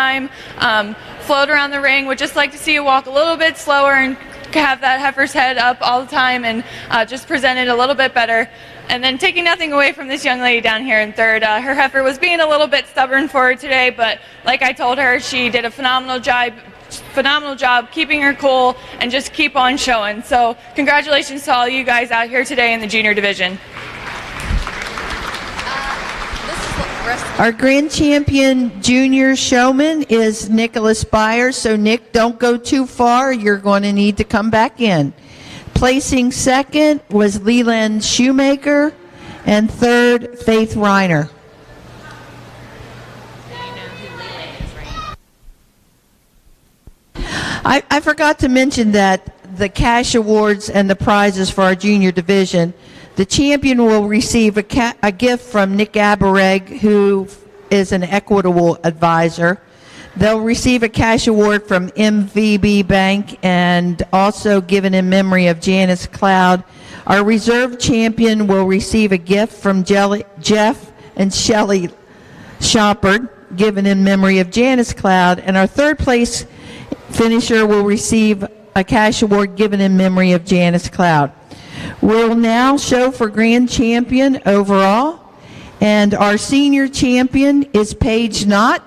time. Float around the ring. Would just like to see you walk a little bit slower and have that heifer's head up all the time and just present it a little bit better. And then taking nothing away from this young lady down here in third, her heifer was being a little bit stubborn for her today, but like I told her, she did a phenomenal job keeping her cool and just keep on showing. So congratulations to all you guys out here today in the junior division. Our grand champion junior showman is Nicholas Byers. So Nick, don't go too far. You're going to need to come back in. Placing second was Leland Shoemaker, and third, Faith Reiner. I forgot to mention that the cash awards and the prizes for our junior division, the champion will receive a gift from Nick Abereg, who is an equitable advisor. They'll receive a cash award from MVB Bank and also given in memory of Janice Cloud. Our reserve champion will receive a gift from Jeff and Shelley Shoppard, given in memory of Janice Cloud. And our third place finisher will receive a cash award given in memory of Janice Cloud. We'll now show for grand champion overall, and our senior champion is Paige Knott.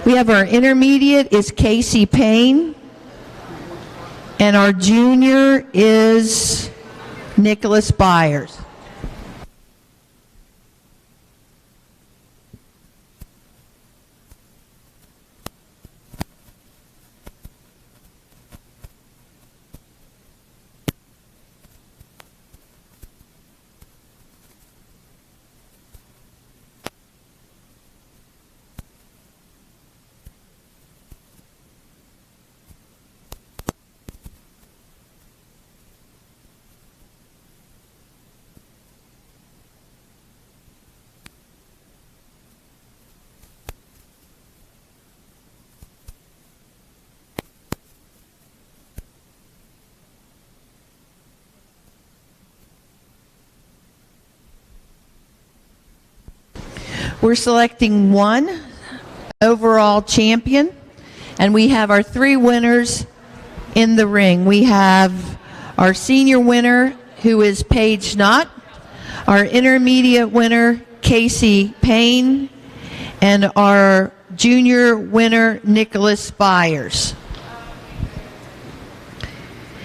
We have our intermediate is Casey Payne, and our junior is Nicholas Byers. We're selecting one overall champion, and we have our three winners in the ring. We have our senior winner, who is Paige Knott, our intermediate winner, Casey Payne, and our junior winner, Nicholas Byers.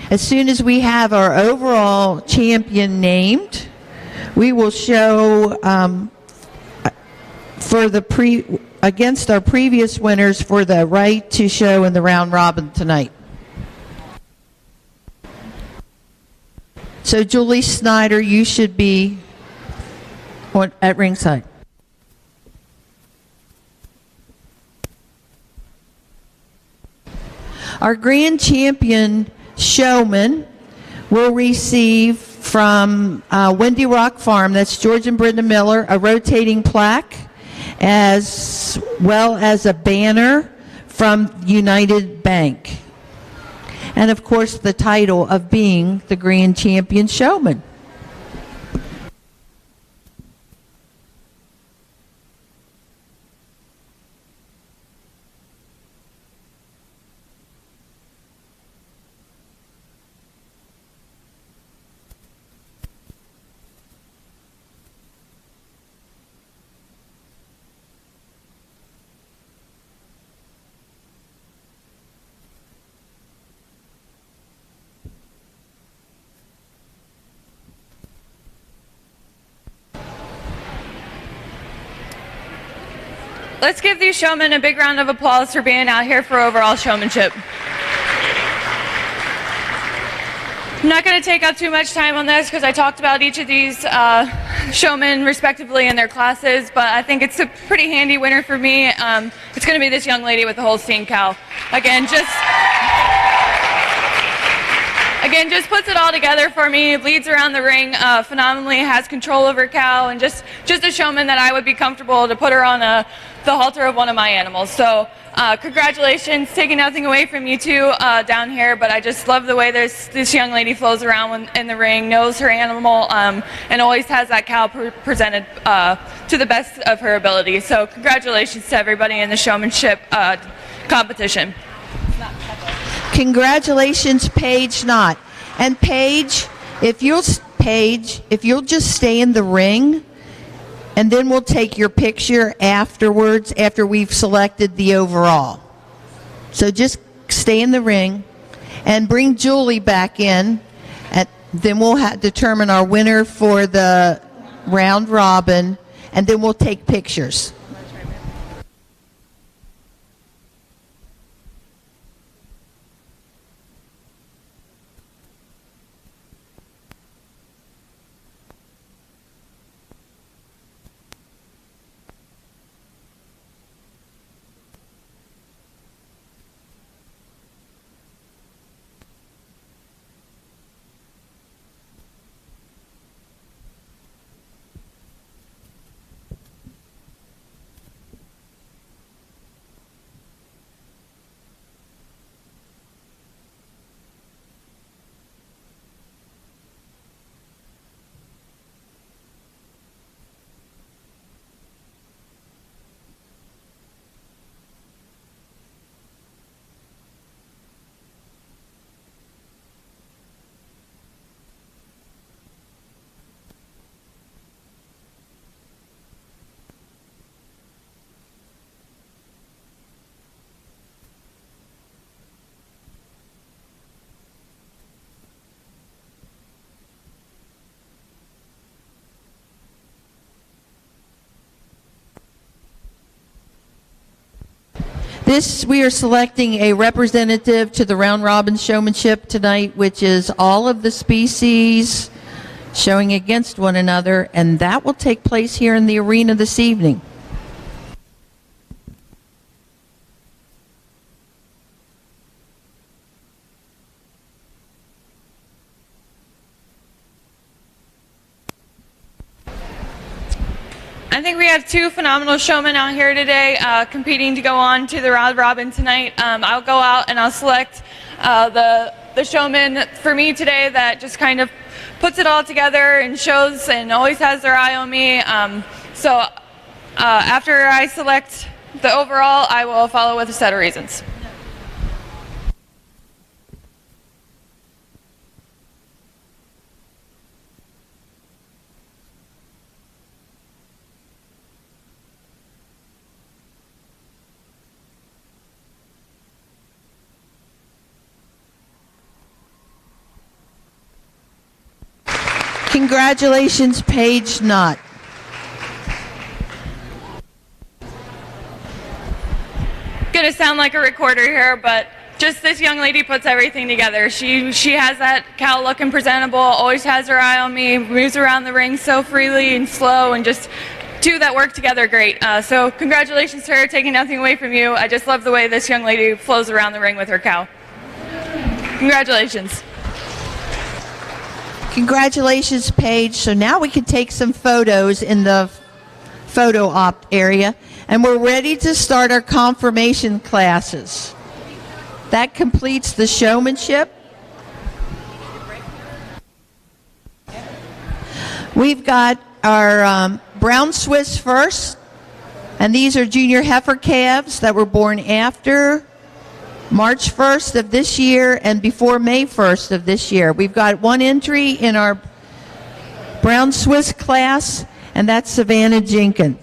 As soon as we have our overall champion named, we will show for the against our previous winners for the right to show in the round robin tonight. So Julie Snyder, you should be at ringside. Our grand champion showman will receive from Windy Rock Farm, that's George and Brenda Miller, a rotating plaque, as well as a banner from United Bank. And of course, the title of being the grand champion showman. Let's give these showmen a big round of applause for being out here for overall showmanship. I'm not going to take up too much time on this because I talked about each of these showmen respectively in their classes, but I think it's a pretty handy winner for me. It's going to be this young lady with the Holstein cow. Again, just puts it all together for me, leads around the ring phenomenally, has control over cow, and just a showman that I would be comfortable to put her on the halter of one of my animals. So congratulations, taking nothing away from you two down here, but I just love the way this young lady flows around in the ring, knows her animal, and always has that cow presented to the best of her ability. So congratulations to everybody in the showmanship competition. Congratulations, Paige Knott. And Paige, if you'll just stay in the ring, and then we'll take your picture afterwards after we've selected the overall. So just stay in the ring and bring Julie back in, and then we'll determine our winner for the round robin, and then we'll take pictures. We are selecting a representative to the round robin showmanship tonight, which is all of the species showing against one another, and that will take place here in the arena this evening. I think we have two phenomenal showmen out here today competing to go on to the round robin tonight. I'll go out and I'll select the showman for me today that just kind of puts it all together and shows and always has their eye on me. So after I select the overall, I will follow with a set of reasons. Congratulations, Paige Knott. Gonna sound like a recorder here, but just this young lady puts everything together. She has that cow looking presentable, always has her eye on me, moves around the ring so freely and slow, and just two that work together great. So congratulations to her, taking nothing away from you. I just love the way this young lady flows around the ring with her cow. Congratulations. Congratulations, Paige. So now we can take some photos in the photo op area, and we're ready to start our confirmation classes. That completes the showmanship. We've got our brown Swiss first, and these are junior heifer calves that were born after March 1st of this year and before May 1st of this year. We've got one entry in our brown Swiss class, and that's Savannah Jenkins.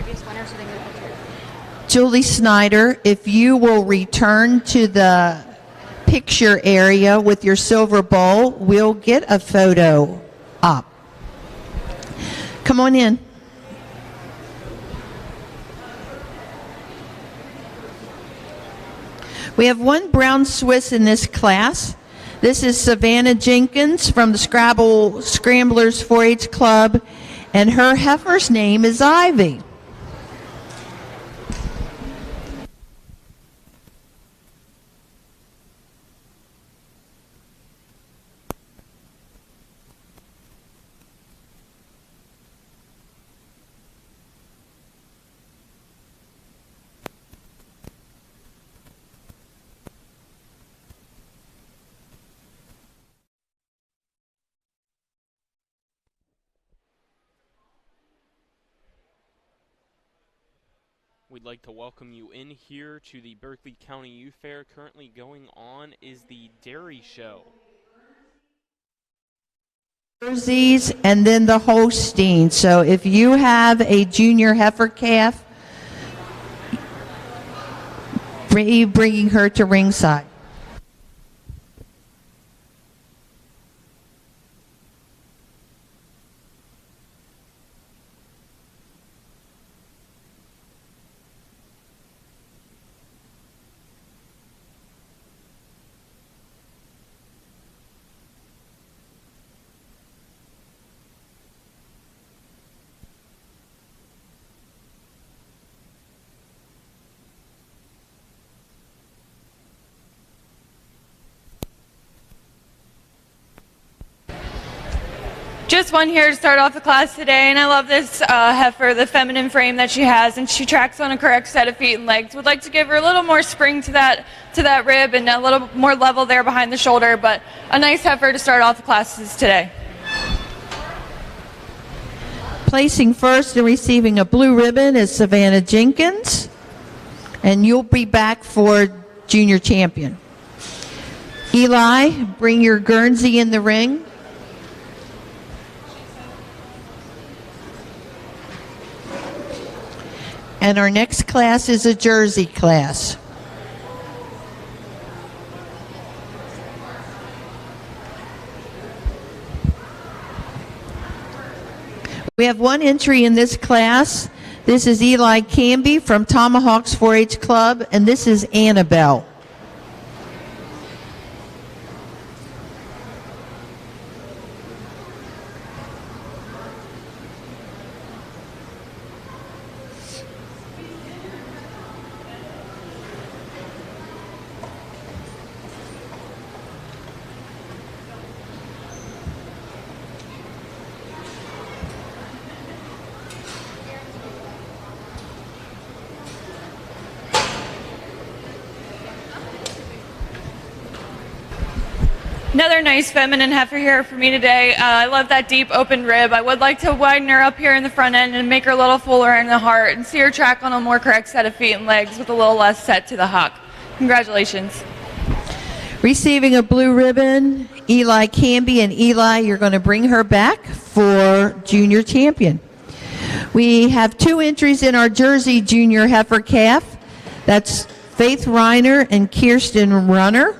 previous winner so they can get a picture. Julie Snyder, if you will return to the picture area with your silver bowl, we'll get a photo up. Come on in. We have one brown Swiss in this class. This is Savannah Jenkins from the Scramblers 4-H Club, and her heifer's name is Ivy. We'd like to welcome you in here to the Berkeley County Youth Fair. Currently going on is the Dairy Show. Jerseys and then the Holstein. So if you have a junior heifer calf, bringing her to ringside. Just one here to start off the class today, and I love this heifer, the feminine frame that she has, and she tracks on a correct set of feet and legs. Would like to give her a little more spring to that rib and a little more level there behind the shoulder, but a nice heifer to start off the classes today. Placing first and receiving a blue ribbon is Savannah Jenkins, and you'll be back for junior champion. Eli, bring your Guernsey in the ring. And our next class is a Jersey class. We have one entry in this class. This is Eli Canby from Tomahawks 4-H Club, and this is Annabelle. Another nice feminine heifer here for me today. I love that deep open rib. I would like to widen her up here in the front end and make her a little fuller in the heart and see her track on a more correct set of feet and legs with a little less set to the hock. Congratulations. Receiving a blue ribbon, Eli Canby, and Eli, you're going to bring her back for junior champion. We have two entries in our Jersey junior heifer calf. That's Faith Reiner and Kirsten Runner.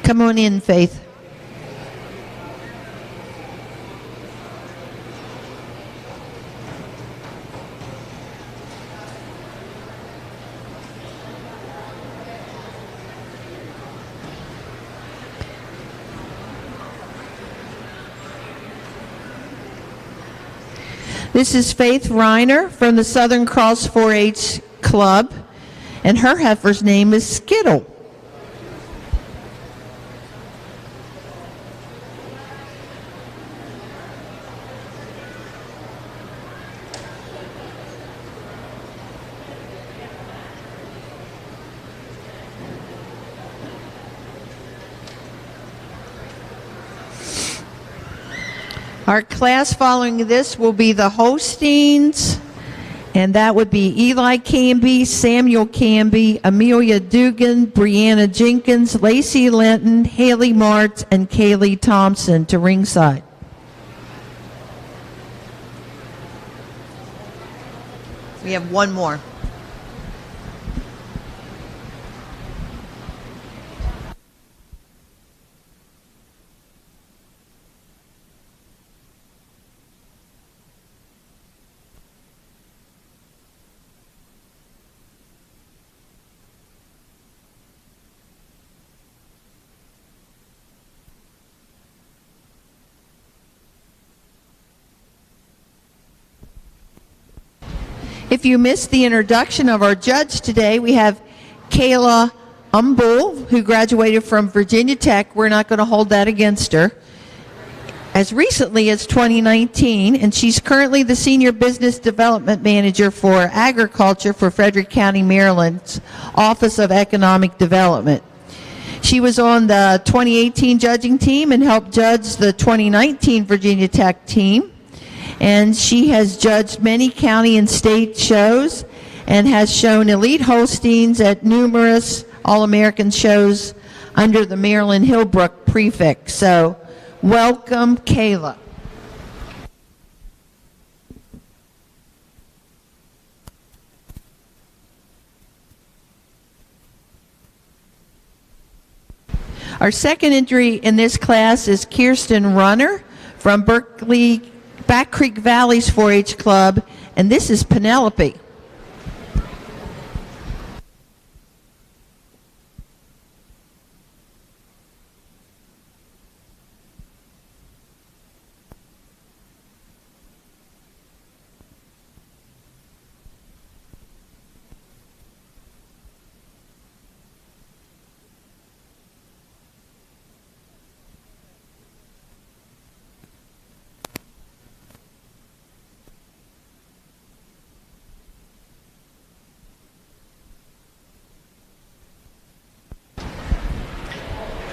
Come on in, Faith. This is Faith Reiner from the Southern Cross 4-H Club, and her heifer's name is Skittle. Our class following this will be the Holsteins And that would be Eli Canby, Samuel Canby, Amelia Dugan, Brianna Jenkins, Lacey Linton, Haley Martz, and Kaylee Thompson to ringside. We have one more. If you missed the introduction of our judge today, we have Kayla Umbull, who graduated from Virginia Tech. We're not going to hold that against her. As recently as 2019, and she's currently the Senior Business Development Manager for Agriculture for Frederick County, Maryland's Office of Economic Development. She was on the 2018 judging team and helped judge the 2019 Virginia Tech team. And she has judged many county and state shows and has shown elite hostings at numerous All-American shows under the Maryland Hillbrook prefix. So, welcome, Kayla. Our second entry in this class is Kirsten Runner from Berkeley Back Creek Valley's 4-H Club, and this is Penelope.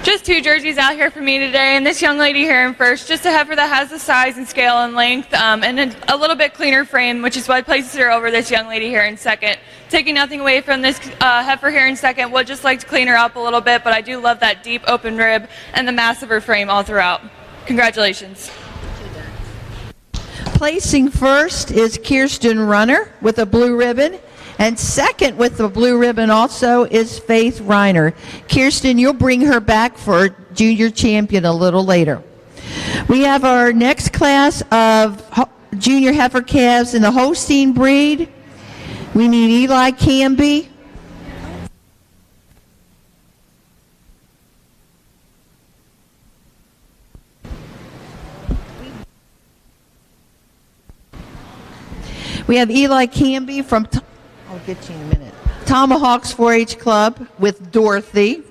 Just two jerseys out here for me today, and this young lady here in first, just a heifer that has the size and scale and length, and a little bit cleaner frame, which is what places her over this young lady here in second. Taking nothing away from this heifer here in second, would just like to clean her up a little bit, but I do love that deep open rib and the mass of her frame all throughout. Congratulations. Placing first is Kirsten Runner with a blue ribbon. And second with the blue ribbon also is Faith Reiner. Kirsten, you'll bring her back for junior champion a little later. We have our next class of junior heifer calves in the Holstein breed. We need Eli Canby. We have Eli Canby from... I'll get you in a minute. Tomahawks 4-H Club with Dorothy.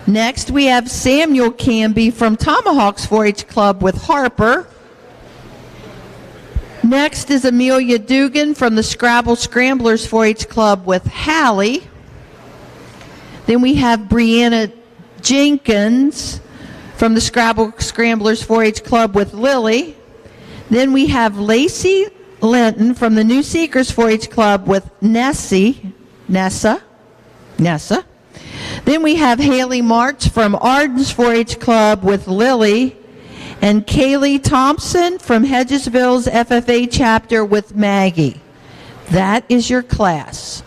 Next, we have Samuel Canby from Tomahawks 4-H Club with Harper. Next is Amelia Dugan from the Scrabble Scramblers 4-H Club with Hallie. Then we have Brianna Jenkins from the Scrabble Scramblers 4-H Club with Lily. Then we have Lacey Linton from the New Seekers 4-H Club with Nessa. Then we have Haley Martz from Arden's 4-H Club with Lily. And Kaylee Thompson from Hedgesville's FFA chapter with Maggie. That is your class.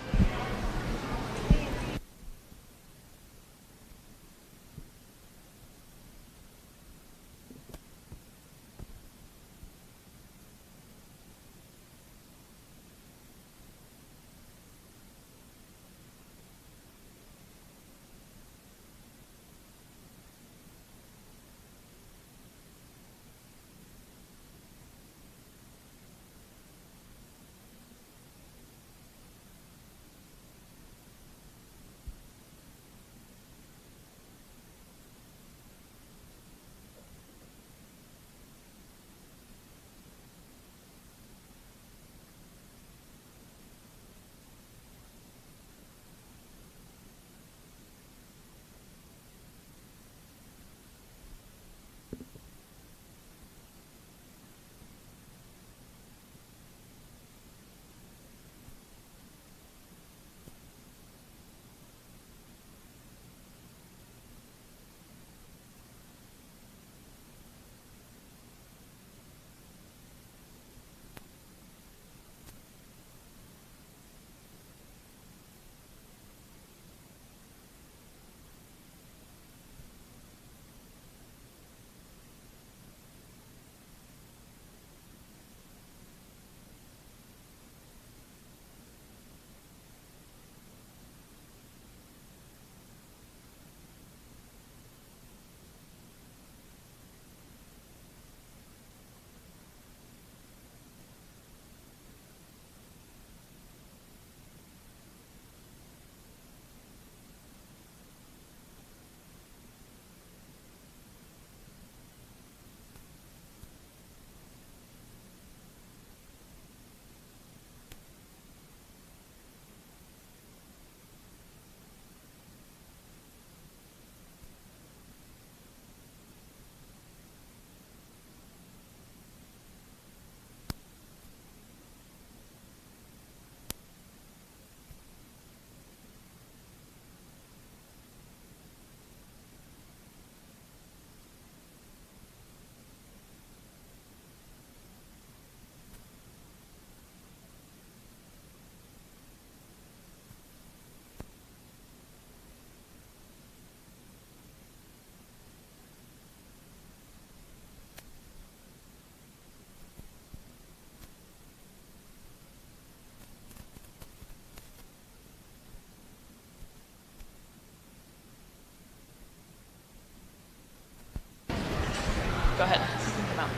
Go ahead. You can come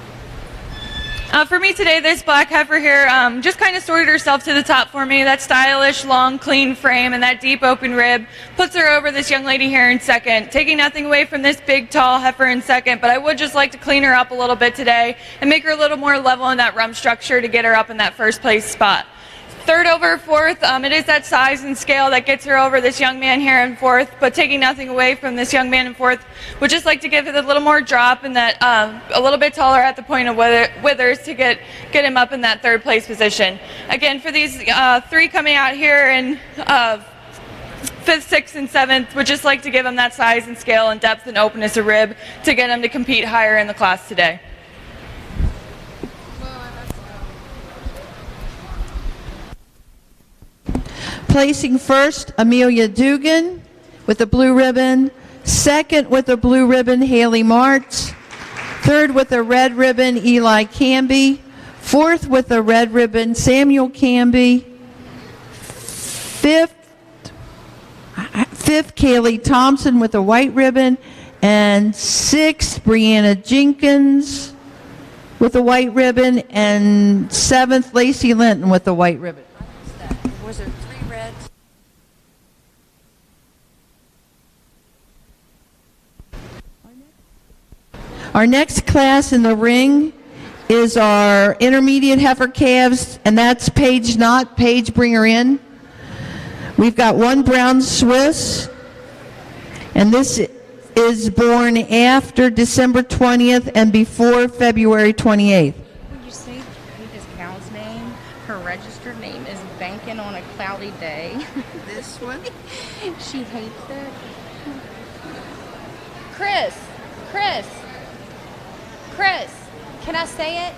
out. For me today, this black heifer here just kind of sorted herself to the top for me. That stylish, long, clean frame and that deep open rib puts her over this young lady here in second. Taking nothing away from this big, tall heifer in second, but I would just like to clean her up a little bit today and make her a little more level in that rump structure to get her up in that first place spot. Third over fourth, it is that size and scale that gets her over this young man here in fourth, but taking nothing away from this young man in fourth, would just like to give it a little more drop and that a little bit taller at the point of withers to get him up in that third place position. Again, for these three coming out here in fifth, sixth, and seventh, would just like to give them that size and scale and depth and openness of rib to get them to compete higher in the class today. Placing first, Amelia Dugan with the blue ribbon. Second with the blue ribbon, Haley Martz. Third with the red ribbon, Eli Canby. Fourth with the red ribbon, Samuel Canby. Fifth, Kaylee Thompson with the white ribbon. And sixth, Brianna Jenkins with the white ribbon. And seventh, Lacey Linton with the white ribbon. Was there 3 reds? Our next class in the ring is our intermediate heifer calves, and that's Paige Knott. Paige, bring her in. We've got one brown Swiss, and this is born after December 20th and before February 28th. When you say Paige's cow's name, her registered name is Banking on a Cloudy Day. This one? She hates it. Chris, can I say it?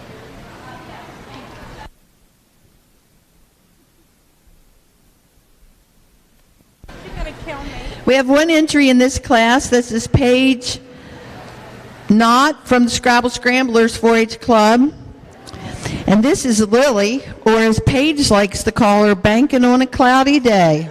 You're gonna kill me. We have one entry in this class. This is Paige Knott from the Scrabble Scramblers 4-H Club. And this is Lily, or as Paige likes to call her, Banking on a Cloudy Day.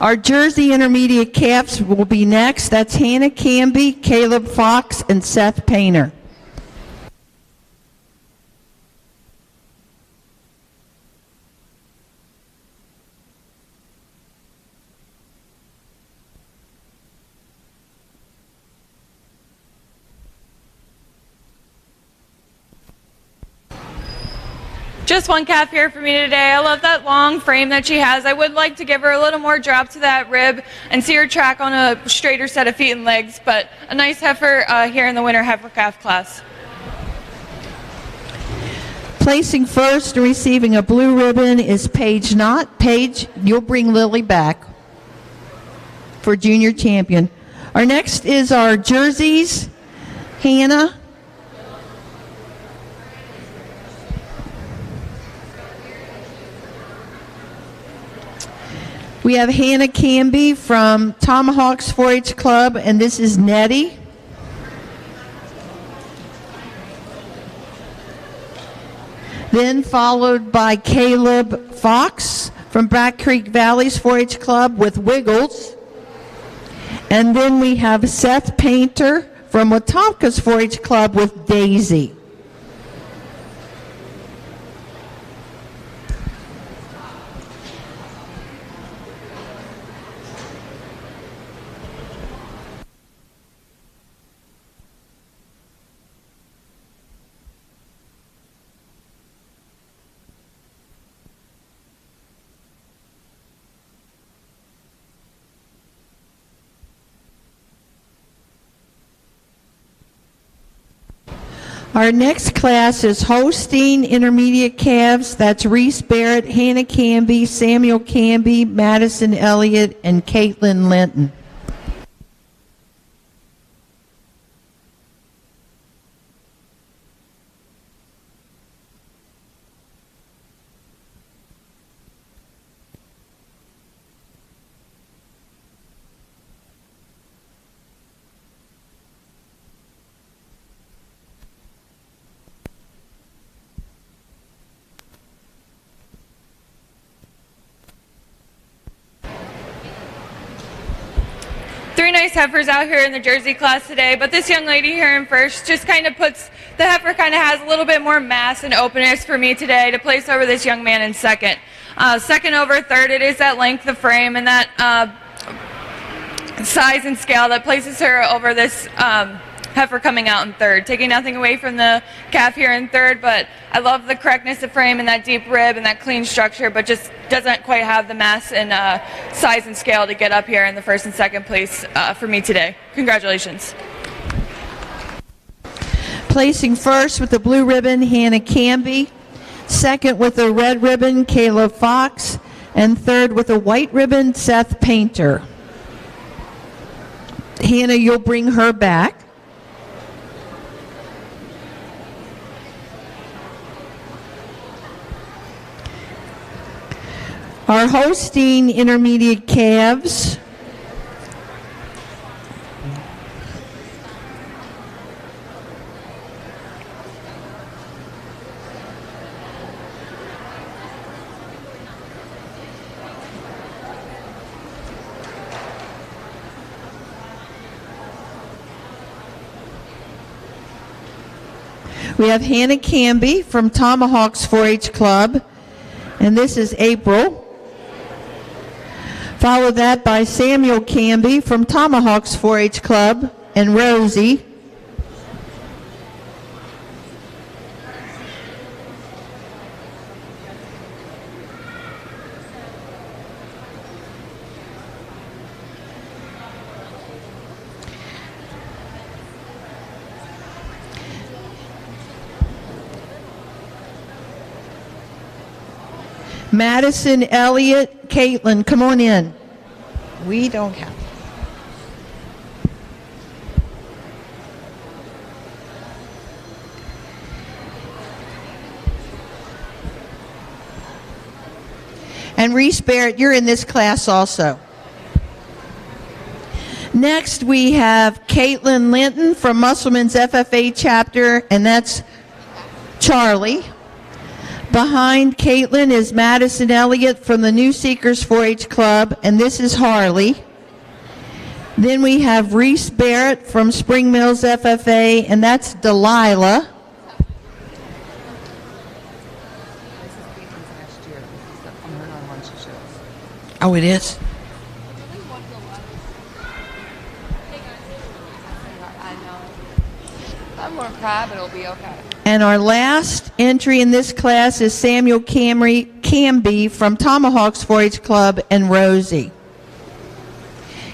Our Jersey intermediate calves will be next. That's Hannah Canby, Caleb Fox, and Seth Painter. Just one calf here for me today. I love that long frame that she has. I would like to give her a little more drop to that rib and see her track on a straighter set of feet and legs, but a nice heifer here in the winter heifer calf class. Placing first and receiving a blue ribbon is Paige Knott. Paige, you'll bring Lily back for junior champion. Our next is our jerseys. Hannah. We have Hannah Canby from Tomahawks 4-H Club, and this is Nettie. Then followed by Caleb Fox from Black Creek Valleys 4-H Club with Wiggles. And then we have Seth Painter from Wetumpka's 4-H Club with Daisy. Our next class is Holstein Intermediate Calves. That's Reese Barrett, Hannah Canby, Samuel Canby, Madison Elliott, and Caitlin Linton. three nice heifers out here in the Jersey class today, but this young lady here in first just kind of the heifer kind of has a little bit more mass and openness for me today to place over this young man in second. Second over third, it is that length of frame and that size and scale that places her over this heifer coming out in third. Taking nothing away from the calf here in third, but I love the correctness of frame and that deep rib and that clean structure, but just doesn't quite have the mass and size and scale to get up here in the first and second place for me today. Congratulations. Placing first with the blue ribbon, Hannah Canby. Second with the red ribbon, Kayla Fox. And third with the white ribbon, Seth Painter. Hannah, you'll bring her back. Our Holstein intermediate calves. We have Hannah Canby from Tomahawks 4-H Club, and this is April. Follow that by Samuel Canby from Tomahawks 4-H Club and Rosie. Madison, Elliott, Caitlin, come on in. We don't have. And Reese Barrett, you're in this class also. Next, we have Caitlin Linton from Musselman's FFA chapter, and that's Charlie. Behind Caitlin is Madison Elliott from the New Seekers 4-H Club, and this is Harley. Then we have Reese Barrett from Spring Mills FFA, and that's Delilah. Oh, it is? I'm going to cry, but it'll be okay. And our last entry in this class is Samuel Canby from Tomahawks 4-H Club and Rosie.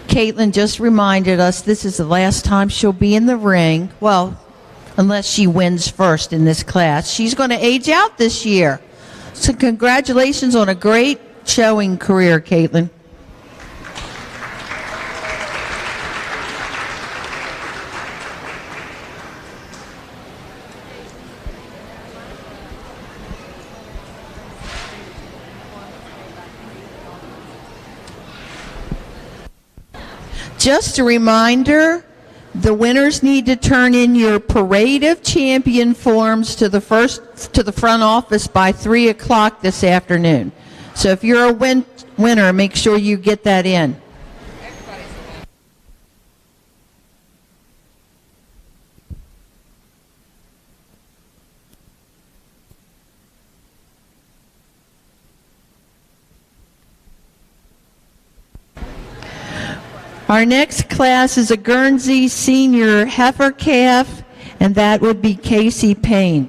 Caitlin just reminded us this is the last time she'll be in the ring. Well, unless she wins first in this class. She's going to age out this year. So congratulations on a great showing career, Caitlin. Just a reminder, the winners need to turn in your Parade of Champion forms to the front office by 3 o'clock this afternoon. So if you're a winner, make sure you get that in. Our next class is a Guernsey Senior Heifer Calf, and that would be Casey Payne.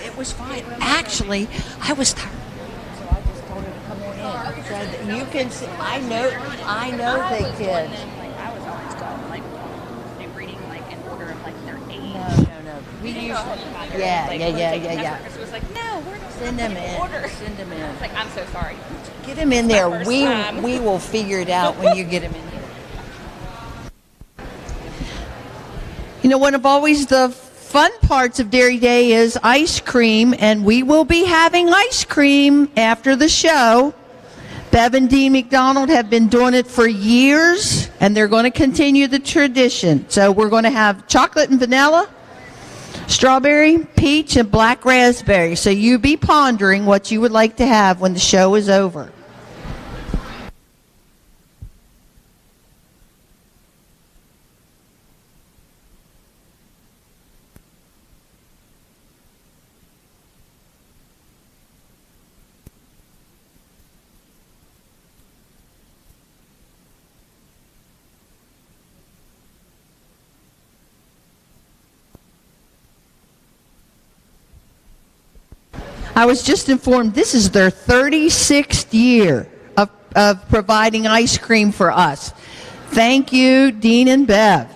It was fine. Actually, I was tired. So I just told her to come on in. Said, you can see, I know the kids. I was always taught, like, they're reading, like, in order of, like, their age. No. We usually Yeah. She was like, no, we're just Send them in. order. Send them I in. was like, I'm so sorry. Get them in there. first We time. we will figure it out when you get them in here. You know, one of always the fun parts of Dairy Day is ice cream, and we will be having ice cream after the show. Bev and Dean McDonald have been doing it for years, and they're going to continue the tradition. So we're going to have chocolate and vanilla, strawberry, peach, and black raspberry. So you be pondering what you would like to have when the show is over. I was just informed this is their 36th year of providing ice cream for us. Thank you, Dean and Bev.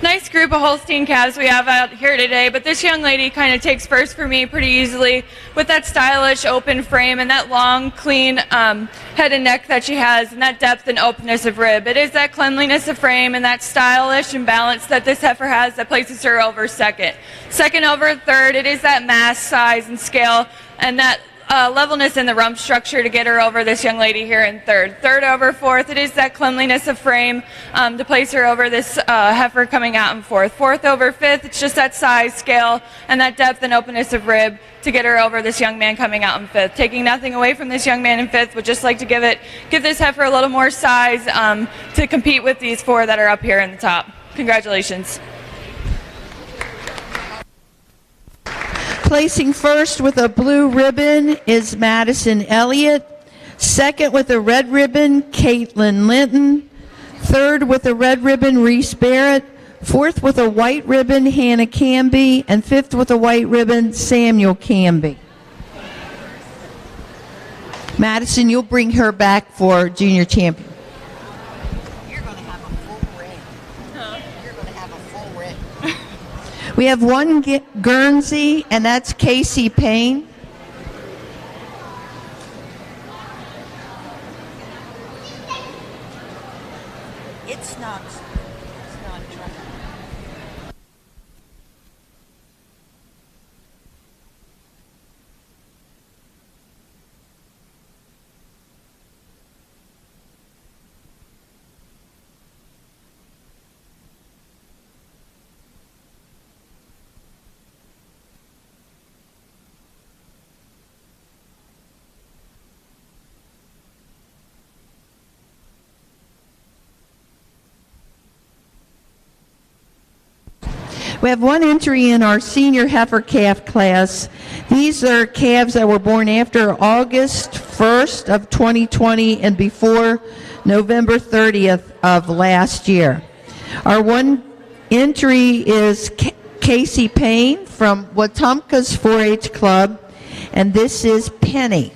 Nice group of Holstein calves we have out here today, but this young lady kind of takes first for me pretty easily with that stylish open frame and that long, clean head and neck that she has, and that depth and openness of rib. It is that cleanliness of frame and that stylish and balance that this heifer has that places her over second. Second over third, it is that mass, size, and scale, and that levelness in the rump structure to get her over this young lady here in third. Third over fourth, it is that cleanliness of frame to place her over this heifer coming out in fourth. Fourth over fifth, it's just that size, scale, and that depth and openness of rib to get her over this young man coming out in fifth. Taking nothing away from this young man in fifth, would just like to give this heifer a little more size to compete with these four that are up here in the top. Congratulations. Placing first with a blue ribbon is Madison Elliott. Second with a red ribbon, Caitlin Linton. Third with a red ribbon, Reese Barrett. Fourth with a white ribbon, Hannah Canby. And fifth with a white ribbon, Samuel Canby. Madison, you'll bring her back for junior champion. You're going to have a full red. You're going to have a full red. We have one Guernsey, and that's Casey Payne. It's not dry. We have one entry in our senior heifer calf class. These are calves that were born after August 1st of 2020 and before November 30th of last year. Our one entry is Casey Payne from Wetumpka's 4-H Club, and this is Penny.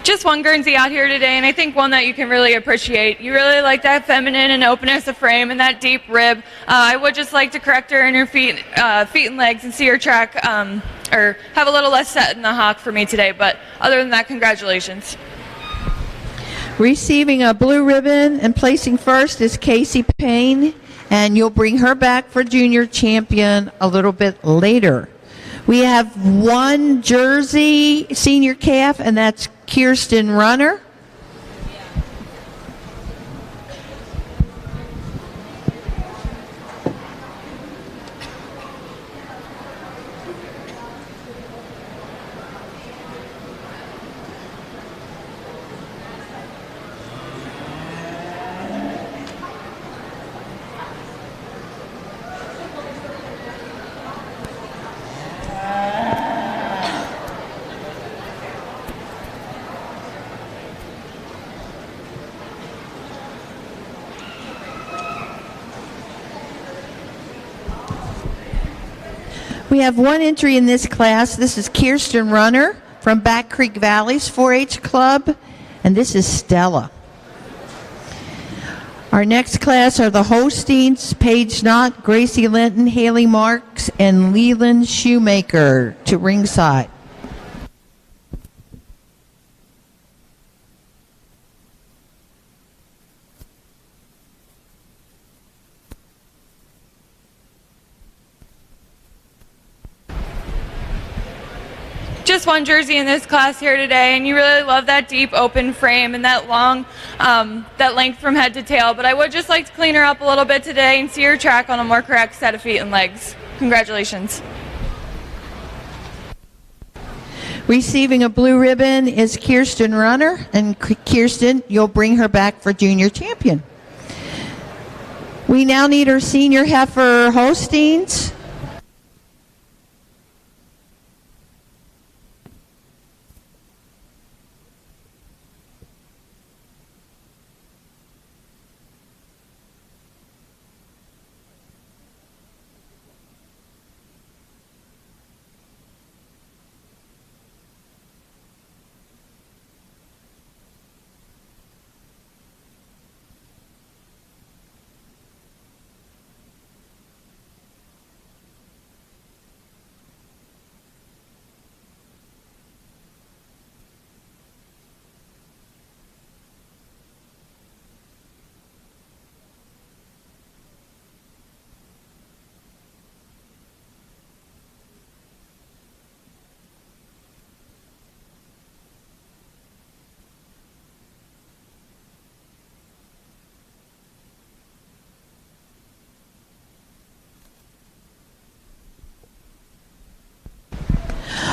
Just one Guernsey out here today, and I think one that you can really appreciate. You really like that feminine and openness of frame and that deep rib. I would just like to correct her in her feet and legs and see her track or have a little less set in the hock for me today. But other than that, congratulations. Receiving a blue ribbon and placing first is Casey Payne, and you'll bring her back for junior champion a little bit later. We have one Jersey senior calf, and that's Kirsten Runner. We have one entry in this class. This is Kirsten Runner from Back Creek Valley's 4-H Club, and this is Stella. Our next class are the Holsteins, Paige Knott, Gracie Linton, Haley Marks, and Leland Shoemaker to ringside. Just one jersey in this class here today, and you really love that deep open frame and that long, that length from head to tail. But I would just like to clean her up a little bit today and see her track on a more correct set of feet and legs. Congratulations. Receiving a blue ribbon is Kirsten Runner, and Kirsten, you'll bring her back for junior champion. We now need our senior heifer Holsteins.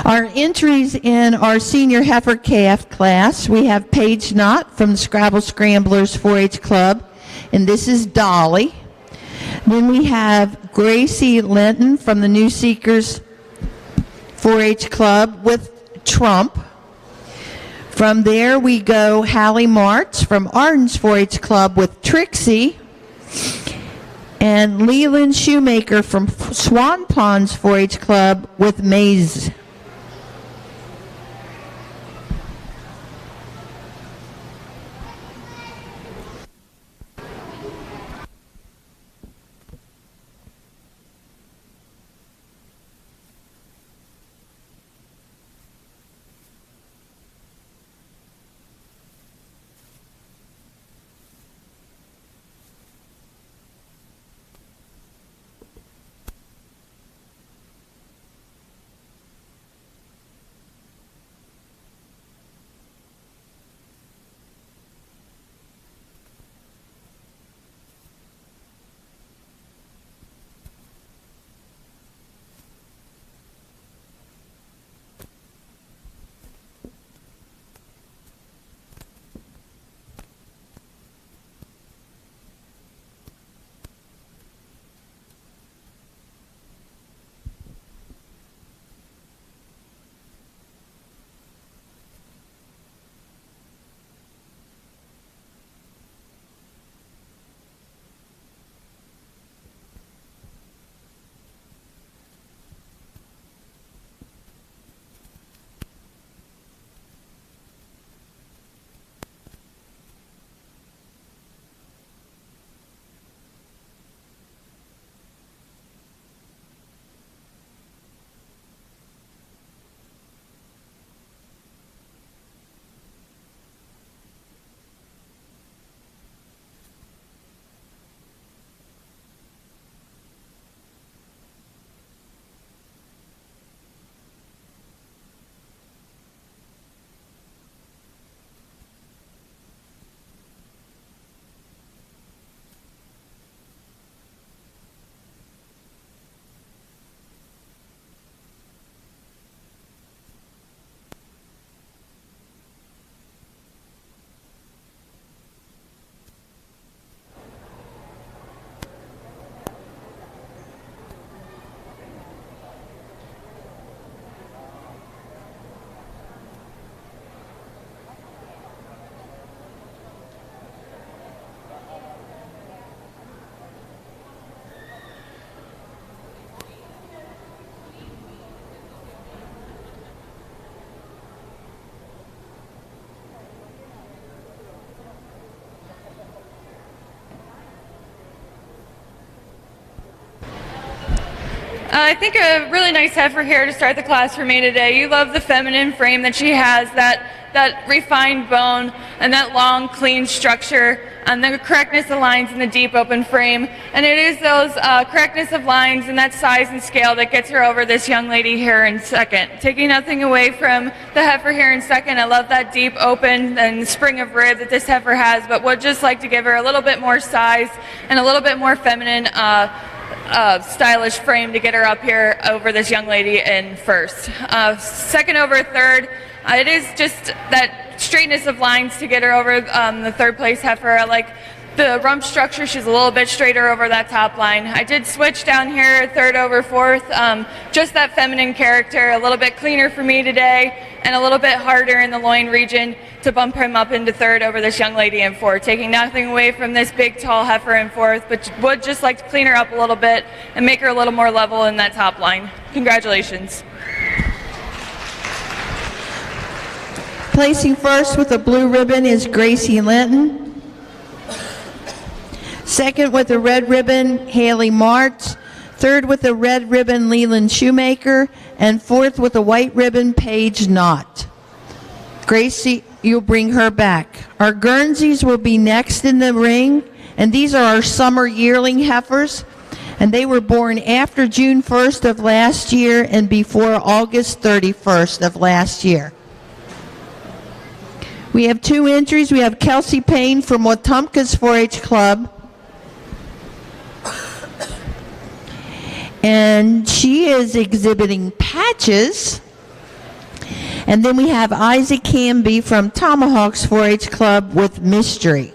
Our entries in our senior heifer calf class, we have Paige Knott from the Scrabble Scramblers 4-H Club, and this is Dolly. Then we have Gracie Linton from the New Seekers 4-H Club with Trump. From there we go Hallie Martz from Arden's 4-H Club with Trixie. And Leland Shoemaker from Swan Pond's 4-H Club with Maze. I think a really nice heifer here to start the class for me today. You love the feminine frame that she has, that refined bone and that long, clean structure, and the correctness of lines in the deep open frame. And it is those correctness of lines and that size and scale that gets her over this young lady here in second. Taking nothing away from the heifer here in second, I love that deep open and spring of rib that this heifer has, but would just like to give her a little bit more size and a little bit more feminine stylish frame to get her up here over this young lady in first. Second over third, it is just that straightness of lines to get her over the third place heifer. I like the rump structure. She's a little bit straighter over that top line. I did switch down here third over fourth. Just that feminine character, a little bit cleaner for me today and a little bit harder in the loin region to bump him up into third over this young lady in fourth. Taking nothing away from this big tall heifer in fourth, but would just like to clean her up a little bit and make her a little more level in that top line. Congratulations. Placing first with a blue ribbon is Gracie Linton. Second with a red ribbon, Haley Martz. Third with a red ribbon, Leland Shoemaker. And fourth with a white ribbon, Paige Knott. Gracie, you'll bring her back. Our Guernseys will be next in the ring, and these are our summer yearling heifers, and they were born after June 1st of last year and before August 31st of last year. We have two entries. We have Kelsey Payne from Wetumpka's 4-H Club. And she is exhibiting patches. And then we have Isaac Camby from Tomahawk's 4-H Club with Mystery.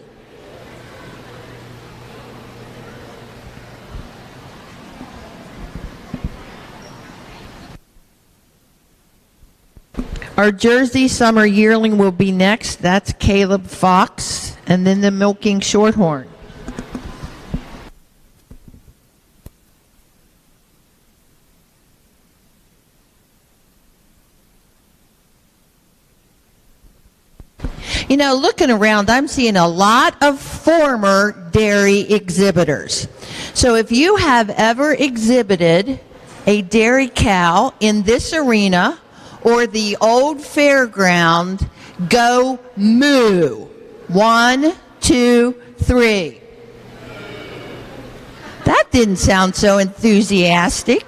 Our Jersey Summer Yearling will be next. That's Caleb Fox, and then the Milking Shorthorn. You know, looking around, I'm seeing a lot of former dairy exhibitors. So if you have ever exhibited a dairy cow in this arena or the old fairground, go moo. 1, 2, 3. That didn't sound so enthusiastic.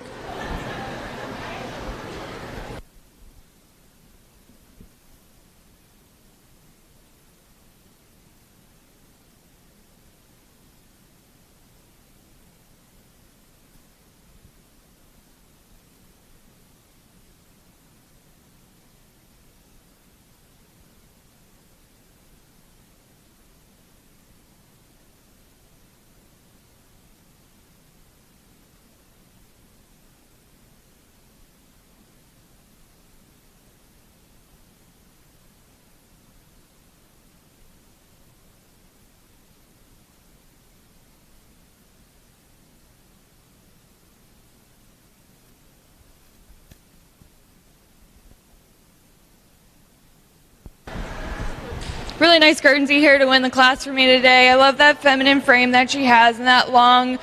Really nice Guernsey here to win the class for me today. I love that feminine frame that she has and that long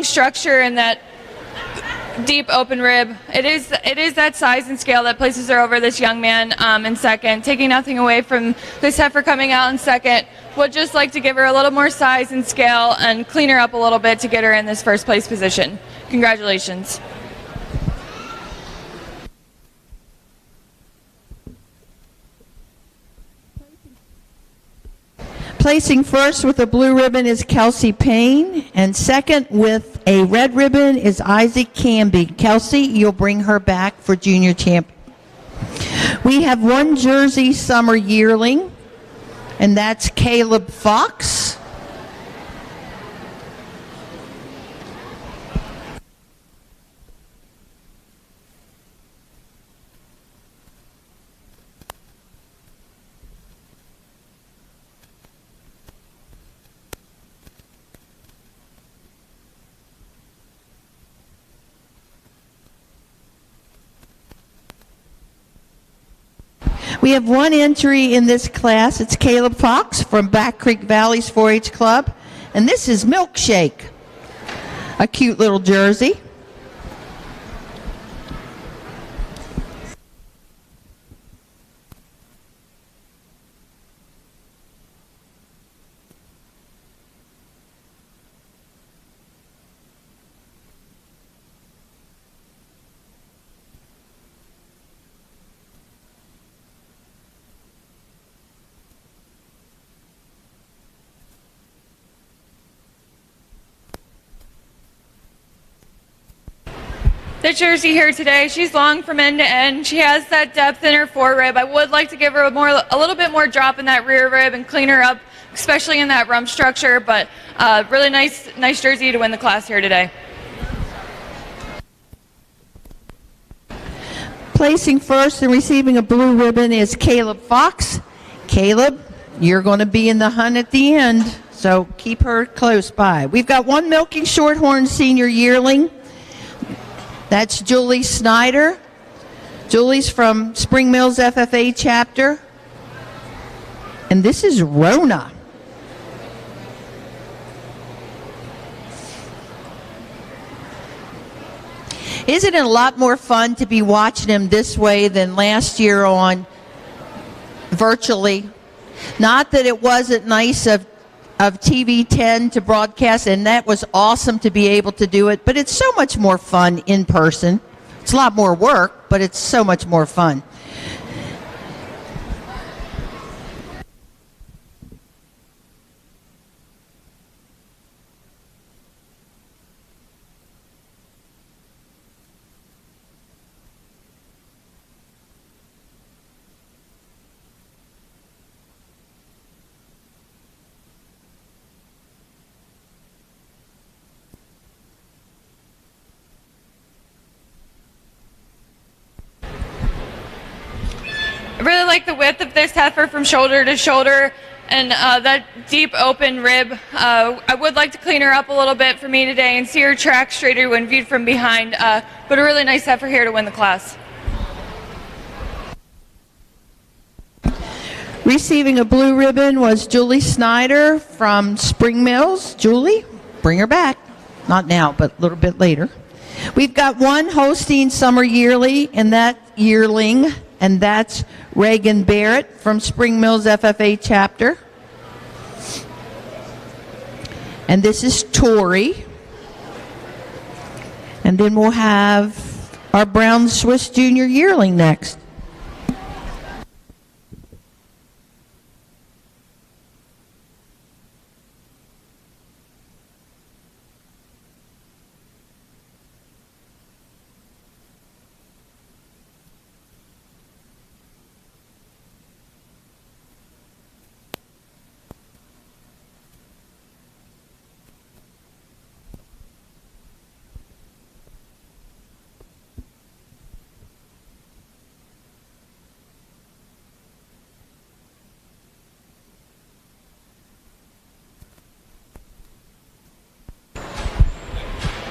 structure and that deep open rib. It is that size and scale that places her over this young man in second. Taking nothing away from this heifer coming out in second, would just like to give her a little more size and scale and clean her up a little bit to get her in this first place position. Congratulations. Placing first with a blue ribbon is Kelsey Payne, and second with a red ribbon is Isaac Camby. Kelsey, you'll bring her back for junior champion. We have one Jersey Summer Yearling, and that's Caleb Fox. We have one entry in this class. It's Caleb Fox from Back Creek Valley's 4-H Club. And this is Milkshake, a cute little Jersey. the jersey here today. She's long from end to end. She has that depth in her forerib. I would like to give her a little bit more drop in that rear rib and clean her up, especially in that rump structure, but really nice jersey to win the class here today. Placing first and receiving a blue ribbon is Caleb Fox. Caleb, you're going to be in the hunt at the end, so keep her close by. We've got one milking shorthorn senior yearling. That's Julie Snyder. Julie's from Spring Mills FFA chapter. And this is Rona. Isn't it a lot more fun to be watching him this way than last year on virtually? Not that it wasn't nice of TV 10 to broadcast, and that was awesome to be able to do it, but it's so much more fun in person. It's a lot more work, but it's so much more fun. I really like the width of this heifer from shoulder to shoulder and that deep open rib. I would like to clean her up a little bit for me today and see her track straighter when viewed from behind, but a really nice heifer here to win the class. Receiving a blue ribbon was Julie Snyder from Spring Mills. Julie, bring her back. Not now, but a little bit later. We've got one Holstein Summer Yearling, and that's Reagan Barrett from Spring Mills FFA chapter. And this is Tori. And then we'll have our Brown Swiss Junior Yearling next.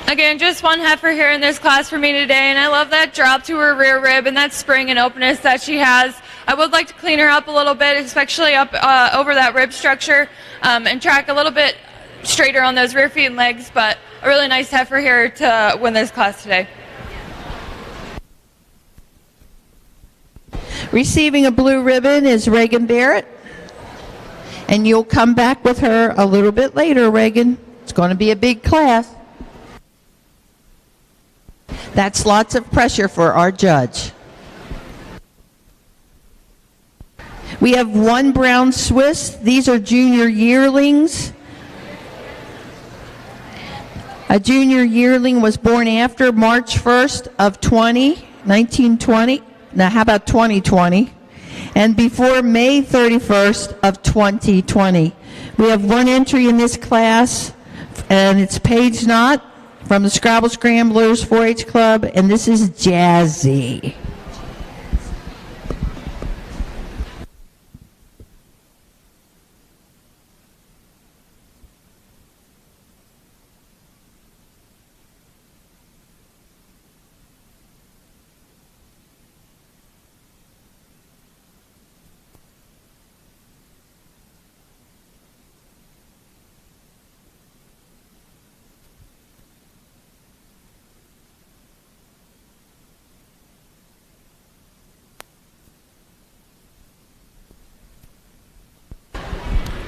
Again, just one heifer here in this class for me today, and I love that drop to her rear rib and that spring and openness that she has. I would like to clean her up a little bit, especially up over that rib structure, and track a little bit straighter on those rear feet and legs, but a really nice heifer here to win this class today. Receiving a blue ribbon is Reagan Barrett, and you'll come back with her a little bit later, Reagan. It's going to be a big class. That's lots of pressure for our judge. We have one Brown Swiss. These are junior yearlings. A junior yearling was born after March 1st of 1920. Now, how about 2020? And before May 31st of 2020. We have one entry in this class, and it's Paige Knott from the Scrabble Scramblers 4-H Club, and this is Jazzy.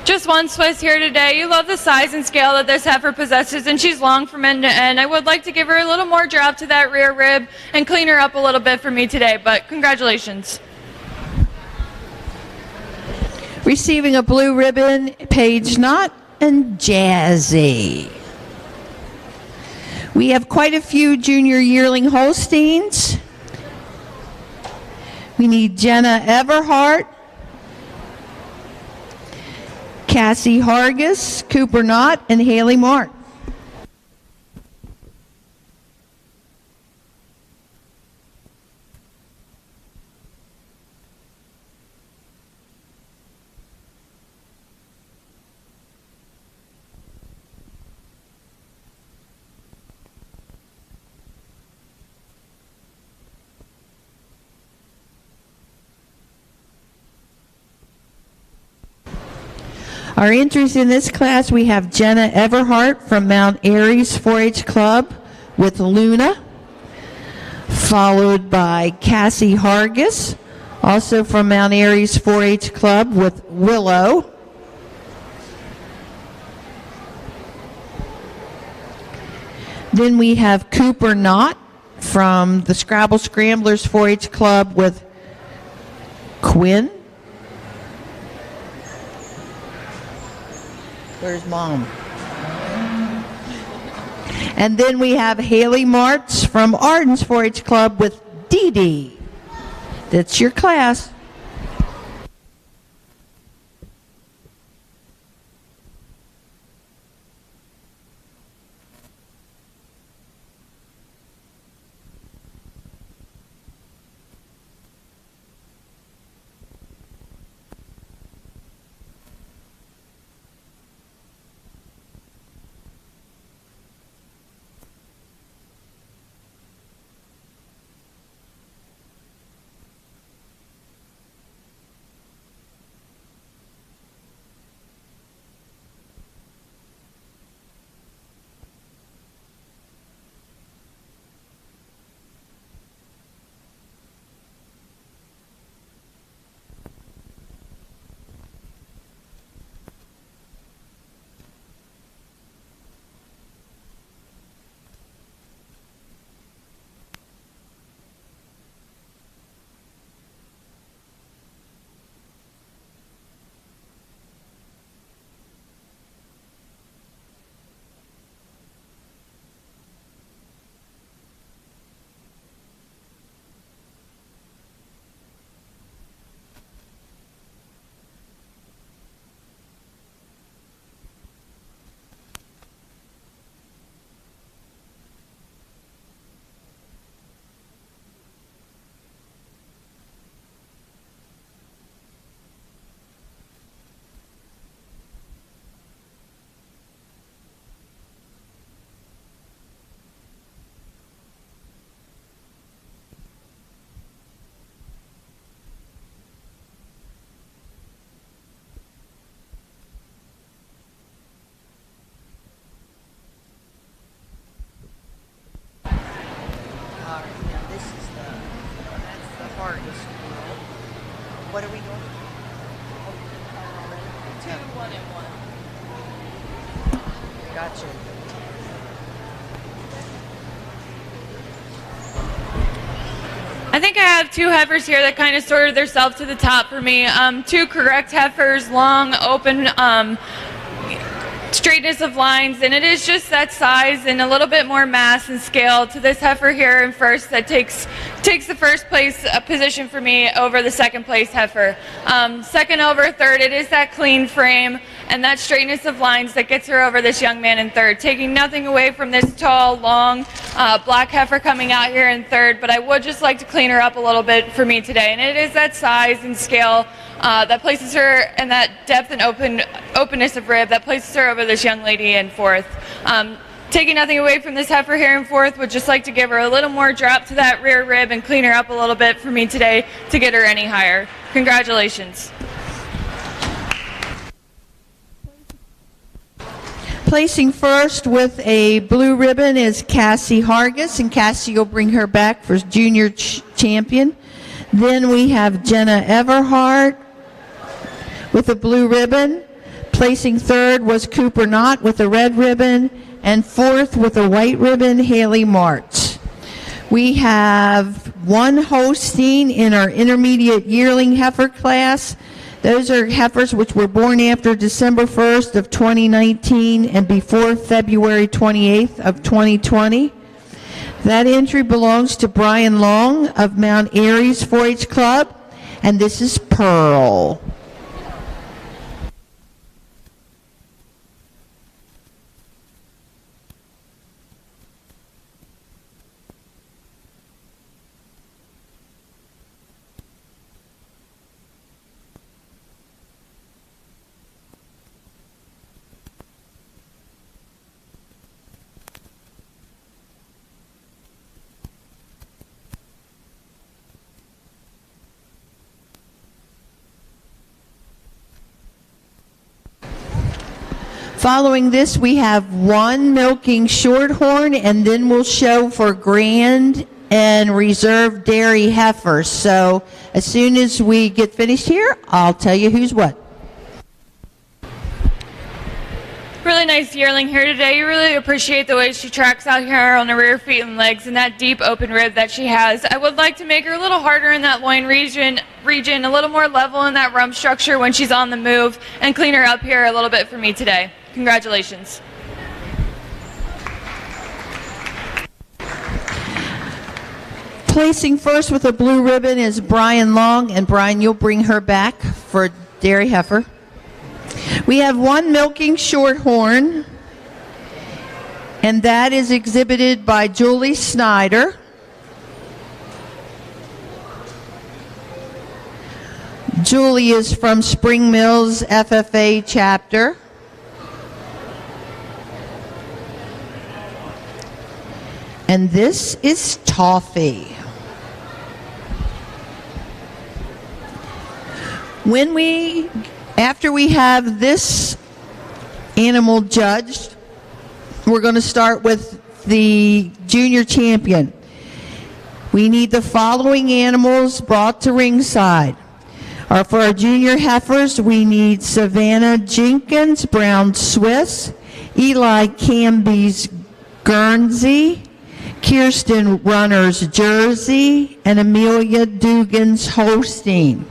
Just one Swiss here today. You love the size and scale that this heifer possesses, and she's long from end to end. I would like to give her a little more drop to that rear rib and clean her up a little bit for me today, but congratulations. Receiving a blue ribbon, Paige Knott and Jazzy. We have quite a few junior yearling Holsteins. We need Jenna Everhart, Cassie Hargis, Cooper Knott, and Haley Mark. Our entries in this class, we have Jenna Everhart from Mount Airy's 4-H Club with Luna, followed by Cassie Hargis, also from Mount Airy's 4-H Club with Willow. Then we have Cooper Knott from the Scrabble Scramblers 4-H Club with Quinn. Where's Mom? And then we have Haley Martz from Arden's 4-H Club with Dee Dee. That's your class. What are we doing? 2, 1, and 1. Gotcha. I think I have 2 heifers here that kind of sorted themselves to the top for me. 2 correct heifers, long, open, straightness of lines, and it is just that size and a little bit more mass and scale to this heifer here in first that takes the first place position for me over the second place heifer. Second over third, it is that clean frame and that straightness of lines that gets her over this young man in third, taking nothing away from this tall, long, black heifer coming out here in third, but I would just like to clean her up a little bit for me today, and it is that size and scale that places her, and that depth and openness of rib that places her over this young lady in fourth. Taking nothing away from this heifer here in fourth, would just like to give her a little more drop to that rear rib and clean her up a little bit for me today to get her any higher. Congratulations. Placing first with a blue ribbon is Cassie Hargis, and Cassie will bring her back for junior champion. Then we have Jenna Everhart with a blue ribbon. Placing third was Cooper Knott with a red ribbon, and fourth with a white ribbon, Haley Martz. We have 1 Holstein in our intermediate yearling heifer class. Those are heifers which were born after December 1st of 2019 and before February 28th of 2020. That entry belongs to Brian Long of Mount Airy's 4-H Club, and this is Pearl. Following this, we have one milking shorthorn, and then we'll show for grand and reserve dairy heifers. So as soon as we get finished here, I'll tell you who's what. Really nice yearling here today. You really appreciate the way she tracks out here on the rear feet and legs and that deep open rib that she has. I would like to make her a little harder in that loin region, a little more level in that rump structure when she's on the move, and clean her up here a little bit for me today. Congratulations. Placing first with a blue ribbon is Brian Long, and Brian, you'll bring her back for dairy heifer. We have one milking shorthorn, and that is exhibited by Julie Snyder. Julie is from Spring Mills FFA chapter. And this is Toffee. After we have this animal judged, we're going to start with the junior champion. We need the following animals brought to ringside. For our junior heifers, we need Savannah Jenkins, Brown Swiss, Eli Camby's Guernsey, Kirsten Runner's Jersey, and Amelia Dugan's Holstein.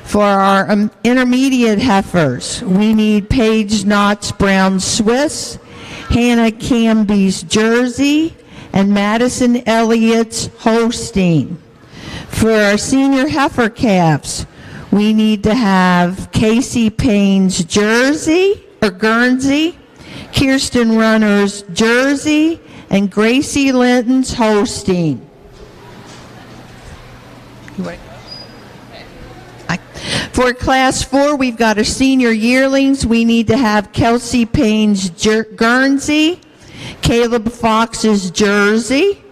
For our intermediate heifers, we need Paige Knott's Brown Swiss, Hannah Camby's Jersey, and Madison Elliott's Holstein. For our senior heifer calves, we need to have Casey Payne's Jersey, or Guernsey, Kirsten Runner's Jersey, and Gracie Linton's Holstein. For class 4, we've got our senior yearlings. We need to have Kelsey Payne's Guernsey, Caleb Fox's Jersey,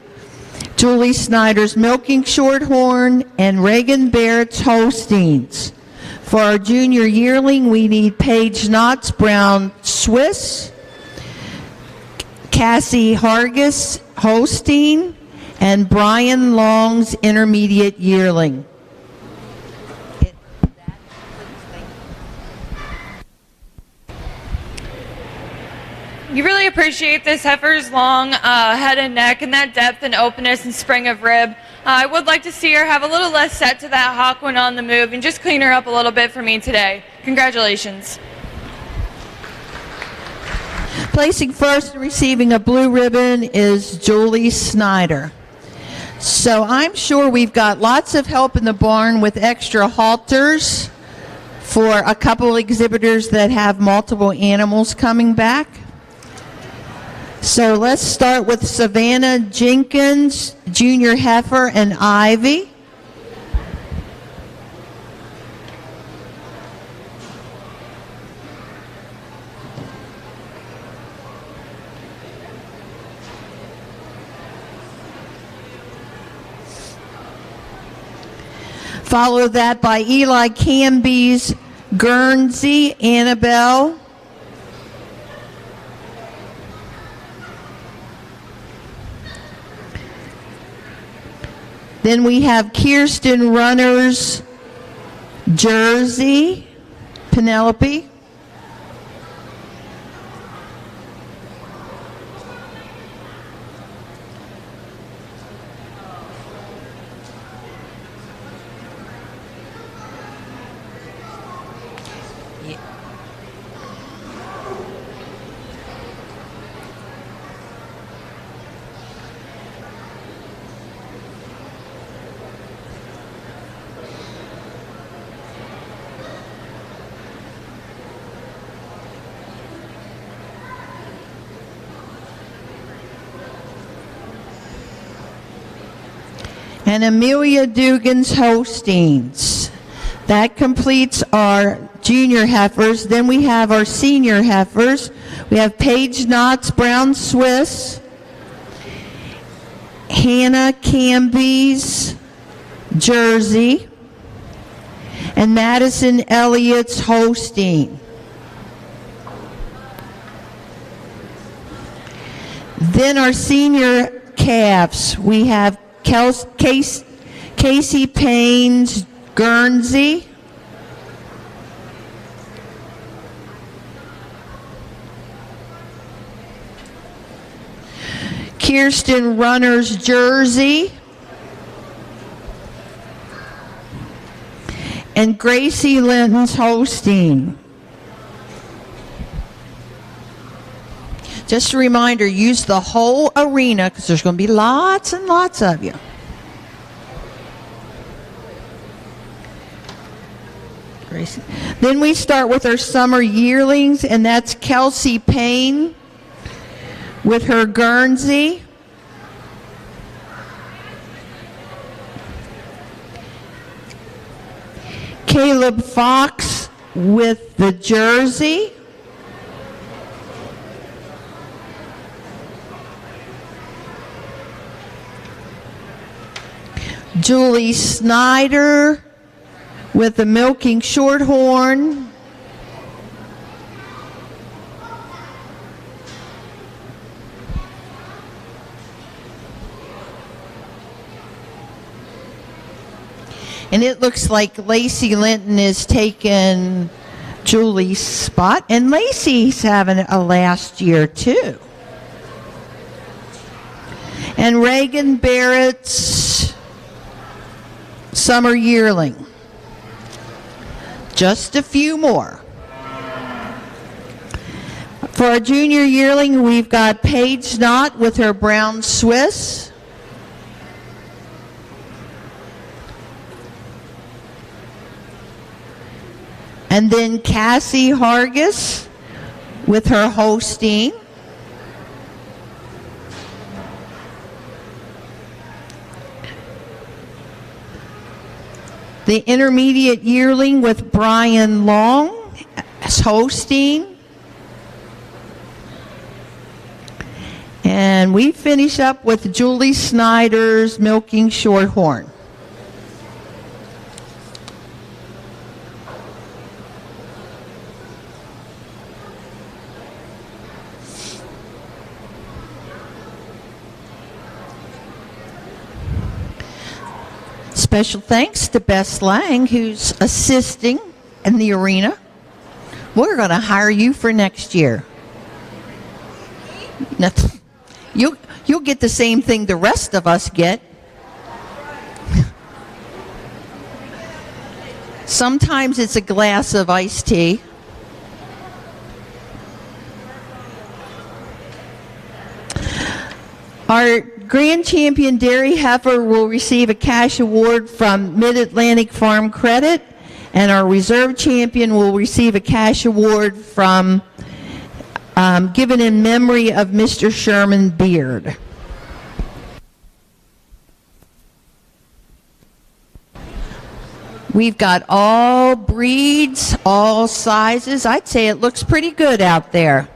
Julie Snyder's Milking Shorthorn, and Reagan Barrett's Holsteins. For our junior yearling, we need Paige Knott's Brown Swiss, Cassie Hargis Holstein, and Brian Long's intermediate yearling. You really appreciate this heifer's long head and neck and that depth and openness and spring of rib. I would like to see her have a little less set to that hock when on the move and just clean her up a little bit for me today. Congratulations. Placing first and receiving a blue ribbon is Julie Snyder. So I'm sure we've got lots of help in the barn with extra halters for a couple exhibitors that have multiple animals coming back. So let's start with Savannah Jenkins, Junior Heifer, and Ivy. Follow that by Eli Camby's Guernsey, Annabelle. Then we have Kirsten Runner's Jersey, Penelope. and Amelia Dugan's Holsteins. That completes our junior heifers. Then we have our senior heifers. We have Paige Knott's Brown Swiss, Hannah Camby's Jersey, and Madison Elliott's Holstein. Then our senior calves, we have Casey Payne's Guernsey, Kirsten Runner's Jersey, and Gracie Linton's Holstein. Just a reminder, use the whole arena because there's going to be lots and lots of you. Gracie. Then we start with our summer yearlings, and that's Kelsey Payne with her Guernsey. Caleb Fox with the Jersey. Julie Snyder with the Milking Shorthorn. And it looks like Lacey Linton is taking Julie's spot. And Lacey's having a last year too. And Reagan Barrett's summer yearling. Just a few more. For our junior yearling, we've got Paige Knott with her Brown Swiss. And then Cassie Hargis with her Holstein. The intermediate yearling with Brian Long as Holstein. And we finish up with Julie Snyder's Milking Shorthorn. Special thanks to Bess Lang, who's assisting in the arena. We're going to hire you for next year. You'll get the same thing the rest of us get. Sometimes it's a glass of iced tea. Our Grand Champion Dairy Heifer will receive a cash award from Mid-Atlantic Farm Credit, and our Reserve Champion will receive a cash award from given in memory of Mr. Sherman Beard. We've got all breeds, all sizes. I'd say it looks pretty good out there.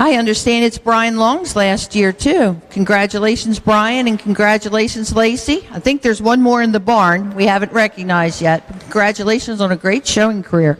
I understand it's Brian Long's last year, too. Congratulations, Brian, and congratulations, Lacey. I think there's one more in the barn we haven't recognized yet. But congratulations on a great showing career.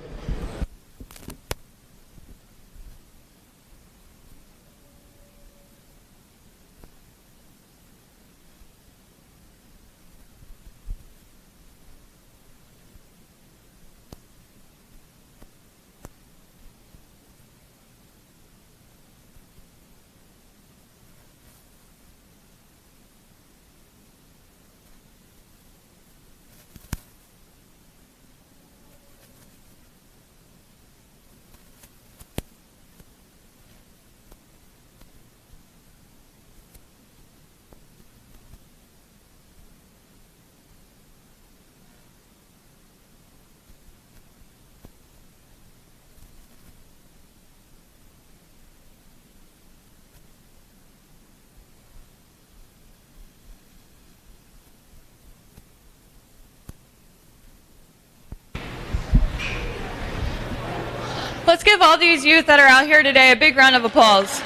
Let's give all these youth that are out here today a big round of applause.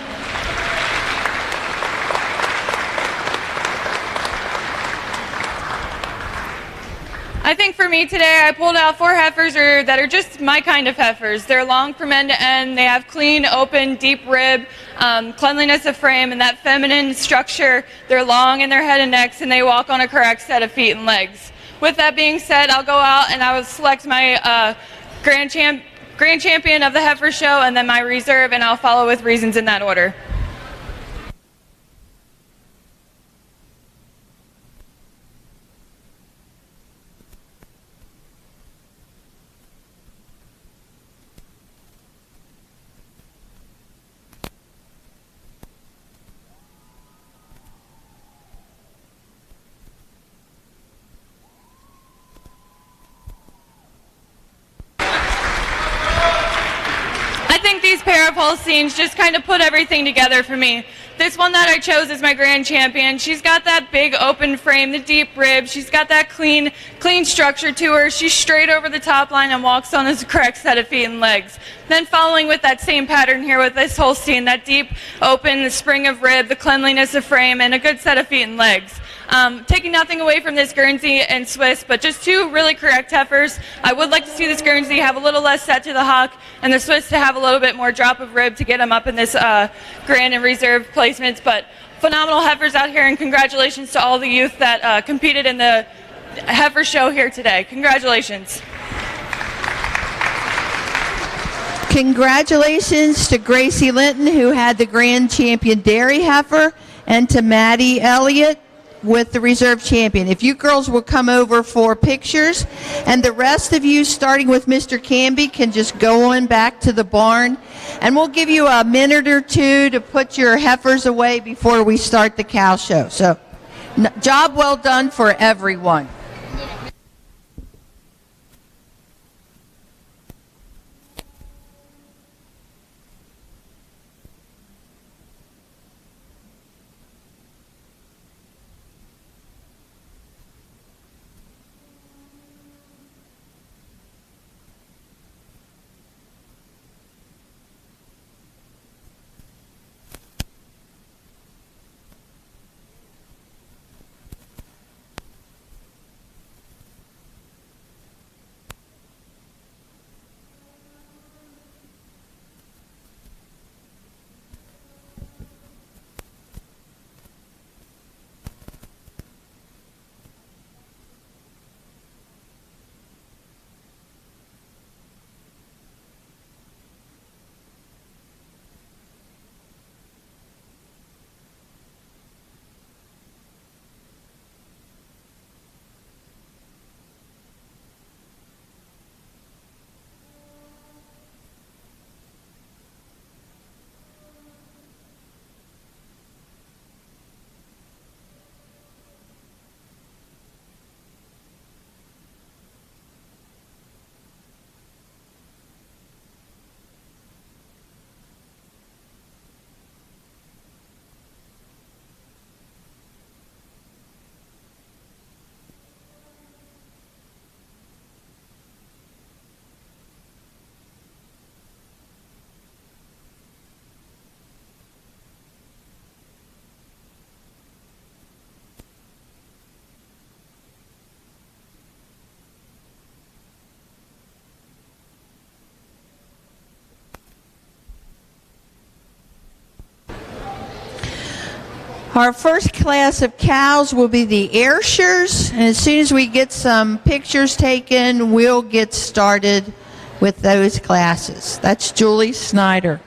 I think for me today, I pulled out 4 heifers that are just my kind of heifers. They're long from end to end. They have clean, open, deep rib, cleanliness of frame, and that feminine structure. They're long in their head and necks, and they walk on a correct set of feet and legs. With that being said, I'll go out and I will select my grand champion of the heifer show, and then my reserve, and I'll follow with reasons in that order. I think these pair of Holsteins just kind of put everything together for me. This one that I chose is my grand champion. She's got that big open frame, the deep rib. She's got that clean structure to her. She's straight over the top line and walks on the correct set of feet and legs. Then following with that same pattern here with this Holstein, that deep open, the spring of rib, the cleanliness of frame, and a good set of feet and legs. Taking nothing away from this Guernsey and Swiss, but just 2 really correct heifers. I would like to see this Guernsey have a little less set to the hock, and the Swiss to have a little bit more drop of rib to get them up in this grand and reserve placements. But phenomenal heifers out here, and congratulations to all the youth that competed in the heifer show here today. Congratulations. Congratulations to Gracie Linton, who had the grand champion dairy heifer, and to Maddie Elliott with the reserve champion. If you girls will come over for pictures, and the rest of you, starting with Mr. Canby, can just go on back to the barn, and we'll give you a minute or 2 to put your heifers away before we start the cow show. So, job well done for everyone. Our first class of cows will be the Ayrshires, and as soon as we get some pictures taken, we'll get started with those classes. That's Julie Snyder.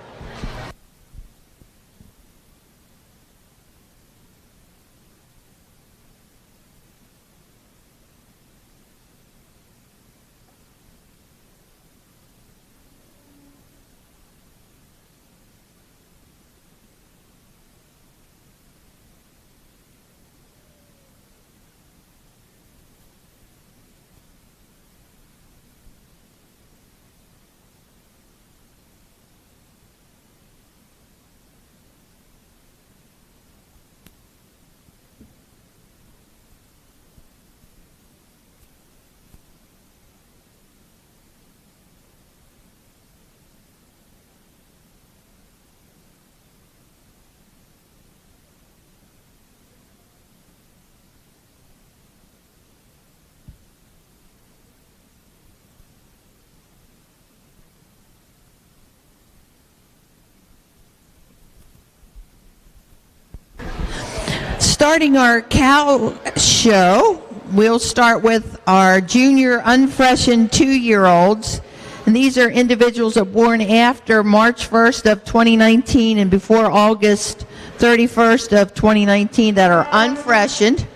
Starting our cow show, we'll start with our junior unfreshened 2-year-olds. And these are individuals that were born after March 1st of 2019 and before August 31st of 2019 that are unfreshened.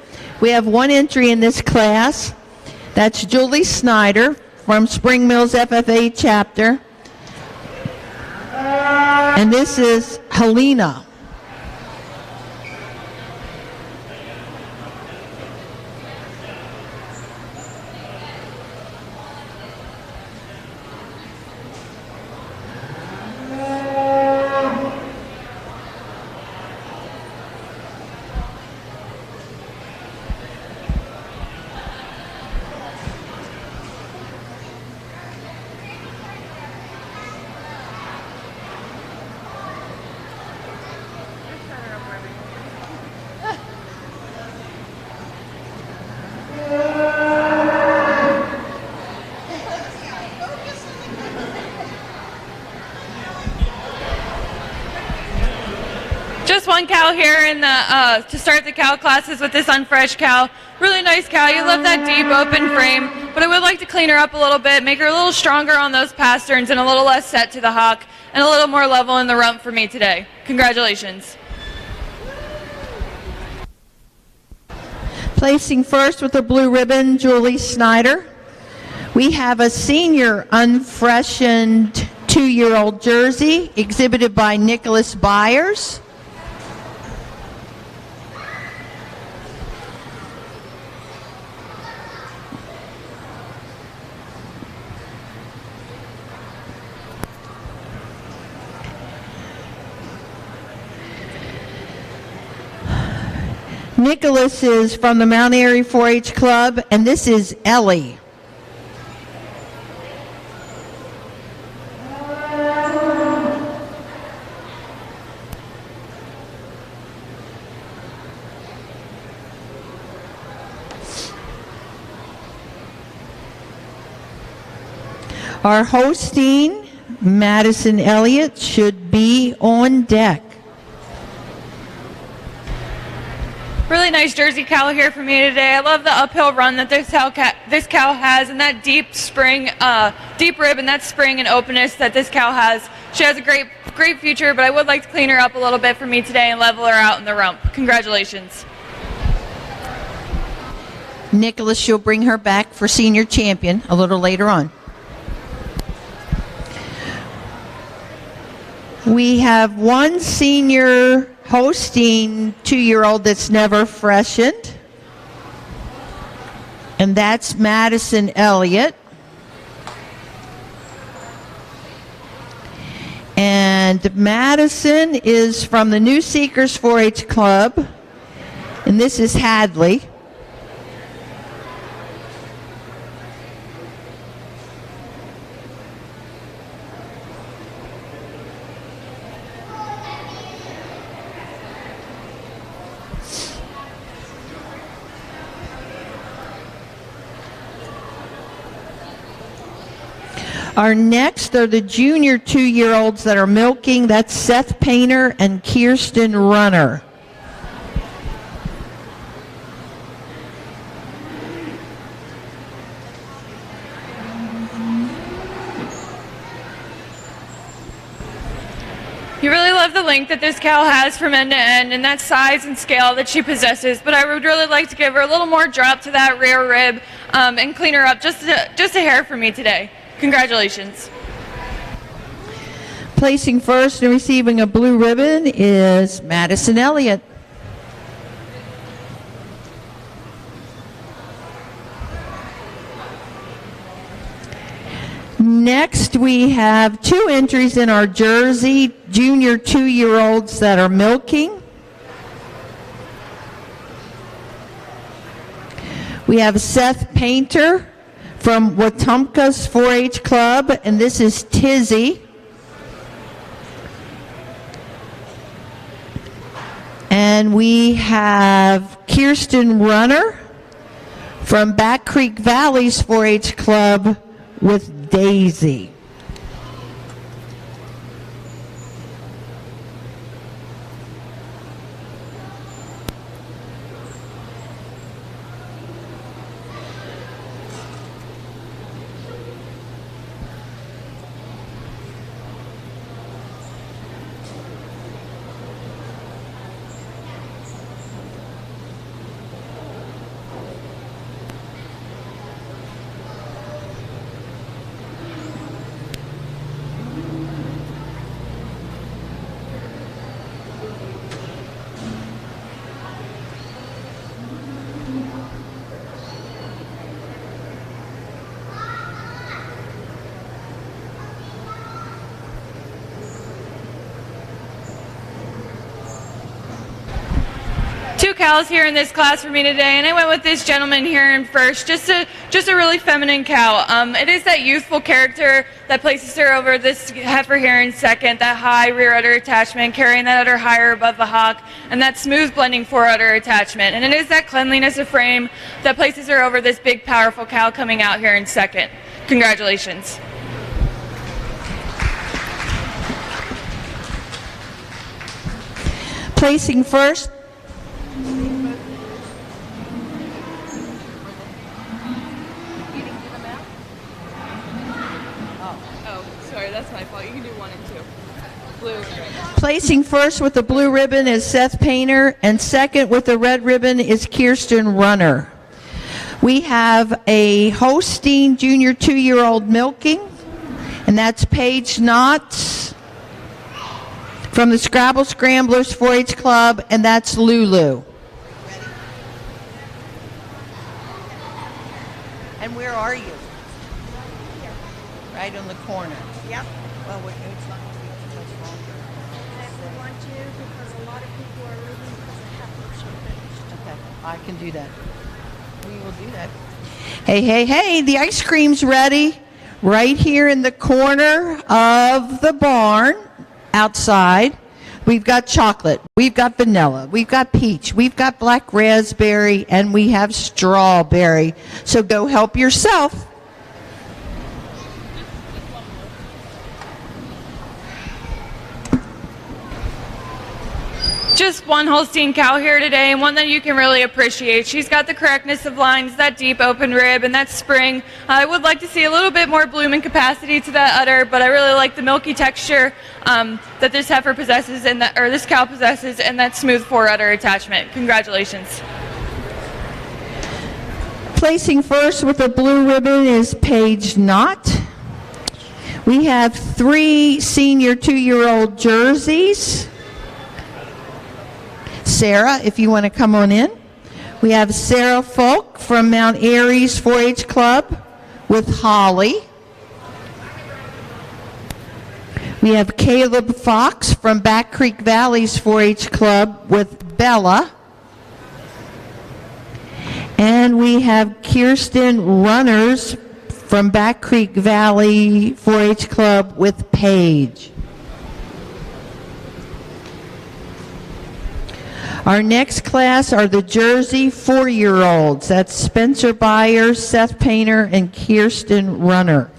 We have one entry in this class. That's Julie Snyder from Spring Mills FFA chapter. And this is Helena. Just one cow here in the to start the cow classes with this unfresh cow. Really nice cow. You love that deep open frame, but I would like to clean her up a little bit, make her a little stronger on those pasterns and a little less set to the hock and a little more level in the rump for me today. Congratulations. Placing first with the blue ribbon, Julie Snyder. We have a senior unfreshened 2-year-old jersey exhibited by Nicholas Byers. Nicholas is from the Mount Airy 4-H Club, and this is Ellie. Our Holstein, Madison Elliott, should be on deck. Really nice Jersey cow here for me today. I love the uphill run that this cow has, and that deep rib and that spring and openness that this cow has. She has a great future, but I would like to clean her up a little bit for me today and level her out in the rump. Congratulations. Nicholas, she'll bring her back for senior champion a little later on. We have one senior Holstein 2-year-old that's never freshened, and that's Madison Elliott. And Madison is from the New Seekers 4-H Club, and this is Hadley. Our next are the junior 2-year-olds that are milking. That's Seth Painter and Kirsten Runner. You really love the length that this cow has from end to end and that size and scale that she possesses, but I would really like to give her a little more drop to that rear rib and clean her up just a hair for me today. Congratulations. Placing first and receiving a blue ribbon is Madison Elliott. Next, we have 2 entries in our Jersey junior 2-year-olds that are milking. We have Seth Painter from Wetumpka's 4-H Club, and this is Tizzy. And we have Kirsten Runner from Back Creek Valley's 4-H Club with Daisy. Two cows here in this class for me today, and I went with this gentleman here in first, just a really feminine cow. It is that youthful character that places her over this heifer here in second, that high rear udder attachment, carrying that udder higher above the hock, and that smooth blending fore udder attachment. And it is that cleanliness of frame that places her over this big, powerful cow coming out here in second. Congratulations. Placing first. Sorry, that's my fault. You can do 1 and 2. Blue. Placing first with the blue ribbon is Seth Painter, and second with the red ribbon is Kirsten Runner. We have a Holstein junior 2-year-old milking, and that's Paige Knotts from the Scrabble Scramblers 4-H Club, and that's Lulu. And where are you? Right on the corner. Yep. Well, it's not going to be too much longer. And we want you because a lot of people are leaving because the heifers are finished. Okay, I can do that. We will do that. Hey, hey, hey, the ice cream's ready. Right here in the corner of the barn, outside. We've got chocolate, we've got vanilla, we've got peach, we've got black raspberry, and we have strawberry. So go help yourself. Just one Holstein cow here today, and one that you can really appreciate. She's got the correctness of lines, that deep open rib, and that spring. I would like to see a little bit more bloom and capacity to that udder, but I really like the milky texture that this heifer possesses, and that, or this cow possesses, and that smooth fore udder attachment. Congratulations. Placing first with the blue ribbon is Paige Knott. We have 3 senior 2-year-old jerseys. Sarah, if you want to come on in. We have Sarah Folk from Mount Airy's 4-H Club with Holly. We have Caleb Fox from Back Creek Valley's 4-H Club with Bella. And we have Kirsten Runners from Back Creek Valley 4-H Club with Paige. Our next class are the Jersey 4-year-olds. That's Spencer Byers, Seth Painter, and Kirsten Runner.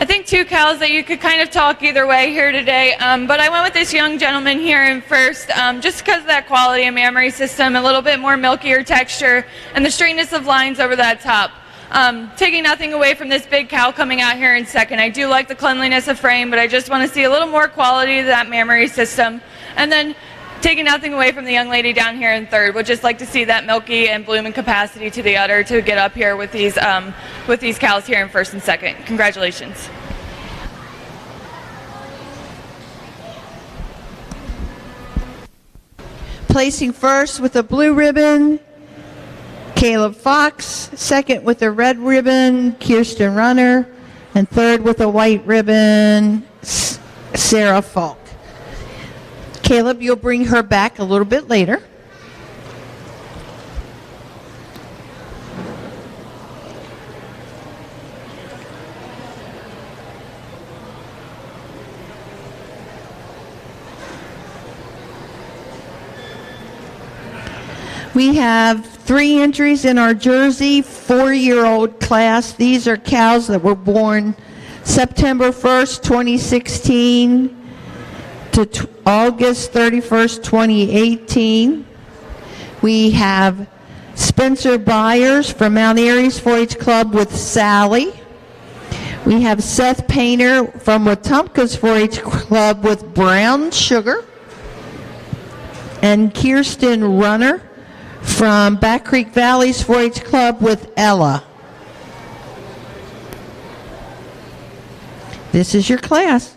I think two cows that you could kind of talk either way here today, but I went with this young gentleman here in first just because of that quality of mammary system, a little bit more milkier texture, and the straightness of lines over that top. Taking nothing away from this big cow coming out here in second. I do like the cleanliness of frame, but I just want to see a little more quality to that mammary system. And then taking nothing away from the young lady down here in third, would just like to see that milky and blooming capacity to the udder to get up here with these cows here in first and second. Congratulations. Placing first with a blue ribbon, Caleb Fox. Second with a red ribbon, Kirsten Runner. And third with a white ribbon, Sarah Falk. Caleb, you'll bring her back a little bit later. We have 3 entries in our Jersey 4-year-old class. These are cows that were born September 1st, 2016 to August 31st, 2018. We have Spencer Byers from Mount Airy's 4-H Club with Sally. We have Seth Painter from Wetumpka's 4-H Club with Brown Sugar. And Kirsten Runner from Back Creek Valley's 4-H Club with Ella. This is your class.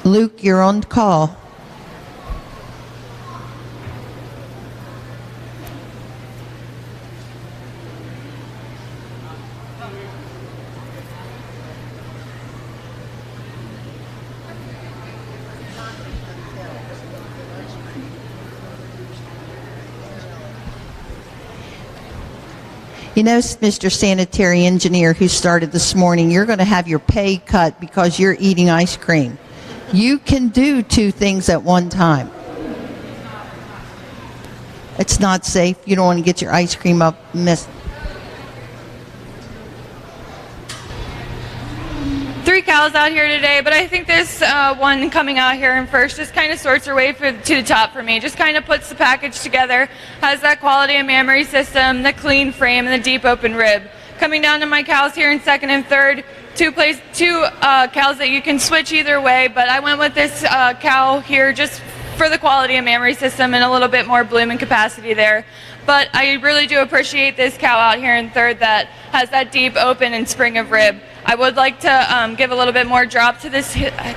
Luke, you're on call. You know, Mr. Sanitary Engineer who started this morning, you're going to have your pay cut because you're eating ice cream. You can do 2 things at one time. It's not safe. You don't want to get your ice cream up missed. 3 cows out here today, but I think this one coming out here in first just kind of sorts her way to the top for me. Just kind of puts the package together, has that quality of mammary system, the clean frame, and the deep open rib. Coming down to my cows here in second and third, two cows that you can switch either way, but I went with this cow here just for the quality of mammary system and a little bit more bloom and capacity there. But I really do appreciate this cow out here in third that has that deep open and spring of rib. I would like to give a little bit more drop to this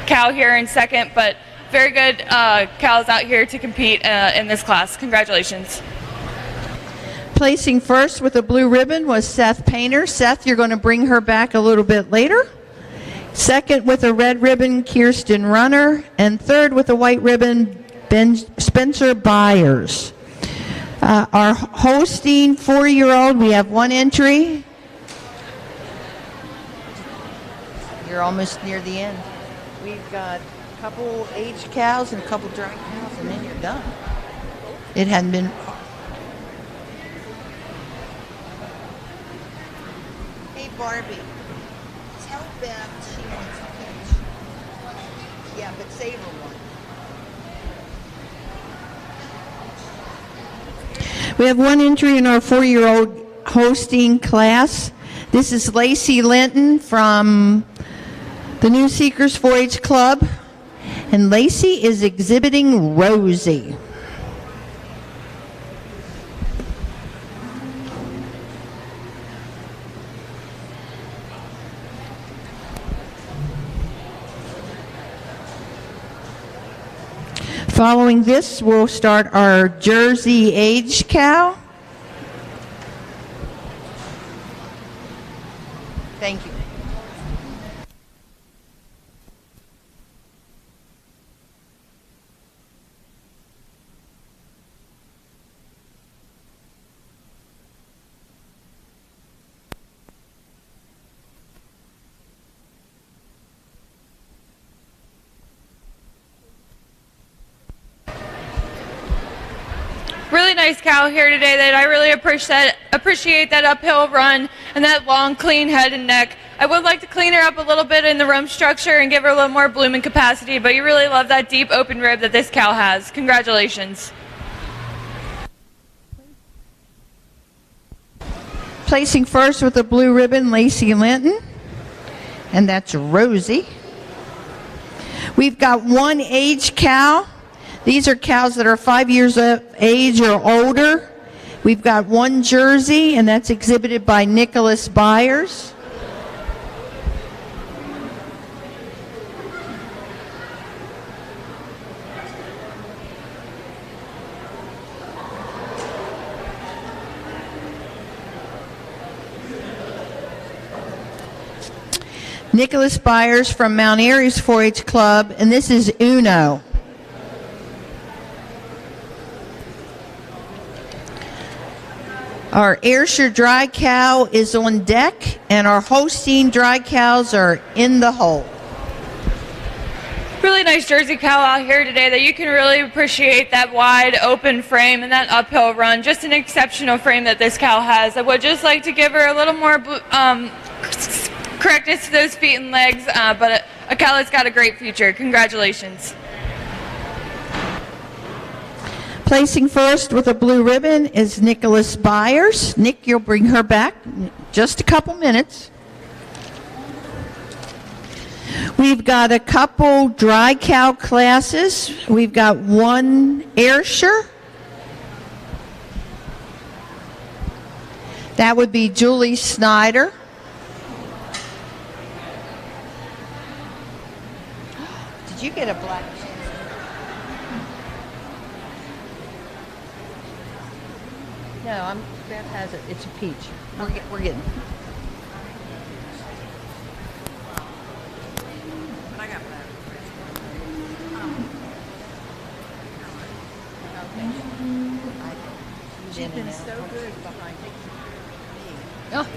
cow here in second, but very good cows out here to compete in this class. Congratulations. Placing first with a blue ribbon was Seth Painter. Seth, you're going to bring her back a little bit later. Second with a red ribbon, Kirsten Runner. And third with a white ribbon, Spencer Byers. Our hosting 4-year-old, we have 1 entry. You're almost near the end. We've got a couple aged cows and a couple dry cows, and then you're done. It hadn't been... Hey, Barbie, tell Bev she wants a peach. Yeah, but save her one. We have 1 entry in our 4-year-old hosting class. This is Lacey Linton from the New Seekers 4-H Club, and Lacey is exhibiting Rosie. Following this, we'll start our Jersey aged cow. Thank you. Really nice cow here today that I really appreciate that uphill run and that long, clean head and neck. I would like to clean her up a little bit in the rump structure and give her a little more blooming capacity, but you really love that deep open rib that this cow has. Congratulations. Placing first with the blue ribbon, Lacey Linton, and that's Rosie. We've got one aged cow. These are cows that are 5 years of age or older. We've got one Jersey, and that's exhibited by Nicholas Byers. Nicholas Byers from Mount Airy's 4-H Club, and this is Uno. Our Ayrshire dry cow is on deck, and our Holstein dry cows are in the hole. Really nice Jersey cow out here today that you can really appreciate that wide open frame and that uphill run. Just an exceptional frame that this cow has. I would just like to give her a little more correctness to those feet and legs, but a cow that's got a great future. Congratulations. Placing first with a blue ribbon is Nicholas Byers. Nick, you'll bring her back in just a couple minutes. We've got a couple dry cow classes. We've got one Ayrshire. That would be Julie Snyder. Did you get a black? No, Beth has it. It's a peach. We're getting. I got that. She's Been so good behind me. Oh.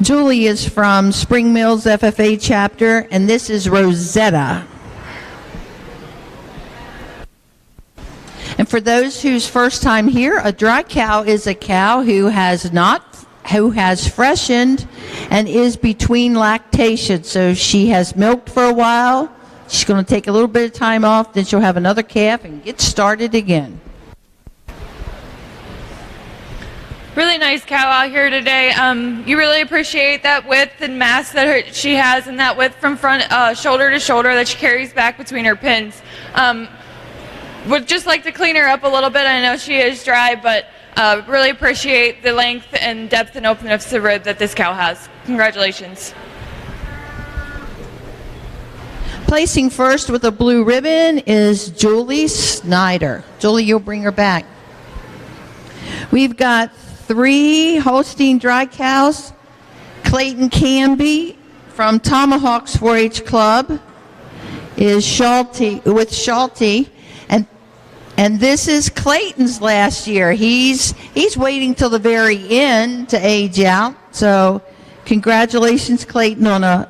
Julie is from Spring Mills FFA chapter, and this is Rosetta. And for those whose first time here, a dry cow is a cow who has freshened and is between lactation. So she has milked for a while. She's going to take a little bit of time off, then she'll have another calf and get started again. Really nice cow out here today. You really appreciate that width and mass that she has, and that width from front shoulder to shoulder that she carries back between her pins. Would just like to clean her up a little bit. I know she is dry, but really appreciate the length and depth and openness of the rib that this cow has. Congratulations. Placing first with a blue ribbon is Julie Snyder. Julie, you'll bring her back. We've got 3 Holstein dry cows. Clayton Canby from Tomahawk's 4-H Club is with Schulte. And this is Clayton's last year. He's waiting till the very end to age out. So congratulations, Clayton, on a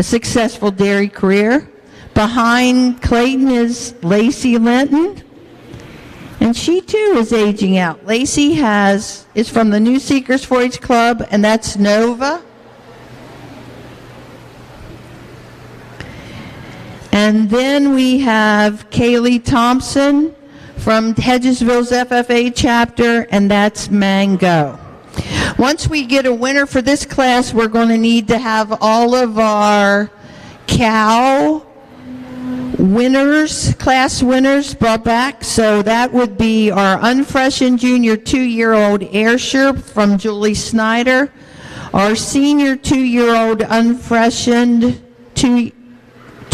successful dairy career. Behind Clayton is Lacey Linton, and she too is aging out. Lacey is from the New Seekers 4-H Club, and that's Nova. And then we have Kaylee Thompson from Hedgesville's FFA chapter, and that's Mango. Once we get a winner for this class, we're going to need to have all of our cow winners, class winners brought back. So that would be our unfreshened junior 2-year-old Ayrshire from Julie Snyder, our senior 2-year-old unfreshened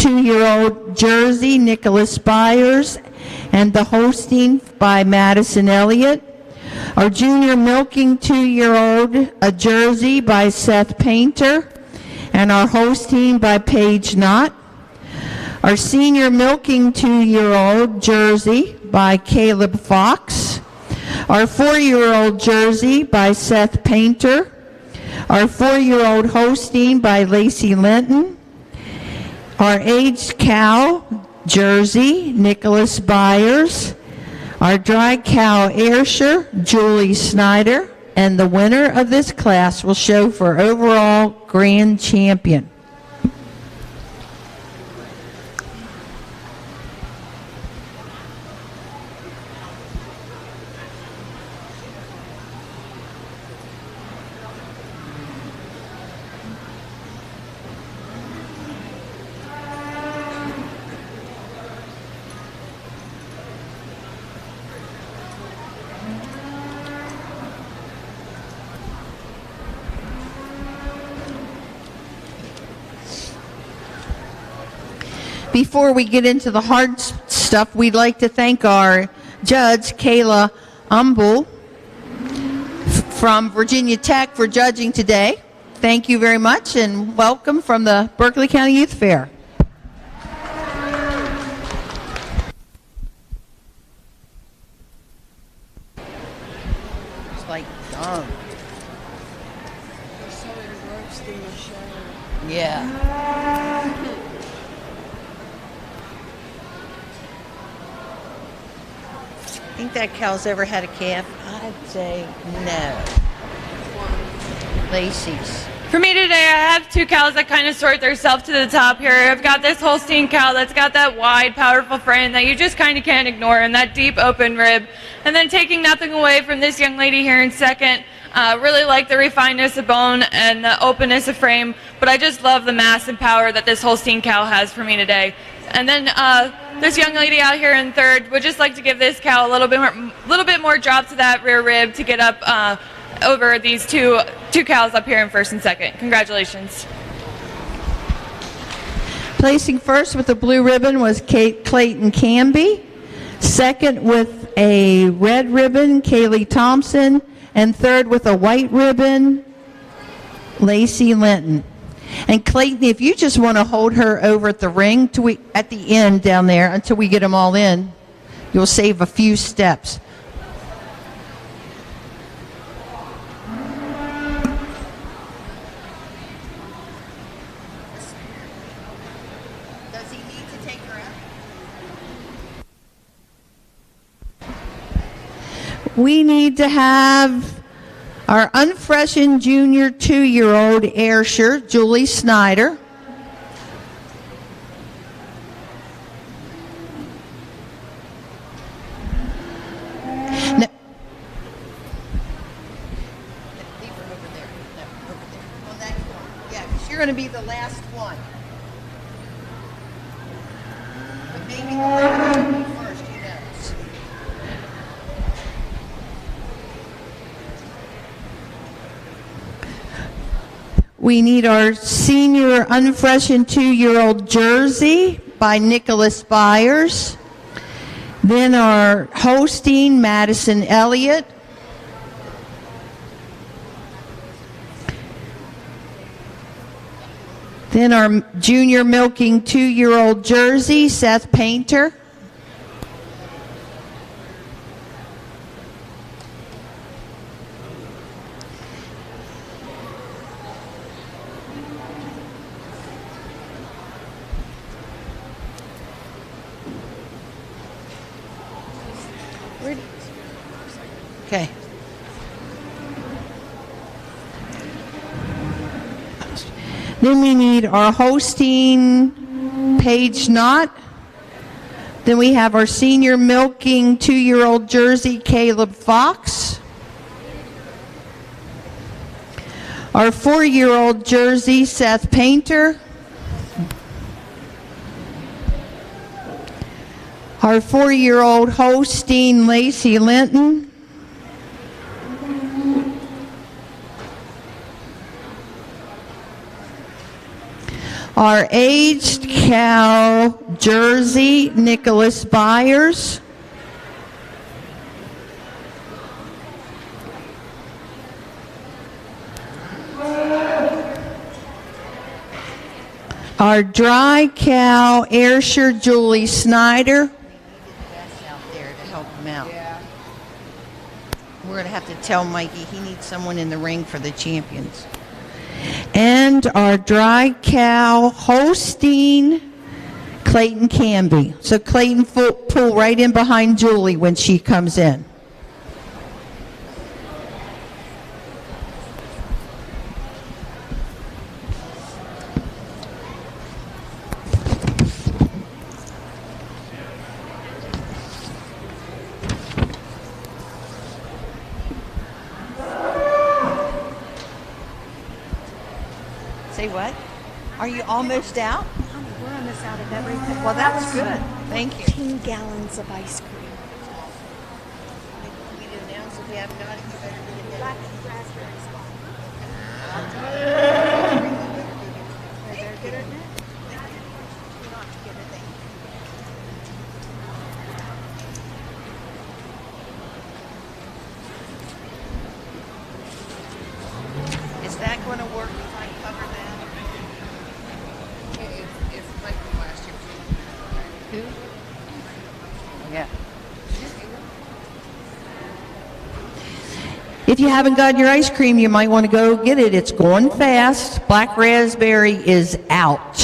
2-year-old jersey, Nicholas Byers, and the Holstein by Madison Elliott. Our junior milking 2-year-old, a jersey by Seth Painter, and our Holstein by Paige Knott. Our senior milking 2-year-old jersey by Caleb Fox. Our 4-year-old jersey by Seth Painter. Our 4-year-old Holstein by Lacey Linton. Our aged cow jersey, Nicholas Byers. Our dry cow Ayrshire, Julie Snyder. And the winner of this class will show for overall grand champion. Before we get into the hard stuff, we'd like to thank our judge, Kayla Umbel, from Virginia Tech for judging today. Thank you very much and welcome from the Berkeley County Youth Fair. It's like dumb. Yeah. Think that cow's ever had a calf? I'd say no. Lacey's. For me today, I have two cows that kind of sort themselves to the top here. I've got this Holstein cow that's got that wide, powerful frame that you just kind of can't ignore, and that deep open rib. And then taking nothing away from this young lady here in second, really like the refinedness of bone and the openness of frame, but I just love the mass and power that this Holstein cow has for me today. And then this young lady out here in third would just like to give this cow a little bit more drop to that rear rib to get up over these two cows up here in first and second. Congratulations. Placing first with the blue ribbon was Clayton Canby. Second with a red ribbon, Kaylee Thompson. And third with a white ribbon, Lacey Linton. And Clayton, if you just want to hold her over at the ring at the end down there until we get them all in, you'll save a few steps. Does he need to take her out? We need to have our unfreshened junior 2-year-old Ayrshire, Julie Snyder. No. Leave her over there. No, over there. On that corner. Yeah, because you're going to be the last one. But maybe the last one will be first, who knows? We need our senior unfreshened 2-year-old jersey by Nicholas Byers. Then our Holstein, Madison Elliott. Then our junior milking 2-year-old jersey, Seth Painter. Okay. Then we need our Holstein Paige Knott. Then we have our senior milking 2-year-old jersey, Caleb Fox. Our 4-year-old jersey, Seth Painter. Our 4-year-old Holstein, Lacey Linton. Our aged cow Jersey, Nicholas Byers. Our dry cow Ayrshire, Julie Snyder. That's out there to help him out. We're going to have to tell Mikey he needs someone in the ring for the champions. And our dry cow Holstein, Clayton Canby. So Clayton pull right in behind Julie when she comes in. Say what? Are you almost out? Honey, we're almost out of everything. Well, that's good. Thank you. 15 gallons of ice cream. We need to announce if we haven't got it, you better get it. Black raspberries. They're good, isn't it? Is that going to work if I cover that? It's like from last year. Who? Yeah. If you haven't gotten your ice cream, you might want to go get it. It's going fast. Black raspberry is out.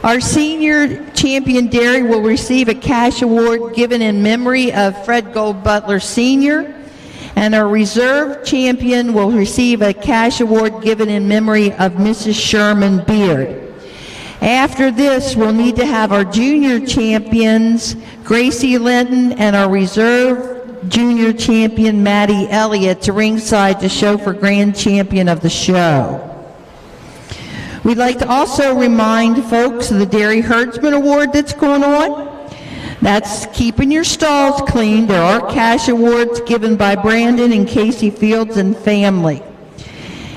Our senior champion dairy will receive a cash award given in memory of Fred Gold Butler Sr. And our reserve champion will receive a cash award given in memory of Mrs. Sherman Beard. After this, we'll need to have our junior champions, Gracie Linton, and our reserve junior champion, Maddie Elliott, to ringside to show for grand champion of the show. We'd like to also remind folks of the Dairy Herdsman Award that's going on. That's keeping your stalls clean. There are cash awards given by Brandon and Casey Fields and family.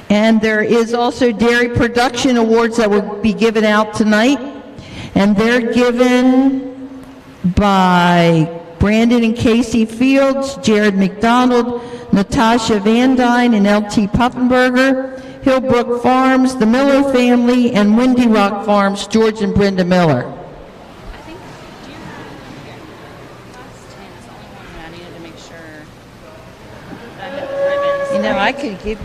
And there is also Dairy Production Awards that will be given out tonight. And they're given by Brandon and Casey Fields, Jared McDonald, Natasha Van Dyne, and L.T. Puffenberger, Hillbrook Farms, the Miller family, and Windy Rock Farms, George and Brenda Miller. I think, do you have, class 10 is the only one that I needed to make sure that I had the ribbons. You know, I could give.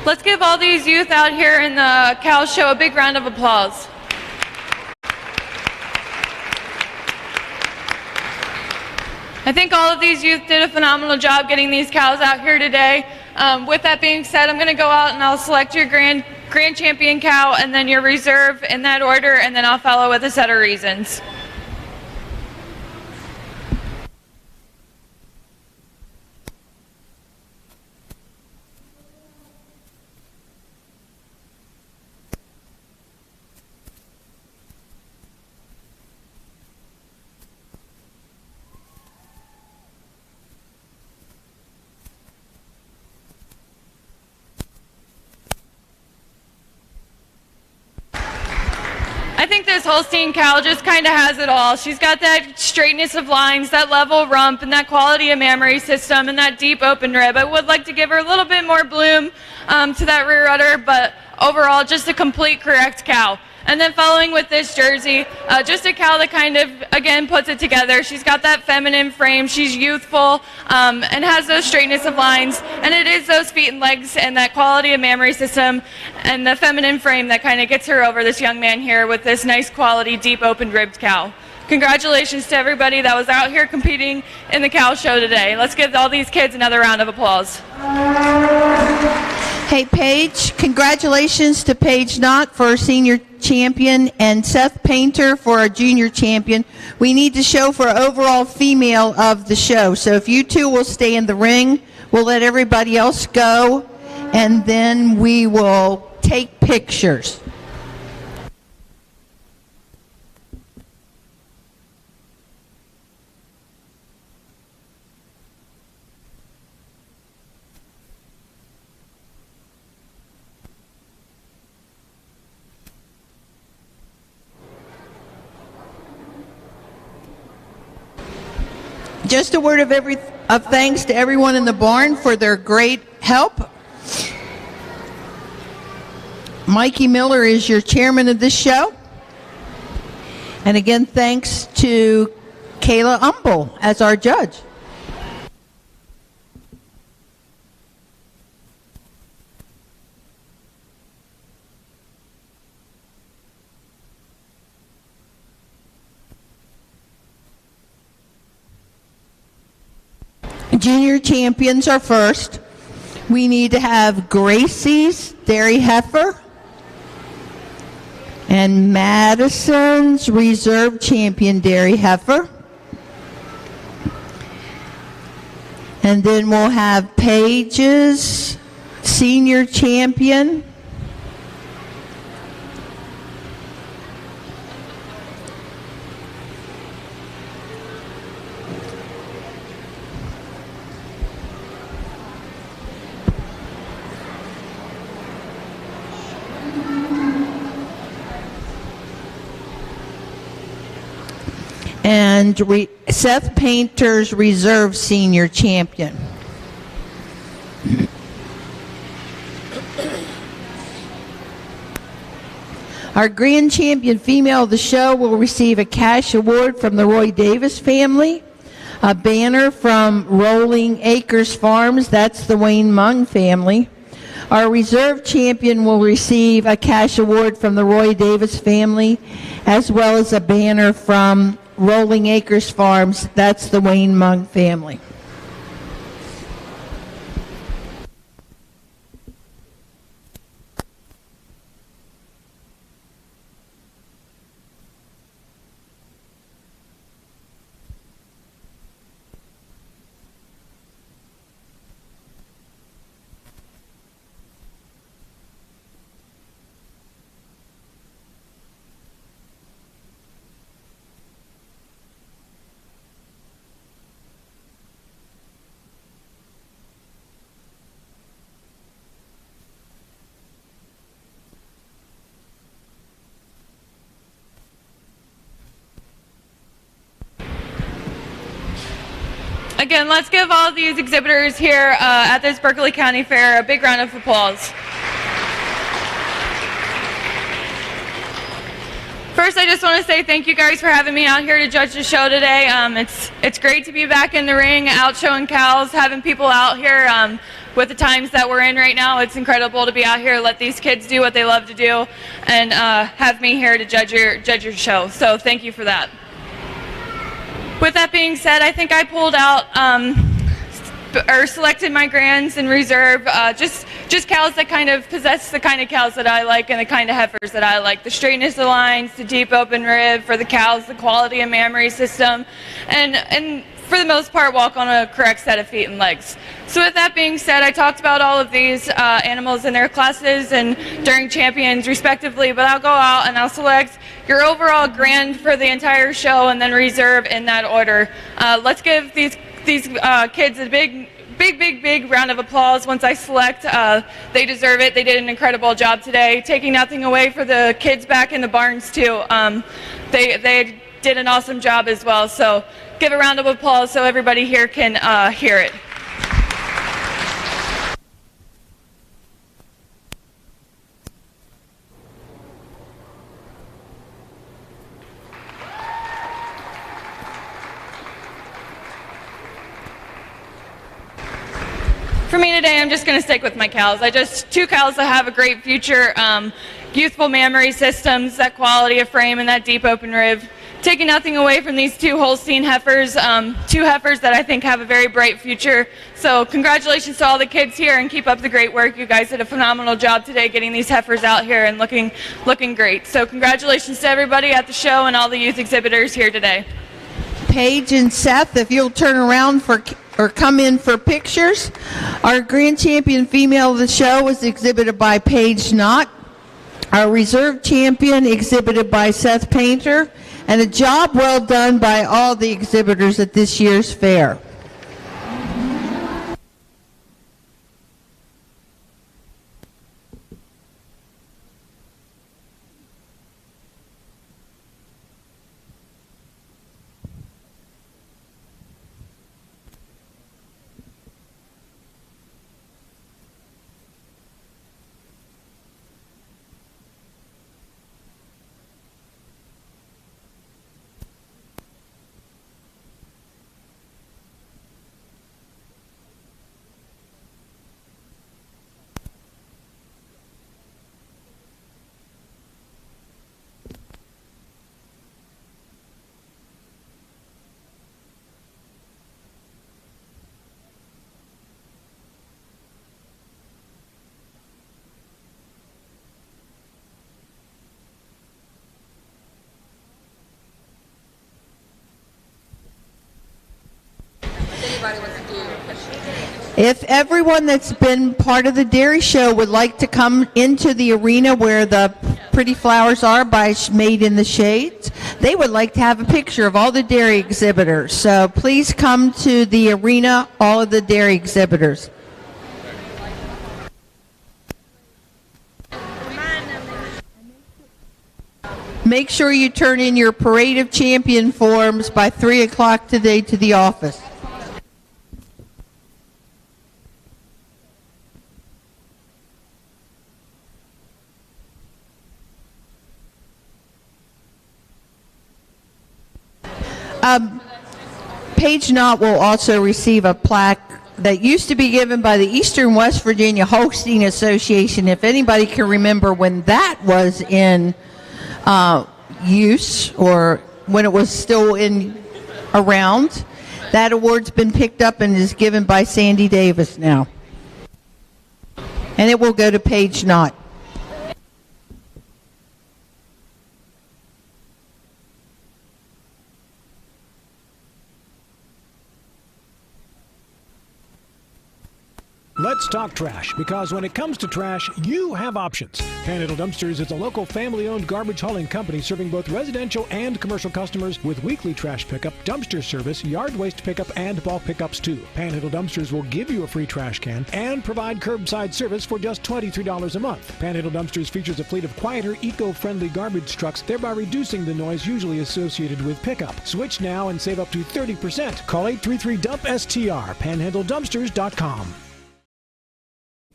Let's give all these youth out here in the cow show a big round of applause. I think all of these youth did a phenomenal job getting these cows out here today. With that being said, I'm going to go out and I'll select your grand champion cow and then your reserve in that order, and then I'll follow with a set of reasons. I think this Holstein cow just kind of has it all. She's got that straightness of lines, that level rump, and that quality of mammary system, and that deep open rib. I would like to give her a little bit more bloom to that rear udder, but overall, just a complete correct cow. And then following with this Jersey, just a cow that kind of, again, puts it together. She's got that feminine frame. She's youthful and has those straightness of lines. And it is those feet and legs and that quality of mammary system and the feminine frame that kind of gets her over this young man here with this nice quality, deep, open-ribbed cow. Congratulations to everybody that was out here competing in the cow show today. Let's give all these kids another round of applause. Hey, Paige, congratulations to Paige Knott for our senior champion and Seth Painter for our junior champion. We need to show for overall female of the show. So if you two will stay in the ring, we'll let everybody else go, and then we will take pictures. Just a word of thanks to everyone in the barn for their great help. Mikey Miller is your chairman of this show. And again, thanks to Kayla Umble as our judge. Junior champions are first. We need to have Gracie's Dairy Heifer and Madison's Reserve Champion Dairy Heifer. And then we'll have Paige's Senior Champion. And Seth Painter's Reserve Senior Champion. Our grand champion female of the show will receive a cash award from the Roy Davis family, a banner from Rolling Acres Farms, that's the Wayne Mung family. Our reserve champion will receive a cash award from the Roy Davis family, as well as a banner from Rolling Acres Farms, that's the Wayne Mung family. Again, let's give all these exhibitors here at this Berkeley County Fair a big round of applause. First, I just want to say thank you guys for having me out here to judge the show today. It's great to be back in the ring, out showing cows, having people out here with the times that we're in right now. It's incredible to be out here, let these kids do what they love to do, and have me here to judge your show. So thank you for that. With that being said, I think I pulled out or selected my grands in reserve, just cows that kind of possess the kind of cows that I like and the kind of heifers that I like. The straightness of lines, the deep open rib for the cows, the quality of mammary system, and for the most part walk on a correct set of feet and legs. So with that being said, I talked about all of these animals in their classes and during champions respectively, but I'll go out and I'll select your overall grand for the entire show and then reserve in that order. Let's give these kids a big big round of applause once I select. They deserve it. They did an incredible job today, taking nothing away for the kids back in the barns too. They did an awesome job as well. So give a round of applause so everybody here can hear it. For me today, I'm just going to stick with my cows. Two cows that have a great future, youthful mammary systems, that quality of frame, and that deep open rib. Taking nothing away from these two Holstein heifers, two heifers that I think have a very bright future. So congratulations to all the kids here, and keep up the great work. You guys did a phenomenal job today getting these heifers out here and looking great. So congratulations to everybody at the show and all the youth exhibitors here today. Paige and Seth, if you'll turn around or come in for pictures. Our grand champion female of the show was exhibited by Paige Knott. Our reserve champion exhibited by Seth Painter. And a job well done by all the exhibitors at this year's fair. If everyone that's been part of the dairy show would like to come into the arena where the pretty flowers are by Made in the Shades, they would like to have a picture of all the dairy exhibitors. So please come to the arena, all of the dairy exhibitors. Make sure you turn in your Parade of Champion forms by 3 o'clock today to the office. Paige Knott will also receive a plaque that used to be given by the Eastern West Virginia Holstein Association. If anybody can remember when that was in use or when it was still around, that award's been picked up and is given by Sandy Davis now. And it will go to Paige Knott. Let's talk trash, because when it comes to trash, you have options. Panhandle Dumpsters is a local family-owned garbage hauling company serving both residential and commercial customers with weekly trash pickup, dumpster service, yard waste pickup, and bulk pickups too. Panhandle Dumpsters will give you a free trash can and provide curbside service for just $23 a month. Panhandle Dumpsters features a fleet of quieter, eco-friendly garbage trucks, thereby reducing the noise usually associated with pickup. Switch now and save up to 30%. Call 833-DUMP-STR, panhandledumpsters.com.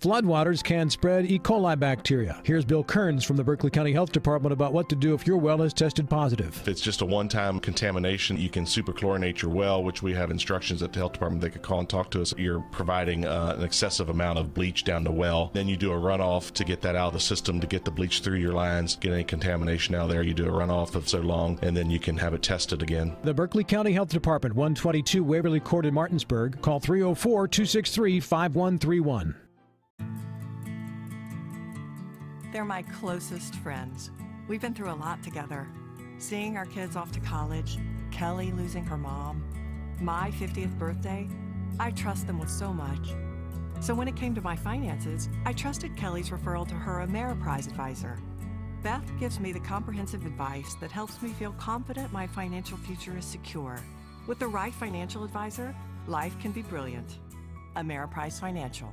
Floodwaters can spread E. coli bacteria. Here's Bill Kearns from the Berkeley County Health Department about what to do if your well is tested positive. If it's just a one-time contamination, you can superchlorinate your well, which we have instructions at the health department. They could call and talk to us. You're providing an excessive amount of bleach down the well. Then you do a runoff to get that out of the system, to get the bleach through your lines, get any contamination out there. You do a runoff of so long, and then you can have it tested again. The Berkeley County Health Department, 122 Waverly Court in Martinsburg. Call 304-263-5131. They're my closest friends. We've been through a lot together. Seeing our kids off to college, Kelly losing her mom, my 50th birthday, I trust them with so much. So when it came to my finances, I trusted Kelly's referral to her Ameriprise advisor. Beth gives me the comprehensive advice that helps me feel confident my financial future is secure. With the right financial advisor, life can be brilliant. Ameriprise Financial.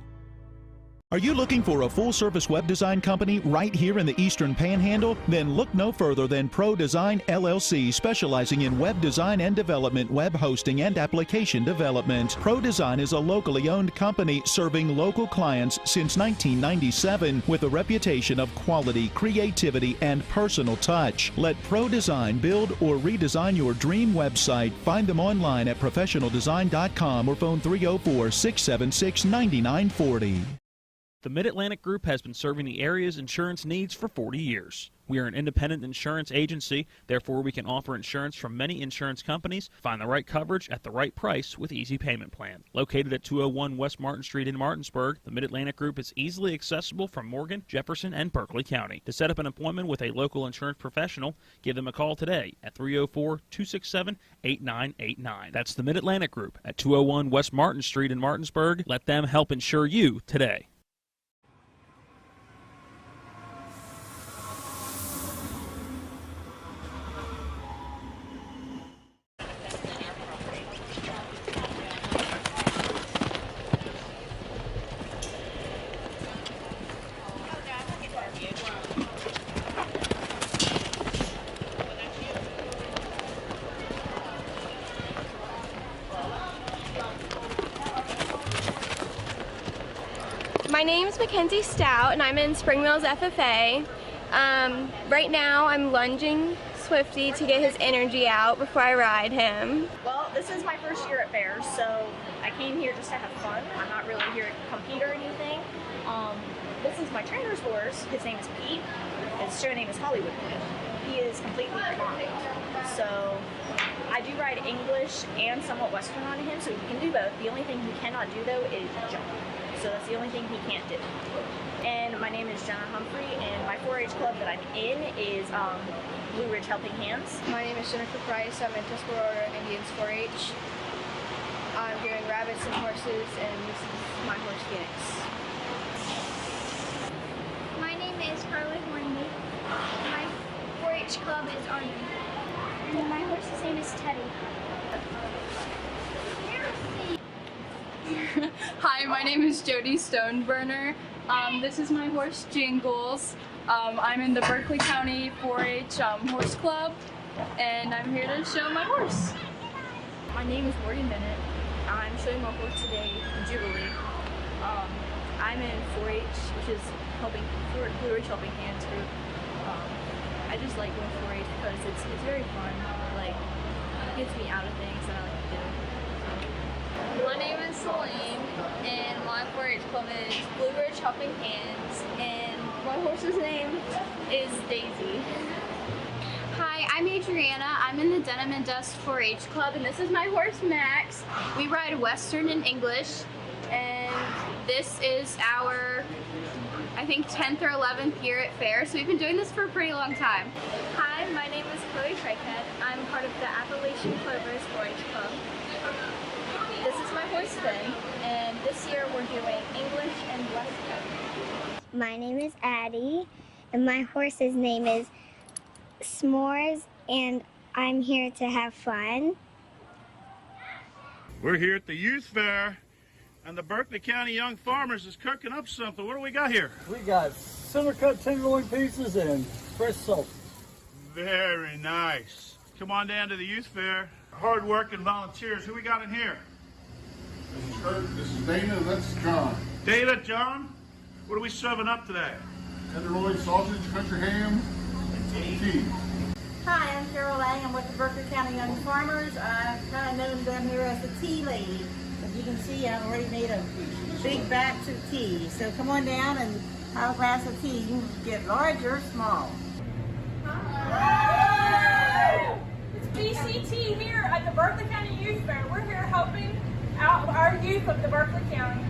Are you looking for a full-service web design company right here in the Eastern Panhandle? Then look no further than Pro Design LLC, specializing in web design and development, web hosting, and application development. Pro Design is a locally owned company serving local clients since 1997 with a reputation of quality, creativity, and personal touch. Let Pro Design build or redesign your dream website. Find them online at professionaldesign.com or phone 304-676-9940. The Mid-Atlantic Group has been serving the area's insurance needs for 40 years. We are an independent insurance agency, therefore we can offer insurance from many insurance companies. Find the right coverage at the right price with Easy Payment Plan. Located at 201 West Martin Street in Martinsburg, the Mid-Atlantic Group is easily accessible from Morgan, Jefferson, and Berkeley County. To set up an appointment with a local insurance professional, give them a call today at 304-267-8989. That's the Mid-Atlantic Group at 201 West Martin Street in Martinsburg. Let them help insure you today. My name's Mackenzie Stout and I'm in Spring Mills FFA. Right now I'm lunging Swifty to get his energy out before I ride him. Well, this is my first year at fairs, so I came here just to have fun. I'm not really here to compete or anything. This is my trainer's horse. His name is Pete. His show name is Hollywood. He is completely blind. So I do ride English and somewhat Western on him, so he can do both. The only thing he cannot do though is jump. So that's the only thing he can't do. And my name is Jenna Humphrey, and my 4-H club that I'm in is Blue Ridge Helping Hands. My name is Jennifer Price. I'm in Tuscarora Indians 4-H. I'm doing rabbits and horses, and this is my horse Phoenix. My name is Carly Hornby. My 4-H club is Army. And my horse's name is Teddy. Hi, my name is Jody Stoneburner. This is my horse Jingles. I'm in the Berkeley County 4-H horse club, and I'm here to show my horse. My name is Morgan Bennett. I'm showing my horse today, Jubilee. I'm in 4-H, which is Blue Ridge Helping Hands group. I just like going 4-H because it's very fun. Like, it gets me out of things that I like to do. My name is Celine, and my 4-H club is Blue Ridge Helping Hands, and my horse's name is Daisy. Hi, I'm Adriana. I'm in the Denim and Dust 4-H club, and this is my horse Max. We ride Western and English, and this is our, I think, 10th or 11th year at fair, so we've been doing this for a pretty long time. Hi, my name is Chloe Trickhead. I'm part of the Appalachian Clovers 4-H club. This is my horse Finn, and this year we're doing English and Western. My name is Addie, and my horse's name is S'mores, and I'm here to have fun. We're here at the youth fair, and the Berkeley County Young Farmers is cooking up something. What do we got here? We got center-cut tenderloin pieces and fresh salt. Very nice. Come on down to the youth fair. Hard-working volunteers. Who we got in here? This is Kurt, this is Dana, that's John. Dana, John, what are we serving up today? Tenderloin sausage, country ham, and tea. Hi, I'm Carol Lang. I'm with the Berkeley County Young Farmers. I've kind of known them here as the tea lady. As you can see, I've already made a big batch of tea. So come on down and have a glass of tea. You can get large or small. It's BCT here at the Berkeley County Youth Fair. We're here helping out our youth of the Berkeley County.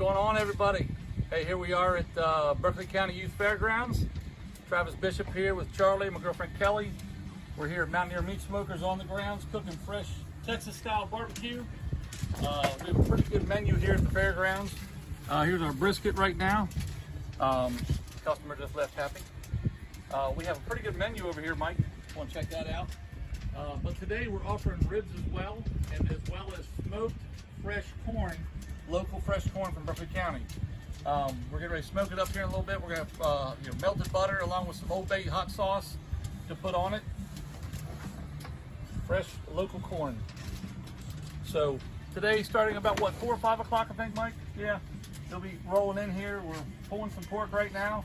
going on, everybody? Hey, here we are at Berkeley County Youth Fairgrounds. Travis Bishop here with Charlie, my girlfriend Kelly. We're here at Mountaineer Meat Smokers on the grounds cooking fresh Texas-style barbecue. We have a pretty good menu here at the fairgrounds. Here's our brisket right now. Customer just left happy. We have a pretty good menu over here, Mike. Want to check that out? But today we're offering ribs as well, and as well as smoked fresh corn, local fresh corn from Berkeley County. We're getting ready to smoke it up here in a little bit. We're going to have melted butter along with some Old Bay hot sauce to put on it. Fresh local corn. So today, starting about what, 4 or 5 o'clock, I think, Mike? Yeah, they'll be rolling in here. We're pulling some pork right now,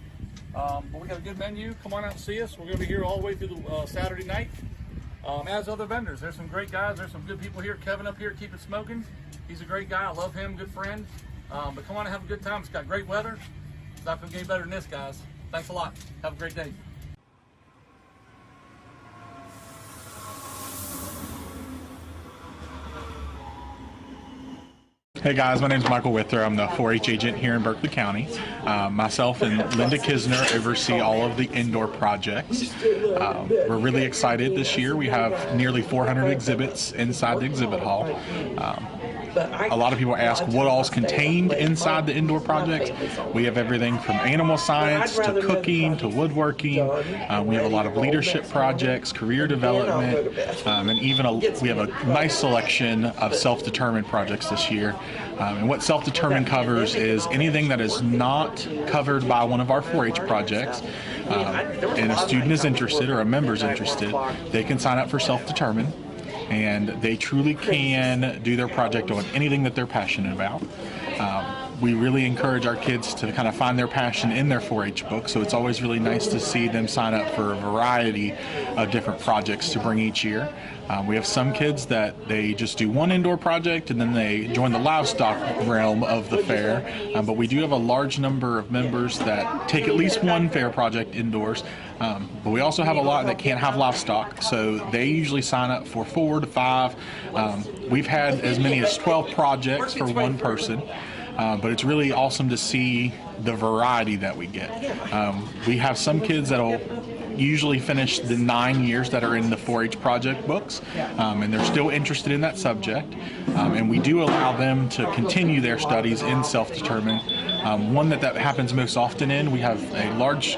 but we got a good menu. Come on out and see us. We're going to be here all the way through the Saturday night. As other vendors, there's some great guys. There's some good people here. Kevin up here, Keep It Smoking. He's a great guy. I love him. Good friend. But come on and have a good time. It's got great weather. It's not going to get any better than this, guys. Thanks a lot. Have a great day. Hey guys, my name is Michael Wither. I'm the 4-H agent here in Berkeley County. Myself and Linda Kisner oversee all of the indoor projects. We're really excited this year. We have nearly 400 exhibits inside the exhibit hall. A lot of people ask what all's contained inside the indoor projects. We have everything from animal science to cooking to woodworking. We have a lot of leadership projects, career development, and even we have a nice selection of self-determined projects this year. And what self-determined covers is anything that is not covered by one of our 4-H projects. And a student is interested or a member is interested, they can sign up for self-determined. And they truly can do their project on anything that they're passionate about. We really encourage our kids to kind of find their passion in their 4-H book, so it's always really nice to see them sign up for a variety of different projects to bring each year. We have some kids that they just do one indoor project and then they join the livestock realm of the fair, but we do have a large number of members that take at least one fair project indoors. But we also have a lot that can't have livestock, so they usually sign up for 4 to 5. We've had as many as 12 projects for one person, but it's really awesome to see the variety that we get. We have some kids that'll usually finish the 9 years that are in the 4-H project books, and they're still interested in that subject, and we do allow them to continue their studies in self-determined. One that happens most often in, we have a large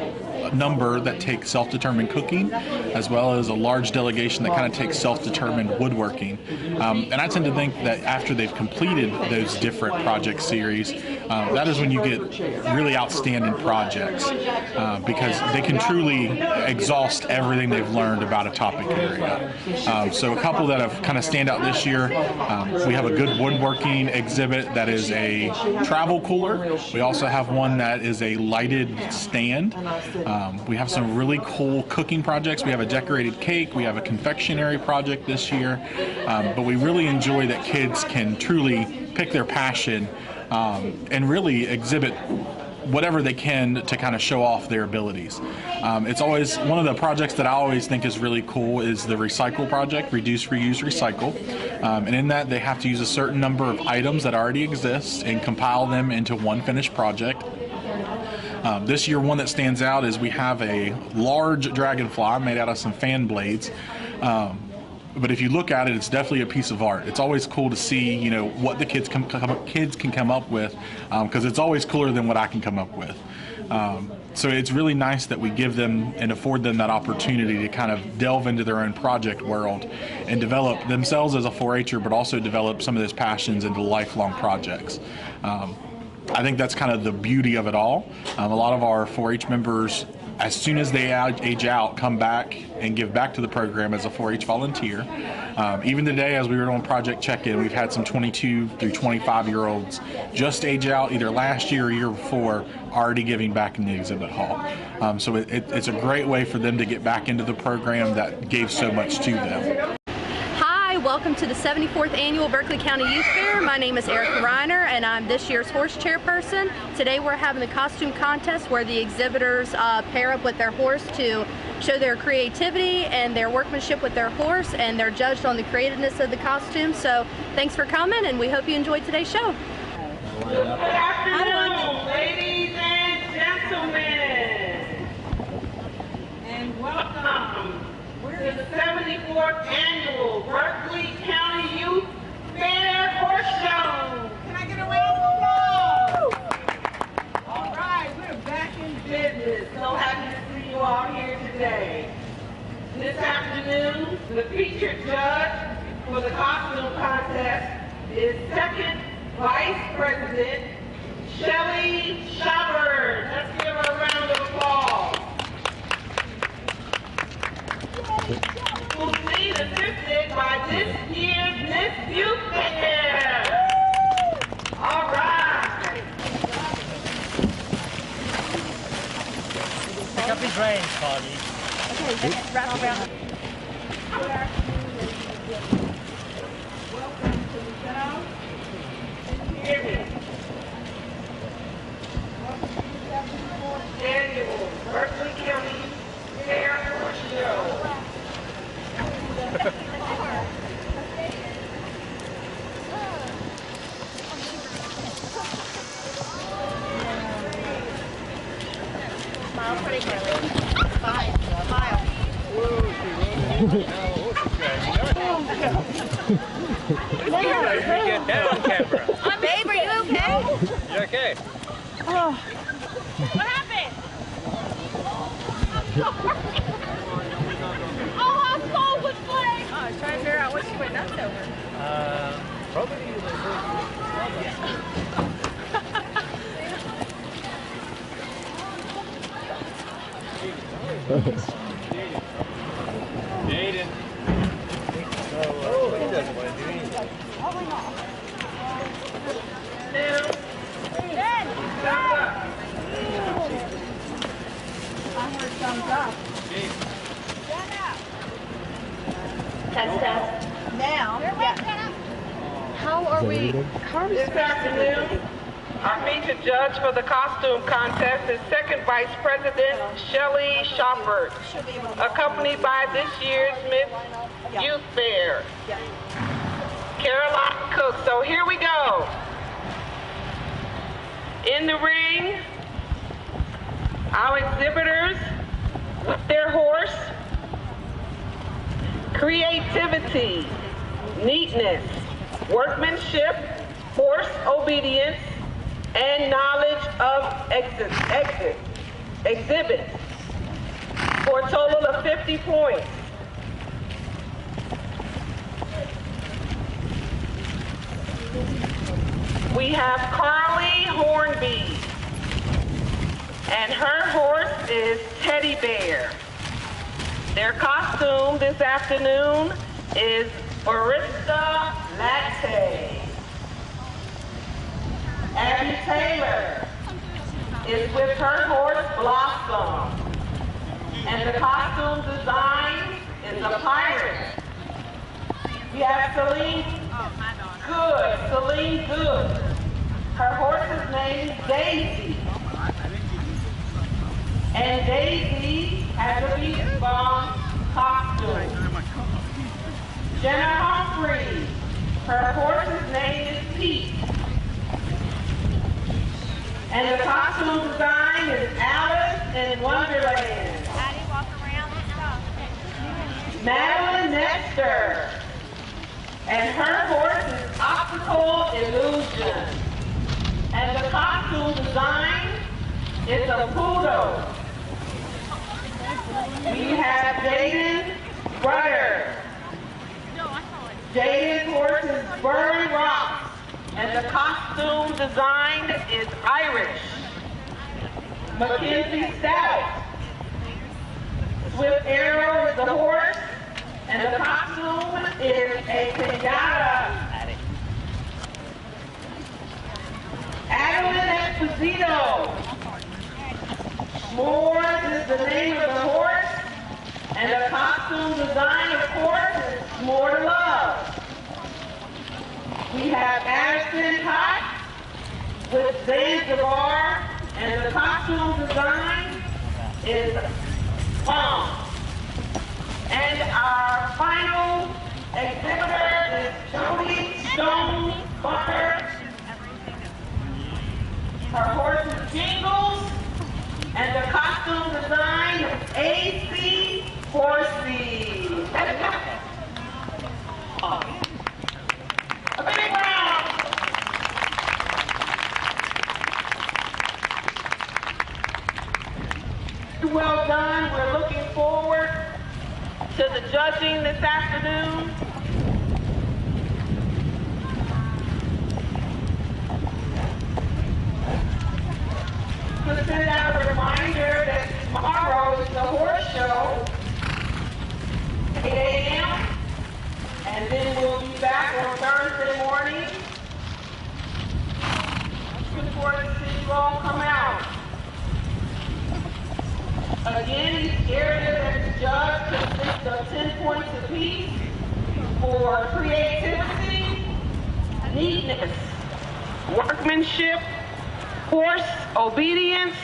number that take self-determined cooking, as well as a large delegation that kind of takes self-determined woodworking. And I tend to think that after they've completed those different project series, that is when you get really outstanding projects, because they can truly exhaust everything they've learned about a topic area. So a couple that have kind of stand out this year, we have a good woodworking exhibit that is a travel cooler. We also have one that is a lighted stand. We have some really cool cooking projects. We have a decorated cake. We have a confectionery project this year. But we really enjoy that kids can truly pick their passion and really exhibit whatever they can to kind of show off their abilities. It's always one of the projects that I always think is really cool is the recycle project, reduce, reuse, recycle. And in that they have to use a certain number of items that already exist and compile them into one finished project. This year, one that stands out is we have a large dragonfly made out of some fan blades. But if you look at it, it's definitely a piece of art. It's always cool to see, what the kids can come up with, because it's always cooler than what I can come up with. So it's really nice that we give them and afford them that opportunity to kind of delve into their own project world and develop themselves as a 4-H'er, but also develop some of those passions into lifelong projects. I think that's kind of the beauty of it all. A lot of our 4-H members, as soon as they age out, come back and give back to the program as a 4-H volunteer. Even today, as we were on Project Check-In, we've had some 22 through 25-year-olds just age out either last year or year before, already giving back in the exhibit hall. So it's a great way for them to get back into the program that gave so much to them. Welcome to the 74th Annual Berkeley County Youth Fair. My name is Erica Reiner and I'm this year's horse chairperson. Today we're having the costume contest where the exhibitors pair up with their horse to show their creativity and their workmanship with their horse, and they're judged on the creativeness of the costume. So thanks for coming and we hope you enjoyed today's show. Good afternoon, ladies and gentlemen, and welcome to the 74th Annual Berkeley County Youth Fair Horse Show. Can I get a round of applause? All right, we're back in business. So happy to see you all here today. This afternoon, the featured judge for the costume contest is Second Vice President Shelly Shepard. Let's give her a round of applause. Who's being assisted by this year's Miss Youth Fair. All right. Pick up his reins, Cardi. Okay, wrap around. Welcome to the show. Hear me. Welcome to the 74th Annual Berkeley County Fair Horse Show. Smile pretty girly. Smile. Smile. Get that on camera. Babe, are you okay? You okay? What happened? Oh, how cold was Blake? Oh, I was trying to figure out what she went nuts over. Probably. Jaden. Oh, he doesn't want to do anything. I heard thumbs up. Test, test. Now, How are we? This afternoon, our featured judge for the costume contest is Second Vice President Shelly Shepard, accompanied by this year's Miss Youth Fair, Caroline Cook. So here we go. In the ring, our exhibitors with their horse, creativity, neatness, workmanship, horse obedience, and knowledge of exhibits for a total of 50 points. We have Carly Hornby, and her horse is Teddy Bear. Their costume this afternoon is Barista Latte. Abby Taylor is with her horse Blossom, and the costume design is a pirate. We have Celine Good. Her horse's name is Daisy, and Daisy has a beach bum costume. Jenna Humphrey, her horse's name is Pete. And the costume design is Alice in Wonderland. How do you walk around and stuff? Madeline Nestor. And her horse is Optical Illusion. And the costume design is a poodle. We have Jaden's brother. Jaden's horse is Burry Rocks. And the costume design is Irish. Mackenzie Stout. Swift Arrow is the horse, and the costume is a pinata. Adeline Esposito. S'mores is the name of the horse, and the costume design, of course, is S'more to Love. We have Addison Hot with Zanzibar, and the costume design is Palm. And our final exhibitor is Jody Stone Butter. costume design is AC Horsey. A big round. Well done. We're looking forward to the judging this afternoon. To send out a reminder that tomorrow is the horse show, 8 a.m. And then we'll be back on Thursday morning. Looking forward to see you all come out. Again, each area that is judged consists of 10 points apiece for creativity, neatness, workmanship, horse obedience,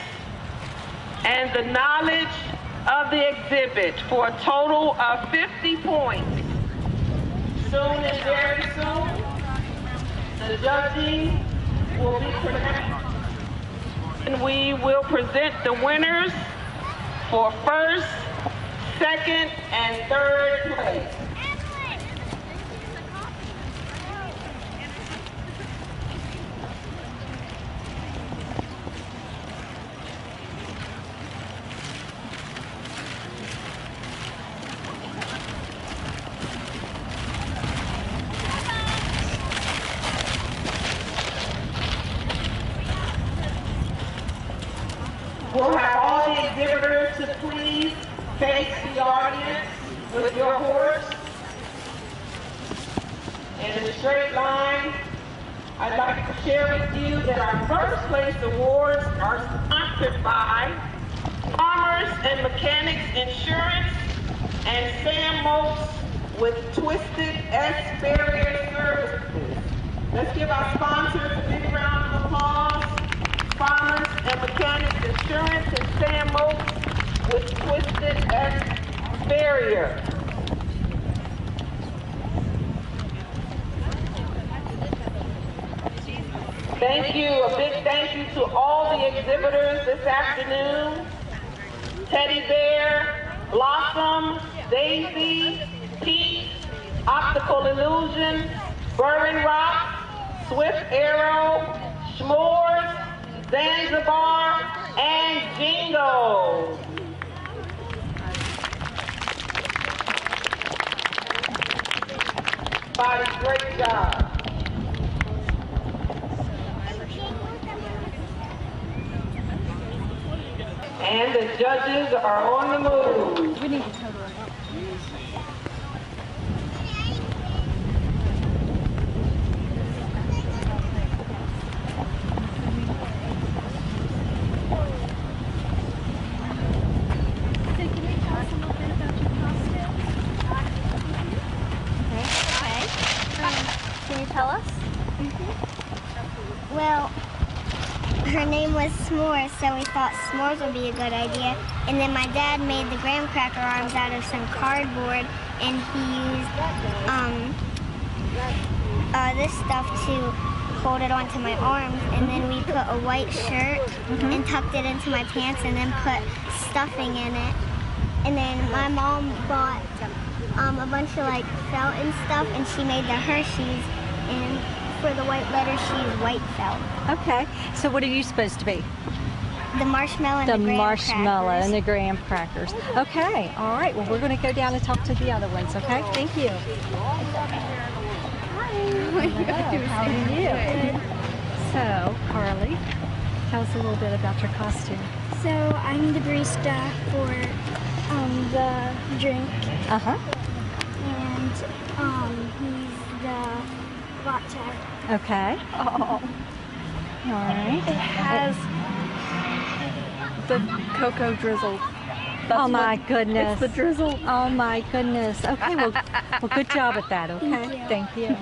and the knowledge of the exhibit for a total of 50 points. Soon and very soon, the judging will be presented. And we will present the winners for first, second, and third place. We'll have all the exhibitors to please face the audience with your horse in a straight line. I'd like to share with you that our first place awards are sponsored by Commerce and Mechanics Insurance and Sam Moats with Twisted S Barrier Services. Let's give our sponsors a big round of applause. Farmers and Mechanics Insurance and Sam Moats with Twisted S Barrier. Thank you. A big thank you to all the exhibitors this afternoon. Teddy Bear, Blossom, Daisy, Pete, Optical Illusion, Burning Rock, Swift Arrow, S'mores, Zanzibar, and Jingo. Body, great job. And the judges are on the move. We need to cover it. Tell us? Well, her name was S'mores, so we thought s'mores would be a good idea. And then my dad made the graham cracker arms out of some cardboard, and he used this stuff to hold it onto my arms. And then we put a white shirt and tucked it into my pants, and then put stuffing in it. And then my mom bought a bunch of like felt and stuff, and she made the Hershey's. And for the white letters, she's white felt. Okay, so what are you supposed to be? The marshmallow and the graham marshmallow crackers. and the graham crackers. Okay, all right, well, we're going to go down and talk to the other ones, okay? Thank you. How are you? So, Carly, tell us a little bit about your costume. So, I'm the barista for the drink. Uh-huh. And he's the latte. Okay. Oh. All right. It has the cocoa drizzle. Oh my goodness. It's the drizzle. Oh my goodness. Okay, well good job at that, okay? Thank you.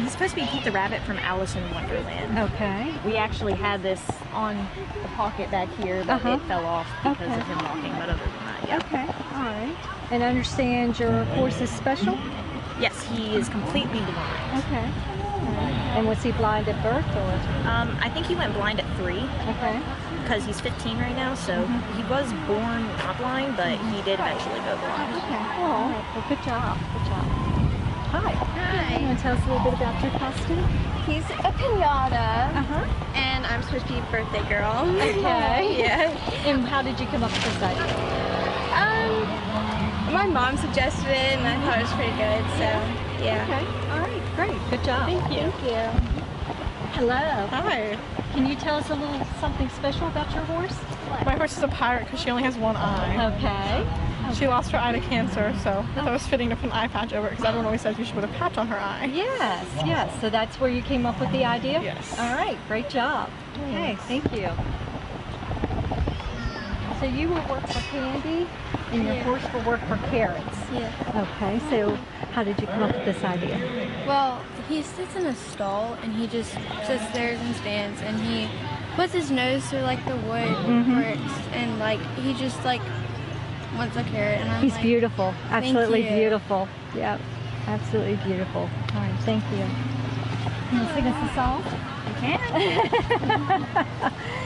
He's supposed to be Pete the Rabbit from Alice in Wonderland. Okay. We actually had this on the pocket back here, but it fell off because of him walking, but other than that, yeah. Okay, all right. And I understand your horse is special? Yes, he is completely blind. Okay. All right. And was he blind at birth, or? I think he went blind at 3. Okay. Because he's 15 right now, so he was born not blind, but he did eventually go blind. Okay. Oh, all right. Well, good job. Good job. Hi. Hi. You want to tell us a little bit about your costume? He's a pinata. Uh-huh. And I'm supposed to be birthday girl. Okay. Yeah. And how did you come up with this idea? My mom suggested it, and I thought it was pretty good, so yeah. Okay. All right. Great. Good job. Thank you. Thank you. Hello. Hi. Can you tell us a little something special about your horse? My horse is a pirate because she only has one eye. Okay. She lost her eye to cancer, so I thought it was fitting to put an eye patch over it because everyone always says you should put a patch on her eye. Yes, yes. So that's where you came up with the idea? Yes. All right. Great job. Okay. Thank you. So you will work for candy, and your horse will work for carrots. Yeah. Okay. So how did you come up with this idea? Well, he sits in a stall, and he just sits there and stands, and he puts his nose through like the wood bricks, and like he just like wants a carrot, and I'm He's like, beautiful. "Thank Absolutely you." beautiful. Yep. Absolutely beautiful. All right. Thank you. Can you sing us a song? Can.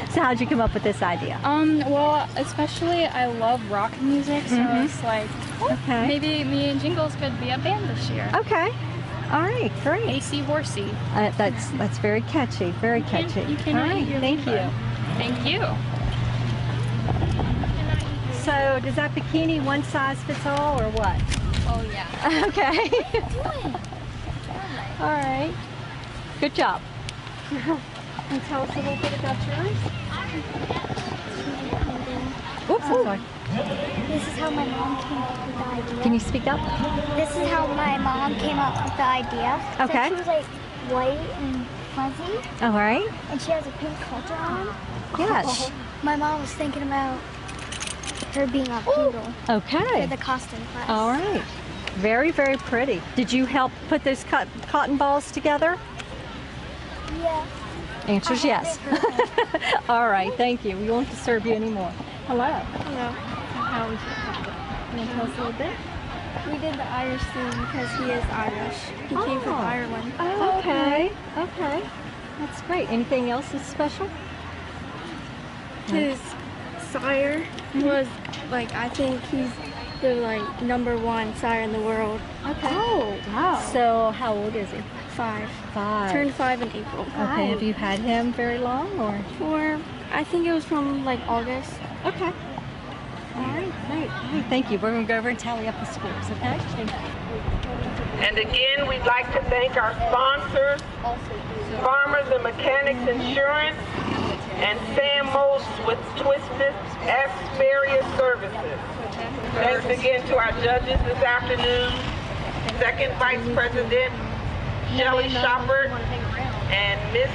So how'd you come up with this idea? Well, especially I love rock music, so it's like, Okay. maybe me and Jingles could be a band this year. Okay. All right. Great. AC Horsey. That's very catchy. Very catchy. You can All right. Thank you. Thank you. So does that bikini one size fits all or what? Oh yeah. Okay. All right. Good job. Can you tell us a little bit about yours? Oops, I'm sorry. This is how my mom came up with the idea. Can you speak up? This is how my mom came up with the idea. Okay. So she was like white and fuzzy, All right. and she has a pink halter on. Yes. My mom was thinking about her being a poodle Okay. for the costume class. All right. Very, very pretty. Did you help put those cotton balls together? Yeah. Answer's yes. All right. Thank you. We won't disturb you anymore. Hello. Hello. How was your Can you tell us a little bit? We did the Irish thing because he is Irish. He came from Ireland. Oh, okay. Okay. That's great. Anything else that's special? His sire was like, I think he's the like #1 sire in the world. Okay. Oh, wow. So how old is he? 5. 5. Turned 5 in April. Okay. Have you had him very long or? For, I think it was from like August. Okay. All right. Great. All right. Thank you. We're going to go over and tally up the scores. Okay. Thank you. And again, we'd like to thank our sponsors, Farmers and Mechanics Insurance, and Sam Most with Twisted Farrier Services. Thanks again to our judges this afternoon, Second Vice President Shelley Shopper and Miss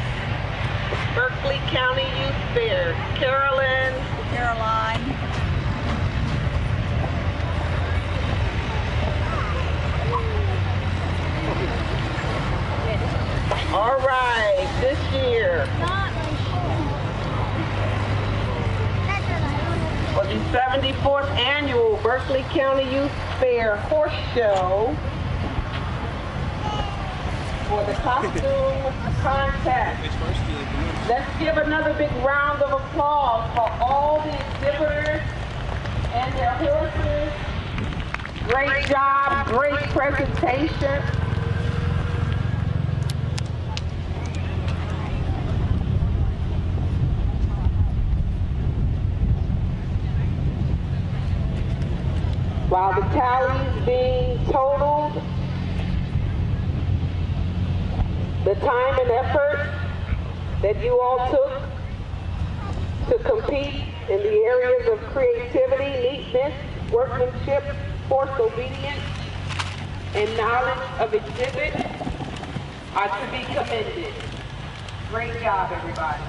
Berkeley County Youth Fair, Caroline. All right, this year, for the 74th Annual Berkeley County Youth Fair Horse Show, for the costume contest. Let's give another big round of applause for all the exhibitors and their horses. Great job, great presentation. While the tally's being totaled, the time and effort that you all took to compete in the areas of creativity, neatness, workmanship, horse obedience, and knowledge of exhibit are to be commended. Great job, everybody.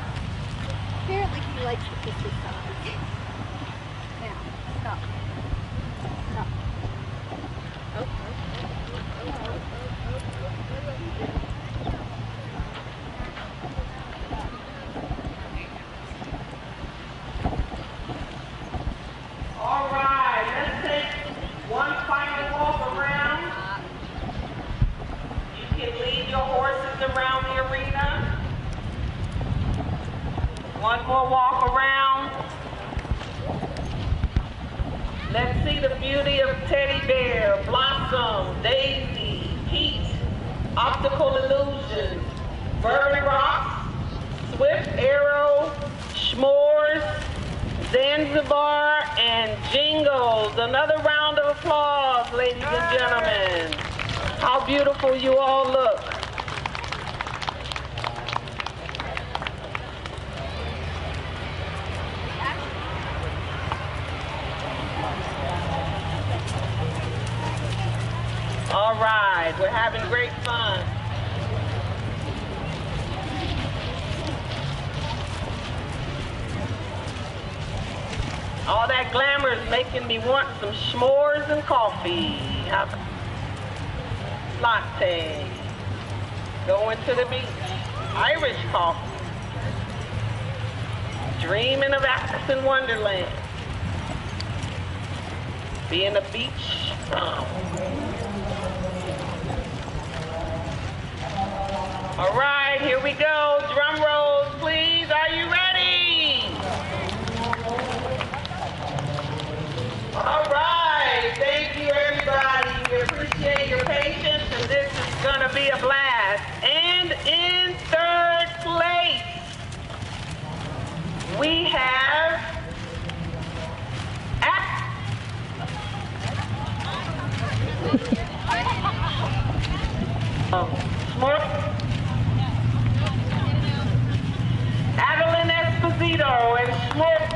Apparently he likes the picture side. Now, stop. Stop. All right, let's take one final walk around. You can lead your horses around the arena. Another round of applause, ladies and gentlemen. How beautiful you all look. All right, we're having great fun. All that glamour is making me want some s'mores and coffee. Latte. Going to the beach. Irish coffee. Dreaming of Alice in Wonderland. Being a beach bum. All right, here we go. Drum rolls, please. Are you ready? All right. Thank you, everybody. We appreciate your patience, and this is going to be a blast. And in third place, we have Adeline Esposito and S'mores.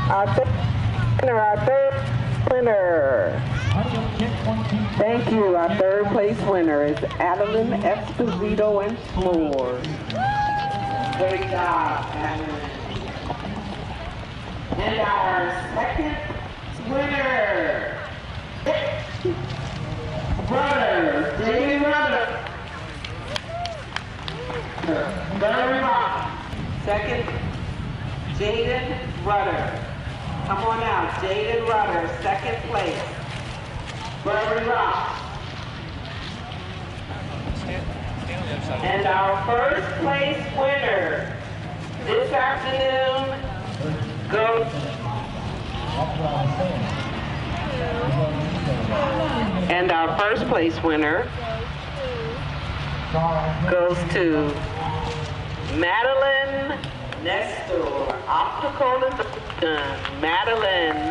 Our third winner. Thank you. Our third place winner is Adeline Esposito and S'mores. Great job, Adeline. And our second winner, Rudder, Jamie Rudder. Very rock. Second, Jaden Rudder. Come on out, Jaden Rudder, second place. Very rock. And our first place winner this afternoon goes. And our first place winner goes to Madeline Nestor, Optical Illusion. Madeline,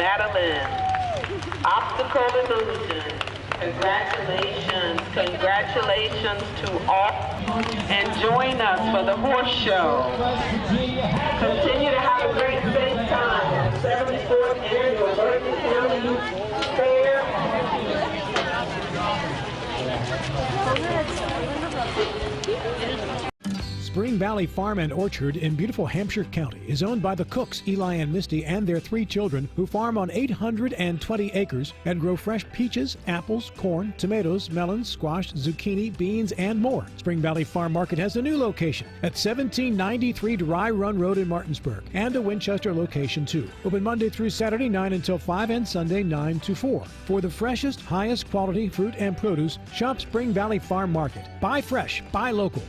Optical Illusion. Congratulations to all. And join us for the horse show. Continue to have a great safe time at the 74th Annual Berkeley County Fair. Spring Valley Farm and Orchard in beautiful Hampshire County is owned by the Cooks, Eli and Misty, and their 3 children who farm on 820 acres and grow fresh peaches, apples, corn, tomatoes, melons, squash, zucchini, beans, and more. Spring Valley Farm Market has a new location at 1793 Dry Run Road in Martinsburg and a Winchester location too. Open Monday through Saturday 9 until 5 and Sunday 9 to 4. For the freshest, highest quality fruit and produce, shop Spring Valley Farm Market. Buy fresh, buy local.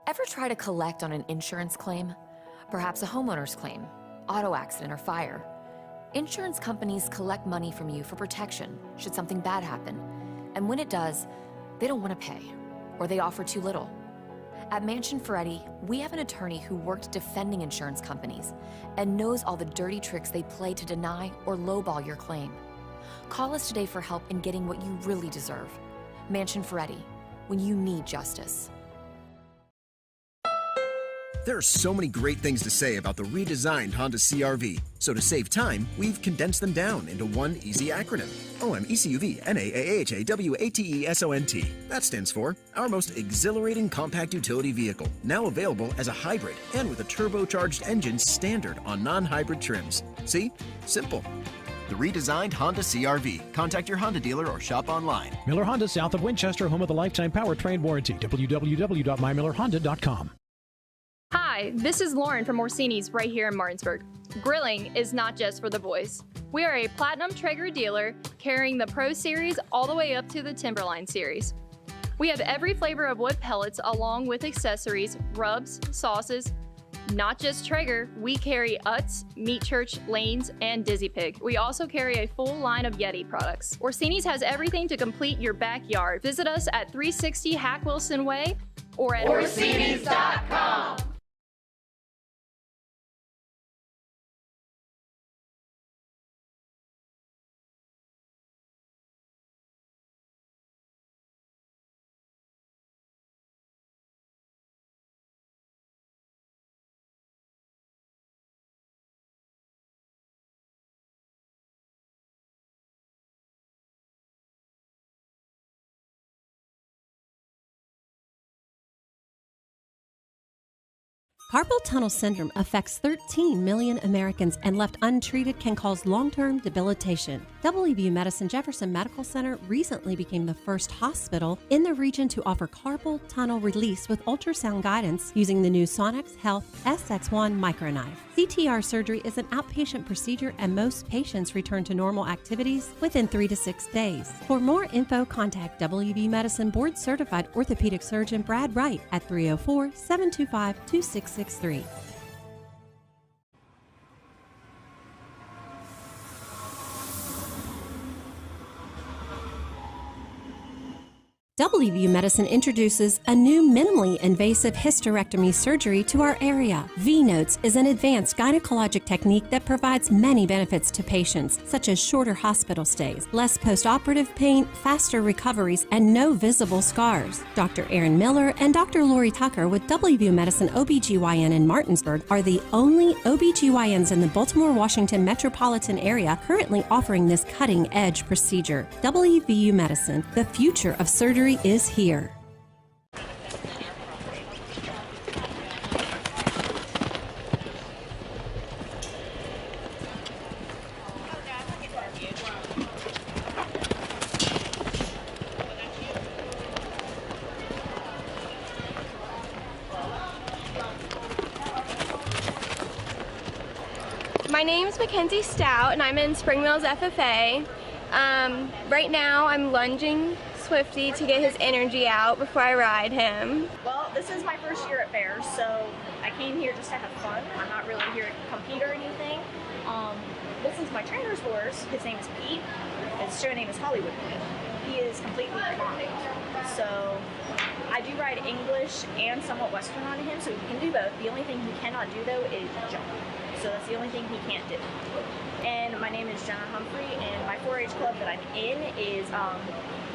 Ever try to collect on an insurance claim? Perhaps a homeowner's claim, auto accident, or fire. Insurance companies collect money from you for protection should something bad happen. And when it does, they don't want to pay, or they offer too little. At Mansion Ferretti, we have an attorney who worked defending insurance companies and knows all the dirty tricks they play to deny or lowball your claim. Call us today for help in getting what you really deserve. Mansion Ferretti, when you need justice. There are so many great things to say about the redesigned Honda CR-V. So to save time, we've condensed them down into one easy acronym. OMECUV-NAAHAWATESONT. That stands for our most exhilarating compact utility vehicle, now available as a hybrid and with a turbocharged engine standard on non-hybrid trims. See? Simple. The redesigned Honda CR-V. Contact your Honda dealer or shop online. Miller Honda, south of Winchester, home of the lifetime powertrain warranty. www.mymillerhonda.com. Hi, this is Lauren from Orsini's right here in Martinsburg. Grilling is not just for the boys. We are a Platinum Traeger dealer carrying the Pro Series all the way up to the Timberline Series. We have every flavor of wood pellets along with accessories, rubs, sauces, Not just Traeger, we carry Utz, Meat Church, Lanes, and Dizzy Pig. We also carry a full line of Yeti products. Orsini's has everything to complete your backyard. Visit us at 360 Hack Wilson Way or at Orsinis.com. Carpal tunnel syndrome affects 13 million Americans and left untreated can cause long-term debilitation. WVU Medicine Jefferson Medical Center recently became the first hospital in the region to offer carpal tunnel release with ultrasound guidance using the new Sonex Health SX1 microknife. CTR surgery is an outpatient procedure and most patients return to normal activities within 3 to 6 days. For more info, contact WVU Medicine Board Certified Orthopedic Surgeon Brad Wright at 304-725-2663. WVU Medicine introduces a new minimally invasive hysterectomy surgery to our area. V-Notes is an advanced gynecologic technique that provides many benefits to patients, such as shorter hospital stays, less post-operative pain, faster recoveries, and no visible scars. Dr. Aaron Miller and Dr. Lori Tucker with WVU Medicine OBGYN in Martinsburg are the only OBGYNs in the Baltimore, Washington metropolitan area currently offering this cutting-edge procedure. WVU Medicine, the future of surgery is here. My name's Mackenzie Stout and I'm in Spring Mills FFA. Right now I'm lunging Swifty to get his energy out before I ride him. Well, this is my first year at fairs, so I came here just to have fun. I'm not really here to compete or anything. This is my trainer's horse. His name is Pete. His show name is Hollywood. He is completely blind. So I do ride English and somewhat Western on him, so he can do both. The only thing he cannot do though is jump. So that's the only thing he can't do. And my name is Jenna Humphrey, and my 4-H club that I'm in is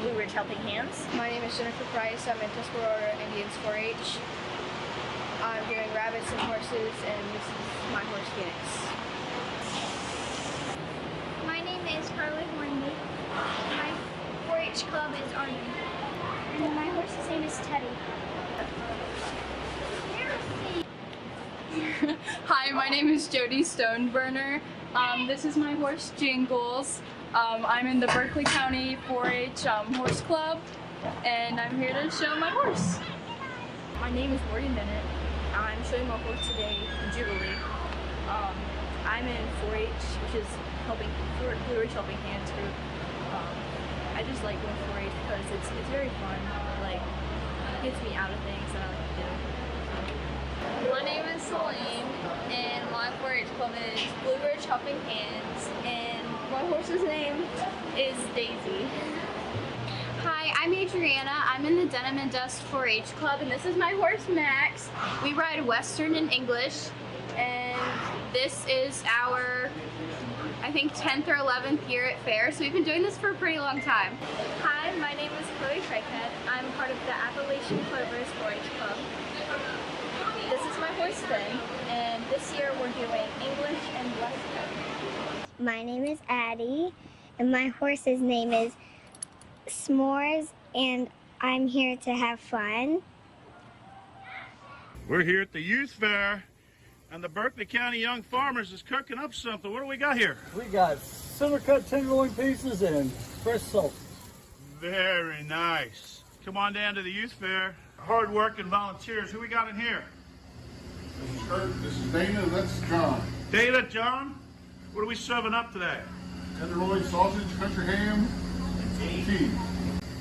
Blue Ridge Helping Hands. My name is Jennifer Price. I'm in Tuscarora Indians 4-H. I'm doing rabbits and horses, and this is my horse Phoenix. My name is Carly Hornby. My 4-H club is Army. And my horse's name is Teddy. Hi, my name is Jody Stoneburner. This is my horse Jingles. I'm in the Berkeley County 4-H Horse Club, and I'm here to show my horse. My name is Morgan Bennett. I'm showing my horse today, Jubilee. I'm in 4-H, which is Blue Ridge Helping Hands group. I just like going 4-H because it's very fun. Like, it gets me out of things that I like to do. My name is Celine, and my 4-H club is Blue Ridge Helping Hands, and my horse's name is Daisy. Hi, I'm Adriana. I'm in the Denim and Dust 4-H club, and this is my horse Max. We ride Western and English, and this is our, I think, 10th or 11th year at fair, so we've been doing this for a pretty long time. Hi, my name is Chloe Craighead. I'm part of the Appalachian Clovers 4-H club. This is my horse Ben, and this year we're doing English and Western. My name is Addie, and my horse's name is S'mores, and I'm here to have fun. We're here at the youth fair, and the Berkeley County Young Farmers is cooking up something. What do we got here? We got center cut tenderloin pieces and fresh salt. Very nice. Come on down to the youth fair. Hard-working volunteers. Who we got in here? This is Kurt, this is Dana, and that's John. Dana, John, what are we serving up today? Tenderloin sausage, country ham, and tea.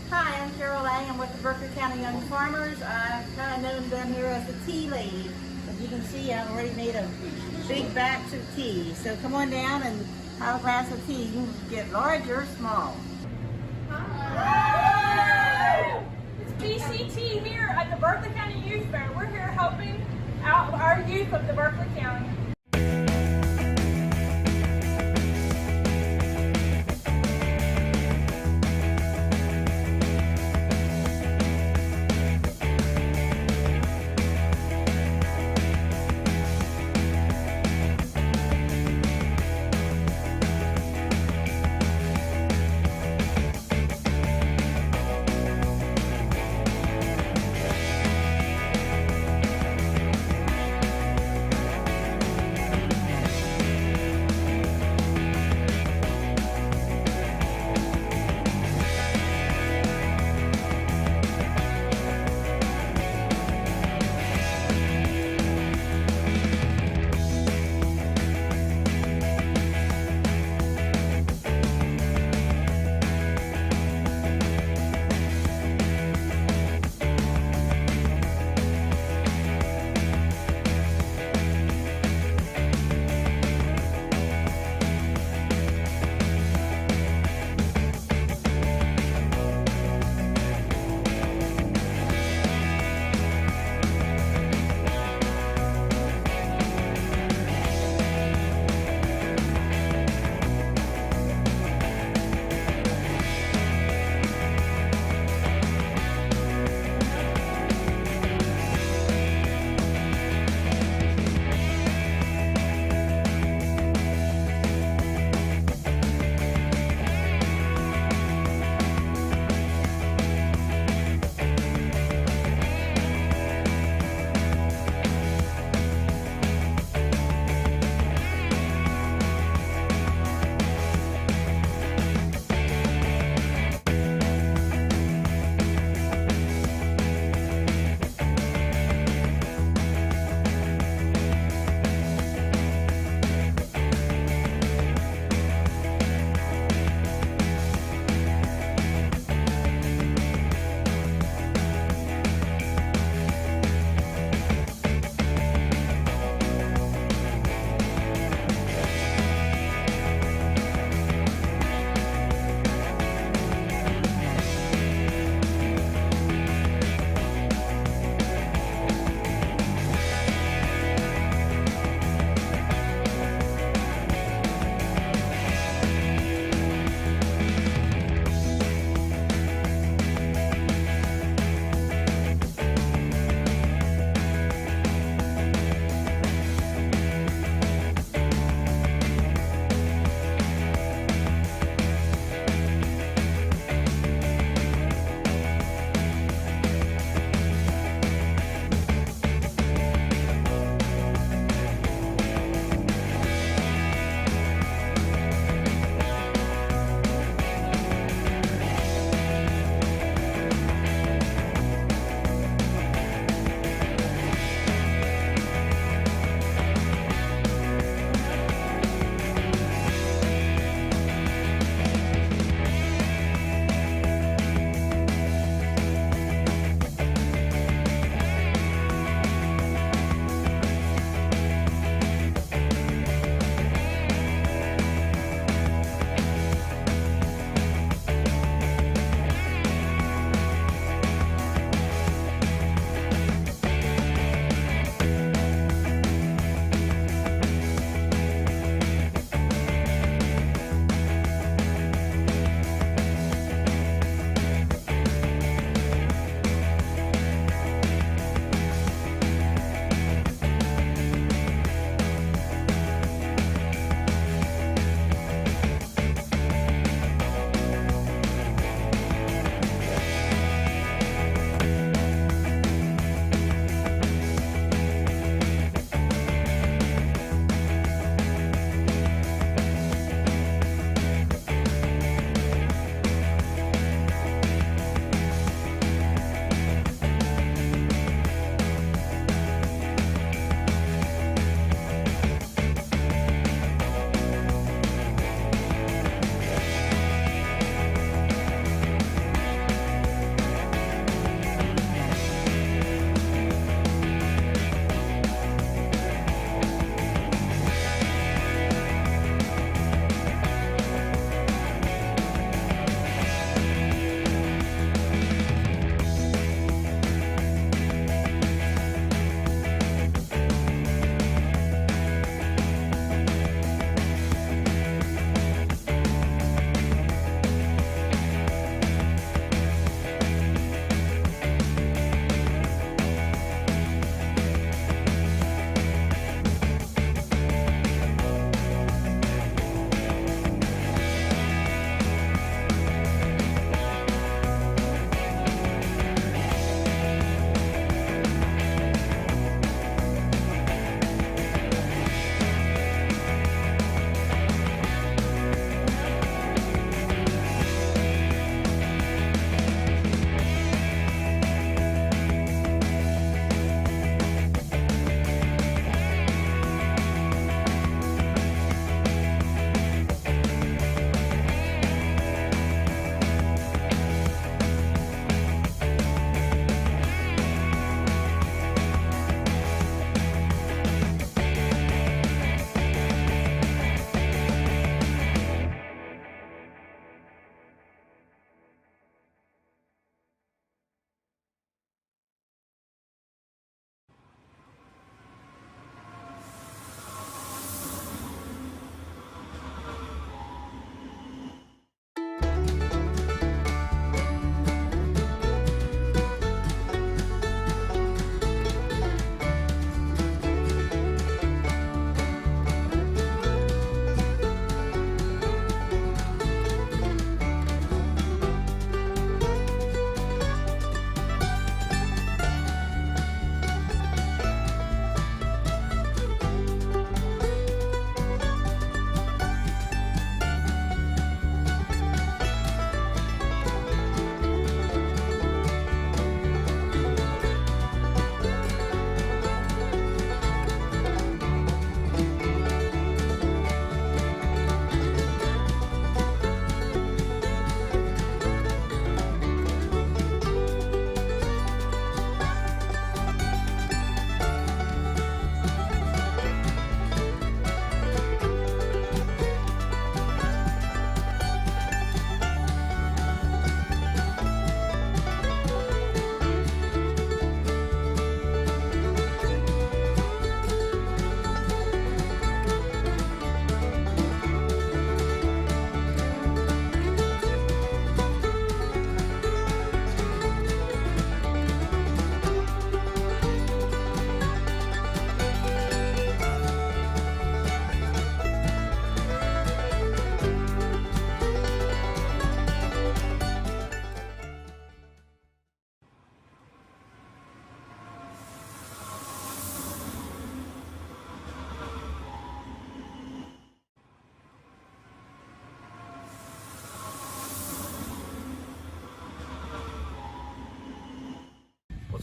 Hi, I'm Carol Lang. I'm with the Berkeley County Young Farmers. I'm kind of known down here as the tea lady. But As you can see, I've already made a big batch of tea. So come on down and have a glass of tea. You can get large or small. It's BCT here at the Berkeley County Youth Fair. We're here helping out our youth of the Berkeley County.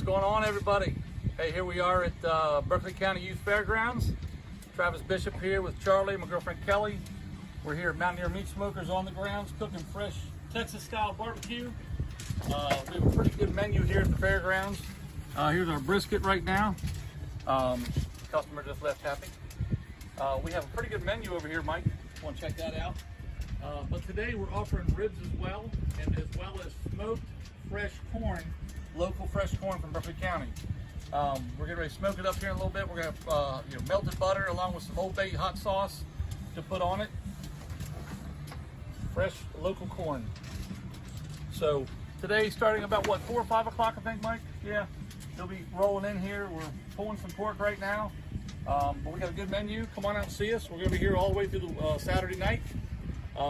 going on, everybody? Hey, here we are at Berkeley County Youth Fairgrounds. Travis Bishop here with Charlie, my girlfriend Kelly. We're here at Mountaineer Meat Smokers on the grounds cooking fresh Texas-style barbecue. We have a pretty good menu here at the fairgrounds. Here's our brisket right now. Customer just left happy. We have a pretty good menu over here, Mike. Want to check that out? But today we're offering ribs as well as smoked fresh corn, local fresh corn from Berkeley County. We're getting ready to smoke it up here in a little bit. We're going to have melted butter along with some Old Bay hot sauce to put on it. Fresh local corn. So today, starting about what, 4 or 5 o'clock, I think, Mike? Yeah, they'll be rolling in here. We're pulling some pork right now, but we got a good menu. Come on out and see us. We're going to be here all the way through the Saturday night.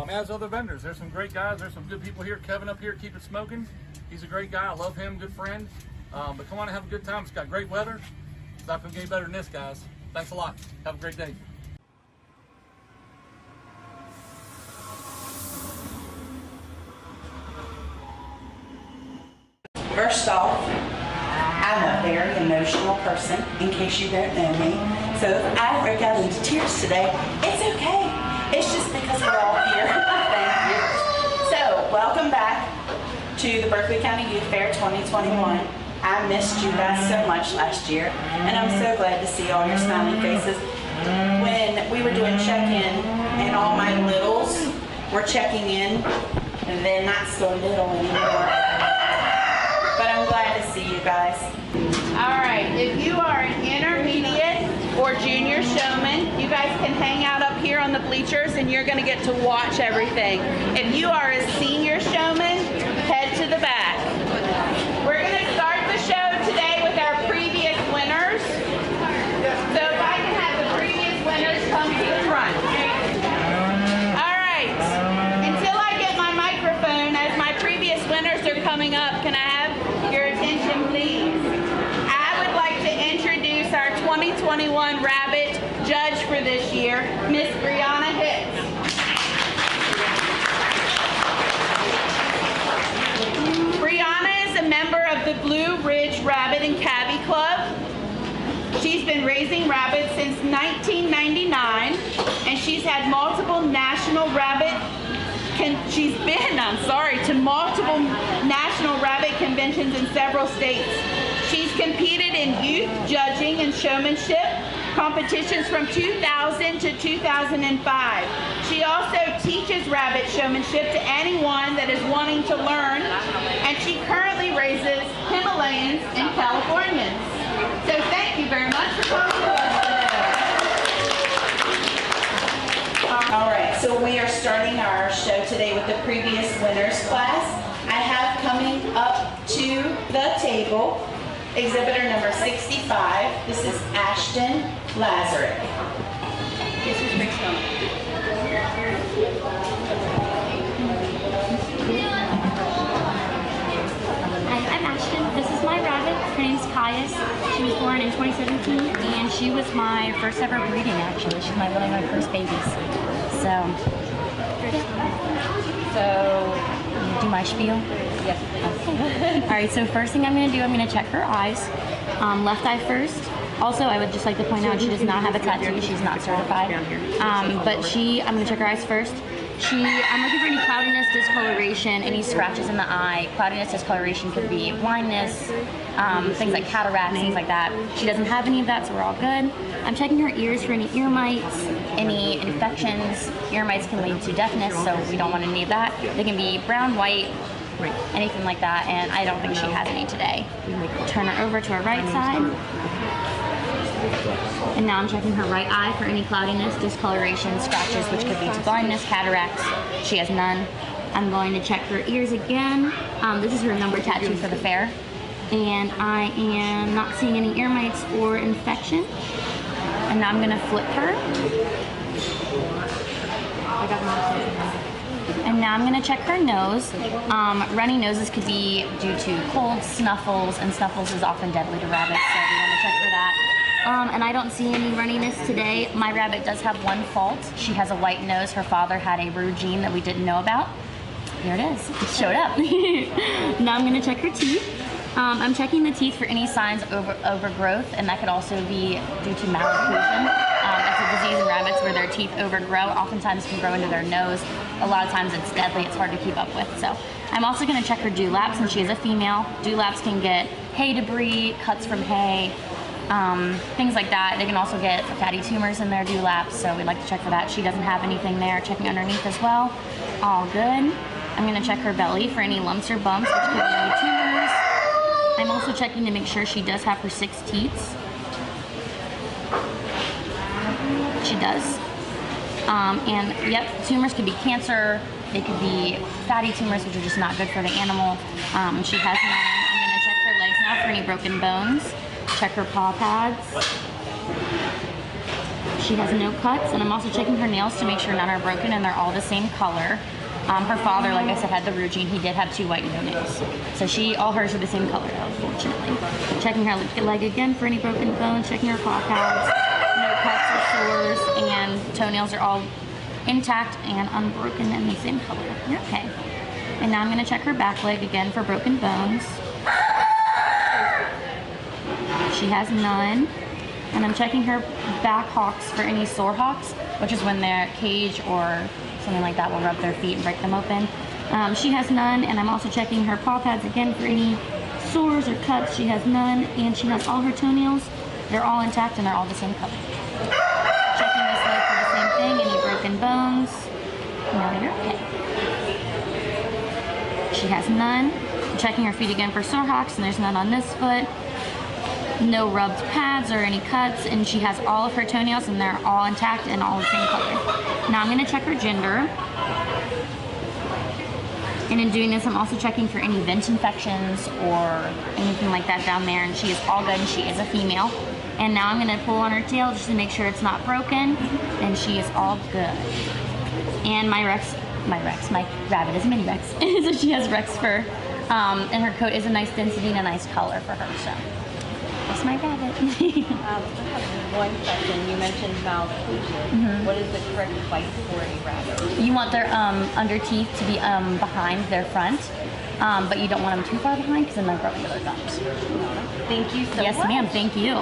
As other vendors, there's some great guys. There's some good people here. Kevin up here, Keep It Smoking. He's a great guy. I love him. Good friend. But come on and have a good time. It's got great weather. It's not going to get any better than this, guys. Thanks a lot. Have a great day. First off, I'm a very emotional person, in case you don't know me. So if I break out into tears today, it's okay. It's just because we're all here. Thank you. So, welcome back to the Berkeley County Youth Fair 2021. I missed you guys so much last year, and I'm so glad to see all your smiling faces. When we were doing check-in, and all my littles were checking in, and they're not so little anymore. But I'm glad to see you guys. All right, if you are an intermediate or junior showman, you guys can hang out up here on the bleachers and you're gonna get to watch everything. If you are a senior showman, head to the back. We're gonna start the show today with our previous winners. So if I can have the previous winners come to the front. All right, until I get my microphone, as my previous winners are coming up, can I have your attention, please? I would like to introduce our 2021 Rabbit Judge for this year, Miss Brianna Hicks. Brianna is a member of the Blue Ridge Rabbit and Cabby Club. She's been raising rabbits since 1999, and she's had multiple national rabbit to multiple national rabbit conventions in several states. She's competed in youth judging and showmanship competitions from 2000 to 2005. She also teaches rabbit showmanship to anyone that is wanting to learn, and she currently raises Himalayans and Californians. So thank you very much for coming to us today. All right, so we are starting our show today with the previous winners class. I have coming up to the table exhibitor number 65. This is Ashton Lazarick. This is Rick Stone. I'm Ashton. This is my rabbit. Her name's Caius. She was born in 2017, and she was my first ever breeding, actually. She's one of my first babies. So, do my spiel? Yes. Okay. All right, so first thing I'm going to do, I'm going to check her eyes. Left eye first. Also, I would just like to point out she does not have a tattoo. She's not certified. I'm going to check her eyes first. I'm looking for any cloudiness, discoloration, any scratches in the eye. Cloudiness, discoloration could be blindness, things like cataracts, things like that. She doesn't have any of that, so we're all good. I'm checking her ears for any ear mites, any infections. Ear mites can lead to deafness, so we don't want any of that. They can be brown, white, anything like that, and I don't think she has any today. Turn her over to her right side. And now I'm checking her right eye for any cloudiness, discoloration, scratches, which could lead to blindness, cataracts. She has none. I'm going to check her ears again. This is her number tattoo for the fair. And I am not seeing any ear mites or infection. And now I'm going to flip her. And now I'm going to check her nose. Runny noses could be due to colds, snuffles, and snuffles is often deadly to rabbits, so we want to check for that. And I don't see any runniness today. My rabbit does have one fault. She has a white nose. Her father had a rue gene that we didn't know about. Here it is. It showed up. Now I'm going to check her teeth. I'm checking the teeth for any signs of overgrowth, and that could also be due to malocclusion. It's a disease in rabbits where their teeth overgrow. Oftentimes can grow into their nose. A lot of times it's deadly. It's hard to keep up with. So I'm also going to check her dewlaps, and she is a female. Dewlaps can get hay debris, cuts from hay, things like that. They can also get fatty tumors in their dewlaps, so we like to check for that. She doesn't have anything there. Checking underneath as well. All good. I'm going to check her belly for any lumps or bumps, which could be tumors. I'm also checking to make sure she does have her 6 teats. She does. And yep, tumors could be cancer. They could be fatty tumors, which are just not good for the animal. She has 9. I'm going to check her legs now for any broken bones. Check her paw pads. She has no cuts, and I'm also checking her nails to make sure none are broken and they're all the same color. Her father, like I said, had the root gene. He did have 2 white nails. So all hers are the same color, unfortunately. Checking her leg again for any broken bones, checking her paw pads. No cuts or sores, and toenails are all intact and unbroken and the same color. Okay. And now I'm going to check her back leg again for broken bones. She has none. And I'm checking her back hocks for any sore hocks, which is when their cage or something like that will rub their feet and break them open. She has none, and I'm also checking her paw pads again for any sores or cuts. She has none, and she has all her toenails. They're all intact and they're all the same color. Checking this leg for the same thing, any broken bones. No, you're okay. She has none. I'm checking her feet again for sore hocks, and there's none on this foot. No rubbed pads or any cuts, and she has all of her toenails and they're all intact and all the same color. Now I'm going to check her gender. And in doing this, I'm also checking for any vent infections or anything like that down there, and she is all good, and she is a female. And now I'm going to pull on her tail just to make sure it's not broken, and she is all good. And my rabbit is a mini Rex, so she has Rex fur, and her coat is a nice density and a nice color for her, so. That's my rabbit. I have one question. You mentioned malocclusion. What is the correct bite for a rabbit? You want their under teeth to be behind their front, but you don't want them too far behind because then they'll grow into their gums. Thank you so much. Yes, ma'am. Thank you.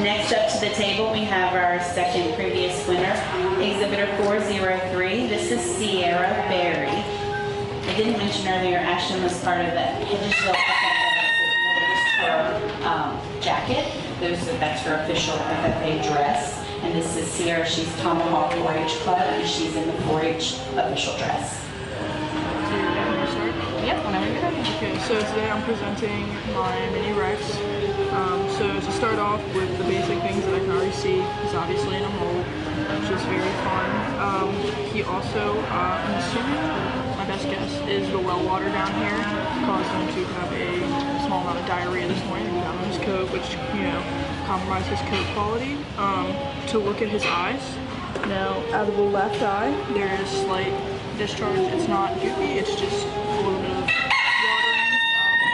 Next up to the table, we have our second previous winner, Exhibitor 403. This is Sierra Berry. I didn't mention earlier, Ashton was part of that Hedgesville jacket. That's her official FFA dress. And this is Sierra. She's Tomahawk 4-H Club, and she's in the 4-H official dress. Yep, whenever you're ready. Okay, so today I'm presenting my mini Rex. So to start off with the basic things that I can already see, he's obviously in a mold, which is very fun. He also, I'm assuming, my best guess is the well water down here caused him to have a small amount of diarrhea this morning and got on his coat, which, compromised his coat quality. To look at his eyes, now out of the left eye, there is slight discharge. It's not goopy, it's just a little bit of watering.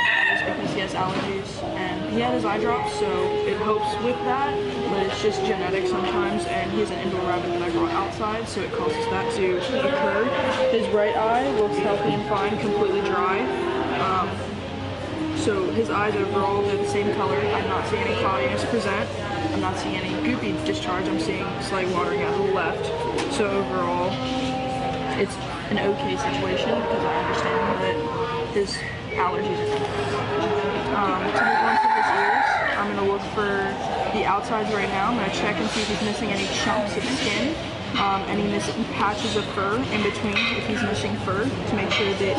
That is because he has allergies, and he had his eye drops, so it helps with that, but it's just genetic sometimes, and he's an indoor rabbit that I brought outside, so it causes that to occur. His right eye looks healthy and fine, completely dry. So his eyes overall, they're the same color. I'm not seeing any cloudiness present. I'm not seeing any goopy discharge. I'm seeing slight watering out to the left. So overall, it's an okay situation because I understand that his allergies are to move on to his ears, I'm going to look for the outsides right now. I'm going to check and see if he's missing any chunks of skin, any missing patches of fur in between if he's missing fur, to make sure that,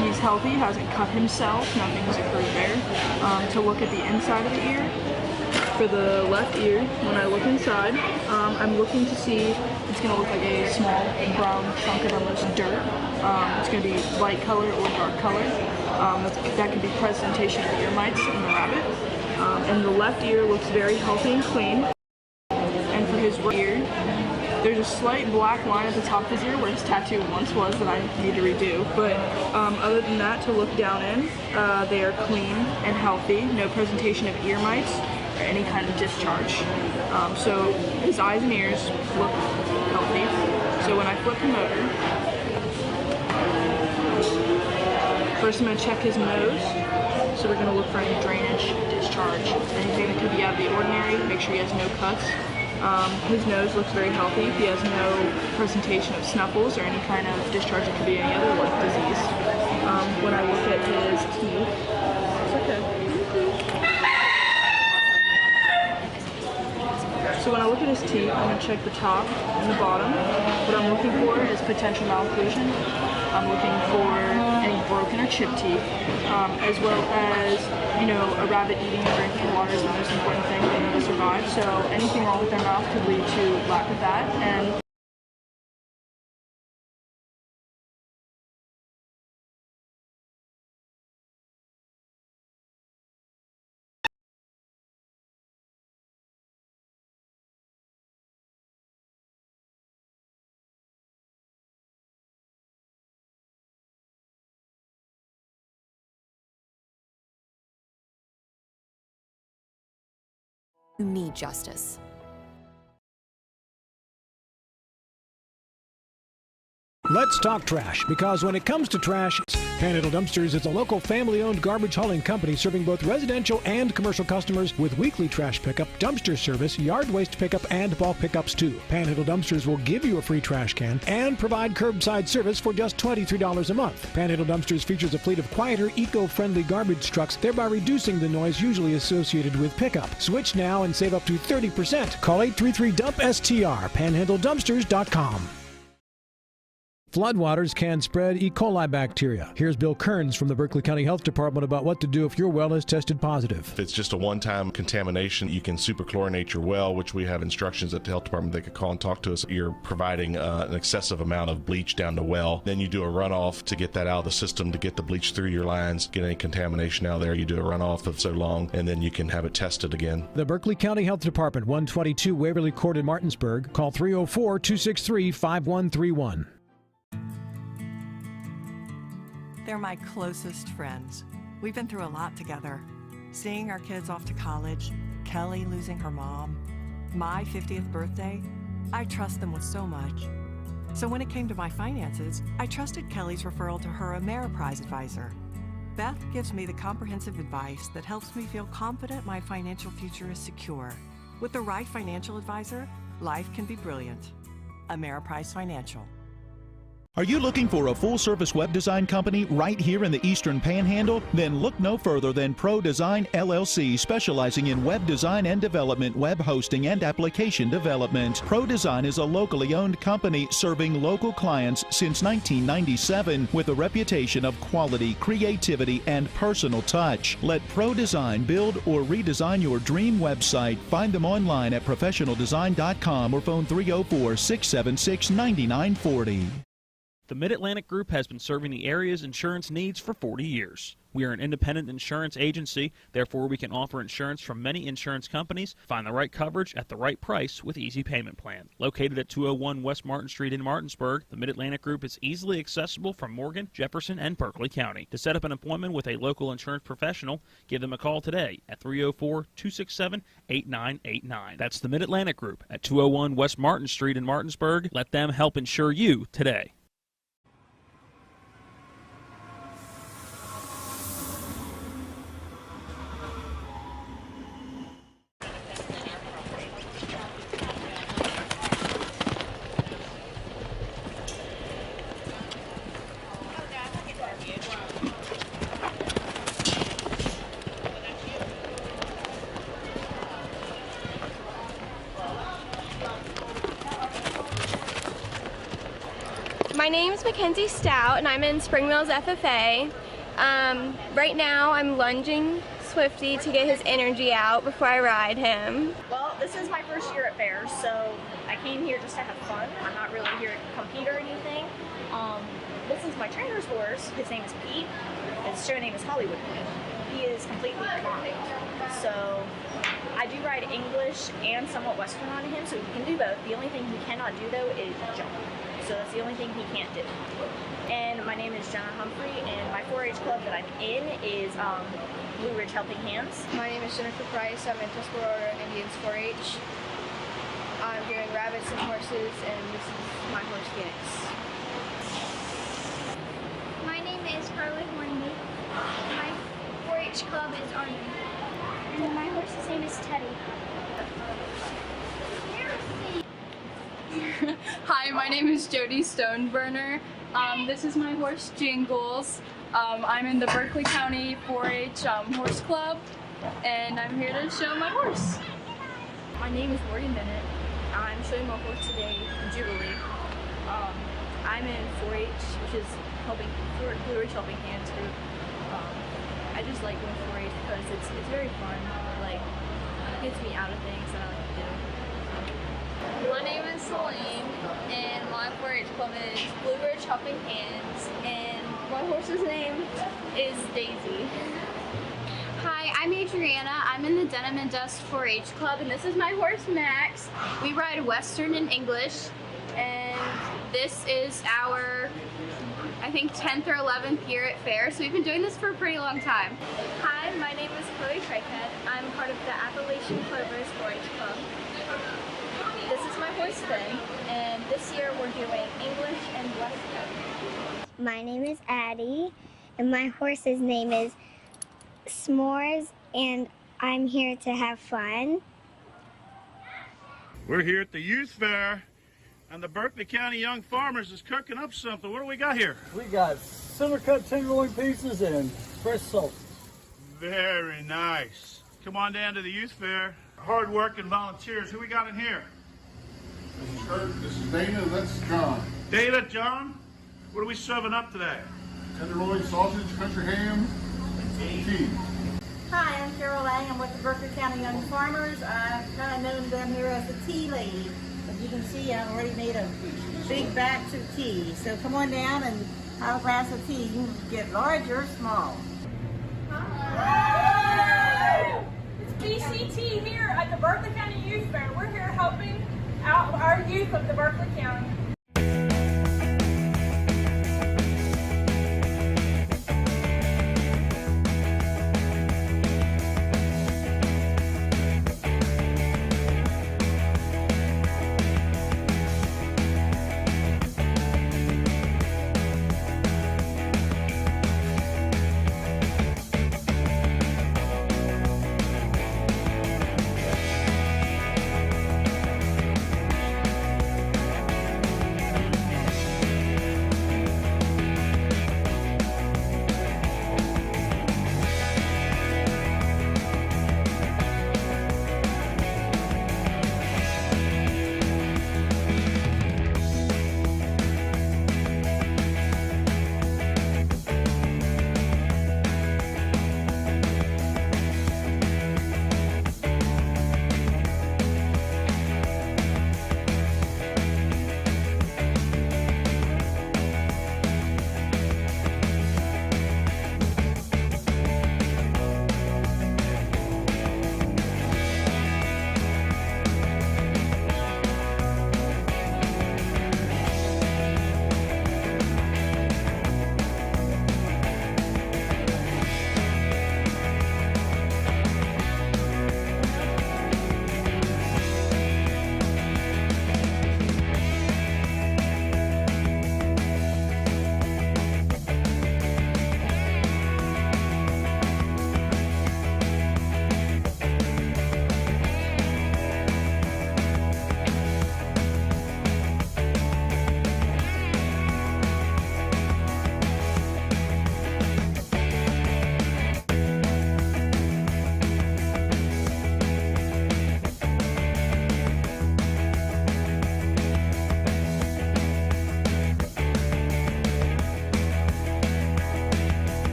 he's healthy, hasn't cut himself, nothing has occurred there. To look at the inside of the ear. For the left ear, when I look inside, I'm looking to see, it's going to look like a small brown chunk of almost dirt. It's going to be light color or dark color. That could be presentation of ear mites in the rabbit. And the left ear looks very healthy and clean. And for his right ear, there's a slight black line at the top of his ear where his tattoo once was that I need to redo. But other than that, to look down in, they are clean and healthy. No presentation of ear mites or any kind of discharge. So his eyes and ears look healthy. So when I flip him over, First I'm going to check his nose. So we're going to look for any drainage, discharge, anything that could be out of the ordinary. Make sure he has no cuts. His nose looks very healthy. He has no presentation of snuffles or any kind of discharge that could be any other lung disease. When I look at his teeth, it's okay. So when I look at his teeth, I'm going to check the top and the bottom. What I'm looking for is potential malocclusion. I'm looking for any broken or chipped teeth, as well as, a rabbit eating and drinking water is the most important thing for them to survive. So anything wrong with their mouth could lead to lack of that. And who need justice. Let's talk trash, because when it comes to trash, Panhandle Dumpsters is a local family-owned garbage hauling company serving both residential and commercial customers with weekly trash pickup, dumpster service, yard waste pickup, and bulk pickups too. Panhandle Dumpsters will give you a free trash can and provide curbside service for just $23 a month. Panhandle Dumpsters features a fleet of quieter, eco-friendly garbage trucks, thereby reducing the noise usually associated with pickup. Switch now and save up to 30%. Call 833-DUMP-STR, panhandledumpsters.com. Floodwaters can spread E. coli bacteria. Here's Bill Kearns from the Berkeley County Health Department about what to do if your well is tested positive. If it's just a one-time contamination, you can superchlorinate your well, which we have instructions at the health department. They could call and talk to us. You're providing an excessive amount of bleach down the well. Then you do a runoff to get that out of the system, to get the bleach through your lines, get any contamination out there. You do a runoff of so long, and then you can have it tested again. The Berkeley County Health Department, 122 Waverly Court in Martinsburg. Call 304-263-5131. They're my closest friends. We've been through a lot together. Seeing our kids off to college, Kelly losing her mom, my 50th birthday. I trust them with so much. So when it came to my finances, I trusted Kelly's referral to her Ameriprise advisor. Beth gives me the comprehensive advice that helps me feel confident my financial future is secure. With the right financial advisor, life can be brilliant. Ameriprise Financial. Are you looking for a full-service web design company right here in the Eastern Panhandle? Then look no further than Pro Design LLC, specializing in web design and development, web hosting, and application development. Pro Design is a locally owned company serving local clients since 1997 with a reputation of quality, creativity, and personal touch. Let Pro Design build or redesign your dream website. Find them online at professionaldesign.com or phone 304-676-9940. The Mid-Atlantic Group has been serving the area's insurance needs for 40 years. We are an independent insurance agency, therefore we can offer insurance from many insurance companies. Find the right coverage at the right price with Easy Payment Plan. Located at 201 West Martin Street in Martinsburg, the Mid-Atlantic Group is easily accessible from Morgan, Jefferson, and Berkeley County. To set up an appointment with a local insurance professional, give them a call today at 304-267-8989. That's the Mid-Atlantic Group at 201 West Martin Street in Martinsburg. Let them help insure you today. My name's Mackenzie Stout and I'm in Spring Mills FFA. Right now I'm lunging Swifty to get his energy out before I ride him. Well, this is my first year at fairs, so I came here just to have fun. I'm not really here to compete or anything. This is my trainer's horse. His name is Pete. His show name is Hollywood. He is completely blind. So I do ride English and somewhat Western on him, so he can do both. The only thing he cannot do though is jump. So that's the only thing he can't do. And my name is Jenna Humphrey, and my 4-H club that I'm in is Blue Ridge Helping Hands. My name is Jennifer Price. I'm in Tuscarora Indians 4-H. I'm doing rabbits and horses, and this is my horse Phoenix. My name is Carly Hornby. My 4-H club is Army. And my horse's name is Teddy. Hi, my name is Jody Stoneburner. This is my horse Jingles. I'm in the Berkeley County 4-H horse club, and I'm here to show my horse. My name is Morgan Bennett. I'm showing my horse today, Jubilee. I'm in 4-H, which is Blue Ridge Helping Hands group. I just like going 4-H because it's very fun. Like, it gets me out of things that I like to do. My name is Celine, and my 4-H club is Blue Ridge Helping Hands, and my horse's name is Daisy. Hi, I'm Adriana. I'm in the Denim and Dust 4-H club, and this is my horse Max. We ride Western and English, and this is our, I think, 10th or 11th year at fair, so we've been doing this for a pretty long time. Hi, my name is Chloe Trickhead. I'm part of the Appalachian Clovers 4-H club. This is my horse Ben, and this year we're doing English and Western. My name is Addie, and my horse's name is S'mores, and I'm here to have fun. We're here at the youth fair, and the Berkeley County Young Farmers is cooking up something. What do we got here? We got center cut tenderloin pieces and fresh salt. Very nice. Come on down to the youth fair. Hard-working volunteers. Who we got in here? This is Kurt, this is Dana, and that's John. Dana, John, what are we serving up today? Tenderloin sausage, country ham, and cheese. Hi, I'm Carol Lang. I'm with the Berkeley County Young Farmers. I'm kind of known down here as the tea lady. As you can see, I've already made a big batch of tea. So come on down and have a glass of tea. You can get large or small. It's BCT here at the Berkeley County Youth Fair. We're here helping out our youth of the Berkeley County.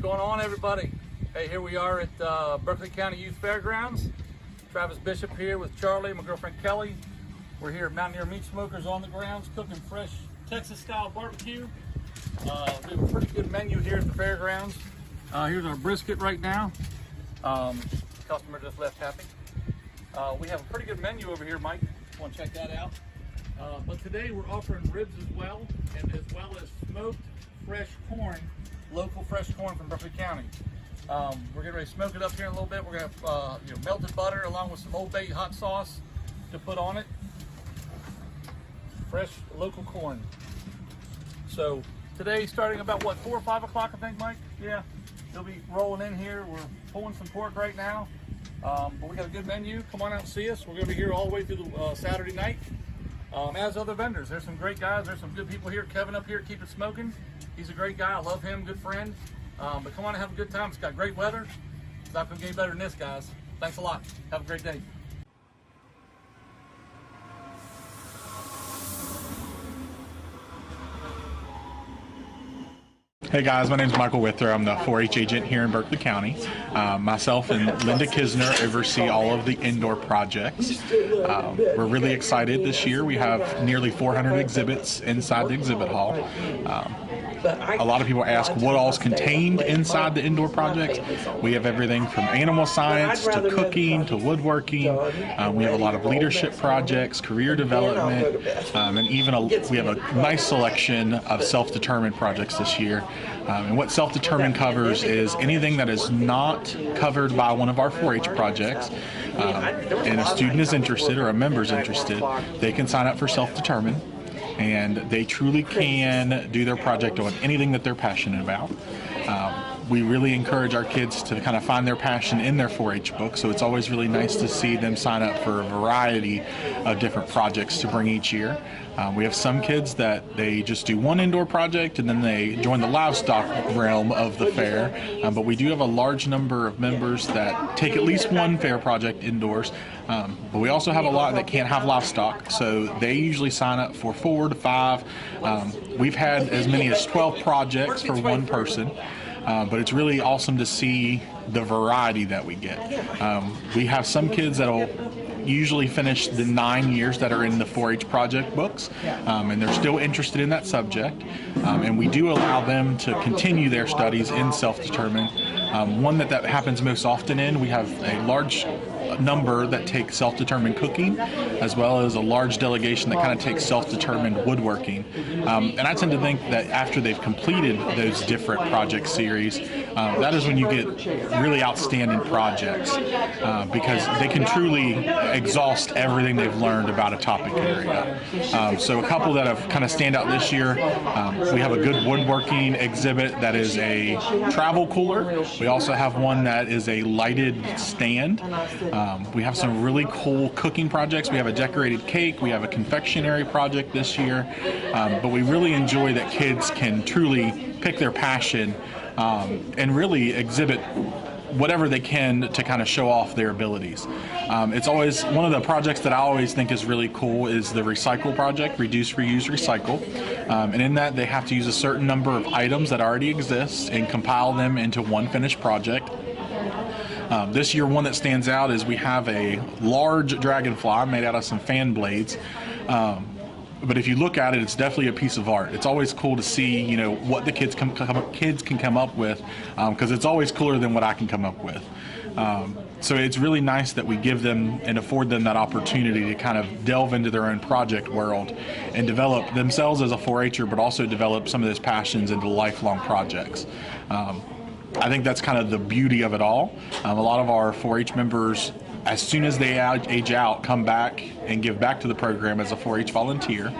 going on, everybody? Hey, here we are at Berkeley County Youth Fairgrounds. Travis Bishop here with Charlie, my girlfriend Kelly. We're here at Mountaineer Meat Smokers on the grounds, cooking fresh Texas-style barbecue. We have a pretty good menu here at the fairgrounds. Here's our brisket right now. Customer just left happy. We have a pretty good menu over here, Mike. Want to check that out? But today we're offering ribs as well as smoked fresh corn, local fresh corn from Berkeley County. We're getting ready to smoke it up here in a little bit. We're going to have melted butter along with some Old Bay hot sauce to put on it. Fresh local corn. So today, starting about what, 4 or 5 o'clock, I think, Mike? Yeah, they'll be rolling in here. We're pulling some pork right now, but we got a good menu. Come on out and see us. We're going to be here all the way through the Saturday night. As other vendors, there's some great guys. There's some good people here. Kevin up here, Keep It Smoking. He's a great guy. I love him. Good friend. But come on and have a good time. It's got great weather. It's not going to get any better than this, guys. Thanks a lot. Have a great day. Hey guys, my name is Michael Wither. I'm the 4-H agent here in Berkeley County. Myself and Linda Kisner oversee all of the indoor projects. We're really excited this year. We have nearly 400 exhibits inside the exhibit hall. A lot of people ask what all is contained inside the indoor projects. We have everything from animal science to cooking to woodworking. We have a lot of leadership projects, career development, and even we have a nice selection of self-determined projects this year. And what self-determined covers is anything that is not covered by one of our 4-H projects. And a student is interested or a member is interested, they can sign up for self-determined. And they truly can do their project on anything that they're passionate about. We really encourage our kids to kind of find their passion in their 4-H book, so it's always really nice to see them sign up for a variety of different projects to bring each year. We have some kids that they just do one indoor project and then they join the livestock realm of the fair, but we do have a large number of members that take at least one fair project indoors. But we also have a lot that can't have livestock, so they usually sign up for 4 to 5. We've had as many as 12 projects for one person. But it's really awesome to see the variety that we get. We have some kids that'll usually finish the 9 years that are in the 4-H project books, and they're still interested in that subject. And we do allow them to continue their studies in self-determined. One that happens most often in, we have a large number that take self-determined cooking, as well as a large delegation that kind of takes self-determined woodworking. And I tend to think that after they've completed those different project series, that is when you get really outstanding projects, because they can truly exhaust everything they've learned about a topic area. So a couple that have kind of stand out this year, we have a good woodworking exhibit that is a travel cooler. We also have one that is a lighted stand. We have some really cool cooking projects. We have a decorated cake. We have a confectionery project this year. But we really enjoy that kids can truly pick their passion and really exhibit whatever they can to kind of show off their abilities. It's always one of the projects that I always think is really cool is the recycle project, reduce, reuse, recycle. And in that they have to use a certain number of items that already exist and compile them into one finished project. This year, one that stands out is we have a large dragonfly made out of some fan blades. But if you look at it, it's definitely a piece of art. It's always cool to see, you know, what the kids can come up with, because it's always cooler than what I can come up with. So it's really nice that we give them and afford them that opportunity to kind of delve into their own project world and develop themselves as a 4-H'er, but also develop some of those passions into lifelong projects. I think that's kind of the beauty of it all. A lot of our 4-H members, as soon as they age out, come back and give back to the program as a 4-H volunteer.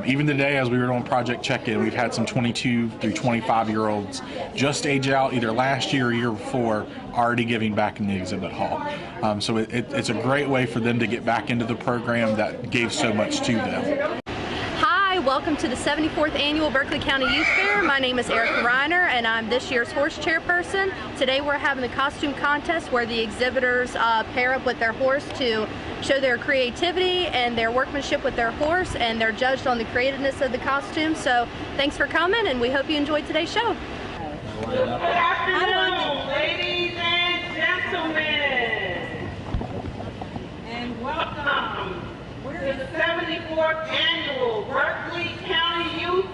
Even today, as we were doing Project Check-In, we've had some 22 through 25-year-olds just age out either last year or year before, already giving back in the exhibit hall. So it's a great way for them to get back into the program that gave so much to them. Welcome to the 74th Annual Berkeley County Youth Fair. My name is Erica Reiner and I'm this year's horse chairperson. Today we're having the costume contest where the exhibitors pair up with their horse to show their creativity and their workmanship with their horse, and they're judged on the creativeness of the costume. So thanks for coming and we hope you enjoyed today's show. Good afternoon, ladies and gentlemen, and welcome to the 74th Annual Berkeley County Youth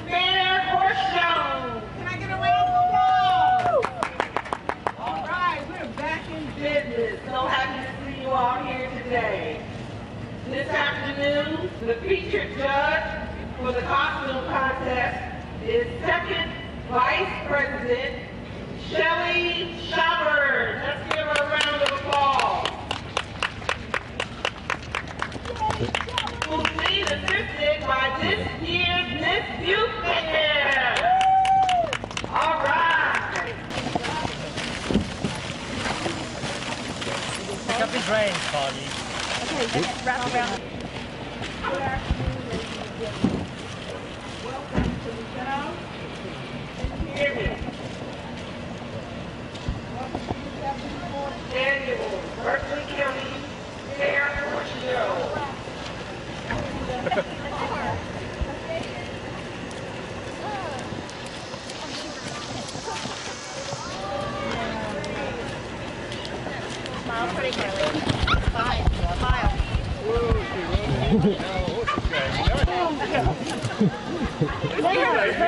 Fair Horse Show. Can I get a round of applause? All right, we're back in business. So happy to see you all here today. This afternoon, the featured judge for the costume contest is Second Vice President Shelly Shopper. Let's give her a round of applause. Who's being assisted by this year's Miss Youth Fair. All right. Pick up your brains, Foggy. Okay, wrap around. Good afternoon, ladies and gentlemen. Welcome to the show. Hear me. Welcome to the 74th Annual Berkeley County Fair Horse Show. Smile pretty, Kelly. Smile. Smile.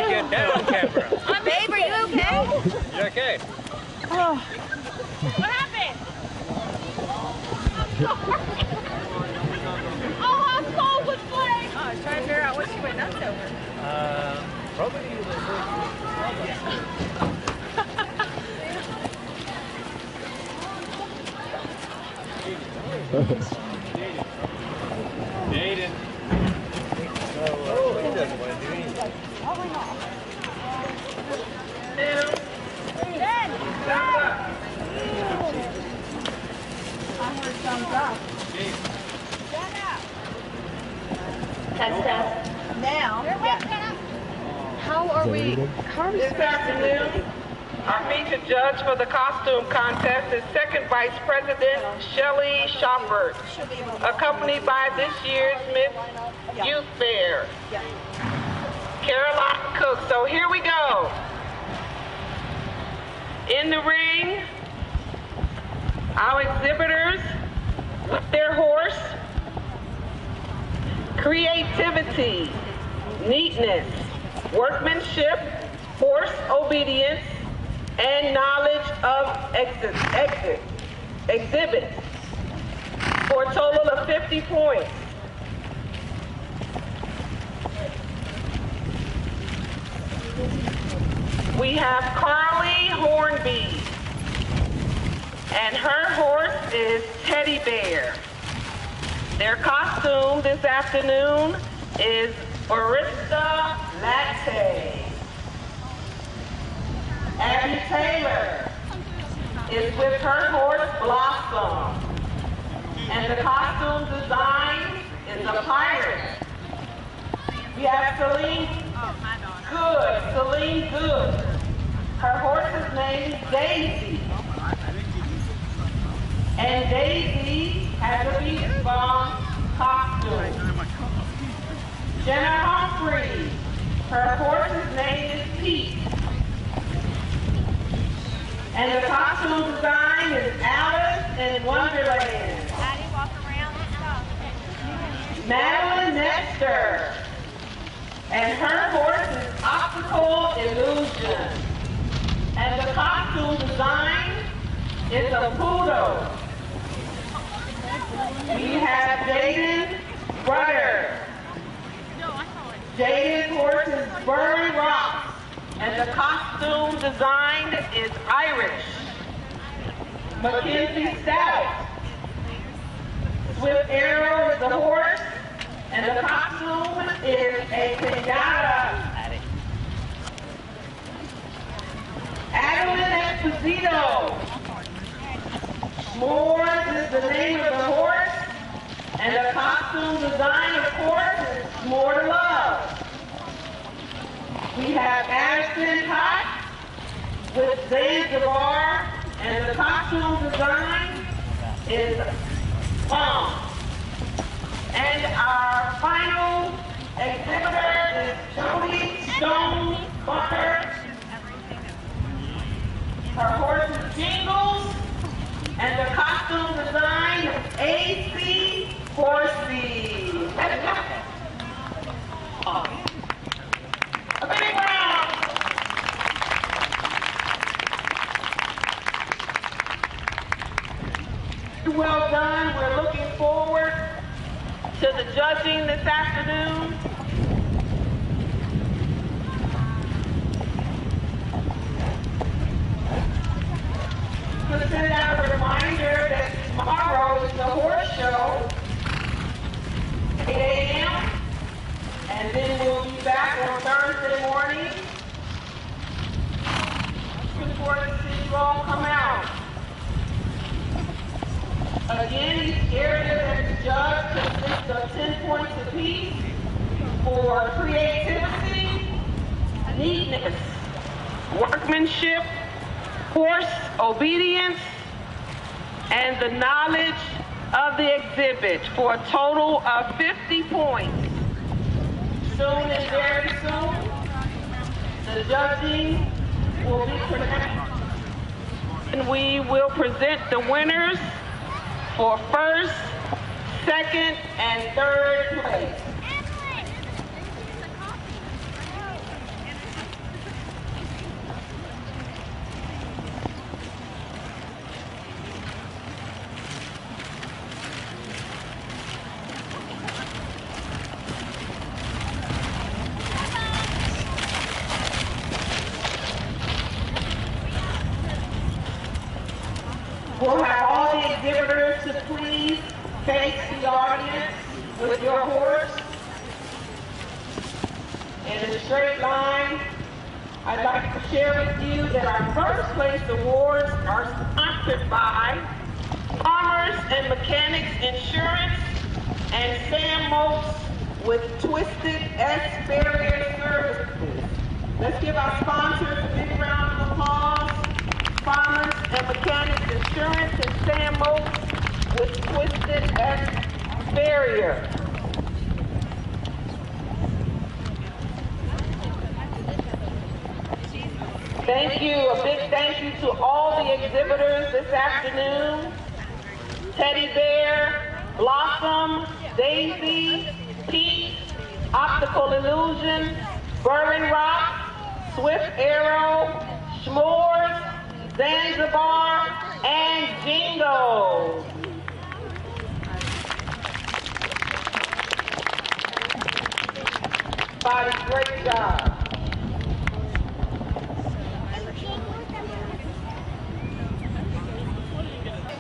Get down, camera. Babe, are you okay? You okay? What happened? Oh, I'm cold with flag. Oh, I was trying to figure out what she went nuts over. Probably Jaden. Oh, he doesn't want to do anything. Test. Now. How are we this afternoon, our featured judge for the costume contest is Second Vice President Shelly Shopper, accompanied by this year's Miss Youth Fair, Caroline Cook. So here we go. In the ring, our exhibitors with their horse, creativity, neatness, workmanship, horse obedience, and knowledge of exhibits for a total of 50 points. We have Carly Hornby, and her horse is Teddy Bear. Their costume this afternoon is Barista Latte. Abby Taylor is with her horse Blossom. And the costume design is a pirate. We have Celine Good. Her horse's name is Daisy. And Daisy has a beach bum costume. Jenna Humphrey, her horse's name is Pete. And the costume design is Alice in Wonderland. Madeline Nestor. And her horse is Optical Illusion. And the costume design is a poodle. We have Jaden's brother. Jaden's horse is Burry Rocks. And the costume design is Irish. Mackenzie Stout. Swift Arrow is the horse, and the costume is a pinata. Adeline Esposito. S'mores is the name of the horse, and the costume design, of course, is More to Love. We have Addison Hot with Zanzibar, and the costume design is And our final exhibitor is Jody Stone Bunker. And the costume design is AC Horsey. A big round. Well done. We're looking forward to the judging this afternoon. Just send out a reminder that tomorrow is the horse show, 8 a.m. And then we'll be back on Thursday morning. Looking forward to see you all come out. Again, each area that is judged consists of 10 points apiece for creativity, neatness, workmanship, horse obedience, and the knowledge of the exhibit for a total of 50 points. Soon and very soon, the judging will be presented. And we will present the winners for first, second, and third place. We'll have all the exhibitors to please face the audience with your horse in a straight line. I'd like to share with you that our first place awards are sponsored by Farmers and Mechanics Insurance and Sam Moats with Twisted S Barrier Services. Let's give our sponsors a big round of applause. Farmers and Mechanics Insurance and Sam Moats with Twisted S Barrier. Thank you. A big thank you to all the exhibitors this afternoon. Teddy Bear, Blossom, Daisy, Pete, Optical Illusion, Burning Rock, Swift Arrow, S'mores, Zanzibar, and Jingo. Body, great job.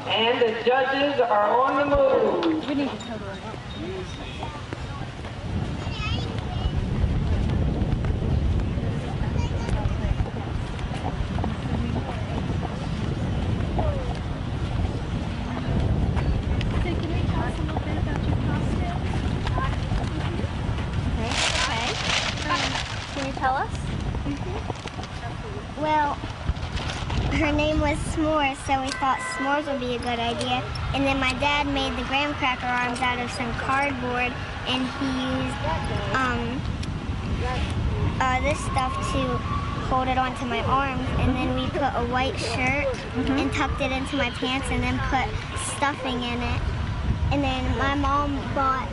And the judges are on the move. We need to cover it up. Tell us? Well, her name was S'mores, so we thought s'mores would be a good idea. And then my dad made the graham cracker arms out of some cardboard, and he used this stuff to hold it onto my arms. And then we put a white shirt and tucked it into my pants, and then put stuffing in it. And then my mom bought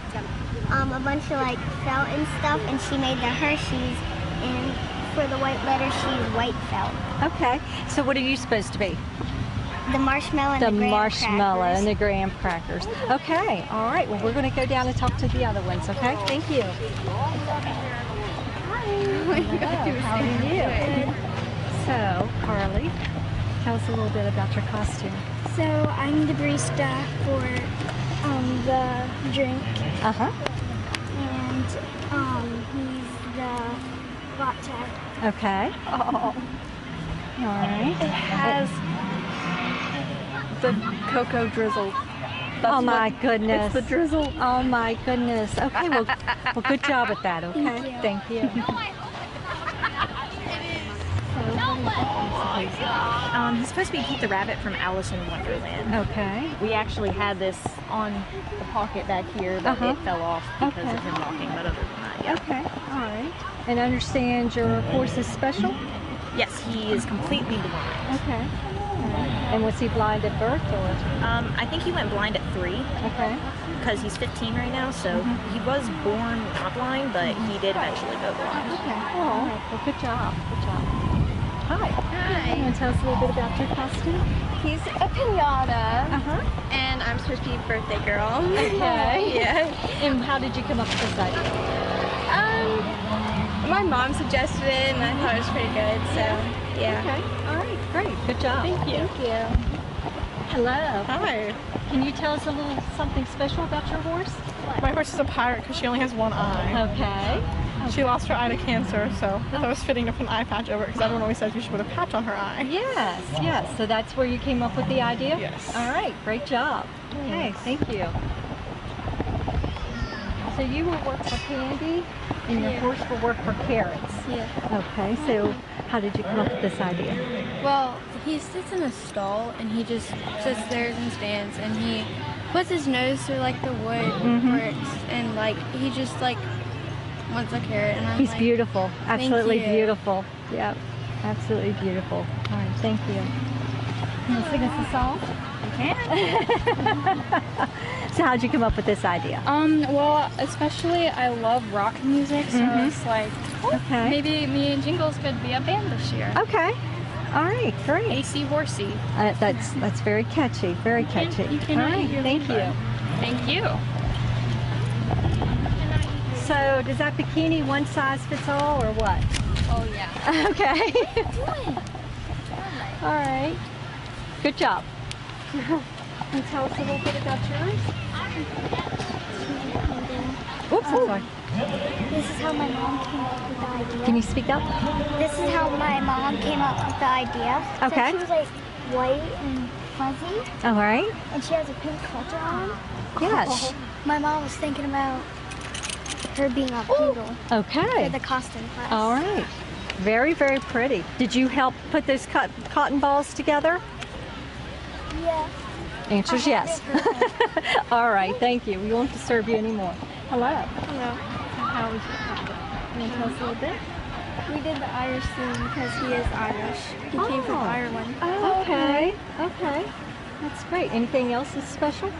a bunch of like felt and stuff, and she made the Hershey's. And for the white letter, she's white felt. Okay, so what are you supposed to be? The marshmallow and the graham marshmallow crackers. and the graham crackers. Okay, all right, well, we're going to go down and talk to the other ones, okay? Thank you. Hi. How are you? So, Carly, tell us a little bit about your costume. So, I'm the barista for the drink. Uh-huh. And he's the latte. Okay. Oh. All right. It has the cocoa drizzle. Oh my goodness. It's the drizzle. Oh my goodness. Okay, well good job at that, okay? Thank you. He's supposed to be Pete the Rabbit from Alice in Wonderland. Okay. We actually had this on the pocket back here, but it fell off because of him walking, but other than that, yeah. Okay, all right. And I understand your horse is special? Yes, he is completely blind. Okay. And was he blind at birth, or? I think he went blind at 3. Okay. Because he's 15 right now, so he was born not blind, but he did eventually go blind. Okay. Oh, all right. Well, good job. Good job. Hi. Hi. You want to tell us a little bit about your costume? He's a pinata. Uh-huh. And I'm supposed to be birthday girl. Okay. Yeah. And how did you come up with this idea? My mom suggested it, and I thought it was pretty good, so yeah. Okay. All right. Great. Good job. Thank you. Thank you. Hello. Hi. Can you tell us a little something special about your horse? My horse is a pirate because she only has one eye. Okay. She lost her eye to cancer, so I thought it was fitting to put an eye patch over it because everyone always says you should put a patch on her eye. Yes, yes. So that's where you came up with the idea? Yes. All right. Great job. Okay. Thank you. So you will work for candy, and your horse will work for carrots. Yeah. Okay. So how did you come up with this idea? Well, he sits in a stall, and he just sits there and stands, and he puts his nose through like the wood bricks, and like he just like wants a carrot, and I'm He's like, beautiful. "Thank Absolutely you." beautiful. Yep. Absolutely beautiful. All right. Thank you. Can you sing us a song? So how'd you come up with this idea? Well, especially I love rock music, so it's like, Okay. maybe me and Jingles could be a band this year. Okay. All right. Great. AC Horsey. That's very catchy. Very catchy. You can All right. hear Thank me, you. bud. Thank you. So does that bikini one size fits all or what? Oh yeah. Okay. All right. Good job. Can you tell us a little bit about yours? Oops, I'm sorry. This is how my mom came up with the idea. Can you speak up? This is how my mom came up with the idea. Okay. So she was like white and fuzzy, All right. and she has a pink clutcher on. Yes. My mom was thinking about her being a poodle Okay. for the costume class. All right. Very, very pretty. Did you help put those cotton balls together? Yeah. Answer's yes. All right, thank you. We won't disturb you anymore. Hello. Hello. How was your Can you tell us a little bit? We did the Irish theme because he is Irish. He came from Ireland. Oh, okay. Okay. That's great. Anything else that's special?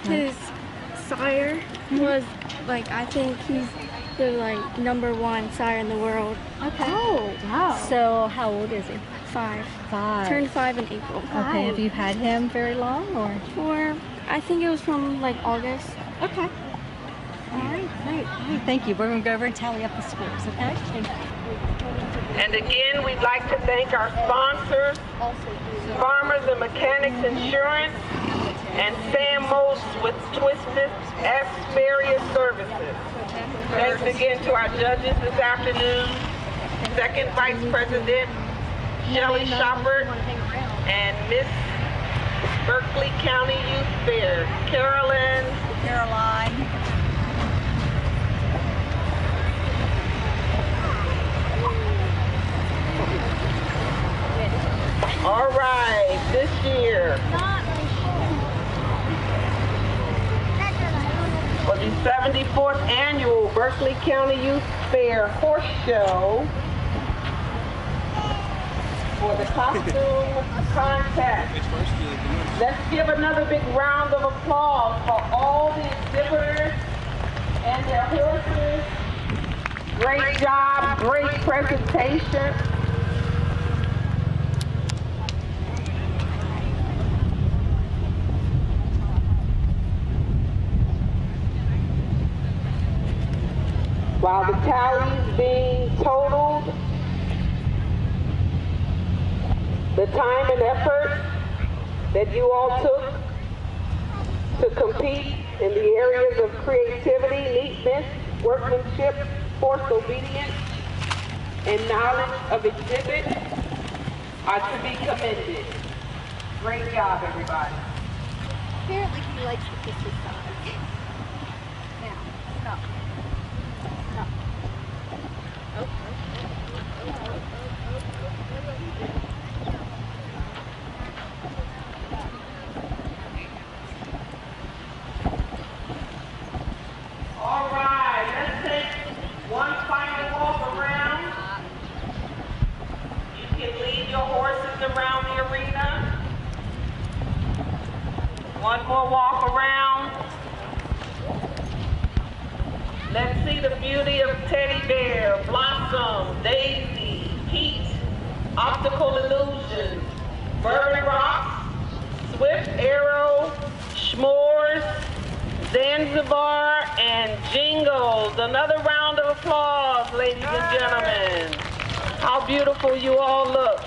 His sire was like, I think he's the like #1 sire in the world. Okay. Oh, wow. So how old is he? 5. 5. Turned 5 in April. Okay. Have you had him very long or? Or I think it was from like August. Okay. All right, great. All right, thank you. We're going to go over and tally up the scores, okay? Thank you. And again, we'd like to thank our sponsors, Farmers and Mechanics Insurance, and Sam Most with Twisted X-Various Services. Thanks again to our judges this afternoon, Second Vice President Shelley Shoppert and Miss Berkeley County Youth Fair, Caroline. All right, this year, for the 74th Annual Berkeley County Youth Fair Horse Show, for the costume contest. Let's give another big round of applause for all the exhibitors and their horses. Great job, great presentation. While the tally's being totaled, the time and effort that you all took to compete in the areas of creativity, neatness, workmanship, force obedience, and knowledge of exhibit are to be commended. Great job, everybody. Apparently he likes to kiss his side. Now, stop. Stop. All right, let's take one final walk around. You can lead your horses around Let's see the beauty of Teddy Bear, Blossom, Daisy, Pete, Optical Illusions, Burry Rocks, Swift Arrow, S'mores, Zanzibar, and Jingles. Another round of applause, ladies and gentlemen. How beautiful you all look.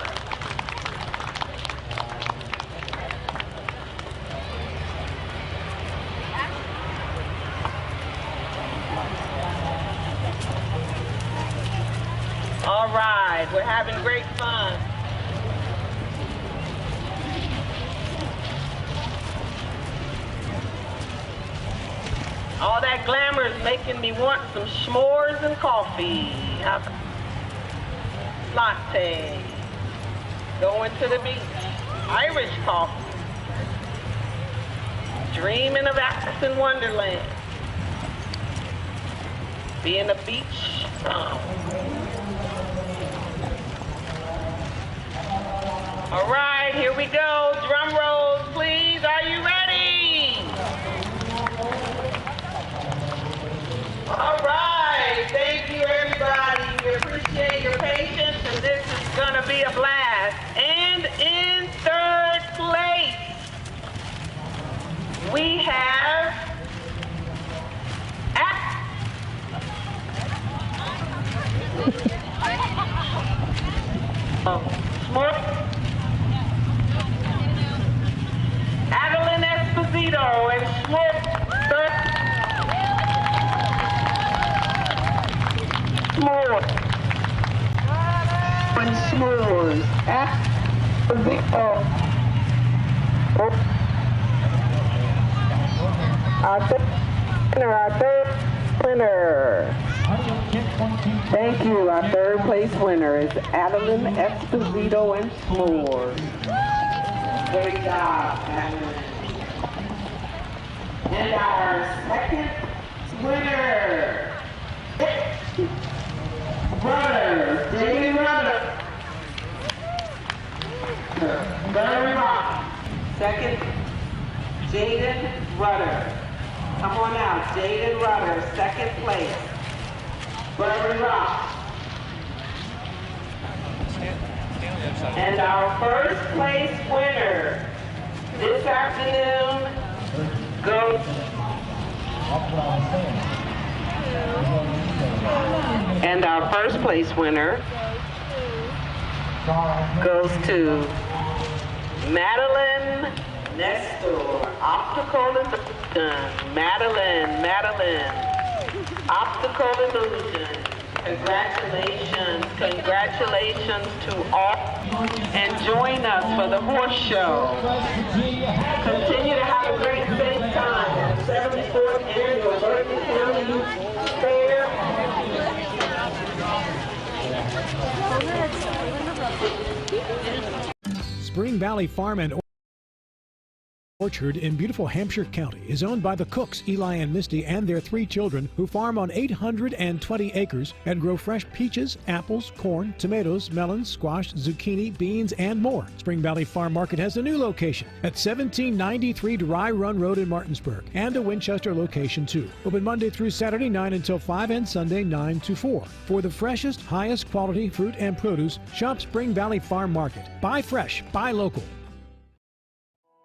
All right, we're having great fun. All that glamour is making me want some s'mores and coffee. Latte. Going to the beach. Irish coffee. Dreaming of Alice in Wonderland. Being a beach bum. All right, here we go. Drum rolls, please. Are you ready? All right. Thank you, everybody. We appreciate your patience, and this is going to be a blast. And in third place, we have Adeline Esposito and S'mores. Esposito. Our third winner. Thank you. Our third place winner is Adeline Esposito and S'mores. Great job, Adeline. And our second winner, Rudder, David Rudder. Very rock. Second, Jaden Rudder. Come on out, Jaden Rudder, second place. Very rock. And our first place winner this afternoon goes to Madeline Nestor, Optical Illusion. Madeline, Optical Illusion. Congratulations to all. And join us for the horse show. Continue to have a great safe time at the 74th Annual Berkeley County Youth Fair. Spring Valley Farm and Orchard in beautiful Hampshire County is owned by the Cooks, Eli and Misty, and their 3 children who farm on 820 acres and grow fresh peaches, apples, corn, tomatoes, melons, squash, zucchini, beans, and more. Spring Valley Farm Market has a new location at 1793 Dry Run Road in Martinsburg and a Winchester location too. Open Monday through Saturday 9 until 5 and Sunday 9 to 4. For the freshest, highest quality fruit and produce, shop Spring Valley Farm Market. Buy fresh, buy local.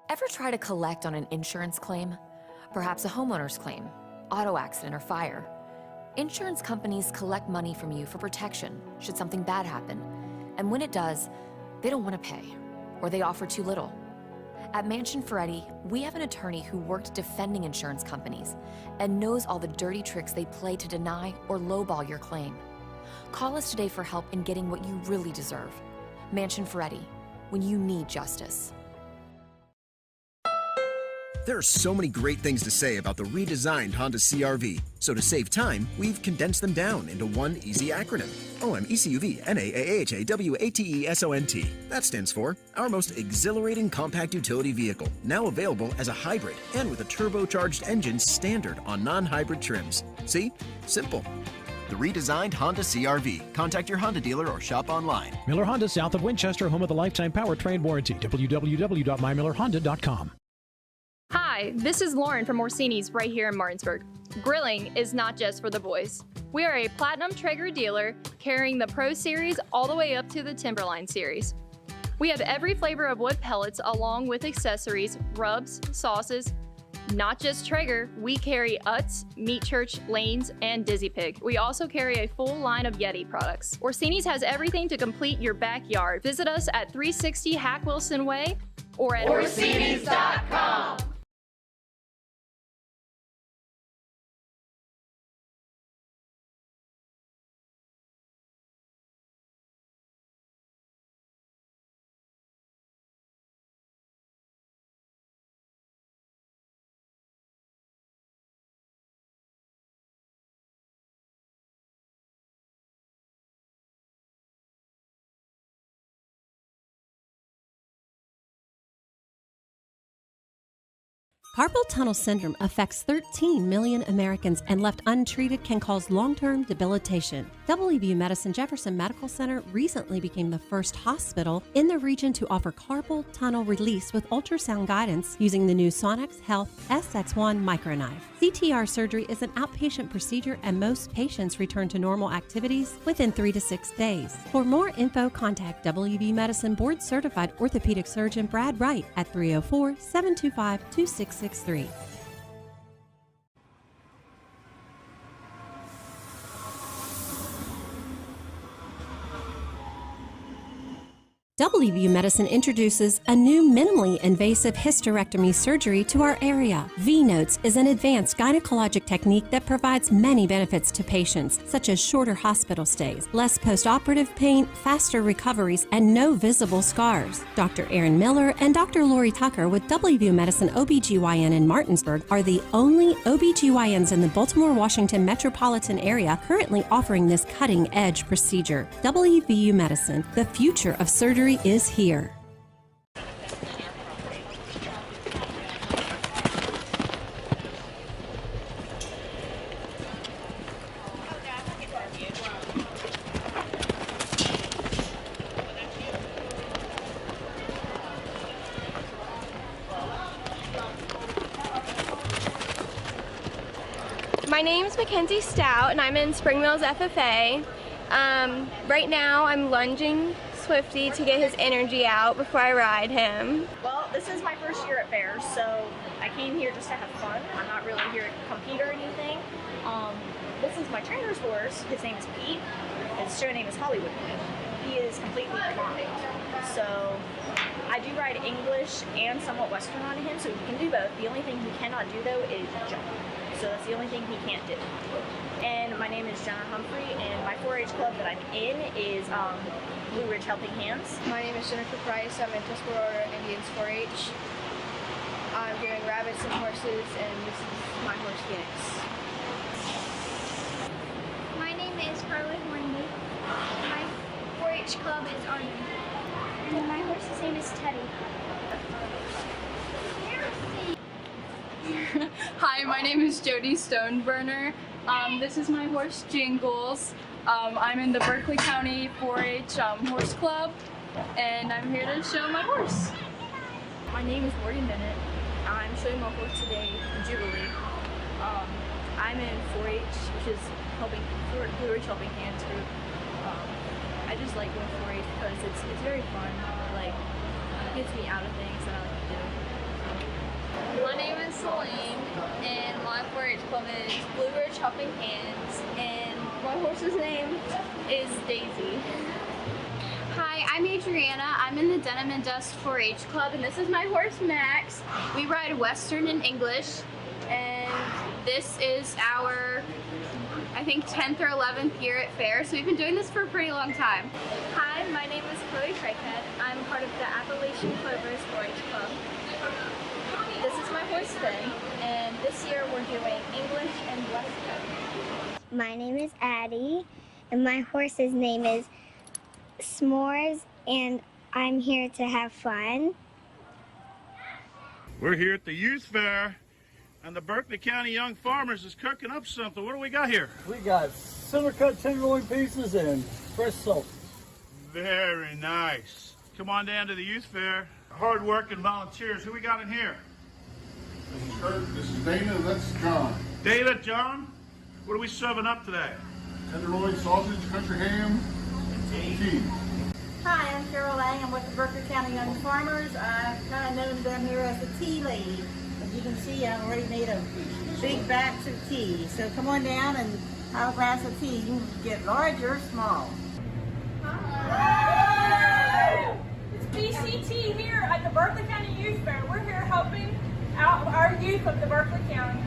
Ever try to collect on an insurance claim? Perhaps a homeowner's claim, auto accident, or fire. Insurance companies collect money from you for protection should something bad happen. And when it does, they don't want to pay, or they offer too little. At Mansion Ferretti, we have an attorney who worked defending insurance companies and knows all the dirty tricks they play to deny or lowball your claim. Call us today for help in getting what you really deserve. Mansion Ferretti, when you need justice. There are so many great things to say about the redesigned Honda CR-V. So to save time, we've condensed them down into one easy acronym. OMECUV-NAAHAWATESONT. That stands for our most exhilarating compact utility vehicle, now available as a hybrid and with a turbocharged engine standard on non-hybrid trims. See? Simple. The redesigned Honda CR-V. Contact your Honda dealer or shop online. Miller Honda, south of Winchester, home of the lifetime powertrain warranty. www.mymillerhonda.com. Hi, Hi, this is Lauren from Orsini's right here in Martinsburg. Grilling is not just for the boys. We are a Platinum Traeger dealer carrying the Pro Series all the way up to the Timberline Series. We have every flavor of wood pellets along with accessories, rubs, sauces. Not just Traeger, we carry Utz, Meat Church, Lanes, and Dizzy Pig. We also carry a full line of Yeti products. Orsini's has everything to complete your backyard. Visit us at 360 Hack Wilson Way or at Orsinis.com. Carpal tunnel syndrome affects 13 million Americans and left untreated can cause long-term debilitation. WVU Medicine Jefferson Medical Center recently became the first hospital in the region to offer carpal tunnel release with ultrasound guidance using the new Sonex Health SX1 microknife. CTR surgery is an outpatient procedure and most patients return to normal activities within 3 to 6 days. For more info, contact WVU Medicine board certified orthopedic surgeon Brad Wright at 304-725-2663. WVU Medicine introduces a new minimally invasive hysterectomy surgery to our area. V-Notes is an advanced gynecologic technique that provides many benefits to patients, such as shorter hospital stays, less post-operative pain, faster recoveries, and no visible scars. Dr. Aaron Miller and Dr. Lori Tucker with WVU Medicine OBGYN in Martinsburg are the only OBGYNs in the Baltimore, Washington metropolitan area currently offering this cutting-edge procedure. WVU Medicine, the future of surgery is here. My name is Mackenzie Stout and I'm in Spring Mills FFA. Right now I'm lunging Swifty to get his energy out before I ride him. Well, this is my first year at fairs, so I came here just to have fun. I'm not really here to compete or anything. This is my trainer's horse. His name is Pete. His show name is Hollywood. He is completely blind. So I do ride English and somewhat Western on him, so he can do both. The only thing he cannot do though is jump. So that's the only thing he can't do. And my name is Jenna Humphrey, and my 4-H club that I'm in is Blue Ridge Helping Hands. My name is Jennifer Price. I'm in Tuscarora Indians 4-H. I'm doing rabbits and horses, and this is my horse Phoenix. My name is Carly Hornby. My 4-H club is Army. And my horse's name is Teddy. Hi, my name is Jody Stoneburner. This is my horse Jingles. I'm in the Berkeley County 4-H horse club, and I'm here to show my horse. My name is Morgan Bennett. I'm showing my horse today, Jubilee. I'm in 4-H, which is Blue Ridge Helping Hands group. I just like going 4-H because it's very fun. Like, it gets me out of things that I like to do. My name is Celine, and my 4-H club is Blue Ridge Helping Hands, and my horse's name is Daisy. Hi, I'm Adriana. I'm in the Denim and Dust 4-H club, and this is my horse Max. We ride Western and English, and this is our, I think, 10th or 11th year at fair, so we've been doing this for a pretty long time. Hi, my name is Chloe Craighead. I'm part of the Appalachian Clovers 4-H club. This is my horse Finn, and this year we're doing English and Western. My name is Addie, and my horse's name is S'mores, and I'm here to have fun. We're here at the youth fair, and the Berkeley County Young Farmers is cooking up something. What do we got here? We got center cut tenderloin pieces and fresh salt. Very nice. Come on down to the youth fair. Hard-working volunteers. Who we got in here? This is Kurt, this is Dana, and that's John. Dana, John, what are we serving up today? Tenderloin sausage, country ham, and tea. Hi, I'm Carol Lang. I'm with the Berkeley County Young Farmers. I'm kind of known down here as the tea lady. As you can see, I've already made a big batch of tea. So come on down and have a glass of tea. You can get large or small. Hi. It's BCT here at the Berkeley County Youth Fair. We're here helping out our youth of the Berkeley County.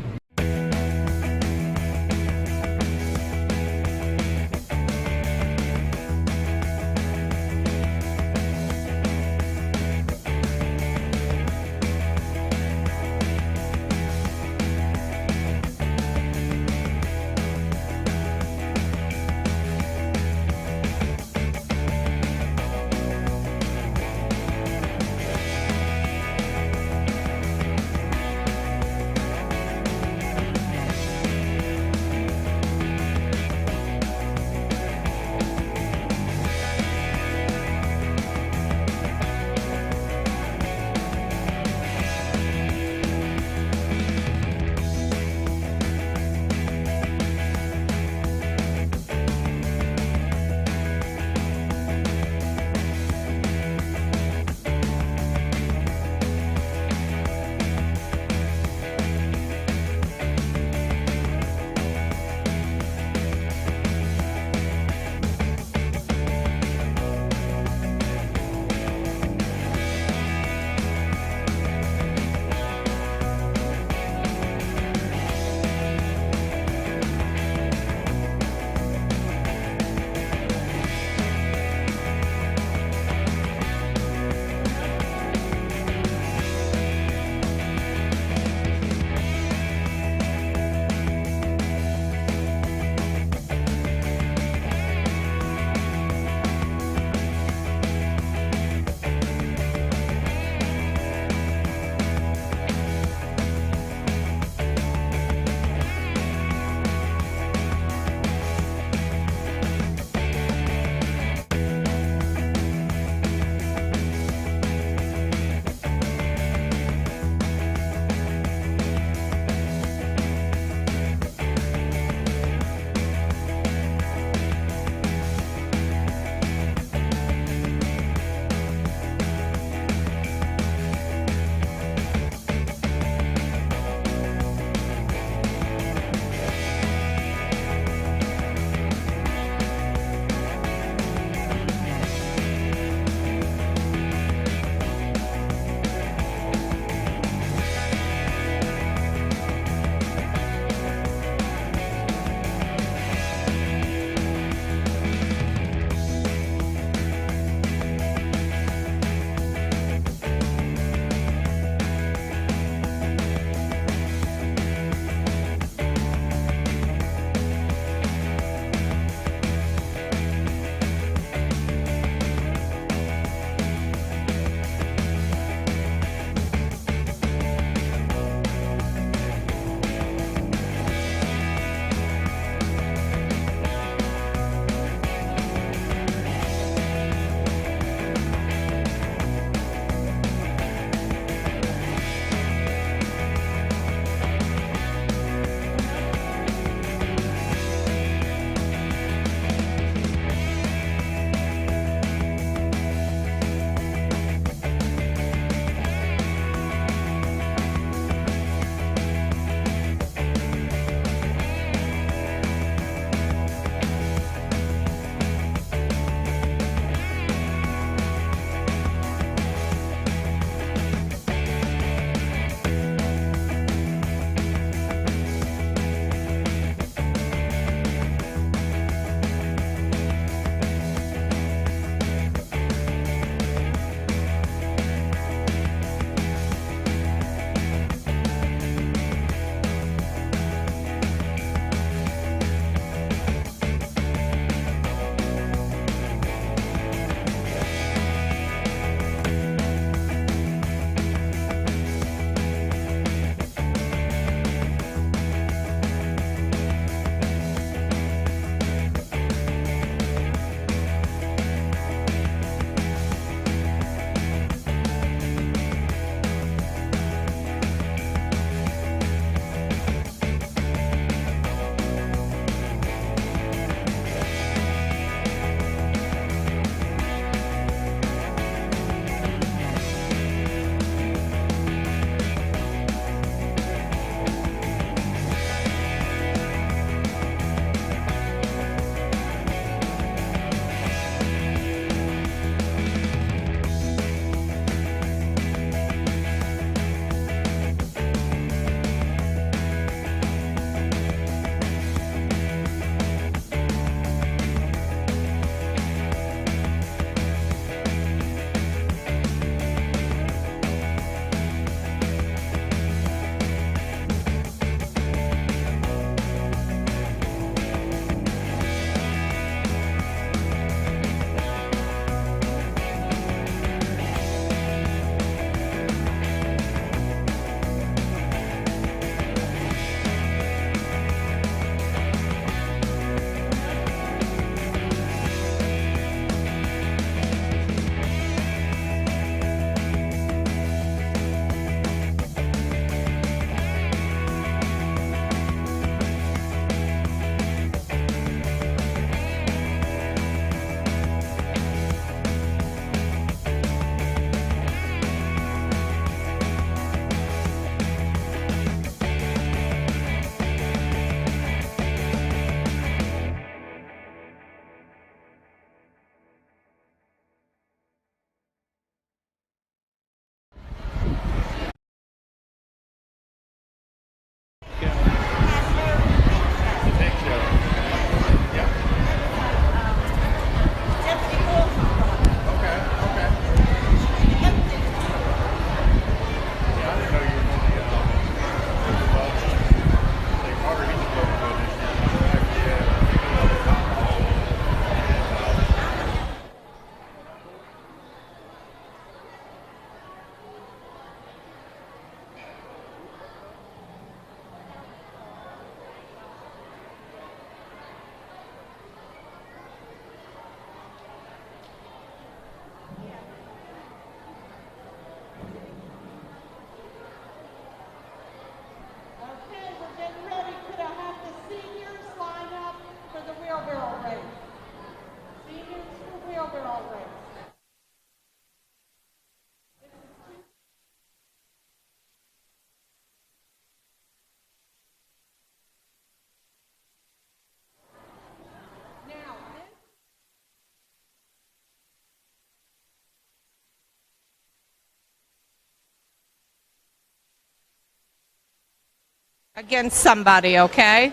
against somebody, okay?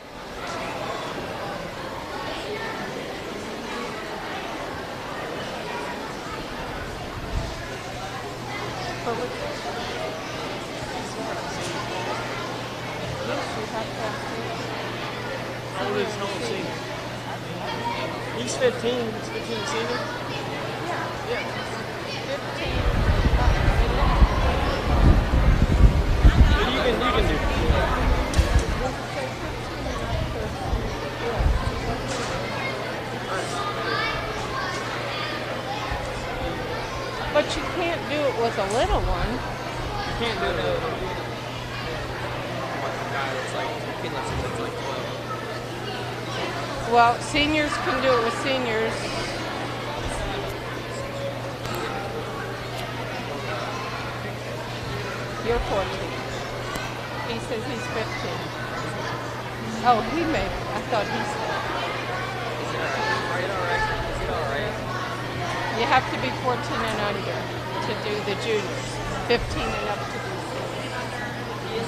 He's 15. He's 15 senior. Yeah. 15. You can do. But you can't do it with a little one. You can't do it with a guy that's like 15, that's like 12. Well, seniors can do it with seniors. You're 14. He says he's 15. Oh, he may. I thought he said. Is it alright? You have to be 14 and under to do the juniors. 15 and up to do seniors.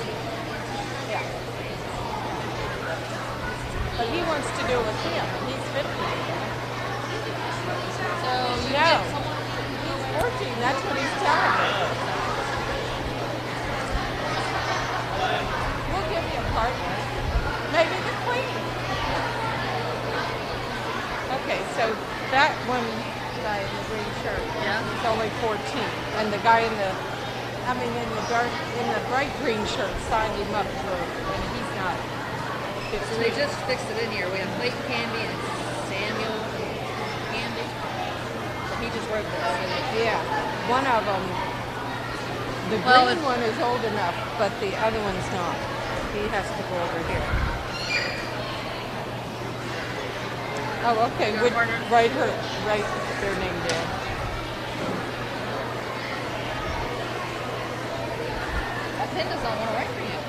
Yeah. But he wants to do it with him. He's 15. So no. He's 14. That's what he's telling me. We'll give you a partner. Maybe the queen. Okay, so that one guy in the green shirt is only 14. And the guy in the bright green shirt signed him up for, and he's not. So they just fixed it in here. We have Clayton Candy and Samuel Candy. So he just wrote this. Yeah, one of them. The green one is old enough, but the other one's not. He has to go over here. Oh, okay. Write their name down. That pen does not want to write for you.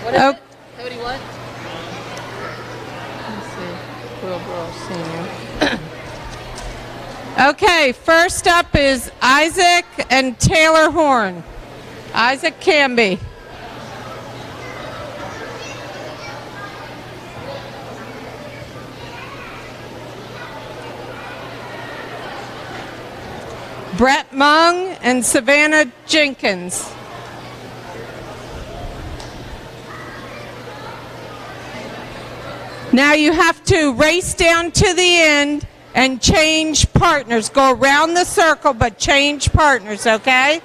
What is it? Cody what? Let's see. Wilbur Senior. Okay, first up is Isaac and Taylor Horn. Isaac Canby. Brett Mung and Savannah Jenkins. Now you have to race down to the end and change partners. Go around the circle, but change partners, okay?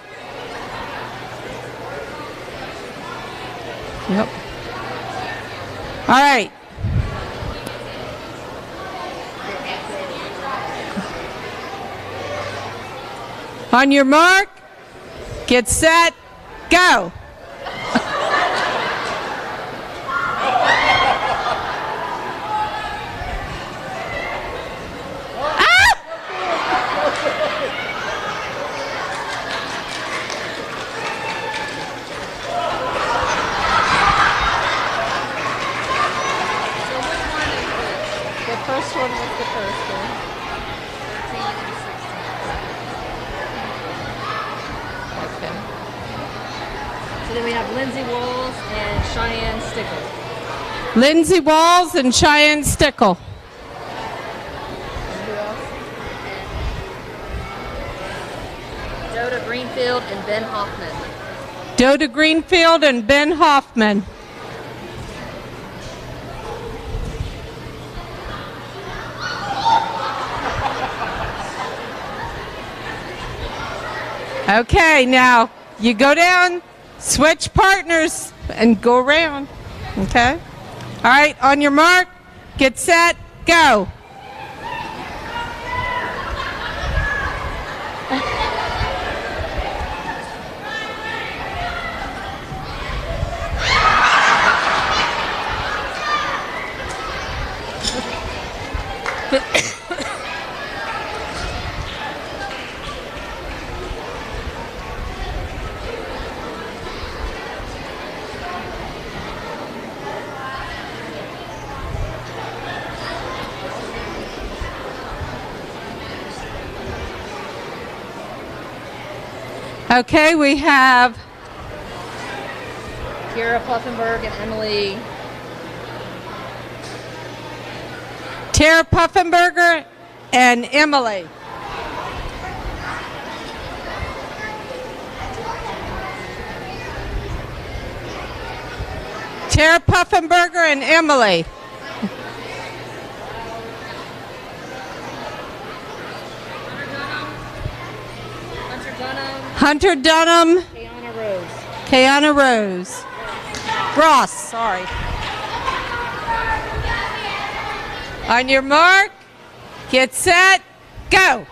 Yep. All right. On your mark, get set, go. First one was the first one. 13 and 16. Okay. So then we have Lindsay Walls and Cheyenne Stickle. Lindsay Walls and Cheyenne Stickle. Doda Greenfield and Ben Hoffman. Doda Greenfield and Ben Hoffman. Okay, now you go down, switch partners, and go around. Okay? All right, on your mark, get set, go. Okay, we have Kira Puffenberg and Emily. Tara Puffenberger and Emily. Tara Puffenberger and Emily. Hunter Dunham. Kayana Rose. Kayana Rose. Ross, sorry. On your mark, get set, go.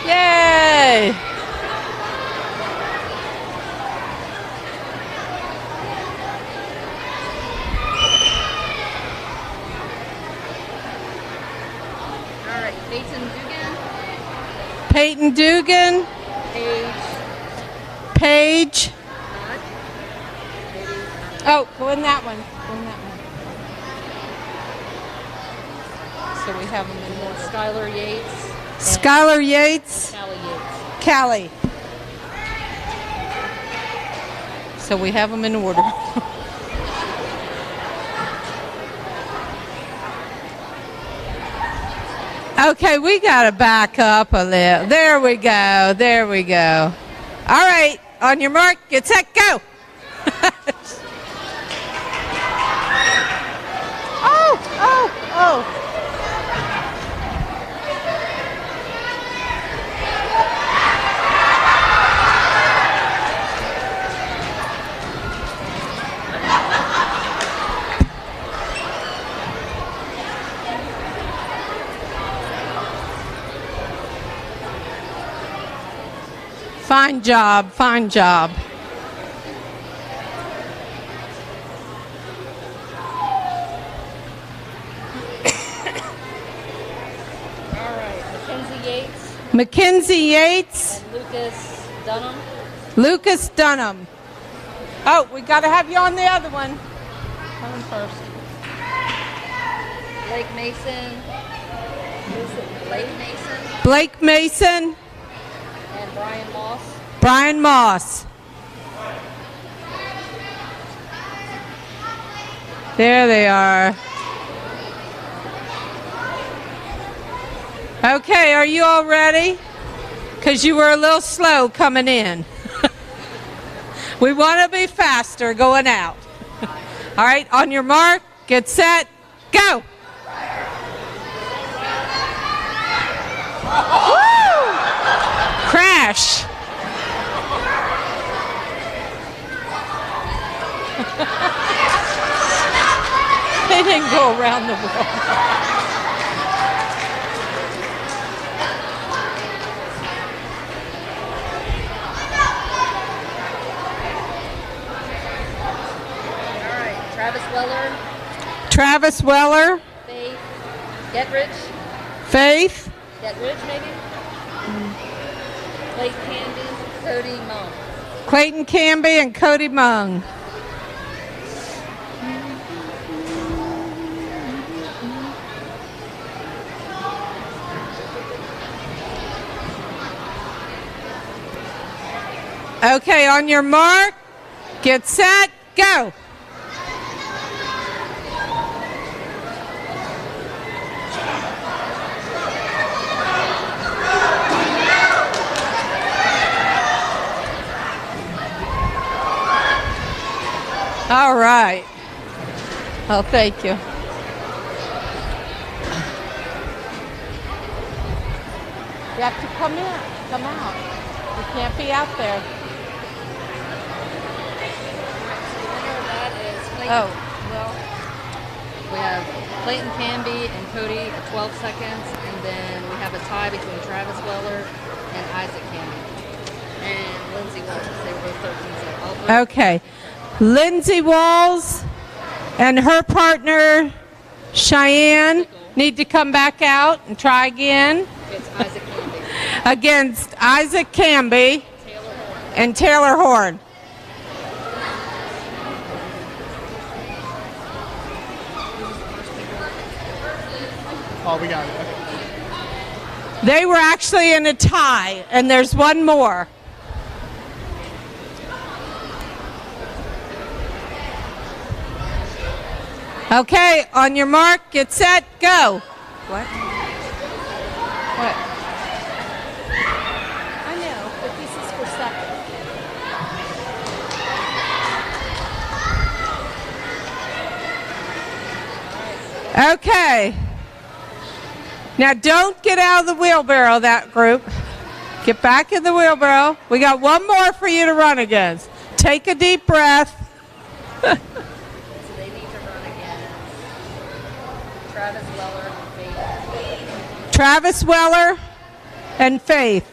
Yay! All right, Peyton Dugan. Peyton Dugan. Paige. Oh, go in that one. Go in that one. So we have them in order. Skylar Yates. Skylar Yates. Callie Yates. Callie. So we have them in order. Okay, we got to back up a little. There we go. There we go. All right, on your mark, get set, go. Oh. Fine job, fine job. All right, Mackenzie Yates. Mackenzie Yates. And Lucas Dunham. Lucas Dunham. Oh, we got to have you on the other one. Come in first. Blake Mason. Blake Mason. Blake Mason. And Brian Moss. Brian Moss. There they are. Okay, are you all ready? Because you were a little slow coming in. We want to be faster going out. All right, on your mark, get set, go. Woo! Crash. They didn't go around the world. Travis Weller. Travis Weller. Faith Getrich. Faith. Getrich, maybe. Clayton Canby. Cody Mung. Clayton Canby and Cody Mung. Okay, on your mark, get set, go. All right. Oh, thank you. You have to come in, come out. You can't be out there. Oh, well, we have Clayton Canby and Cody at 12 seconds, and then we have a tie between Travis Weller and Isaac Canby. And Lindsay Walters, they were both 13 seconds. Okay. Lindsay Walls and her partner, Cheyenne need to come back out and try again. It's Isaac Canby. Against Isaac Canby and Taylor Horn. Oh, we got it. Okay. They were actually in a tie, and there's one more. Okay, on your mark, get set, go. What? What? I know, but this is for second. Okay. Now don't get out of the wheelbarrow, that group. Get back in the wheelbarrow. We got one more for you to run against. Take a deep breath. So they need to run again. Travis Weller and Faith. Travis Weller and Faith.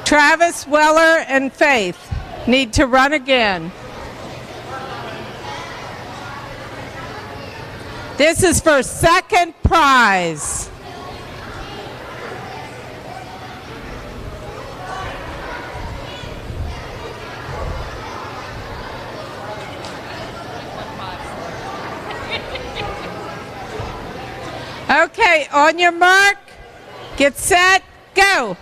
Travis Weller and Faith need to run again. This is for second prize. Okay, on your mark, get set, go.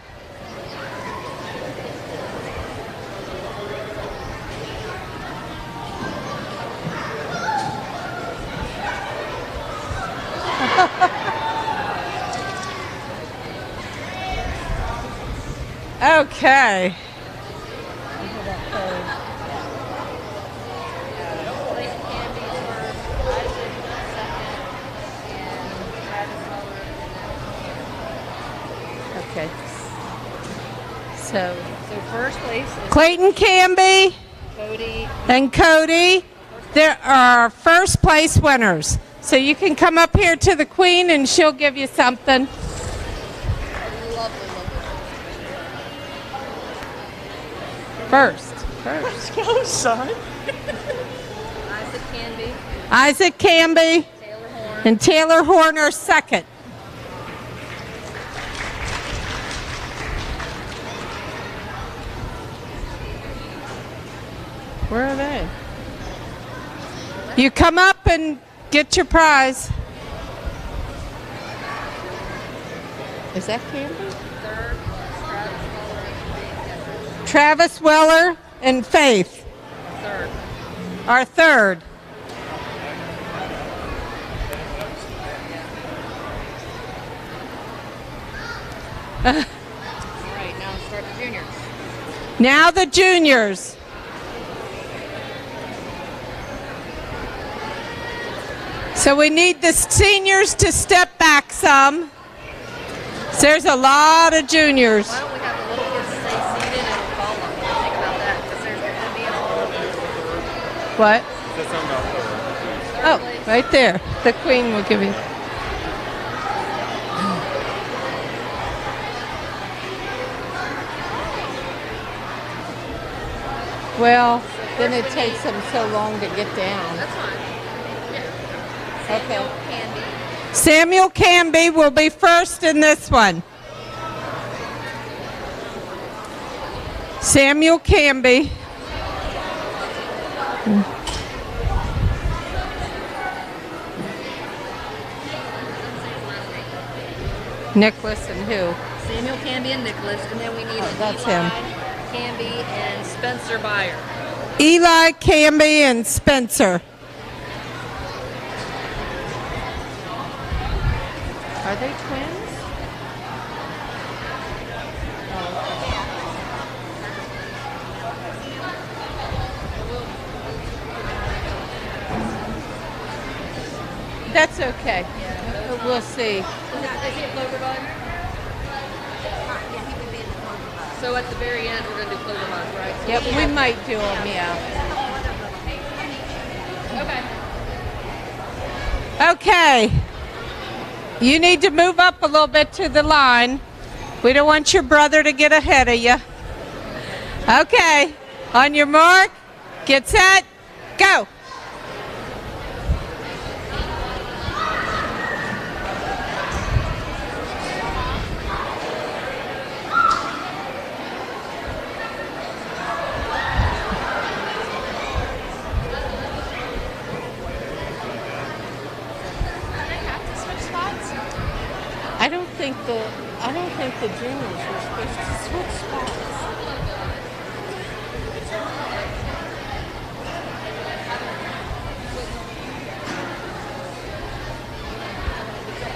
Okay. Okay. So first place is Clayton Canby Cody. and Cody. There are first place winners. So you can come up here to the Queen and she'll give you something. First. Go, son. Isaac Canby. Isaac Canby and Taylor Horn are second. Where are they? You come up and get your prize. Is that Canby? Travis Weller and Faith. Third. Our third. All right, now start the juniors. Now the juniors. So we need the seniors to step back some. So there's a lot of juniors. Why don't we have the little kids stay seated and we'll call them? Think about that, because there's going to be a whole... What? Said something about third. Oh, right there. The Queen will give you. Well, then it takes them so long to get down. That's fine. Okay. Samuel Canby will be first in this one. Samuel Canby. Nicholas and who? Samuel Canby and Nicholas, and then we need that's Eli him. Canby and Spencer Byer. Eli Canby and Spencer. Are they twins? That's okay. We'll see. Is he a clover bud? So at the very end, we're going to do clover buds, right? So Yep, we might do them, yeah. Okay. Okay. You need to move up a little bit to the line. We don't want your brother to get ahead of you. Okay. On your mark, get set, go. think the juniors were supposed to switch spots.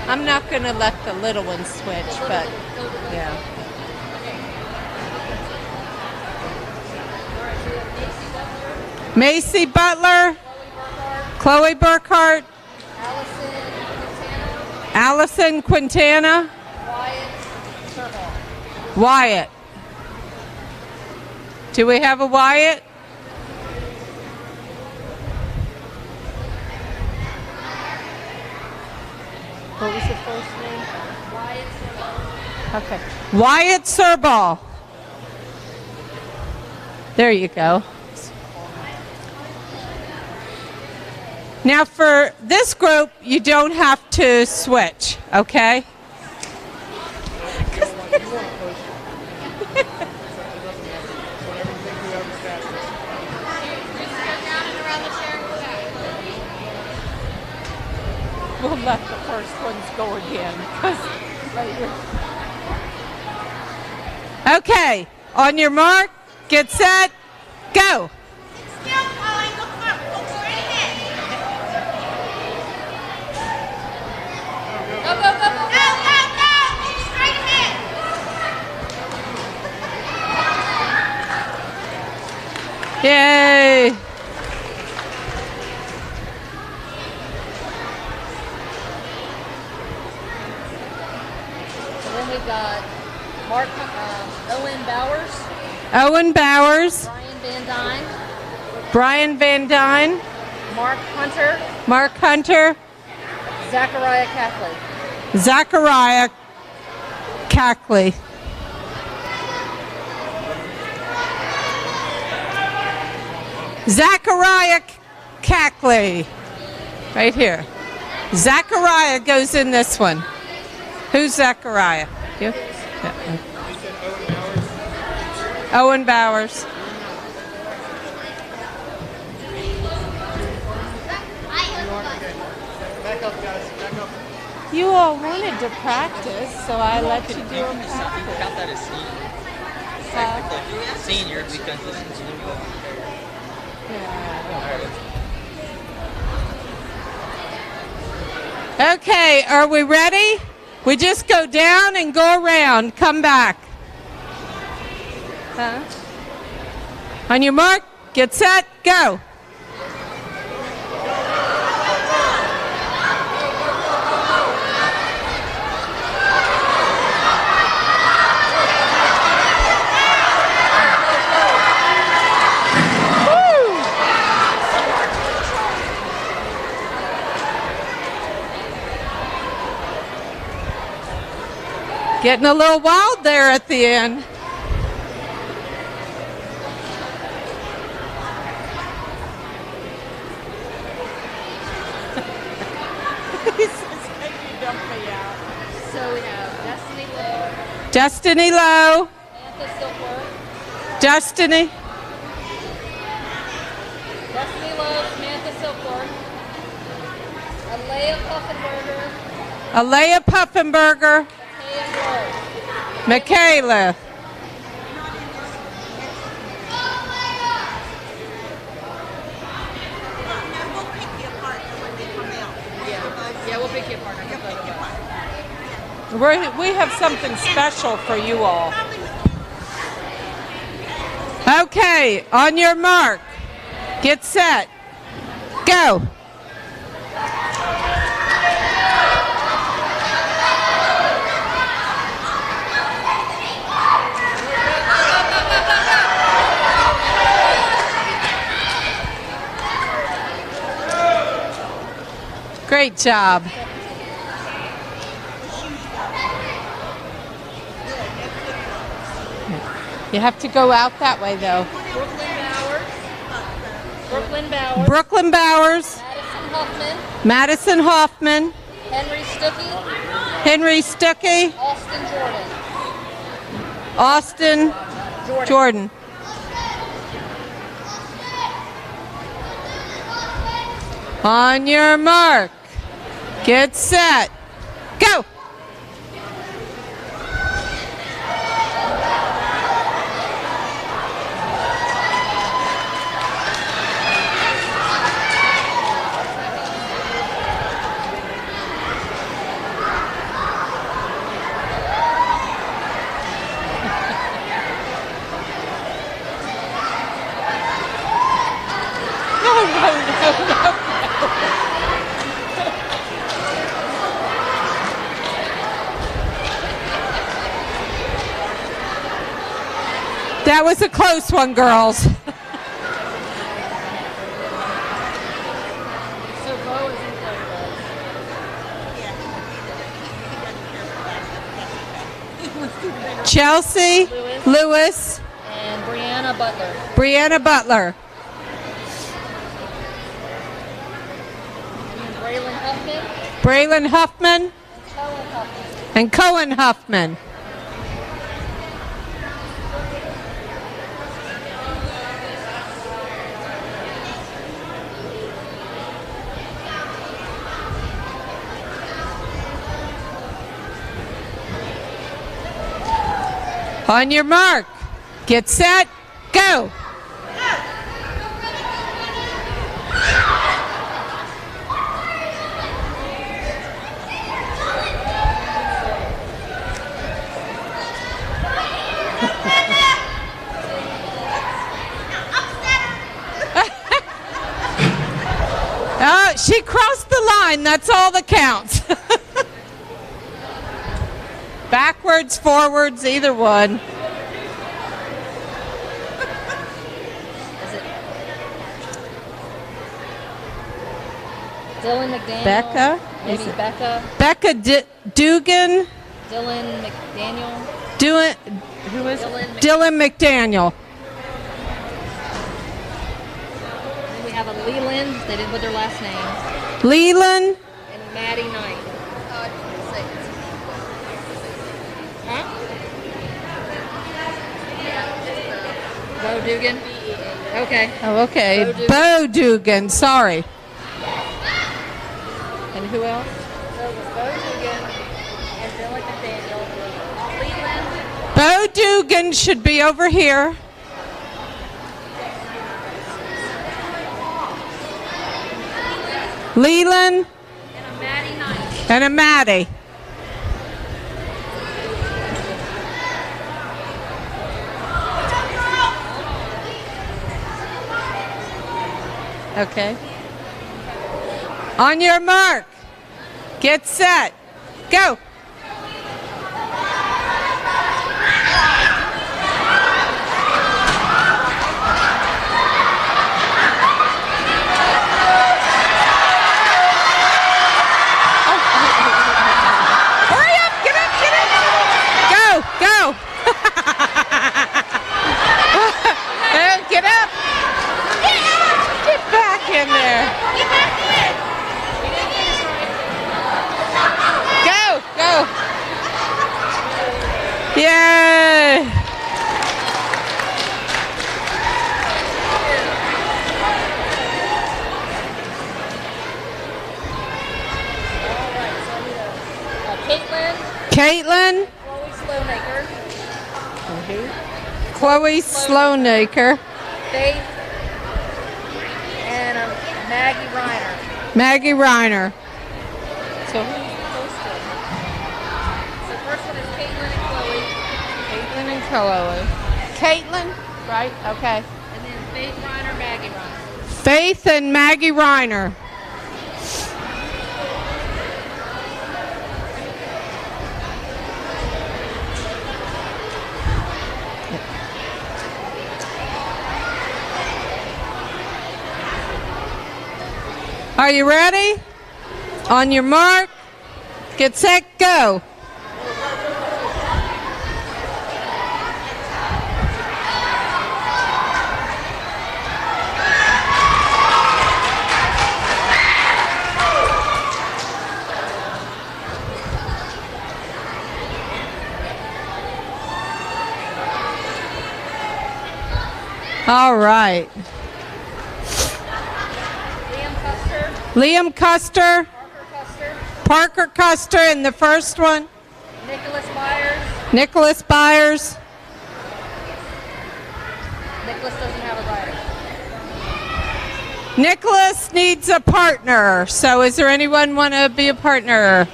I'm not going to let the little ones switch, but yeah. Macy Butler, Chloe Burkhart, Allison Quintana, Wyatt. Do we have a Wyatt? What was the first name? Wyatt Serball. Okay. Wyatt Serball. There you go. Now for this group, you don't have to switch, okay? We'll let the first ones go again. Okay, on your mark, get set, go. Go, go, go, go, go, go, go! Straight ahead! Yay! And then we've got Owen Bowers. Owen Bowers. Brian Van Dyne. Brian Van Dyne. Mark Hunter. Mark Hunter. Zachariah Cackley. Zachariah Cackley. Zachariah Cackley. Right here. Zachariah goes in this one. Who's Zachariah? You? Yeah. Owen Bowers. You all wanted to practice, so I let you do them practice. We count that as senior because this is new. Okay, are we ready? We just go down and go around. Come back. On your mark, get set, go. Getting a little wild there at the end. He says, "Can you dump me out?" So we have Destiny Lowe. Destiny Lowe. Samantha Silkworth. Destiny. Destiny Lowe, Samantha Silkworth. Alea Puffenberger. Alea Puffenberger. Michaela. Yeah, we'll pick you apart. We have something special for you all. Okay, on your mark, get set, go. Great job. You have to go out that way, though. Brooklyn Bowers. Brooklyn Bowers. Madison Hoffman. Madison Hoffman. Henry Stuckey. Henry Stuckey. Austin Jordan. Austin Jordan. On your mark, get set, go. That was a close one, girls. Chelsea Lewis and Brianna Butler. Brianna Butler. Braylon Huffman. Braylon Huffman. And Cohen Huffman. On your mark, get set, go. Oh, she crossed the line, that's all that counts. Backwards, forwards, either one. Dylan McDaniel. Becca? Maybe Becca. Becca Dugan. Dylan McDaniel. Who is it? Dylan McDaniel. Then we have a Leland. They didn't put their last name. Leland. And Maddie Knight. Huh? Bo Dugan. Okay. Oh, okay. Bo Dugan. Sorry. And who else? So it was Bo Dugan and Dylan McDaniel. Leland. Bo Dugan should be over here. Leland. And a Maddie Knight. And a Maddie. Okay. On your mark, get set, go. Hurry up, get up, get up. Go, go. Get up. Get back in there. Go, go. Yay. Caitlin. Chloe Sloanaker. Faith. And Maggie Reiner. Maggie Reiner. So who's the first one? The first one is Caitlin and Chloe. Caitlin and Chloe. Caitlin, right? Okay. And then Faith Reiner, Maggie Reiner. Faith and Maggie Reiner. Are you ready? On your mark, get set, go. All right. Liam Custer. Parker Custer in the first one. Nicholas Byers. Nicholas Byers. Nicholas doesn't have a rider. Nicholas needs a partner. So is there anyone want to be a partner?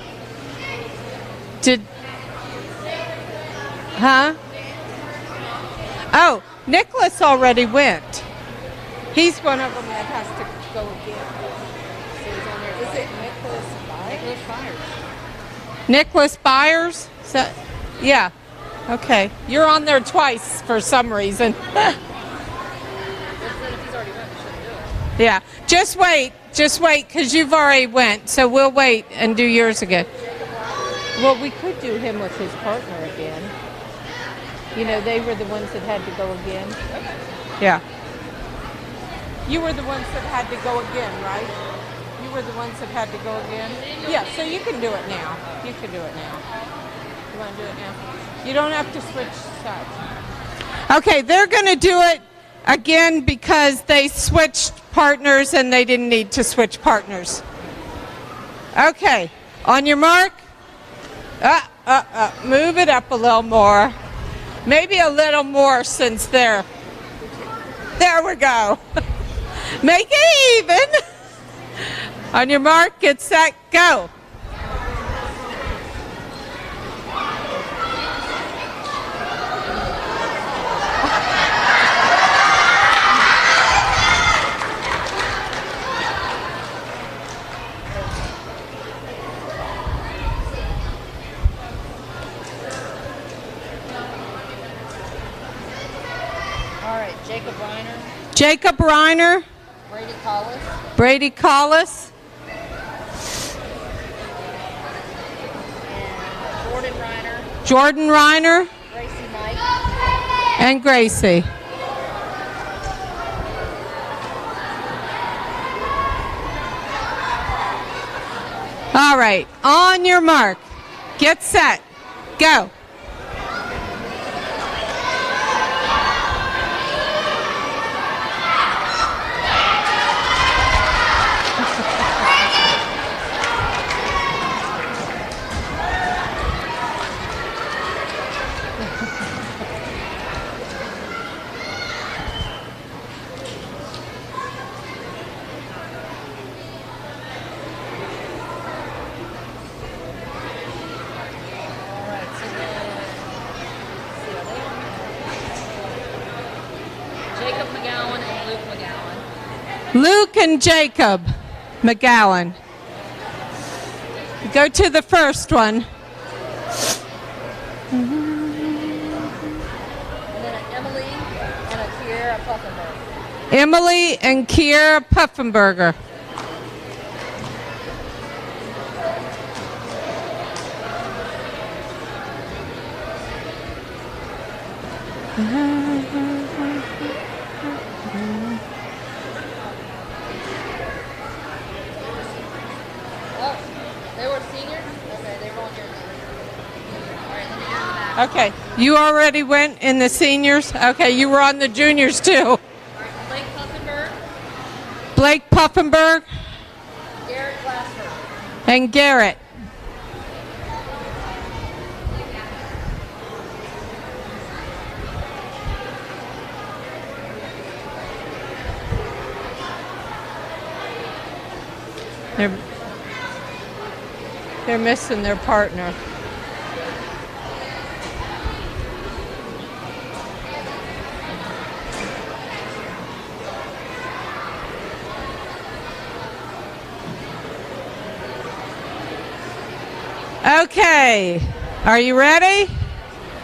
Oh, Nicholas already went. He's one of them that has to go again. Is it Nicholas Byers? Nicholas Byers? So, yeah. Okay, you're on there twice for some reason. Yeah, just wait, because you've already went, so we'll wait and do yours again. Well, we could do him with his partner again. You know, they were the ones that had to go again. Yeah. You were the ones that had to go again, right? You were the ones that had to go again? Yeah, so you can do it now. You can do it now. You want to do it now? You don't have to switch sides. Okay, they're going to do it again because they switched partners and they didn't need to switch partners. Okay, on your mark. Move it up a little more. Maybe a little more since there we go. Make it even. On your mark, get set, go. Jacob Reiner. Brady Collis. Jordan Reiner. And Gracie. All right, on your mark, get set, go. Luke and Jacob McGowan. Go to the first one. And then Emily and Kiera Puffenberger. Emily and Kiera Puffenberger. Okay, you already went in the seniors? Okay, you were on the juniors too. Blake Puffenberg. Blake Puffenberg. Garrett Glassford. And Garrett. They're missing their partner. Okay, are you ready?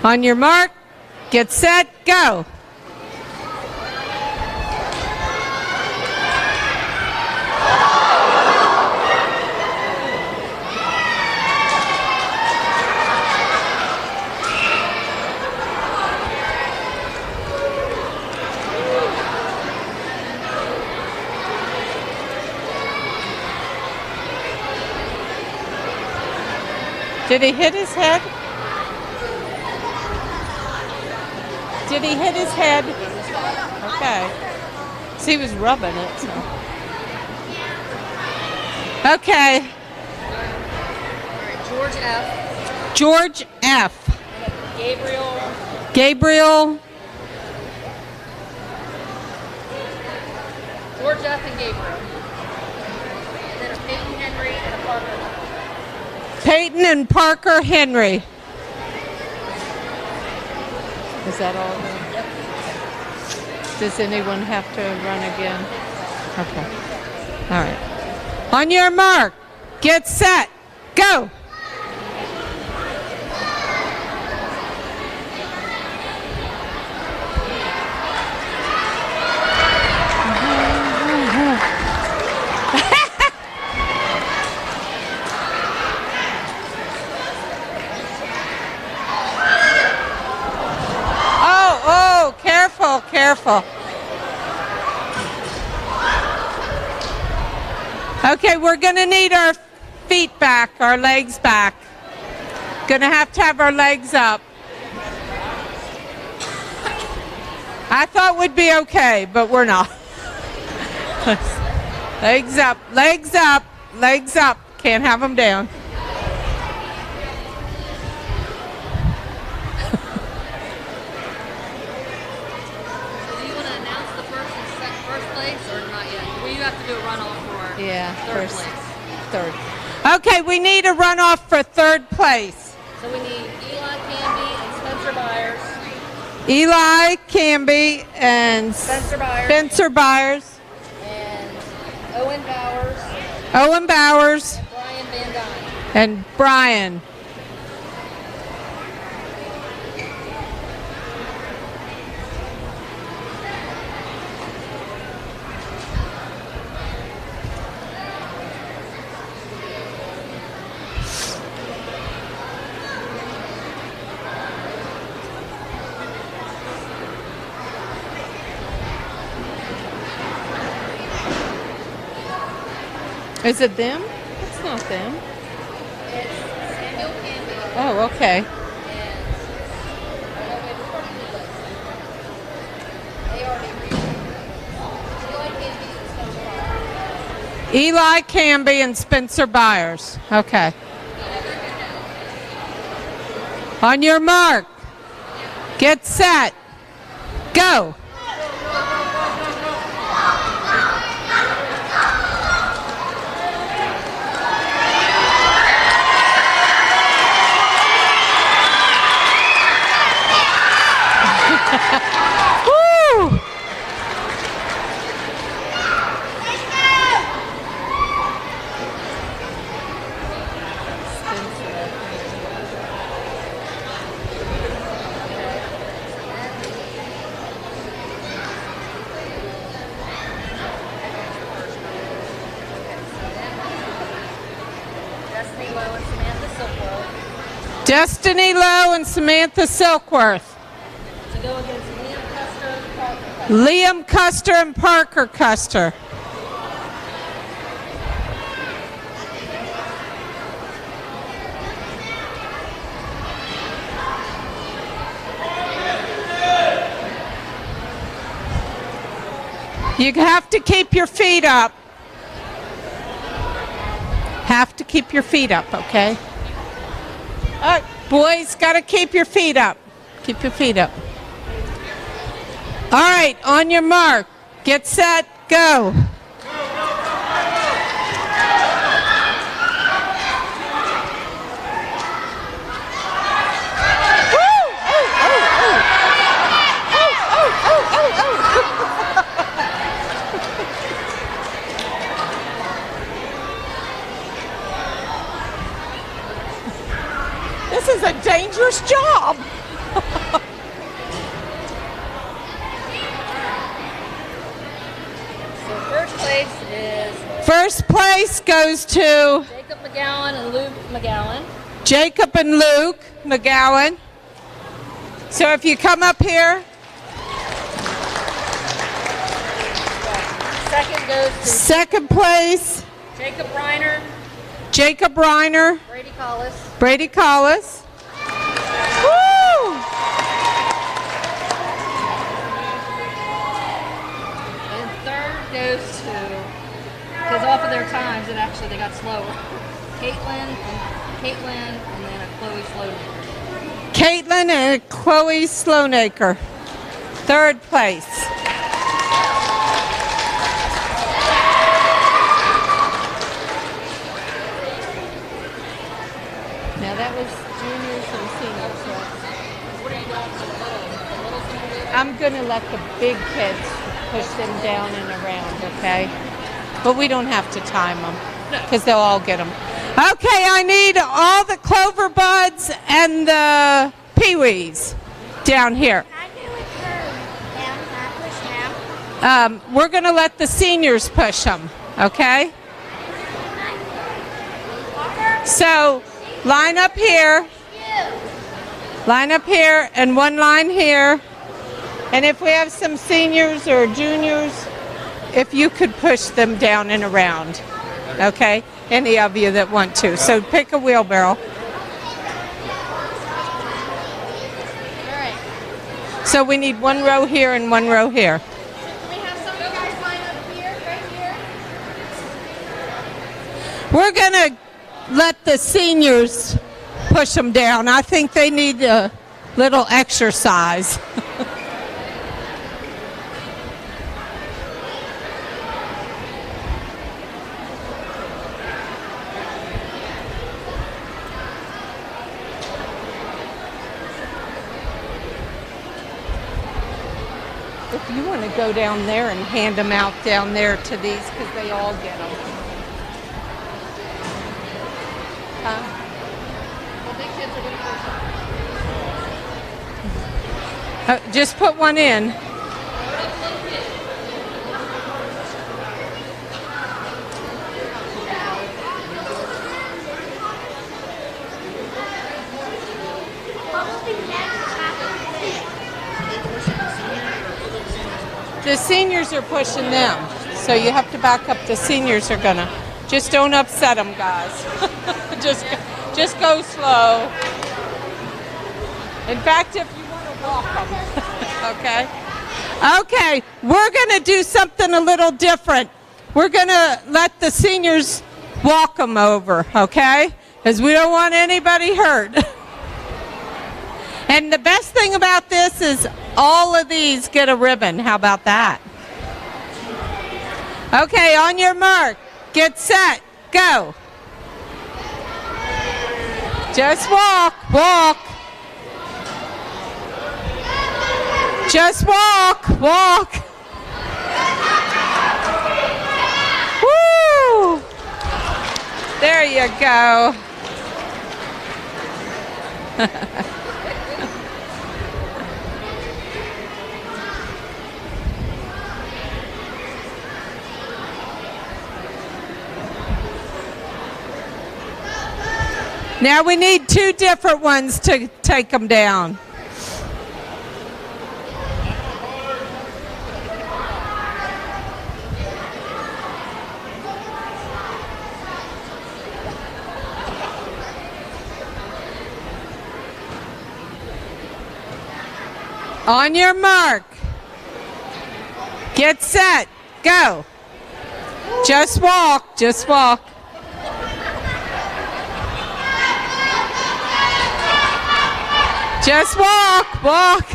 On your mark, get set, go. Did he hit his head? Did he hit his head? Okay. So he was rubbing it. So. Okay. George F. George F. Gabriel. George F. and Gabriel. And then a Peyton Henry and a Parker. Peyton and Parker Henry. Is that all? Yep. Does anyone have to run again? Okay. All right. On your mark, get set, go. Careful. Okay, we're going to need our feet back, our legs back. Going to have our legs up. I thought we'd be okay, but we're not. Legs up, legs up, legs up. Can't have them down. Do you want to announce the first place or not yet? Well, you have to do a runoff for third place. Third. Okay, we need a runoff for third place. So we need Eli Canby and Spencer Byers. Eli Canby and Spencer Byers. Spencer Byers. And Owen Bowers. Owen Bowers. And Brian Van Dyne. And Brian. Is it them? It's not them. It's Samuel Canby. Oh, okay. Eli Canby and Spencer Byers. Okay. On your mark. Get set. Go. Woo! Destiny Lowe and Samantha Silkworth. To go against Liam Custer and Parker. Liam Custer and Parker Custer. You have to keep your feet up. Have to keep your feet up, okay? All right, boys, got to keep your feet up. Keep your feet up. All right, on your mark. Get set, go. This is a dangerous job. So first place is... First place goes to Jacob McGowan and Luke McGowan. Jacob and Luke McGowan. So if you come up here. Second goes to... Second place. Jacob Reiner. Jacob Reiner. Brady Collis. Brady Collis. Woo! And third goes to, because off of their times, it actually, they got slower. Caitlin, and then a Chloe Sloanaker. Caitlin and Chloe Sloanaker. Third place. Now that was juniors and seniors. What are you doing for the littles? I'm going to let the big kids push them down and around, okay? But we don't have to time them because they'll all get them. Okay, I need all the clover buds and the peewees down here. We're going to let the seniors push them, okay? So line up here. Line up here and one line here. And if we have some seniors or juniors, if you could push them down and around, okay? Any of you that want to. So pick a wheelbarrow. So we need one row here and one row here. Can we have some of you guys line up here, right here? We're going to let the seniors push them down. I think they need a little exercise. If you want to go down there and hand them out down there to these, because they all get them. Just put one in. The seniors are pushing them, so you have to back up. The seniors are gonna. Just don't upset them, guys. just go slow. In fact, if you want to walk them, okay? Okay, we're gonna do something a little different. We're gonna let the seniors walk them over, okay? Because we don't want anybody hurt. And the best thing about this is all of these get a ribbon. How about that? Okay, on your mark, get set, go. Just walk, walk. Just walk, walk. Woo! There you go. Now we need two different ones to take them down. On your mark. Get set. Go. Just walk. Just walk. Just walk, walk.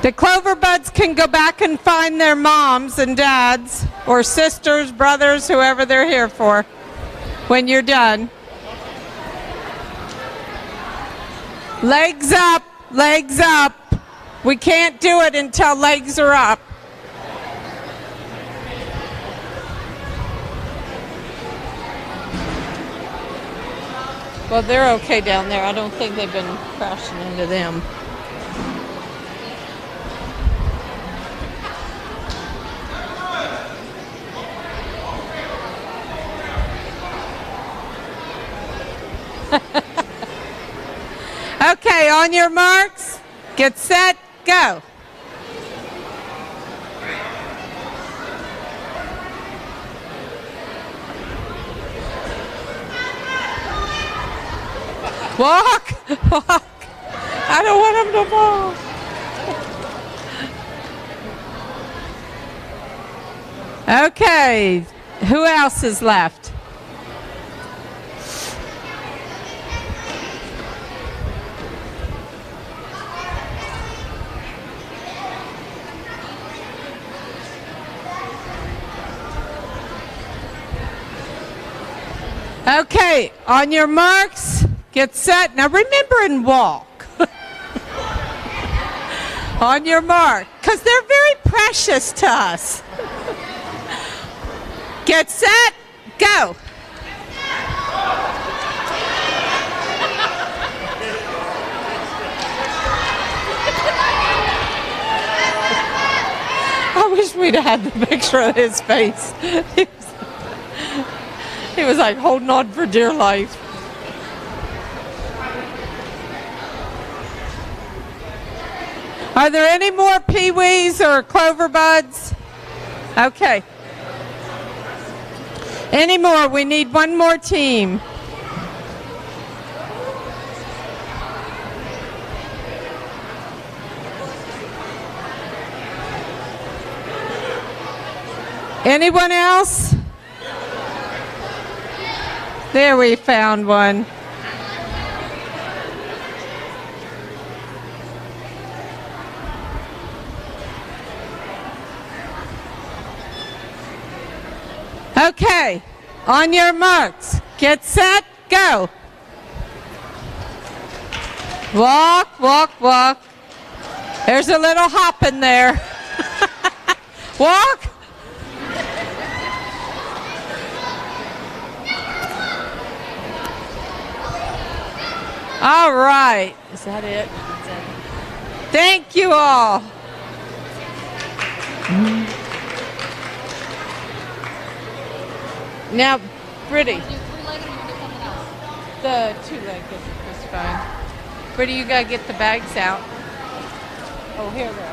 The clover buds can go back and find their moms and dads or sisters, brothers, whoever they're here for when you're done. Legs up, legs up. We can't do it until legs are up. Well, they're okay down there. I don't think they've been crashing into them. Okay, on your marks, get set, go. Walk, walk. I don't want them to fall. Okay, who else is left? Okay, on your marks, get set. Now remember and walk. On your mark, because they're very precious to us. Get set, go. we'd have had the picture of his face. He was like holding on for dear life. Are there any more peewees or clover buds? Okay. Any more? We need one more team. Anyone else? There, we found one. Okay, on your marks, get set, go. Walk, walk, walk. There's a little hop in there. Walk. All right. Is that it? Thank you all. Now, Brittany. The two-legged is fine. Brittany, you gotta get the bags out. Oh, here they are.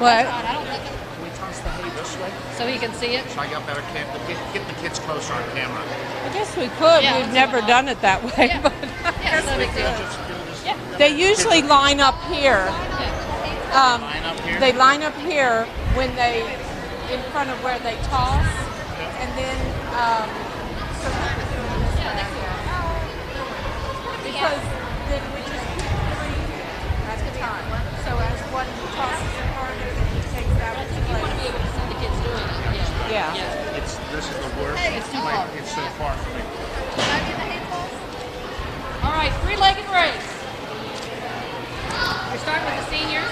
What? Can we toss the hay this way? So he can see it? So I got better get the kids closer on camera. I guess we could. Yeah, We've never done it that way. Yeah. But Yeah, no big deal. Yeah. they usually line up here. Line up here? They line up here when they, in front of where they toss, and then because then we just keep 3 at a time. So as one tosses it harder, then he takes that into You want to place. be able to see the kids doing it. Yeah. This is the worst. It's too far. It's so far for me. All right, three-legged race. We're starting with the seniors.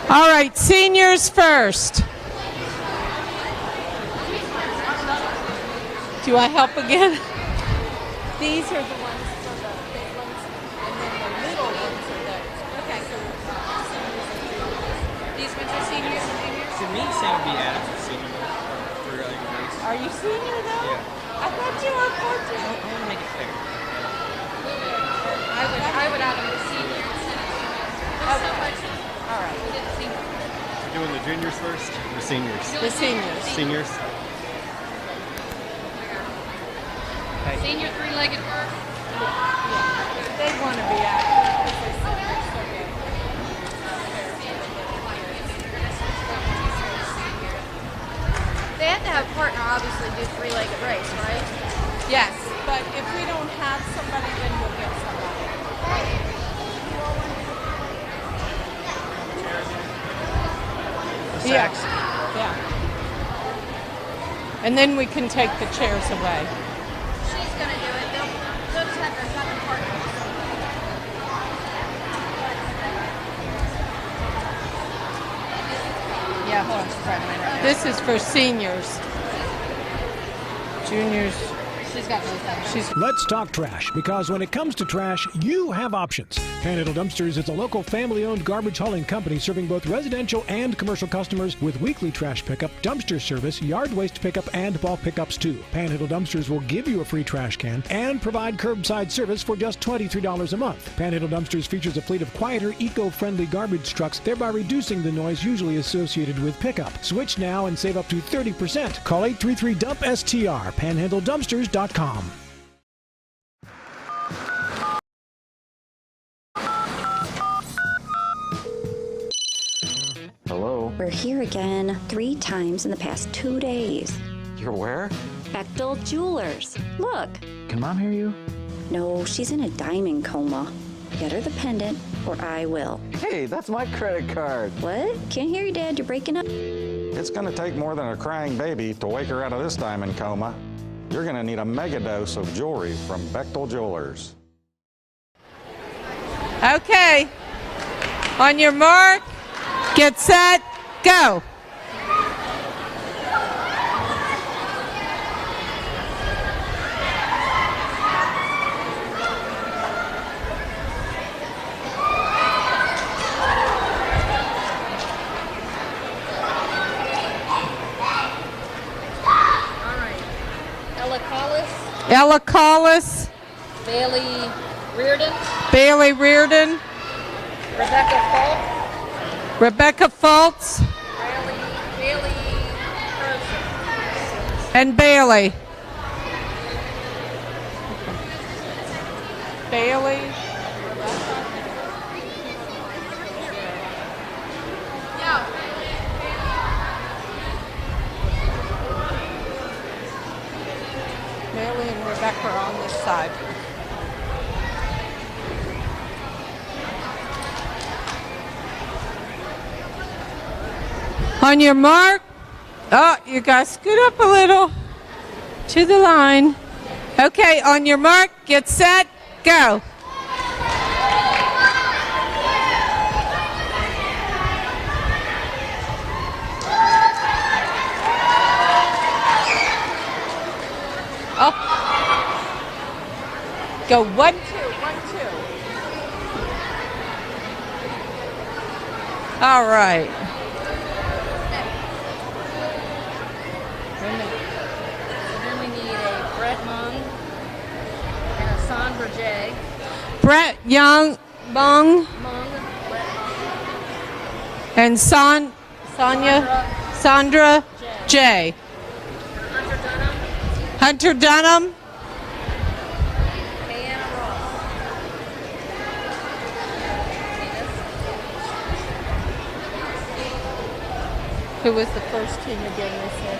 All right, seniors first. Do I help again? These are the ones for the big ones, and then the little ones are the. Okay. These ones are seniors and juniors? To me, Sam would be added to senior for a race. Are you senior though? Yeah. I thought you were 14. I want to make it fair. I would add them to seniors. There's so much. All right. We did the seniors. We're doing the juniors first or the seniors? The seniors. Seniors. Senior three-legged first. They want to be active because they said they're so good. They have to have a partner, obviously, do three-legged race, right? Yes, but if we don't have somebody, then we'll get somebody. Sacks. Yeah. And then we can take the chairs away. She's going to do it. They'll just have to have a partner. Yeah, hold on. She's right now. This is for seniors. Juniors. She's got both of them. Let's talk trash, because when it comes to trash, you have options. Panhandle Dumpsters is a local family-owned garbage hauling company serving both residential and commercial customers with weekly trash pickup, dumpster service, yard waste pickup, and bulk pickups too. Panhandle Dumpsters will give you a free trash can and provide curbside service for just $23 a month. Panhandle Dumpsters features a fleet of quieter, eco-friendly garbage trucks, thereby reducing the noise usually associated with pickup. Switch now and save up to 30%. Call 833-DUMP-STR, panhandledumpsters.com. Hello? We're here again 3 times in the past 2 days. You're where? Bechtel Jewelers. Look. Can Mom hear you? No, she's in a diamond coma. Get her the pendant, or I will. Hey, that's my credit card. What? Can't hear you, Dad. You're breaking up. It's gonna take more than a crying baby to wake her out of this diamond coma. You're gonna need a mega dose of jewelry from Bechtel Jewelers. Okay. On your mark, get set, go. Ella Collis. Bailey Reardon. Bailey Reardon. Rebecca Fultz. Rebecca Fultz. Bailey Person. And Bailey. Bailey. Bailey and Rebecca are on this side. On your mark. Oh, you guys scoot up a little to the line. Okay, on your mark, get set, go. Oh. Go 1, 2, 1, 2. All right. Then we need a Brett Mung and a Sandra J. Brett Young, Mung, and Sandra J. Hunter Dunham. Who was the first team again, they said?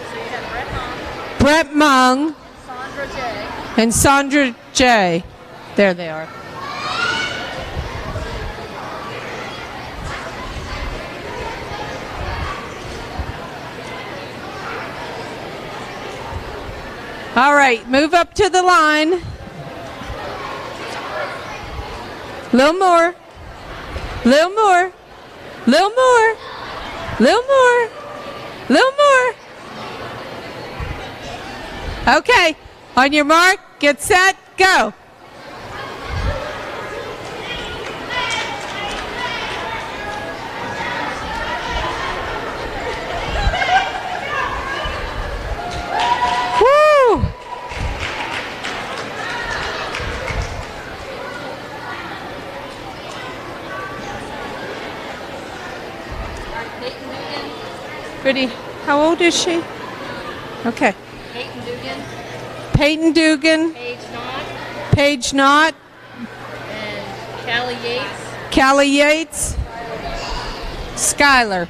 So you have Brett Mung Sandra J. and Sandra J. There they are. All right, move up to the line. Little more. Little more. Little more. Little more. Little more. Okay, on your mark, get set, go. Woo! Pretty. How old is she? Okay. Peyton Dugan. Peyton Dugan. Paige Knott. Paige Knott. And Callie Yates. Callie Yates. Skylar.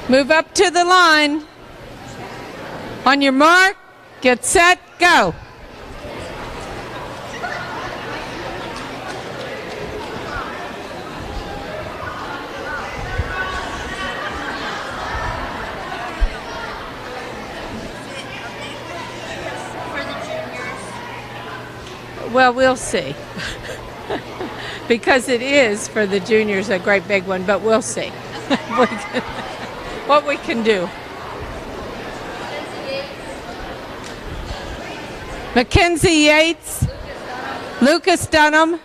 Move up to the line. On your mark, get set, go. Well, we'll see. Because it is for the juniors a great big one, but we'll see what we can do. Mackenzie Yates, Lucas Dunham,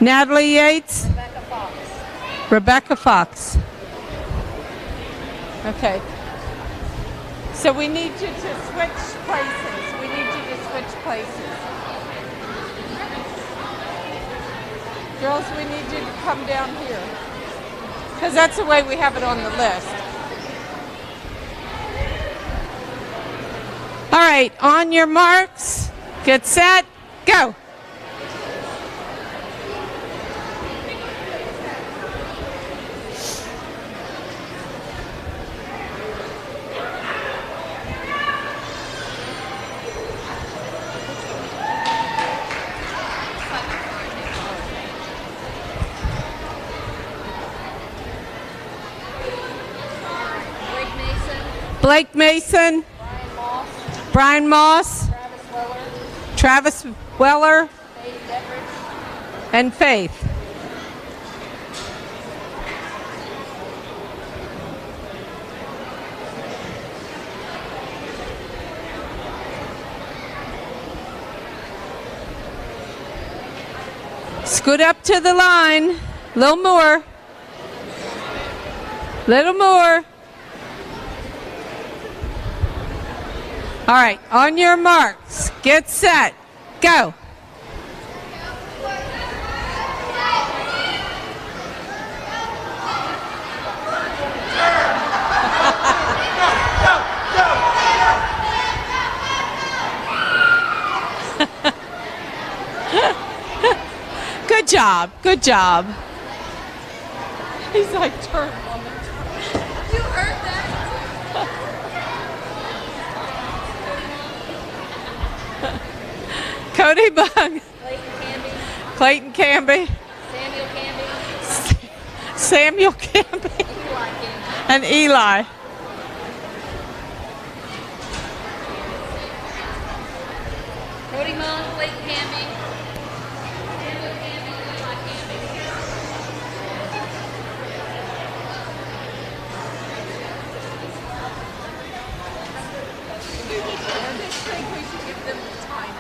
Natalie Yates, Rebecca Fox. Okay. So we need you to switch places. We need you to switch places. Girls, we need you to come down here. Because that's the way we have it on the list. All right, on your marks, get set, go. Blake Mason, Brian Moss, Travis Weller, and Faith. Scoot up to the line, little more, little more. All right, on your marks, get set, go. Good job, good job. He's like, turn on the turn. You heard that? Cody Bung, Clayton Canby, Samuel Canby, and Eli. Cody Mung, Clayton Canby, Samuel Canby, Eli Canby. I think we should give them the time.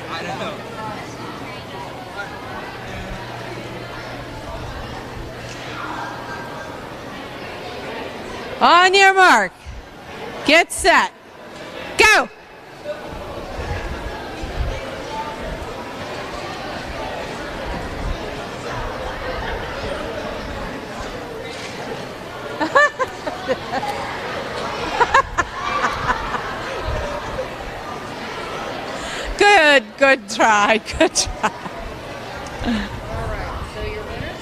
I don't know. On your mark, get set, go. Good try, good try. Alright, so your winners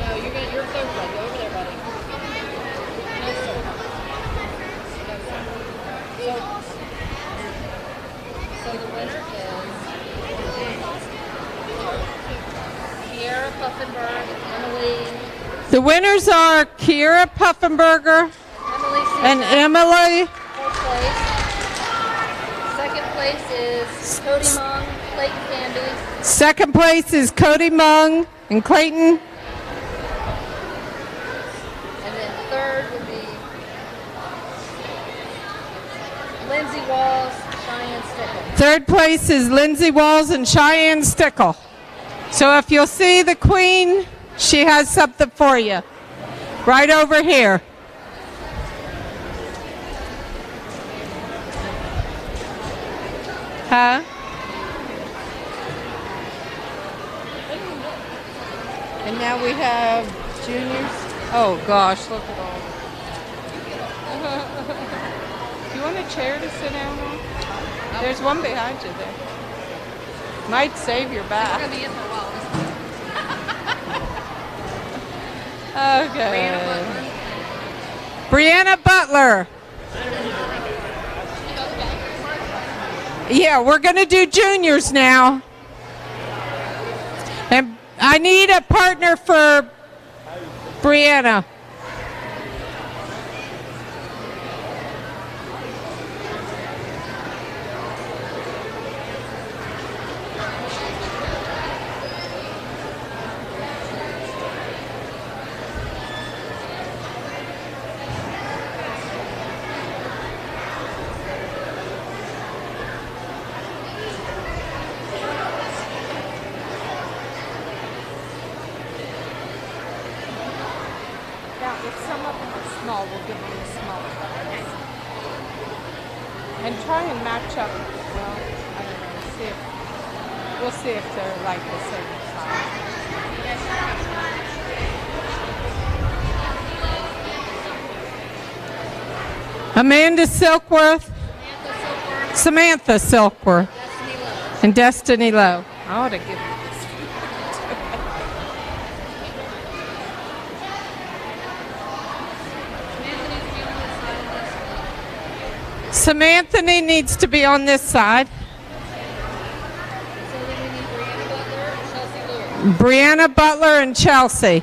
No, you're third, buddy. Go over there, buddy. No, sir. So the winner is Kiera Puffenberg, Emily. The winners are Kiera Puffenberger and Emily. Second place is Cody Mung, Clayton Canby. Second place is Cody Mung and Clayton. And then third would be Lindsay Walls, Cheyenne Stickle. Third place is Lindsay Walls and Cheyenne Stickle. So if you'll see the queen, she has something for you. Right over here. Huh? And now we have juniors. Oh gosh, look at all. Do you want a chair to sit down on? There's one behind you there. Might save your back. We're going to be in for a while. Okay. Brianna Butler. Yeah, we're going to do juniors now. And I need a partner for Brianna. If some of them are small, we'll give them the smaller ones. And try and match up. Well, I don't know. See if We'll see if they're like the same size. Amanda Silkworth. Samantha Silkworth. And Destiny Lowe. I ought to give you this. Samantha needs to be on this side. Brianna Butler and Chelsea.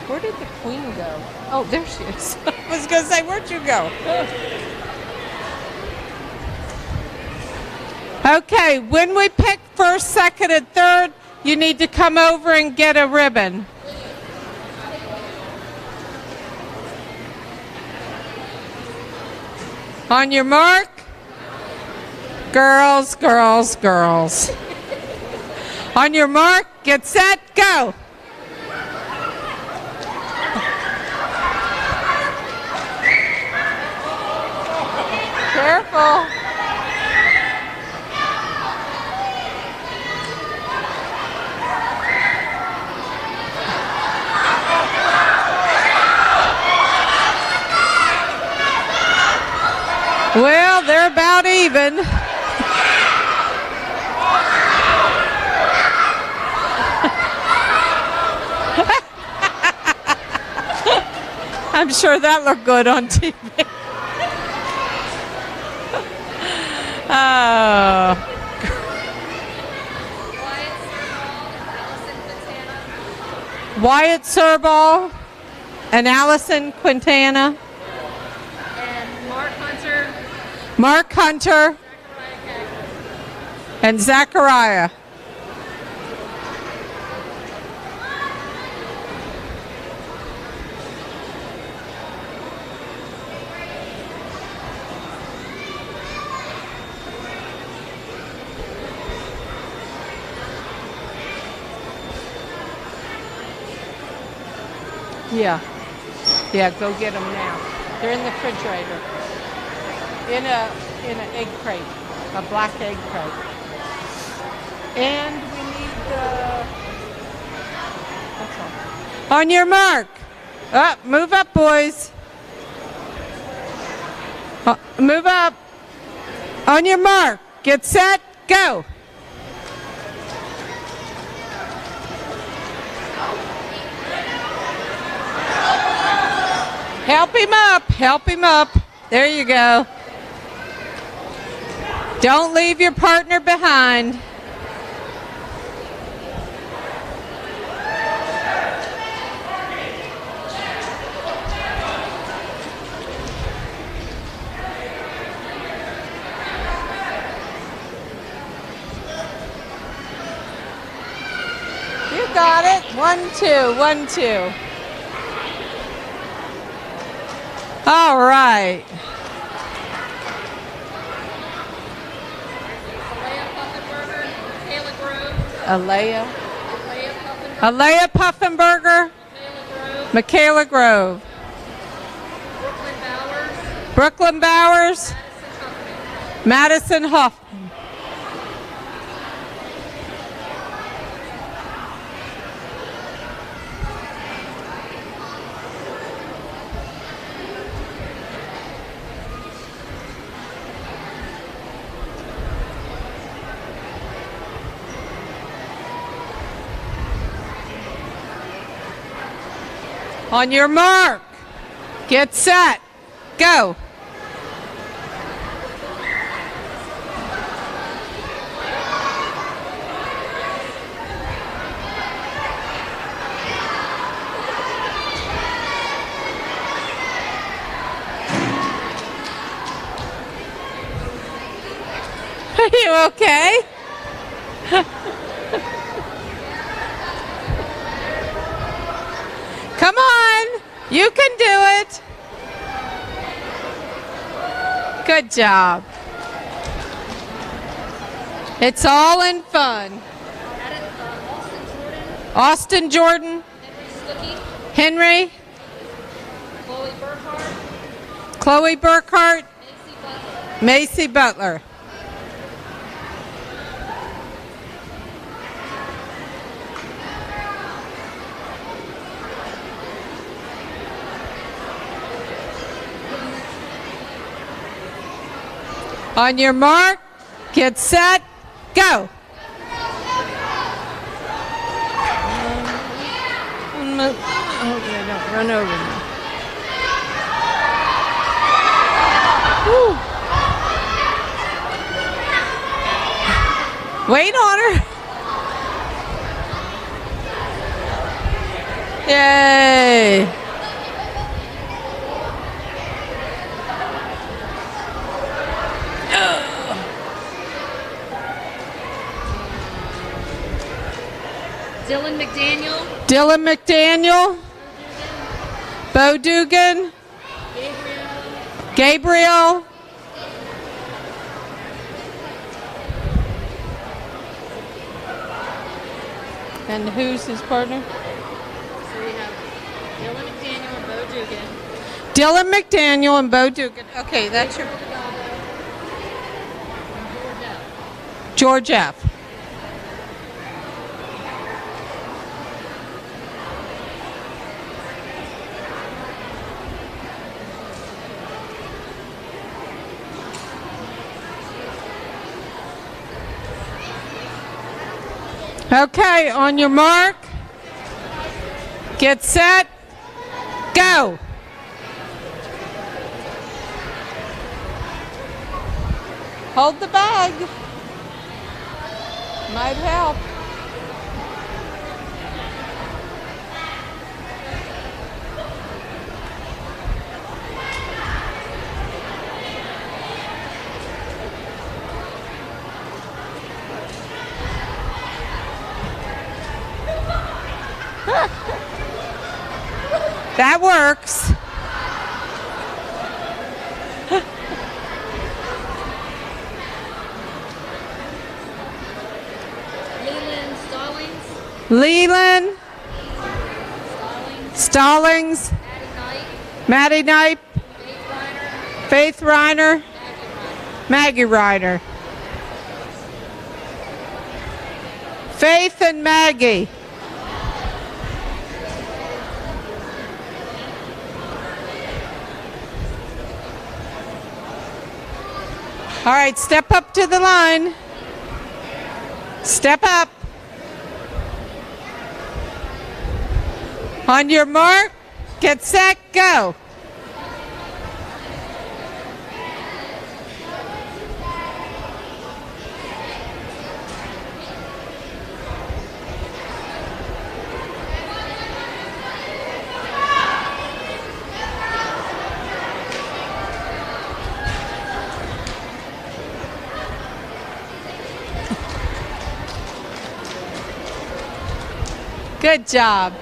Where did the queen go? Oh, there she is. I was going to say, where'd you go? Okay, when we pick first, second, and third, you need to come over and get a ribbon. On your mark. Girls, girls, girls. On your mark, get set, go. Careful. Well, they're about even. I'm sure that looked good on TV. Oh. Wyatt Serball and Allison Quintana. And Mark Hunter. Mark Hunter and Zachariah. Yeah. Yeah, go get them now. They're in the refrigerator. In an egg crate, a black egg crate. And we need that's all. On your mark. Up, move up, boys. Move up. On your mark. Get set, go. Help him up, help him up. There you go. Don't leave your partner behind. You got it. 1, 2, 1, 2. All right. Alea Puffenberger, Michaela Grove, Brooklyn Bowers, Madison Hoffman. On your mark, get set, go. Are you okay? Come on, you can do it. Good job. It's all in fun. Austin Jordan. Henry. Chloe Burkhart. Macy Butler. On your mark, get set, go. Hopefully I don't run over me. Woo. Wait on her. Yay. Dylan McDaniel. Dylan McDaniel. Bo Dugan. Gabriel. And who's his partner? So we have Dylan McDaniel and Bo Dugan. Dylan McDaniel and Bo Dugan. Okay, that's your... George F. Okay, on your mark, get set, go. Hold the bag. Might help. That works. Leland Stallings. Maddie Knipe. Faith Reiner. Maggie Reiner. Faith and Maggie. All right, step up to the line. Step up. On your mark, get set, go. Good job.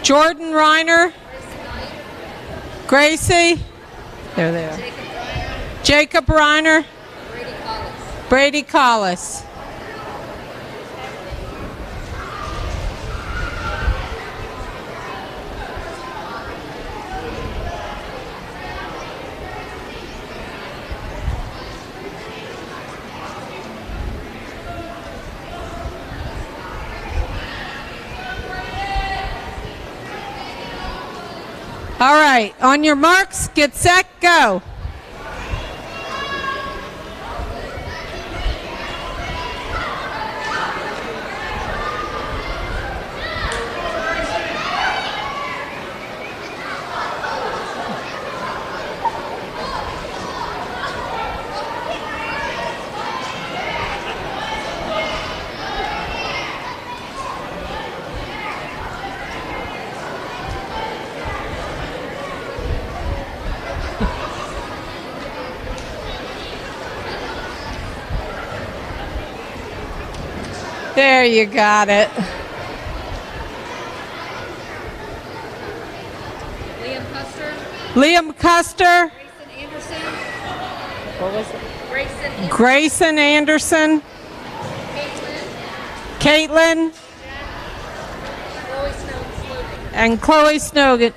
Jordan Reiner. Gracie. There they are. Jacob Reiner. Brady Collis. All right, on your marks, get set, go. There, you got it. Liam Custer. Liam Custer. Grayson Anderson. What was it? Grayson Anderson. Grayson Anderson. Caitlin. and Chloe Snownicker.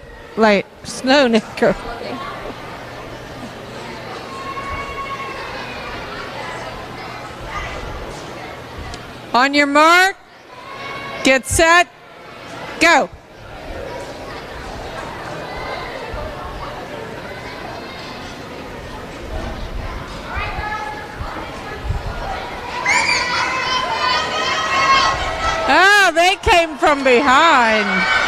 On your mark, get set, go. Oh, they came from behind.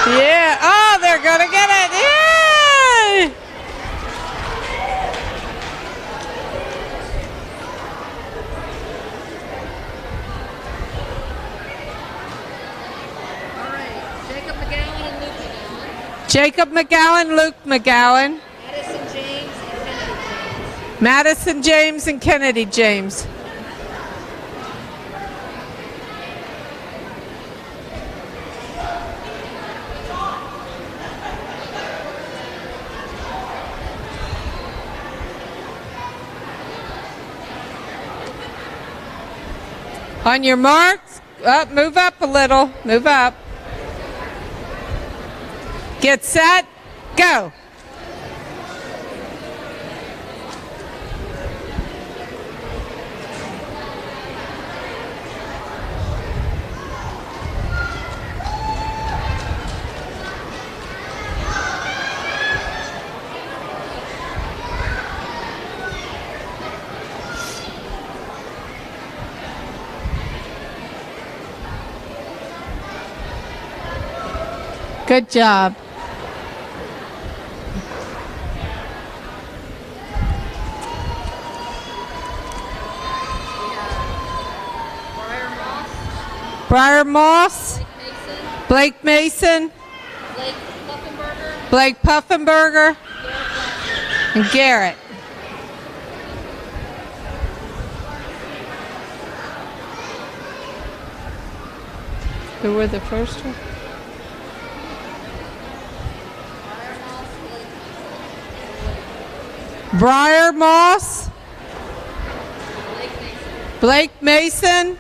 Yeah. Oh, they're going to get it. Yay! All right. Jacob McGowan and Luke McGowan. Jacob McGowan, Luke McGowan. Madison James and Kennedy Madison James and Kennedy James. James. On your marks, move up a little, move up. Get set, go. Good job. Briar Moss. Blake Mason. Blake Puffenberger. And Garrett. Who were the first one? Briar Moss, Blake Mason,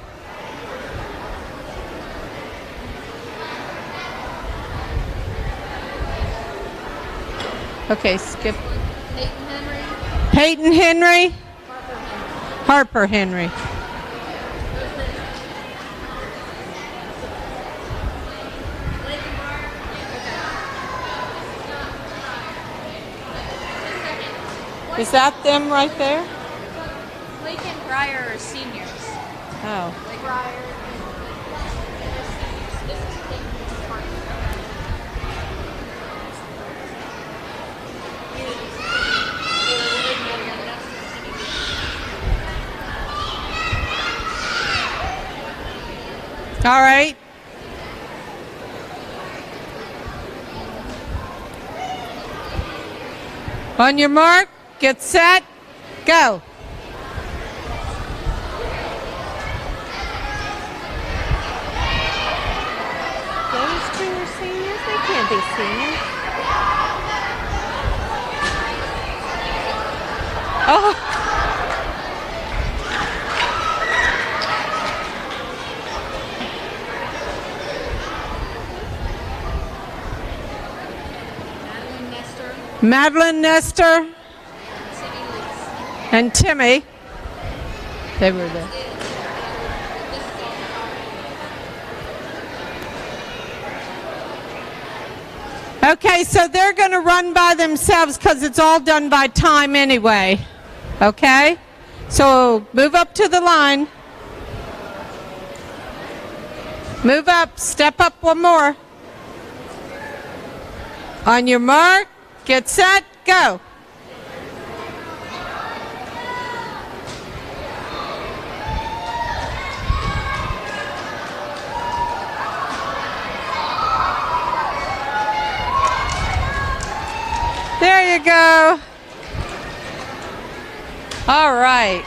okay, skip. Peyton Henry, Harper Henry. Is that them right there? Blake and Briar are seniors. Oh. Blake Briar. This is Peyton All right. On your mark, get set, go. Those two are seniors? They can't be seniors. Oh. Madeline Nestor and Timmy. They were there. Okay, so they're going to run by themselves because it's all done by time anyway. Okay? So move up to the line. Move up. Step up one more. On your mark. Get set, go. There you go. All right.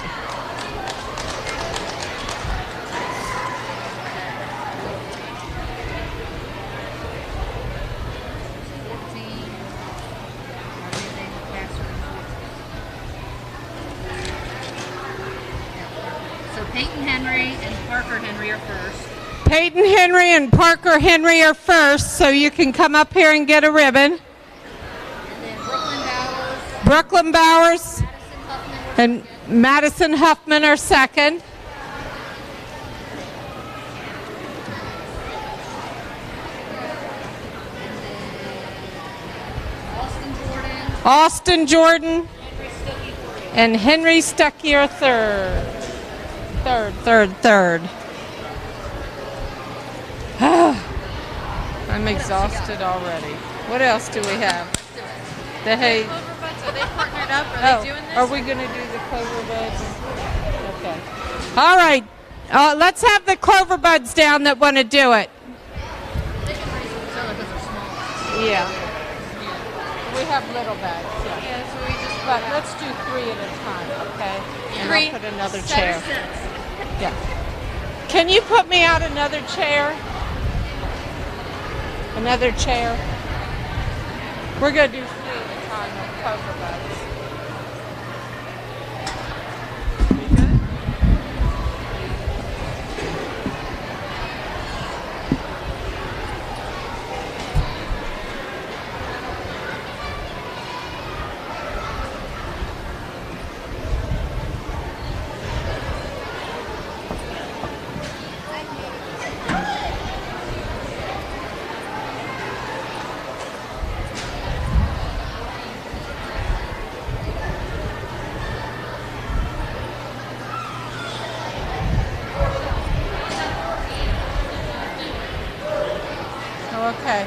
So Peyton Henry and Parker Henry are first. Peyton Henry and Parker Henry are first, so you can come up here and get a ribbon. Brooklyn Bowers and Madison Huffman are second. Austin Jordan and Henry Stuckey are third. Third. I'm exhausted already. What else do we have? The hay. Are they partnered up? Are they doing this? Are we going to do the clover buds? Okay. All right. Let's have the clover buds down that want to do it. Yeah. We have little bags. Yeah, so we just. But let's do 3 at a time, okay? And I'll put another chair. Yeah. Can you put me out another chair? Another chair. We're going to do 3 at a time of clover buds. Okay.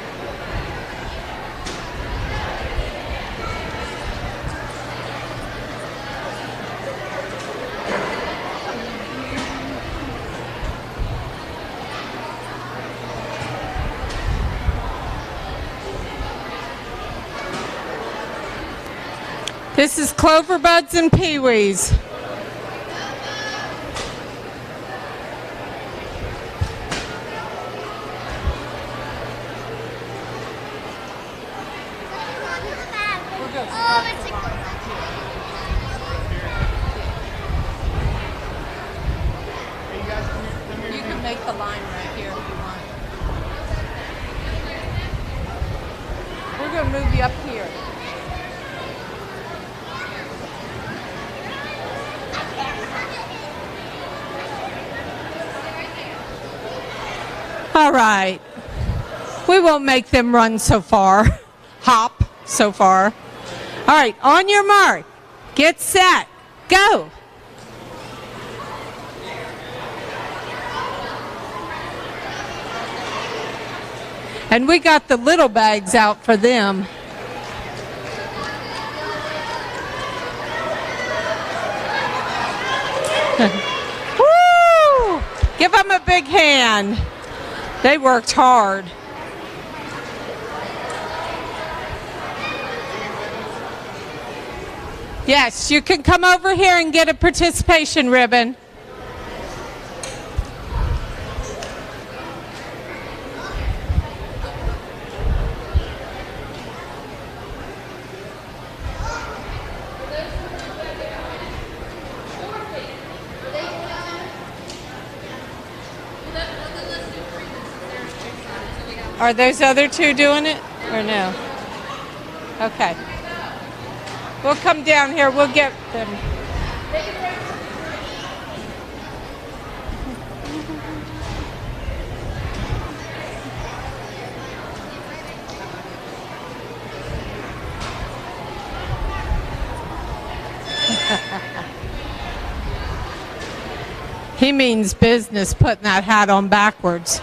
This is clover buds and peewees. You can make the line right here if you want. We're going to move you up here. All right. We won't make them run so far. Hop so far. All right, on your mark, get set, go. And we got the little bags out for them. Woo! Give them a big hand. They worked hard. Yes, you can come over here and get a participation ribbon. Are those other 2 doing it or no? Okay. We'll come down here. We'll get them. He means business putting that hat on backwards.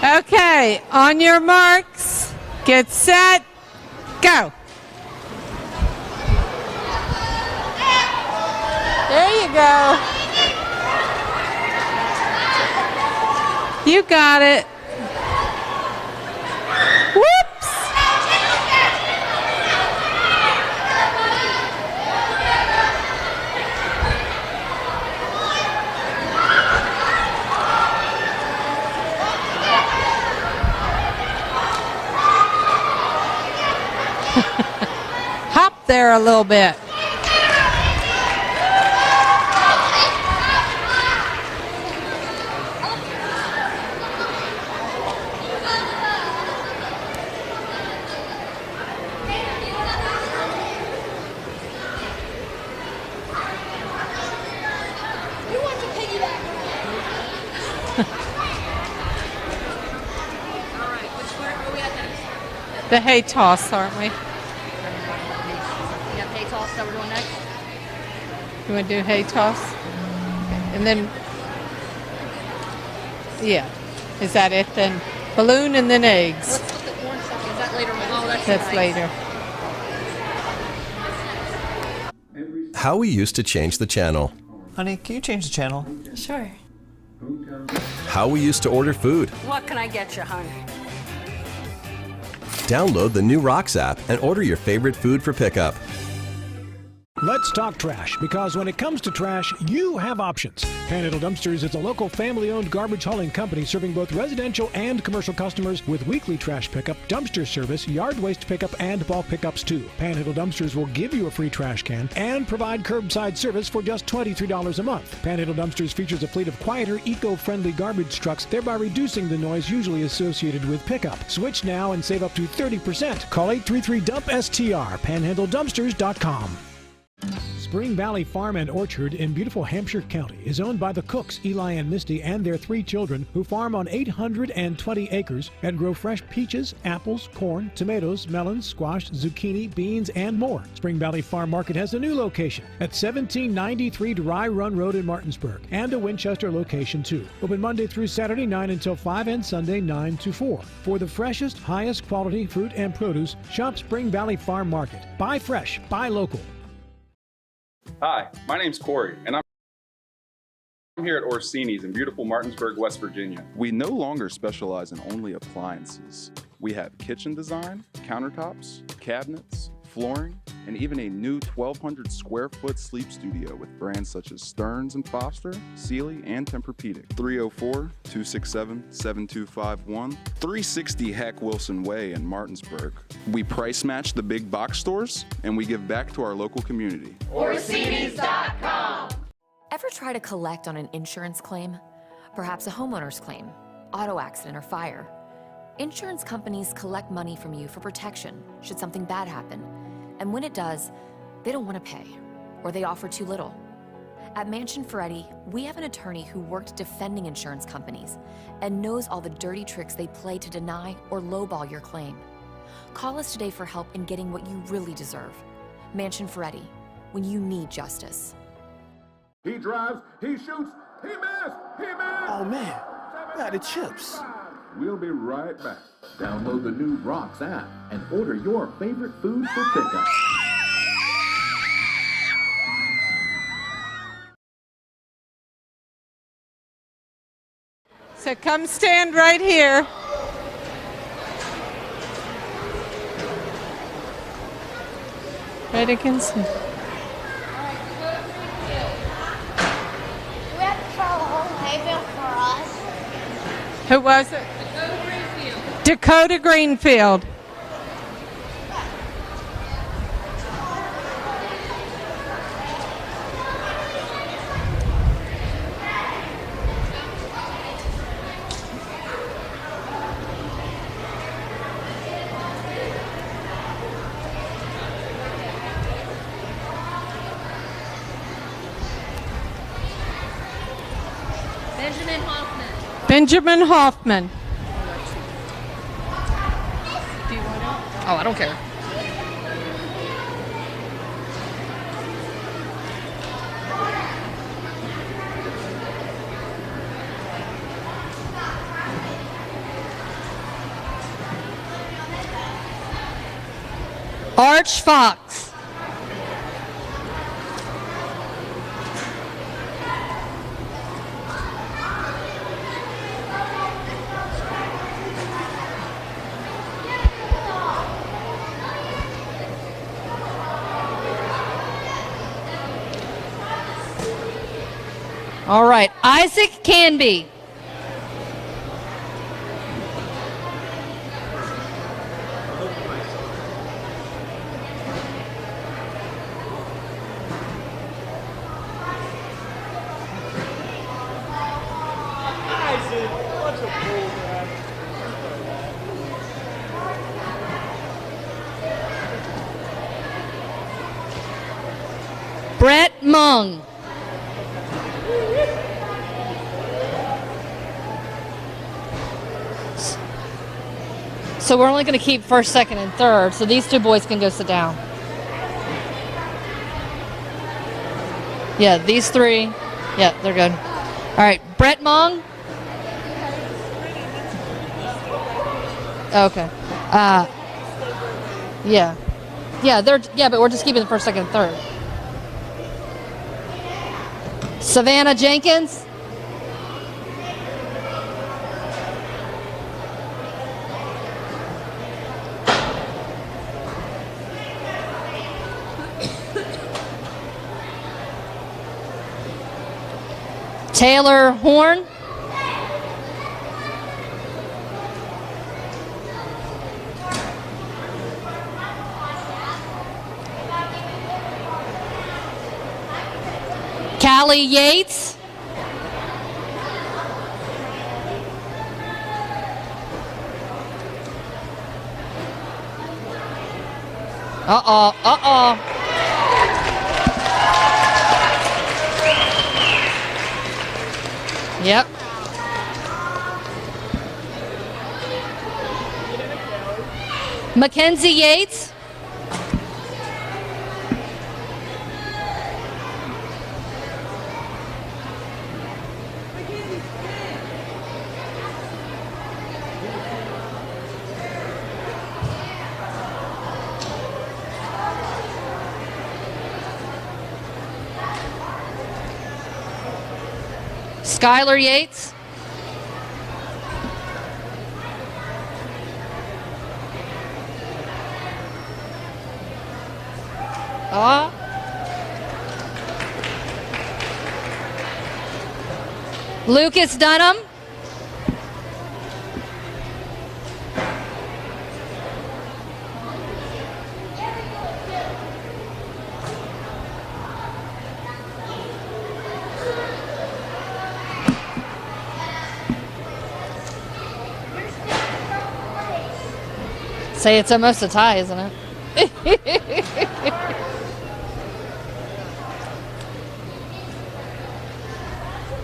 Okay, on your marks, get set, go. There you go. You got it. Whoops. there a little bit. The hay toss, aren't we? You got hay toss that we're doing next? You want to do hay toss? And then, yeah. Is that it then? Balloon and then eggs. What's with the orange stuff? Is that later? Oh, That's nice. later. How we used to change the channel. Honey, can you change the channel? Sure. How we used to order food. What can I get you, honey? Download the new Rocks app and order your favorite food for pickup. Let's talk trash, because when it comes to trash, you have options. Panhandle Dumpsters is a local family-owned garbage hauling company serving both residential and commercial customers with weekly trash pickup, dumpster service, yard waste pickup, and bulk pickups too. Panhandle Dumpsters will give you a free trash can and provide curbside service for just $23 a month. Panhandle Dumpsters features a fleet of quieter, eco-friendly garbage trucks, thereby reducing the noise usually associated with pickup. Switch now and save up to 30%. Call 833-DUMP-STR, panhandledumpsters.com. Spring Valley Farm and Orchard in beautiful Hampshire County is owned by the Cooks, Eli and Misty, and their 3 children who farm on 820 acres and grow fresh peaches, apples, corn, tomatoes, melons, squash, zucchini, beans, and more. Spring Valley Farm Market has a new location at 1793 Dry Run Road in Martinsburg and a Winchester location too. Open Monday through Saturday 9 until 5 and Sunday 9 to 4. For the freshest, highest quality fruit and produce, shop Spring Valley Farm Market. Buy fresh, buy local. Hi, my name's Corey, and I'm here at Orsini's in beautiful Martinsburg, West Virginia. We no longer specialize in only appliances. We have kitchen design, countertops, cabinets, flooring, and even a new 1,200 square foot sleep studio with brands such as Stearns & Foster, Sealy, and Tempur-Pedic. 304-267-7251, 360 Hack Wilson Way in Martinsburg. We price match the big box stores, and we give back to our local community. Orsini's.com. Ever try to collect on an insurance claim? Perhaps a homeowner's claim, auto accident, or fire? Insurance companies collect money from you for protection should something bad happen. And when it does, they don't want to pay, or they offer too little. At Mansion Ferretti, we have an attorney who worked defending insurance companies and knows all the dirty tricks they play to deny or lowball your claim. Call us today for help in getting what you really deserve. Mansion Ferretti, when you need justice. He drives, he shoots, he missed, he missed! Oh man, got the chips. We'll be right back. Download the new Rocks app and order your favorite food for pickup. So come stand right here. Right against him. Do we have to travel the whole hayfield for us? Who was it? Dakota Greenfield. Benjamin Hoffman. Benjamin Hoffman. Oh, I don't care. Arch Fox. All right, Isaac Canby. Mung. So we're only going to keep first, second, and third. So these two boys can go sit down. Yeah, these three. Yeah, they're good. All right, Brett Mung. Okay. Yeah. Yeah, but we're just keeping the first, second, and third. Savannah Jenkins. Taylor Horn. Callie Yates. Uh-oh. Yep. Mackenzie Yates. Skylar Yates. Lucas Dunham. Say it's almost a tie, isn't it?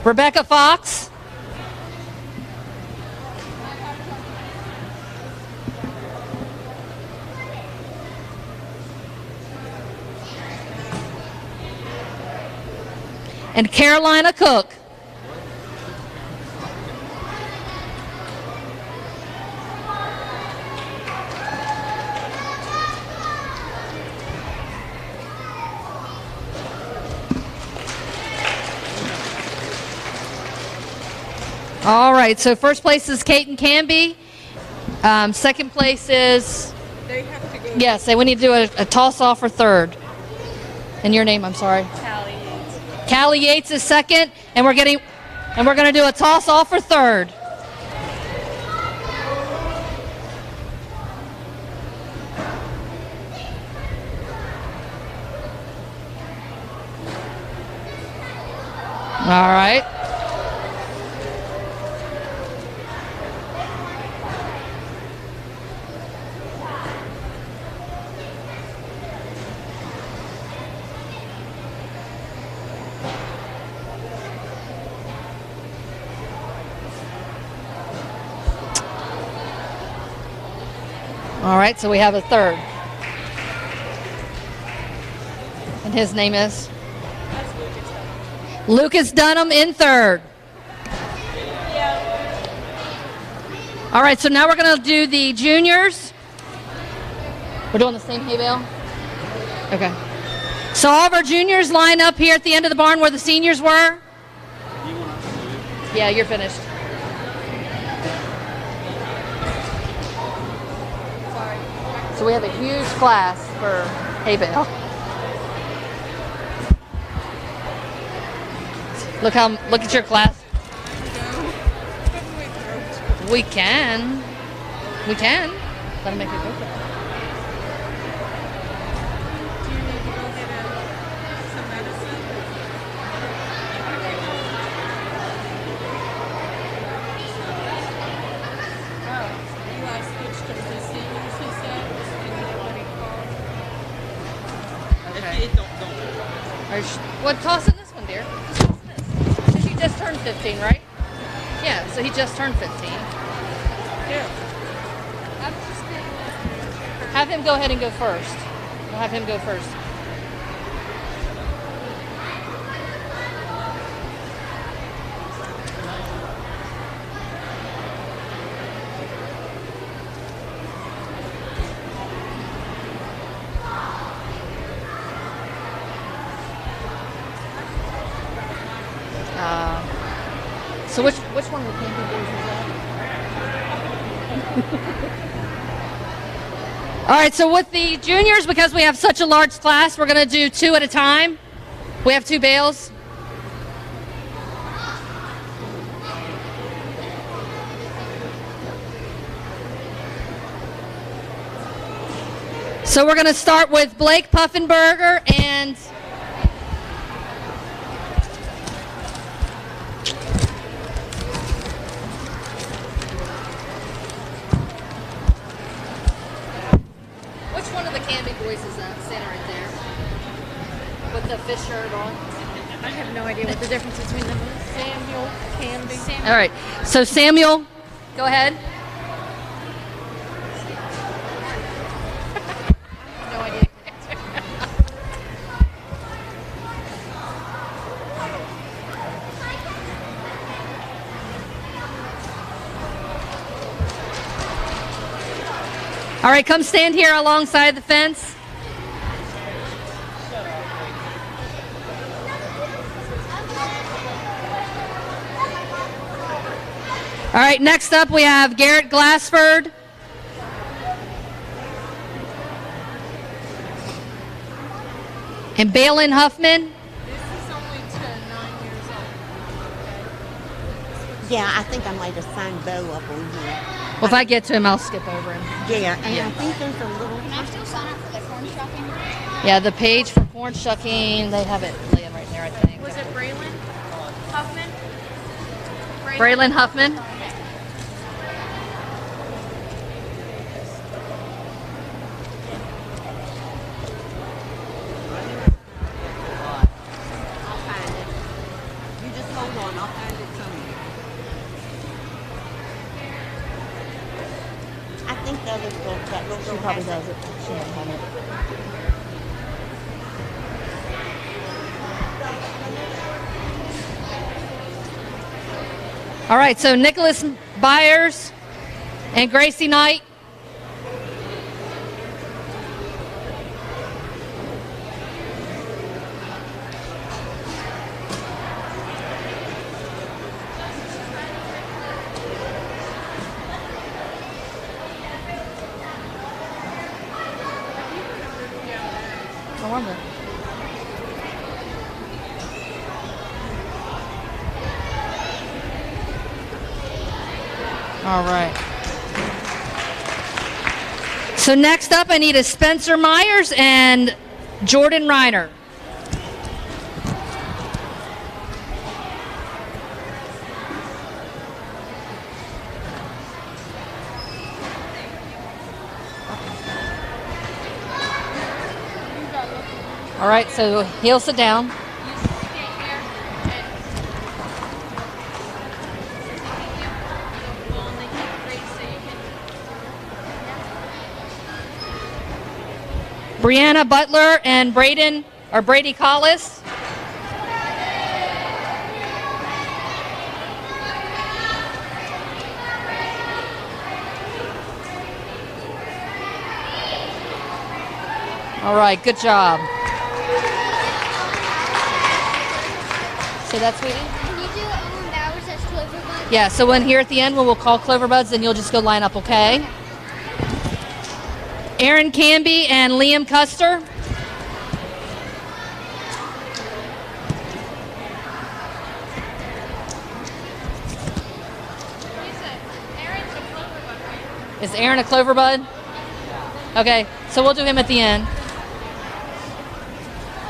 Rebecca Fox. And Carolina Cook. All right, so first place is Kate and Canby. Second place is... They have to go. Yes, we need to do a toss-off for third. And your name, I'm sorry. Callie Yates. Callie Yates is second, and we're going to do a toss-off for third. All right. All right, so we have a third. And his name is? Lucas Dunham in third. All right, so now we're going to do the juniors. We're doing the same hay bale? Okay. So all of our juniors line up here at the end of the barn where the seniors were. Yeah, you're finished. So we have a huge class for hay bale. Look at your class. We can. That'll make it go. Do you need to go get some medicine? Oh, Eli switched to the seniors, he said, and nobody called. Okay. Don't. Well, toss in this one, dear. Just toss in this. Because he just turned 15, right? Yeah, so he just turned 15. Here. Have him go ahead and go first. We'll have him go first. So which one of the camping boys is that? All right, so with the juniors, because we have such a large class, we're going to do 2 at a time. We have 2 bales. So we're going to start with Blake Puffenberger and boys is that standing right there with the fish shirt on? I have no idea what the difference between them is. Samuel, Canby. All right, so Samuel, go ahead. No idea. All right, come stand here alongside the fence. All right, next up we have Garrett Glassford. And Balin Huffman. Yeah, I think I might have signed Bo up on here. Well, if I get to him, I'll skip over him. Yeah, and I think there's a little... Can I still sign up for the corn shucking? Yeah, the page for corn shucking, they have it laying right there, I think. Was it Braylon Huffman? Braylon Huffman. I'll find it. You just hold on, I'll find it somewhere. I think the other girl, that little girl She probably has does it. She might have it. All right, so Nicholas Byers and Gracie Knight. I wonder. All right. So next up, I need a Spencer Myers and Jordan Reiner. All right, so he'll sit down. Brianna Butler and Brady Collis. All right, good job. So that's sweetie? Can you do Bowers as Cloverbuds? Yeah, so when here at the end when we'll call Cloverbuds, then you'll just go line up, okay? Aaron Canby and Liam Custer. Is Aaron a Cloverbud? Okay, so we'll do him at the end.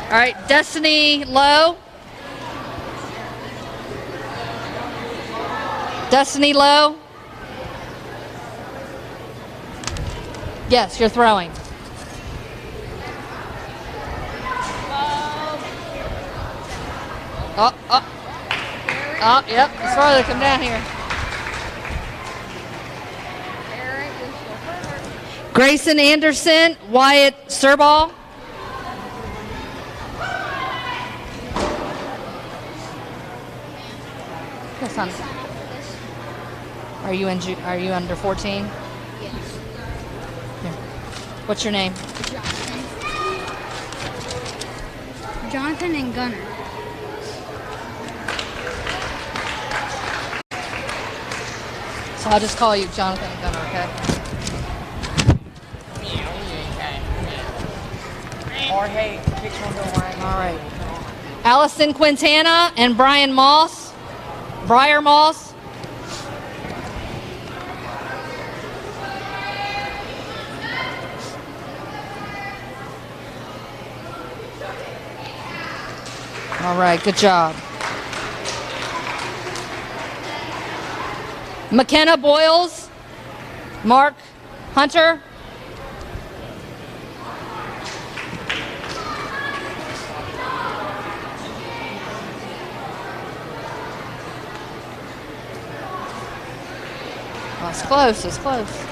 All right, Destiny Lowe. Destiny Lowe. Yes, you're throwing. Oh, yep. It's farther. Come down here. Grayson Anderson, Wyatt Serball. Yes, son. Are you under 14? Yes. Here. What's your name? Jonathan and Gunnar. So I'll just call you Jonathan and Gunnar, okay? Jorge, which one do I want? All right. Allison Quintana and Brian Moss. Briar Moss. All right, good job. McKenna Boyles, Mark Hunter. Oh, it's close, it's close.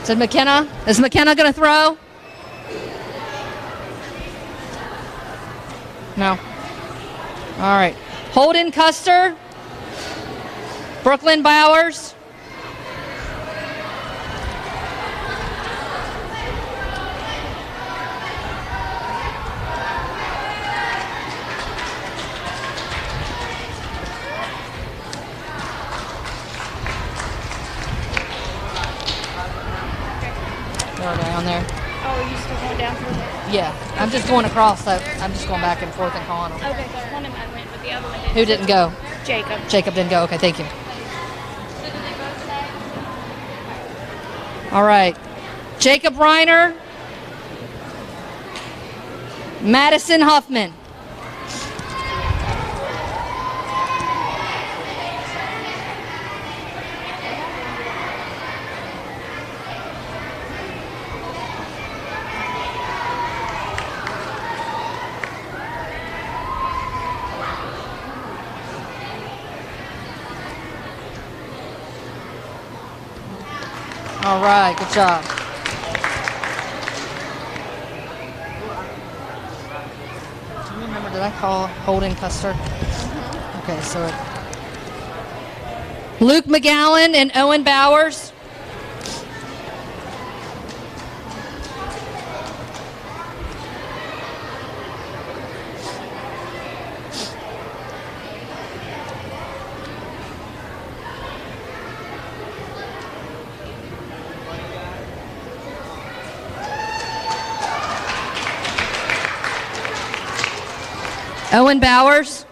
Is McKenna? Is McKenna going to throw? No. All right. Holden Custer. Brooklyn Bowers. Down there. Oh, are you still going down through there? Yeah, I'm just going across, so I'm just going back and forth and calling them. Okay, because one of them went, but the other one didn't. Who didn't go? Jacob. Jacob didn't go. Okay, thank you. All right. Jacob Reiner. Madison Huffman. All right, good job. Do you remember, did I call Holden Custer? Okay, so Luke McGowan and Owen Bowers. Owen Bowers.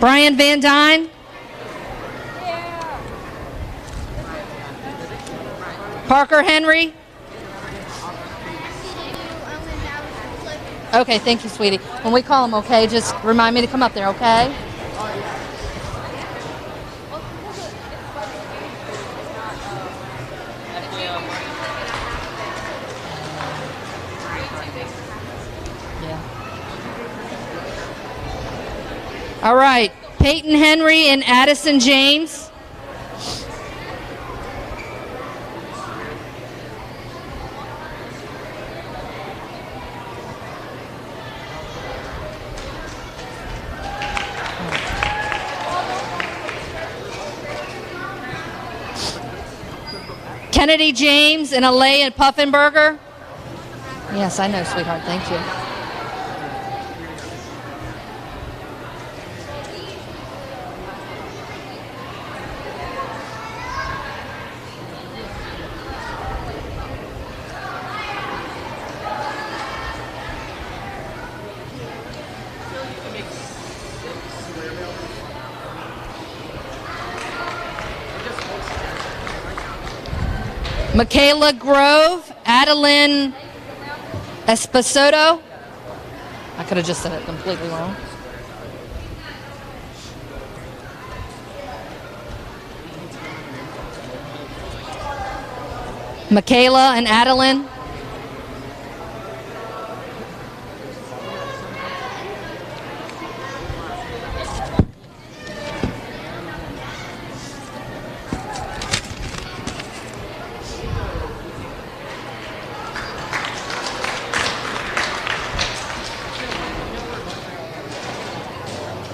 Brian Van Dyne. Parker Henry. Okay, thank you, sweetie. When we call him, okay, just remind me to come up there, okay? All right, Peyton Henry and Addison James. Kennedy James and Alea Puffenberger. Yes, I know, sweetheart. Thank you. Michaela Grove, Adeline Esposito. I could have just said it completely wrong. Michaela and Adeline.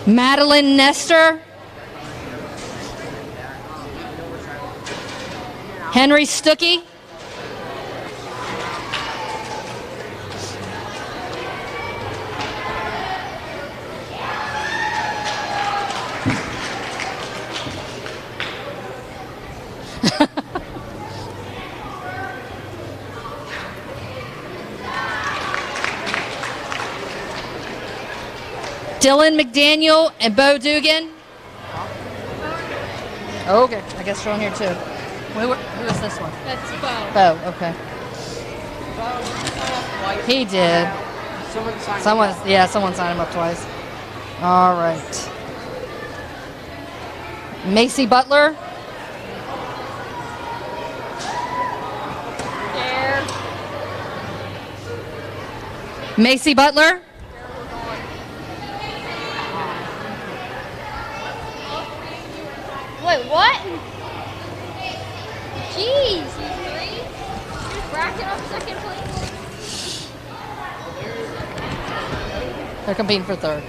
Madeline Nestor. Henry Stuckey. Dylan McDaniel and Bo Dugan. Okay, I guess you're on here too. Who is this one? That's Bo. Bo, okay. He did. Someone signed him up twice. All right. Macy Butler. There. Macy Butler. Wait, what? Jeez, you three? You're racking up second place? They're competing for third.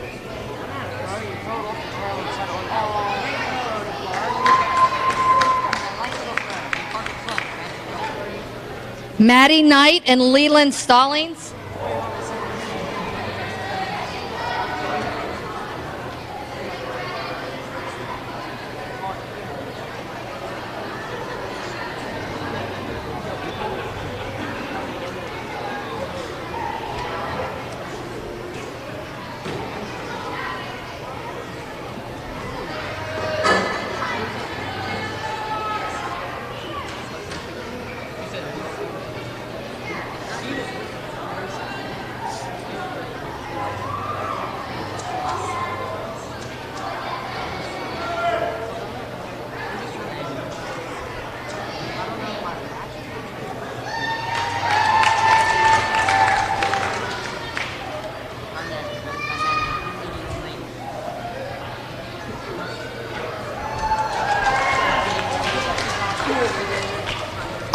Maddie Knight and Leland Stallings.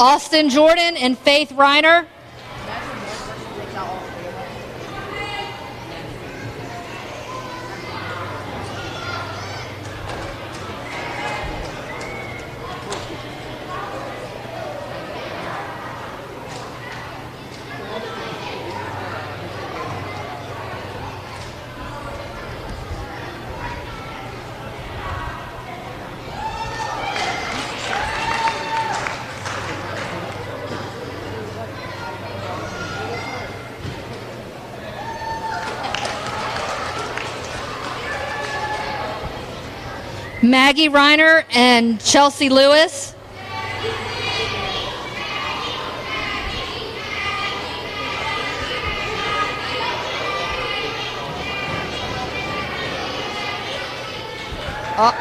Austin Jordan and Faith Reiner. Maggie Reiner and Chelsea Lewis. Oh,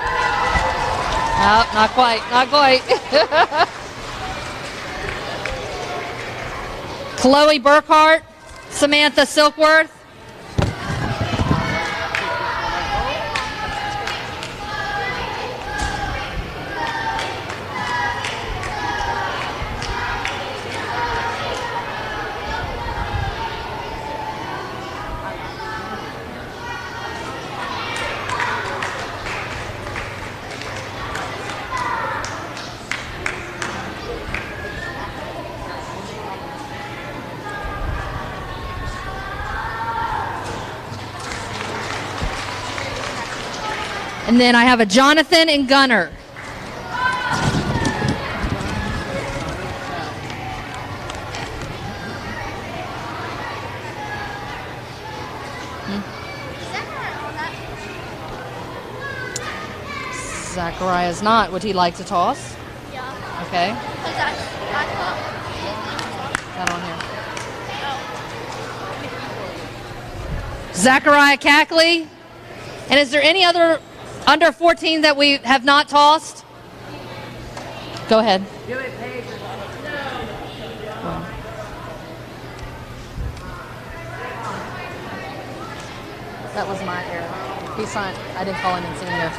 no, not quite, not quite. Chloe Burkhart, Samantha Silkworth. And then I have a Jonathan and Gunner. Zachariah's not. Would he like to toss? Yeah. Okay. Because I thought. That on here. Zachariah Cackley. And is there any other under 14 that we have not tossed? Go ahead. Do it, Paige. That was my error. He signed. I didn't call him in senior.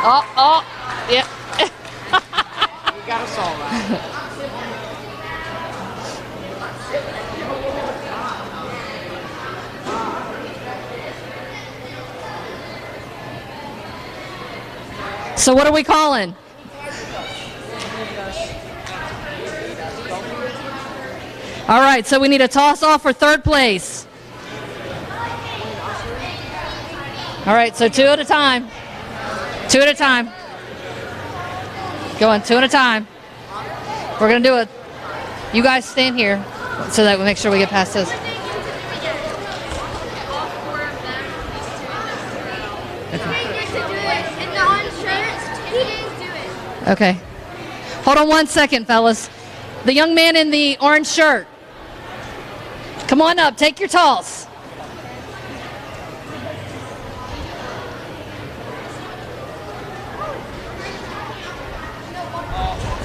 Oh, yeah. You got us all right. So what are we calling? All right, so we need a toss off for third place. All right, so 2 at a time. 2 at a time. Going 2 at a time. We're going to do it. You guys stand here so that we make sure we get past this. Okay. Hold on 1 second, fellas. The young man in the orange shirt. Come on up. Take your toss.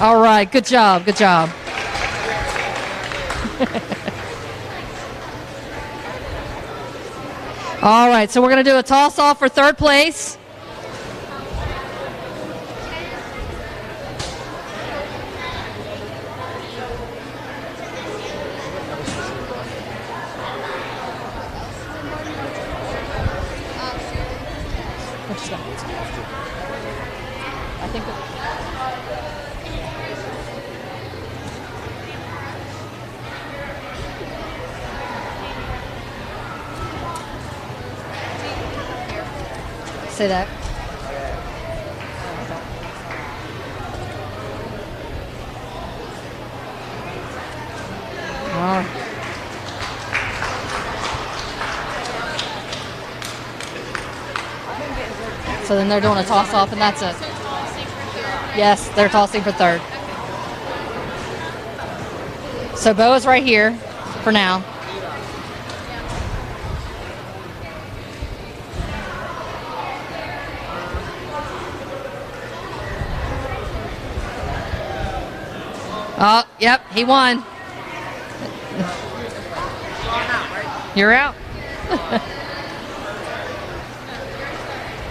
All right. Good job. Good job. All right. So we're going to do a toss off for third place. I think say that. All right. So then they're doing a toss off and that's it. Yes, they're tossing for third. So Bo is right here for now. Oh, yep, he won. You're out.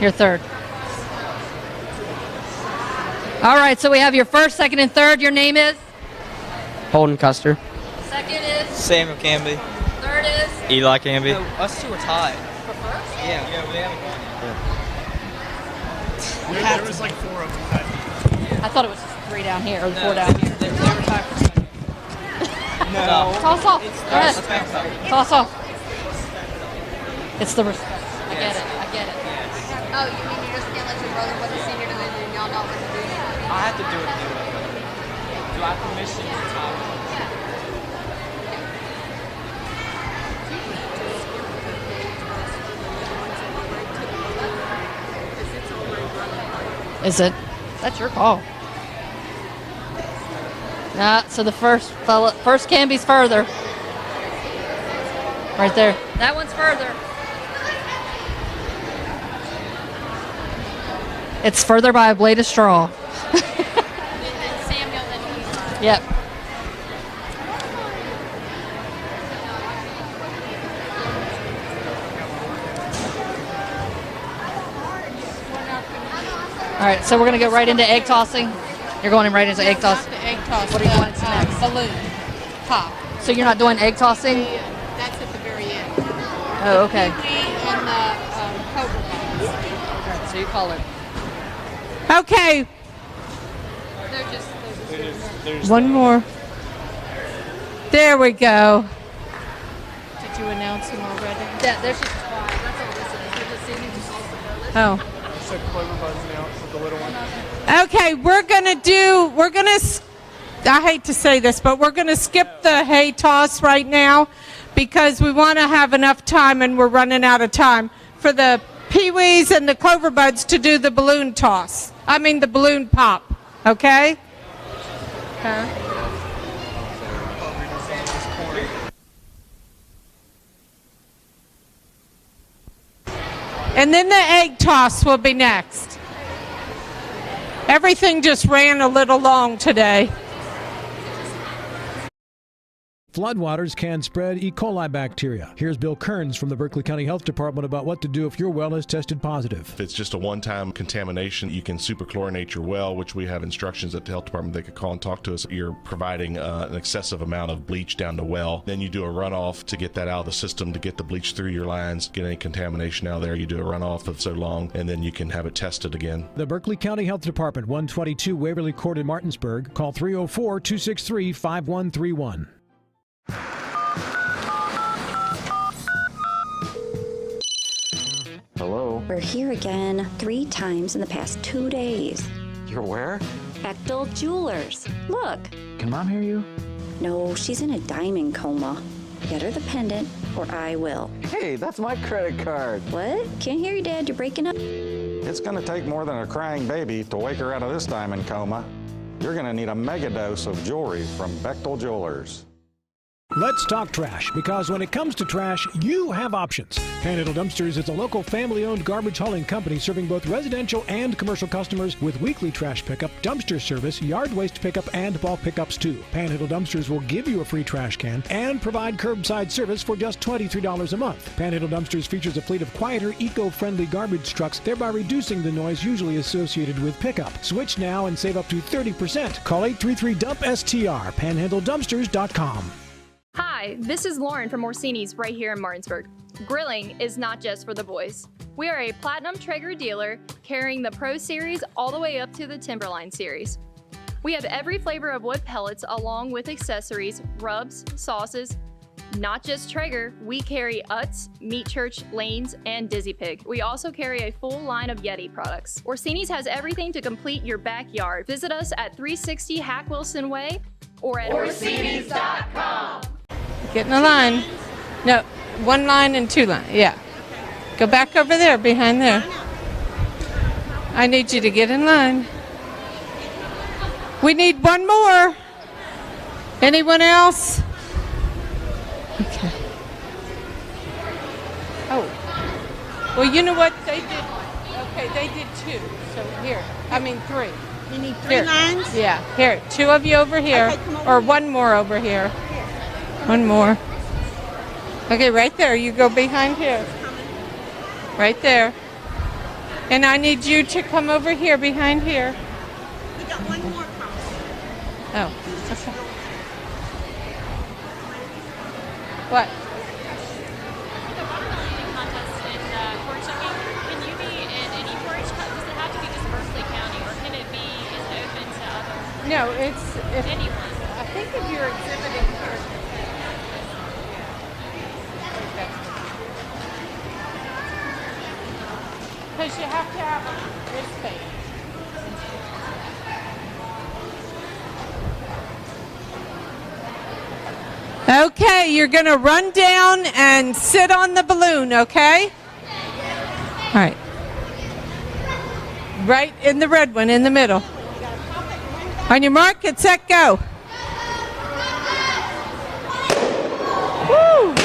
You're third. All right, so we have your first, second, and third. Your name is? Holden Custer. Second is? Samuel Canby. Third is? Eli Canby. No, us two are tied. For first? Yeah, we haven't gone yet. There was like 4 of them. I thought it was just 3 down here, or the 4 down here. They were tied for second. No. Toss off. Go ahead. Let's Toss off. It's the respect. I get it. I get it. Oh, you mean you just can't let your brother put the senior to the and y'all not want to do it? I have to do it. Do I have permission to talk? Is it? That's your call. Nah, so the first Canby's further. Right there. That one's further. It's further by a blade of straw. Yep. All right, so we're going to go right into egg tossing. You're going right into egg toss. Egg toss. What are you going to next? Balloon. Pop. So you're not doing egg tossing? That's at the very end. Oh, okay. And the cobra balls. All right, so you call it. Okay. They're just One more. There we go. Did you announce them already? Yeah, there's just 5. That's all this is. We're just seeing who's off the list. Oh. Except Clover Buds now, so the little one. Okay, I hate to say this, but we're going to skip the hay toss right now because we want to have enough time and we're running out of time for the peewees and the clover buds to do the balloon toss. I mean the balloon pop, okay? And then the egg toss will be next. Everything just ran a little long today. Floodwaters can spread E. coli bacteria. Here's Bill Kearns from the Berkeley County Health Department about what to do if your well is tested positive. If it's just a one-time contamination, you can superchlorinate your well, which we have instructions at the health department. They could call and talk to us. You're providing an excessive amount of bleach down the well. Then you do a runoff to get that out of the system, to get the bleach through your lines, get any contamination out there. You do a runoff of so long, and then you can have it tested again. The Berkeley County Health Department, 122 Waverly Court in Martinsburg. Call 304-263-5131. Hello? We're here again 3 times in the past 2 days. You're where? Bechtel Jewelers. Look. Can Mom hear you? No, she's in a diamond coma. Get her the pendant, or I will. Hey, that's my credit card. What? Can't hear you, Dad. You're breaking up. It's going to take more than a crying baby to wake her out of this diamond coma. You're going to need a mega dose of jewelry from Bechtel Jewelers. Let's talk trash, because when it comes to trash, you have options. Panhandle Dumpsters is a local family-owned garbage hauling company serving both residential and commercial customers with weekly trash pickup, dumpster service, yard waste pickup, and bulk pickups too. Panhandle Dumpsters will give you a free trash can and provide curbside service for just $23 a month. Panhandle Dumpsters features a fleet of quieter, eco-friendly garbage trucks, thereby reducing the noise usually associated with pickup. Switch now and save up to 30%. Call 833-DUMP-STR, panhandledumpsters.com. Hi, this is Lauren from Orsini's right here in Martinsburg. Grilling is not just for the boys. We are a Platinum Traeger dealer carrying the Pro Series all the way up to the Timberline Series. We have every flavor of wood pellets along with accessories, rubs, sauces. Not just Traeger, we carry Utz, Meat Church, Lanes, and Dizzy Pig. We also carry a full line of Yeti products. Orsini's has everything to complete your backyard. Visit us at 360 Hack Wilson Way or at Orsinis.com. Get in a line. No, 1 line and 2 line. Yeah. Go back over there, behind there. I need you to get in line. We need 1 more. Anyone else? Okay. Oh. Well, you know what? They did. Okay, they did 2. So here. I mean 3. You need 3 lines? Yeah. Here. 2 of you over here. Okay, come over or here. 1 more over here. 1 more. Okay, right there. You go behind here. Right there. And I need you to come over here, behind here. We got 1 more coming. Oh, okay. What? No, it's if anyone. I think if you're exhibiting here. Because you have to have a wristband. Okay, you're going to run down and sit on the balloon, okay? All right. Right in the red one, in the middle. On your mark, get set, go. Woo!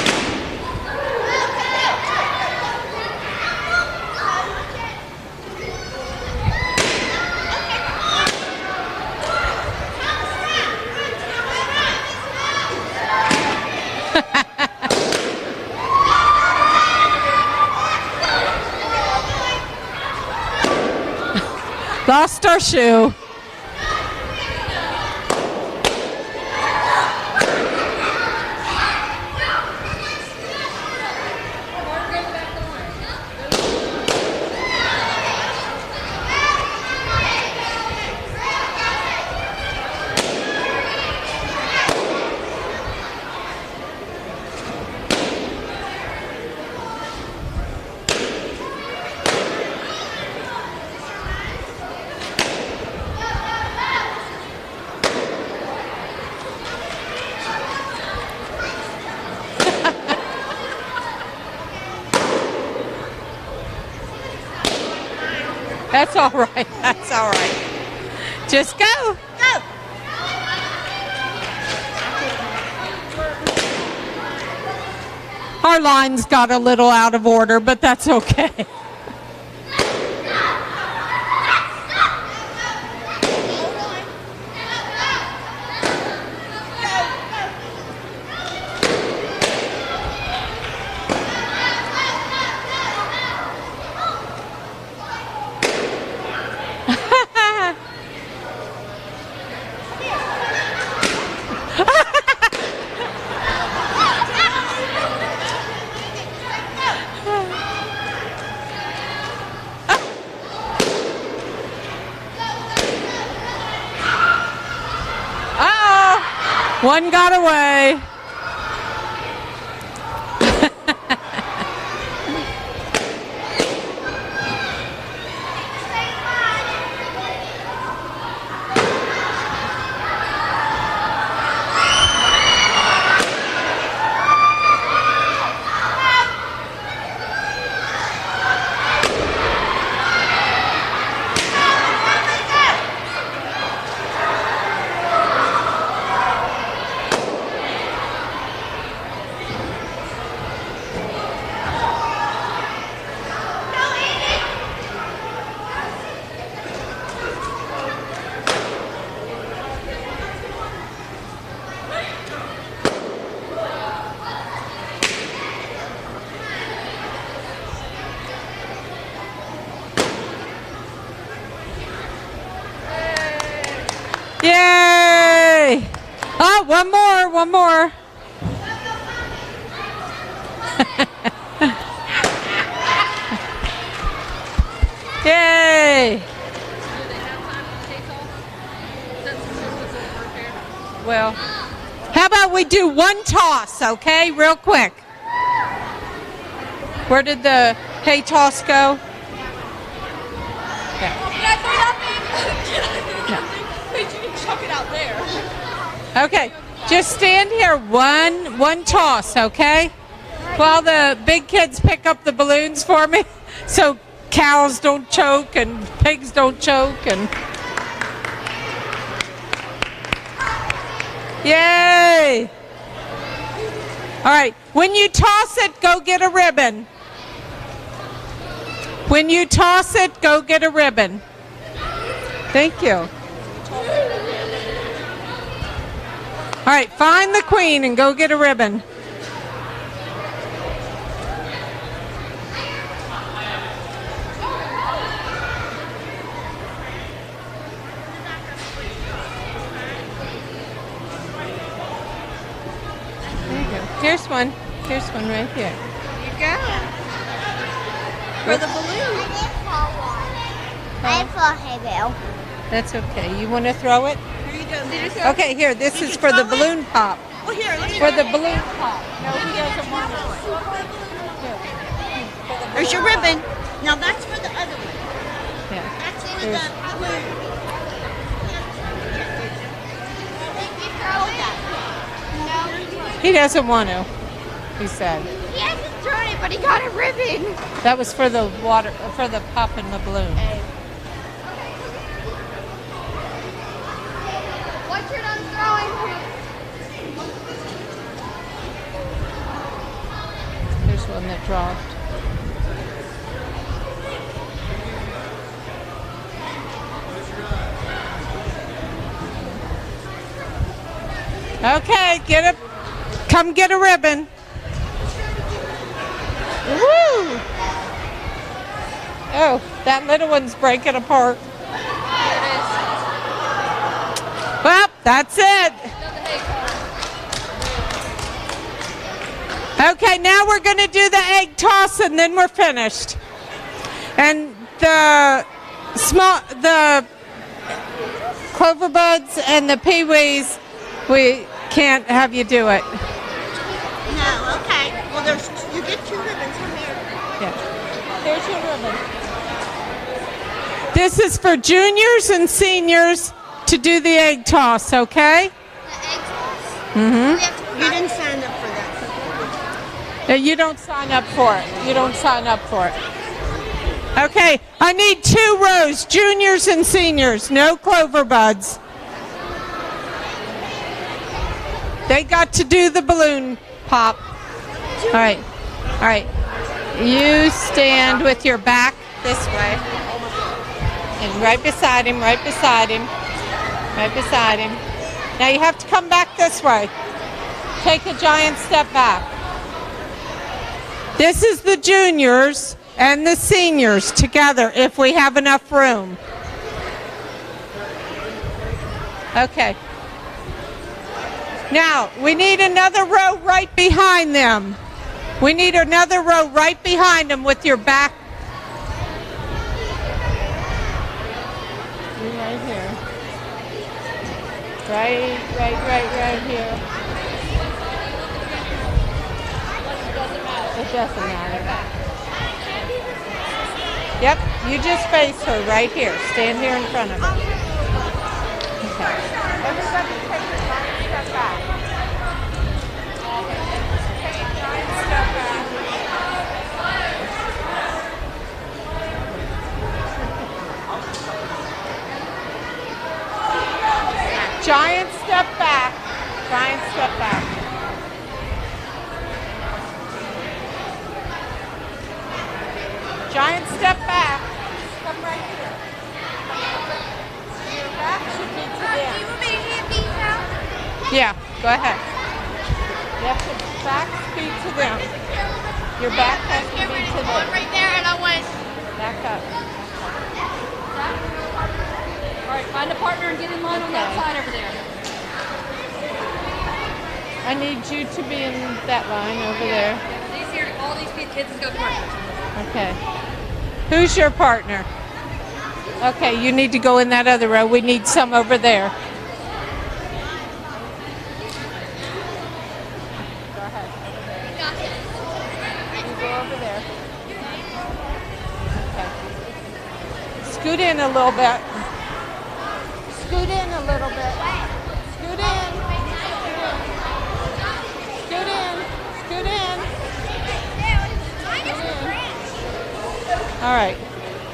Lost our shoe. That's all right. That's all right. Just go. Go. Our lines got a little out of order, but that's okay. One got away. Yay! Oh, one more. Yay! Well, how about we do one toss, okay? Real quick. Where did the hay toss go? Chuck it out there. Okay, just stand here, one toss, okay? While the big kids pick up the balloons for me, so cows don't choke and pigs don't choke and... Yay! All right, when you toss it, go get a ribbon. When you toss it, go get a ribbon. Thank you. All right, find the queen and go get a ribbon. There you go. Here's one. Here's one right here. There you go. For the balloon. I saw a hay bale. That's okay. You want to throw it? Here you go. Did you throw Okay, here. This is for the balloon pop. Well, here, let me For the balloon pop. No, he doesn't want it. There's your ribbon. Now that's for the other one. Yeah. That's for There's- the balloon. He doesn't want to, he said. He hasn't thrown it, but he got a ribbon. That was for the water, for the pop in the balloon. Once you're done throwing, There's one that dropped. Okay, come get a ribbon. Woo! Oh, that little one's breaking apart. Well, that's it. Okay, now we're going to do the egg toss and then we're finished. And the clover buds and the peewees, we can't have you do it. No, okay. Well, you get 2 ribbons from here. Yeah. There's your ribbon. This is for juniors and seniors to do the egg toss, okay? Mm-hmm. You didn't sign up for that. You don't sign up for it. You don't sign up for it. Okay, I need 2 rows, juniors and seniors, no clover buds. They got to do the balloon pop. All right. You stand with your back this way. And right beside him. Now you have to come back this way. Take a giant step back. This is the juniors and the seniors together if we have enough room. Okay. Now, we need another row right behind them. We need another row right behind them with your back. You right here. Right here. It doesn't matter. Yep, you just face her right here. Stand here in front of her. Okay. Everybody take a giant step back. Take a giant step back. Giant step back. Giant step back. Giant step back. Come right here. Your back should be to them. Do you want me to hand these out? Yeah, go ahead. You have to back feet to them. Your back has to be to them. Right there, and I want. Back up. All right, find a partner and get in line on that side over there. I need you to be in that line over there. All these kids go partners. Okay. Who's your partner? Okay, you need to go in that other row. We need some over there. Go ahead. You go over there. Okay. Scoot in a little bit. Scoot in a little bit. Scoot in. Scoot in. Scoot in. All right.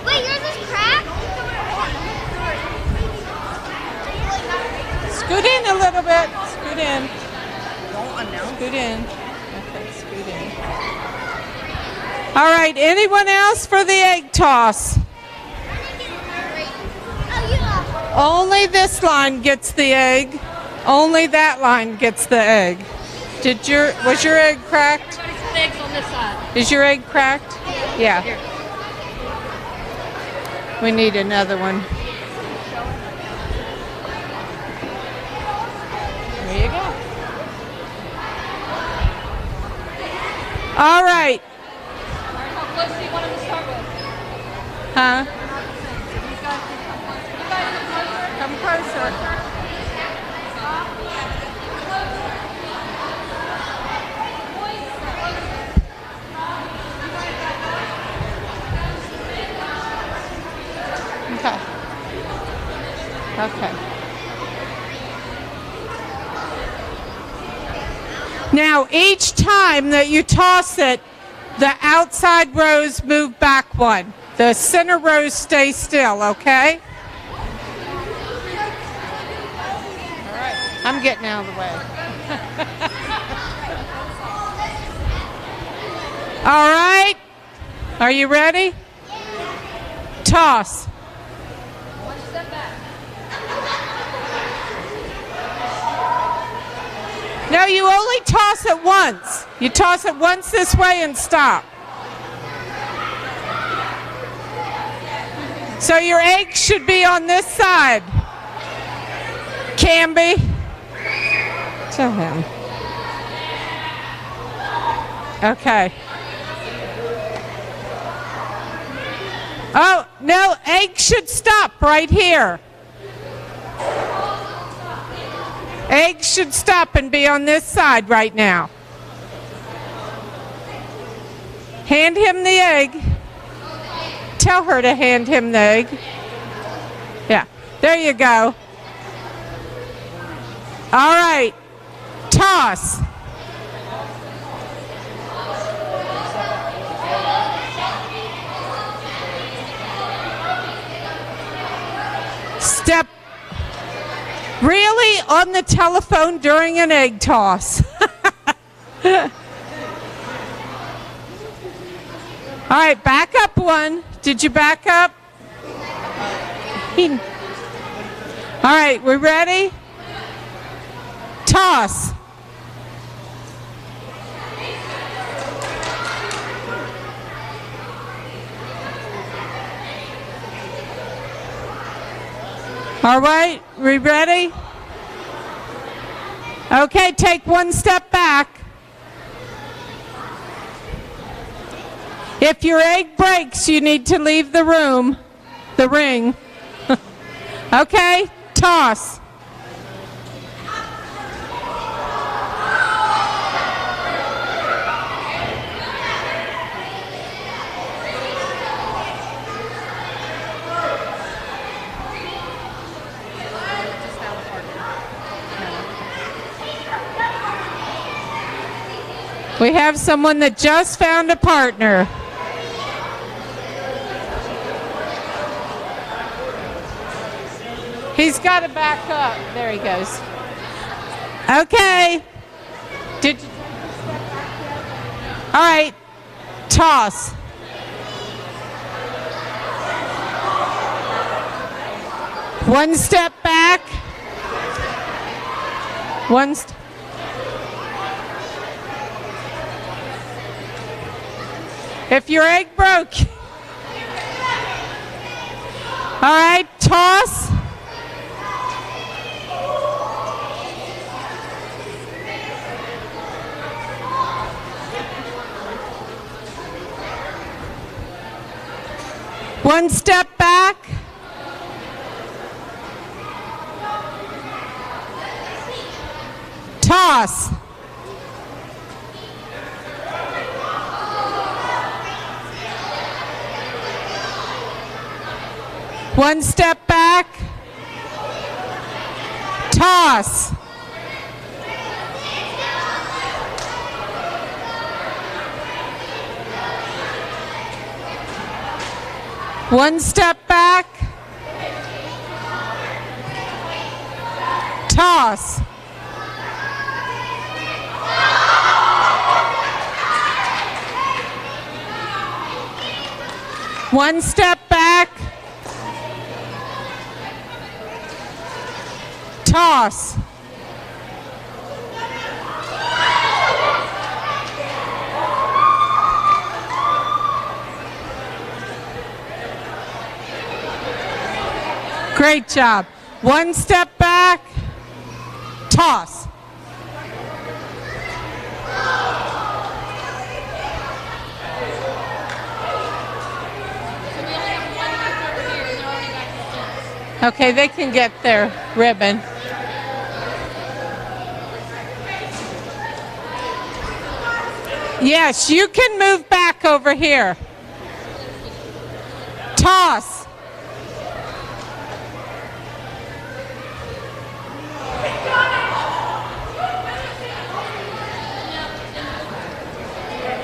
Wait, yours is cracked? Scoot in a little bit. Scoot in. Scoot in. Okay, scoot in. All right, anyone else for the egg toss? Only this line gets the egg. Only that line gets the egg. Was your egg cracked? Eggs on this side. Is your egg cracked? Yeah. Here. We need another one. There you go. All right. How close do you want them to start with? Huh? Come closer. Okay. Okay. Now, each time that you toss it, the outside rows move back one. The center rows stay still, okay? All right. I'm getting out of the way. All right. Are you ready? Toss. No, you only toss it once. You toss it once this way and stop. So your egg should be on this side. Canby. Tell him. Okay. Oh, no, egg should stop right here. Egg should stop and be on this side right now. Hand him the egg. Tell her to hand him the egg. Yeah, there you go. All right, toss. Step. Really? On the telephone during an egg toss? All right, back up one. Did you back up? All right, we ready? Toss. All right, we ready? Okay, take one step back. If your egg breaks, you need to leave the room, the ring. Okay, toss. We have someone that just found a partner. He's got to back up. There he goes. Okay. Did you take a step back yet? All right. Toss. One step back. If your egg broke. All right, toss. One step back. Toss. One step back. Toss. One step back. Toss. One step back. Toss. Great job. One step back. Toss. Okay, they can get their ribbon. Yes, you can move back over here. Toss.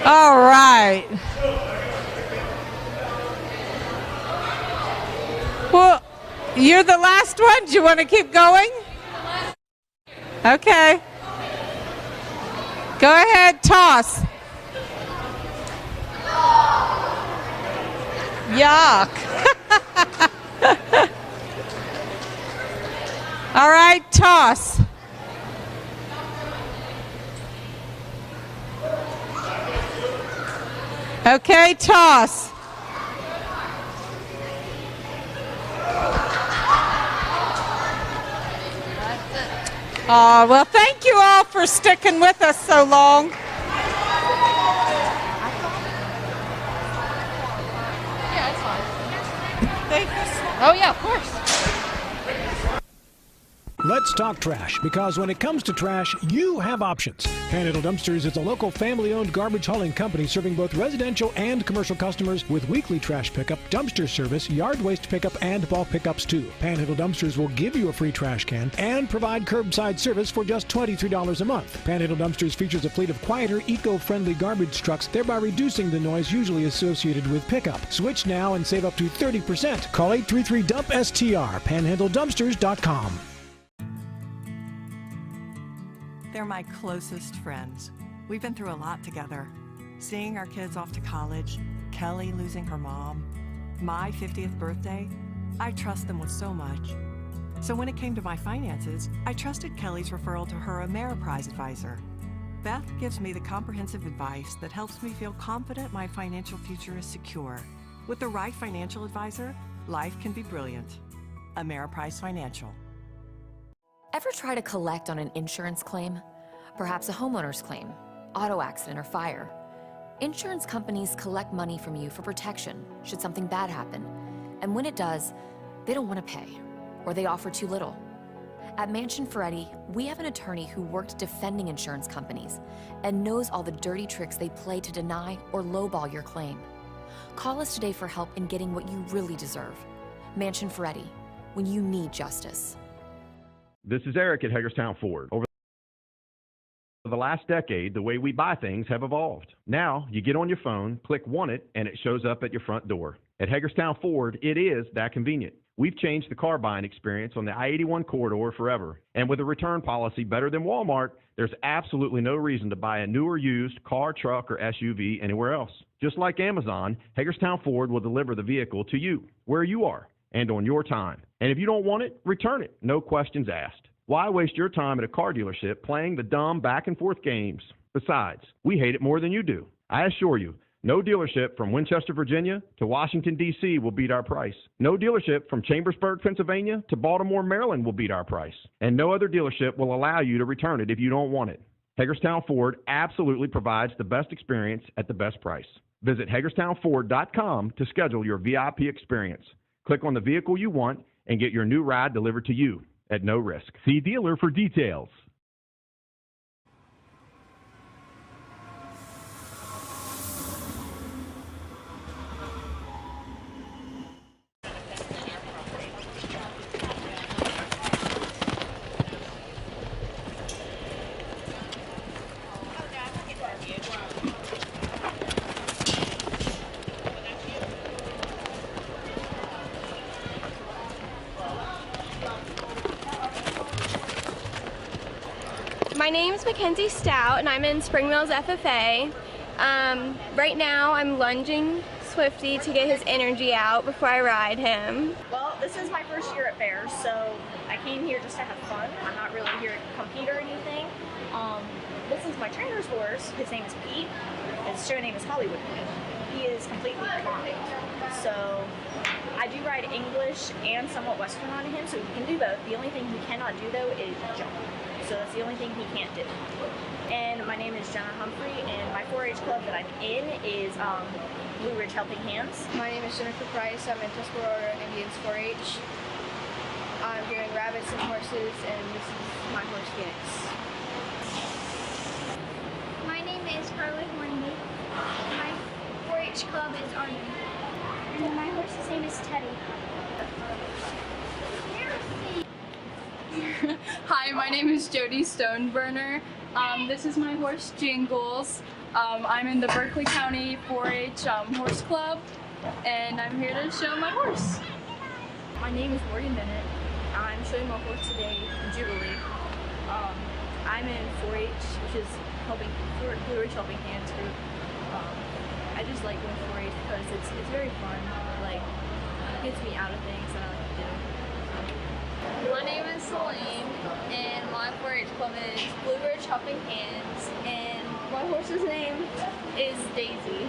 All right. Well, you're the last one. Do you want to keep going? Okay. Go ahead, toss. Yuck. All right, toss. Okay, toss. Well, thank you all for sticking with us so long. Yeah, it's fine. Thank you. Oh, yeah, of course. Let's talk trash, because when it comes to trash, you have options. Panhandle Dumpsters is a local family-owned garbage hauling company serving both residential and commercial customers with weekly trash pickup, dumpster service, yard waste pickup, and bulk pickups too. Panhandle Dumpsters will give you a free trash can and provide curbside service for just $23 a month. Panhandle Dumpsters features a fleet of quieter, eco-friendly garbage trucks, thereby reducing the noise usually associated with pickup. Switch now and save up to 30%. Call 833-DUMP-STR, panhandledumpsters.com. They're my closest friends. We've been through a lot together. Seeing our kids off to college, Kelly losing her mom, my 50th birthday, I trust them with so much. So when it came to my finances, I trusted Kelly's referral to her Ameriprise advisor. Beth gives me the comprehensive advice that helps me feel confident my financial future is secure. With the right financial advisor, life can be brilliant. Ameriprise Financial. Ever try to collect on an insurance claim? Perhaps a homeowner's claim, auto accident, or fire. Insurance companies collect money from you for protection should something bad happen. And when it does, they don't want to pay, or they offer too little. At Mansion Ferretti, we have an attorney who worked defending insurance companies and knows all the dirty tricks they play to deny or lowball your claim. Call us today for help in getting what you really deserve. Mansion Ferretti, when you need justice. This is Eric at Hagerstown Ford. Over the last decade, the way we buy things have evolved. Now, you get on your phone, click Want It, and it shows up at your front door. At Hagerstown Ford, it is that convenient. We've changed the car buying experience on the I-81 corridor forever. And with a return policy better than Walmart, there's absolutely no reason to buy a new or used car, truck, or SUV anywhere else. Just like Amazon, Hagerstown Ford will deliver the vehicle to you, where you are, and on your time. And if you don't want it, return it. No questions asked. Why waste your time at a car dealership playing the dumb back-and-forth games? Besides, we hate it more than you do. I assure you, no dealership from Winchester, Virginia to Washington, D.C. will beat our price. No dealership from Chambersburg, Pennsylvania to Baltimore, Maryland will beat our price. And no other dealership will allow you to return it if you don't want it. Hagerstown Ford absolutely provides the best experience at the best price. Visit HagerstownFord.com to schedule your VIP experience. Click on the vehicle you want and get your new ride delivered to you at no risk. See dealer for details. My name's Mackenzie Stout and I'm in Spring Mills FFA. Right now I'm lunging Swifty to get his energy out before I ride him. Well, this is my first year at fairs, so I came here just to have fun. I'm not really here to compete or anything. This is my trainer's horse. His name is Pete. His show name is Hollywood. He is completely blind. So I do ride English and somewhat Western on him, so he can do both. The only thing he cannot do though is jump. So that's the only thing he can't do. And my name is Jenna Humphrey, and my 4-H club that I'm in is Blue Ridge Helping Hands. My name is Jennifer Price. I'm in Tuscarora Indians 4-H. I'm doing rabbits and horses, and this is my horse Phoenix. My name is Carly Hornby. My 4-H club is Army. And my horse's name is Teddy. Hi, my name is Jody Stoneburner. This is my horse Jingles. I'm in the Berkeley County 4-H Horse Club, and I'm here to show my horse. My name is Morgan Bennett. I'm showing my horse today, Jubilee. I'm in 4-H, which is Blue Ridge Helping Hands group. I just like doing 4-H because it's very fun. Like, it gets me out of things that I like to do. My name is Celine, and my 4-H club is Blue Ridge Helping Hands, and my horse's name is Daisy.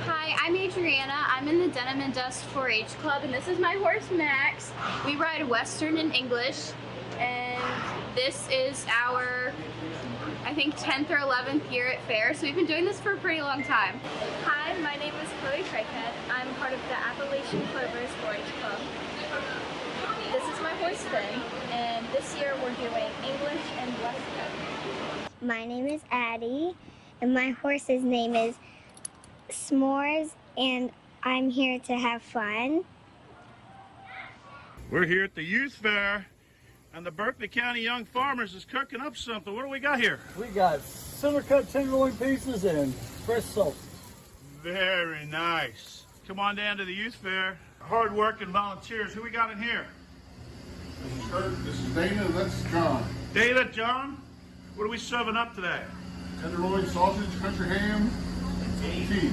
Hi, I'm Adriana. I'm in the Denim and Dust 4-H club, and this is my horse Max. We ride Western and English, and this is our, I think, 10th or 11th year at fair, so we've been doing this for a pretty long time. Hi, my name is Chloe Tricat. I'm part of the Appalachian Clovers 4-H club. This is my horse Finn, and this year we're doing English and Western. My name is Addie, and my horse's name is S'mores, and I'm here to have fun. We're here at the youth fair, and the Berkeley County Young Farmers is cooking up something. What do we got here? We got center cut tenderloin pieces and fresh salt. Very nice. Come on down to the youth fair. Hard-working volunteers. Who we got in here? This is Kurt, this is Dana, and that's John. Dana, John, what are we serving up today? Tenderloin sausage, country ham, and tea.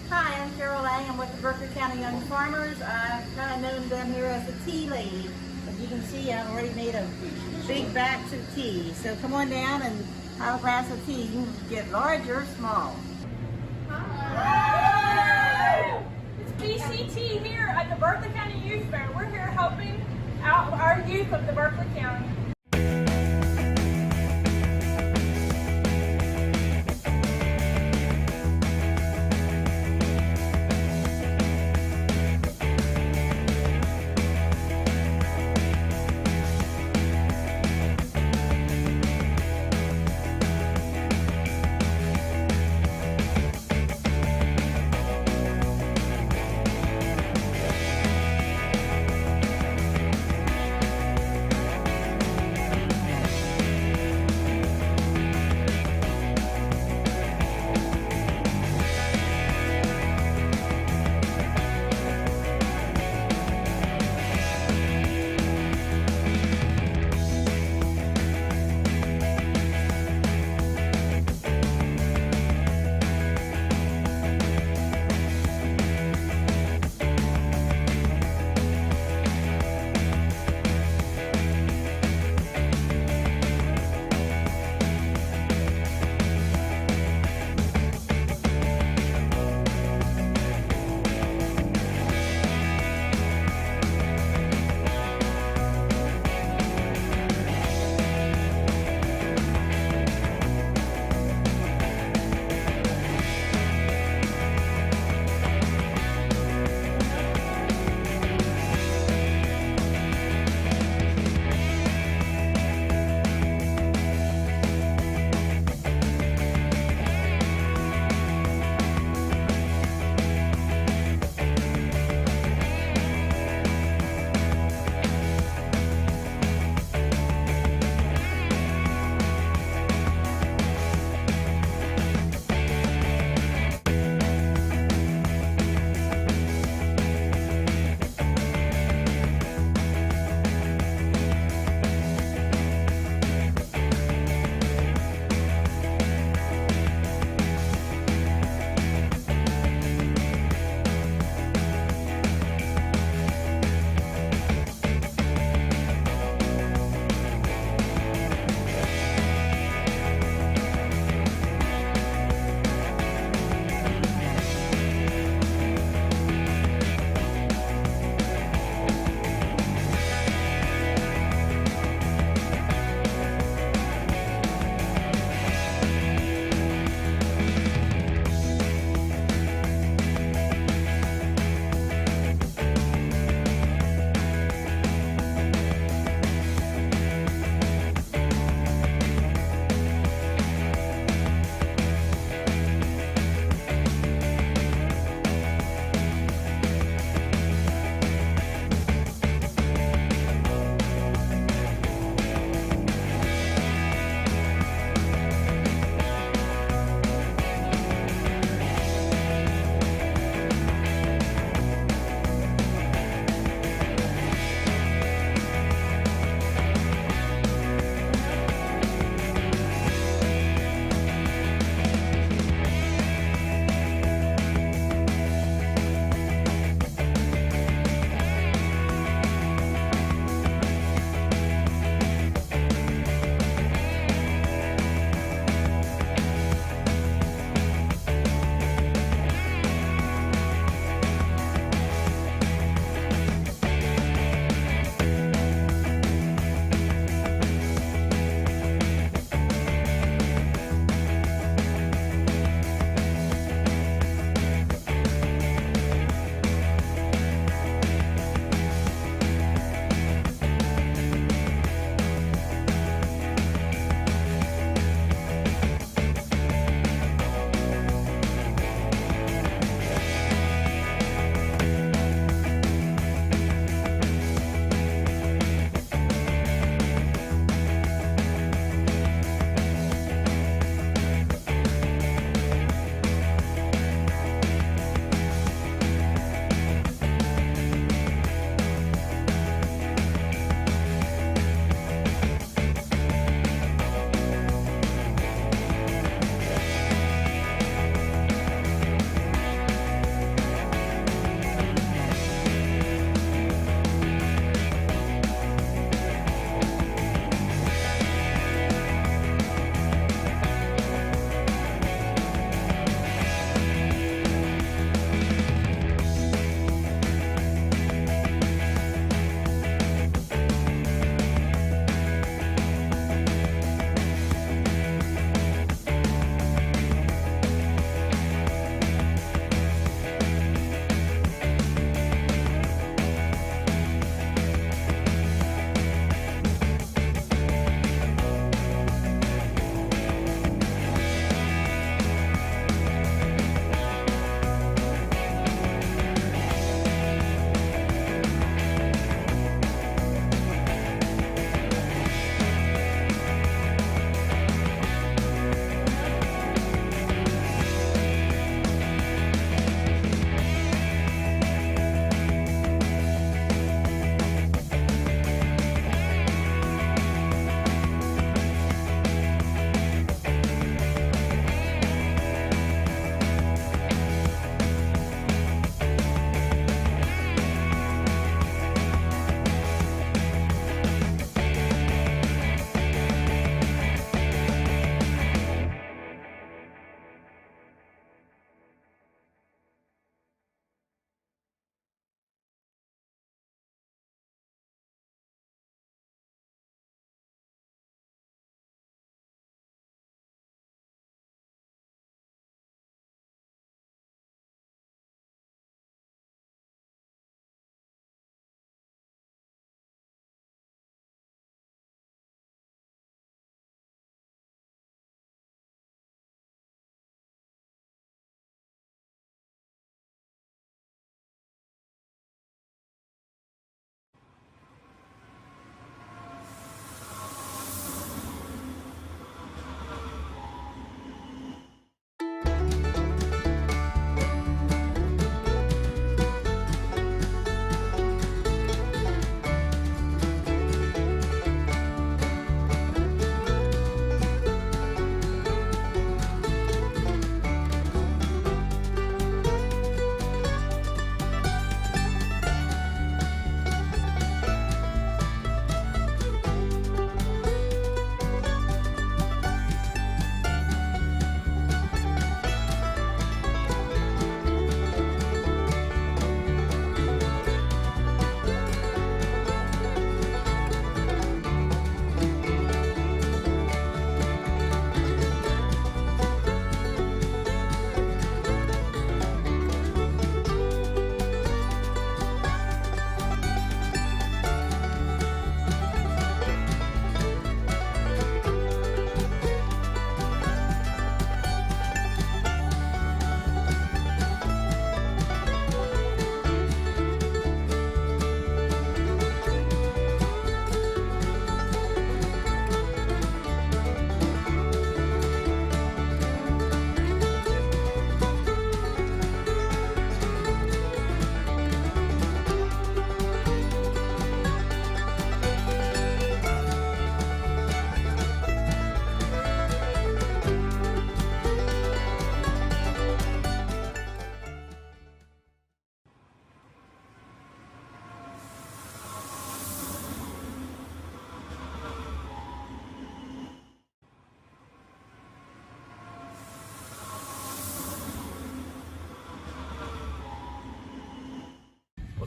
Hi, I'm Carol Lang. I'm with the Berkeley County Young Farmers. I've kind of known them here as the tea lady. As you can see, I've already made a big batch of tea. So come on down and have a glass of tea. You can get large or small. Hi! It's BCT here at the Berkeley County Youth Fair. We're here helping out our youth of the Berkeley County.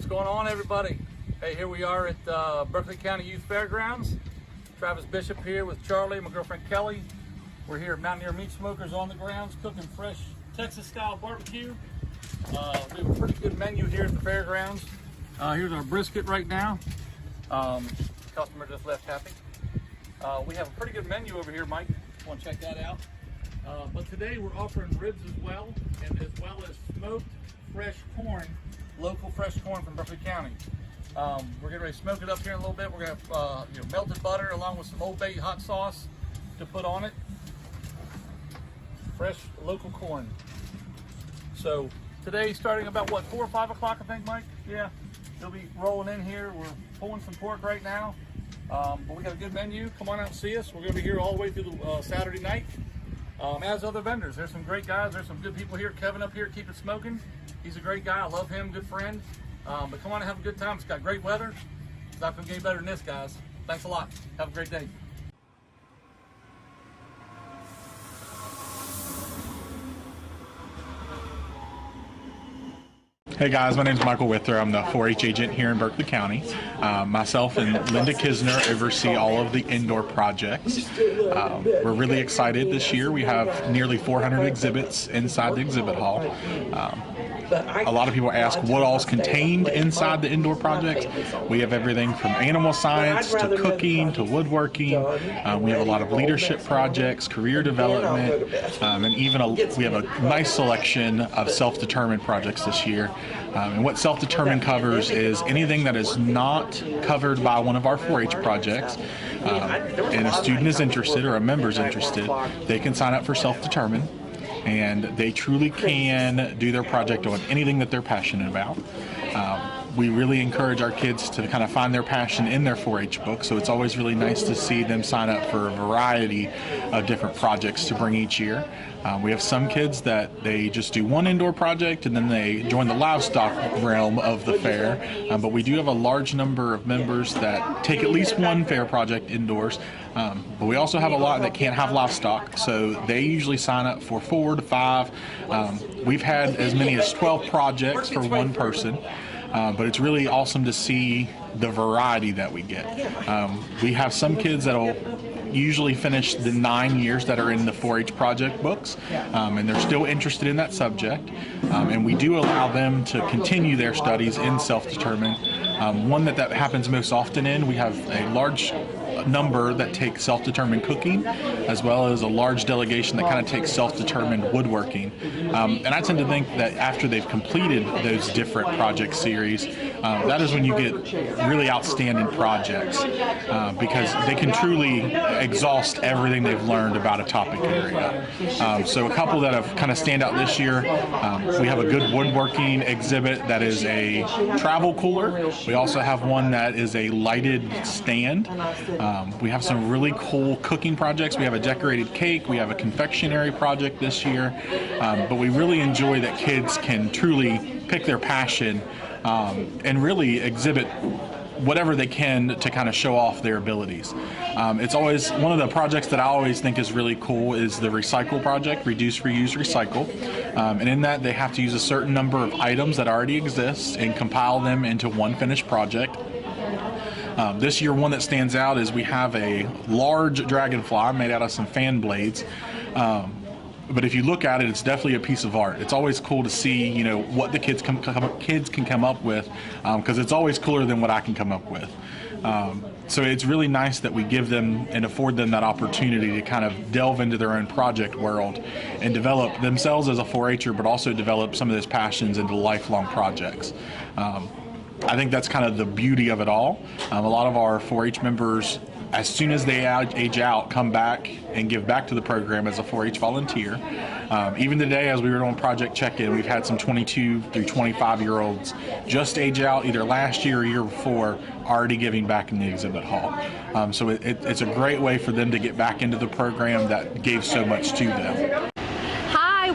What's going on, everybody? Hey, here we are at Berkeley County Youth Fairgrounds. Travis Bishop here with Charlie, my girlfriend Kelly. We're here at Mountaineer Meat Smokers on the grounds cooking fresh Texas-style barbecue. We have a pretty good menu here at the fairgrounds. Here's our brisket right now. Customer just left happy. We have a pretty good menu over here, Mike. Want to check that out? But today we're offering ribs as well, and as well as smoked fresh corn, local fresh corn from Berkeley County. We're getting ready to smoke it up here in a little bit. We're going to have melted butter along with some Old Bay hot sauce to put on it. Fresh local corn. So today, starting about what, 4 or 5 o'clock, I think, Mike? Yeah, they'll be rolling in here. We're pulling some pork right now, but we got a good menu. Come on out and see us. We're going to be here all the way through the Saturday night. As other vendors, there's some great guys. There's some good people here. Kevin up here, Keep It Smoking. He's a great guy. I love him. Good friend. But come on and have a good time. It's got great weather. It's not going to get any better than this, guys. Thanks a lot. Have a great day. Hey guys, my name is Michael Wither. I'm the 4-H agent here in Berkeley County. Myself and Linda Kisner oversee all of the indoor projects. We're really excited this year. We have nearly 400 exhibits inside the exhibit hall. A lot of people ask what all's contained inside the indoor projects. We have everything from animal science to cooking to woodworking. We have a lot of leadership projects, career development, and even we have a nice selection of self-determined projects this year. And what self-determined covers is anything that is not covered by one of our 4-H projects. And a student is interested or a member is interested, they can sign up for self-determined. And they truly can do their project on anything that they're passionate about. We really encourage our kids to kind of find their passion in their 4-H book, so it's always really nice to see them sign up for a variety of different projects to bring each year. We have some kids that they just do one indoor project and then they join the livestock realm of the fair, but we do have a large number of members that take at least one fair project indoors. But we also have a lot that can't have livestock, so they usually sign up for 4 to 5. We've had as many as 12 projects for one person. But it's really awesome to see the variety that we get. We have some kids that'll usually finish the 9 years that are in the 4-H project books, and they're still interested in that subject. And we do allow them to continue their studies in self-determined. One that happens most often in, we have a large number that take self-determined cooking, as well as a large delegation that kind of takes self-determined woodworking. And I tend to think that after they've completed those different project series, that is when you get really outstanding projects, because they can truly exhaust everything they've learned about a topic area. So a couple that have kind of stand out this year, we have a good woodworking exhibit that is a travel cooler. We also have one that is a lighted stand. We have some really cool cooking projects. We have a decorated cake. We have a confectionery project this year. But we really enjoy that kids can truly pick their passion and really exhibit whatever they can to kind of show off their abilities. It's always one of the projects that I always think is really cool is the recycle project, reduce, reuse, recycle. And in that they have to use a certain number of items that already exist and compile them into one finished project. This year, one that stands out is we have a large dragonfly made out of some fan blades. But if you look at it, it's definitely a piece of art. It's always cool to see, what the kids can come up with, because it's always cooler than what I can come up with. So it's really nice that we give them and afford them that opportunity to kind of delve into their own project world and develop themselves as a 4-H'er, but also develop some of those passions into lifelong projects. I think that's kind of the beauty of it all. A lot of our 4-H members, as soon as they age out, come back and give back to the program as a 4-H volunteer. Even today, as we were on Project Check-In, we've had some 22 through 25-year-olds just age out either last year or year before, already giving back in the exhibit hall. So it's a great way for them to get back into the program that gave so much to them.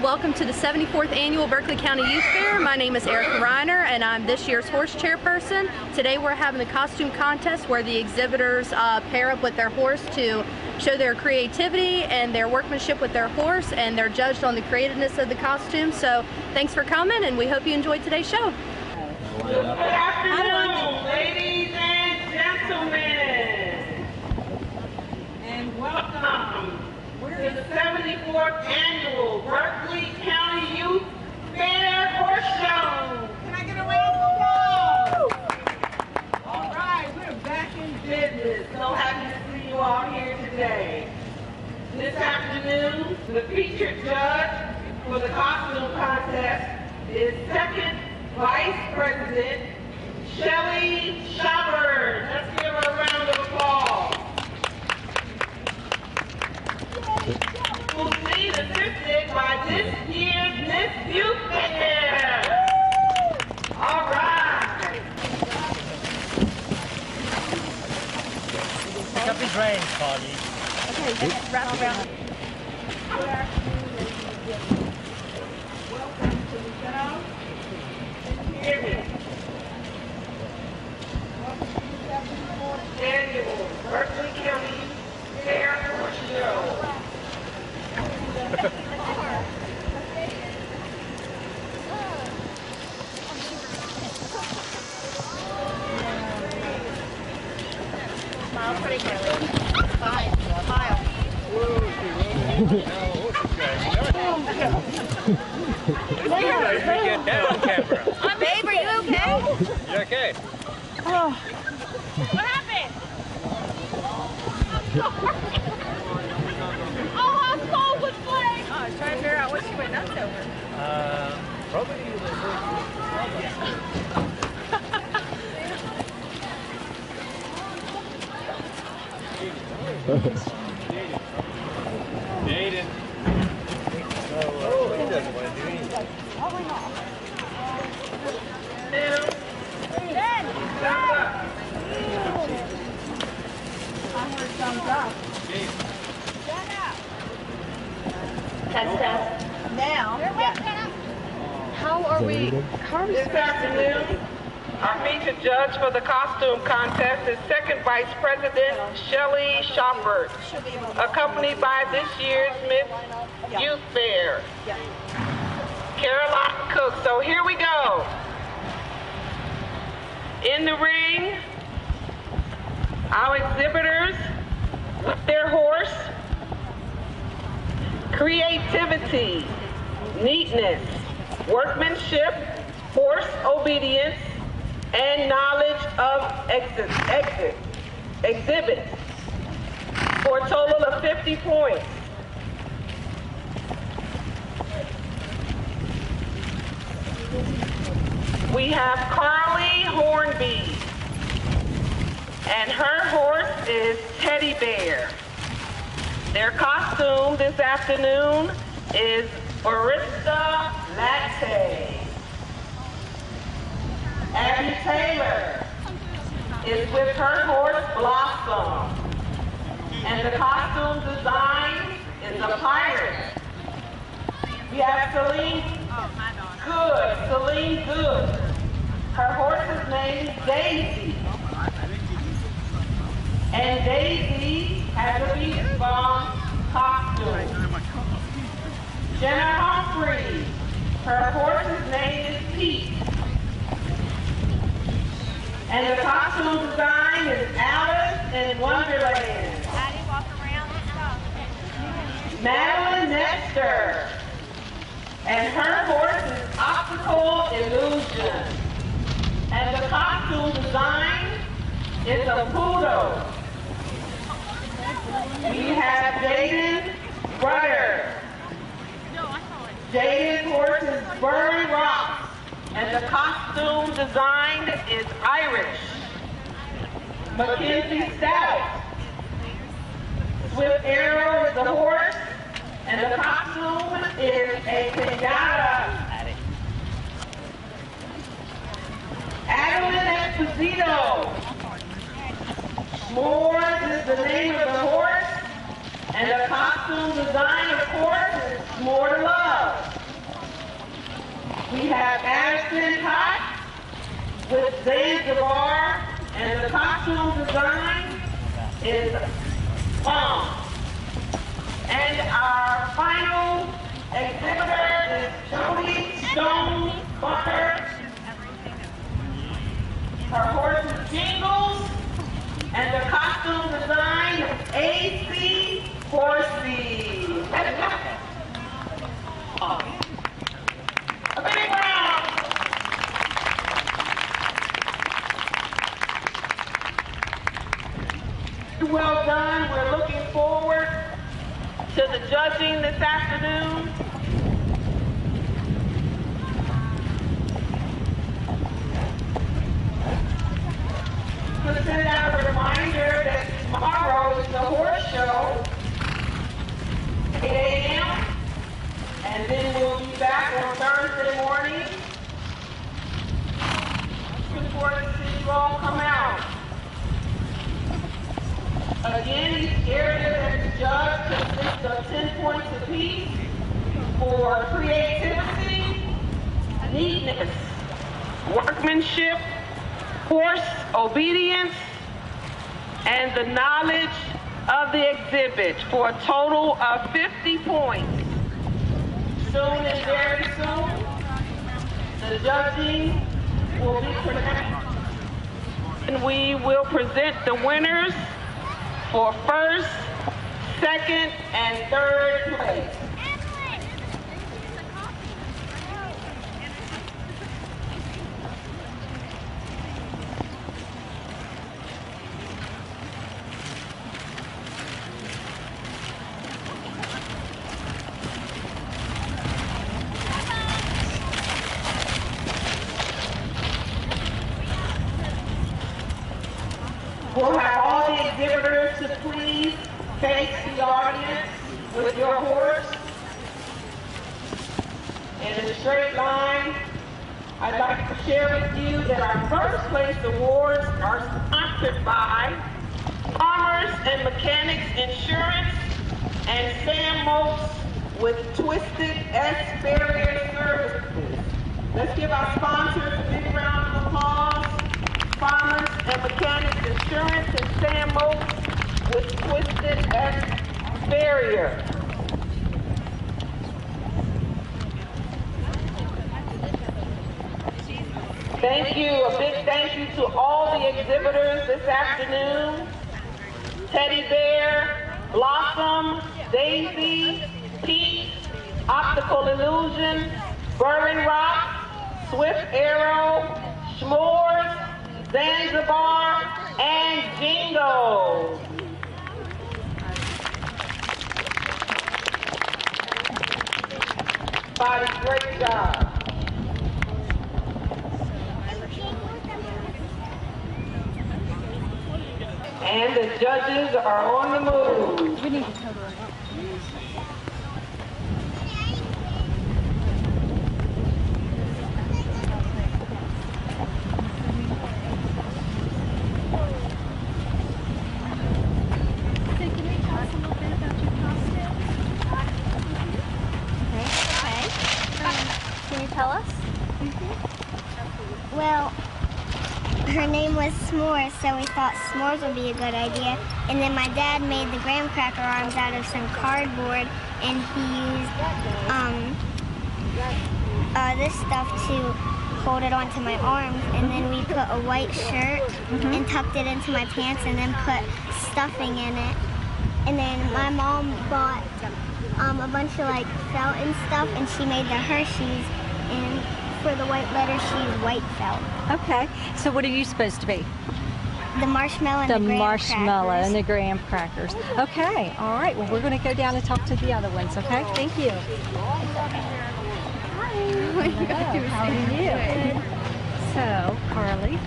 Welcome to the 74th Annual Berkeley County Youth Fair. My name is Erica Reiner and I'm this year's horse chairperson. Today we're having the costume contest where the exhibitors pair up with their horse to show their creativity and their workmanship with their horse, and they're judged on the creativeness of the costume. So thanks for coming and we hope you enjoyed today's show. Good afternoon, ladies and gentlemen, and welcome to the 74th Annual Berkeley County Youth Fair Horse Show. Can I get a round of applause? All right, we're back in business. So happy to see you all here today. This afternoon, the featured judge for the costume contest is Second Vice President Shelly Shoppers. Let's give her a round of applause. Who's being assisted by this year's Miss Youth Fair. All right. Pick up his reins, Carly. Okay, wrap around. Good afternoon, ladies and gentlemen. Welcome to the show. Hear me. Welcome to the 74th Annual Berkeley County Fair Horse Show. Smile pretty girly. Smile. Smile. Get down on camera. Babe, are you okay? You okay? Oh. What happened? Oh, how cold was Blake? Oh, I was trying to figure out what she went nuts over. Probably Jaden. Oh, he doesn't want to do anything. Test. Now, How are we? This afternoon, our featured judge for the costume contest is Second Vice President Shelly Shoppers, accompanied by this year's Miss Youth Fair, Caroline Cook. So here we go. In the ring, our exhibitors with their horse, creativity, neatness, workmanship, horse obedience, and knowledge of exhibits for a total of 50 points. We have Carly Hornby, and her horse is Teddy Bear. Their costume this afternoon is Barista Latte. Abby Taylor is with her horse Blossom, and the costume design is a pirate. We have Celine Good. Her horse's name is Daisy, and Daisy has a beach bomb costume. Jenna Humphrey, her horse's name is Pete. And the costume design is Alice in Wonderland. How do you walk around and stuff? Madeline Nestor. And her horse is Optical Illusion. And the costume design is a poodle. We have Jaden's brother. Jaden's horse is Burn Rocks. And the costume design is Irish. Mackenzie Stout. Swift Arrow is the horse, and the costume is a pinata. Adeline Esposito. S'mores is the name of the horse, and the costume design, of course, is S'more Love. We have Addison Hot with Zanzibar, and the costume design is Bomb. And our final exhibitor is Jody Stone Butter. and then we'll be back on Thursday morning. Before the city all come out. Again, each area that is judged consists of 10 points apiece for creativity, neatness, workmanship, force, obedience, and the knowledge of the exhibit for a total of 50 points. Soon and very soon, the judging will be presented. And we will present the winners for first, second, and third place. We'll have all the exhibitors to please face the audience with your horse in a straight line. I'd like to share with you that our first place awards are sponsored by Farmers and Mechanics Insurance and Sam Moats with Twisted S Barrier Services. Let's give our sponsors a big round of applause. Farmers and Mechanics Insurance and Sam Moats with Twisted S Barrier. Thank you, a big thank you to all the exhibitors this afternoon. Teddy Bear, Blossom, Daisy, Pete, Optical Illusion, Burning Rock, Swift Arrow, S'mores, Zanzibar, and Jingo. Body, great job. And the judges are on the move. We need to cover it up. Tell us? Well, her name was S'mores, so we thought s'mores would be a good idea. And then my dad made the graham cracker arms out of some cardboard, and he used this stuff to hold it onto my arms. And then we put a white shirt and tucked it into my pants, and then put stuffing in it. And then my mom bought a bunch of like felt and stuff, and she made the Hershey's. And for the white letters, she's white felt. Okay. So what are you supposed to be? The marshmallow and the graham marshmallow crackers. and the graham crackers. Okay. All right. Well, we're going to go down and talk to the other ones. Okay. Thank you. Hello. How are you? So, Carly,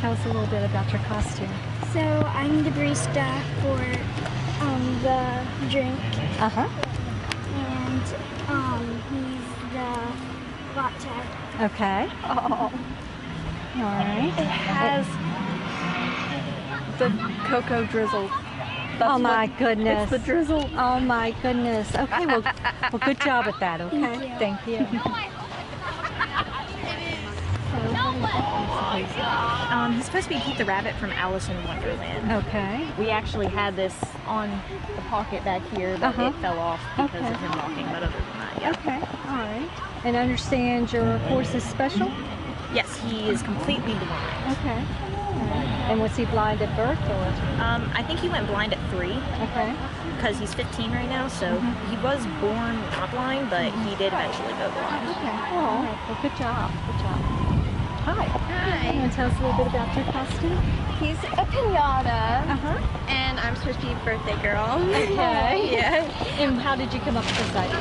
tell us a little bit about your costume. So I'm the barista for the drink. And he's the latte. Okay. Oh. All right. It has the cocoa drizzle. Oh my goodness. It's the drizzle. Oh my goodness. Okay, well good job at that, okay? Thank you. He's supposed to be Pete the Rabbit from Alice in Wonderland. Okay. We actually had this on the pocket back here, but it fell off because of him walking, but other than that, yeah. Okay, all right. And I understand your horse is special? Yes, he is completely blind. Okay. And was he blind at birth, or? I think he went blind at 3. Okay. Because he's 15 right now, so he was born not blind, but he did eventually go blind. Okay. Oh, all right. Well, good job. Good job. Hi. Hi. You want to tell us a little bit about your costume? He's a pinata. And I'm supposed to be birthday girl. Okay. Yeah. And how did you come up with this idea?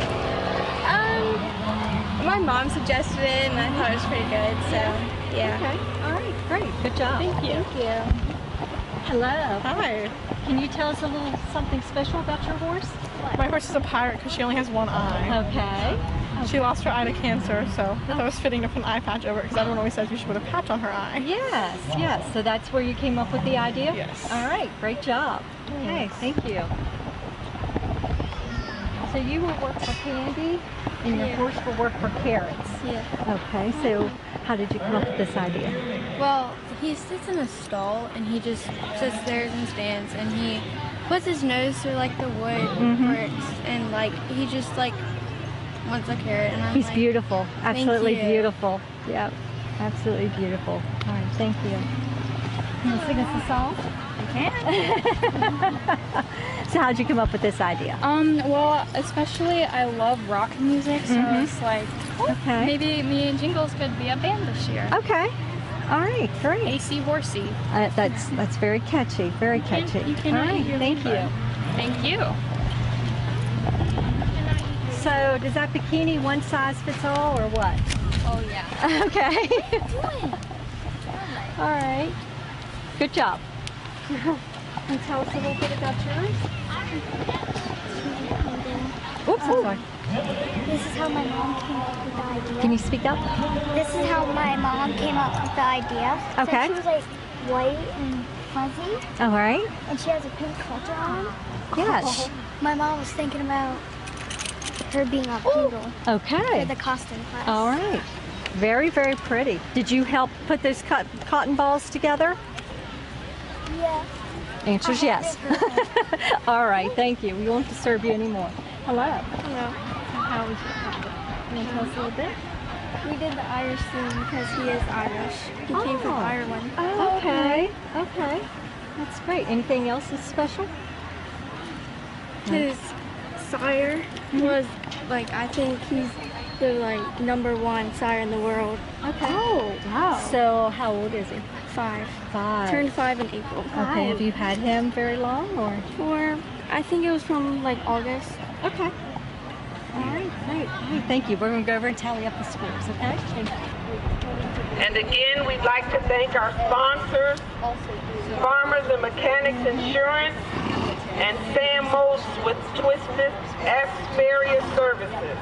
My mom suggested it, and I thought it was pretty good, so yeah. Okay. All right. Great. Good job. Thank you. Thank you. Hello. Hi. Can you tell us a little something special about your horse? My horse is a pirate because she only has one eye. Okay. She lost her eye to cancer, so I thought it was fitting to put an eye patch over it because everyone always says you should put a patch on her eye. Yes, yes. So that's where you came up with the idea? Yes. All right, great job. Okay, thank you. So you will work for candy and your horse will work for carrots? Yeah. Okay, so how did you come up with this idea? Well, he sits in a stall and he just sits there and stands and he puts his nose through like the wood bricks and like he just like wants a carrot and I'm He's like, beautiful, absolutely "Thank you." beautiful. Yep, absolutely beautiful. All right, thank you. Can you sing us a song? So how'd you come up with this idea? Well, especially I love rock music, so it's like, Okay. maybe me and Jingles could be a band this year. Okay. All right, great. AC Horsey. That's very catchy, very catchy. You can All right, thank you. Thank you. So does that bikini one size fits all or what? Oh yeah. Okay. All right. Good job. And tell us a little bit about yours. Oops, I'm sorry. This is how my mom came up with the idea. Can you speak up? This is how my mom came up with the idea. Okay. So she was like white and fuzzy. All right. And she has a pink filter on. Yes. My mom was thinking about her being a poodle. Okay. For the costume class. All right. Very, very pretty. Did you help put those cotton balls together? Yeah. Answer's yes. All right, thank you. We won't disturb you anymore. Hello. Hello. How was your project? You want to tell us a little bit? We did the Irish theme because he is Irish. He came from Ireland. Oh, okay. Okay. That's great. Anything else that's special? His sire was like, I think he's the like #1 sire in the world. Okay. Oh, wow. So how old is he? 5. 5. Turned 5 in April. Okay. Have you had him very long or? For, I think it was from like August. Okay. All right, great. All right, thank you. We're going to go over and tally up the scores, okay? Thank you. And again, we'd like to thank our sponsors, Farmers and Mechanics Insurance, and Sam Most with Twisted Experience Services.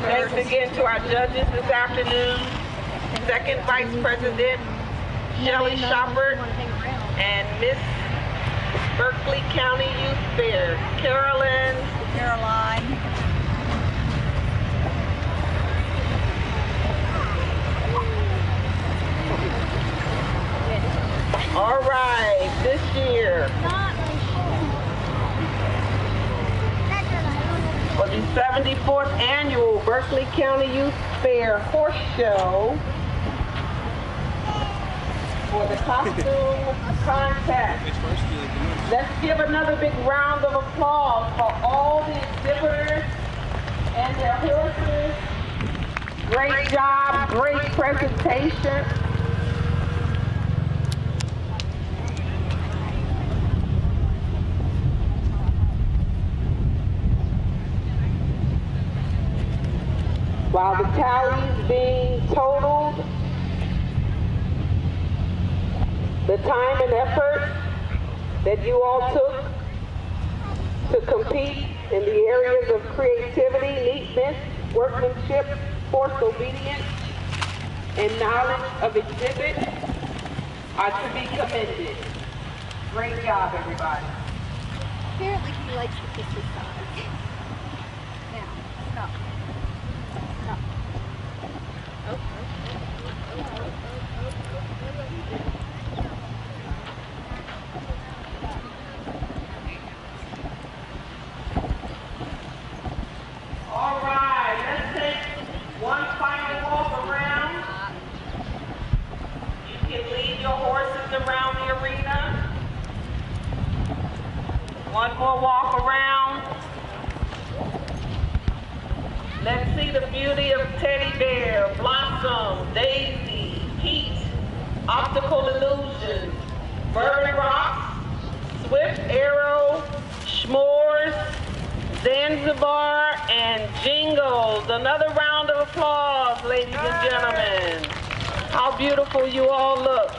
Thanks again to our judges this afternoon, Second Vice President Shelley Shopper and Miss Berkeley County Youth Fair, Caroline. All right, this year, for the 74th Annual Berkeley County Youth Fair Horse Show, for the costume contest. Let's give another big round of applause for all the exhibitors and their horses. Great job, great presentation. While the tally's being totaled, the time and effort that you all took to compete in the areas of creativity, neatness, workmanship, horse obedience, and knowledge of exhibit are to be commended. Great job, everybody. Apparently he likes the picture side. Now, stop. Stop. All right, let's take one final walk around. You can lead your horses around the arena. One more walk around. Let's see the beauty of Teddy Bear, Blossom, Daisy, Pete, Optical Illusions, Bird Rocks, Swift Arrow, S'mores, Zanzibar, and Jingles. Another round of applause, ladies and gentlemen. How beautiful you all look.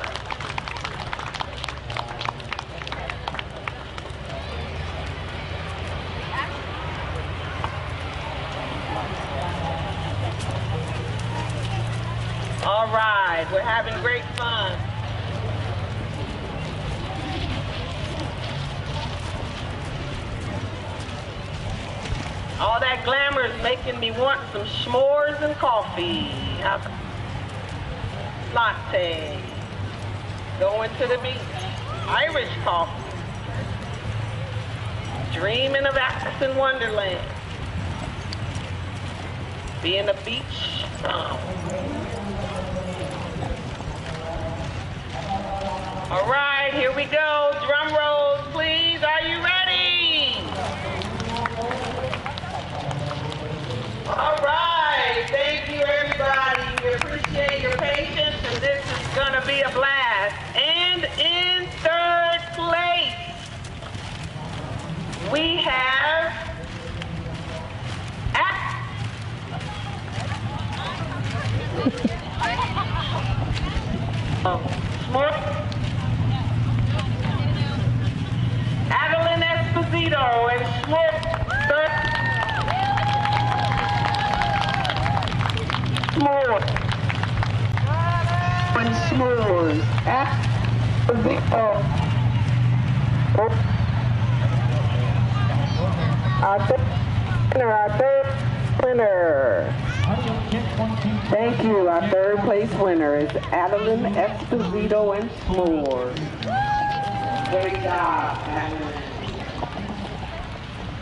All right, we're having great fun. All that glamour is making me want some s'mores and coffee. Latte. Going to the beach. Irish coffee. Dreaming of Alice in Wonderland. Being a beach. All right, here we go. Drum rolls, please. Are you ready? All right. Thank you, everybody. We appreciate your patience, and this is going to be a blast. And in third place, we have Adeline Esposito and S'mores. And S'mores. Esposito. Our third winner. Thank you. Our third place winner is Adeline Esposito and S'mores. Great job, Adeline.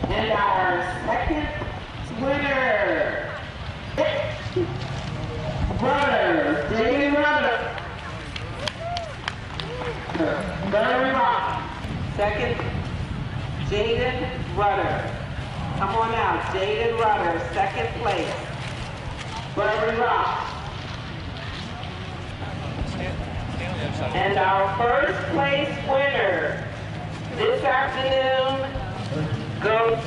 And our second winner, Rudders, David Rudders. Very rock. Second, Jaden Rudders. Come on out, Jaden Rudders, second place. Very rock. And our first place winner this afternoon goes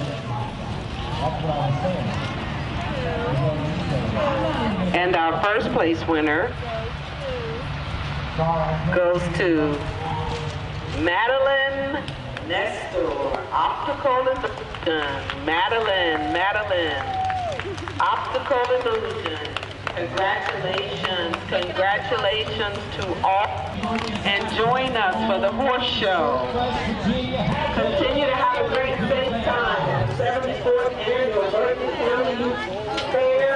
to Madeline Nestor, Optical Illusion. Madeline, Optical Illusion. Congratulations to all, and join us for the horse show. Continue to have a great safe time at the 74th Annual Berkeley County Youth Fair.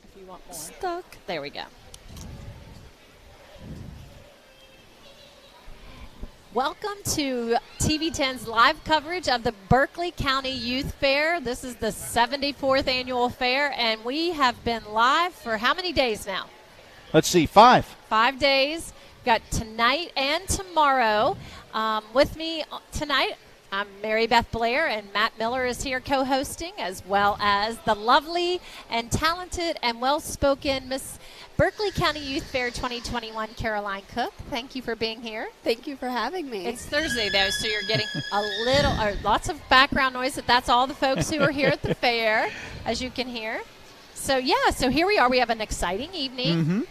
If you want more. Stuck. There we go. Welcome to TV10's live coverage of the Berkeley County Youth Fair. This is the 74th annual fair, and we have been live for how many days now? Let's see, 5. 5 days. Got tonight and tomorrow. With me tonight, I'm Mary Beth Blair, and Matt Miller is here co-hosting, as well as the lovely and talented and well-spoken Miss Berkeley County Youth Fair 2021, Caroline Cook. Thank you for being here. Thank you for having me. It's Thursday, though, so you're getting lots of background noise. That's all the folks who are here at the fair, as you can hear. So, yeah, so here we are. We have an exciting evening.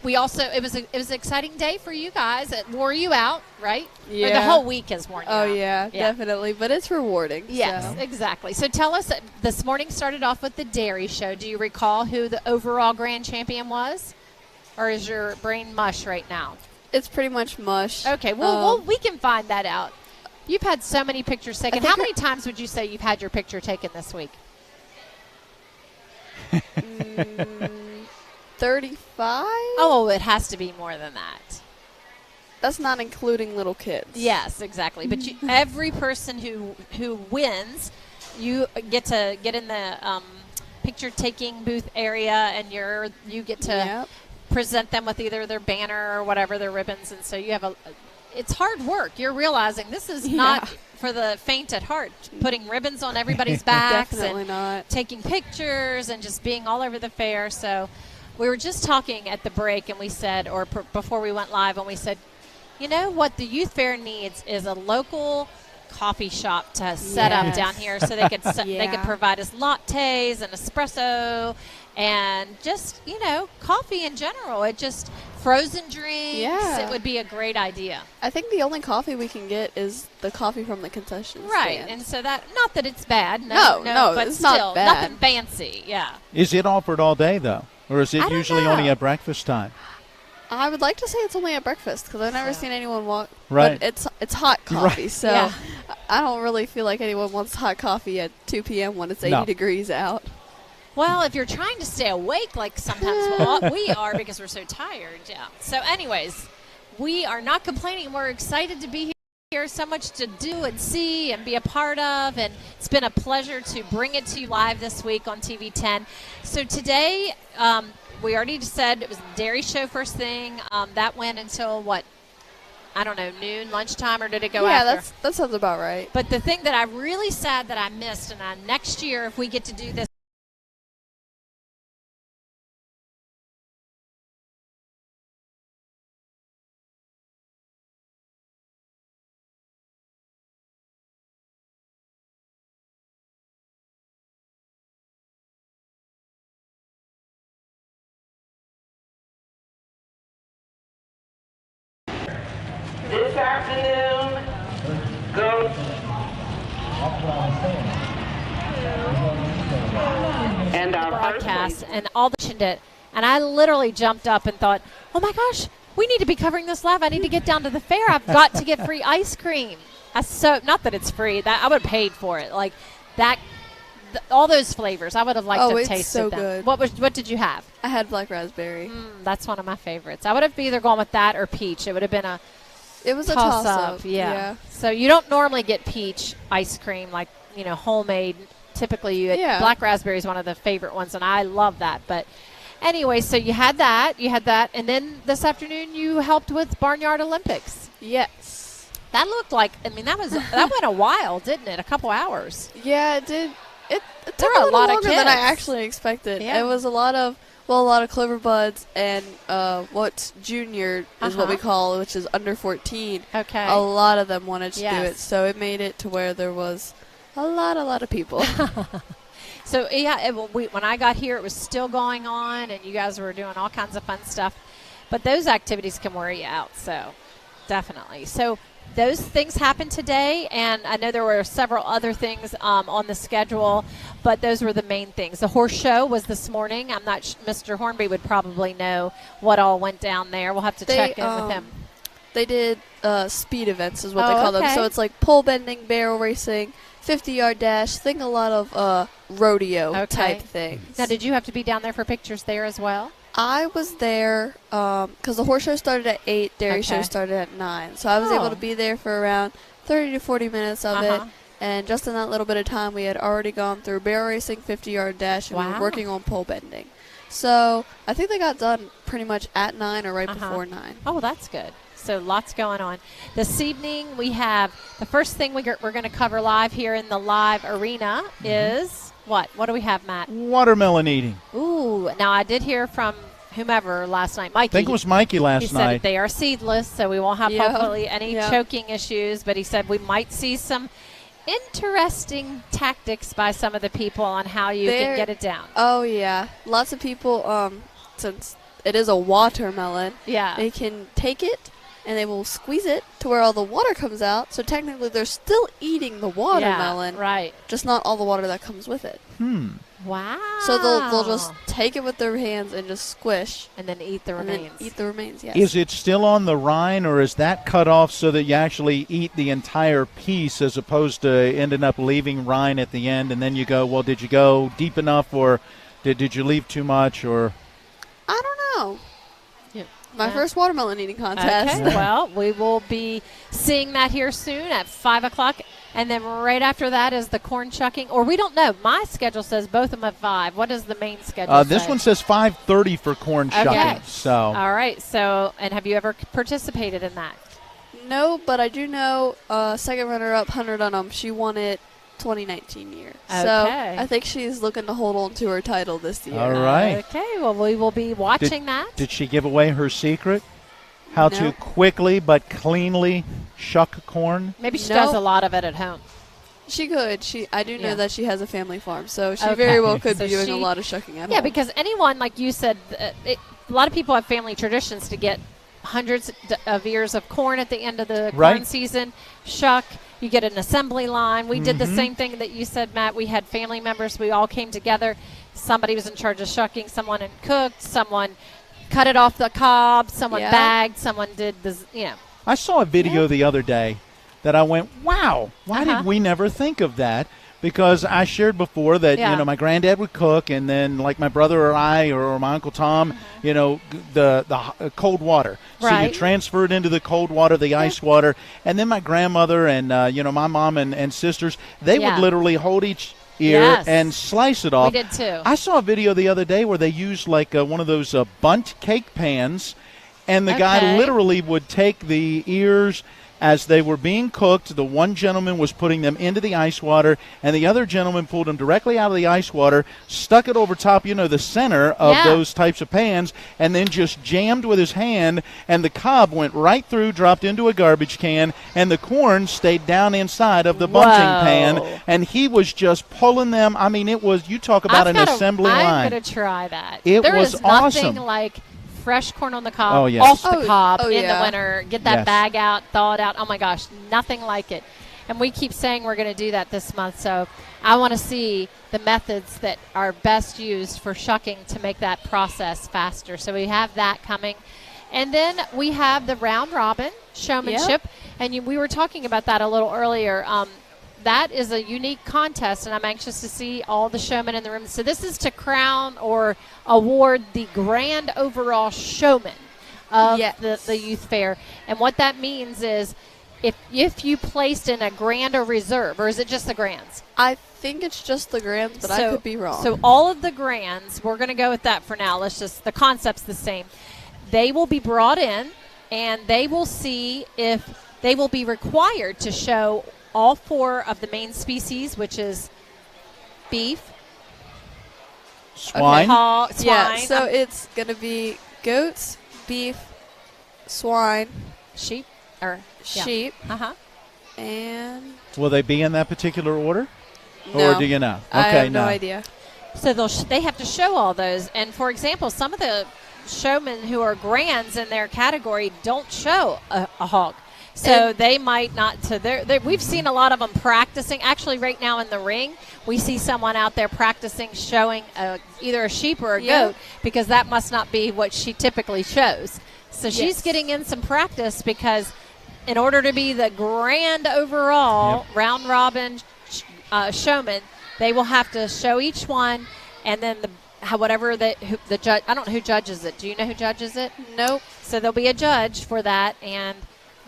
We also, it was an exciting day for you guys. It wore you out, right? Yeah. Or the whole week has worn you out. Oh, yeah, definitely. But it's rewarding. Yes, so. exactly. So tell us, this morning started off with the dairy show. Do you recall who the overall grand champion was? Or is your brain mush right now? It's pretty much mush. Okay, well, we can find that out. You've had so many pictures taken. How many times would you say you've had your picture taken this week? 35? Oh, it has to be more than that. That's not including little kids. Yes, exactly. But every person who wins, you get to get in the picture-taking booth area, and you get to present them with either their banner or whatever, their ribbons. And so you have it's hard work. You're realizing this is not for the faint at heart, putting ribbons on everybody's backs and taking pictures and just being all over the fair. So we were just talking at the break, and we said, or before we went live, and we said, you know what the youth fair needs is a local coffee shop to set up down here, so they could they could provide us lattes and espresso and just coffee in general. It just frozen drinks. Yeah. It would be a great idea. I think the only coffee we can get is the coffee from the concession Right, stand. and so that, not that it's bad. No, but it's still, not bad. nothing fancy. Yeah. Is it offered all day, though? Or is I it don't usually know. only at breakfast time? I would like to say it's only at breakfast because I've never seen anyone walk. Right. But it's hot coffee, Right. so Yeah. I don't really feel like anyone wants hot coffee at 2 p.m. when it's 80 No. degrees out. Well, if you're trying to stay awake, like sometimes we are because we're so tired, yeah. So anyways, we are not complaining. We're excited to be here. So much to do and see and be a part of, and it's been a pleasure to bring it to you live this week on TV 10. So today, we already said it was the dairy show first thing. That went until, what, I don't know, noon, lunchtime, or did it go after? Yeah, that sounds about right. But the thing that I'm really sad that I missed, and next year if we get to do this, This afternoon, go. And our broadcast, and all the it, and I literally jumped up and thought, oh my gosh, we need to be covering this live. I need to get down to the fair. I've got to get free ice cream. Not that it's free. That I would have paid for it. Like that, all those flavors. I would have liked to have it's tasted so them. good. What did you have? I had black raspberry. That's one of my favorites. I would have either gone with that or peach. It would have been a It was a toss-up. toss-up. Yeah. So you don't normally get peach ice cream like, homemade. Typically, you get black raspberry is one of the favorite ones, and I love that. But anyway, so you had that, and then this afternoon you helped with Barnyard Olympics. Yes. That looked like, that went a while, didn't it? A couple hours. Yeah, it did. It There took were a a lot of longer than I kids. actually expected. Yeah. It was a lot of clover buds and what's junior is what we call, which is under 14. Okay. A lot of them wanted to do Yes. it, so it made it to where there was a lot of people. So when I got here, it was still going on, and you guys were doing all kinds of fun stuff. But those activities can wear you out, so definitely. So those things happened today, and I know there were several other things on the schedule, but those were the main things. The horse show was this morning. I'm not Mr. Hornby would probably know what all went down there. We'll have to check in with him. They did speed events is what they call them. So it's like pole bending, barrel racing, 50-yard dash, a lot of rodeo type things. Now, did you have to be down there for pictures there as well? I was there because the horse show started at 8, dairy show started at 9. So I was able to be there for around 30 to 40 minutes of it. And just in that little bit of time, we had already gone through barrel racing, 50-yard dash, and we were working on pole bending. So I think they got done pretty much at 9 or right before 9. Oh, that's good. So lots going on. This evening we have the first thing we're going to cover live here in the live arena is what? What do we have, Matt? Watermelon eating. Ooh, now I did hear from whomever last night, Mikey. I think it was Mikey last he night. He said they are seedless, so we won't have hopefully any choking issues, but he said we might see some interesting tactics by some of the people on how you can get it down. Oh, yeah. Lots of people, since it is a watermelon, they can take it and they will squeeze it to where all the water comes out. So technically they're still eating the watermelon. Right. Just not all the water that comes with it. Wow. So they'll just take it with their hands and just squish. And then eat the remains. Yes. Is it still on the rind, or is that cut off so that you actually eat the entire piece as opposed to ending up leaving rind at the end, and then you go, well, did you go deep enough, or did you leave too much, or? I don't know. My first watermelon eating contest. Okay, well, we will be seeing that here soon at 5 o'clock. And then right after that is the corn chucking. Or we don't know. My schedule says both of them at 5. What does the main schedule say? This one says 5:30 for corn shucking. So. All right. So, and have you ever participated in that? No, but I do know second runner-up, Hunter Dunham. She won it 2019 year. Okay. So I think she's looking to hold on to her title this year. All right. Okay. Well, we will be watching that. Did she give away her secret? How to quickly but cleanly shuck corn? Maybe she does a lot of it at home. She could. I do know that she has a family farm, so she very well could be doing a lot of shucking at home. Yeah, because anyone, like you said, lot of people have family traditions to get hundreds of ears of corn at the end of the Right. corn season. Shuck. You get an assembly line. We did the same thing that you said, Matt. We had family members. We all came together. Somebody was in charge of shucking. Someone had cooked. Someone cut it off the cob. Someone bagged. Someone did this, I saw a video the other day that I went, wow, why did we never think of that? Because I shared before that, my granddad would cook, and then like my brother or I or my Uncle Tom, the cold water. So you transfer it into the cold water, the ice water, and then my grandmother and, my mom and sisters, they would literally hold each ear and slice it off. We did too. I saw a video the other day where they used like one of those bundt cake pans, and the guy literally would take the ears as they were being cooked. The one gentleman was putting them into the ice water, and the other gentleman pulled them directly out of the ice water, stuck it over top, the center of those types of pans, and then just jammed with his hand, and the cob went right through, dropped into a garbage can, and the corn stayed down inside of the bunting pan, and he was just pulling them. I mean, it was, you talk about an assembly line. I'm going to try that. There was awesome. Nothing like fresh corn on the cob, off the cob in the winter. Get that bag out, thaw it out. Oh, my gosh, nothing like it. And we keep saying we're going to do that this month. So I want to see the methods that are best used for shucking to make that process faster. So we have that coming. And then we have the round robin showmanship. And we were talking about that a little earlier. That is a unique contest, and I'm anxious to see all the showmen in the room. So this is to crown or award the grand overall showman of the youth fair. And what that means is if you placed in a grand or reserve, or is it just the grands? I think it's just the grands, but I could be wrong. So all of the grands, we're going to go with that for now. The concept's the same. They will be brought in, and they will see if they will be required to show all 4 of the main species, which is beef, swine. Swine. Yeah, so it's going to be goats, beef, swine, sheep, and will they be in that particular order? No. Or do you know? I have no idea. So they have to show all those. And for example, some of the showmen who are grands in their category don't show a hog. So they might not. So we've seen a lot of them practicing. Actually, right now in the ring, we see someone out there practicing showing either a sheep or a goat, because that must not be what she typically shows. So she's getting in some practice, because in order to be the grand overall round robin showman, they will have to show each one, and then whatever the judge. I don't know who judges it. Do you know who judges it? Nope. So there'll be a judge for that, and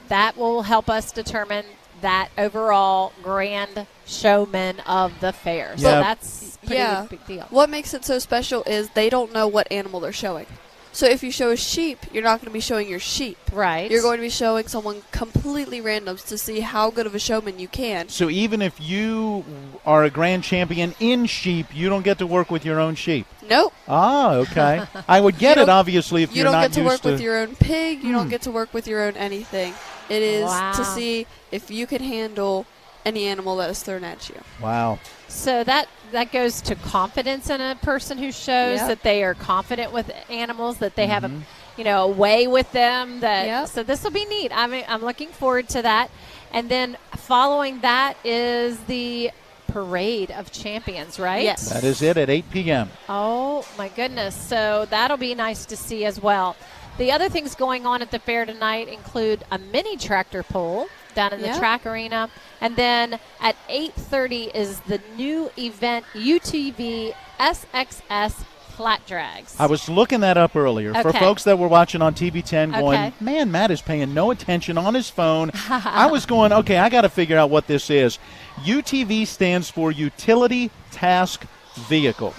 that will help us determine that overall grand showman of the fair. So that's pretty big deal. What makes it so special is they don't know what animal they're showing. So if you show a sheep, you're not going to be showing your sheep. Right. You're going to be showing someone completely random to see how good of a showman you can. So even if you are a grand champion in sheep, you don't get to work with your own sheep? Nope. Ah, okay. I would get it, obviously, if you're not used to. You don't get to work with your own pig. You don't get to work with your own anything. It is to see if you can handle any animal that is thrown at you. Wow. So that goes to confidence in a person who shows that they are confident with animals, that they have a way with them. So this will be neat. I'm looking forward to that. And then following that is the Parade of Champions, right? Yes. That is it at 8 p.m. Oh, my goodness. So that'll be nice to see as well. The other things going on at the fair tonight include a mini tractor pull down in the track arena. And then at 8:30 is the new event, UTV SXS Flat Drags. I was looking that up earlier. For folks that were watching on TV10 going, man, Matt is paying no attention on his phone. I was going, okay, I got to figure out what this is. UTV stands for Utility Task Vehicle,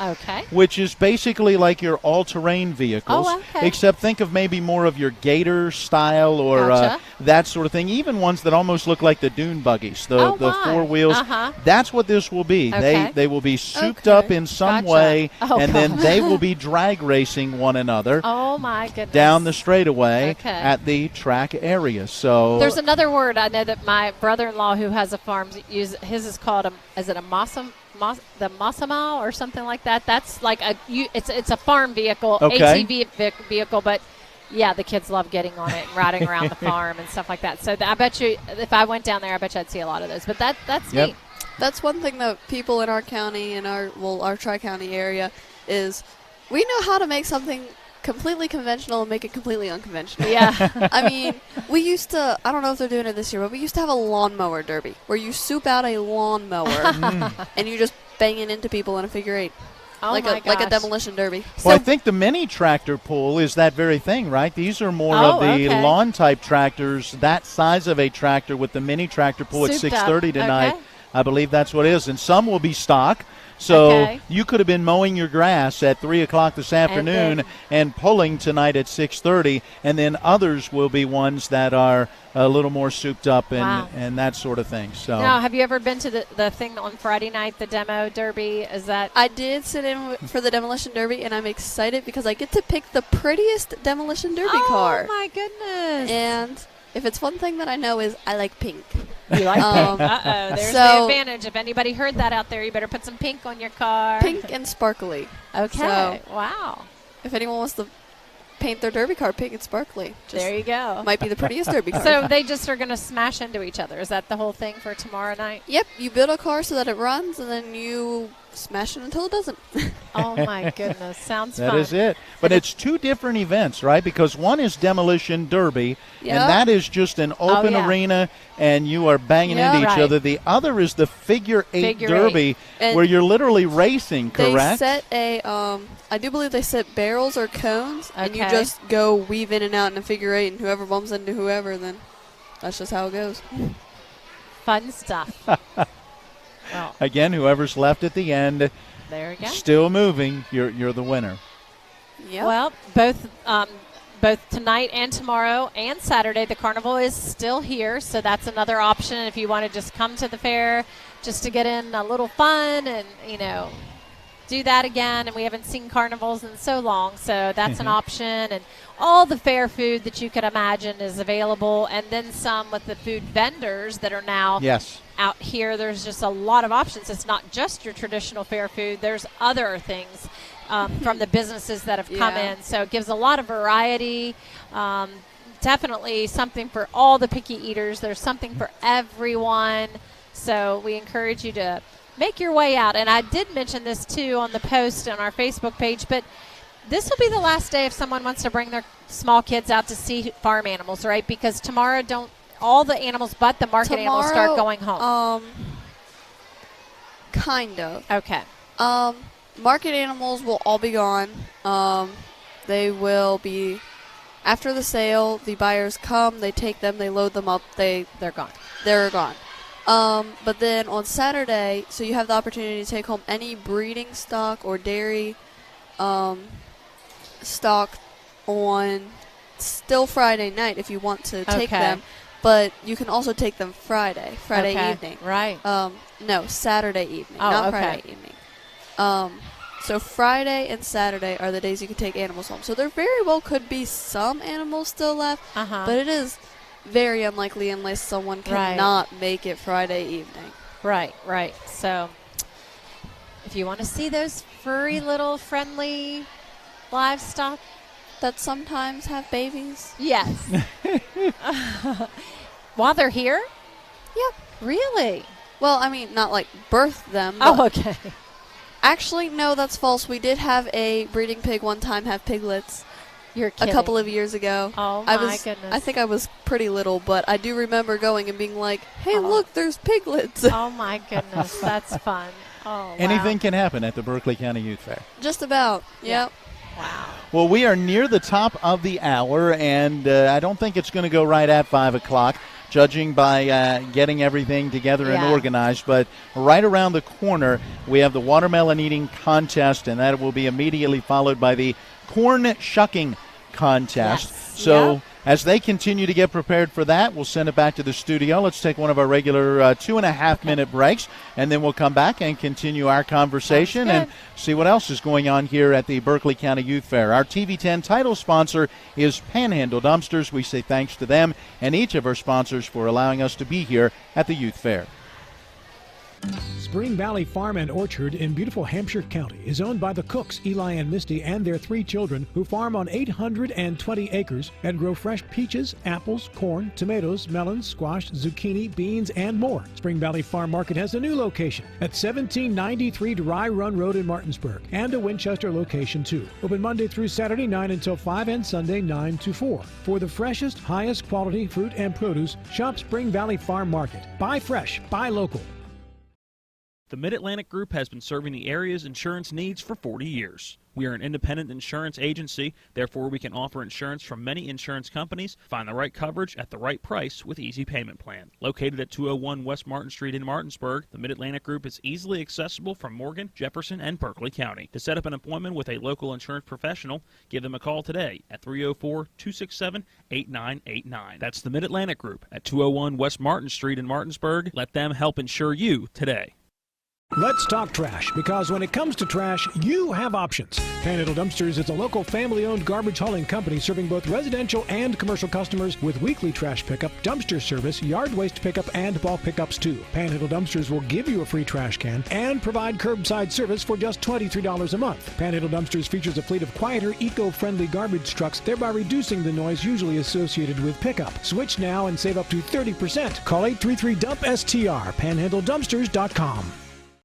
which is basically like your all-terrain vehicles, except think of maybe more of your Gator style or that sort of thing, even ones that almost look like the dune buggies, the 4 wheels. That's what this will be. They will be souped up in some way, and then they will be drag racing one another down the straightaway at the track area. So there's another word I know that my brother-in-law who has a farm uses. His is called is it a the Massimo or something like that. That's like it's a farm vehicle, Okay. ATV vehicle, but yeah, the kids love getting on it and riding around the farm and stuff like that. So I bet you, if I went down there, I bet you I'd see a lot of those. But that's Yep. neat. That's one thing that people in our county and our Tri-County area is we know how to make something completely conventional and make it completely unconventional. Yeah. I mean, we used to, I don't know if they're doing it this year, but we used to have a lawnmower derby where you soup out a lawnmower and you just bang it into people in a figure eight. Oh like my like a gosh. demolition derby. Well, I think the mini tractor pull is that very thing, right? These are more Oh, of the okay. lawn type tractors, that size of a tractor with the mini tractor pull at Souped up. 6:30 tonight. Okay. I believe that's what it is, and some will be stock. So Okay. you could have been mowing your grass at 3 o'clock this afternoon and pulling tonight at 6:30, and then others will be ones that are a little more souped up and, Wow. and that sort of thing. So Now, have you ever been to the thing on Friday night, the demo derby? Is that I did sit in for the demolition derby, and I'm excited because I get to pick the prettiest demolition derby car. Oh my goodness! And if it's one thing that I know is I like pink. You like pink? There's the so advantage. If anybody heard that out there, you better put some pink on your car. pink and sparkly. Okay. So Wow. if anyone wants to paint their derby car pink and sparkly, just There you go. might be the prettiest derby car. So they just are going to smash into each other. Is that the whole thing for tomorrow night? Yep, you build a car so that it runs, and then you smash it until it doesn't. Oh my goodness, sounds that fun. is it. But it's two different events, right? Because one is Demolition Derby, Yep. and that is just an open yeah. arena, and you are banging Yep. into each Right. other. The other is the Figure Eight Figure Derby, And where you're literally racing, They correct? set a, I do believe they set barrels or cones, and you Okay. just go weave in and out in a figure eight, and whoever bumps into whoever, then that's just how it goes. Fun stuff. Well, Again, whoever's left at the end, there we go. still moving, you're the winner. Yep. Well, both tonight and tomorrow and Saturday, the carnival is still here, so that's another option if you want to just come to the fair just to get in a little fun and, do that again. And we haven't seen carnivals in so long, so that's an option. And all the fair food that you could imagine is available, and then some with the food vendors that are now Yes. out here. There's just a lot of options. It's not just your traditional fair food. There's other things from the businesses that have come Yeah. in. So it gives a lot of variety. Definitely something for all the picky eaters. There's something for everyone. So we encourage you to make your way out. And I did mention this too on the post on our Facebook page, but this will be the last day if someone wants to bring their small kids out to see farm animals, right? Because tomorrow all the animals but the market animals start going home. Kind of. Okay. Market animals will all be gone. They will be after the sale. The buyers come, they take them, they load them up. They're gone. They're gone. But then on Saturday, so you have the opportunity to take home any breeding stock or dairy stock on still Friday night if you want to take Okay. them. But you can also take them Friday Okay. evening. Right. No, Saturday evening, Oh, not okay. Friday evening. So Friday and Saturday are the days you can take animals home. So there very well could be some animals still left, but it is very unlikely unless someone Right. cannot make it Friday evening. Right. So if you want to see those furry little friendly livestock that sometimes have babies. Yes. While they're here? Yep. Really? Well, I mean, not like birth them. Oh, but okay. Actually, no, that's false. We did have a breeding pig one time have piglets. You're a kidding. couple of years ago. Oh, I my was, goodness. I think I was pretty little, but I do remember going and being like, hey, Oh. look, there's piglets. Oh, my goodness. That's fun. Oh, wow. Anything can happen at the Berkeley County Youth Fair. Just about. Yeah. Yep. Wow. Well, we are near the top of the hour, and I don't think it's going to go right at 5 o'clock, judging by getting everything together and Yeah. organized. But right around the corner, we have the watermelon eating contest, and that will be immediately followed by the corn shucking contest. Yes. So Yep. as they continue to get prepared for that, we'll send it back to the studio. Let's take one of our regular 2.5-minute breaks, and then we'll come back and continue our conversation and see what else is going on here at the Berkeley County Youth Fair. Our TV10 title sponsor is Panhandle Dumpsters. We say thanks to them and each of our sponsors for allowing us to be here at the Youth Fair. Spring Valley Farm and Orchard in beautiful Hampshire County is owned by the Cooks, Eli and Misty, and their 3 children who farm on 820 acres and grow fresh peaches, apples, corn, tomatoes, melons, squash, zucchini, beans, and more. Spring Valley Farm Market has a new location at 1793 Dry Run Road in Martinsburg and a Winchester location too. Open Monday through Saturday 9 until 5 and Sunday 9 to 4. For the freshest, highest quality fruit and produce, shop Spring Valley Farm Market. Buy fresh, buy local. The Mid-Atlantic Group has been serving the area's insurance needs for 40 years. We are an independent insurance agency, therefore we can offer insurance from many insurance companies, find the right coverage at the right price with easy payment plan. Located at 201 West Martin Street in Martinsburg, the Mid-Atlantic Group is easily accessible from Morgan, Jefferson, and Berkeley County. To set up an appointment with a local insurance professional, give them a call today at 304-267-8989. That's the Mid-Atlantic Group at 201 West Martin Street in Martinsburg. Let them help insure you today. Let's talk trash, because when it comes to trash, you have options. Panhandle Dumpsters is a local family-owned garbage hauling company serving both residential and commercial customers with weekly trash pickup, dumpster service, yard waste pickup, and bulk pickups too. Panhandle Dumpsters will give you a free trash can and provide curbside service for just $23 a month. Panhandle Dumpsters features a fleet of quieter, eco-friendly garbage trucks, thereby reducing the noise usually associated with pickup. Switch now and save up to 30%. Call 833-DUMP-STR, panhandledumpsters.com.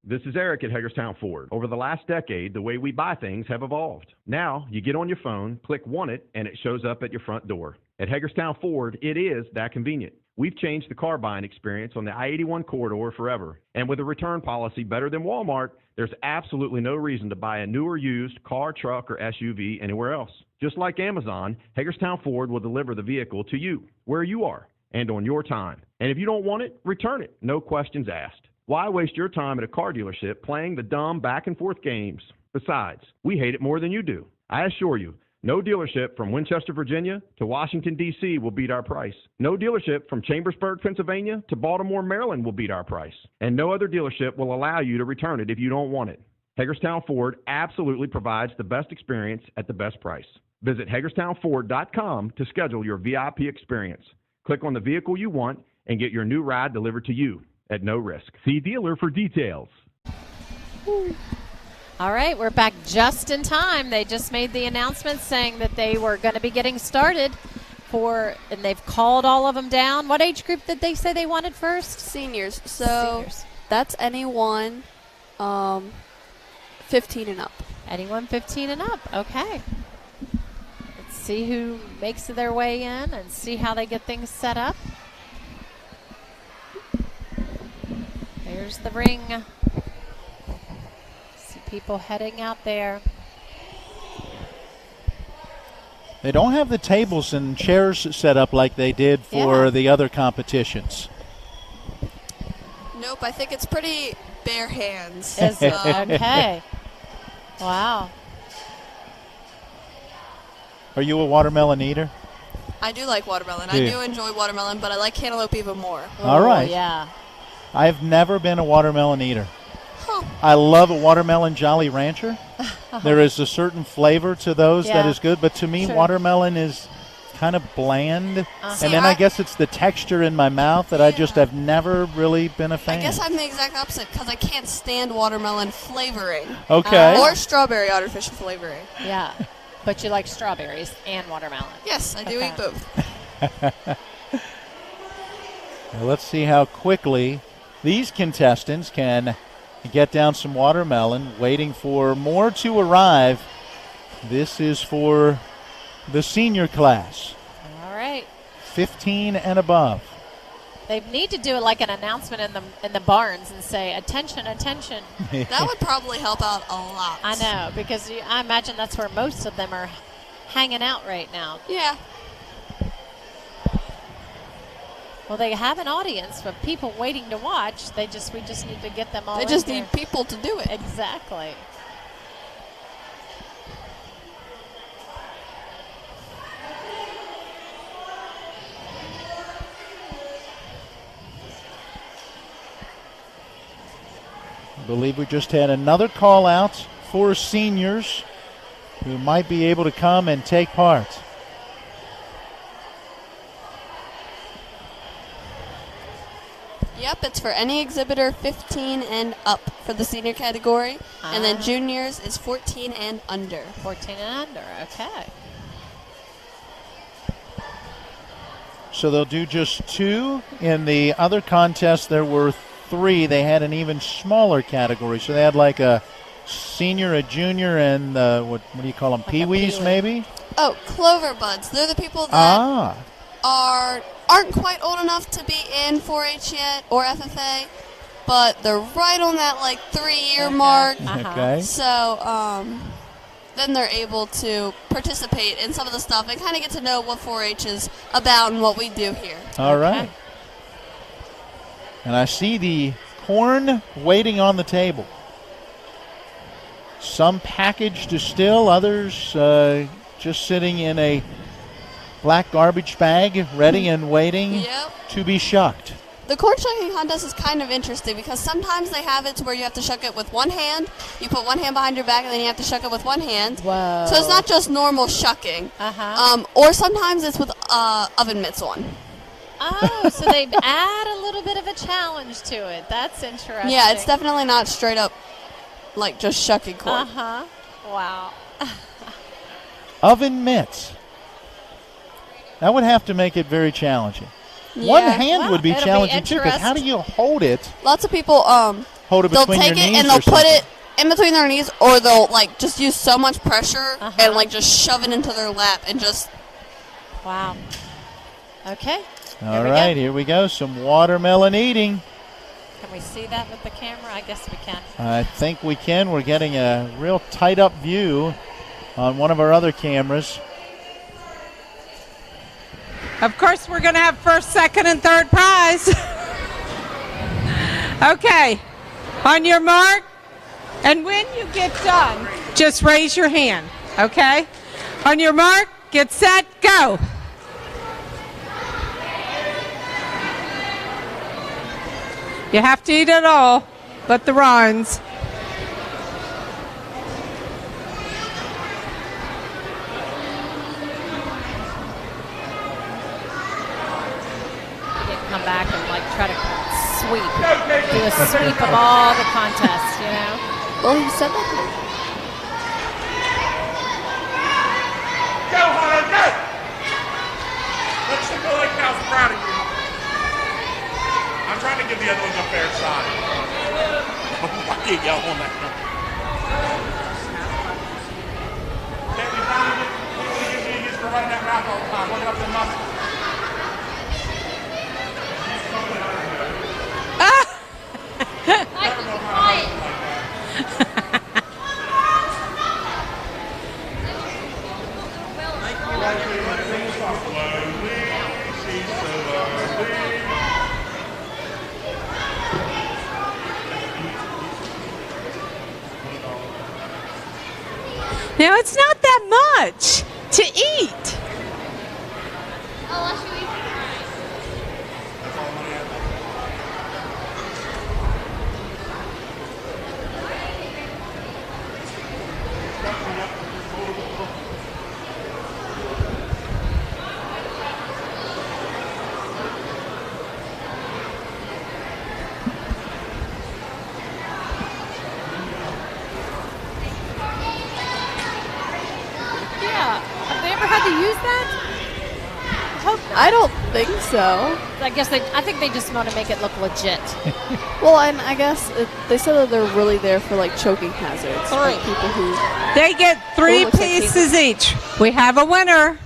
This is Eric at Hagerstown Ford. Over the last decade, the way we buy things have evolved. Now, you get on your phone, click Want It, and it shows up at your front door. At Hagerstown Ford, it is that convenient. We've changed the car buying experience on the I-81 corridor forever. And with a return policy better than Walmart, there's absolutely no reason to buy a new or used car, truck, or SUV anywhere else. Just like Amazon, Hagerstown Ford will deliver the vehicle to you, where you are, and on your time. And if you don't want it, return it. No questions asked. Why waste your time at a car dealership playing the dumb back-and-forth games? Besides, we hate it more than you do. I assure you, no dealership from Winchester, Virginia to Washington, D.C. will beat our price. No dealership from Chambersburg, Pennsylvania to Baltimore, Maryland will beat our price. And no other dealership will allow you to return it if you don't want it. Hagerstown Ford absolutely provides the best experience at the best price. Visit HagerstownFord.com to schedule your VIP experience. Click on the vehicle you want and get your new ride delivered to you at no risk. See dealer for details. All right, we're back just in time. They just made the announcement saying that they were going to be getting started and they've called all of them down. What age group did they say they wanted first? Seniors. So that's anyone 15 and up. Anyone 15 and up. Okay. Let's see who makes their way in and see how they get things set up. There's the ring. See people heading out there. They don't have the tables and chairs set up like they did for the other competitions. Nope, I think it's pretty bare hands. Is it? Okay. Wow. Are you a watermelon eater? I do like watermelon. I do enjoy watermelon, but I like cantaloupe even more. All right. Yeah. I've never been a watermelon eater. I love a watermelon Jolly Rancher. There is a certain flavor to those that is good, but to me, watermelon is kind of bland. And then I guess it's the texture in my mouth that I just have never really been a fan. I guess I'm the exact opposite because I can't stand watermelon flavoring. Okay. Or strawberry artificial flavoring. Yeah. But you like strawberries and watermelon. Yes, I do eat both. Now let's see how quickly these contestants can get down some watermelon, waiting for more to arrive. This is for the senior class. All right. 15 and above. They need to do it like an announcement in the barns and say, attention, attention. That would probably help out a lot. I know, because I imagine that's where most of them are hanging out right now. Yeah. Well, they have an audience of people waiting to watch. We just need to get them all. They just need people to do it. Exactly. I believe we just had another call out for seniors who might be able to come and take part. Yep, tickets for any exhibitor 15 and up for the senior category, and then juniors is 14 and under. 14 and under, okay. So they'll do just 2. In the other contest, there were 3. They had an even smaller category. So they had like a senior, a junior, and what do you call them? Like Pee-wees, maybe? Oh, Clover Buds. They're the people that aren't quite old enough to be in 4-H yet or FFA, but they're right on that like 3-year mark. Okay. So then they're able to participate in some of the stuff and kind of get to know what 4-H is about and what we do here. All right. And I see the corn waiting on the table. Some packaged to still, others just sitting in a black garbage bag, ready and waiting to be shucked. The corn shucking contest is kind of interesting because sometimes they have it to where you have to shuck it with one hand. You put one hand behind your back and then you have to shuck it with one hand. Whoa. So it's not just normal shucking. Or sometimes it's with oven mitts on. Oh, so they add a little bit of a challenge to it. That's interesting. Yeah, it's definitely not straight up like just shucking corn. Wow. Oven mitts. That would have to make it very challenging. Yeah. One hand would be challenging too, because how do you hold it? Lots of people Hold it they'll between take your it knees and or they'll put something. it in between their knees, or they'll like just use so much pressure and like just shove it into their lap and just. Wow. Okay. All right, here we go. Some watermelon eating. Can we see that with the camera? I guess we can. I think we can. We're getting a real tight-up view on one of our other cameras. Of course, we're going to have first, second, and third prize. Okay. On your mark, and when you get done, just raise your hand, okay? On your mark, get set, go. You have to eat it all, but the rinds. Come back and like try to sweep, do a sweep of all the contests, you know? Well, he said that. Go, Hunter, go! Let's see the Lake House proud of you. I'm trying to give the other ones a fair shot. I can't yell on that one. Can't be found you for running that mouth all the time. Look it up in the muscle. Now, it's not that much to eat. I don't think so. I think they just want to make it look legit. Well, and I guess they said that they're really there for like choking hazards. Like people who They get 3 pieces each. We have a winner.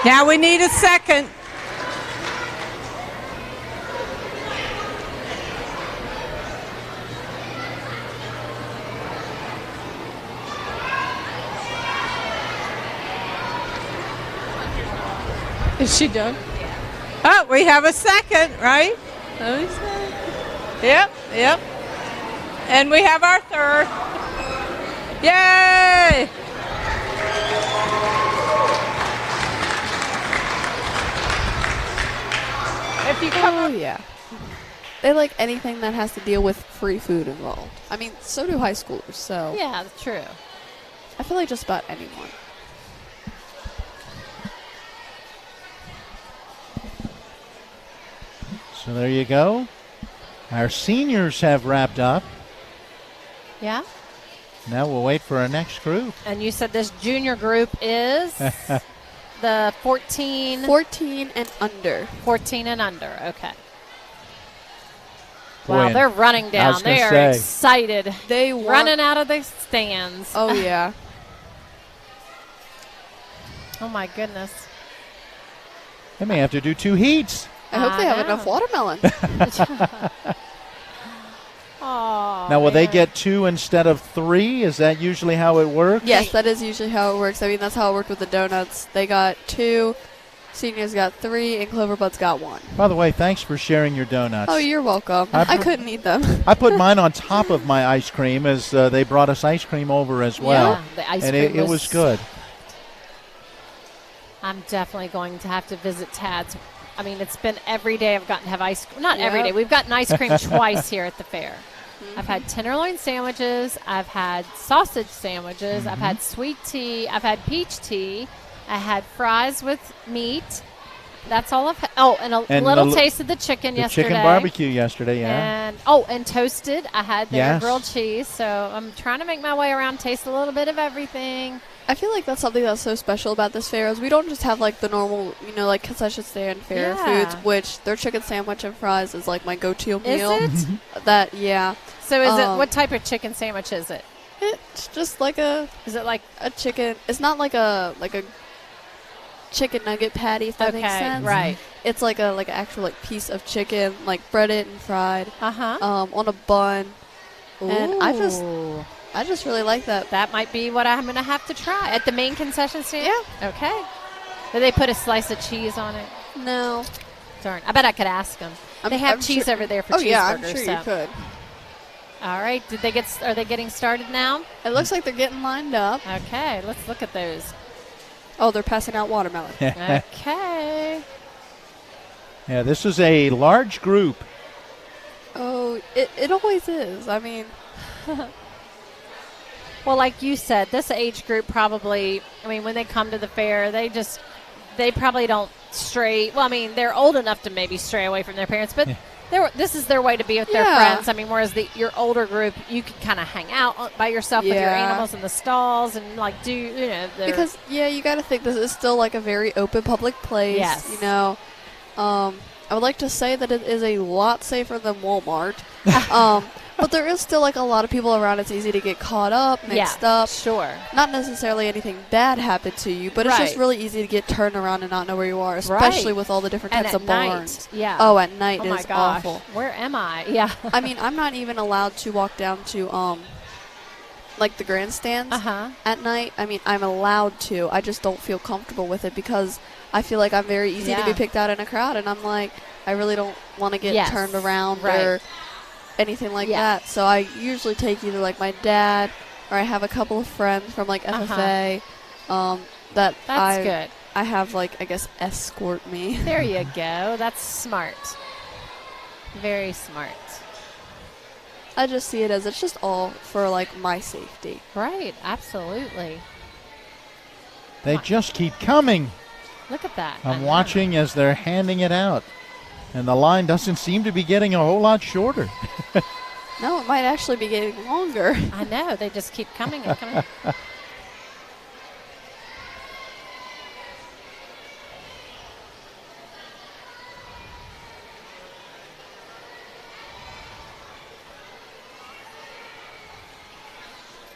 Now we need a second. Is she done? Oh, we have a second, right? Let me see. Yep. And we have our third. Yay! If you come yeah. They like anything that has to deal with free food involved. I mean, so do high schoolers, so. Yeah, that's true. I feel like just about anyone. So there you go. Our seniors have wrapped up. Yeah. Now we'll wait for our next group. And you said this junior group is the 14 and under. 14 and under. Okay. Boy, Wow, they're running I down. was gonna They are say. excited. They running out of the stands. Oh yeah. Oh my goodness. They may have to do 2 heats. I hope they have enough watermelon. Oh, Now, will they get 2 instead of 3? Is that usually how it works? Yes, that is usually how it works. I mean, that's how it worked with the donuts. They got 2, seniors got 3, and Cloverbuds got 1. By the way, thanks for sharing your donuts. Oh, you're welcome. I couldn't eat them. I put mine on top of my ice cream as they brought us ice cream over as well. Yeah, the ice and cream it was good. I'm definitely going to have to visit Tad's. I mean, it's been every day I've gotten to have ice cream. Not every Yep. day. We've gotten ice cream twice here at the fair. I've had tenderloin sandwiches. I've had sausage sandwiches. I've had sweet tea. I've had peach tea. I had fries with meat. That's all I've had. Oh, and a little taste of the chicken yesterday. Chicken barbecue yesterday, yeah. And toasted. I had their Yes. grilled cheese. So I'm trying to make my way around, taste a little bit of everything. I feel like that's something that's so special about this fair is we don't just have like the normal, like concession stand fair foods, which their chicken sandwich and fries is like my go-to meal. Is it? That yeah. So is it what type of chicken sandwich is it? It's just like a. Is it like a chicken? It's not like a chicken nugget patty. If that makes sense. Right. It's like an actual piece of chicken, like breaded and fried. On a bun. And I just really like that. That might be what I'm going to have to try at the main concession stand. Yeah. Okay. Did they put a slice of cheese on it? No. Darn. I bet I could ask them. They have cheese over there for cheeseburgers. Oh yeah, I'm sure you could. All right. Are they getting started now? It looks like they're getting lined up. Okay. Let's look at those. Oh, they're passing out watermelon. Okay. Yeah, this is a large group. Oh, it always is. I mean. Well, like you said, this age group probably, when they come to the fair, they probably don't stray. Well, they're old enough to maybe stray away from their parents, but this is their way to be with their friends. Whereas your older group, you can kind of hang out by yourself with your animals in the stalls and Because, you got to think this is still like a very open public place. Yes. I would like to say that it is a lot safer than Walmart. But there is still a lot of people around. It's easy to get caught up, mixed up. Sure. Not necessarily anything bad happened to you, but it's just really easy to get turned around and not know where you are, especially with all the different types of barns. Yeah. Oh, at night is awful. Where am I? Yeah. I'm not even allowed to walk down to the grandstands at night. I'm allowed to. I just don't feel comfortable with it because I feel like I'm very easy to be picked out in a crowd, and I'm like, I really don't want to get turned around or anything like that. So I usually take either my dad or I have a couple of friends from FFA that's good. I have I guess escort me. There you go. That's smart. Very smart. I just see it as it's just all for my safety. Right, absolutely. They just keep coming. Look at that. I'm watching as they're handing it out. And the line doesn't seem to be getting a whole lot shorter. No, it might actually be getting longer. I know. They just keep coming and coming.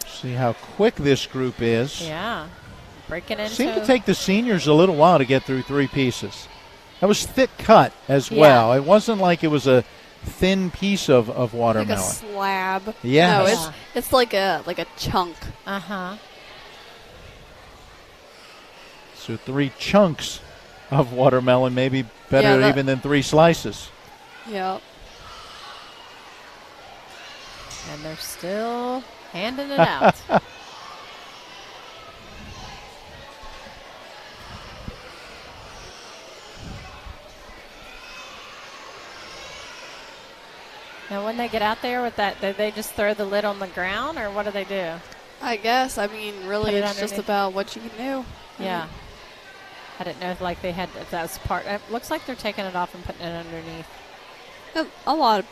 See how quick this group is. Yeah. Breaking into. Seemed to take the seniors a little while to get through 3 pieces. That was thick cut as well. It wasn't like it was a thin piece of watermelon. Like a slab. Yes. No, it's like a chunk. So 3 chunks of watermelon, maybe better even than 3 slices. Yep. And they're still handing it out. Now, when they get out there with that, do they just throw the lid on the ground, or what do they do? I guess. Really, it's just about what you can do. Yeah. I didn't know if they had, if that was part. It looks like they're taking it off and putting it underneath. A lot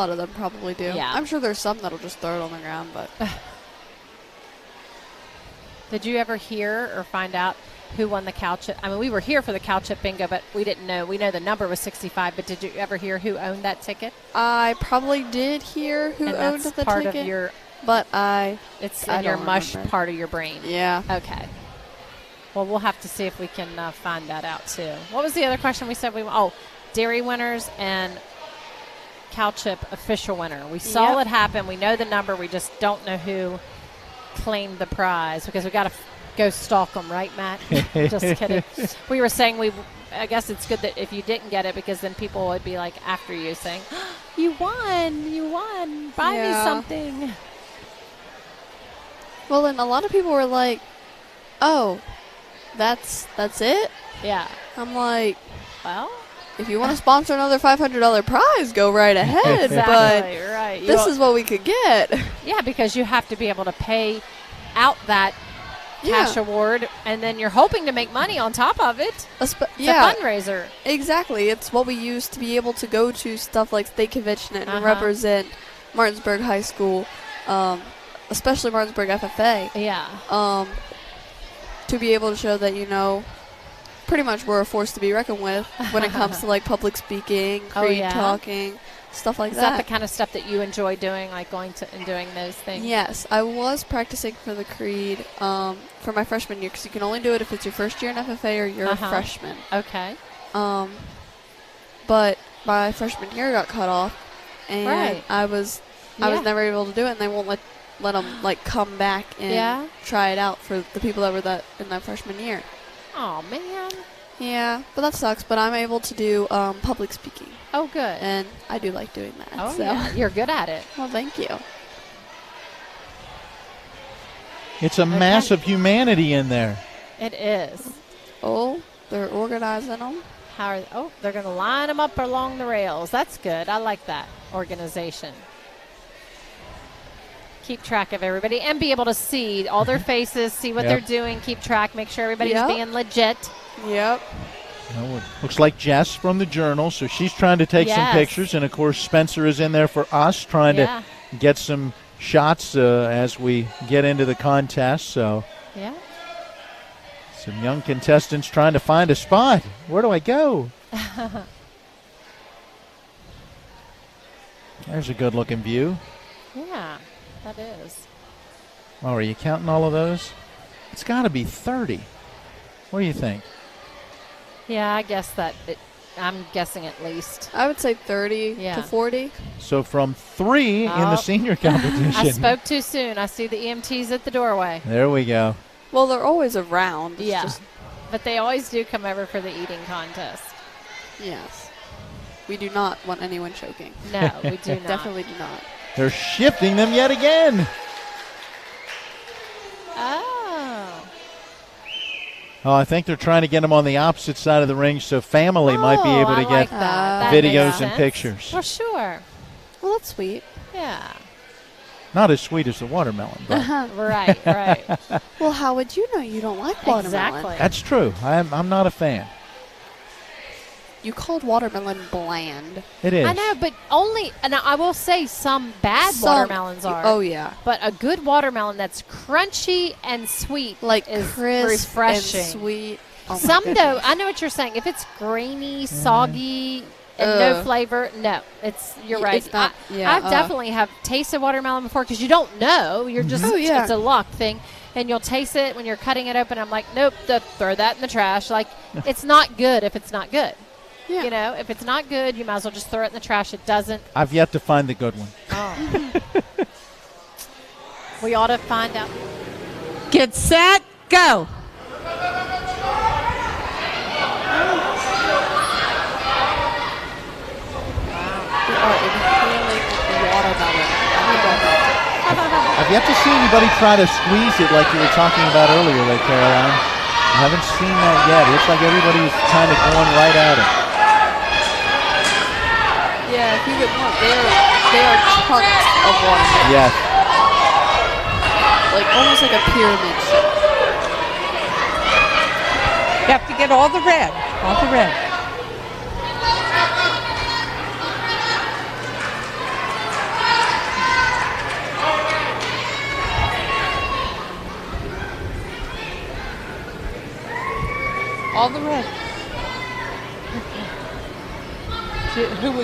of them probably do. Yeah. I'm sure there's some that'll just throw it on the ground, but. Did you ever hear or find out who won the cow chip? I mean, we were here for the cow chip bingo, but we didn't know. We know the number was 65, but did you ever hear who owned that ticket? I probably did hear who owned the part ticket. Of your, but it's I in your don't mush remember. part of your brain. Yeah. Okay. Well, we'll have to see if we can find that out too. What was the other question we said? Dairy winners and cow chip official winner. We saw it happen. We know the number. We just don't know who claimed the prize because we got to go stalk them, right, Matt? Just kidding. We were saying I guess it's good that if you didn't get it because then people would be like after you saying, you won, buy me something. Well, and a lot of people were like, oh, that's it? Yeah. I'm like, well, if you want to sponsor another $500 prize, go right ahead. Exactly, but right. this is what we could get. Yeah, because you have to be able to pay out that cash award, and then you're hoping to make money on top of it. It's a fundraiser. Exactly. It's what we use to be able to go to stuff like state convention and represent Martinsburg High School, especially Martinsburg FFA. Yeah. To be able to show that, pretty much we're a force to be reckoned with when it comes to like public speaking, creed talking, stuff like that. Is that the kind of stuff that you enjoy doing, like going to and doing those things? Yes, I was practicing for the creed for my freshman year because you can only do it if it's your first year in FFA or you're a freshman. Okay. But my freshman year got cut off, and I was never able to do it, and they won't let them like come back and try it out for the people that were in that freshman year. Oh man. Yeah, but that sucks. But I'm able to do public speaking. Oh, good. And I do like doing that. Oh, so. yeah. You're good at it. Well, thank you. It's a mass of humanity in there. It is. Oh, they're organizing them. They're going to line them up along the rails. That's good. I like that organization. Keep track of everybody and be able to see all their faces, see what they're doing, keep track, make sure everybody's being legit. Yep. Well, looks like Jess from the Journal, so she's trying to take some pictures, and of course Spencer is in there for us trying to get some shots as we get into the contest. So some young contestants trying to find a spot. Where do I go? There's a good looking view. Yeah, that is. Oh, are you counting all of those? It's got to be 30. What do you think? Yeah, I guess I'm guessing at least. I would say 30 to 40. So from 3 in the senior competition. I spoke too soon. I see the EMTs at the doorway. There we go. Well, they're always around. It's but they always do come over for the eating contest. Yes. We do not want anyone choking. No, we do not. Definitely do not. They're shifting them yet again. Oh, I think they're trying to get them on the opposite side of the ring so family might be able to get videos and pictures. Well, sure. Well, that's sweet. Yeah. Not as sweet as the watermelon. But. Right. Well, how would you know you don't like watermelon? Exactly. That's true. I'm not a fan. You called watermelon bland. It is. I know, but and I will say some bad watermelons are. Oh, yeah. But a good watermelon that's crunchy and sweet is crisp refreshing. and sweet. Oh Some, though, I know what you're saying. If it's grainy, soggy, and no flavor, no. You're right. It's not, I definitely have tasted watermelon before because you don't know. You're just, it's a luck thing. And you'll taste it when you're cutting it open. I'm like, nope, throw that in the trash. Like, it's not good if it's not good. Yeah. You know, if it's not good, you might as well just throw it in the trash. It doesn't. I've yet to find the good one. Oh. We ought to find out. Get set, go. We are inhaling watermelon. I've yet to see anybody try to squeeze it like you were talking about earlier, like Caroline. I haven't seen that yet. It looks like everybody's kind of going right at it. Yeah, if you get more, they are chunks of watermelon. Yes. Like almost like a pyramid shape. You have to get all the red.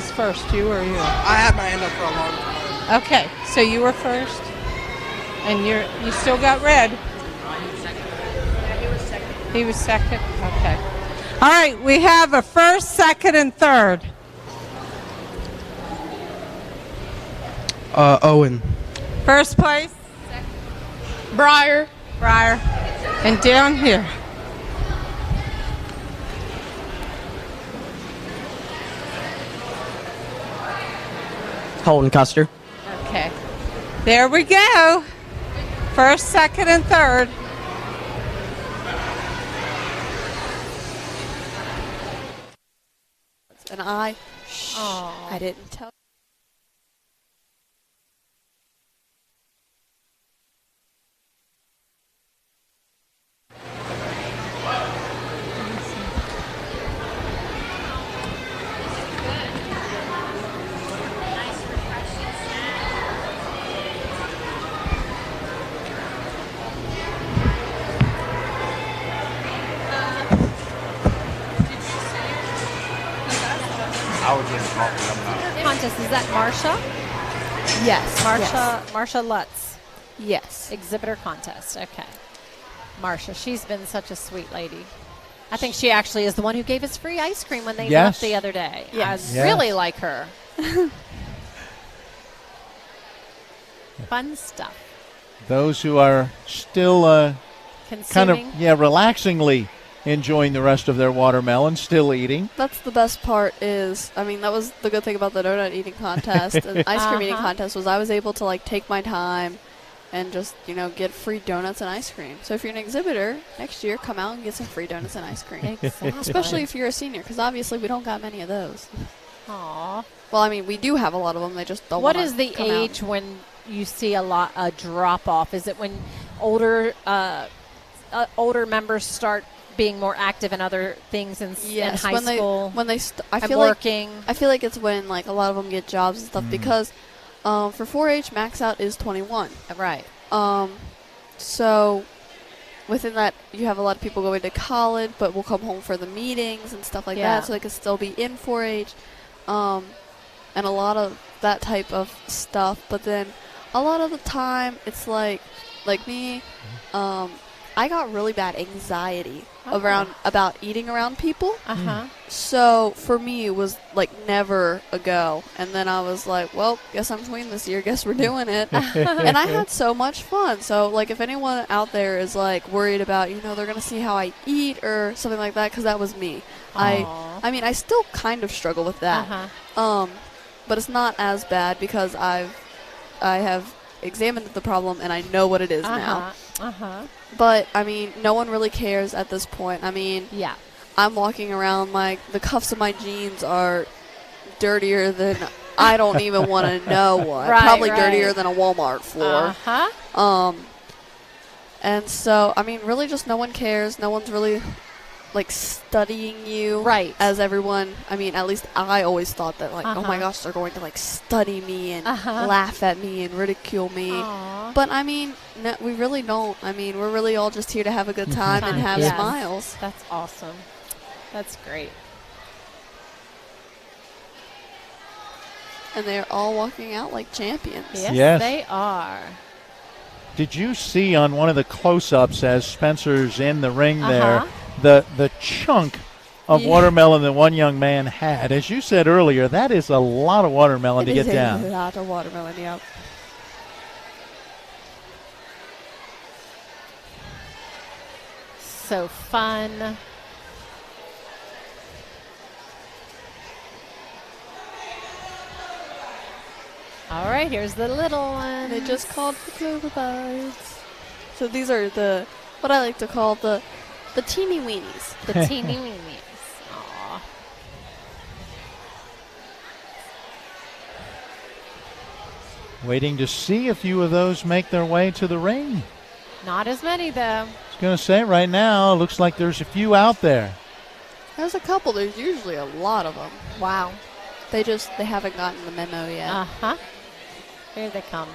was first, you or you? I had my hand up for a long time. Okay, so you were first, and you still got red. He was second. Okay. All right, we have a first, second, and third. Owen. First place. Briar. And down here. Holden Custer. Okay. There we go. First, second, and third. And I didn't tell. Contest, is that Marsha? Yes. Marsha Lutz. Yes. Exhibitor contest. Okay. Marsha, she's been such a sweet lady. I think she actually is the one who gave us free ice cream when they left the other day. Yes. I really like her. Fun stuff. Those who are still kind of relaxingly enjoying the rest of their watermelon, still eating. That's the best part is, I mean, that was the good thing about the donut eating contest and ice cream eating contest was I was able to, like, take my time and just, you know, get free donuts and ice cream. So if you're an exhibitor, next year, come out and get some free donuts and ice cream. Exactly. Especially if you're a senior, because obviously we don't got many of those. Aww. Well, I mean, we do have a lot of them. They just don't What wanna is the come age out. when you see a drop off? Is it when older members start being more active in other things in high school? I feel like it's when, like, a lot of them get jobs and stuff because for 4-H max out is 21. Right. So within that you have a lot of people going to college but will come home for the meetings and stuff like that, so they can still be in 4-H and a lot of that type of stuff. But then a lot of the time it's like me, I got really bad anxiety about eating around people. So for me, it was like never a go. And then I was like, well, guess I'm queen this year. Guess we're doing it. And I had so much fun. So, like, if anyone out there is, like, worried about, you know, they're going to see how I eat or something like that, because that was me. I mean, I still kind of struggle with that. But it's not as bad because I have examined the problem and I know what it is now. But, I mean, no one really cares at this point. I mean, I'm walking around like the cuffs of my jeans are dirtier than I don't even want to know what. Probably dirtier than a Walmart floor. And so, I mean, really just no one cares. No one's really, like, studying you. As everyone, I mean, at least I always thought that, like, oh my gosh, they're going to, like, study me and laugh at me and ridicule me. But, I mean, no, we really don't. I mean, we're really all just here to have a good time and have smiles. That's awesome. That's great. And they're all walking out like champions. Yes, they are. Did you see on one of the close-ups as Spencer's in the ring there, the chunk of watermelon that one young man had? As you said earlier, that is a lot of watermelon to get down. It is a lot of watermelon, yep. So fun. All right, here's the little one. They just called the clover buds. So these are what I like to call the teeny weenies. The teeny weenies. Aw. Waiting to see a few of those make their way to the ring. Not as many, though. I was going to say, right now, it looks like there's a few out there. There's a couple. There's usually a lot of them. Wow. They haven't gotten the memo yet. Here they come.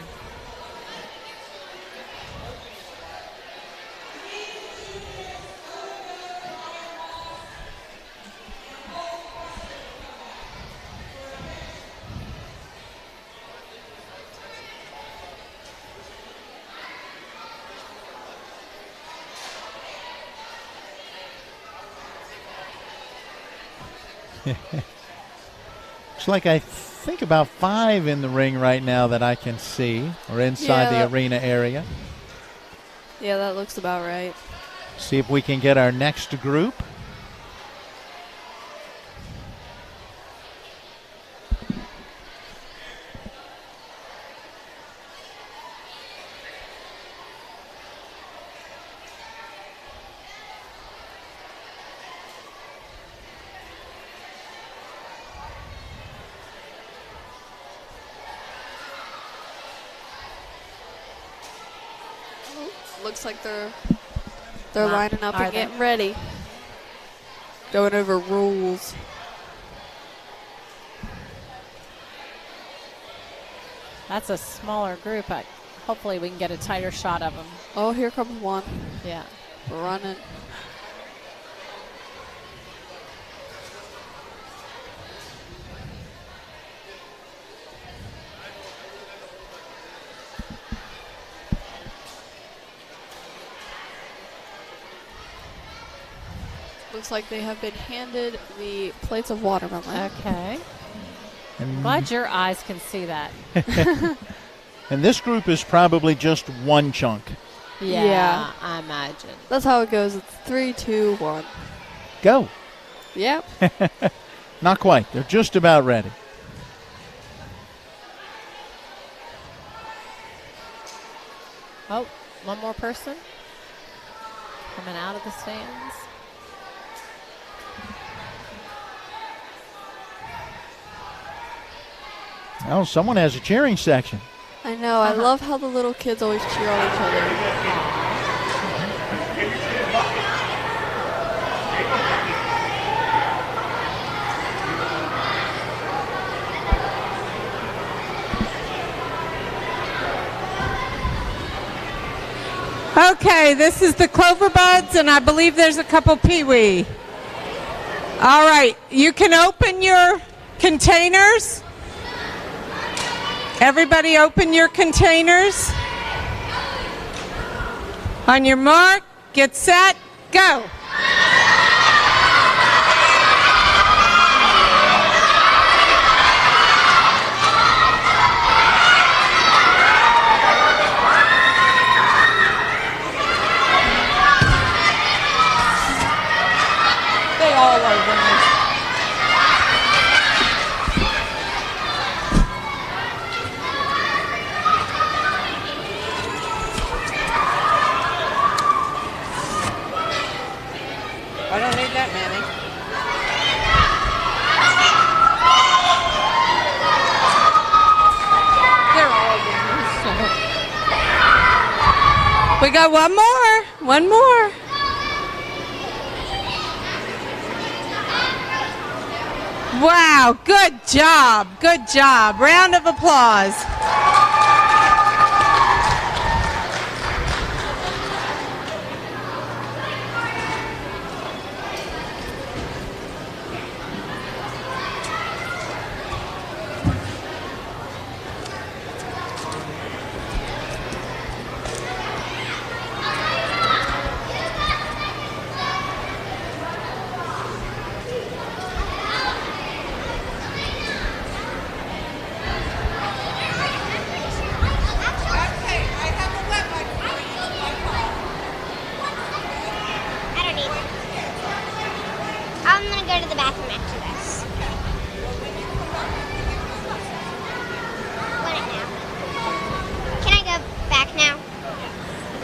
It's like I think about 5 in the ring right now that I can see, or inside the arena area. Yeah, that looks about right. See if we can get our next group. Looks like they're lining up and getting ready. Going over rules. That's a smaller group. Hopefully we can get a tighter shot of them. Oh, here comes one. Yeah. Running. Looks like they have been handed the plates of watermelon. Okay. I'm glad your eyes can see that. And this group is probably just one chunk. Yeah, I imagine. That's how it goes. It's 3, 2, 1. Go. Yep. Not quite. They're just about ready. Oh, one more person coming out of the stands. Oh, someone has a cheering section. I know. I love how the little kids always cheer on each other. Okay, this is the Clover Buds, and I believe there's a couple Pee-wee. All right, you can open your containers. Everybody open your containers. On your mark, get set, go. They all are winners. I don't need that many. They're all winners. We got one more. One more. Wow, good job. Good job. Round of applause. I'm gonna go to the bathroom after this. Want it now? Can I go back now?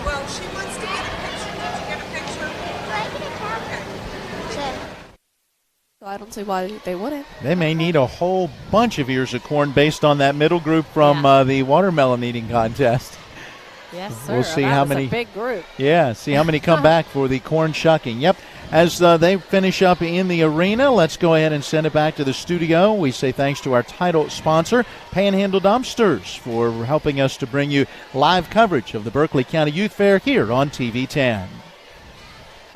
Well, she wants to get a picture. Did you get a picture? Do I get a picture? So I don't see why they wouldn't. They may need a whole bunch of ears of corn based on that middle group from the watermelon eating contest. Yes, sir. We'll see that how was many. A big group. Yeah, see how many come back for the corn shucking. Yep. As they finish up in the arena, let's go ahead and send it back to the studio. We say thanks to our title sponsor, Panhandle Dumpsters, for helping us to bring you live coverage of the Berkeley County Youth Fair here on TV 10.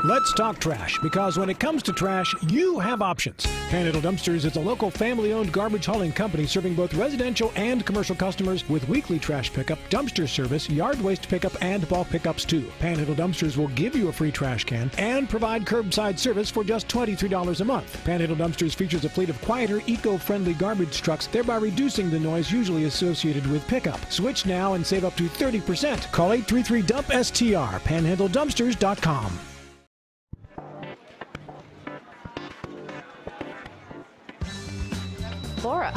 Let's talk trash, because when it comes to trash, you have options. Panhandle Dumpsters is a local family-owned garbage hauling company serving both residential and commercial customers with weekly trash pickup, dumpster service, yard waste pickup, and bulk pickups too. Panhandle Dumpsters will give you a free trash can and provide curbside service for just $23 a month. Panhandle Dumpsters features a fleet of quieter, eco-friendly garbage trucks, thereby reducing the noise usually associated with pickup. Switch now and save up to 30%. Call 833-DUMP-STR, panhandledumpsters.com. Laura.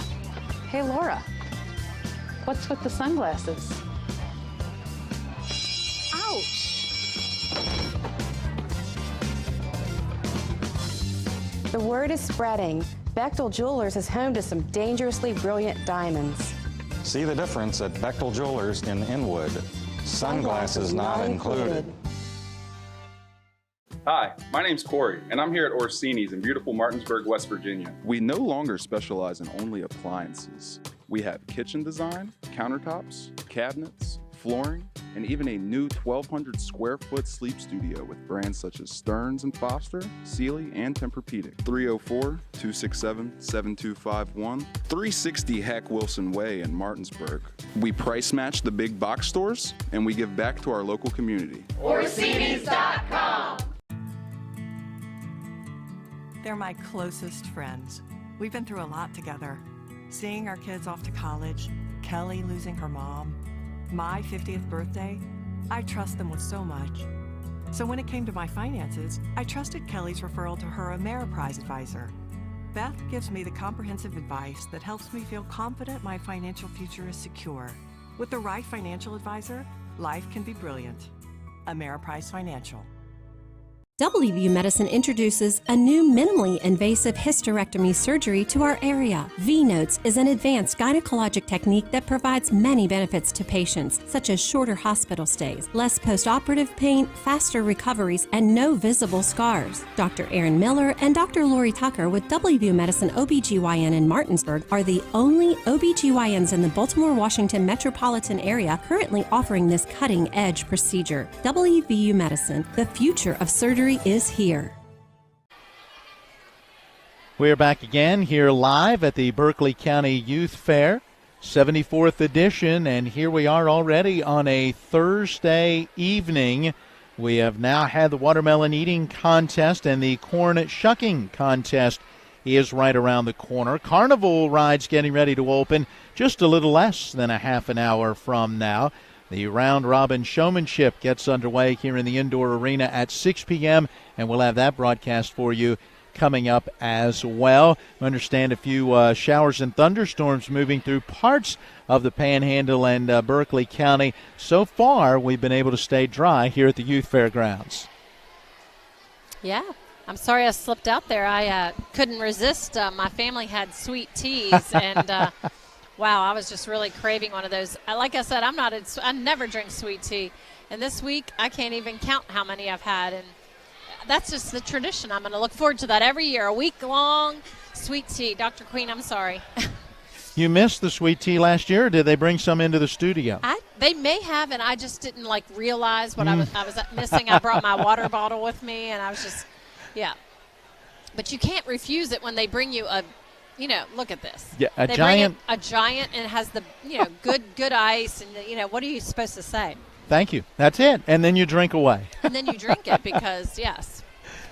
Hey, Laura. What's with the sunglasses? Ouch. The word is spreading. Bechtel Jewelers is home to some dangerously brilliant diamonds. See the difference at Bechtel Jewelers in Inwood. Sunglasses not included. Hi, my name's Corey, and I'm here at Orsini's in beautiful Martinsburg, West Virginia. We no longer specialize in only appliances. We have kitchen design, countertops, cabinets, flooring, and even a new 1,200 square foot sleep studio with brands such as Stearns & Foster, Sealy, and Tempur-Pedic. 304-267-7251, 360 Hack Wilson Way in Martinsburg. We price match the big box stores, and we give back to our local community. Orsini's.com. They're my closest friends. We've been through a lot together. Seeing our kids off to college, Kelly losing her mom, my 50th birthday, I trust them with so much. So when it came to my finances, I trusted Kelly's referral to her Ameriprise advisor. Beth gives me the comprehensive advice that helps me feel confident my financial future is secure. With the right financial advisor, life can be brilliant. Ameriprise Financial. WVU Medicine introduces a new minimally invasive hysterectomy surgery to our area. V-Notes is an advanced gynecologic technique that provides many benefits to patients, such as shorter hospital stays, less post-operative pain, faster recoveries, and no visible scars. Dr. Aaron Miller and Dr. Lori Tucker with WVU Medicine OBGYN in Martinsburg are the only OBGYNs in the Baltimore, Washington metropolitan area currently offering this cutting-edge procedure. WVU Medicine, the future of surgery is here. We're back again here live at the Berkeley County Youth Fair, 74th edition, and here we are already on a Thursday evening. We have now had the watermelon eating contest, and the corn shucking contest is right around the corner. Carnival rides getting ready to open just a little less than a half an hour from now. The round-robin showmanship gets underway here in the indoor arena at 6 p.m., and we'll have that broadcast for you coming up as well. I understand a few showers and thunderstorms moving through parts of the Panhandle and Berkeley County. So far, we've been able to stay dry here at the Youth Fairgrounds. Yeah. I'm sorry I slipped out there. I couldn't resist. My family had sweet teas, and wow, I was just really craving one of those. Like I said, I never drink sweet tea. And this week, I can't even count how many I've had. And that's just the tradition. I'm going to look forward to that every year, a week-long sweet tea. Dr. Queen, I'm sorry. You missed the sweet tea last year, or did they bring some into the studio? They may have, and I just didn't, realize what I was missing. I brought my water bottle with me, and I was just, yeah. But you can't refuse it when they bring you look at this. Yeah, they bring a giant, and it has the, good ice, and, what are you supposed to say? Thank you. That's it. And then you drink away. And then you drink it because, yes.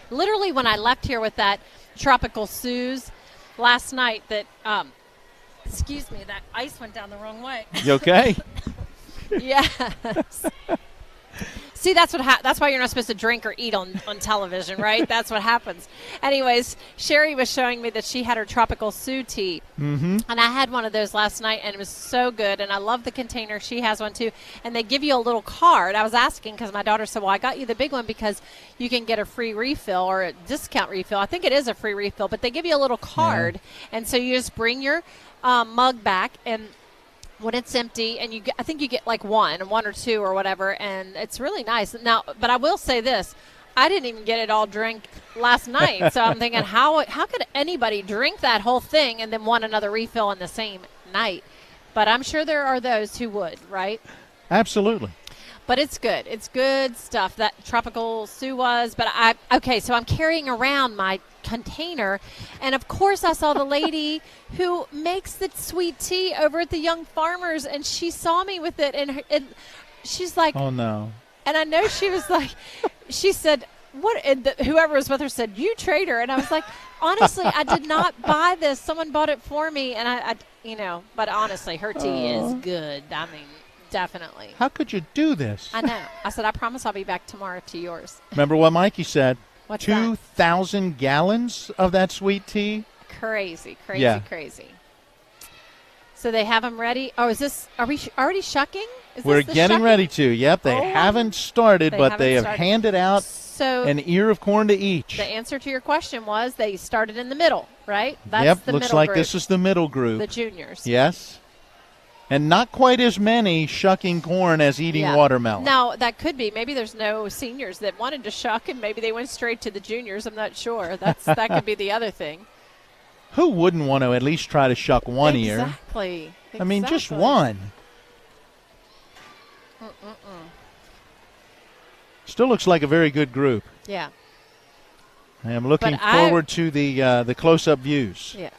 Literally, when I left here with that Tropical Suze last night, that, that ice went down the wrong way. You okay? Yes. See, that's why you're not supposed to drink or eat on television, right? That's what happens. Anyways, Sherry was showing me that she had her Tropical Sue tea. Mm-hmm. And I had one of those last night, and it was so good. And I love the container. She has one, too. And they give you a little card. I was asking because my daughter said, well, I got you the big one because you can get a free refill or a discount refill. I think it is a free refill, but they give you a little card. Yeah. And so you just bring your mug back, and when it's empty, and I think you get one or two or whatever, and it's really nice. Now, but I will say this, I didn't even get it all drank last night, so I'm thinking, how could anybody drink that whole thing and then want another refill in the same night? But I'm sure there are those who would, right? Absolutely. But it's good. It's good stuff. That tropical Sue was. But so I'm carrying around my container, and of course I saw the lady who makes the sweet tea over at the Young Farmers, and she saw me with it, and she's like, "Oh no!" And I know she was like, she said, "What?" And whoever was with her said, "You traitor!" And I was like, honestly, I did not buy this. Someone bought it for me, and I but honestly, her tea is good. I mean, definitely. How could you do this? I know. I said, I promise I'll be back tomorrow to yours. Remember what Mikey said? What's 2,000 gallons of that sweet tea? Crazy. Yeah. So they have them ready. Oh, are we already shucking? We're getting ready to. Yep, they haven't started, but they have handed out an ear of corn to each. The answer to your question was they started in the middle, right? That's the looks like group. This is the middle group. The juniors. Yes. And not quite as many shucking corn as eating watermelon. Now, that could be. Maybe there's no seniors that wanted to shuck, and maybe they went straight to the juniors. I'm not sure. That could be the other thing. Who wouldn't want to at least try to shuck one ear? Exactly. I mean, just one. Still looks like a very good group. Yeah. I am looking forward to the close-up views. Yes.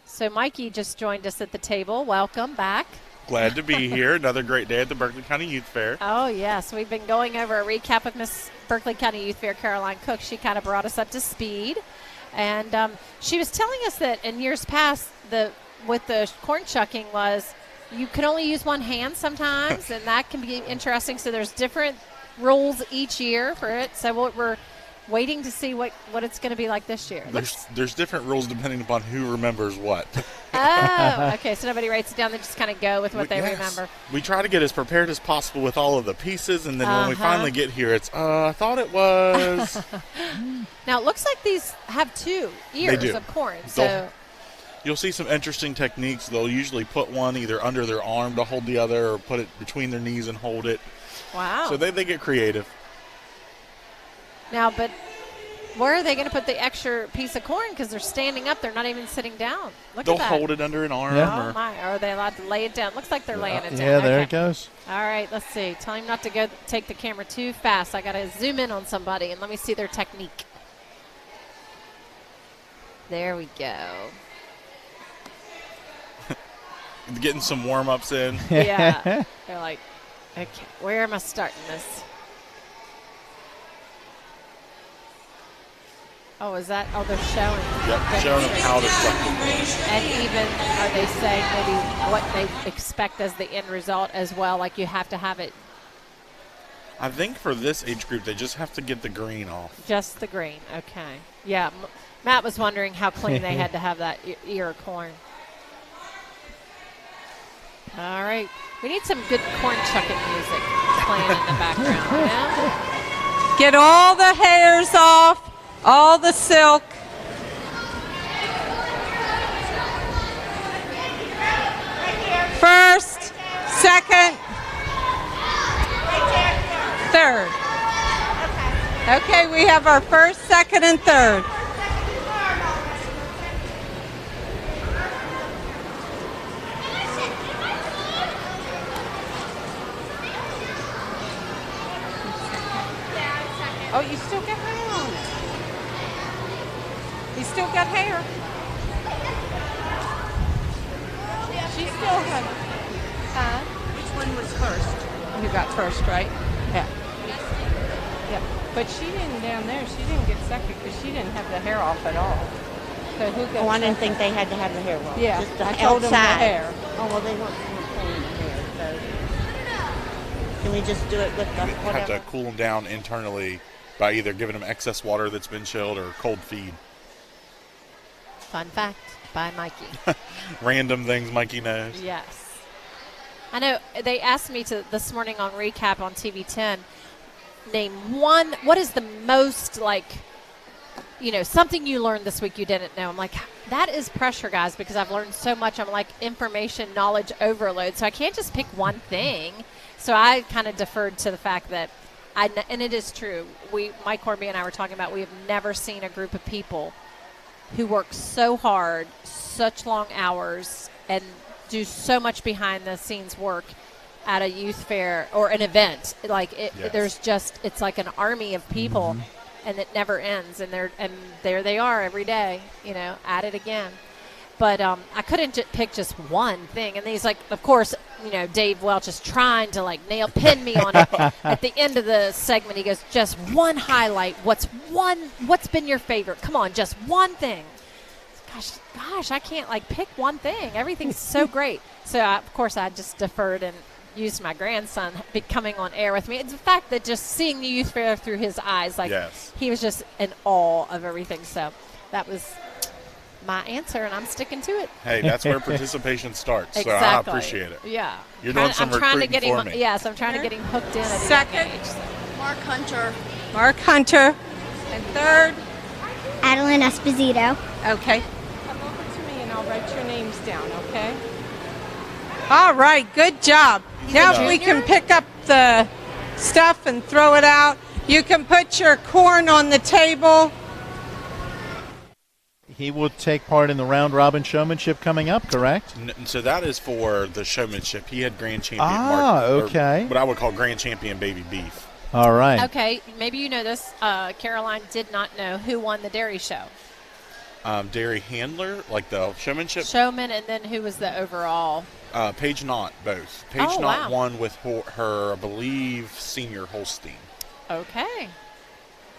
So Mikey just joined us at the table. Welcome back. Glad to be here. Another great day at the Berkeley County Youth Fair. Oh, yes. We've been going over a recap with Miss Berkeley County Youth Fair, Caroline Cook. She kind of brought us up to speed. And she was telling us that in years past, with the corn shucking was you can only use one hand sometimes, and that can be interesting. So there's different rules each year for it. So we're waiting to see what it's going to be like this year. There's different rules depending upon who remembers what. Oh, okay. So nobody writes it down. They just kind of go with what they remember. We try to get as prepared as possible with all of the pieces, and then when we finally get here, it's, I thought it was. Now, it looks like these have 2 ears of corn. So you'll see some interesting techniques. They'll usually put one either under their arm to hold the other, or put it between their knees and hold it. Wow. So they get creative. Now, but where are they going to put the extra piece of corn? Because they're standing up. They're not even sitting down. Look They'll at that. hold it under an arm. Yeah. Oh, my. Or are they allowed to lay it down? Looks like they're laying it down. Yeah, there it goes. All right, let's see. Tell him not to go take the camera too fast. I got to zoom in on somebody, and let me see their technique. There we go. Getting some warm-ups in. Yeah. They're like, okay, where am I starting this? Oh, is that? Oh, they're showing. Yep, showing them how to shuck it. And even are they saying maybe what they expect as the end result as well? Like you have to have it. I think for this age group, they just have to get the green off. Just the green. Okay. Yeah. Matt was wondering how clean they had to have that ear of corn. All right. We need some good corn chucking music playing in the background. Yeah? Get all the hairs off. All the silk. First, second, third. Okay, we have our first, second, and third. Oh, you still got hair on it. You still got hair. She still had. Which one was first? You got first, right? Yeah. Yeah. But she didn't down there. She didn't get second because she didn't have the hair off at all. So who got? Oh, I didn't think they had to have the hair off. Yeah. Just the I told them the outside. hair. Oh well, they weren't pulling the hair. So can we just do it with the whatever? Have to cool them down internally by either giving them excess water that's been chilled or cold feed. Fun fact by Mikey. Random things Mikey knows. Yes. I know they asked me this morning on Recap on TV 10, name one, what is the most something you learned this week you didn't know. I'm like, that is pressure, guys, because I've learned so much. I'm like information, knowledge overload. So I can't just pick one thing. So I kind of deferred to the fact that and it is true. Mike Corby and I were talking about we have never seen a group of people who work so hard, such long hours, and do so much behind the scenes work at a youth fair or an event. Like there's just, it's like an army of people, and it never ends. And there they are every day, at it again. But I couldn't pick just one thing. And he's like, of course, Dave Welch is trying to pin me on it. At the end of the segment, he goes, just one highlight. What's been your favorite? Come on, just one thing. Gosh, I can't pick one thing. Everything's so great. So of course I just deferred and used my grandson coming on air with me. It's the fact that just seeing the youth fair through his eyes, he was just in awe of everything. So that was my answer, and I'm sticking to it. Hey, that's where participation starts. Exactly. So I appreciate it. Yeah. You're doing some recruiting for me. Yes, I'm trying to get him hooked in at Second, Mark Hunter. Mark Hunter. And third, Adeline Esposito. Okay. Come over to me and I'll write your names down, okay? All right, good job. Now we can pick up the stuff and throw it out. You can put your corn on the table. He will take part in the round-robin showmanship coming up, correct? So that is for the showmanship. He had grand champion okay. What I would call grand champion baby beef. All right. Okay, maybe you know this. Caroline did not know who won the dairy show. Dairy handler, like the showmanship? Showman, and then who was the overall? Paige Knott, both. Paige Knott won with her, I believe, senior Holstein. Okay.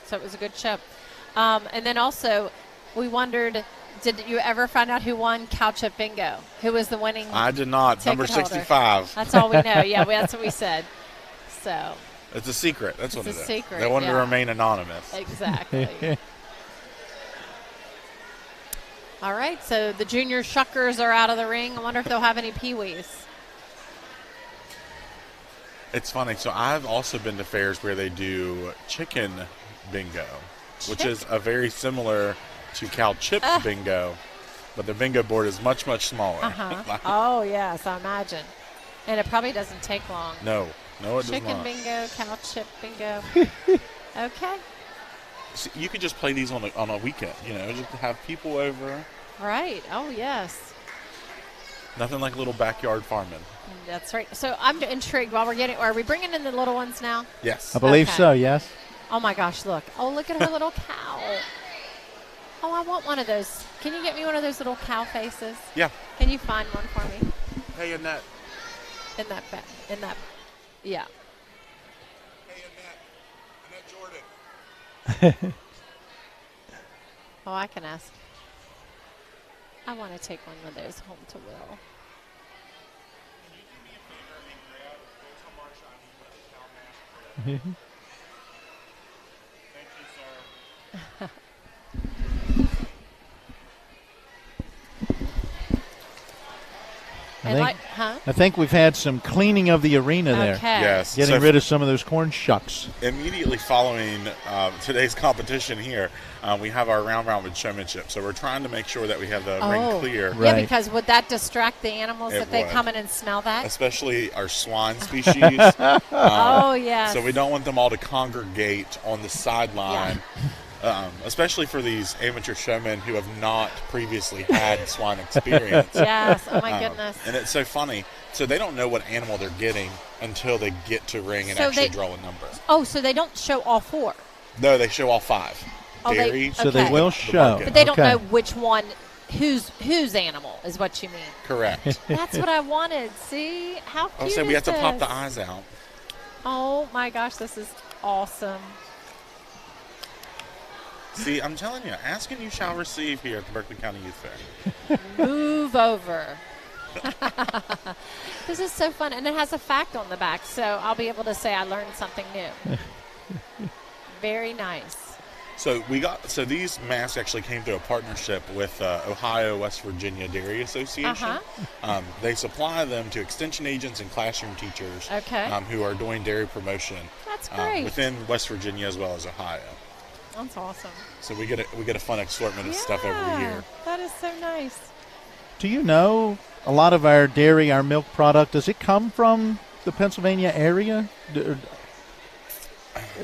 So it was a good show. And then also, we wondered, did you ever find out who won Cow Chip Bingo? Who was the winning I did not. Number 65. That's all we know. Yeah, that's what we said. So it's a secret. That's what it is. It's a secret. They wanted to remain anonymous. Exactly. All right, so the junior shuckers are out of the ring. I wonder if they'll have any peewees. It's funny. So I've also been to fairs where they do chicken bingo, which is a very similar to cow chip bingo, but the bingo board is much, much smaller. Oh, yes, I imagine. And it probably doesn't take long. No, it does not. Chicken bingo, cow chip bingo. Okay. So you could just play these on a weekend, just have people over. Right. Oh, yes. Nothing like little backyard farming. That's right. So I'm intrigued. Are we bringing in the little ones now? Yes. I believe so, yes. Oh, my gosh, look. Oh, look at her little cow. Oh, I want one of those. Can you get me one of those little cow faces? Yeah. Can you find one for me? Hey, Annette. In that, yeah. Hey, Annette Jordan. Oh, I can ask. I want to take one of those home to Will. Can you do me a favor and grab Hotel Marshawn with the cow mask? Thank you, sir. I think we've had some cleaning of the arena there. Yes. Getting rid of some of those corn shucks. Immediately following today's competition here, we have our round-robin showmanship. So we're trying to make sure that we have the ring clear. Yeah, because would that distract the animals if they come in and smell that? Especially our swine species. Oh, yes. So we don't want them all to congregate on the sideline. Yeah. Especially for these amateur showmen who have not previously had swine experience. Yes, oh my goodness. And it's so funny. So they don't know what animal they're getting until they get to ring and actually draw a number. Oh, so they don't show all four? No, they show all five. Dairy. So they will show. But they don't know which one, whose animal is what you mean. Correct. That's what I wanted. See? How cute is we have this? to pop the eyes out. Oh my gosh, this is awesome. See, I'm telling you, ask and you shall receive here at the Berkeley County Youth Fair. Move over. This is so fun, and it has a fact on the back, so I'll be able to say I learned something new. Very nice. So these masks actually came through a partnership with Ohio West Virginia Dairy Association. They supply them to extension agents and classroom teachers who are doing dairy promotion. That's great. Within West Virginia as well as Ohio. That's awesome. So we get a fun assortment of stuff every year. That is so nice. Do you know a lot of our dairy, our milk product, does it come from the Pennsylvania area?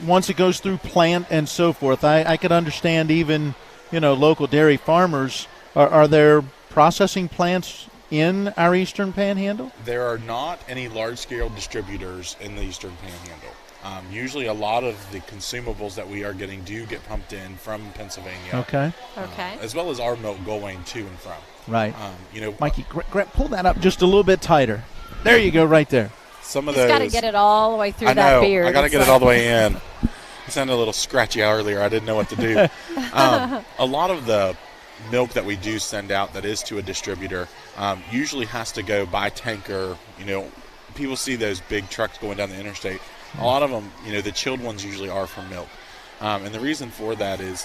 Once it goes through plant and so forth, I could understand even local dairy farmers. Are there processing plants in our Eastern Panhandle? There are not any large-scale distributors in the Eastern Panhandle. Usually a lot of the consumables that we are getting do get pumped in from Pennsylvania. Okay. As well as our milk going to and from. Right. Mikey, pull that up just a little bit tighter. There you go, right there. He's got to get it all the way through I know. that beard. I got to get it all the way in. It sounded a little scratchy earlier. I didn't know what to do. A lot of the milk that we do send out that is to a distributor usually has to go by tanker. People see those big trucks going down the interstate. A lot of them, the chilled ones usually are for milk. And the reason for that is,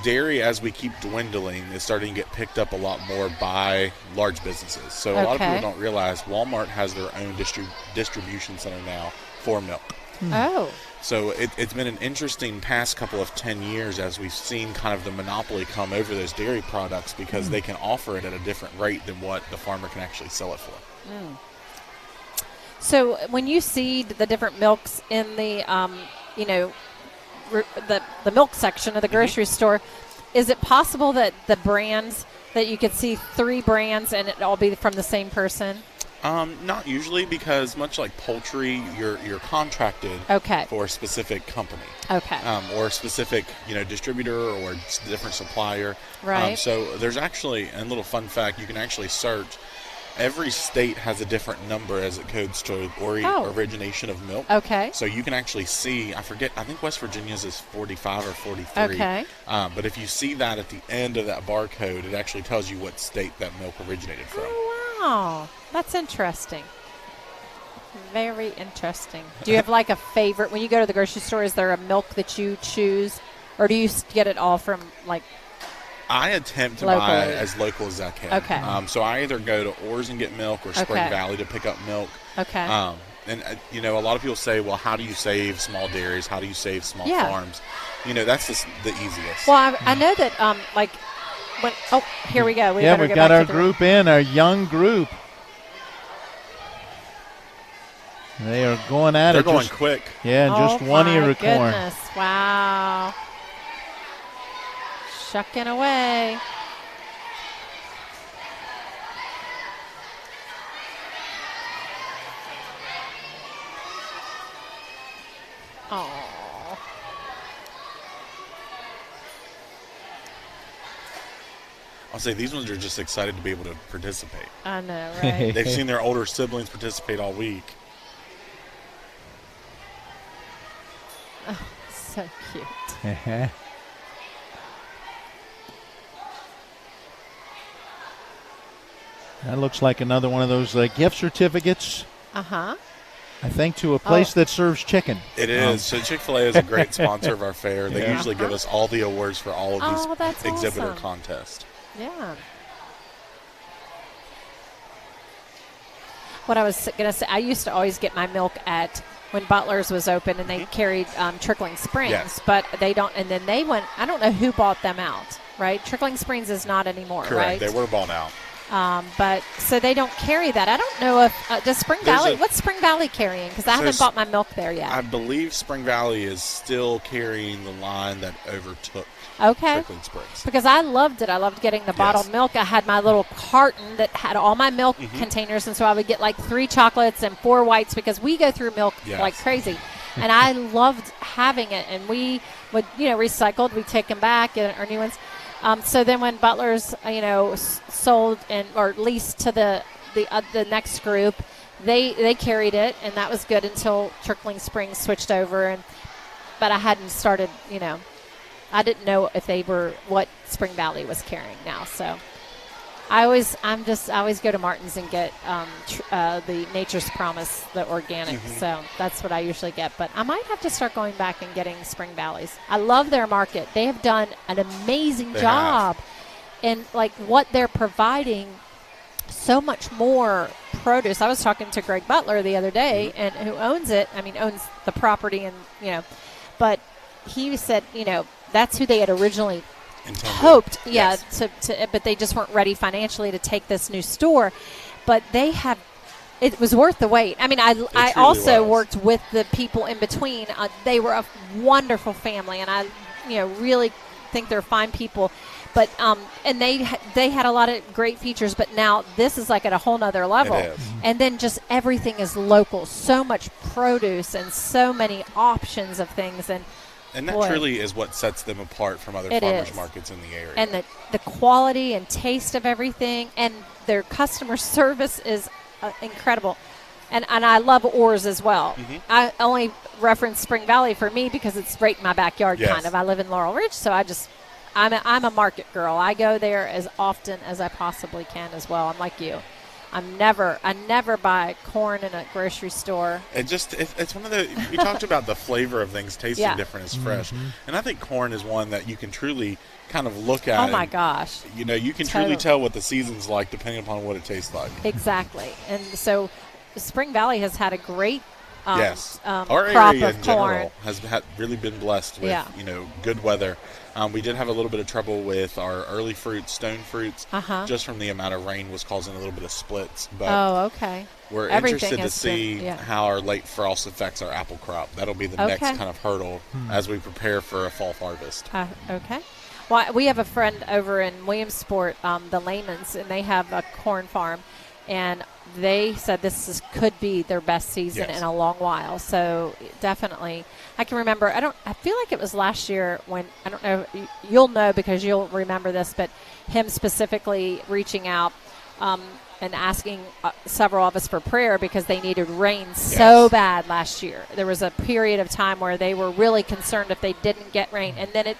dairy, as we keep dwindling, is starting to get picked up a lot more by large businesses. So a lot of people don't realize Walmart has their own distribution center now for milk. Oh. So it's been an interesting past couple of 10 years as we've seen kind of the monopoly come over those dairy products because they can offer it at a different rate than what the farmer can actually sell it for. So when you see the different milks in the, the milk section of the grocery store, is it possible that the brands, that you could see 3 brands and it all be from the same person? Not usually, because much like poultry, you're contracted for a specific company. Or a specific, distributor or different supplier. Right. So there's actually, and a little fun fact, you can actually search. Every state has a different number as it codes to origination of milk. So you can actually see, I think West Virginia's is 45 or 43. But if you see that at the end of that barcode, it actually tells you what state that milk originated from. Oh, wow. That's interesting. Very interesting. Do you have like a favorite? When you go to the grocery store, is there a milk that you choose? Or do you get it all from like I attempt to buy as local as I can. So I either go to Orr's and get milk or Spring Valley to pick up milk. And, a lot of people say, well, how do you save small dairies? How do you save small farms? That's just the easiest. Well, I know that, here we go. We've got our group in, our young group. They are going at it. They're going quick. Yeah, just one ear of corn. Goodness. Wow. Shucking away. Oh. I'll say these ones are just excited to be able to participate. I know, right? They've seen their older siblings participate all week. Oh, so cute. That looks like another one of those gift certificates. I think to a place that serves chicken. It is. So Chick-fil-A is a great sponsor of our fair. They usually give us all the awards for all of these exhibitor contests. Yeah. What I was going to say, I used to always get my milk at when Butler's was open, and they carried Trickling Springs, but they don't. And then they went. I don't know who bought them out. Right, Trickling Springs is not anymore. Correct. Right, they were bought out. But so they don't carry that. I don't know if does Spring Valley. What's Spring Valley carrying? Because I haven't bought my milk there yet. I believe Spring Valley is still carrying the line that overtook Trickling Springs. Because I loved it. I loved getting the bottled milk. I had my little carton that had all my milk containers, and so I would get like 3 chocolates and 4 whites because we go through milk like crazy. And I loved having it. And we would, recycled. We'd take them back and our new ones. So then when Butler's, sold or leased to the next group, they carried it, and that was good until Trickling Springs switched over. But I hadn't started, I didn't know if they were what Spring Valley was carrying now. So I always go to Martin's and get the Nature's Promise, the organic. So that's what I usually get. But I might have to start going back and getting Spring Valley's. I love their market. They have done an amazing job in like what they're providing. So much more produce. I was talking to Greg Butler the other day, and who owns it. I mean, owns the property, and but he said, that's who they had originally hoped, but they just weren't ready financially to take this new store. But they have, it was worth the wait. I mean, I also worked with the people in between. They were a wonderful family, and I, really think they're fine people, but and they had a lot of great features, but now this is like at a whole nother level. It is. And then just everything is local, so much produce and so many options of things, and that boy, truly is what sets them apart from other it farmers is. markets in the area. And the quality and taste of everything, and their customer service is incredible. And I love Orr's as well. Mm-hmm. I only reference Spring Valley for me because it's right in my backyard, Yes. kind of. I live in Laurel Ridge, so I'm a market girl. I go there as often as I possibly can as well. I'm like you. I never buy corn in a grocery store. It's one of the, you talked about the flavor of things tasting Yeah. different as fresh. And I think corn is one that you can truly kind of look at. Oh my gosh. You know, you can Totally. truly tell what the season's like depending upon what it tastes like. Exactly. And so Spring Valley has had a great Yes. Our crop area of in corn. general has really been blessed with, good weather. We did have a little bit of trouble with our early fruits, stone fruits, just from the amount of rain was causing a little bit of splits. But okay. We're Everything interested to has see been- yeah. how our late frost affects our apple crop. That'll be the next Okay. kind of hurdle as we prepare for a fall harvest. Okay. Well, we have a friend over in Williamsport, the Laymans, and they have a corn farm, and they said could be their best season Yes. in a long while. So definitely, I can remember. I feel like it was last year when, I don't know, you'll know because you'll remember this, but him specifically reaching out and asking several of us for prayer because they needed rain so bad last year. There was a period of time where they were really concerned if they didn't get rain, and then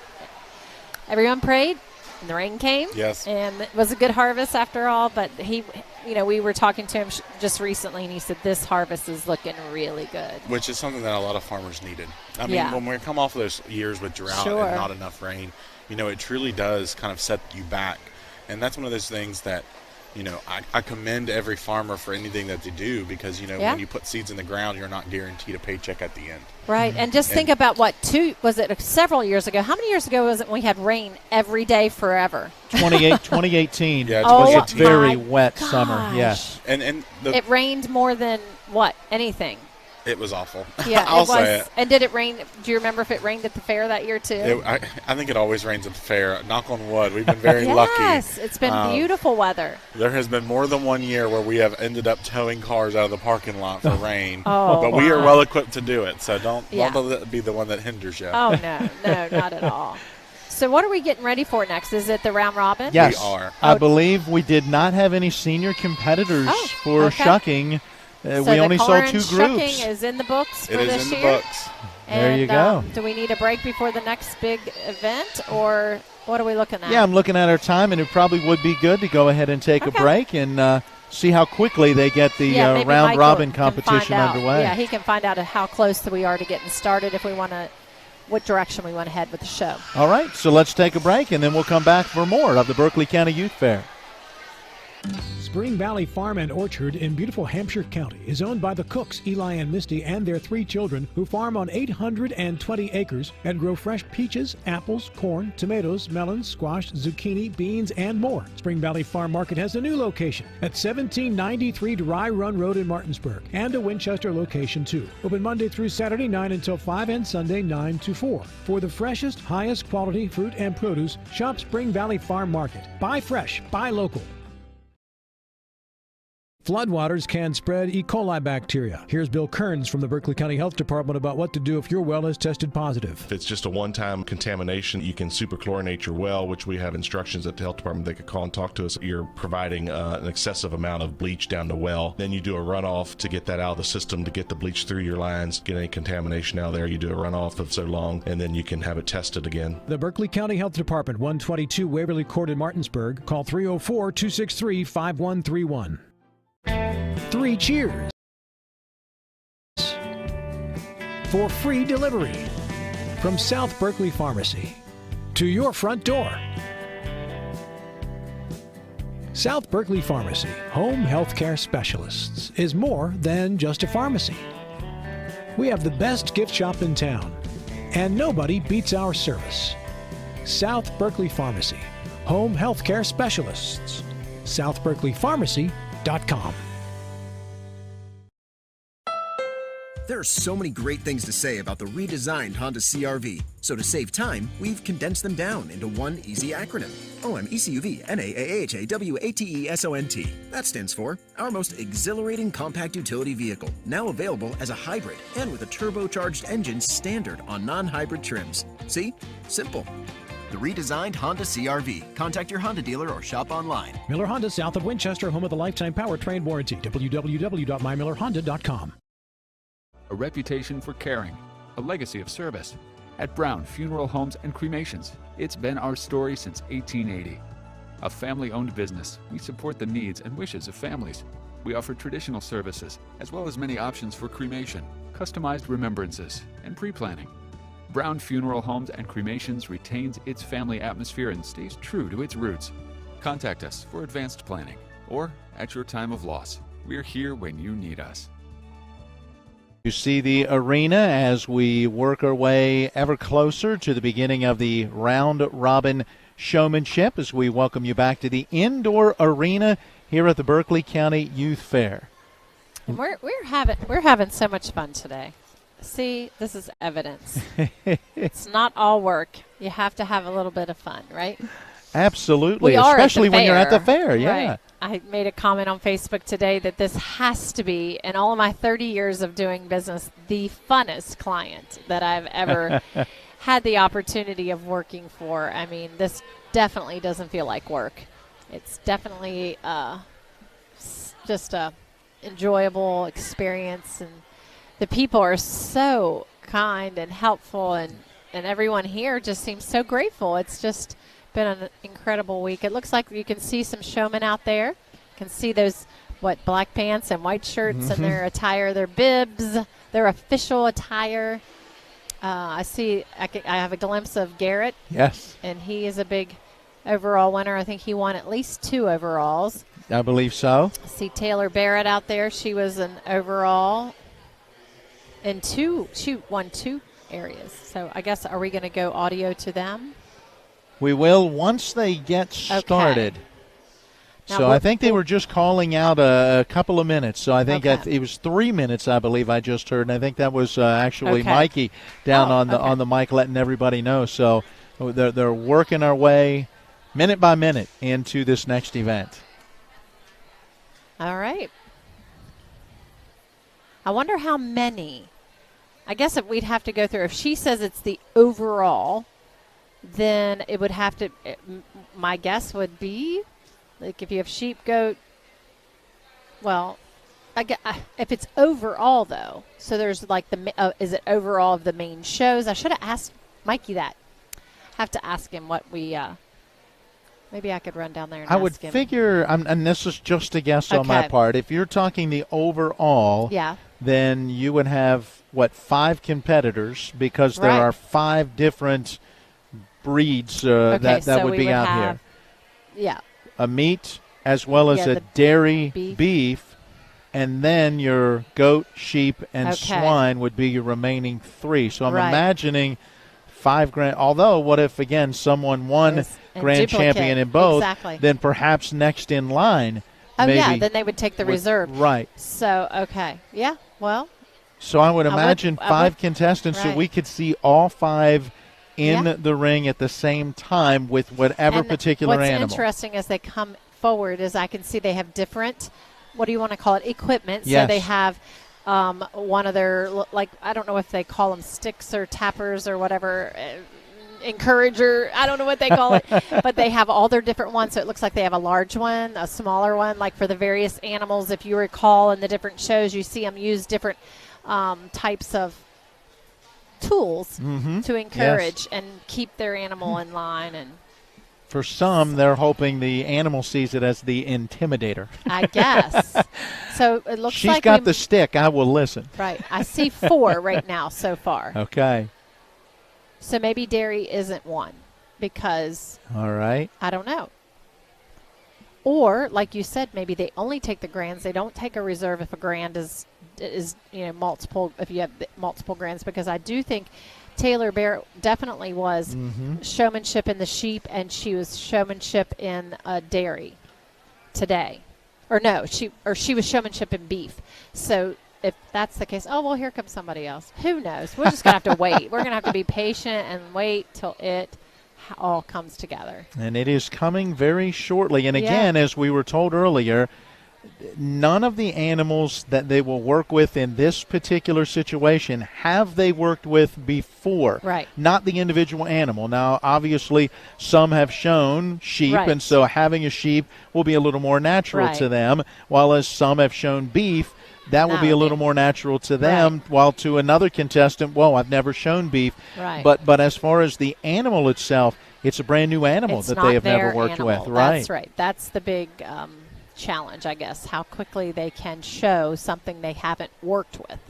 everyone prayed. And the rain came. Yes. And it was a good harvest after all. But we were talking to him just recently, and he said this harvest is looking really good. Which is something that a lot of farmers needed. I mean, when we come off of those years with drought and not enough rain, it truly does kind of set you back. And that's one of those things that, I commend every farmer for anything that they do because, when you put seeds in the ground, you're not guaranteed a paycheck at the end. Right. And just think about several years ago? How many years ago was it when we had rain every day forever? 2018. Yeah, it was a 2018. very my wet gosh. summer. Yes. And it rained more than anything. It was awful. Yeah, I'll say it. And did it rain? Do you remember if it rained at the fair that year too? I think it always rains at the fair. Knock on wood. We've been very lucky. Yes, it's been beautiful weather. There has been more than one year where we have ended up towing cars out of the parking lot for rain. But we are well equipped to do it, so don't let it be the one that hinders you. Oh, no, not at all. So what are we getting ready for next? Is it the round robin? Yes. We are. I believe we did not have any senior competitors for shucking. So we only saw 2 shucking groups. is in the books for it this is in year. the books. There you go. Do we need a break before the next big event, or what are we looking at? Yeah, I'm looking at our time, and it probably would be good to go ahead and take a break and see how quickly they get the round robin competition underway. Yeah, he can find out how close we are to getting started if we want to, what direction we want to head with the show. All right, so let's take a break, and then we'll come back for more of the Berkeley County Youth Fair. Spring Valley Farm and Orchard in beautiful Hampshire County is owned by the Cooks, Eli and Misty, and their 3 children who farm on 820 acres and grow fresh peaches, apples, corn, tomatoes, melons, squash, zucchini, beans, and more. Spring Valley Farm Market has a new location at 1793 Dry Run Road in Martinsburg and a Winchester location too. Open Monday through Saturday 9 until 5 and Sunday 9 to 4. For the freshest, highest quality fruit and produce, shop Spring Valley Farm Market. Buy fresh, buy local. Floodwaters can spread E. coli bacteria. Here's Bill Kearns from the Berkeley County Health Department about what to do if your well is tested positive. If it's just a one-time contamination, you can superchlorinate your well, which we have instructions at the health department. They could call and talk to us. You're providing an excessive amount of bleach down the well. Then you do a runoff to get that out of the system, to get the bleach through your lines, get any contamination out there. You do a runoff of so long, and then you can have it tested again. The Berkeley County Health Department, 122 Waverly Court in Martinsburg. Call 304-263-5131. 3 cheers for free delivery from South Berkeley Pharmacy to your front door. South Berkeley Pharmacy, home healthcare specialists, is more than just a pharmacy. We have the best gift shop in town, and nobody beats our service. South Berkeley Pharmacy, home healthcare specialists. southberkeleypharmacy.com. There are so many great things to say about the redesigned Honda CR-V. So to save time, we've condensed them down into one easy acronym. OMECUV NAAHAWATESONT. That stands for our most exhilarating compact utility vehicle, now available as a hybrid and with a turbocharged engine standard on non-hybrid trims. See? Simple. The redesigned Honda CR-V. Contact your Honda dealer or shop online. Miller Honda, south of Winchester, home of the lifetime powertrain warranty. www.mymillerhonda.com. A reputation for caring, a legacy of service. At Brown Funeral Homes and Cremations, it's been our story since 1880. A family-owned business, we support the needs and wishes of families. We offer traditional services, as well as many options for cremation, customized remembrances, and pre-planning. Brown Funeral Homes and Cremations retains its family atmosphere and stays true to its roots. Contact us for advanced planning, or at your time of loss. We're here when you need us. You see the arena as we work our way ever closer to the beginning of the round-robin showmanship as we welcome you back to the indoor arena here at the Berkeley County Youth Fair. And we're having so much fun today. See, this is evidence. It's not all work. You have to have a little bit of fun, right? Absolutely, especially when you're at the fair. Yeah. Right. I made a comment on Facebook today that this has to be, in all of my 30 years of doing business, the funnest client that I've ever had the opportunity of working for. I mean, this definitely doesn't feel like work. It's definitely just a enjoyable experience, and the people are so kind and helpful, and everyone here just seems so grateful. It's just been an incredible week. It looks like you can see some showmen out there. You can see those, black pants and white shirts and their attire, their bibs, their official attire. I have a glimpse of Garrett. Yes. And he is a big overall winner. I think he won at least 2 overalls. I believe so. I see Taylor Barrett out there. She was an overall. And she won 2 areas. So I guess, are we going to go audio to them? We will once they get started. Okay. So I think they were just calling out a couple of minutes. So I think it was 3 minutes, I believe I just heard. And I think that was actually Mikey down on the mic letting everybody know. So they're working our way minute by minute into this next event. All right. I wonder how many. I guess if we'd have to go through. If she says it's the overall, then it would have to, my guess would be, like if you have sheep, goat, well, if it's overall though, so there's like is it overall of the main shows? I should have asked Mikey that. Have to ask him what we, maybe I could run down there and I would figure, and this is just a guess on my part, if you're talking the overall, then you would have, 5 competitors because there are 5 different breeds that would be out here. Yeah. A meat as well as a dairy beef, and then your goat, sheep, and swine would be your remaining 3. So I'm imagining 5 grand. Although, what if, again, someone won grand champion in both, then perhaps next in line. Then they would take the reserve. Right. So, So I would imagine 5 contestants, so we could see all 5 in the ring at the same time with whatever particular animal. What's interesting as they come forward is I can see they have different, what do you want to call it, equipment. Yes. So they have one of their, I don't know if they call them sticks or tappers or whatever, encourager, I don't know what they call it, but they have all their different ones. So it looks like they have a large one, a smaller one, like for the various animals. If you recall in the different shows, you see them use different types of tools to encourage and keep their animal in line. And for some, they're hoping the animal sees it as the intimidator. I guess. So it looks She's like got the stick. I will listen. Right. I see 4 right now so far. Okay. So maybe dairy isn't one because all right. I don't know. Or like you said, maybe they only take the grands. They don't take a reserve if a grand is multiple, if you have multiple grands, because I do think Taylor Barrett definitely was showmanship in the sheep, and she was showmanship in dairy today. Or no, she was showmanship in beef. So if that's the case, oh, well, here comes somebody else. Who knows? We're just going to have to wait. We're going to have to be patient and wait till it all comes together. And it is coming very shortly. And again, as we were told earlier, none of the animals that they will work with in this particular situation have they worked with before. Right. Not the individual animal. Now, obviously, some have shown sheep, and so having a sheep will be a little more natural to them, while as some have shown beef, that will be a little more natural to them, while to another contestant, well, I've never shown beef. Right. But as far as the animal itself, it's a brand new animal that they have never worked with. Right. That's right. That's the big challenge, I guess, how quickly they can show something they haven't worked with.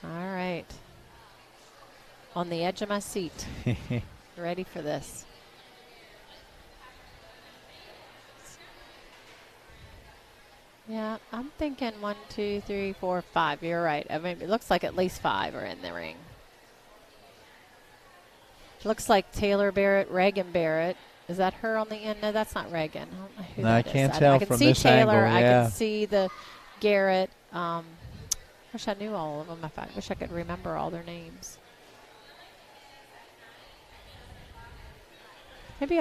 All right. On the edge of my seat. Ready for this. Yeah, I'm thinking 1, 2, 3, 4, 5. You're right. I mean, it looks like at least 5 are in the ring. Looks like Taylor Barrett, Reagan Barrett. Is that her on the end? No, that's not Reagan. I don't know who that is. I can't tell from this angle. I can see Taylor. I can see the Garrett. Wish I knew all of them. I wish I could remember all their names. Maybe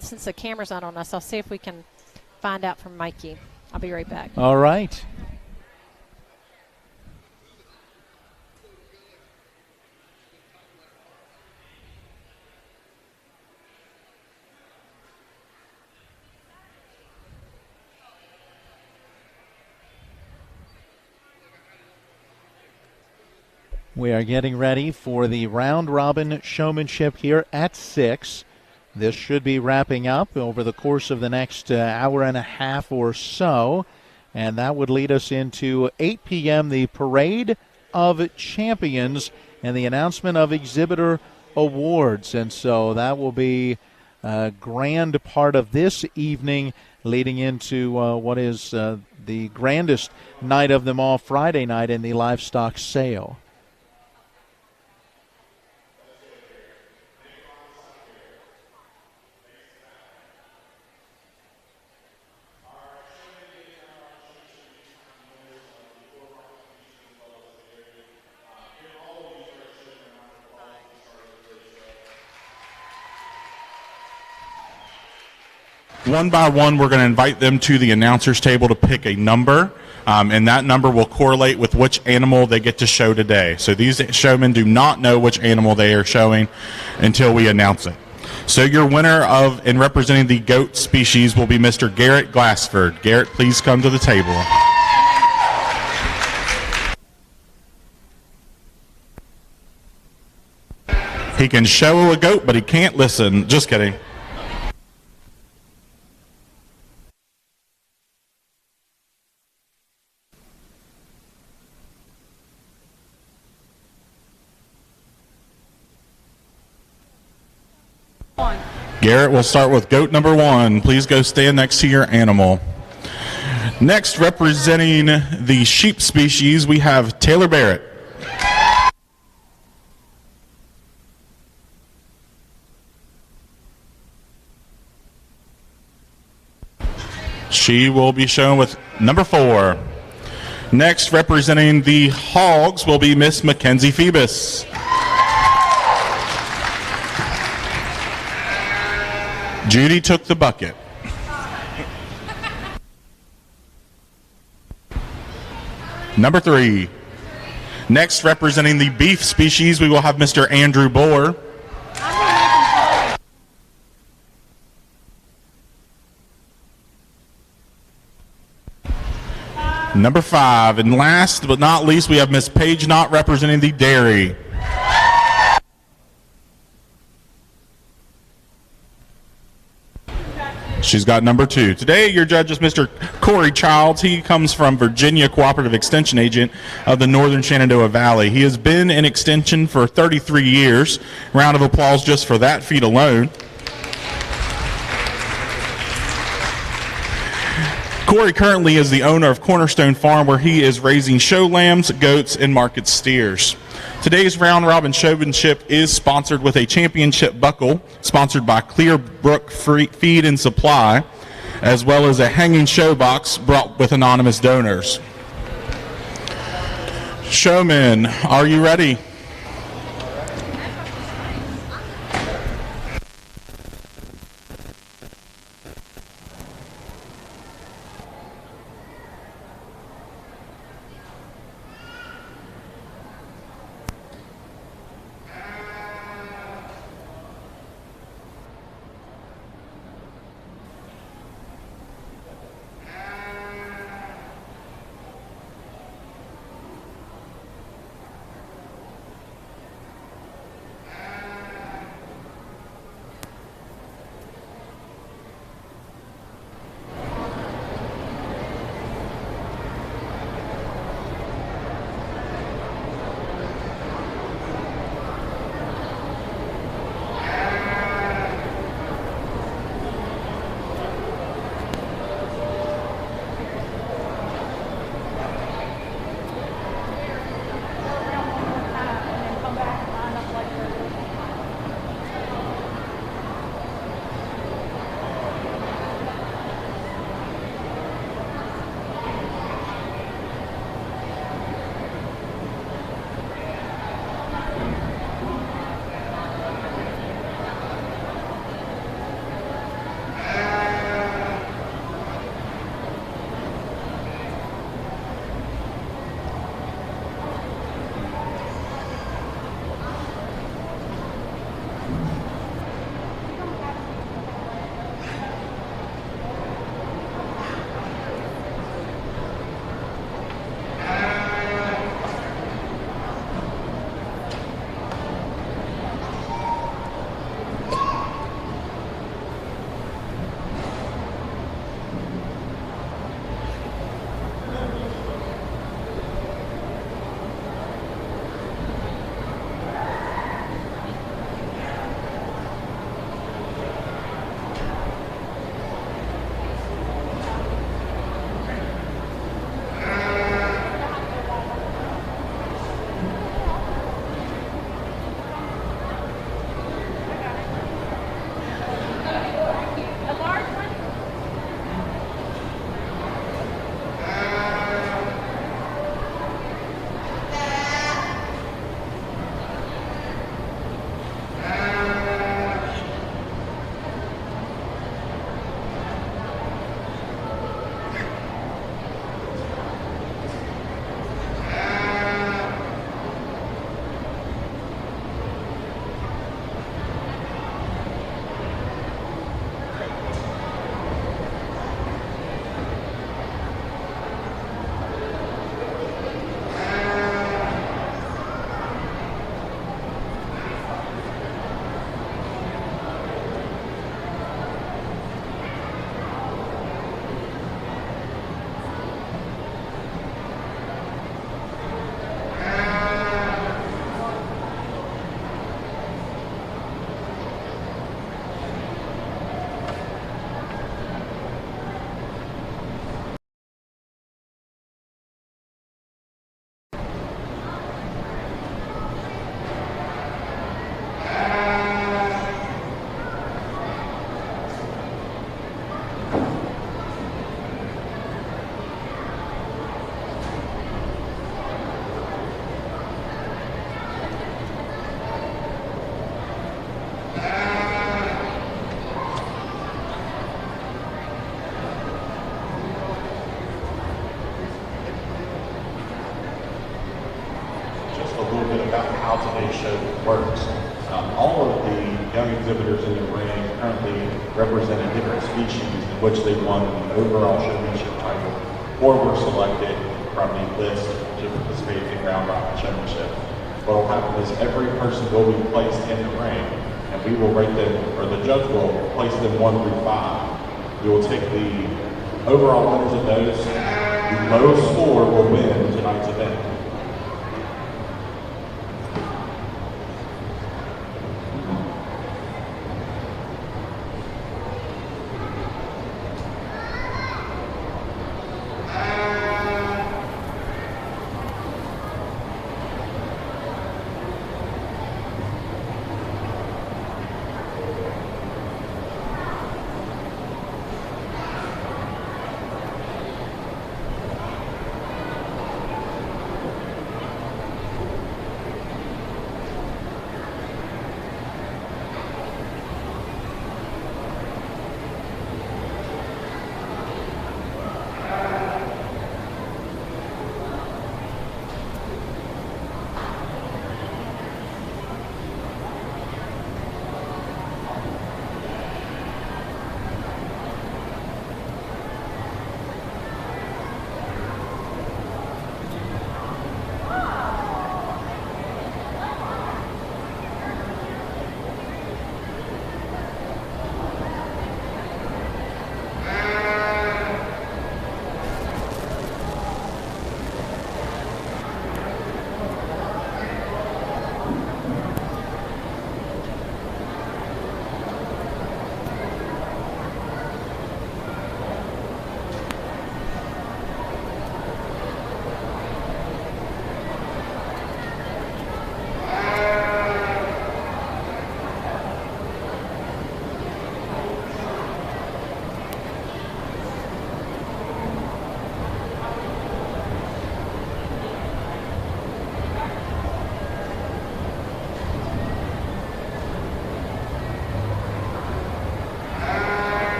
since the camera's not on us, I'll see if we can find out from Mikey. I'll be right back. All right. We are getting ready for the round-robin showmanship here at 6. This should be wrapping up over the course of the next hour and a half or so, and that would lead us into 8 p.m., the Parade of Champions and the announcement of exhibitor awards. And so that will be a grand part of this evening, leading into what is the grandest night of them all, Friday night in the livestock sale. One by one, we're going to invite them to the announcer's table to pick a number, and that number will correlate with which animal they get to show today. So these showmen do not know which animal they are showing until we announce it. So your winner of and representing the goat species will be Mr. Garrett Glassford. Garrett, please come to the table. He can show a goat, but he can't listen. Just kidding. Garrett, will start with goat number 1. Please go stand next to your animal. Next, representing the sheep species, we have Taylor Barrett. She will be shown with number 4. Next, representing the hogs, will be Miss Mackenzie Phoebus. Judy took the bucket. Number 3. Next, representing the beef species, we will have Mr. Andrew Buller. Number 5. And last but not least, we have Miss Paige Knott representing the dairy. She's got number 2. Today, your judge is Mr. Corey Childs. He comes from Virginia Cooperative Extension Agent of the Northern Shenandoah Valley. He has been in extension for 33 years. Round of applause just for that feat alone. Corey currently is the owner of Cornerstone Farm, where he is raising show lambs, goats, and market steers. Today's round robin showmanship is sponsored with a championship buckle, sponsored by Clearbrook Feed and Supply. as well as a hanging show box brought with anonymous donors. Showmen, are you ready? how today's show works. All of the young exhibitors in the ring currently represent a different species in which they won the overall showmanship title or were selected from the list to participate in Round Robin Showmanship. What will happen is every person will be placed in the ring, and we will rate them, or the judge will place them 1 through 5. We will take the overall winners of those. The lowest score will win tonight's event.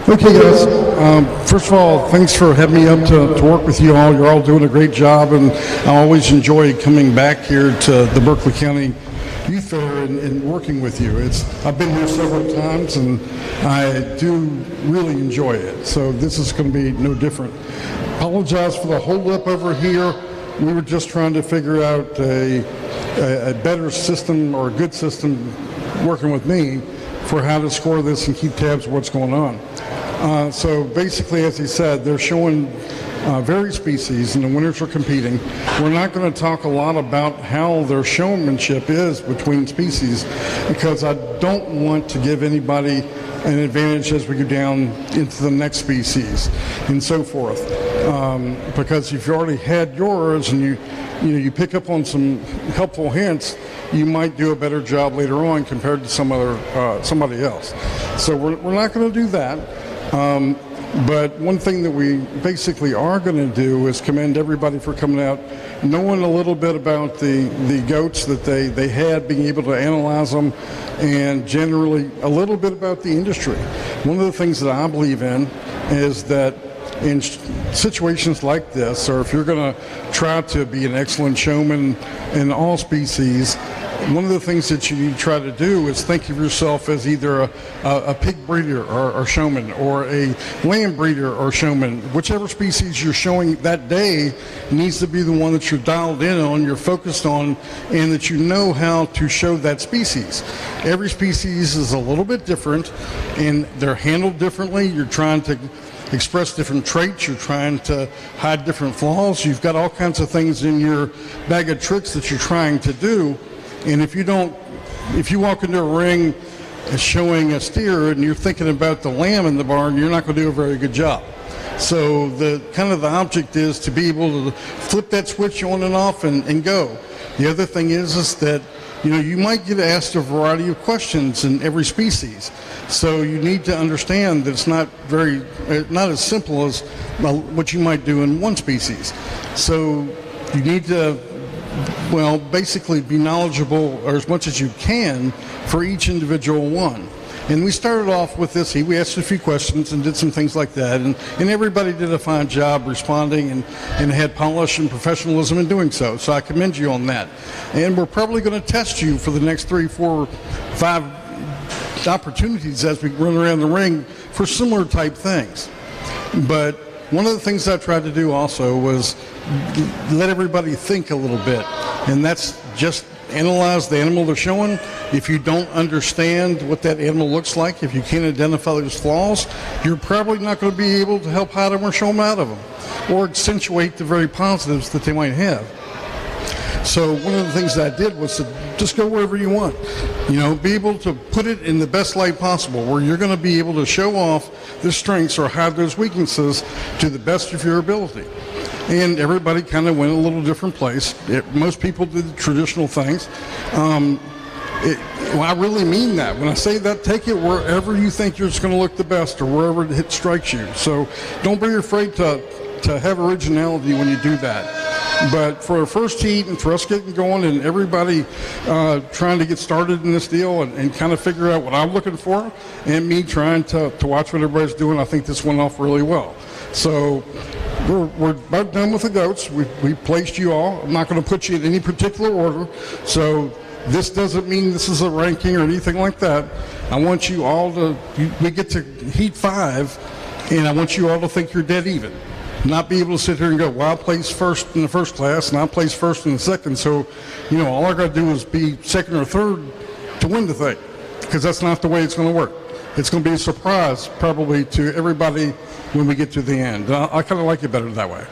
Okay, guys. First of all, thanks for having me up to work with you all. You're all doing a great job, and I always enjoy coming back here to the Berkeley County Youth Fair and working with you. I've been here several times, and I do really enjoy it. So this is going to be no different. Apologize for the holdup over here. We were just trying to figure out a better system or a good system working with me for how to score this and keep tabs of what's going on. So basically, as he said, they're showing various species and the winners are competing. We're not going to talk a lot about how their showmanship is between species because I don't want to give anybody an advantage as we go down into the next species and so forth. Because if you already had yours and you pick up on some helpful hints, you might do a better job later on compared to somebody else. So we're not going to do that. But one thing that we basically are going to do is commend everybody for coming out, knowing a little bit about the goats that they had, being able to analyze them, and generally a little bit about the industry. One of the things that I believe in is that in situations like this, or if you're going to try to be an excellent showman in all species, one of the things that you need to try to do is think of yourself as either a pig breeder or showman, or a lamb breeder or showman. Whichever species you're showing that day needs to be the one that you're dialed in on, you're focused on, and that you know how to show that species. Every species is a little bit different, and they're handled differently. You're trying to express different traits, you're trying to hide different flaws. You've got all kinds of things in your bag of tricks that you're trying to do. And if you walk into a ring showing a steer and you're thinking about the lamb in the barn, you're not going to do a very good job. So the object is to be able to flip that switch on and off and go. The other thing is that you might get asked a variety of questions in every species. So you need to understand that it's not as simple as what you might do in one species. So you need to basically be knowledgeable, or as much as you can, for each individual one. And we started off with this. We asked a few questions and did some things like that. And everybody did a fine job responding and had polish and professionalism in doing so. So I commend you on that. And we're probably going to test you for the next 3, 4, 5 opportunities as we run around the ring for similar type things. But one of the things I tried to do also was let everybody think a little bit, and that's just analyze the animal they're showing. If you don't understand what that animal looks like, if you can't identify those flaws, you're probably not going to be able to help hide them or show them out of them, or accentuate the very positives that they might have. So one of the things that I did was to just go wherever you want. Be able to put it in the best light possible, where you're going to be able to show off the strengths or hide those weaknesses to the best of your ability. And everybody kind of went a little different place. Most people did the traditional things. I really mean that. When I say that, take it wherever you think you're just going to look the best, or wherever it strikes you. So don't be afraid to have originality when you do that. But for our first heat and for us getting going and everybody trying to get started in this deal and kind of figure out what I'm looking for, and me trying to watch what everybody's doing, I think this went off really well. So we're about done with the goats. We placed you all. I'm not going to put you in any particular order. So this doesn't mean this is a ranking or anything like that. I want you all we get to heat 5, and I want you all to think you're dead even. Not be able to sit here and go, well, I placed first in the first class and I placed first in the second, so all I got to do is be second or third to win the thing, because that's not the way it's going to work. It's going to be a surprise probably to everybody when we get to the end. I kind of like it better that way.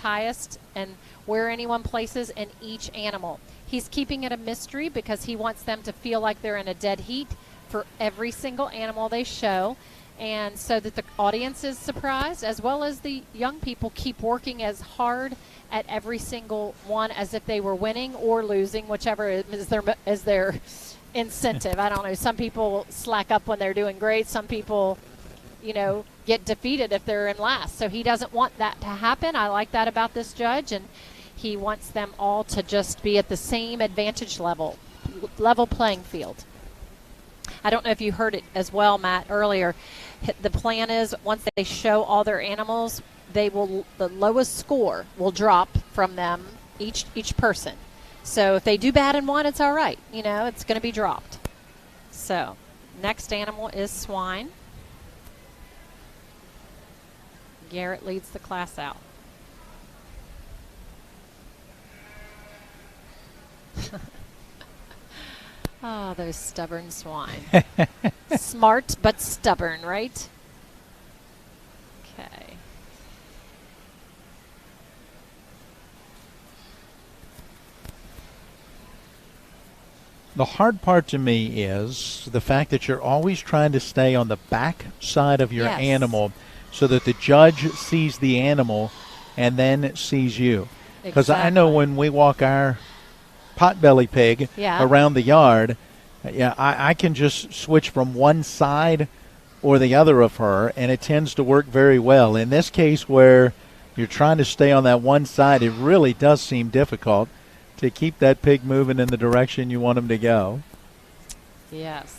highest and where anyone places in each animal. He's keeping it a mystery because he wants them to feel like they're in a dead heat for every single animal they show, and so that the audience is surprised, as well as the young people keep working as hard at every single one as if they were winning or losing, whichever is their incentive. I don't know. Some people slack up when they're doing great. Some people, get defeated if they're in last. So he doesn't want that to happen. I like that about this judge, and he wants them all to just be at the same advantage level playing field. I don't know if you heard it as well, Matt, earlier. The plan is once they show all their animals, the lowest score will drop from them, each person. So if they do bad in one, it's all right. It's going to be dropped. So next animal is swine. Garrett leads the class out. Oh, those stubborn swine. Smart but stubborn, right? Okay. The hard part to me is the fact that you're always trying to stay on the back side of your animal so that the judge sees the animal and then sees you. Because I know when we walk our potbelly pig around the yard, I can just switch from one side or the other of her, and it tends to work very well. In this case where you're trying to stay on that one side, it really does seem difficult to keep that pig moving in the direction you want him to go. Yes.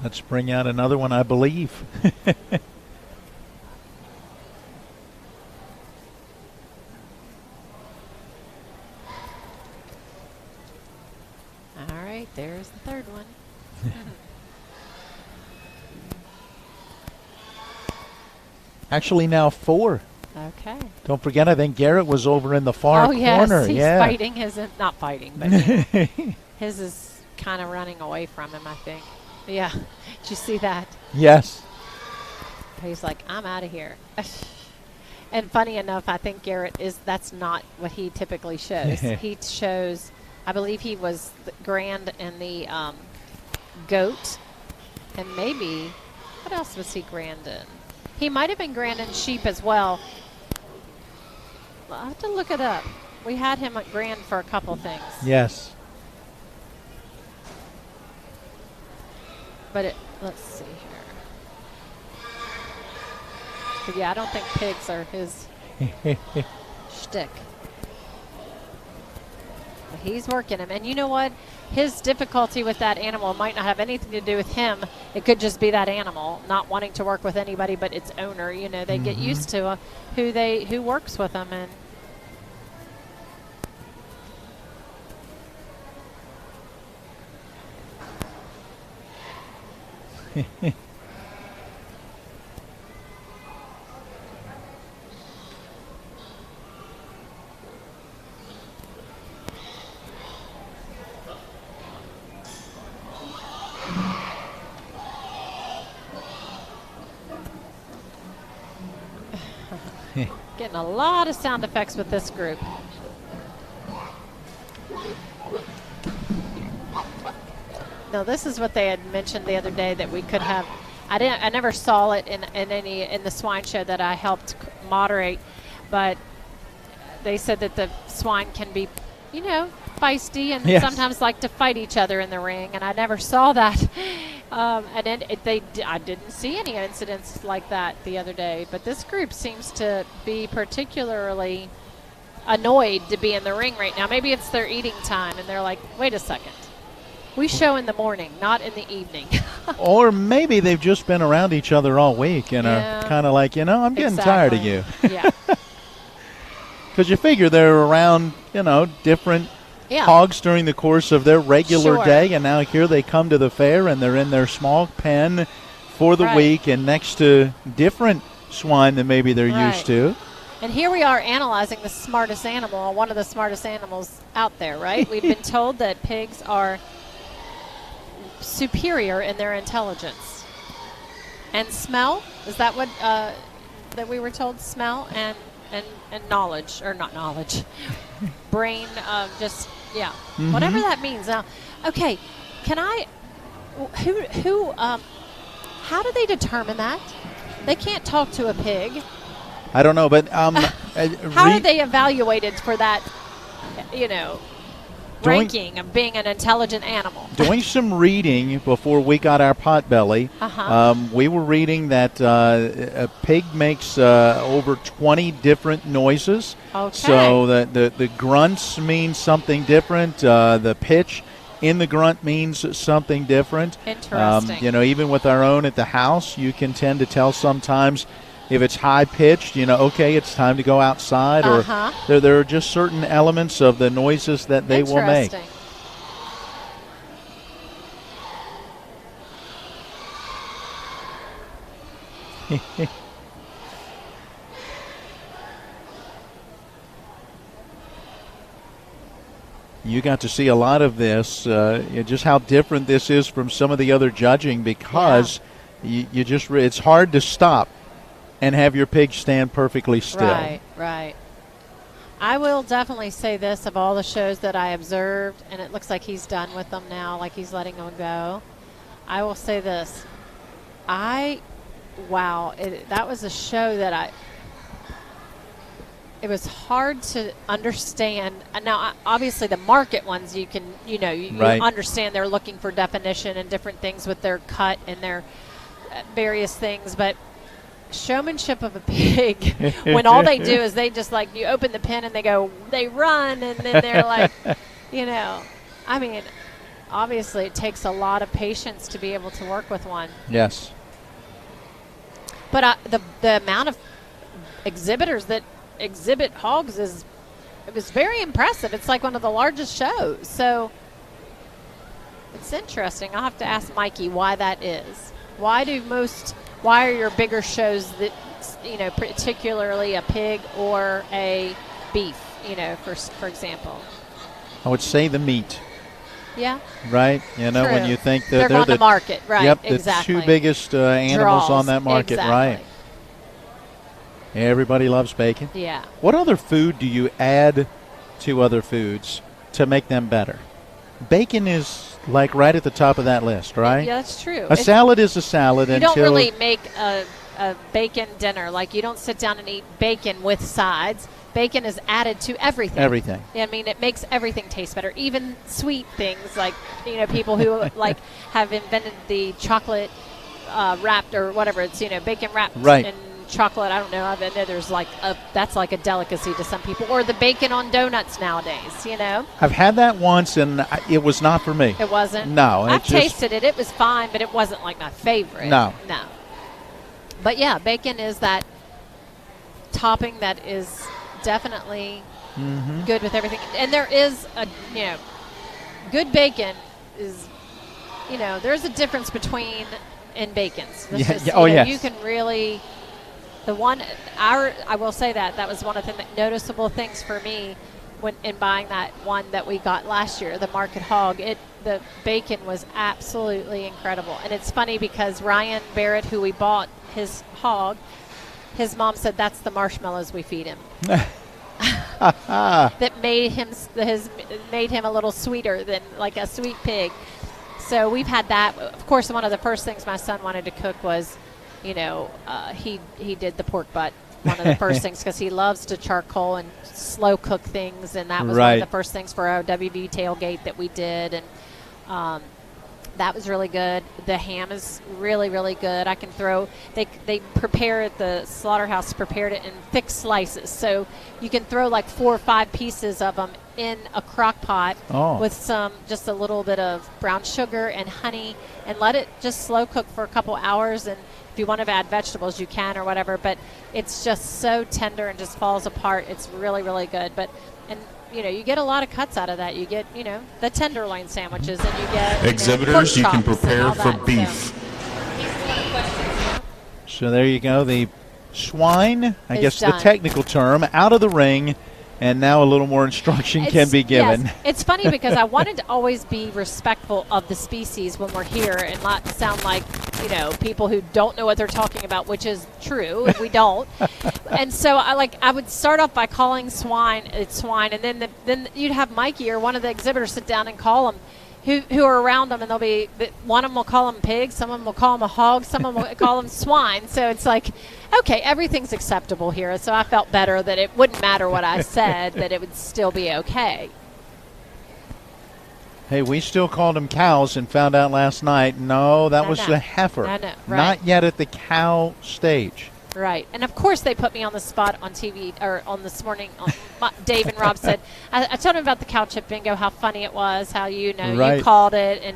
Let's bring out another one, I believe. All right, there's the third one. Actually, now 4. Okay. Don't forget, I think Garrett was over in the far corner. He's fighting his, not fighting, but his is kind of running away from him, I think. Yeah. Did you see that? Yes. He's like, I'm out of here. And funny enough, I think Garrett that's not what he typically shows. He shows, I believe he was grand in the goat, and maybe, what else was he grand in? He might have been grand in sheep as well. I'll have to look it up. We had him at grand for a couple things. Yes. But let's see here. But yeah, I don't think pigs are his shtick. But he's working him. And you know what? His difficulty with that animal might not have anything to do with him. It could just be that animal not wanting to work with anybody but its owner. They get used to who works with them. And getting a lot of sound effects with this group. No, this is what they had mentioned the other day that we could have. I never saw it in the swine show that I helped moderate, but they said that the swine can be, feisty and sometimes like to fight each other in the ring, and I never saw that. I didn't see any incidents like that the other day, but this group seems to be particularly annoyed to be in the ring right now. Maybe it's their eating time, and they're like, wait a second. We show in the morning, not in the evening. Or maybe they've just been around each other all week and are kind of like, I'm getting tired of you. Yeah. Because you figure they're around, different hogs during the course of their regular day, and now here they come to the fair and they're in their small pen for the week and next to different swine than maybe they're used to. And here we are analyzing the smartest animal, one of the smartest animals out there, right? We've been told that pigs are superior in their intelligence. And smell, is that what that we were told? Smell and knowledge, or not knowledge, brain, whatever that means. Now, okay, can I, how do they determine that? They can't talk to a pig. I don't know, but how are they evaluated for that, ranking of being an intelligent animal? Doing some reading before we got our potbelly, we were reading that a pig makes over 20 different noises. Okay. So the grunts mean something different. The pitch in the grunt means something different. Interesting. Even with our own at the house, you can tend to tell sometimes if it's high-pitched, okay, it's time to go outside. Or there are just certain elements of the noises that they will make. You got to see a lot of this, just how different this is from some of the other judging, because it's hard to stop and have your pig stand perfectly still. Right. I will definitely say this, of all the shows that I observed, and it looks like he's done with them now, like he's letting them go. I will say this. That was a show that it was hard to understand. Now, obviously, the market ones, you can, you understand they're looking for definition and different things with their cut and their various things, but showmanship of a pig, when all they do is they just you open the pen and they run, and then they're like, obviously it takes a lot of patience to be able to work with one. Yes. But the amount of exhibitors that exhibit hogs it was very impressive. It's like one of the largest shows. So it's interesting. I'll have to ask Mikey why that is. Why are your bigger shows that, particularly a pig or a beef, for example? I would say the meat. Yeah. Right? True. When you think they're on the market, right? Yep, exactly. The two biggest animals on that market, exactly. Right? Everybody loves bacon. Yeah. What other food do you add to other foods to make them better? Bacon is right at the top of that list, right? Yeah, that's true. A salad is a salad. You don't really make a bacon dinner. You don't sit down and eat bacon with sides. Bacon is added to everything. Everything. It makes everything taste better. Even sweet things people who have invented the chocolate wrapped or whatever. It's bacon wrapped in chocolate. I don't know. I know there's that's like a delicacy to some people. Or the bacon on donuts nowadays. I've had that once, and it was not for me. It wasn't. No, I've tasted it. It was fine, but it wasn't my favorite. No. But yeah, bacon is that topping that is definitely good with everything. And there is good bacon is, there's a difference between in bacons. Yes. You can really. I will say that was one of the noticeable things for me in buying that one that we got last year, the Market Hog. The bacon was absolutely incredible. And it's funny because Ryan Barrett, who we bought his hog, his mom said that's the marshmallows we feed him. That made him a little sweeter than a sweet pig. So we've had that. Of course, one of the first things my son wanted to cook was, he did the pork butt. One of the first things, because he loves to charcoal and slow cook things, and that was one of the first things for our WV tailgate that we did, and that was really good. The ham is really, really good. I can throw. They prepare it. The slaughterhouse prepared it in thick slices, so you can throw 4 or 5 pieces of them in a crock pot with just a little bit of brown sugar and honey, and let it just slow cook for a couple hours. And if you want to add vegetables, you can or whatever. But it's just so tender and just falls apart. It's really, really good. You get a lot of cuts out of that. You get, the tenderloin sandwiches, and you get exhibitors. You can prepare for beef. So there you go. The swine, I guess done. the technical term, out of the ring, and now a little more instruction can be given. Yes. It's funny because I wanted to always be respectful of the species when we're here and not sound like, people who don't know what they're talking about, which is true. We don't. And so I would start off by calling swine, it's swine, and then you'd have Mikey or one of the exhibitors sit down and call them. Who are around them, and they'll be, one of them will call them pigs, some of them will call them a hog, some of them will call them swine. So it's like, okay, everything's acceptable here. So I felt better that it wouldn't matter what I said, that it would still be okay. Hey, we still called them cows and found out last night, no, that was the heifer. I know, right. Not yet at the cow stage. Right. And, of course, they put me on the spot on TV, or on this morning. Dave and Rob said, I told him about the cow chip bingo, how funny it was, how you called it.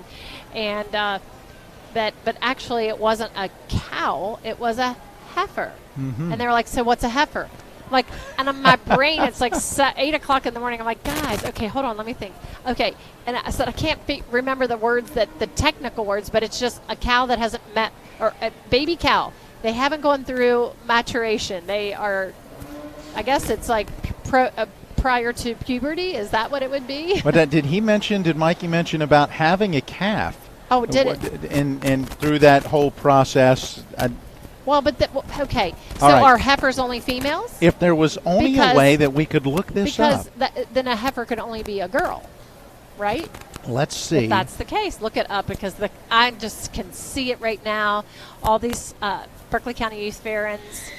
But actually it wasn't a cow. It was a heifer. Mm-hmm. And they were like, so what's a heifer? Like, and in my brain, it's like 8 o'clock in the morning. I'm like, guys, okay, hold on, let me think. Okay. And I said, I can't remember the words, the technical words, but it's just a cow that hasn't met, or a baby cow. They haven't gone through maturation. They are, I guess it's like prior to puberty. Is that what it would be? But did Mikey mention about having a calf? Oh, did it? And through that whole process. Okay. So right. Are heifers only females? If there was only a way that we could look this up. Because then a heifer could only be a girl, right? Let's see. If that's the case, look it up, because I just can see it right now. All these Berkeley County Youth Fairens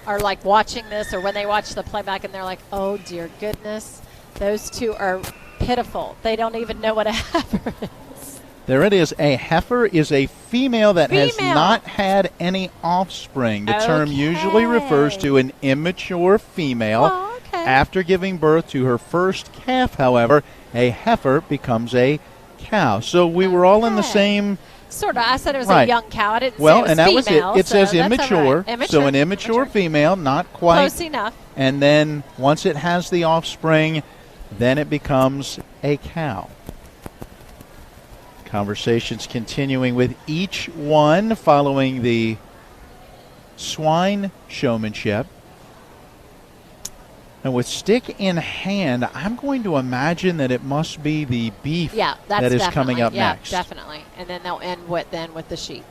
are like watching this, or when they watch the playback and they're like, oh dear goodness, those two are pitiful. They don't even know what a heifer is. There it is. A heifer is a female that has not had any offspring. The term usually refers to an immature female. After giving birth to her first calf, however, a heifer becomes a cow. So we were all in the same. Sort of. I said it was a young cow. I didn't say it was and that female, was it. It says immature. Right. So an immature female, not quite. Close enough. And then once it has the offspring, then it becomes a cow. Conversations continuing with each one following the swine showmanship. And with stick in hand, I'm going to imagine that it must be the beef that is coming up next. Yeah, definitely. And then they'll end with the sheep.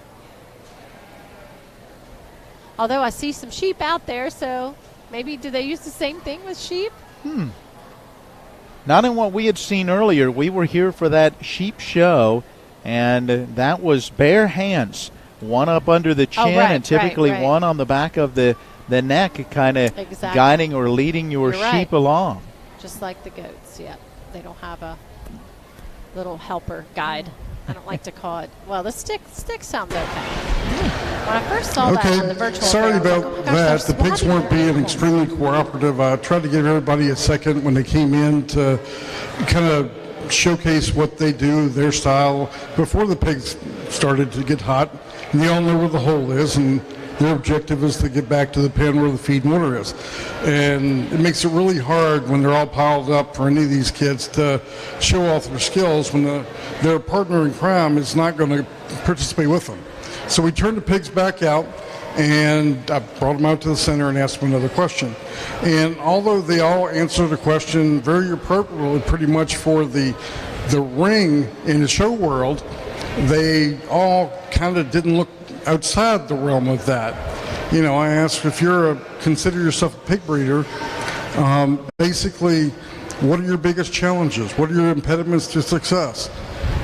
Although I see some sheep out there, so maybe do they use the same thing with sheep? Not in what we had seen earlier. We were here for that sheep show, and that was bare hands, one up under the chin and typically one on the back of the neck, kind of guiding or leading your sheep along. Just like the goats, They don't have a little helper guide. I don't like to call it. Well, the stick sounds okay. When I first saw that in the virtual sorry fair, about that. The pigs weren't being extremely cooperative. I tried to give everybody a second when they came in to kind of showcase what they do, their style, before the pigs started to get hot. And they all know where the hole is, and their objective is to get back to the pen where the feed and water is. And it makes it really hard when they're all piled up for any of these kids to show off their skills when their partner in crime is not going to participate with them. So we turned the pigs back out, and I brought them out to the center and asked them another question. And although they all answered the question very appropriately pretty much for the ring in the show world, they all kind of didn't look outside the realm of that. I asked, if consider yourself a pig breeder, basically, what are your biggest challenges? What are your impediments to success?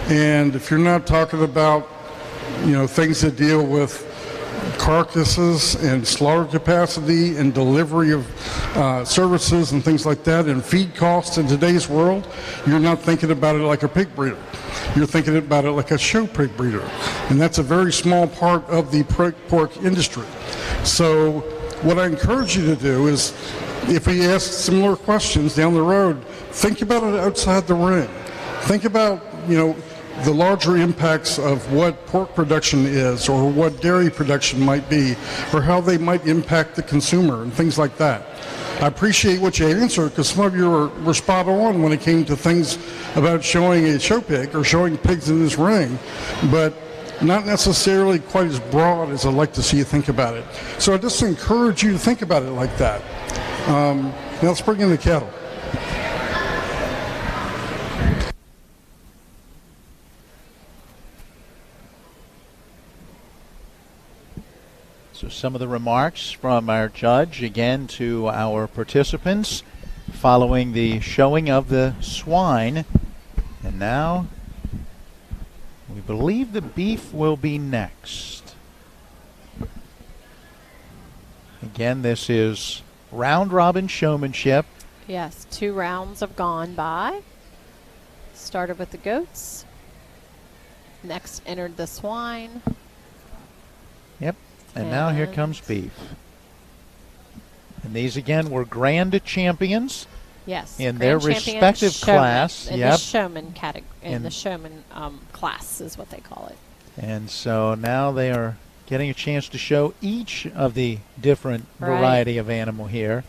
And if you're not talking about, things that deal with carcasses and slaughter capacity and delivery of services and things like that and feed costs in today's world, you're not thinking about it like a pig breeder. You're thinking about it like a show pig breeder. And that's a very small part of the pork industry. So what I encourage you to do is, if we ask similar questions down the road, think about it outside the ring. Think about, the larger impacts of what pork production is, or what dairy production might be, or how they might impact the consumer and things like that. I appreciate what you answered, because some of you were spot on when it came to things about showing a show pig or showing pigs in this ring. But not necessarily quite as broad as I'd like to see you think about it. So I just encourage you to think about it like that. Now let's bring in the cattle. So some of the remarks from our judge, again, to our participants following the showing of the swine. And now we believe the beef will be next. Again, this is round-robin showmanship. Yes, 2 rounds have gone by. Started with the goats. Next entered the swine. Yep. And now here comes beef. And these again were grand champions. Yes, in their respective class. In the showman category, in the showman class is what they call it. And so now they are getting a chance to show each of the different variety of animal here.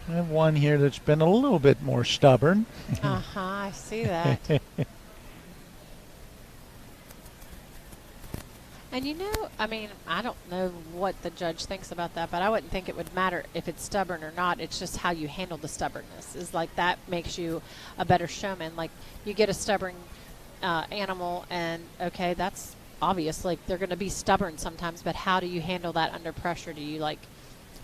I have one here that's been a little bit more stubborn. I see that. And you know, I mean, I don't know what the judge thinks about that, but I wouldn't think it would matter if it's stubborn or not. It's just how you handle the stubbornness. Is like that makes you a better showman. Like you get a stubborn animal, and okay, that's obvious. Like they're going to be stubborn sometimes, but how do you handle that under pressure? Do you like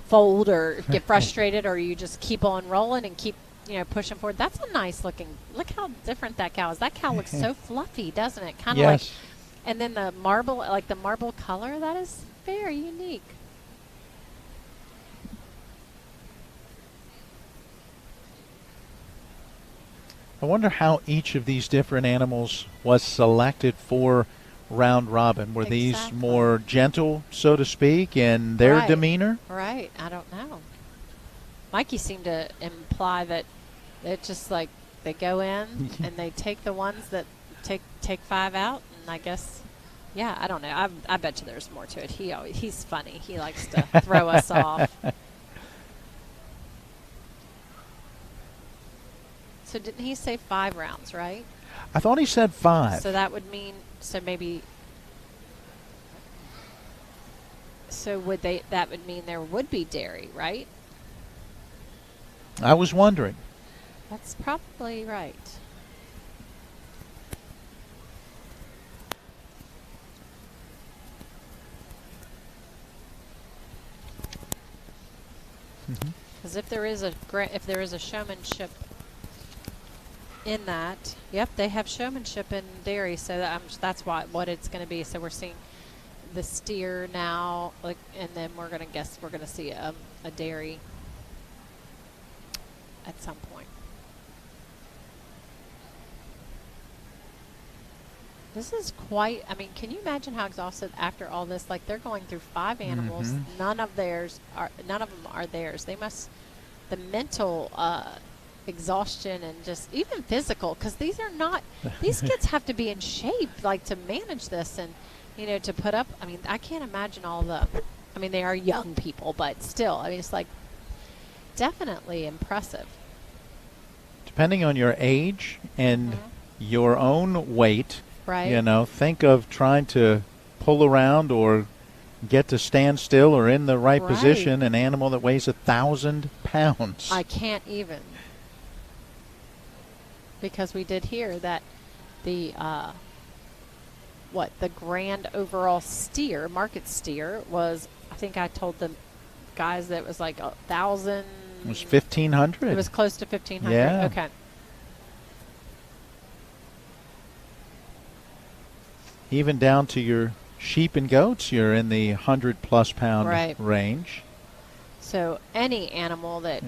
fold or get frustrated, or you just keep on rolling and keep, you know, pushing forward? That's a nice looking. Look how different that cow is. That cow looks so fluffy, doesn't it? Kind of like. And then the marble, like the marble color, that is very unique. I wonder how each of these different animals was selected for round robin. Were these more gentle, so to speak, in their demeanor? Right. I don't know. Mikey seemed to imply that it's just like they go in and they take the ones that take 5 out, and I guess, yeah, I don't know. I bet you there's more to it. He's funny. He likes to throw us off. So didn't he say 5 rounds, right? I thought he said 5. So that would mean, that would mean there would be dairy, right? I was wondering. That's probably right. Because if there is a showmanship in that, yep, they have showmanship in dairy, so that's what it's going to be. So we're seeing the steer now, like, and then we're going to see a dairy at some point. This is quite, I mean, can you imagine how exhausted after all this? Like, they're going through 5 animals. None of them are theirs. They must, the mental exhaustion and just even physical, because these kids have to be in shape, like, to manage this and, you know, to put up, I mean, I can't imagine they are young people, but still, I mean, it's like definitely impressive. Depending on your age and your own weight, right? You know, think of trying to pull around or get to stand still or in the right position an animal that weighs 1,000 pounds. I can't even. Because we did hear that the grand overall steer, market steer, was, I think I told the guys that it was like 1,000. It was 1,500. It was close to 1,500. Yeah. Okay. Even down to your sheep and goats, you're in the 100+ pound range. So any animal that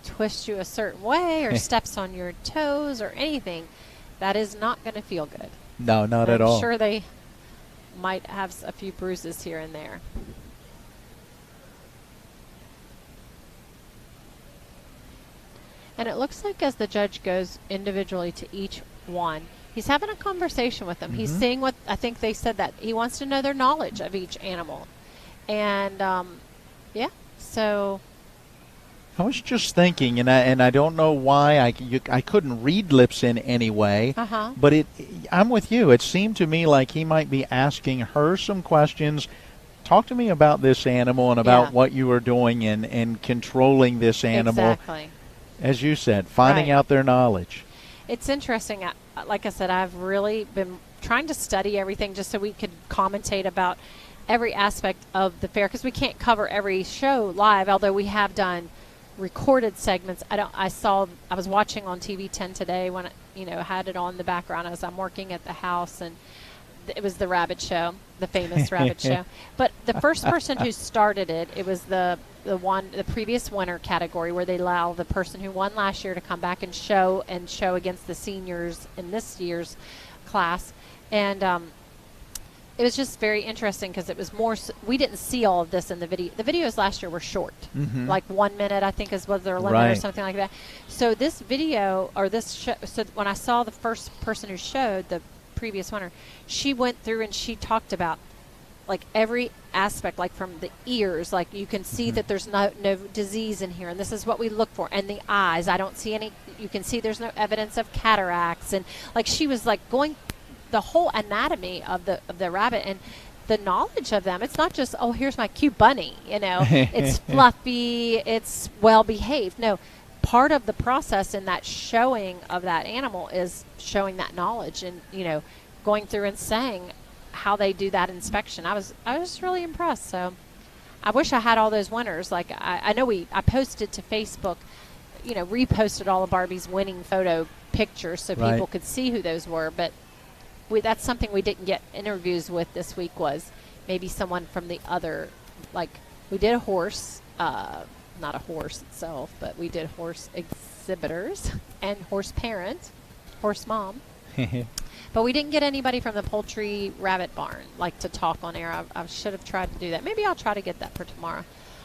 twists you a certain way or steps on your toes or anything, that is not going to feel good. No, not at all. I'm sure they might have a few bruises here and there. And it looks like as the judge goes individually to each one, he's having a conversation with them. He's seeing what, I think they said that he wants to know their knowledge of each animal. And, yeah, so. I was just thinking, and I don't know why I couldn't read lips in any way, but I'm with you. It seemed to me like he might be asking her some questions. Talk to me about this animal and about what you are doing in controlling this animal. Exactly. As you said, finding out their knowledge. It's interesting. Like I said, I've really been trying to study everything just so we could commentate about every aspect of the fair, because we can't cover every show live, although we have done recorded segments. I was watching on TV 10 today when I had it on in the background as I'm working at the house, and it was the rabbit show, the famous rabbit show. But the first person who started it was the previous winner category, where they allow the person who won last year to come back and show against the seniors in this year's class. And it was just very interesting because it was more, we didn't see all of this in the video. The videos last year were short, like 1 minute, I think was their limit or something like that. So this video, or this show, so when I saw the first person who showed, the previous winner, she went through and she talked about like every aspect, like from the ears, like you can see that there's no disease in here, and this is what we look for. And the eyes, I don't see any, you can see there's no evidence of cataracts. And like she was like going the whole anatomy of the rabbit and the knowledge of them. It's not just, oh, here's my cute bunny, it's fluffy, it's well behaved. No, part of the process in that showing of that animal is showing that knowledge and going through and saying how they do that inspection. I was really impressed. So I wish I had all those winners. Like I know I posted to Facebook, reposted all of Barbie's winning photo pictures so people could see who those were, but that's something we didn't get interviews with this week, was maybe someone from the other, like we did a horse, not a horse itself, but we did horse exhibitors and horse parent, horse mom. But we didn't get anybody from the poultry rabbit barn, like to talk on air. I should have tried to do that. Maybe I'll try to get that for tomorrow.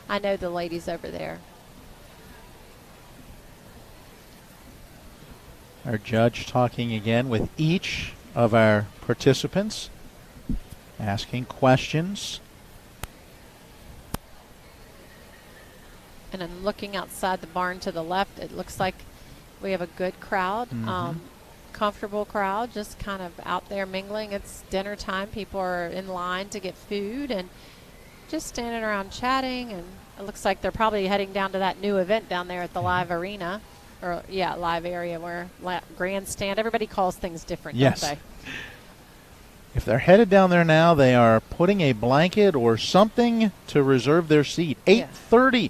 I know the ladies over there. Our judge talking again with each of our participants, asking questions. And then looking outside the barn to the left, it looks like we have a good crowd, comfortable crowd, just kind of out there mingling. It's dinner time. People are in line to get food and just standing around chatting. And it looks like they're probably heading down to that new event down there at the live arena. Or, live area where grandstand. Everybody calls things different, don't they? If they're headed down there now, they are putting a blanket or something to reserve their seat. 8:30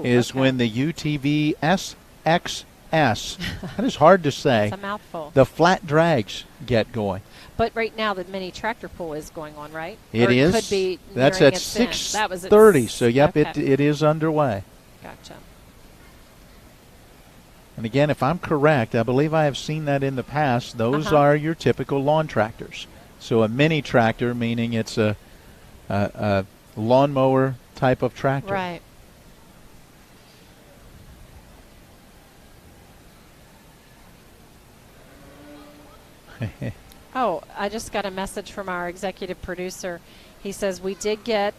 is when the UTV SXS, that is hard to say. It's a mouthful. The flat drags get going. But right now the mini tractor pull is going on, right? It is. Could be. That's at 6:30. So, yep, it is underway. Gotcha. And again, if I'm correct, I believe I have seen that in the past. Those are your typical lawn tractors. So a mini tractor, meaning it's a lawnmower type of tractor. Right. Oh, I just got a message from our executive producer. He says we did get,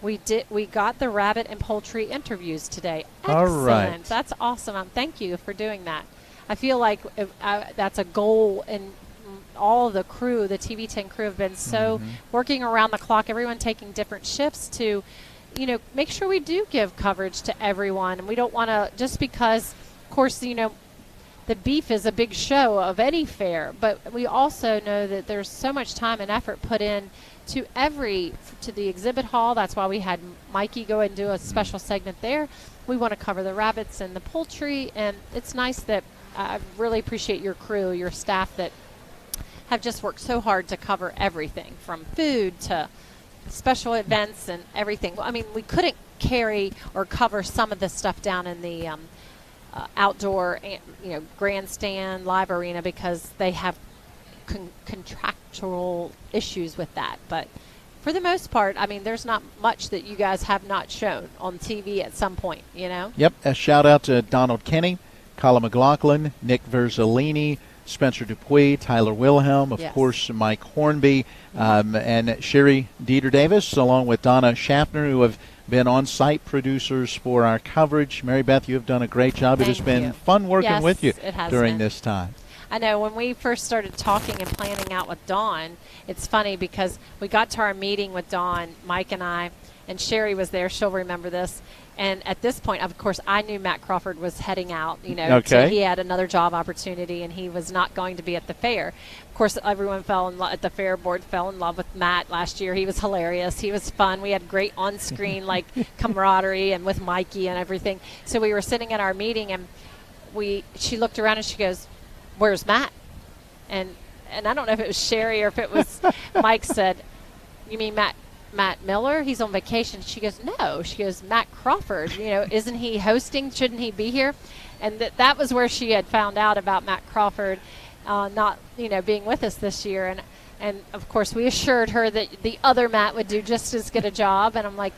we got the rabbit and poultry interviews today. Excellent. All right. That's awesome. Thank you for doing that. I feel like that's a goal, and all of the crew, the TV10 crew, have been so working around the clock, everyone taking different shifts to, make sure we do give coverage to everyone. And we don't want to, just because, of course, the beef is a big show of any fair, but we also know that there's so much time and effort put in to the exhibit hall. That's why we had Mikey go and do a special segment there. We want to cover the rabbits and the poultry, and it's nice that I really appreciate your crew, your staff that have just worked so hard to cover everything from food to special events and everything. I mean, we couldn't carry or cover some of the stuff down in the outdoor, grandstand, live arena, because they have contractual issues with that. But for the most part, I mean, there's not much that you guys have not shown on TV at some point, you know? Yep. A shout out to Donald Kenny, Colin McLaughlin, Nick Verzolini, Spencer Dupuis, Tyler Wilhelm, of course, Mike Hornby, and Sherry Dieter Davis, along with Donna Schaffner, who have been on-site producers for our coverage. Mary Beth, you have done a great job. Thank it has been you. fun working Yes, with you it has during been. this time. I know when we first started talking and planning out with Dawn, it's funny because we got to our meeting with Dawn, Mike and I, and Sherry was there. She'll remember this. And at this point, of course, I knew Matt Crawford was heading out. You know, Okay. he had another job opportunity, and he was not going to be at the fair. Of course, everyone fell in love at the fair board. Fell in love with Matt last year. He was hilarious. He was fun. We had great on-screen like camaraderie, and with Mikey and everything. So we were sitting at our meeting, and she looked around and she goes, "Where's Matt?" And I don't know if it was Sherry or if it was Mike said, "You mean Matt Miller? He's on vacation." She goes, "No." She goes, "Matt Crawford, you know, isn't he hosting? Shouldn't he be here?" And that was where she had found out about Matt Crawford not, you know, being with us this year. And of course, we assured her that the other Matt would do just as good a job. And I'm like,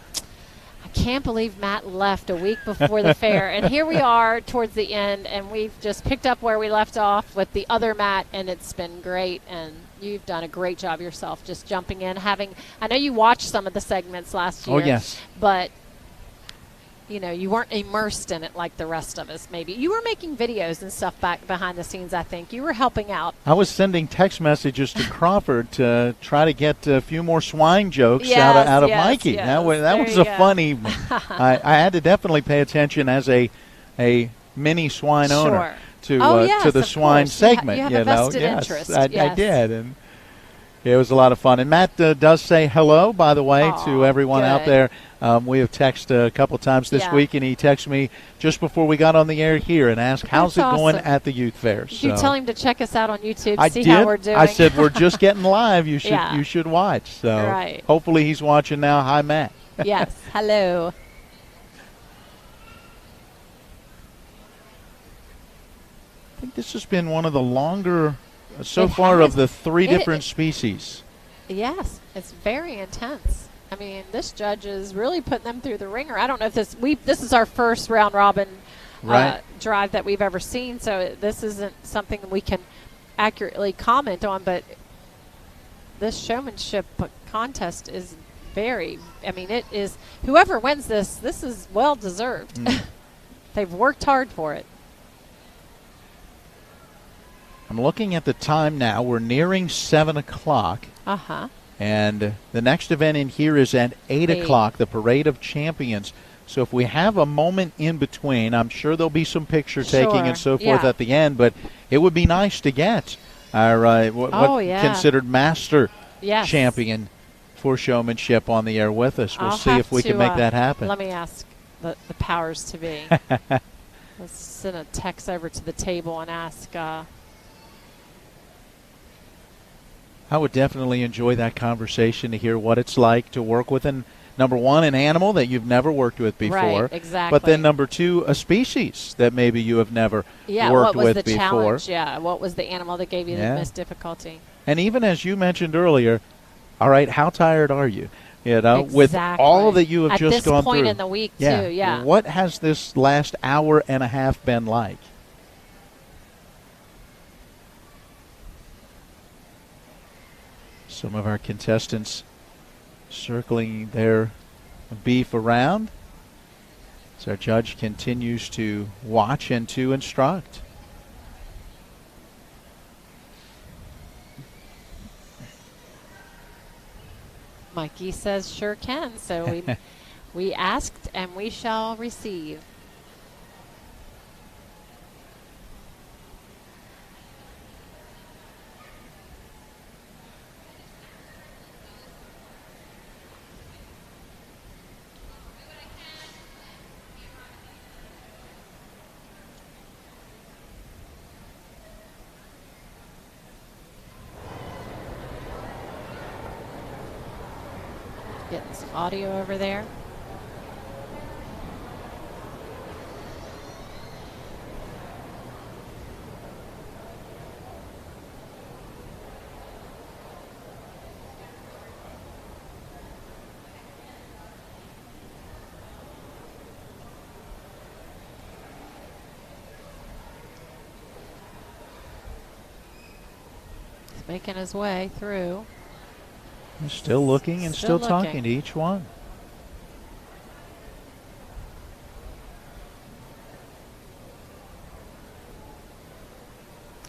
I can't believe Matt left a week before the fair. And here we are towards the end, and we've just picked up where we left off with the other Matt, and it's been great. And you've done a great job yourself just jumping in, I know you watched some of the segments last year. Oh, yes. But, you know, you weren't immersed in it like the rest of us maybe. You were making videos and stuff back behind the scenes, I think. You were helping out. I was sending text messages to Crawford to try to get a few more swine jokes out of Mikey. Yes. That was a fun evening. I had to definitely pay attention as a mini swine owner to the swine segment. You have a vested yes, interest. I did, and it was a lot of fun. And Matt does say hello, by the way, to everyone out there. We have texted a couple times this week, and he texted me just before we got on the air here and asked, "How's it going at the youth fair?" Did you tell him to check us out on YouTube, I see did. how we're doing? I said, "We're just getting live. You should watch." So hopefully he's watching now. Hi, Matt. Yes. Hello. I think this has been one of the longer so far of the three different species. Yes, it's very intense. I mean, this judge is really putting them through the ringer. I don't know if this is our first round robin drive that we've ever seen, so this isn't something that we can accurately comment on, but this showmanship contest is it is, whoever wins this is well deserved. They've worked hard for it. I'm looking at the time now. We're nearing 7 o'clock. And the next event in here is at 8 o'clock, the Parade of Champions. So if we have a moment in between, I'm sure there'll be some picture taking and so forth at the end. But it would be nice to get our considered master champion for showmanship on the air with us. We'll see if we can make that happen. Let me ask the powers to be. Let's send a text over to the table and ask. I would definitely enjoy that conversation to hear what it's like to work with number one, an animal that you've never worked with before. Right, exactly. But then number two, a species that maybe you have never worked with before. What was the challenge? Yeah, what was the animal that gave you the most difficulty? And even as you mentioned earlier, all right, how tired are you? You know, with all that you have just gone through. At this point in the week, too, yeah. What has this last hour and a half been like? Some of our contestants circling their beef around as our judge continues to watch and to instruct. Mikey says sure can, so we asked and we shall receive. Getting some audio over there. making his way through. He's still looking and still looking. talking to each one.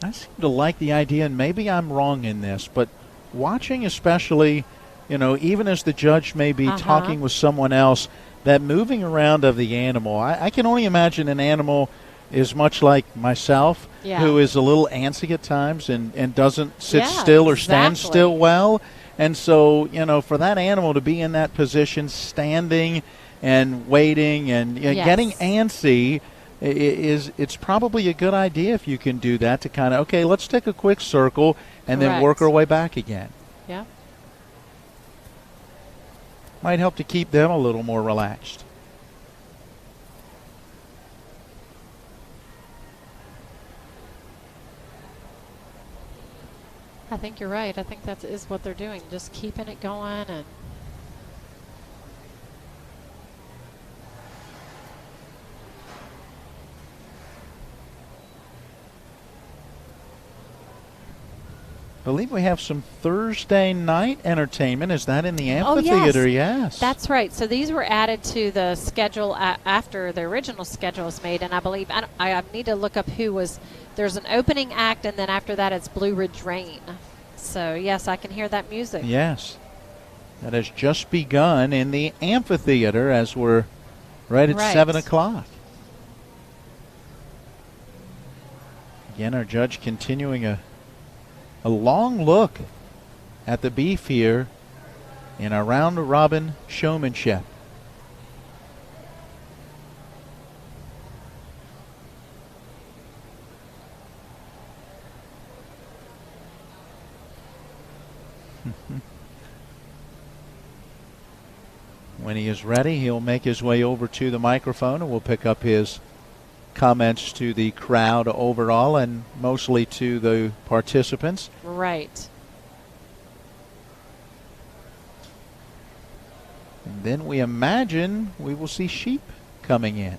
I seem to like the idea, and maybe I'm wrong in this, but watching especially, even as the judge may be talking with someone else, that moving around of the animal, I can only imagine an animal is much like myself, who is a little antsy at times and doesn't sit still or stand still well. And so, for that animal to be in that position, standing and waiting and getting antsy, it's probably a good idea if you can do that to kind of, okay, let's take a quick circle and then work our way back again. Yeah. Might help to keep them a little more relaxed. I think you're right. I think that is what they're doing, just keeping it going. And I believe we have some Thursday night entertainment. Is that in the amphitheater? Oh, yes. That's right. So these were added to the schedule after the original schedule was made, and I believe I need to look up who was. There's an opening act, and then after that it's Blue Ridge Rain. So yes, I can hear that music. Yes, that has just begun in the amphitheater as we're right at 7 o'clock. Again, our judge continuing a long look at the beef here in our round-robin showmanship. When he is ready, he'll make his way over to the microphone and we'll pick up his comments to the crowd overall and mostly to the participants. Right. And then we imagine we will see sheep coming in.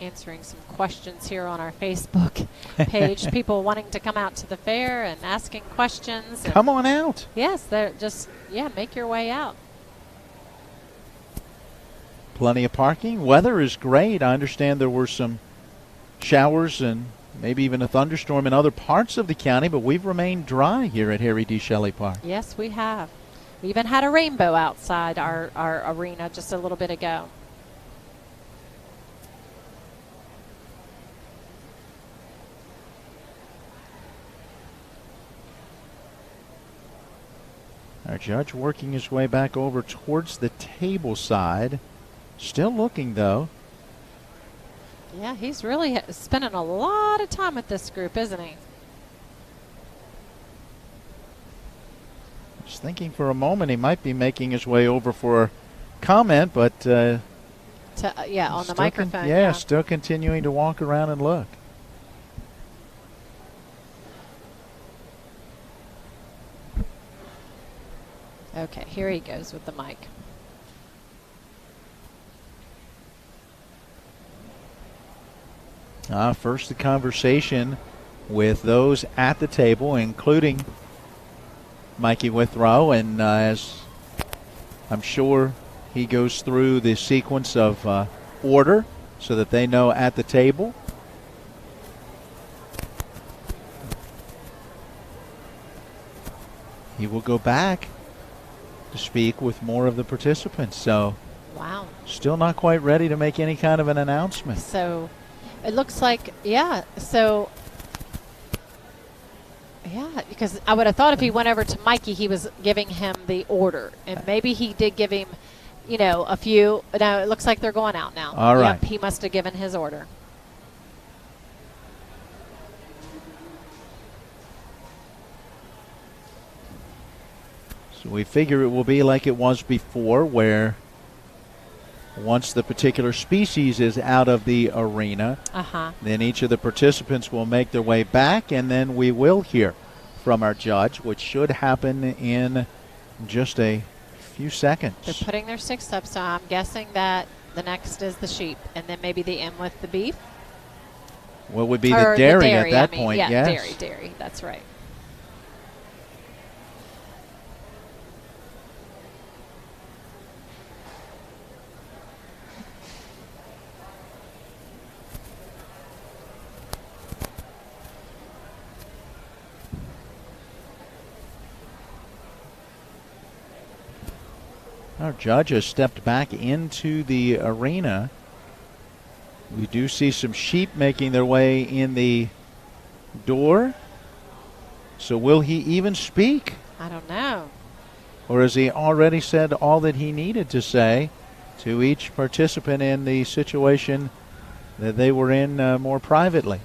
Answering some questions here on our Facebook page. People wanting to come out to the fair and asking questions. Come on out. Yes, they're just, make your way out. Plenty of parking. Weather is great. I understand there were some showers and maybe even a thunderstorm in other parts of the county, but we've remained dry here at Harry D. Shelley Park. Yes, we have. We even had a rainbow outside our arena just a little bit ago. Our judge working his way back over towards the table side. Still looking, though. Yeah, he's really spending a lot of time with this group, isn't he? Just thinking for a moment he might be making his way over for comment, but on the microphone. Still continuing to walk around and look. Okay, here he goes with the mic. First the conversation with those at the table, including Mikey Withrow, and as I'm sure he goes through the sequence of order so that they know at the table. He will go back to speak with more of the participants. So, wow, still not quite ready to make any kind of an announcement. So, it looks like, so, because I would have thought if he went over to Mikey, he was giving him the order. And maybe he did give him, a few. Now, it looks like they're going out now. All right. Yep, he must have given his order. So we figure it will be like it was before, where once the particular species is out of the arena, then each of the participants will make their way back, and then we will hear from our judge, which should happen in just a few seconds. They're putting their sticks up, so I'm guessing that the next is the sheep, and then maybe the end with the beef. What would be the dairy at that point? Yeah, yes. dairy. That's right. Our judge has stepped back into the arena. We do see some sheep making their way in the door. So will he even speak? I don't know. Or has he already said all that he needed to say to each participant in the situation that they were in more privately?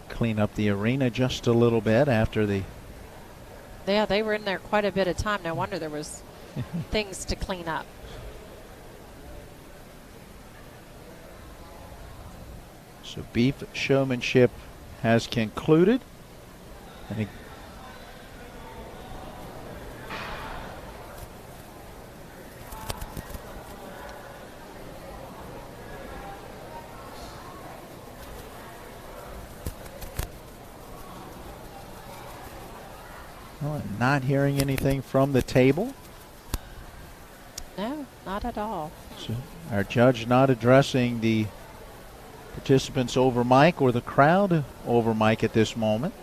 Clean up the arena just a little bit after the... Yeah, they were in there quite a bit of time. No wonder there was things to clean up. So beef showmanship has concluded. And not hearing anything from the table. No, not at all. So our judge not addressing the participants over mic or the crowd over mic at this moment.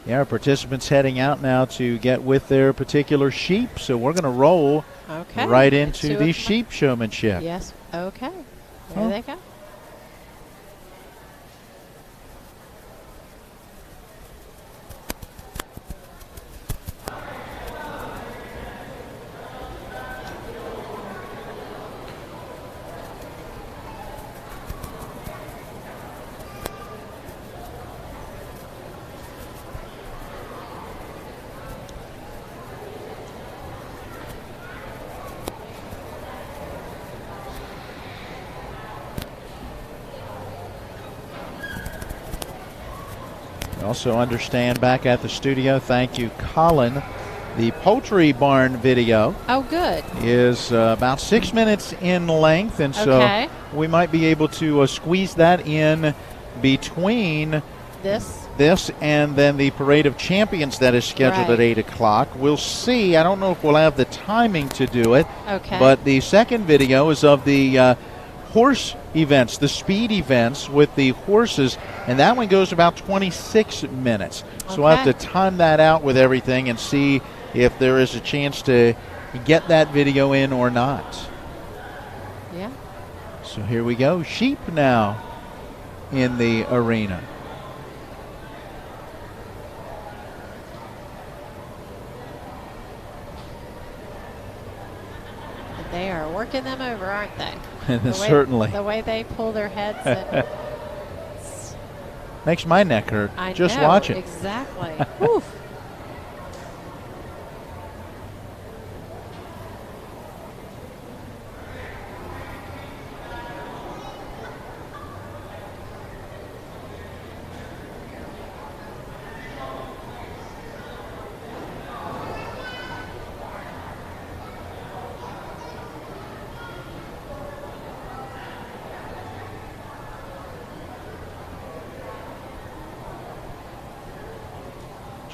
Yeah, our participants heading out now to get with their particular sheep. So we're going to roll right into the sheep showmanship. Yes, okay. There they go. Also understand back at the studio, thank you, Colin. The poultry barn video good. is about 6 minutes in length, and so we might be able to squeeze that in between this and then the Parade of Champions that is scheduled at 8 o'clock. We'll see. I don't know if we'll have the timing to do it, but the second video is of the horse events, the speed events with the horses, and that one goes about 26 minutes. So we'll have to time that out with everything and see if there is a chance to get that video in or not. Yeah. So here we go. Sheep now in the arena. They are working them over, aren't they? Certainly. The way they pull their heads. And makes my neck hurt. I just know, watch it. Exactly. Oof.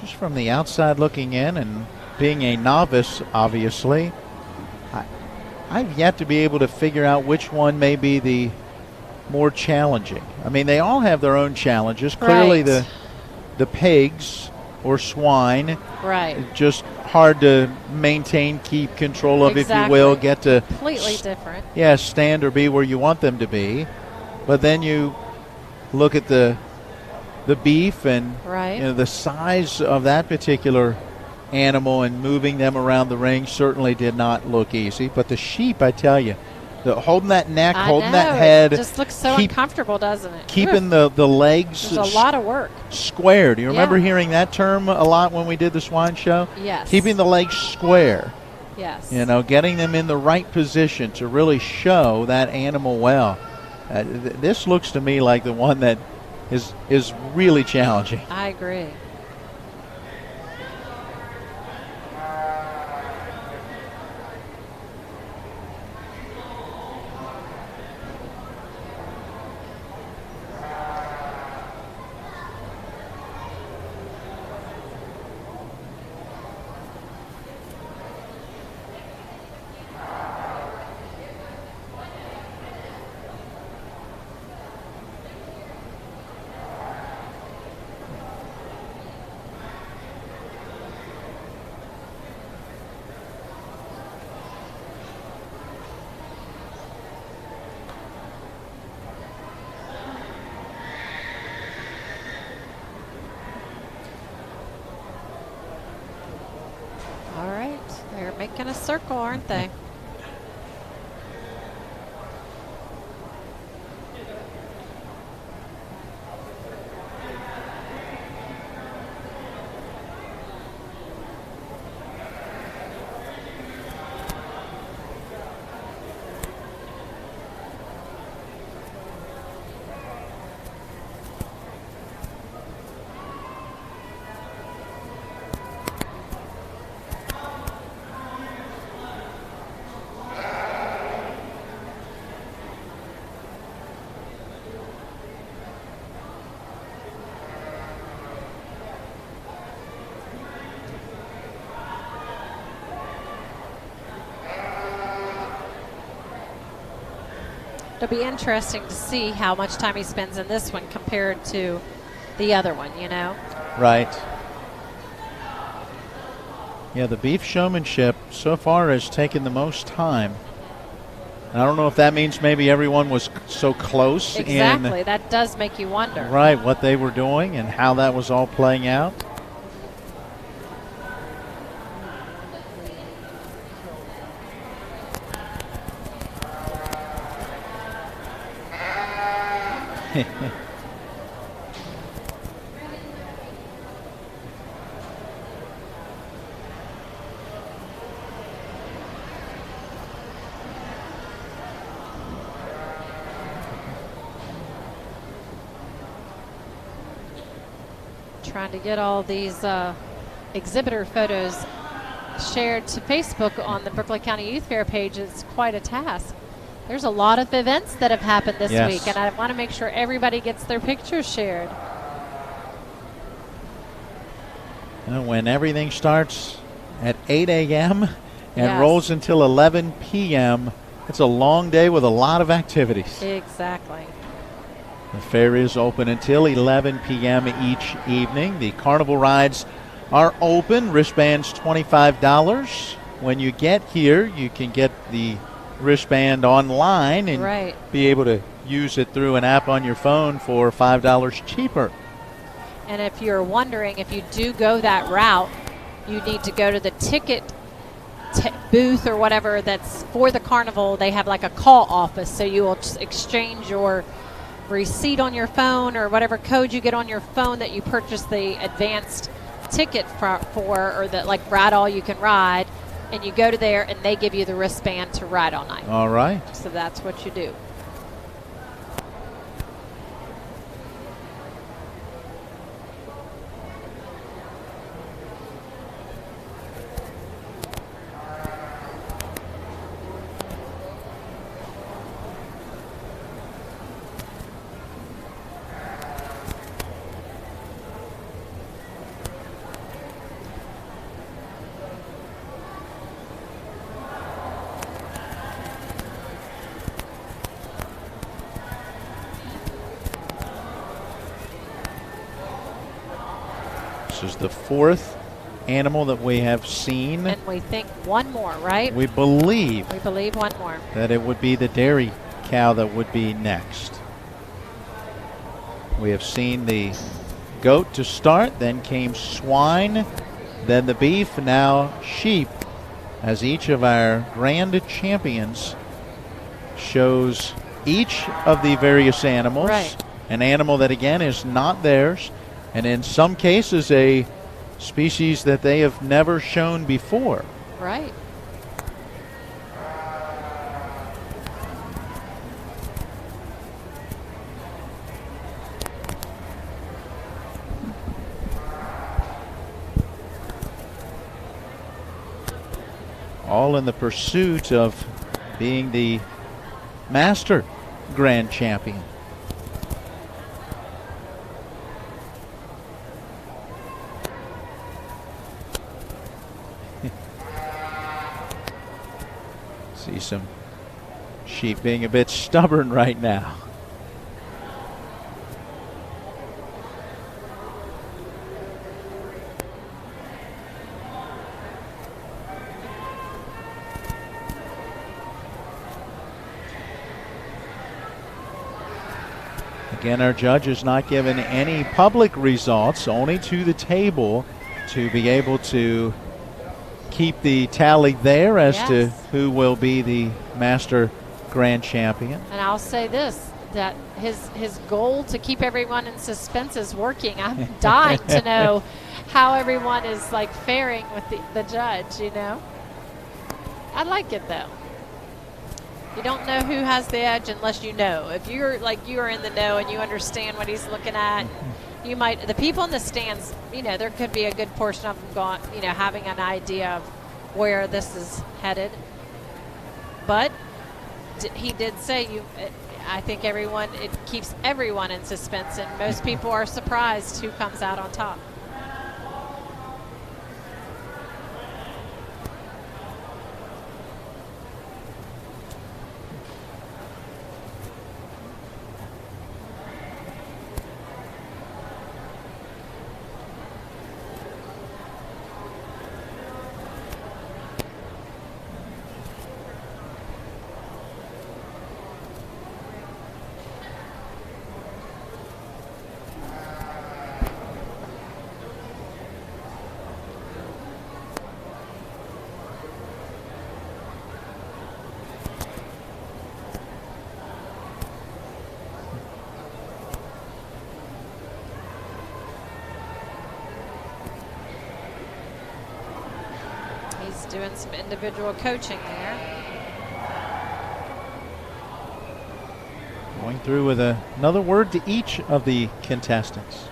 Just from the outside looking in and being a novice, obviously, I've yet to be able to figure out which one may be the more challenging. I mean, they all have their own challenges. Clearly the pigs or swine, just hard to maintain, keep control of, if you will, get to completely different. Yeah, stand or be where you want them to be. But then you look at the beef and you know, the size of that particular animal and moving them around the ring certainly did not look easy. But the sheep, I tell you, holding that neck, I holding know, that head. It just looks so uncomfortable, doesn't it? Keeping the legs. There's a lot of work. Square. Do you remember hearing that term a lot when we did the swine show? Yes. Keeping the legs square. Yes. You know, getting them in the right position to really show that animal well. This looks to me like the one that is really challenging. I agree. All right, they're making a circle, aren't they? It'll be interesting to see how much time he spends in this one compared to the other one, you know? Right. Yeah, the beef showmanship so far has taken the most time. I don't know if that means maybe everyone was so close. Exactly. That does make you wonder. Right, what they were doing and how that was all playing out. Trying to get all these exhibitor photos shared to Facebook on the Berkeley County Youth Fair page is quite a task. There's a lot of events that have happened this week, and I want to make sure everybody gets their pictures shared. You know, when everything starts at 8 a.m. and rolls until 11 p.m., it's a long day with a lot of activities. Exactly. The fair is open until 11 p.m. each evening. The carnival rides are open. Wristbands $25. When you get here, you can get the wristband online and be able to use it through an app on your phone for $5 cheaper. And if you're wondering, if you do go that route, you need to go to the ticket booth or whatever that's for the carnival. They have like a call office, so you will exchange your receipt on your phone or whatever code you get on your phone that you purchase the advanced ticket for or the like ride all you can ride, and you go to there and they give you the wristband to ride all night. All right. So that's what you do. This is the fourth animal that we have seen. And we think one more, right? We believe. We believe one more. That it would be the dairy cow that would be next. We have seen the goat to start, then came swine, then the beef, now sheep, as each of our grand champions shows each of the various animals. Right. An animal that, again, is not theirs, and in some cases a species that they have never shown before. Right. All in the pursuit of being the Master Grand Champion. See some sheep being a bit stubborn right now. Again, our judge has not given any public results, only to the table to be able to keep the tally there as to who will be the Master Grand Champion. And I'll say this, that his goal to keep everyone in suspense is working. I'm dying to know how everyone is like faring with the judge, you know. I like it though. You don't know who has the edge unless you know. If you're like you are in the know and you understand what he's looking at, you might. The people in the stands, you know, there could be a good portion of them going, you know, having an idea of where this is headed. But he did say I think it keeps everyone in suspense, and most people are surprised who comes out on top. Doing some individual coaching there. Going through with another word to each of the contestants.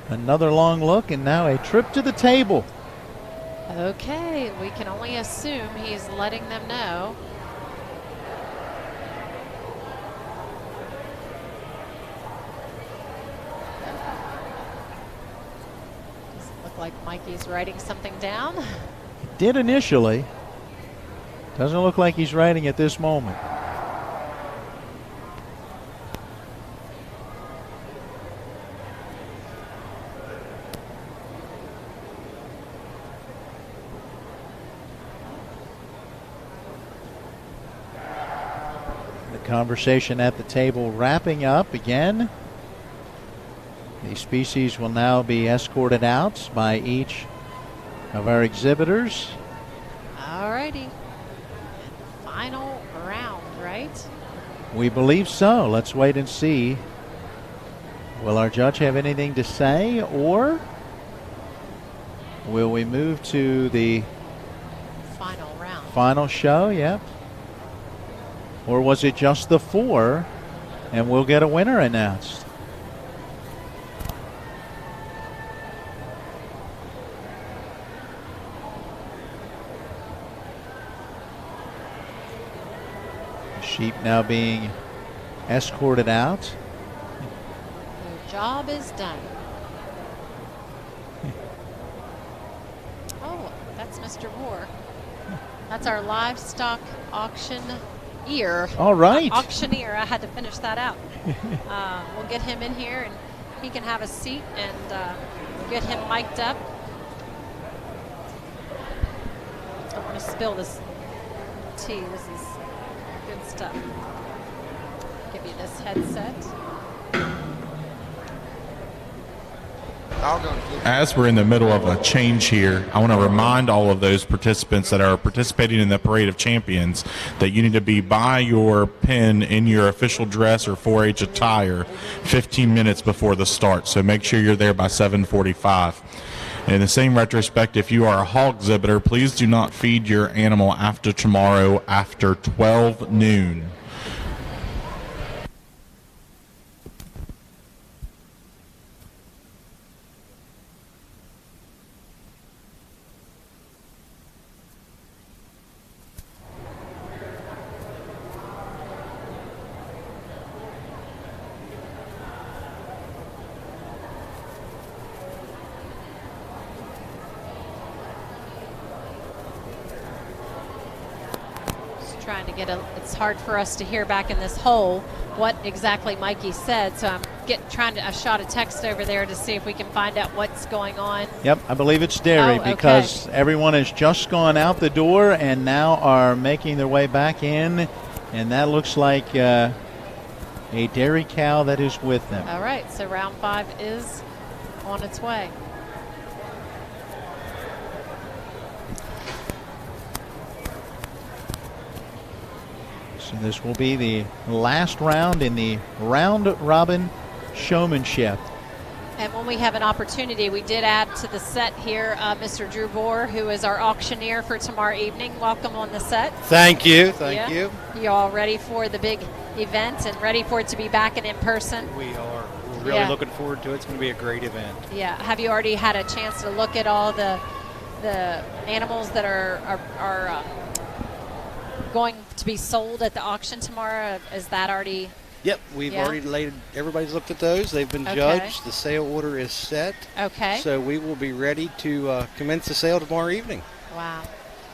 Another long look, and now a trip to the table. Okay, we can only assume he's letting them know. Does it look like Mikey's writing something down? He did initially. Doesn't look like he's writing at this moment. Conversation at the table wrapping up again. The species will now be escorted out by each of our exhibitors. Alrighty. Final round, right? We believe so. Let's wait and see. Will our judge have anything to say, or will we move to the final round? Final show, yep. Or was it just the 4 and we'll get a winner announced? The sheep now being escorted out. Your job is done. Oh, that's Mr. Moore. That's our livestock auctioneer. All right. Auctioneer. I had to finish that out. We'll get him in here, and he can have a seat, and get him mic'd up. I don't want to spill this tea. This is good stuff. Give you this headset. As we're in the middle of a change here, I want to remind all of those participants that are participating in the Parade of Champions that you need to be by your pin in your official dress or 4-H attire 15 minutes before the start. So make sure you're there by 7:45. In the same retrospect, if you are a hog exhibitor, please do not feed your animal after tomorrow after 12 noon. Trying to get it's hard for us to hear back in this hole what exactly Mikey said, so I'm trying to shot a text over there to see if we can find out what's going on. Yep, I believe it's dairy because everyone has just gone out the door and now are making their way back in, and that looks like a dairy cow that is with them. All right, so round 5 is on its way. So this will be the last round in the round-robin showmanship. And when we have an opportunity, we did add to the set here Mr. Drew Bohr, who is our auctioneer for tomorrow evening. Welcome on the set. Thank you. Thank you. You all ready for the big event and ready for it to be back and in person? We are. We're really looking forward to it. It's going to be a great event. Yeah. Have you already had a chance to look at all the animals that are going to be sold at the auction tomorrow? Is that already? Yep, we've already everybody's looked at those. They've been judged. The sale order is set. Okay. So we will be ready to commence the sale tomorrow evening. Wow.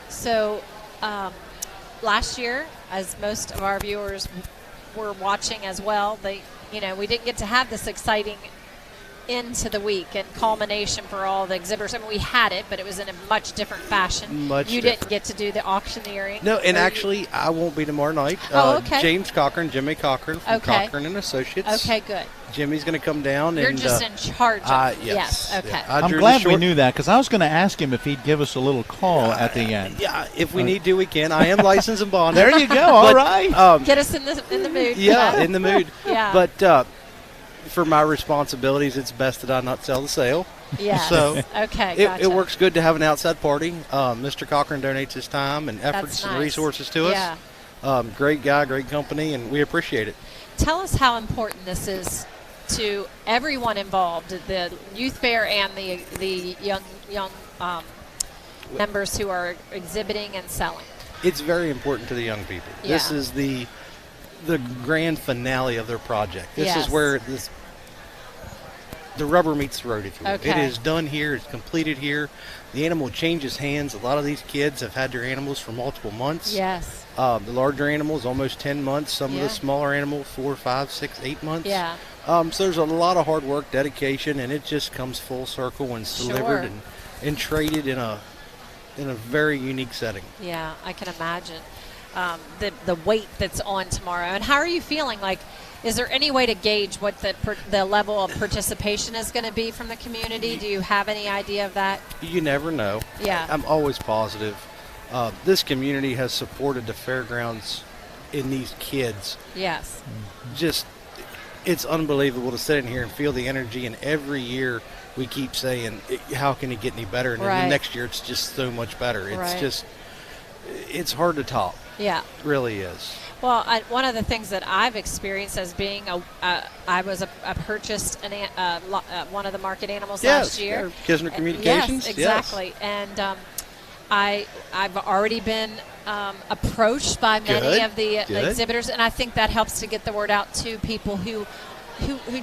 So last year, as most of our viewers were watching as well, we didn't get to have this exciting into the week and culmination for all the exhibitors. I mean, we had it, but it was in a much different fashion. You didn't get to do the auctioneering. No, and actually, I won't be tomorrow night. Okay. Jimmy Cochran from Cochran and Associates. Okay, good. Jimmy's going to come down. You're just in charge of it. Yes. Okay. Yeah. I'm glad we knew that because I was going to ask him if he'd give us a little call at the end. Yeah, if we need to, we can. I am licensed and bonded. There you go. All right. Get us in the mood. Yeah, in the mood. Yeah. But for my responsibilities, it's best that I not sell the sale. Yeah. So gotcha. it works good to have an outside party. Mr. Cochran donates his time and efforts and resources to us. Great guy, great company, and we appreciate it. Tell us how important this is to everyone involved, the youth fair and the young members who are exhibiting and selling. It's very important to the young people. Yeah. This is the grand finale of their project. This is where the rubber meets the road, if you will. Okay. It is done here. It's completed here. The animal changes hands. A lot of these kids have had their animals for multiple months. Yes. The larger animals, almost 10 months. Some of the smaller animals, 4, 5, 6, 8 months. Yeah. So there's a lot of hard work, dedication, and it just comes full circle when it's delivered and traded in a very unique setting. Yeah, I can imagine the weight that's on tomorrow. And how are you feeling? Like, is there any way to gauge what the level of participation is going to be from the community? Do you have any idea of that? You never know. Yeah. I'm always positive. This community has supported the fairgrounds in these kids. Yes. Just, it's unbelievable to sit in here and feel the energy, and every year we keep saying, how can it get any better? And then the next year it's just so much better. It's just, it's hard to top. Yeah. It really is. Well, one of the things that I've experienced as being I purchased one of the market animals last year. Kisner Communications. Yes, exactly. And I've already been approached by many of the exhibitors, and I think that helps to get the word out to people who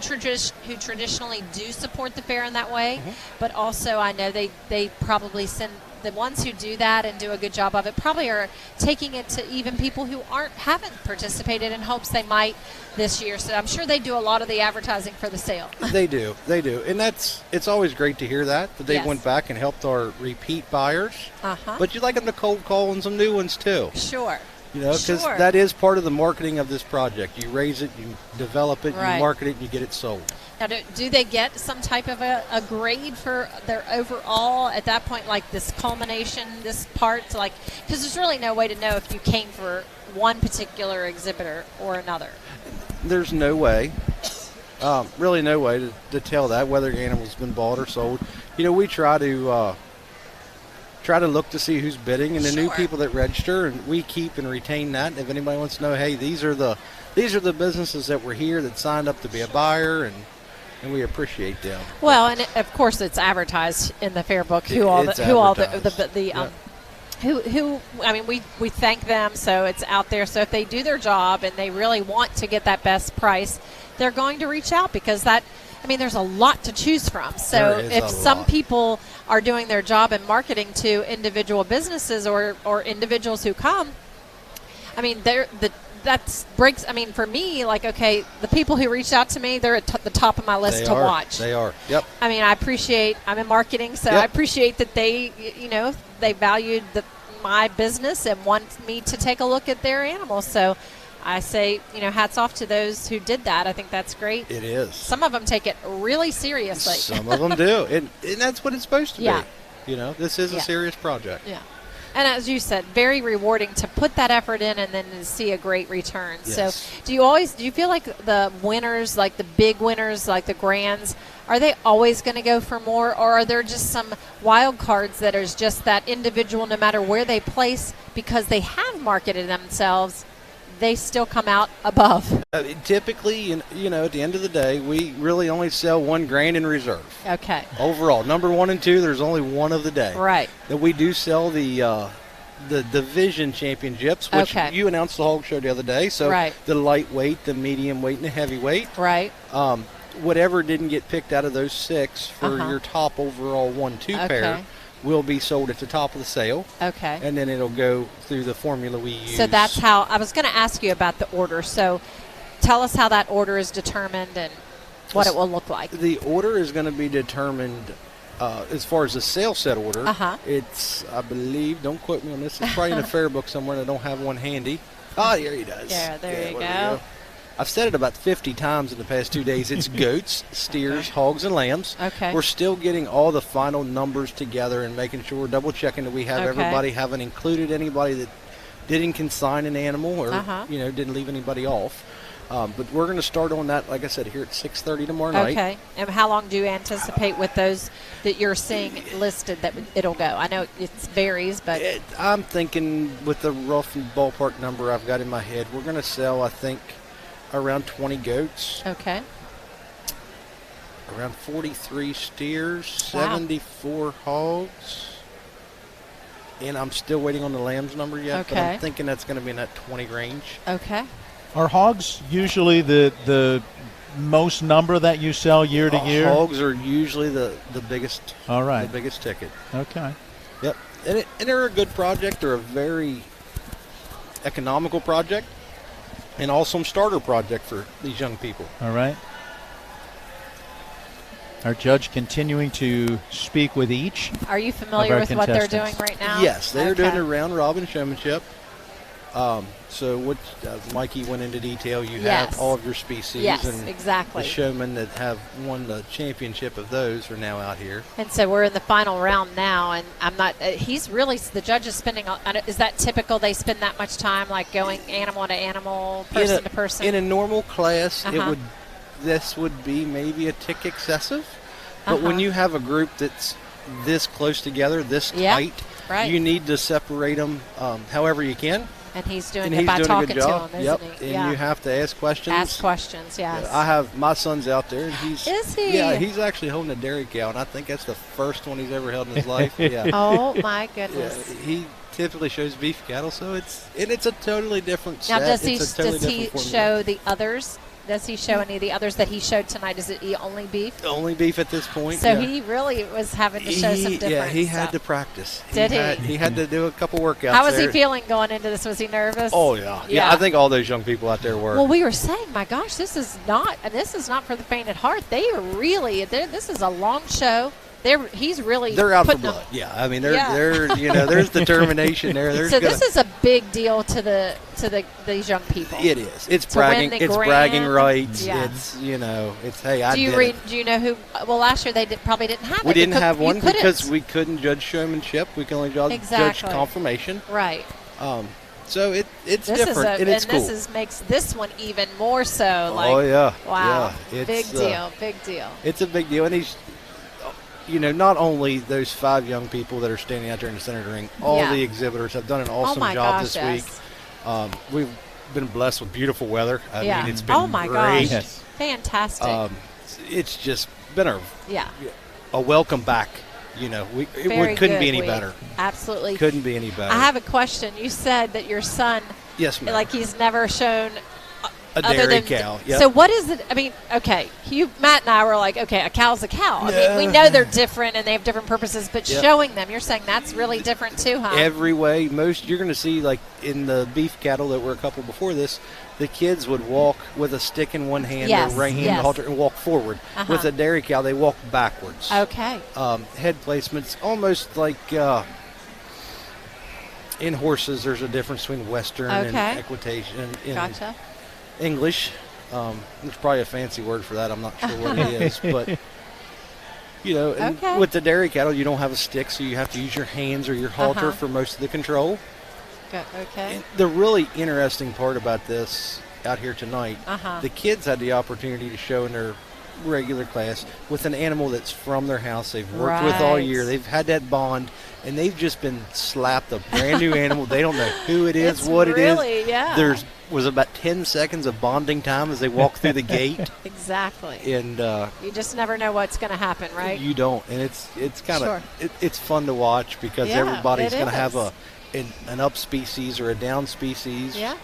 traditionally do support the fair in that way. But also, I know they probably send the ones who do that and do a good job of it probably are taking it to even people who haven't participated in hopes they might this year. So I'm sure they do a lot of the advertising for the sale. They do, and it's always great to hear that they went back and helped our repeat buyers. But you'd like them to cold call on some new ones too. Sure. Because that is part of the marketing of this project. You raise it, you develop it, you market it, and you get it sold. Now, do they get some type of a grade for their overall at that point, like this culmination, this part? Because there's really no way to know if you came for one particular exhibitor or another. There's no way, really no way to tell that, whether the animal's been bought or sold. We try to look to see who's bidding and the new people that register, and we keep and retain that. And if anybody wants to know, hey, these are the businesses that were here that signed up to be a buyer, and we appreciate them. Well, and of course it's advertised in the fair book who we thank them, so it's out there. So if they do their job and they really want to get that best price, they're going to reach out, because there's a lot to choose from. So if some people are doing their job in marketing to individual businesses or individuals who come, for me, the people who reached out to me, they're at the top of my list to watch. They are. Yep. I'm in marketing, so I appreciate that they valued my business and want me to take a look at their animals. So I say, hats off to those who did that. I think that's great. It is. Some of them take it really seriously. Some of them do. And that's what it's supposed to be. This is a serious project. Yeah. And as you said, very rewarding to put that effort in and then to see a great return. Yes. So do you feel like the winners, like the big winners, like the grands, are they always going to go for more, or are there just some wild cards that is just that individual, no matter where they place, because they have marketed themselves, they still come out above? Typically, at the end of the day, we really only sell one grand in reserve. Okay. Overall, number 1 and 2, there's only one of the day. Right. That we do sell the division championships, which you announced the hog show the other day. So the lightweight, the medium weight, and the heavyweight. Right. Whatever didn't get picked out of those 6 for your top overall 1-2 pair will be sold at the top of the sale. Okay. And then it'll go through the formula we use. So that's how I was going to ask you about the order. So tell us how that order is determined and what it will look like. The order is going to be determined as far as the sale set order. It's, I believe, don't quote me on this, it's probably in a fair book somewhere, and I don't have one handy. There he does. Yeah, there you go. I've said it about 50 times in the past 2 days. It's goats, steers, hogs, and lambs. Okay. We're still getting all the final numbers together and making sure we're double checking that we have everybody, haven't included anybody that didn't consign an animal or didn't leave anybody off. But we're going to start on that, like I said, here at 6:30 tomorrow night. Okay. And how long do you anticipate with those that you're seeing listed that it'll go? I know it varies, but I'm thinking with the rough ballpark number I've got in my head, we're going to sell, I think, around 20 goats. Okay. Around 43 steers, 74 hogs. And I'm still waiting on the lambs number yet, but I'm thinking that's going to be in that 20 range. Okay. Are hogs usually the most number that you sell year to year? Hogs are usually the biggest. All right. The biggest ticket. Okay. Yep. And they're a good project. They're a very economical project. And also a starter project for these young people. All right. Our judge continuing to speak with each. Are you familiar with what they're doing right now? Yes, they're doing a round robin showmanship. So what Mikey went into detail. You have all of your species. Yes, and exactly. The showmen that have won the championship of those are now out here. And so we're in the final round now, and I'm not. He's really, the judge is spending. Is that typical? They spend that much time, like going animal to animal, person to person. In a normal class, this would be maybe a tick excessive, but when you have a group that's this close together, this tight, you need to separate them however you can. And he's doing it by talking to them, isn't he? And you have to ask questions. Ask questions, yes. I have my son's out there, and he's. Is he? Yeah, he's actually holding a dairy cow, and I think that's the first one he's ever held in his life. Yeah. Oh my goodness. Yeah, he typically shows beef cattle, so it's a totally different now, set. Does he show the others Does he show any of the others that he showed tonight? Is it only beef? Only beef at this point. So he really was having to show some different Yeah, he stuff. had to practice. Did he? He had to do a couple workouts. How was there. he feeling going into this? Was he nervous? Oh yeah. I think all those young people out there were. Well, we were saying, my gosh, this is not for the faint at heart. They are really. This is a long show. He's really. They're out for putting blood. Yeah, I mean, they're there's determination there. So this is a big deal to these young people. It is. It's bragging. It's bragging rights. Yeah. It's it's hey, I did it. Do you know who? Well, last year they probably didn't have it. We didn't have one because we couldn't judge showmanship. We can only judge confirmation. Right. So it's this different. And it's cool. This makes this one even more so. Like, oh yeah. Wow. Yeah. Big deal. Big deal. It's a big deal, and he's. Not only those 5 young people that are standing out there in the center of the ring, all the exhibitors have done an awesome job this week. We've been blessed with beautiful weather. I mean, it's been great. Gosh. Yes. Fantastic. It's just been a welcome back. It couldn't be any better. Absolutely. Couldn't be any better. I have a question. You said that your son, yes, ma'am. Like he's never shown a dairy cow. Yep. So what is it? I mean, okay, Matt and I were like, okay, a cow's a cow. I mean, we know they're different and they have different purposes, but showing them, you're saying that's really different too, huh? Every way. You're going to see, like in the beef cattle that were a couple before this, the kids would walk with a stick in one hand, their right hand halter, and walk forward. With a dairy cow, they walk backwards. Okay. Head placements, almost like in horses, there's a difference between Western and equitation. Gotcha. English. There's probably a fancy word for that. I'm not sure what it is, but with the dairy cattle, you don't have a stick, so you have to use your hands or your halter for most of the control. Okay. And the really interesting part about this out here tonight, the kids had the opportunity to show in their regular class with an animal that's from their house. They've worked with all year. They've had that bond, and they've just been slapped a brand new animal. They don't know who it is, what it is. Yeah. There's was about 10 seconds of bonding time as they walk through the gate. Exactly. And you just never know what's going to happen, right? You don't, and it's kind of it's fun to watch because everybody's going to have an up species or a down species. Yeah.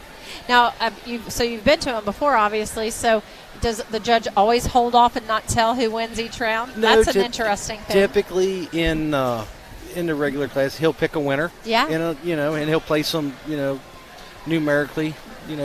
Now, you've been to them before, obviously. So, does the judge always hold off and not tell who wins each round? No, that's an interesting thing. Typically, in the regular class, he'll pick a winner. Yeah. And he'll place them, numerically,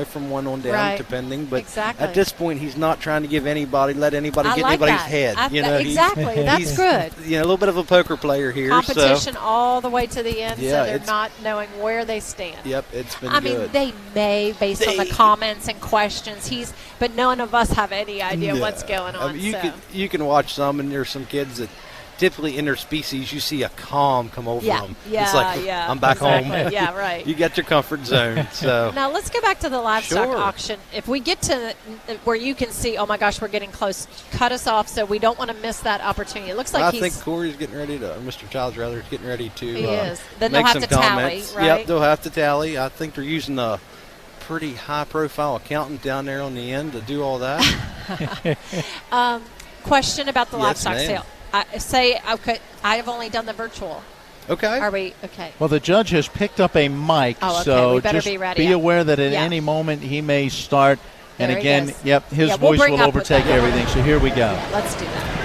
from 1 on down, depending. But at this point, he's not trying to let anybody get anybody's head. Exactly. That's good. A little bit of a poker player here. Competition all the way to the end, so they're not knowing where they stand. Yep, it's been good. I mean, they may, based on the comments and questions, but none of us have any idea what's going on. I mean, you can watch some, and there's some kids that typically in their species, you see a calm come over them. Yeah, it's like, I'm back home. Yeah, right. You get your comfort zone. So now let's go back to the livestock auction. If we get to where you can see, oh my gosh, we're getting close, cut us off, so we don't want to miss that opportunity. It looks like I think Corey's getting ready to, Mr. Childs rather, is getting ready to he is. Then make they'll have some to comments. tally, right? Yep, they'll have to tally. I think they're using a pretty high-profile accountant down there on the end to do all that. Question about the livestock sale. I have only done the virtual. Okay. Are we okay? Well, the judge has picked up a mic, so we better just be ready. be aware that at any moment he may start. And there again, his voice will overtake everything. So here we go. Let's do that.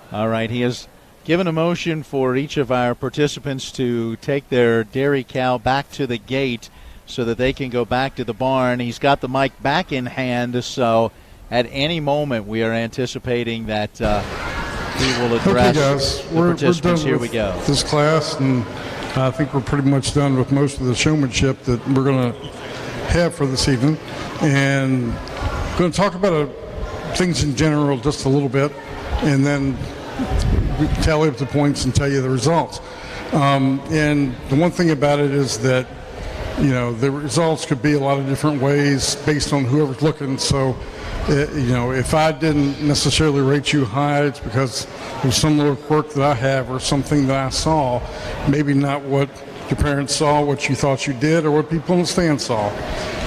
All right, he has given a motion for each of our participants to take their dairy cow back to the gate so that they can go back to the barn. He's got the mic back in hand, so at any moment we are anticipating that he will address the participants. Here we go. This class, and I think we're pretty much done with most of the showmanship that we're going to have for this evening. And I'm going to talk about things in general just a little bit, and then we tally up the points and tell you the results. And the one thing about it is that, the results could be a lot of different ways based on whoever's looking. So, if I didn't necessarily rate you high, it's because there's some little quirk that I have or something that I saw, maybe not what your parents saw, what you thought you did, or what people in the stand saw.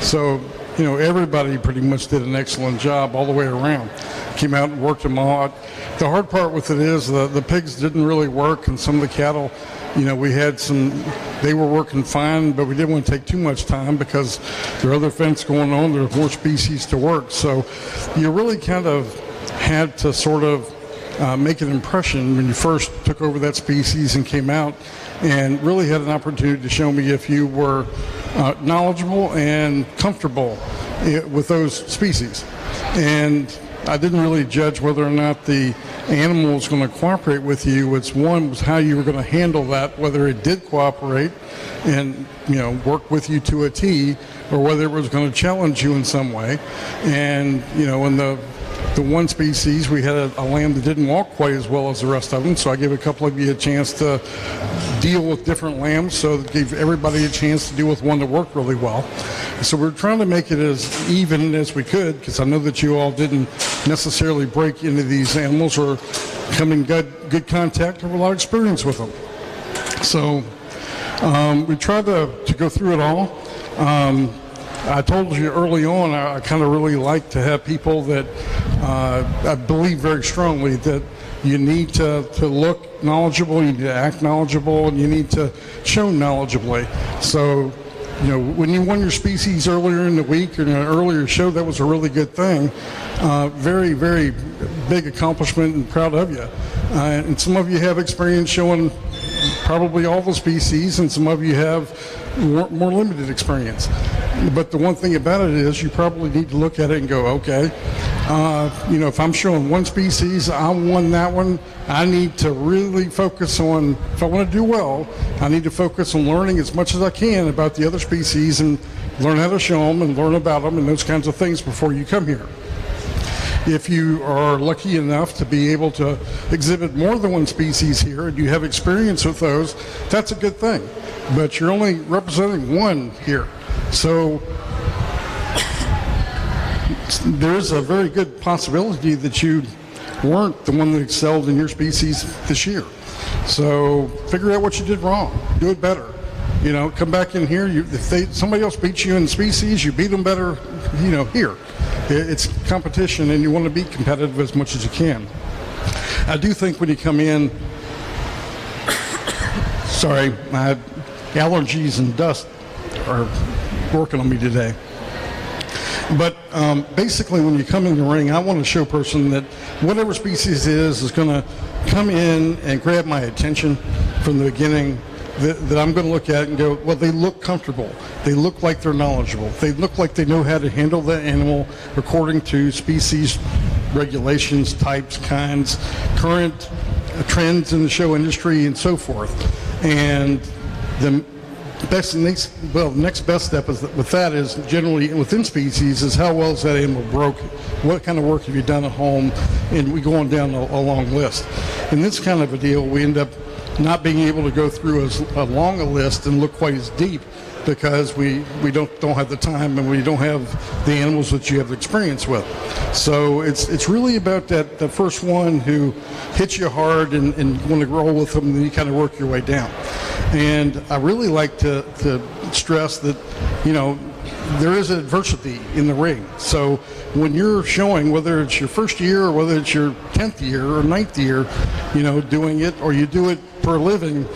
So, everybody pretty much did an excellent job all the way around. Came out and worked them all. The hard part with it is the pigs didn't really work, and some of the cattle, we had they were working fine, but we didn't want to take too much time because there are other events going on. There are more species to work. So you really kind of had to sort of make an impression when you first took over that species and came out, and really had an opportunity to show me if you were knowledgeable and comfortable with those species. And I didn't really judge whether or not the animal was going to cooperate with you. One was how you were going to handle that, whether it did cooperate and work with you to a T, or whether it was going to challenge you in some way. And in the one species, we had a lamb that didn't walk quite as well as the rest of them, so I gave a couple of you a chance to deal with different lambs, so it gave everybody a chance to deal with one that worked really well. So we're trying to make it as even as we could, because I know that you all didn't necessarily break into these animals or come in good contact or have a lot of experience with them. So we tried to go through it all. I told you early on, I kind of really like to have people that I believe very strongly that you need to look knowledgeable, you need to act knowledgeable, and you need to show knowledgeably. So, when you won your species earlier in the week or in an earlier show, that was a really good thing. Very, very big accomplishment, and proud of you. And some of you have experience showing probably all the species, and some of you have more limited experience. But the one thing about it is you probably need to look at it and go, okay, if I'm showing one species, I won that one, I need to really focus on, if I want to do well, I need to focus on learning as much as I can about the other species and learn how to show them and learn about them and those kinds of things before you come here. If you are lucky enough to be able to exhibit more than one species here and you have experience with those, that's a good thing. But you're only representing one here. So there's a very good possibility that you weren't the one that excelled in your species this year. So figure out what you did wrong. Do it better. Come back in here. If somebody else beats you in species, you beat them better, here. It's competition, and you want to be competitive as much as you can. I do think when you come in, sorry, my allergies and dust are working on me today. But basically, when you come in the ring, I want to show a person that whatever species it is going to come in and grab my attention from the beginning, that I'm going to look at and go, well, they look comfortable. They look like they're knowledgeable. They look like they know how to handle the animal according to species regulations, types, kinds, current trends in the show industry, and so forth. And the next best step with that is generally within species is how well is that animal broke, what kind of work have you done at home, and we go on down a long list. In this kind of a deal, we end up not being able to go through as long a list and look quite as deep because we don't have the time and we don't have the animals that you have experience with. So it's really about that first one who hits you hard and want to roll with them, and then you kind of work your way down. And I really like to stress that, there is adversity in the ring. So when you're showing, whether it's your first year or whether it's your 10th year or 9th year, doing it, or you do it for a living,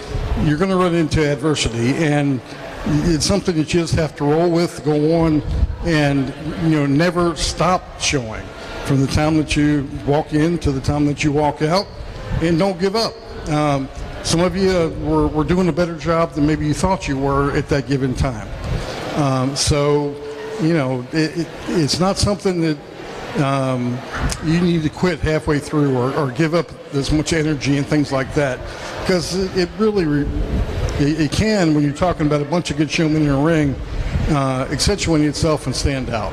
you're going to run into adversity. And it's something that you just have to roll with, go on, and, never stop showing from the time that you walk in to the time that you walk out, and don't give up. Some of you were doing a better job than maybe you thought you were at that given time. So, it's not something that you need to quit halfway through or give up as much energy and things like that, because it really it can, when you're talking about a bunch of good showmen in a ring, accentuate itself and stand out.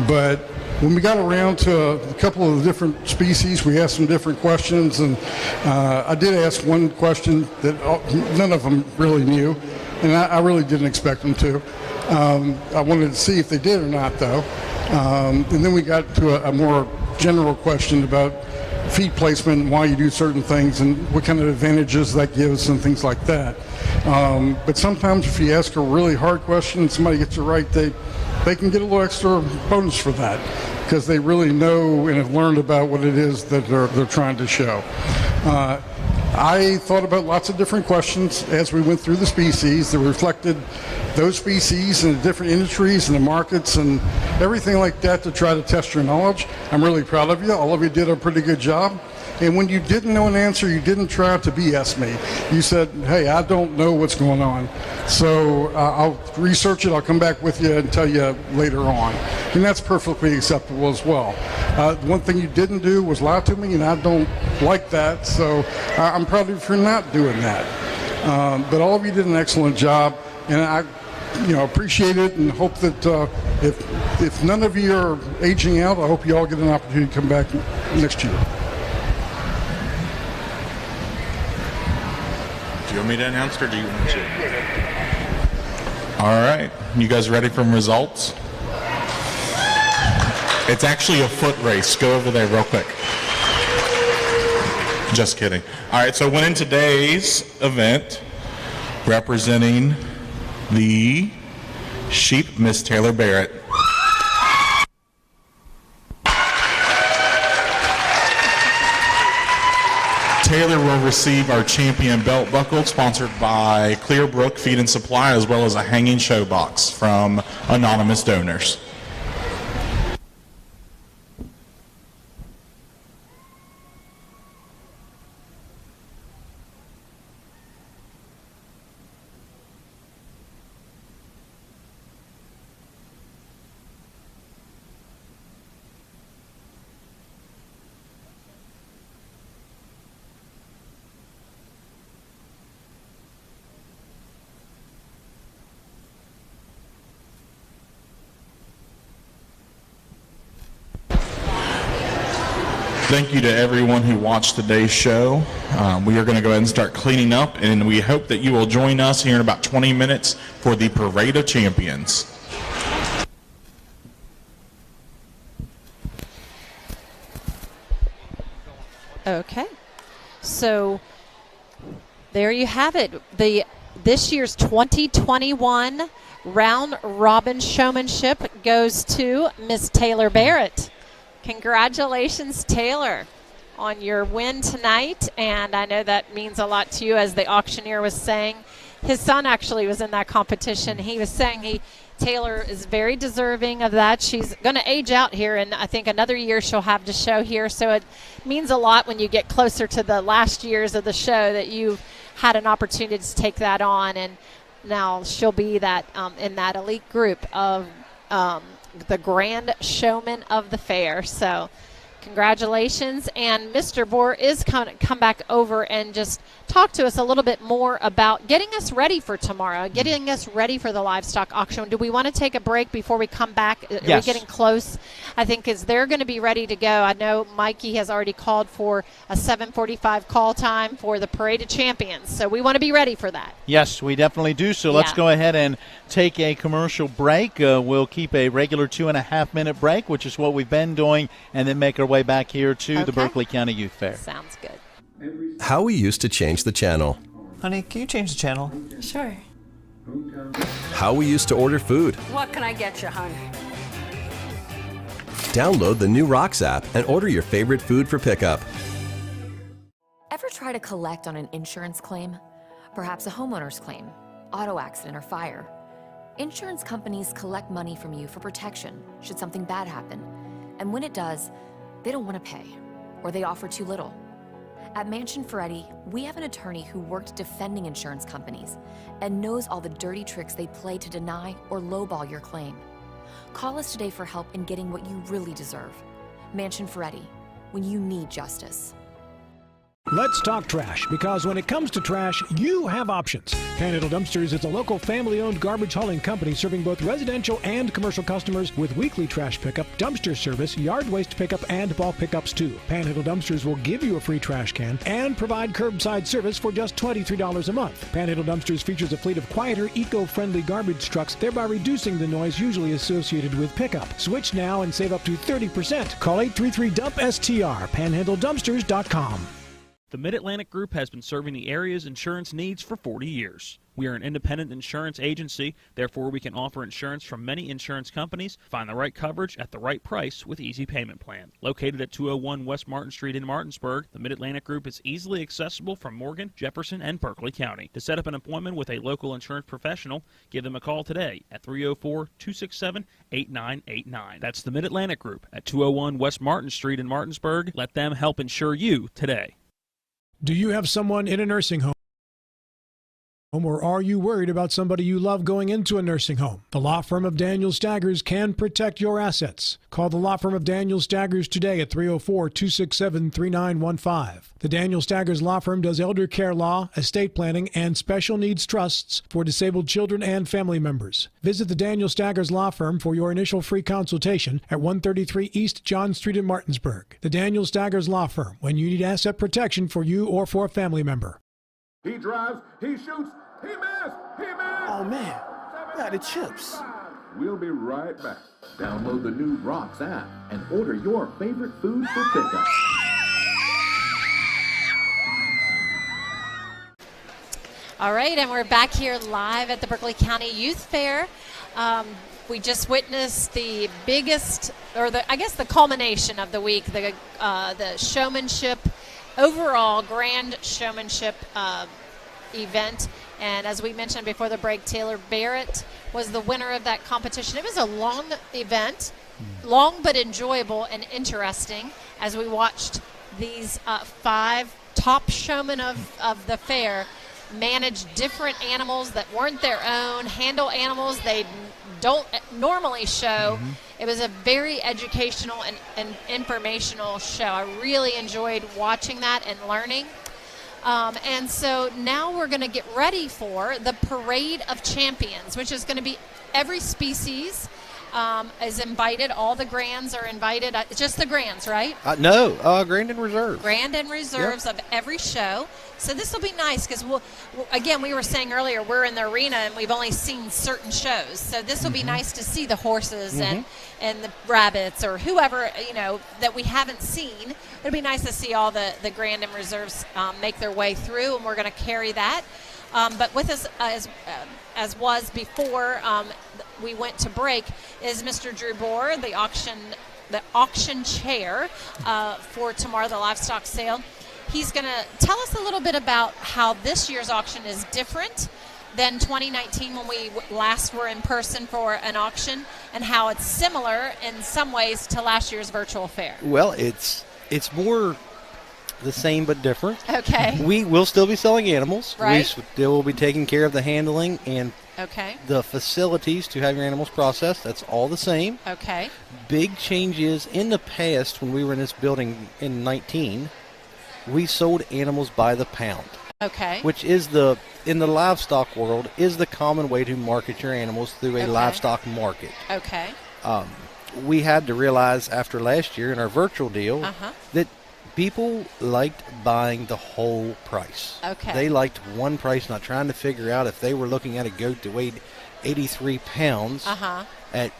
But when we got around to a couple of the different species, we asked some different questions, and I did ask one question that none of them really knew, and I really didn't expect them to. I wanted to see if they did or not, though. And then we got to a more general question about feed placement and why you do certain things and what kind of advantages that gives and things like that. But sometimes if you ask a really hard question and somebody gets it right, they can get a little extra bonus for that because they really know and have learned about what it is that they're trying to show. I thought about lots of different questions as we went through the species that reflected those species and the different industries and the markets and everything like that to try to test your knowledge. I'm really proud of you. All of you did a pretty good job. And when you didn't know an answer, you didn't try to BS me. You said, hey, I don't know what's going on. So I'll research it. I'll come back with you and tell you later on. And that's perfectly acceptable as well. One thing you didn't do was lie to me, and I don't like that. So I'm proud of you for not doing that. But all of you did an excellent job. And I appreciate it and hope that if none of you are aging out, I hope you all get an opportunity to come back next year. Do you want me to announce it or do you want to? All right. You guys ready for results? It's actually a foot race. Go over there real quick. Just kidding. All right. So winning today's event, representing the sheep, Miss Taylor Barrett. Taylor will receive our champion belt buckle sponsored by Clearbrook Feed and Supply, as well as a hanging show box from anonymous donors. Thank you to everyone who watched today's show. We are going to go ahead and start cleaning up, and we hope that you will join us here in about 20 minutes for the Parade of Champions. Okay, so there you have it. This year's 2021 round robin showmanship goes to Miss Taylor Barrett. Congratulations, Taylor, on your win tonight, and I know that means a lot to you. As the auctioneer was saying, his son actually was in that competition. He was saying Taylor is very deserving of that. She's going to age out here, and I think another year she'll have to show here, so it means a lot when you get closer to the last years of the show that you had an opportunity to take that on, and now she'll be that in that elite group of the grand showman of the fair. So congratulations, and Mr. Bohr is going to come back over and just talk to us a little bit more about getting us ready for tomorrow, getting us ready for the livestock auction. Do we want to take a break before we come back? Yes. Are we getting close? I think as they're going to be ready to go. I know Mikey has already called for a 7:45 call time for the Parade of Champions, so we want to be ready for that. Yes, we definitely do. So let's go ahead and take a commercial break. We'll keep a regular 2.5-minute break, which is what we've been doing, and then make our way back here to the Berkeley County Youth Fair. Sounds good. How we used to change the channel. Honey, can you change the channel? Sure. How we used to order food. What can I get you, hon? Download the new Rocks app and order your favorite food for pickup. Ever try to collect on an insurance claim? Perhaps a homeowner's claim, auto accident, or fire. Insurance companies collect money from you for protection should something bad happen. And when it does, they don't want to pay, or they offer too little. At Mansion Ferretti, we have an attorney who worked defending insurance companies and knows all the dirty tricks they play to deny or lowball your claim. Call us today for help in getting what you really deserve. Mansion Ferretti, when you need justice. Let's talk trash, because when it comes to trash, you have options. Panhandle Dumpsters is a local family-owned garbage hauling company serving both residential and commercial customers with weekly trash pickup, dumpster service, yard waste pickup, and bulk pickups too. Panhandle Dumpsters will give you a free trash can and provide curbside service for just $23 a month. Panhandle Dumpsters features a fleet of quieter, eco-friendly garbage trucks, thereby reducing the noise usually associated with pickup. Switch now and save up to 30%. Call 833-DUMP-STR, panhandledumpsters.com. The Mid-Atlantic Group has been serving the area's insurance needs for 40 years. We are an independent insurance agency, therefore we can offer insurance from many insurance companies. Find the right coverage at the right price with Easy Payment Plan. Located at 201 West Martin Street in Martinsburg, the Mid-Atlantic Group is easily accessible from Morgan, Jefferson, and Berkeley County. To set up an appointment with a local insurance professional, give them a call today at 304-267-8989. That's the Mid-Atlantic Group at 201 West Martin Street in Martinsburg. Let them help insure you today. Do you have someone in a nursing home? Or are you worried about somebody you love going into a nursing home? The law firm of Daniel Staggers can protect your assets. Call the law firm of Daniel Staggers today at 304-267-3915. The Daniel Staggers Law Firm does elder care law, estate planning, and special needs trusts for disabled children and family members. Visit the Daniel Staggers Law Firm for your initial free consultation at 133 East John Street in Martinsburg. The Daniel Staggers Law Firm, when you need asset protection for you or for a family member. He drives, he shoots, he missed, he missed. Oh man, where are the chips? We'll be right back. Download the new Rocks app and order your favorite food for pickup. All right, and we're back here live at the Berkeley County Youth Fair. We just witnessed the biggest, or I guess the culmination of the week, the showmanship, overall grand showmanship event. And as we mentioned before the break, Taylor Barrett was the winner of that competition. It was a long event, long but enjoyable and interesting, as we watched these 5 top showmen of the fair manage different animals that weren't their own, handle animals they don't normally show. It was a very educational and informational show. I really enjoyed watching that and learning. And so now we're going to get ready for the Parade of Champions, which is going to be every species is invited. All the grands are invited. Just the grands, right? No, Grand and Reserve. Grand and Reserves of every show. So this will be nice because again, we were saying earlier, we're in the arena and we've only seen certain shows. So this will be nice to see the horses and the rabbits or whoever, that we haven't seen. It'll be nice to see all the Grand and Reserves make their way through, and we're going to carry that. But with us, as was before we went to break, is Mr. Drew Bohr, the auction chair for tomorrow, the livestock sale. He's going to tell us a little bit about how this year's auction is different than 2019 when we last were in person for an auction, and how it's similar in some ways to last year's virtual fair. Well, it's more the same but different. Okay. We will still be selling animals. Right. We still will be taking care of the handling and okay. the facilities to have your animals processed. That's all the same. Okay. Big changes in the past when we were in this building in 19. We sold animals by the pound. Okay. Which is in the livestock world, is the common way to market your animals through a livestock market. Okay. We had to realize after last year in our virtual deal that people liked buying the whole price. Okay. They liked one price, not trying to figure out if they were looking at a goat that weighed 83 pounds at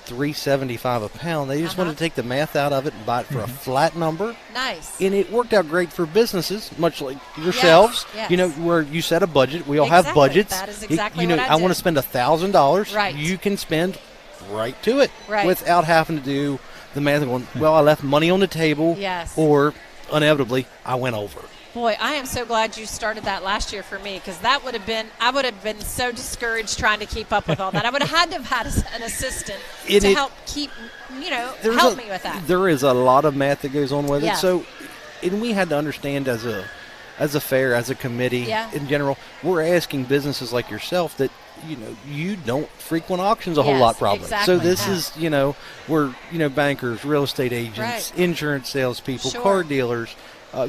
$3.75 a pound. They just wanted to take the math out of it and buy it for a flat number. Nice. And it worked out great for businesses, much like yourselves. Yes. Where you set a budget. We all have budgets. That is exactly what I want to spend $1,000. Right. You can spend right to it without having to do the math and going, well, I left money on the table. Yes. Or inevitably, I went over. Boy, I am so glad you started that last year for me, because I would have been so discouraged trying to keep up with all that. I would have had to have had an assistant to help keep, help me with that. There is a lot of math that goes on with Yeah. it. So, and we had to understand as a fair, as a committee in general, we're asking businesses like yourself that, you don't frequent auctions a whole lot probably. Exactly. So this is, we're, bankers, real estate agents, insurance salespeople, car dealers.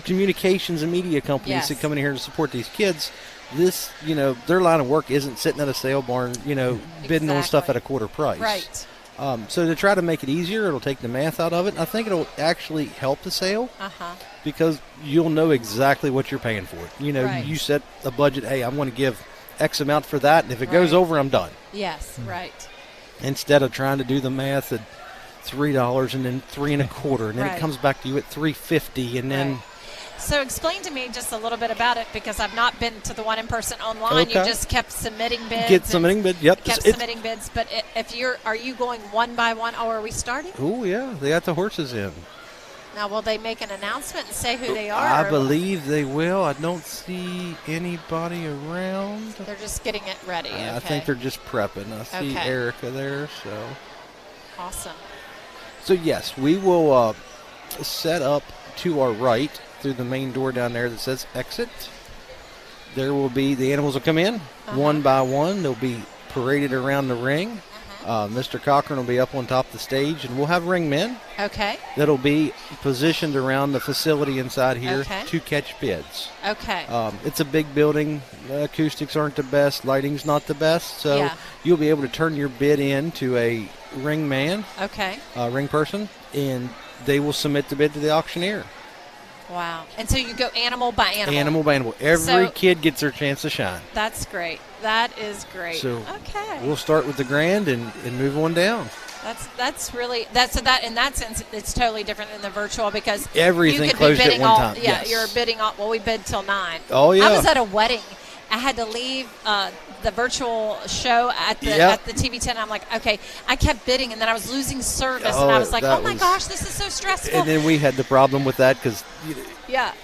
communications and media companies that come in here to support these kids. This, their line of work isn't sitting at a sale barn, bidding on stuff at a quarter price. Right. So to try to make it easier, it'll take the math out of it. I think it'll actually help the sale because you'll know exactly what you're paying for it. Right. You set a budget, hey, I'm going to give X amount for that, and if it goes over, I'm done. Yes, right. Instead of trying to do the math at $3 and then $3.25, and then it comes back to you at $3.50, and then... So explain to me just a little bit about it because I've not been to the one in person online. You just kept submitting bids. Submitting bids. Yep. Kept submitting bids. But are you going one by one? Oh, are we starting? Oh yeah, they got the horses in. Now, will they make an announcement and say who they are? I believe they will. I don't see anybody around. They're just getting it ready. Okay. I think they're just prepping. I see Erica there. So awesome. So yes, we will set up to our right through the main door down there that says exit. There will be, the animals will come in one by one. They'll be paraded around the ring. Mr. Cochran will be up on top of the stage, and we'll have ring men. Okay. That'll be positioned around the facility inside here to catch bids. Okay. It's a big building. The acoustics aren't the best. Lighting's not the best. So you'll be able to turn your bid in to a ring man. Okay. Ring person, and they will submit the bid to the auctioneer. Wow. And so you go animal by animal. Animal by animal. Every kid gets their chance to shine. That's great. That is great. So we'll start with the grand and move on down. That's really in that sense it's totally different than the virtual because everything you could closed be bidding at one time. Yeah, you're bidding all. Well, we bid till 9. Oh yeah. I was at a wedding. I had to leave the virtual show at the TV 10. I'm like, okay. I kept bidding, and then I was losing service, and I was like, oh my gosh, this is so stressful. And then we had the problem with that because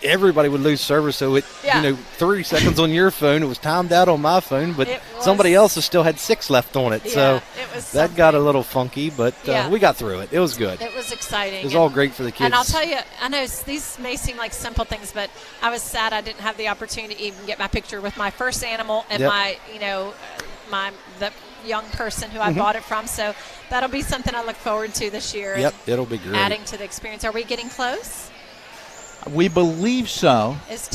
everybody would lose service. So 30 seconds on your phone, it was timed out on my phone, but somebody else still had 6 left on it. Yeah, so it was that got a little funky, but we got through it. It was good. It was exciting. It was all great for the kids. And I'll tell you, I know these may seem like simple things, but I was sad I didn't have the opportunity to even get my picture with my first animal and the young person who I bought it from. So that'll be something I look forward to this year. Yep, it'll be great. Adding to the experience. Are we getting close? We believe so. Is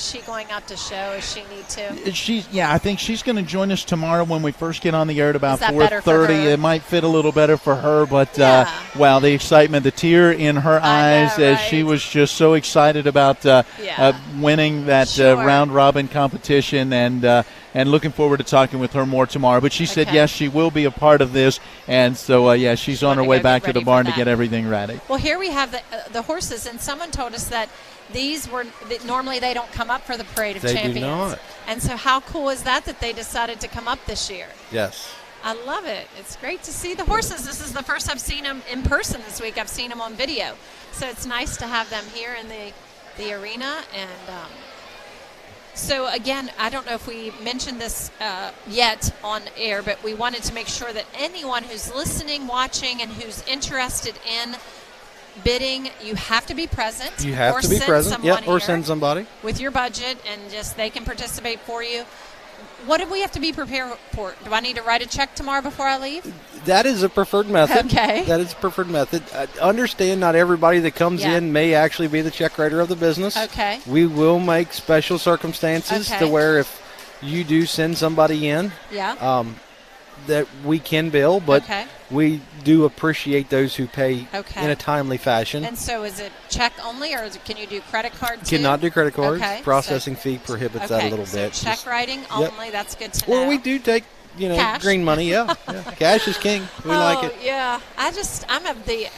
she going out to show? Does she need to? I think she's going to join us tomorrow when we first get on the air at about 4:30. It might fit a little better for her, but the excitement, the tear in her eyes as she was just so excited about winning that round robin competition and looking forward to talking with her more tomorrow. But she said yes, she will be a part of this, and so she's on her way back to the barn to get everything ready. Well, here we have the horses, and someone told us that normally they don't come up for the Parade of Champions. They do not. And so how cool is that they decided to come up this year? Yes. I love it. It's great to see the horses. This is the first I've seen them in person this week. I've seen them on video. So it's nice to have them here in the arena. And so, again, I don't know if we mentioned this yet on air, but we wanted to make sure that anyone who's listening, watching, and who's interested in bidding, you have to be present. You have to be present, or send somebody. With your budget, and they can participate for you. What do we have to be prepared for? Do I need to write a check tomorrow before I leave? That is a preferred method. Okay. That is a preferred method. Understand not everybody that comes in may actually be the check writer of the business. Okay. We will make special circumstances to where if you do send somebody in, that we can bill, but we do appreciate those who pay in a timely fashion. And so is it check only, or can you do credit card too? Cannot do credit cards. Processing fee prohibits that a little bit. Check writing only, that's good to know. Well, we do take, cash. Green money, Cash is king. We like it. Yeah. I'm of the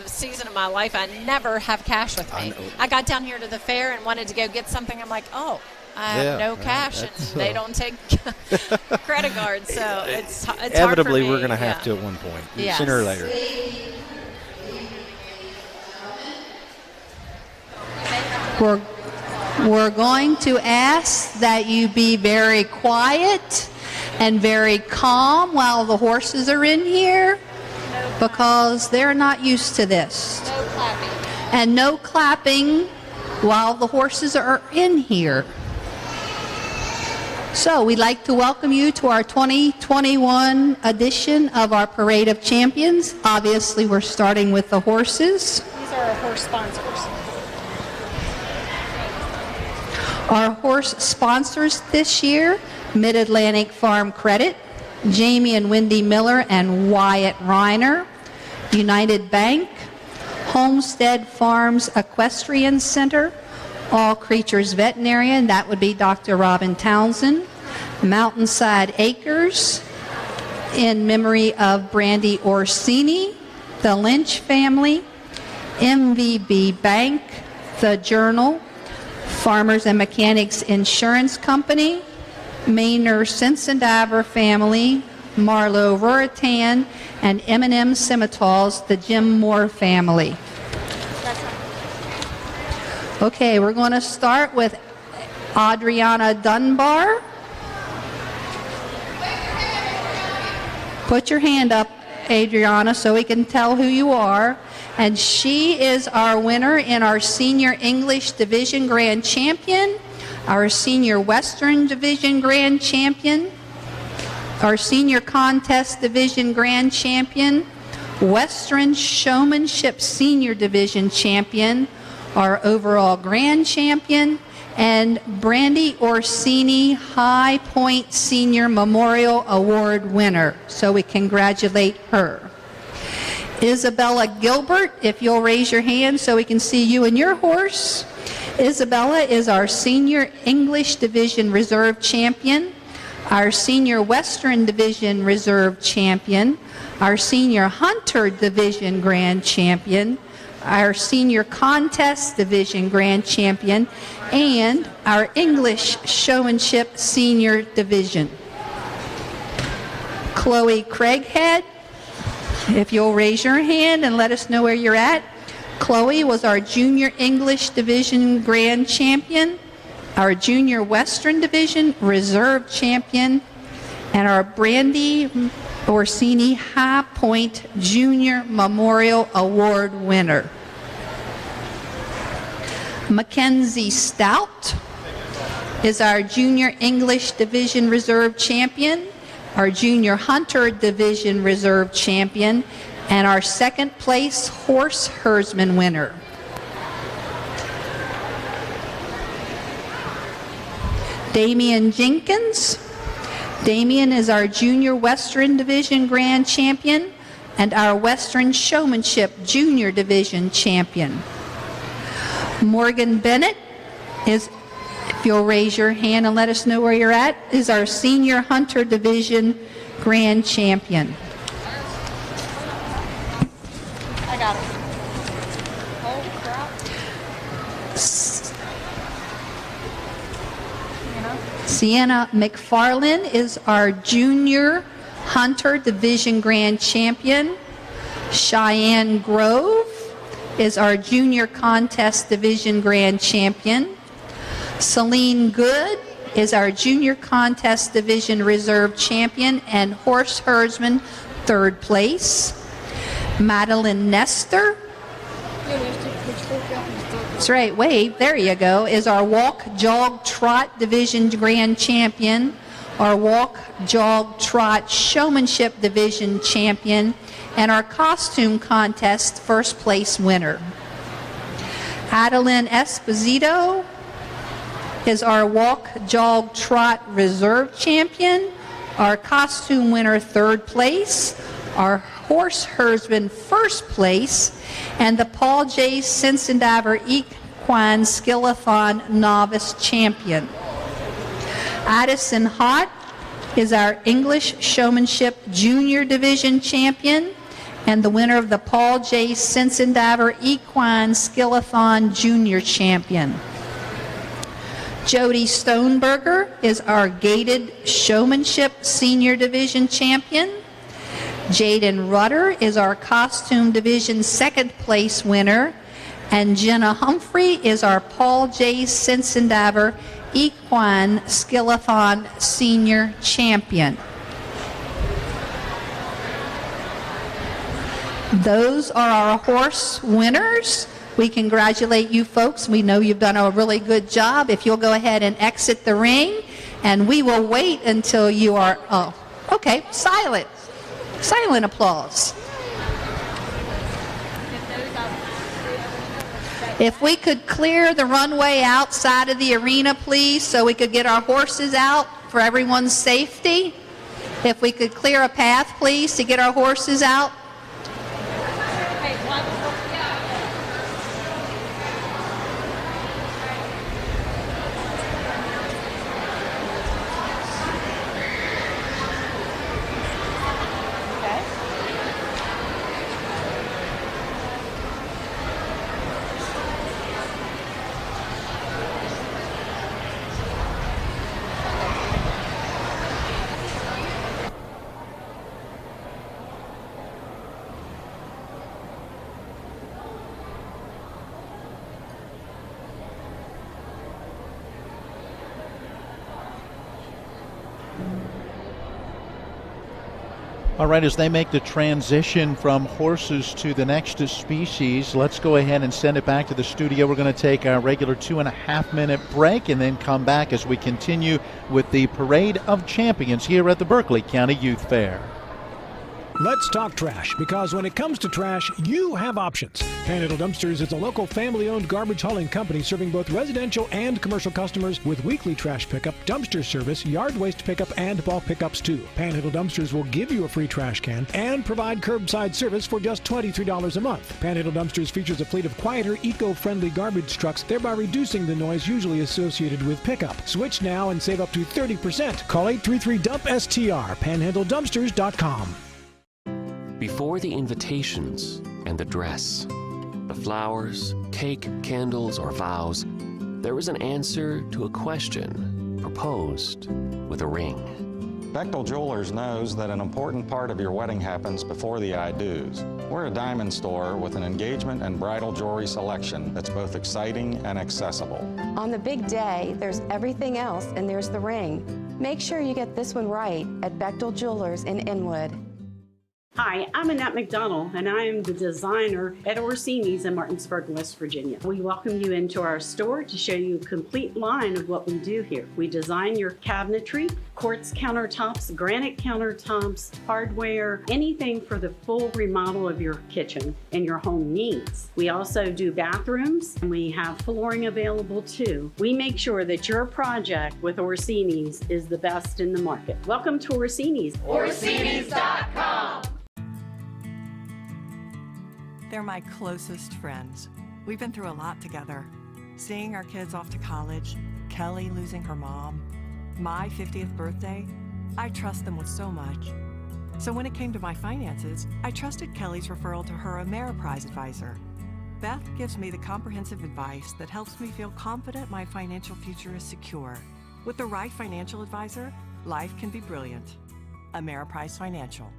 season of my life, I never have cash with me. I got down here to the fair and wanted to go get something. I'm like, I have no cash, and they don't take credit cards, so it's inevitably hard for me. We're going to have to at one point, sooner or later. We're going to ask that you be very quiet and very calm while the horses are in here, because they're not used to this. No clapping. And no clapping while the horses are in here. So we'd like to welcome you to our 2021 edition of our Parade of Champions. Obviously, we're starting with the horses. These are our horse sponsors. Our horse sponsors this year, Mid-Atlantic Farm Credit, Jamie and Wendy Miller and Wyatt Reiner, United Bank, Homestead Farms Equestrian Center, All Creatures Veterinarian, that would be Dr. Robin Townsend, Mountainside Acres, in memory of Brandy Orsini, the Lynch family, MVB Bank, the Journal, Farmers and Mechanics Insurance Company, Maynard Sensendiver family, Marlowe Ruritan, and M&M Scimitars, the Jim Moore family. Okay, we're going to start with Adriana Dunbar. Put your hand up, Adriana, so we can tell who you are. And she is our winner in our Senior English Division Grand Champion, our Senior Western Division Grand Champion, our Senior Contest Division Grand Champion, Western Showmanship Senior Division Champion, our overall Grand Champion, and Brandy Orsini High Point Senior Memorial Award winner. So we congratulate her. Isabella Gilbert, if you'll raise your hand so we can see you and your horse. Isabella is our Senior English Division Reserve Champion, our Senior Western Division Reserve Champion, our Senior Hunter Division Grand Champion, our Senior Contest Division Grand Champion, and our English Showmanship Senior Division. Chloe Craighead, if you'll raise your hand and let us know where you're at. Chloe was our Junior English Division Grand Champion, our Junior Western Division Reserve Champion, and our Brandy Orsini High Point Junior Memorial Award winner. Mackenzie Stout is our Junior English Division Reserve Champion, our Junior Hunter Division Reserve Champion, and our second place horse herdsman winner. Damian Jenkins. Damian is our Junior Western Division Grand Champion and our Western Showmanship Junior Division Champion. Morgan Bennett is, if you'll raise your hand and let us know where you're at, is our Senior Hunter Division Grand Champion. I got it. Holy crap. Sienna McFarlane is our Junior Hunter Division Grand Champion. Cheyenne Grove is our Junior Contest Division Grand Champion. Celine Good is our Junior Contest Division Reserve Champion and Horse Herdsman, third place. Madeline Nestor. That's right, wait, there you go, is our Walk, Jog, Trot Division Grand Champion, our Walk, Jog, Trot Showmanship Division Champion, and our Costume Contest first place winner. Adeline Esposito is our Walk, Jog, Trot Reserve Champion, our Costume winner third place, our Horse Herdsman first place, and the Paul J. Sensendiver Equine Skillathon Novice Champion. Addison Hott is our English Showmanship Junior Division Champion and the winner of the Paul J. Sensendiver Equine Skillathon Junior Champion. Jody Stoneberger is our Gated Showmanship Senior Division Champion. Jaden Rudder is our Costume Division second place winner. And Jenna Humphrey is our Paul J. Sensendiver Equine Skillathon Senior Champion. Those are our horse winners. We congratulate you folks. We know you've done a really good job. If you'll go ahead and exit the ring, and we will wait until you are, oh, okay, silent applause. If we could clear the runway outside of the arena, please, so we could get our horses out for everyone's safety. If we could clear a path, please, to get our horses out. All right, as they make the transition from horses to the next species, let's go ahead and send it back to the studio. We're going to take our regular 2.5-minute break and then come back as we continue with the Parade of Champions here at the Berkeley County Youth Fair. Let's talk trash, because when it comes to trash, you have options. Panhandle Dumpsters is a local family-owned garbage hauling company serving both residential and commercial customers with weekly trash pickup, dumpster service, yard waste pickup, and bulk pickups too. Panhandle Dumpsters will give you a free trash can and provide curbside service for just $23 a month. Panhandle Dumpsters features a fleet of quieter, eco-friendly garbage trucks, thereby reducing the noise usually associated with pickup. Switch now and save up to 30%. Call 833-DUMP-STR, panhandledumpsters.com. Before the invitations and the dress, the flowers, cake, candles, or vows, there was an answer to a question proposed with a ring. Bechtel Jewelers knows that an important part of your wedding happens before the I-dos. We're a diamond store with an engagement and bridal jewelry selection that's both exciting and accessible. On the big day, there's everything else, and there's the ring. Make sure you get this one right at Bechtel Jewelers in Inwood. Hi, I'm Annette McDonald, and I am the designer at Orsini's in Martinsburg, West Virginia. We welcome you into our store to show you a complete line of what we do here. We design your cabinetry, quartz countertops, granite countertops, hardware, anything for the full remodel of your kitchen and your home needs. We also do bathrooms, and we have flooring available too. We make sure that your project with Orsini's is the best in the market. Welcome to Orsini's. Orsinis.com. They're my closest friends. We've been through a lot together. Seeing our kids off to college, Kelly losing her mom, my 50th birthday, I trust them with so much. So when it came to my finances, I trusted Kelly's referral to her Ameriprise advisor. Beth gives me the comprehensive advice that helps me feel confident my financial future is secure. With the right financial advisor, life can be brilliant. Ameriprise Financial.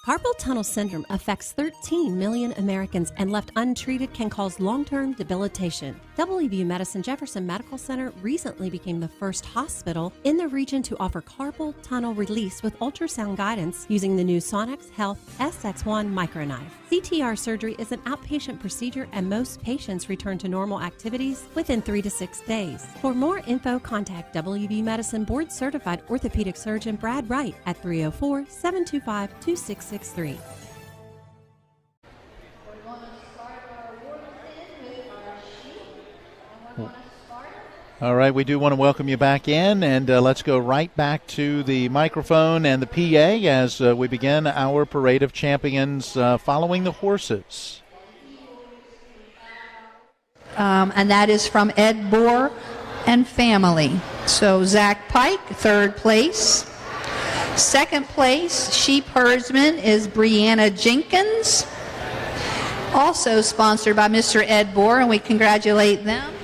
Carpal tunnel syndrome affects 13 million Americans and left untreated can cause long-term debilitation. WVU Medicine Jefferson Medical Center recently became the first hospital in the region to offer carpal tunnel release with ultrasound guidance using the new Sonex Health SX1 microknife. CTR surgery is an outpatient procedure and most patients return to normal activities within 3 to 6 days. For more info, contact WVU Medicine board-certified orthopedic surgeon Brad Wright at 304-725-2663. All right, we do want to welcome you back in, and let's go right back to the microphone and the PA as we begin our Parade of Champions following the horses. And that is from Ed Bohr and family. So Zach Pike, third place. Second place, sheep herdsman, is Brianna Jenkins. Also sponsored by Mr. Ed Bohr, and we congratulate them.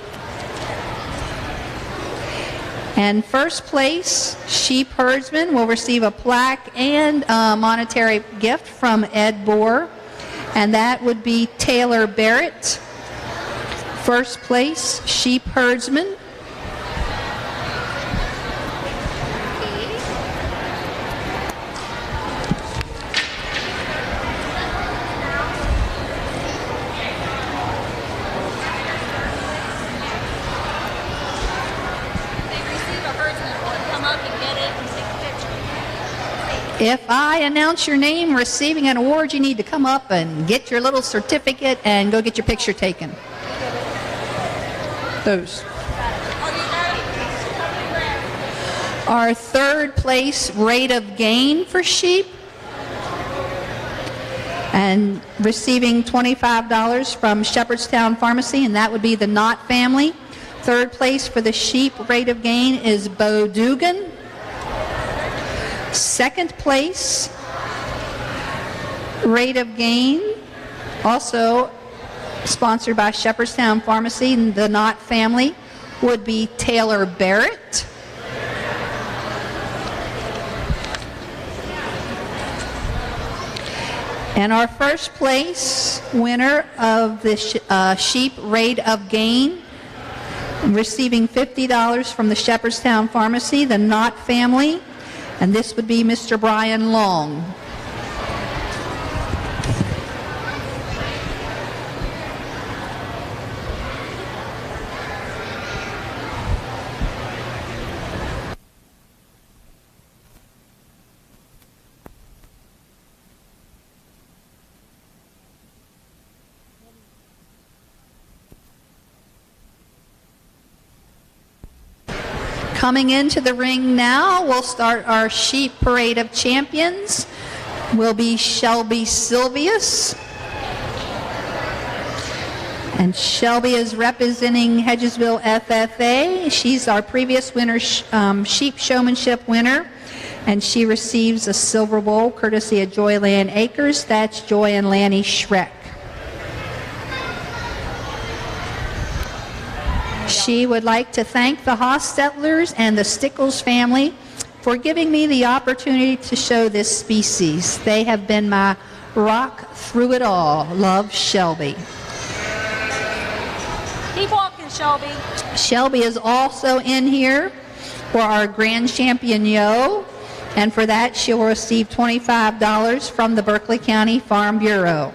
And first place, sheep herdsman, will receive a plaque and a monetary gift from Ed Bohr, and that would be Taylor Barrett. First place, sheep herdsman. If I announce your name receiving an award, you need to come up and get your little certificate and go get your picture taken. those. Our third place rate of gain for sheep, and receiving $25 from Shepherdstown Pharmacy, and that would be the Knott family. Third place for the sheep rate of gain is Bo Dugan. Second place rate of gain, also sponsored by Shepherdstown Pharmacy and the Knott family, would be Taylor Barrett. And our first place winner of the sheep rate of gain, receiving $50 from the Shepherdstown Pharmacy, the Knott family, and this would be Mr. Brian Long. Coming into the ring now, we'll start our sheep parade of champions. Will be Shelby Silvius. And Shelby is representing Hedgesville FFA. She's our previous winner, sheep showmanship winner. And she receives a silver bowl courtesy of Joyland Acres. That's Joy and Lanny Schreck. She would like to thank the Hostettlers and the Stickles family for giving me the opportunity to show this species. They have been my rock through it all. Love, Shelby. Keep walking, Shelby. Shelby is also in here for our Grand Champion Yo, and for that she will receive $25 from the Berkeley County Farm Bureau.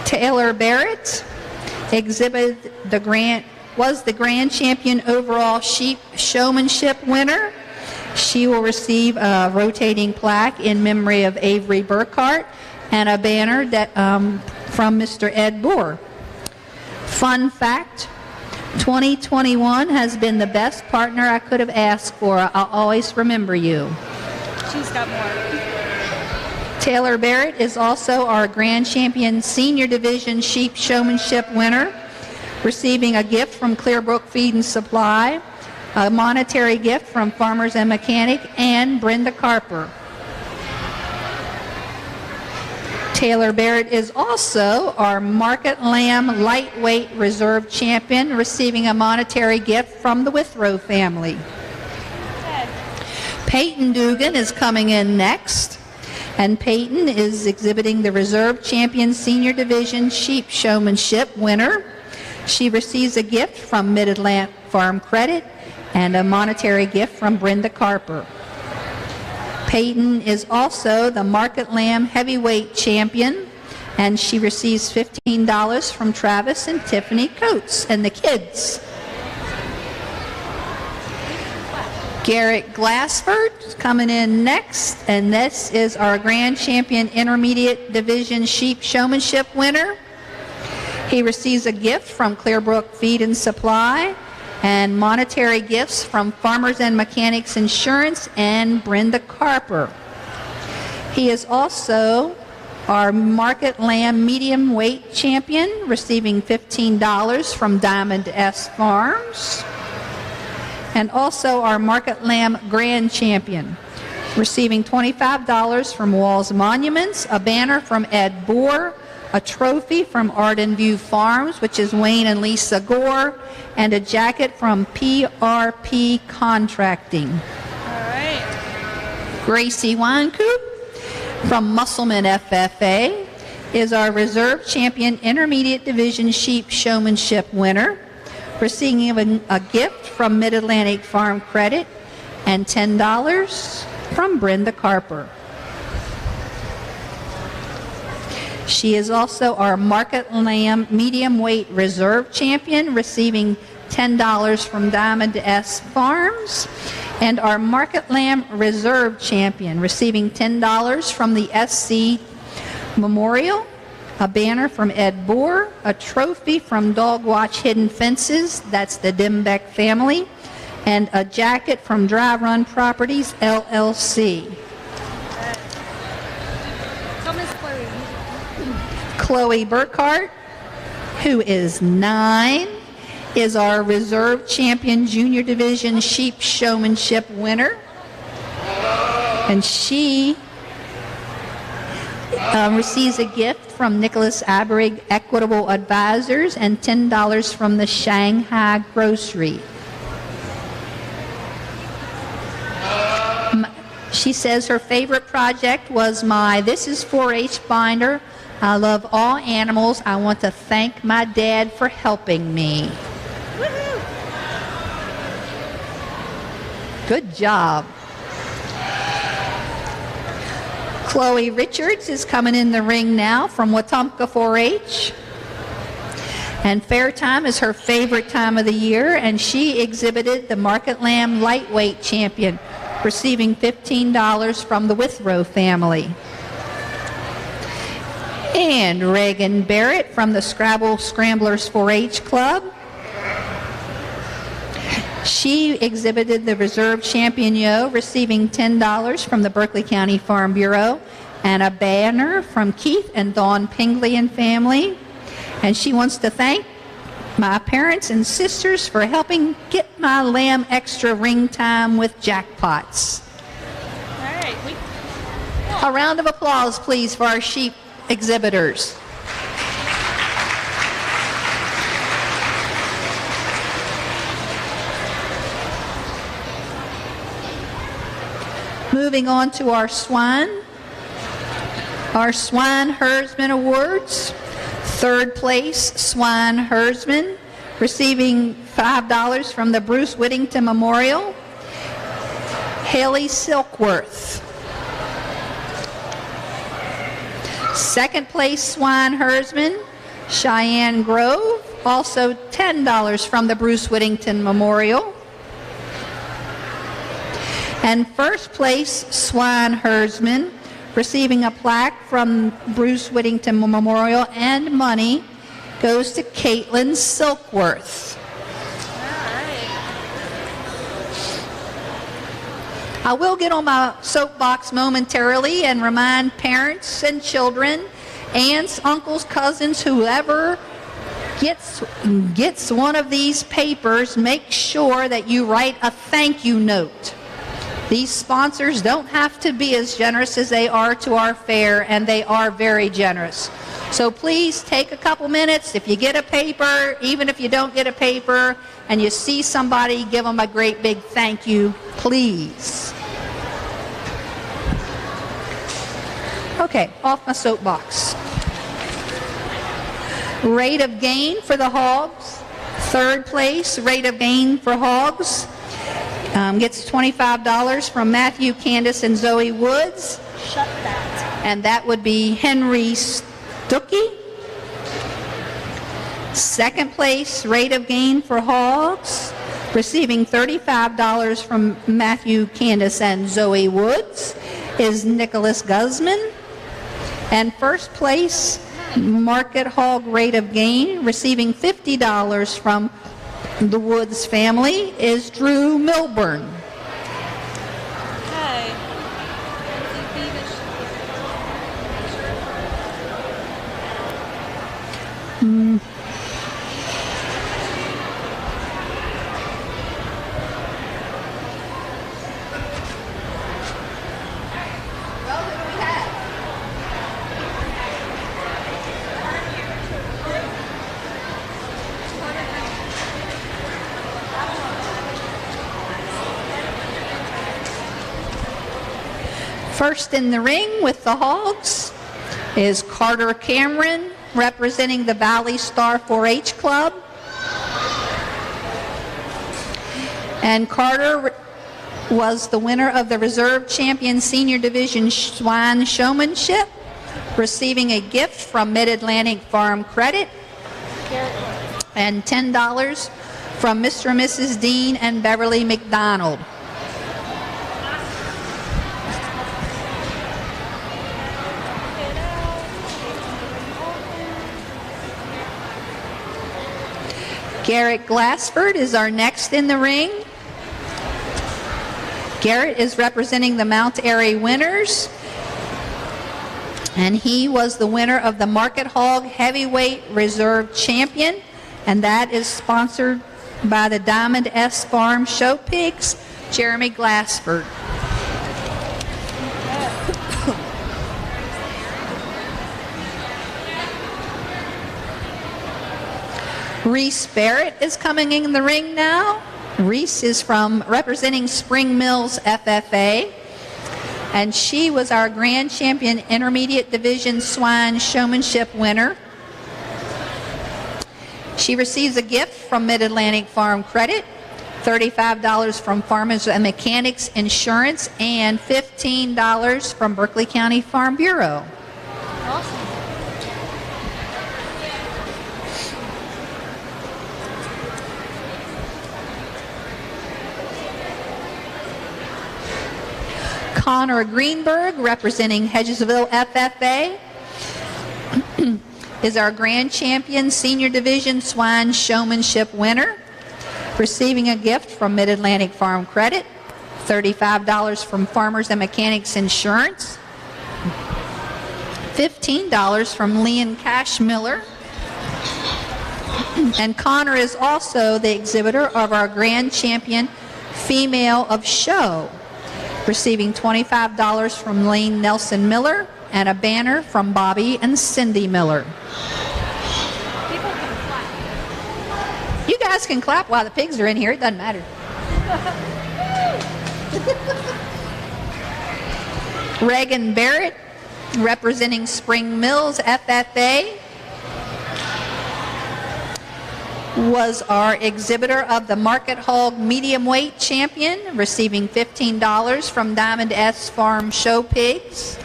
Taylor Barrett was the Grand Champion overall sheep showmanship winner. She will receive a rotating plaque in memory of Avery Burkhart and a banner that, from Mr. Ed Boer. Fun fact, 2021 has been the best partner I could have asked for. I'll always remember you. She's got more. Taylor Barrett is also our Grand Champion Senior Division Sheep Showmanship winner, receiving a gift from Clearbrook Feed and Supply, a monetary gift from Farmers and Mechanic, and Brenda Carper. Taylor Barrett is also our Market Lamb Lightweight Reserve Champion, receiving a monetary gift from the Withrow family. Peyton Dugan is coming in next. And Peyton is exhibiting the Reserve Champion Senior Division Sheep Showmanship winner. She receives a gift from Mid-Atlantic Farm Credit and a monetary gift from Brenda Carper. Peyton is also the Market Lamb Heavyweight Champion, and she receives $15 from Travis and Tiffany Coates and the kids. Garrett Glassford is coming in next, and this is our Grand Champion Intermediate Division Sheep Showmanship winner. He receives a gift from Clearbrook Feed and Supply and monetary gifts from Farmers and Mechanics Insurance and Brenda Carper. He is also our Market Lamb Medium Weight Champion, receiving $15 from Diamond S Farms. And also our Market Lamb Grand Champion, receiving $25 from Walls Monuments, a banner from Ed Boer, a trophy from Arden View Farms, which is Wayne and Lisa Gore, and a jacket from PRP Contracting. All right. Gracie Winecoop from Musselman FFA is our Reserve Champion Intermediate Division Sheep Showmanship winner, receiving a gift from Mid-Atlantic Farm Credit and $10 from Brenda Carper. She is also our Market Lamb Medium Weight Reserve Champion, receiving $10 from Diamond S Farms. And our Market Lamb Reserve Champion receiving $10 from the SC Memorial, a banner from Ed Bohr, a trophy from Dog Watch Hidden Fences, that's the Dimbeck family, and a jacket from Dry Run Properties, LLC. Chloe Burkhart, who is 9, is our Reserve Champion Junior Division Sheep Showmanship winner. And she receives a gift from Nicholas Aberig Equitable Advisors and $10 from the Shanghai Grocery. She says her favorite project was my This Is 4-H binder. I love all animals. I want to thank my dad for helping me. Good job. Chloe Richards is coming in the ring now from Wetumpka 4-H. And fair time is her favorite time of the year, and she exhibited the Market Lamb Lightweight Champion, receiving $15 from the Withrow family. And Reagan Barrett from the Scrabble Scramblers 4-H Club. She exhibited the Reserve Champion Yo, receiving $10 from the Berkeley County Farm Bureau, and a banner from Keith and Dawn Pingley and family. And she wants to thank my parents and sisters for helping get my lamb extra ring time with jackpots. All right. A round of applause, please, for our sheep exhibitors. Moving on to our swine. Our Swine Herdsman Awards. Third place, Swine Herdsman, receiving $5 from the Bruce Whittington Memorial, Haley Silkworth. Second place, Swine Herdsman, Cheyenne Grove, also $10 from the Bruce Whittington Memorial. And first place, Swine Herdsman, receiving a plaque from Bruce Whittington Memorial and money, goes to Caitlin Silkworth. I will get on my soapbox momentarily and remind parents and children, aunts, uncles, cousins, whoever gets one of these papers, make sure that you write a thank you note. These sponsors don't have to be as generous as they are to our fair, and they are very generous. So please take a couple minutes. If you get a paper, even if you don't get a paper, and you see somebody, give them a great big thank you, please. Okay, off my soapbox. Rate of gain for the hogs. Third place, rate of gain for hogs. Gets $25 from Matthew, Candace, and Zoe Woods. Shut that. And that would be Henry Stuckey. Second place, rate of gain for hogs, receiving $35 from Matthew, Candace, and Zoe Woods, is Nicholas Guzman. And first place, market hog rate of gain, receiving $50 from the Woods family, is Drew Milburn. Okay. First in the ring with the hogs is Carter Cameron, representing the Valley Star 4-H Club. And Carter was the winner of the Reserve Champion Senior Division Swine Showmanship, receiving a gift from Mid-Atlantic Farm Credit and $10 from Mr. and Mrs. Dean and Beverly McDonald. Garrett Glassford is our next in the ring. Garrett is representing the Mount Airy winners, and he was the winner of the Market Hog Heavyweight Reserve Champion, and that is sponsored by the Diamond S Farm Show Pigs, Jeremy Glassford. Reese Barrett is coming in the ring now. Reese is representing Spring Mills FFA, and she was our Grand Champion Intermediate Division Swine Showmanship winner. She receives a gift from Mid-Atlantic Farm Credit, $35 from Farmers and Mechanics Insurance, and $15 from Berkeley County Farm Bureau. Awesome. Connor Greenberg, representing Hedgesville FFA, is our Grand Champion Senior Division Swine Showmanship winner, receiving a gift from Mid-Atlantic Farm Credit, $35 from Farmers and Mechanics Insurance, $15 from Lee and Cash Miller, and Connor is also the exhibitor of our Grand Champion Female of Show, receiving $25 from Lane Nelson Miller and a banner from Bobby and Cindy Miller. You guys can clap while the pigs are in here, it doesn't matter. Reagan Barrett, representing Spring Mills FFA, was our exhibitor of the Market Hog Medium Weight Champion, receiving $15 from Diamond S Farm Show Pigs,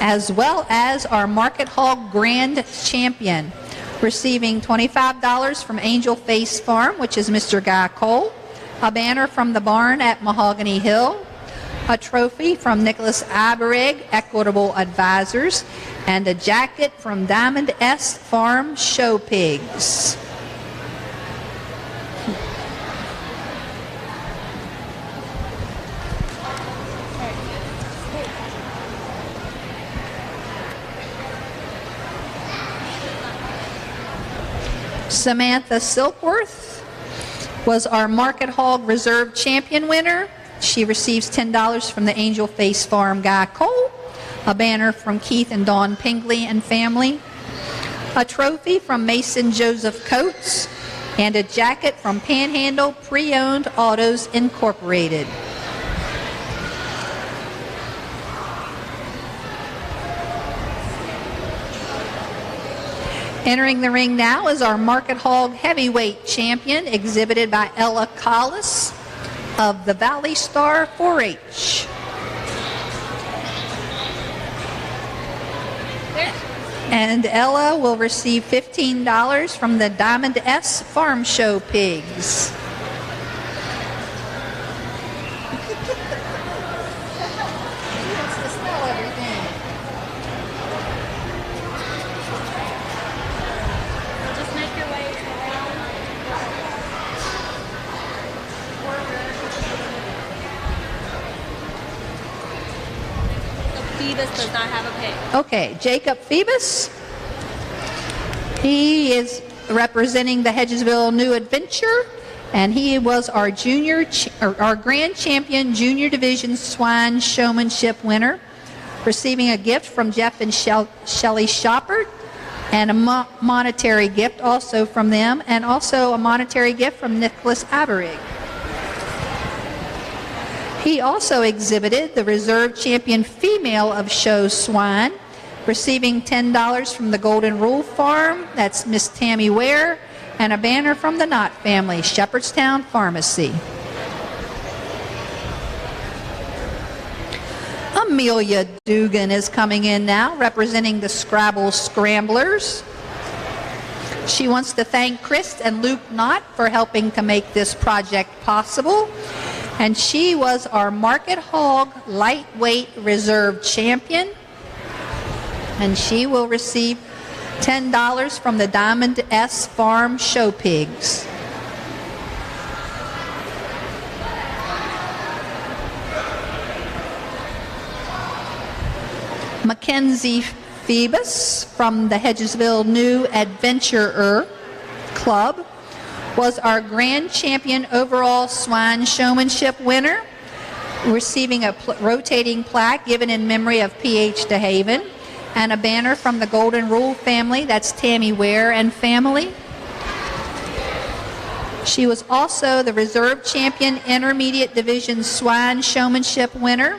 as well as our Market Hog Grand Champion, receiving $25 from Angel Face Farm, which is Mr. Guy Cole, a banner from the barn at Mahogany Hill, a trophy from Nicholas Iberig, Equitable Advisors, and a jacket from Diamond S Farm Show Pigs. Samantha Silkworth was our Market Hog Reserve Champion winner. She receives $10 from the Angel Face Farm Guy Cole, a banner from Keith and Dawn Pingley and family, a trophy from Mason Joseph Coates, and a jacket from Panhandle Pre-Owned Autos Incorporated. Entering the ring now is our Market Hog Heavyweight Champion, exhibited by Ella Collis of the Valley Star 4-H. And Ella will receive $15 from the Diamond S Farm Show Pigs. Phoebus does not have a pig. Okay, Jacob Phoebus. He is representing the Hedgesville New Adventure, and he was our our Grand Champion Junior Division Swine Showmanship winner, receiving a gift from Jeff and Shelley Shoppert, and a monetary gift also from them, and also a monetary gift from Nicholas Iberig. He also exhibited the Reserve Champion Female of Show Swine, receiving $10 from the Golden Rule Farm, that's Miss Tammy Ware, and a banner from the Knott family, Shepherdstown Pharmacy. Amelia Dugan is coming in now, representing the Scrabble Scramblers. She wants to thank Chris and Luke Knott for helping to make this project possible. And she was our Market Hog Lightweight Reserve Champion. And she will receive $10 from the Diamond S Farm Show Pigs. Mackenzie Phoebus from the Hedgesville New Adventurer Club was our grand champion overall swine showmanship winner, receiving a rotating plaque given in memory of P.H. DeHaven, and a banner from the Golden Rule family, that's Tammy Ware and family. She was also the reserve champion intermediate division swine showmanship winner,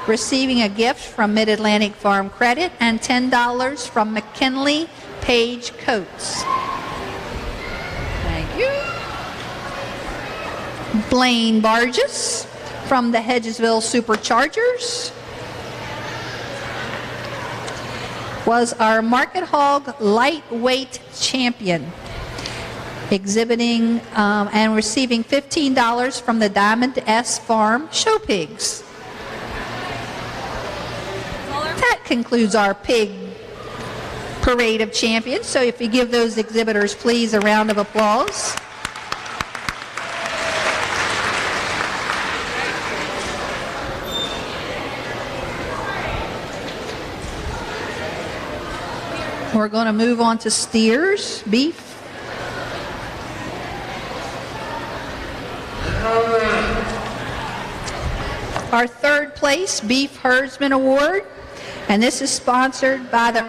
receiving a gift from Mid-Atlantic Farm Credit and $10 from McKinley Page Coates. Thank you. Blaine Barges from the Hedgesville Superchargers was our Market Hog lightweight champion, exhibiting and receiving $15 from the Diamond S Farm Show Pigs. That concludes our pig parade of champions. So if you give those exhibitors, please, a round of applause. We're going to move on to steers, beef. Our third place Beef Herdsman Award, and this is sponsored by the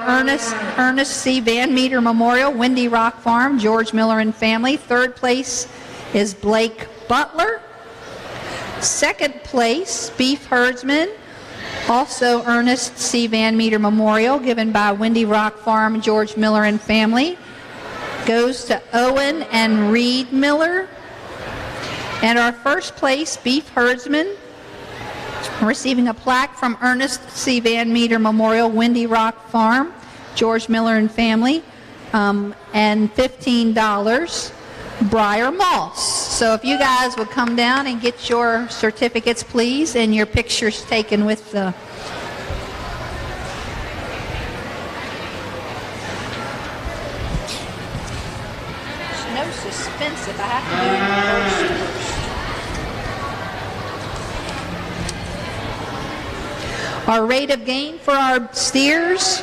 Ernest C. Van Meter Memorial, Windy Rock Farm, George Miller and family. Third place is Blake Butler. Second place, Beef Herdsman, also Ernest C. Van Meter Memorial, given by Windy Rock Farm, George Miller and family, goes to Owen and Reed Miller. And our first place, Beef Herdsman, receiving a plaque from Ernest C. Van Meter Memorial, Windy Rock Farm, George Miller and family, and $15, Briar Moss. So if you guys would come down and get your certificates, please, and your pictures taken with the... There's no suspense if I have to do it first. Our rate of gain for our steers,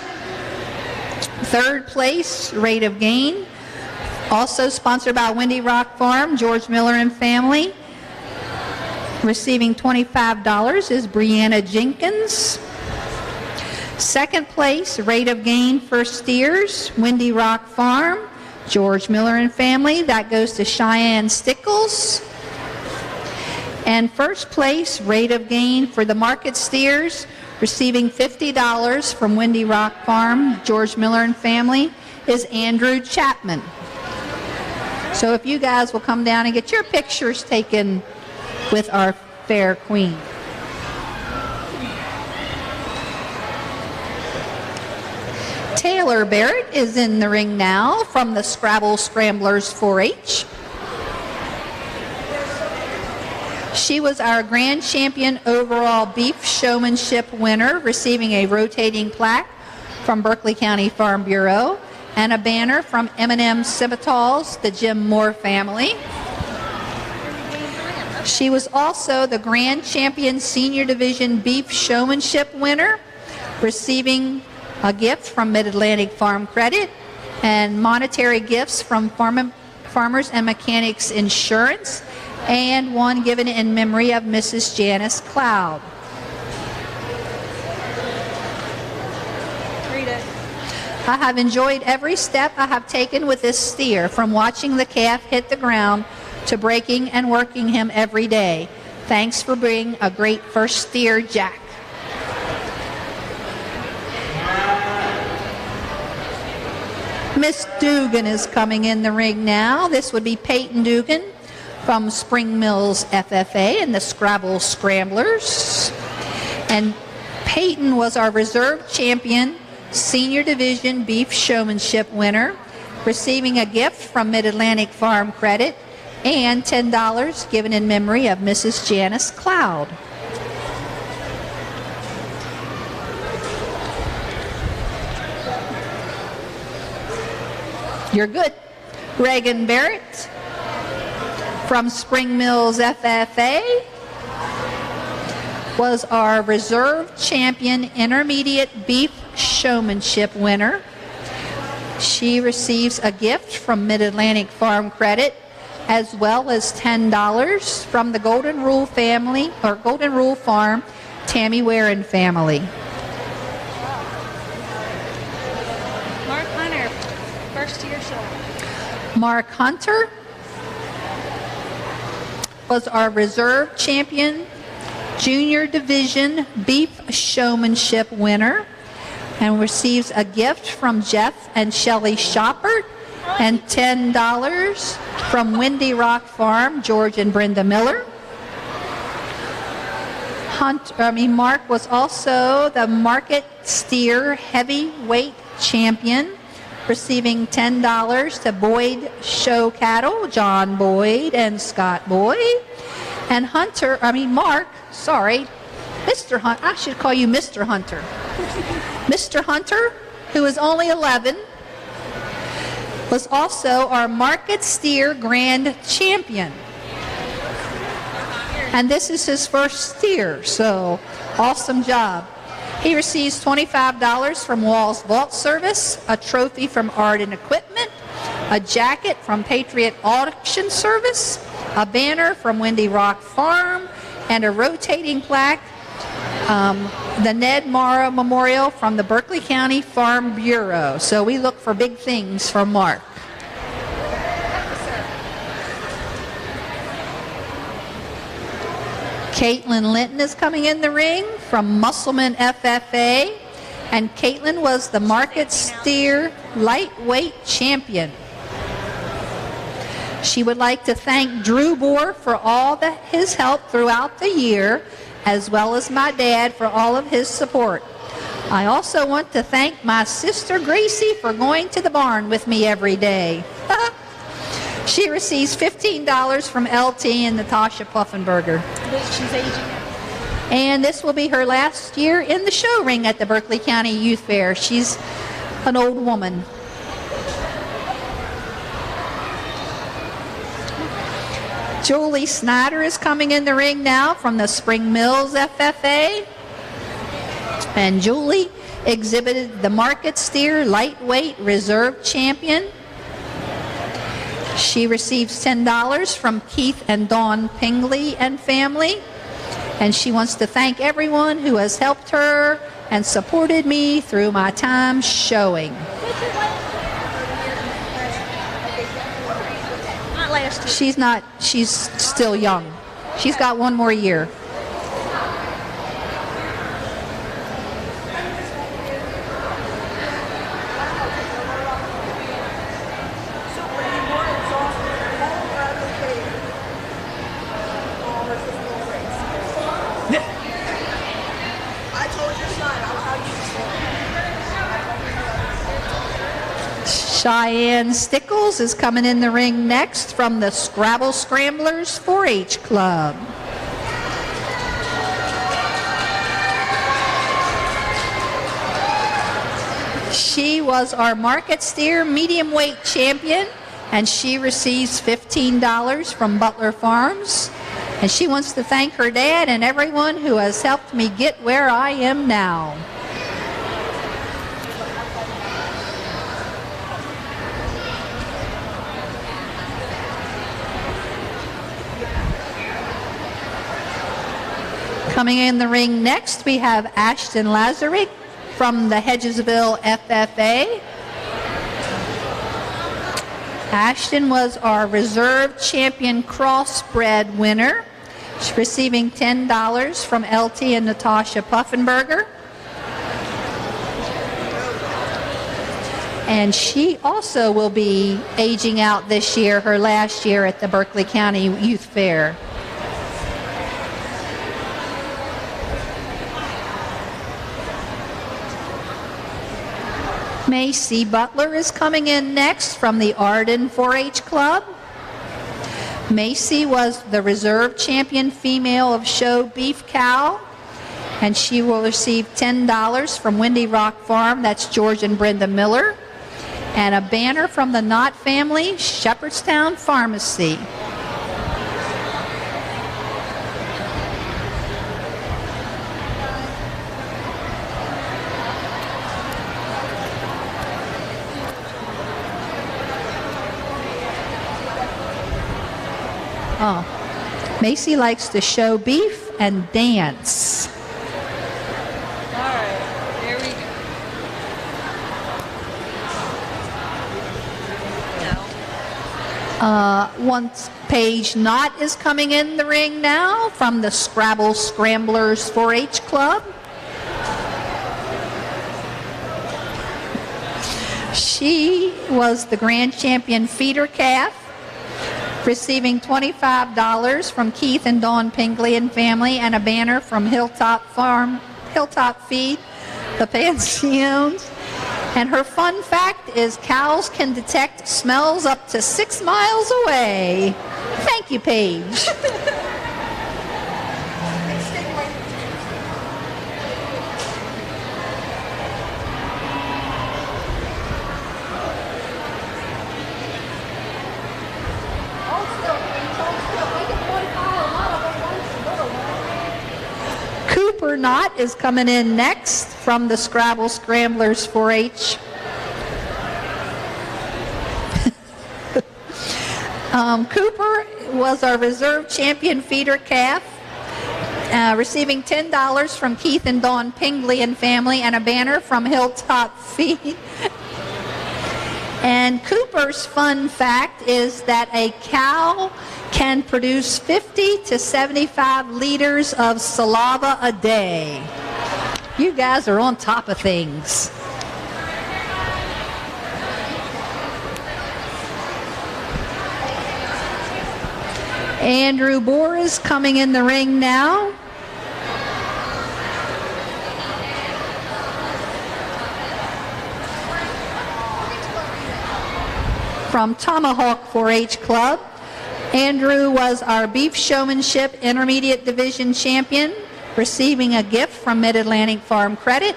third place rate of gain, also sponsored by Windy Rock Farm, George Miller and family. Receiving $25 is Brianna Jenkins. Second place rate of gain for steers, Windy Rock Farm, George Miller and family. That goes to Cheyenne Stickles. And first place rate of gain for the market steers, receiving $50 from Windy Rock Farm, George Miller and family, is Andrew Chapman. So if you guys will come down and get your pictures taken with our fair queen. Taylor Barrett is in the ring now from the Scrabble Scramblers 4-H. She was our grand champion overall beef showmanship winner, receiving a rotating plaque from Berkeley County Farm Bureau and a banner from M&M Civitals, the Jim Moore family. She was also the grand champion senior division beef showmanship winner, receiving a gift from Mid-Atlantic Farm Credit and monetary gifts from Farmers and Mechanics Insurance, and one given in memory of Mrs. Janice Cloud. I have enjoyed every step I have taken with this steer, from watching the calf hit the ground to breaking and working him every day. Thanks for being a great first steer, Jack. Miss Dugan is coming in the ring now. This would be Peyton Dugan from Spring Mills FFA and the Scrabble Scramblers. And Peyton was our reserve champion senior division beef showmanship winner, receiving a gift from Mid-Atlantic Farm Credit and $10 given in memory of Mrs. Janice Cloud. You're good. Reagan Barrett from Spring Mills FFA was our reserve champion intermediate beef showmanship winner. She receives a gift from Mid-Atlantic Farm Credit as well as $10 from the Golden Rule family, or Golden Rule Farm, Tammy Warren family. Mark Hunter, first year show. Mark Hunter was our reserve champion junior division beef showmanship winner and receives a gift from Jeff and Shelley Shoppert and $10 from Windy Rock Farm, George and Brenda Miller. Mark was also the market steer heavyweight champion, receiving $10 to Boyd Show Cattle, John Boyd and Scott Boyd. And Mark, Mr. Hunter, I should call you Mr. Hunter. Mr. Hunter, who is only 11, was also our market steer grand champion. And this is his first steer, so awesome job. He receives $25 from Wall's Vault Service, a trophy from Arden Equipment, a jacket from Patriot Auction Service, a banner from Windy Rock Farm, and a rotating plaque, the Ned Morrow Memorial from the Berkeley County Farm Bureau. So we look for big things from Mark. Caitlin Linton is coming in the ring from Musselman FFA, and Caitlin was the market steer lightweight champion. She would like to thank Drew Bohr for all his help throughout the year, as well as my dad for all of his support. I also want to thank my sister Gracie for going to the barn with me every day. She receives $15 from LT and Natasha Puffenberger. She's aging. And this will be her last year in the show ring at the Berkeley County Youth Fair. She's an old woman. Julie Snyder is coming in the ring now from the Spring Mills FFA. And Julie exhibited the market steer lightweight reserve champion. She receives $10 from Keith and Dawn Pingley and family. And she wants to thank everyone who has helped her and supported me through my time showing. She's still young. She's got one more year. Cheyenne Stickles is coming in the ring next from the Scrabble Scramblers 4-H Club. She was our market steer medium weight champion, and she receives $15 from Butler Farms. And she wants to thank her dad and everyone who has helped me get where I am now. Coming in the ring next, we have Ashton Lazarick from the Hedgesville FFA. Ashton was our reserve champion crossbred winner. She's receiving $10 from LT and Natasha Puffenberger. And she also will be aging out this year, her last year at the Berkeley County Youth Fair. Macy Butler is coming in next from the Arden 4-H Club. Macy was the reserve champion female of show beef cow, and she will receive $10 from Windy Rock Farm. That's George and Brenda Miller. and a banner from the Knott family, Shepherdstown Pharmacy. Oh, Macy likes to show beef and dance. All right, there we go. One Paige Knott is coming in the ring now from the Scrabble Scramblers 4-H Club. She was the grand champion feeder calf, receiving $25 from Keith and Dawn Pingley and family, and a banner from Hilltop Feed, the Panhandle. And her fun fact is cows can detect smells up to 6 miles away. Thank you, Paige. Cooper Knott is coming in next from the Scrabble Scramblers 4-H. Cooper was our reserve champion feeder calf, receiving $10 from Keith and Dawn Pingley and family, and a banner from Hilltop Feed. And Cooper's fun fact is that a cow can produce 50 to 75 liters of saliva a day. You guys are on top of things. Andrew Bohr is coming in the ring now. From Tomahawk 4-H Club. Andrew was our Beef Showmanship Intermediate Division champion, receiving a gift from Mid-Atlantic Farm Credit,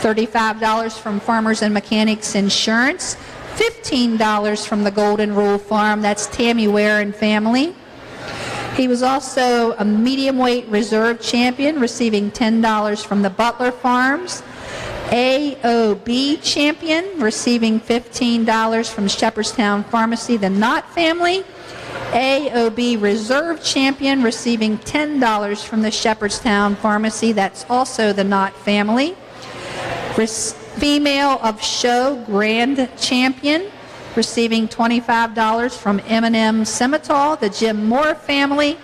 $35 from Farmers and Mechanics Insurance, $15 from the Golden Rule Farm, that's Tammy Ware and family. He was also a medium weight reserve champion, receiving $10 from the Butler Farms. AOB champion, receiving $15 from Shepherdstown Pharmacy, the Knott family. AOB reserve champion, receiving $10 from the Shepherdstown Pharmacy, that's also the Knott family. Female of Show grand champion, receiving $25 from M&M Simmental, the Jim Moore family,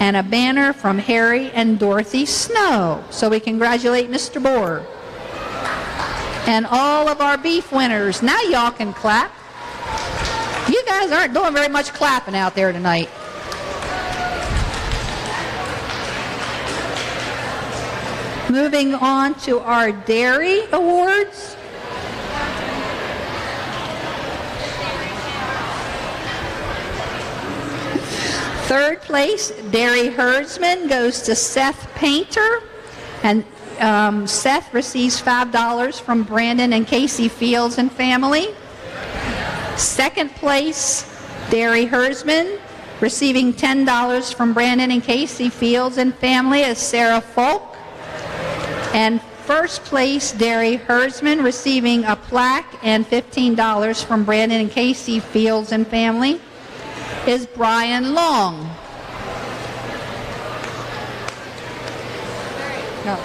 and a banner from Harry and Dorothy Snow. So we congratulate Mr. Bohr. And all of our beef winners. Now y'all can clap. You guys aren't doing very much clapping out there tonight. Moving on to our dairy awards. Third place, dairy herdsman, goes to Seth Painter. And Seth receives $5 from Brandon and Casey Fields and family. Second place, dairy herdsman, receiving $10 from Brandon and Casey Fields and family, is Sarah Falk. And first place, dairy herdsman, receiving a plaque and $15 from Brandon and Casey Fields and family, is Brian Long. No.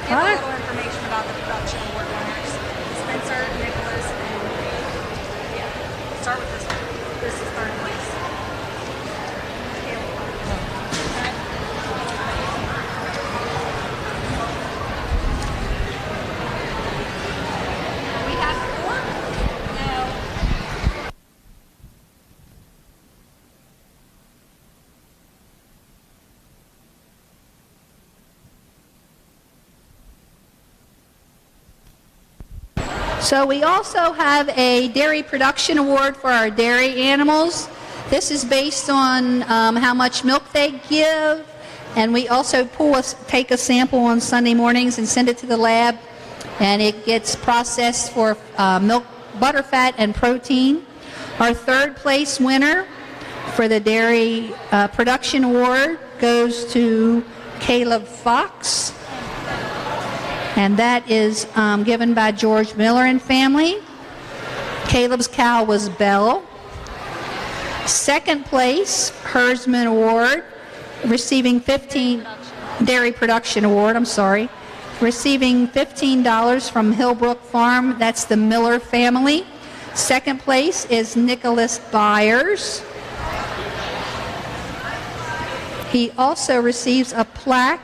Give a little information about the production award winners. Spencer, Nicholas, and yeah. Start with this one. This is third place. We have 4? No. So we also have a dairy production award for our dairy animals. This is based on how much milk they give And we also take a sample on Sunday mornings and send it to the lab, and it gets processed for milk, butterfat, and protein. Our third place winner for the Dairy Production Award goes to Caleb Fox, and that is given by George Miller and family. Caleb's cow was Belle. Second place, Hersman Award, receiving Dairy Production Award, receiving $15 from Hillbrook Farm. That's the Miller family. Second place is Nicholas Byers. He also receives a plaque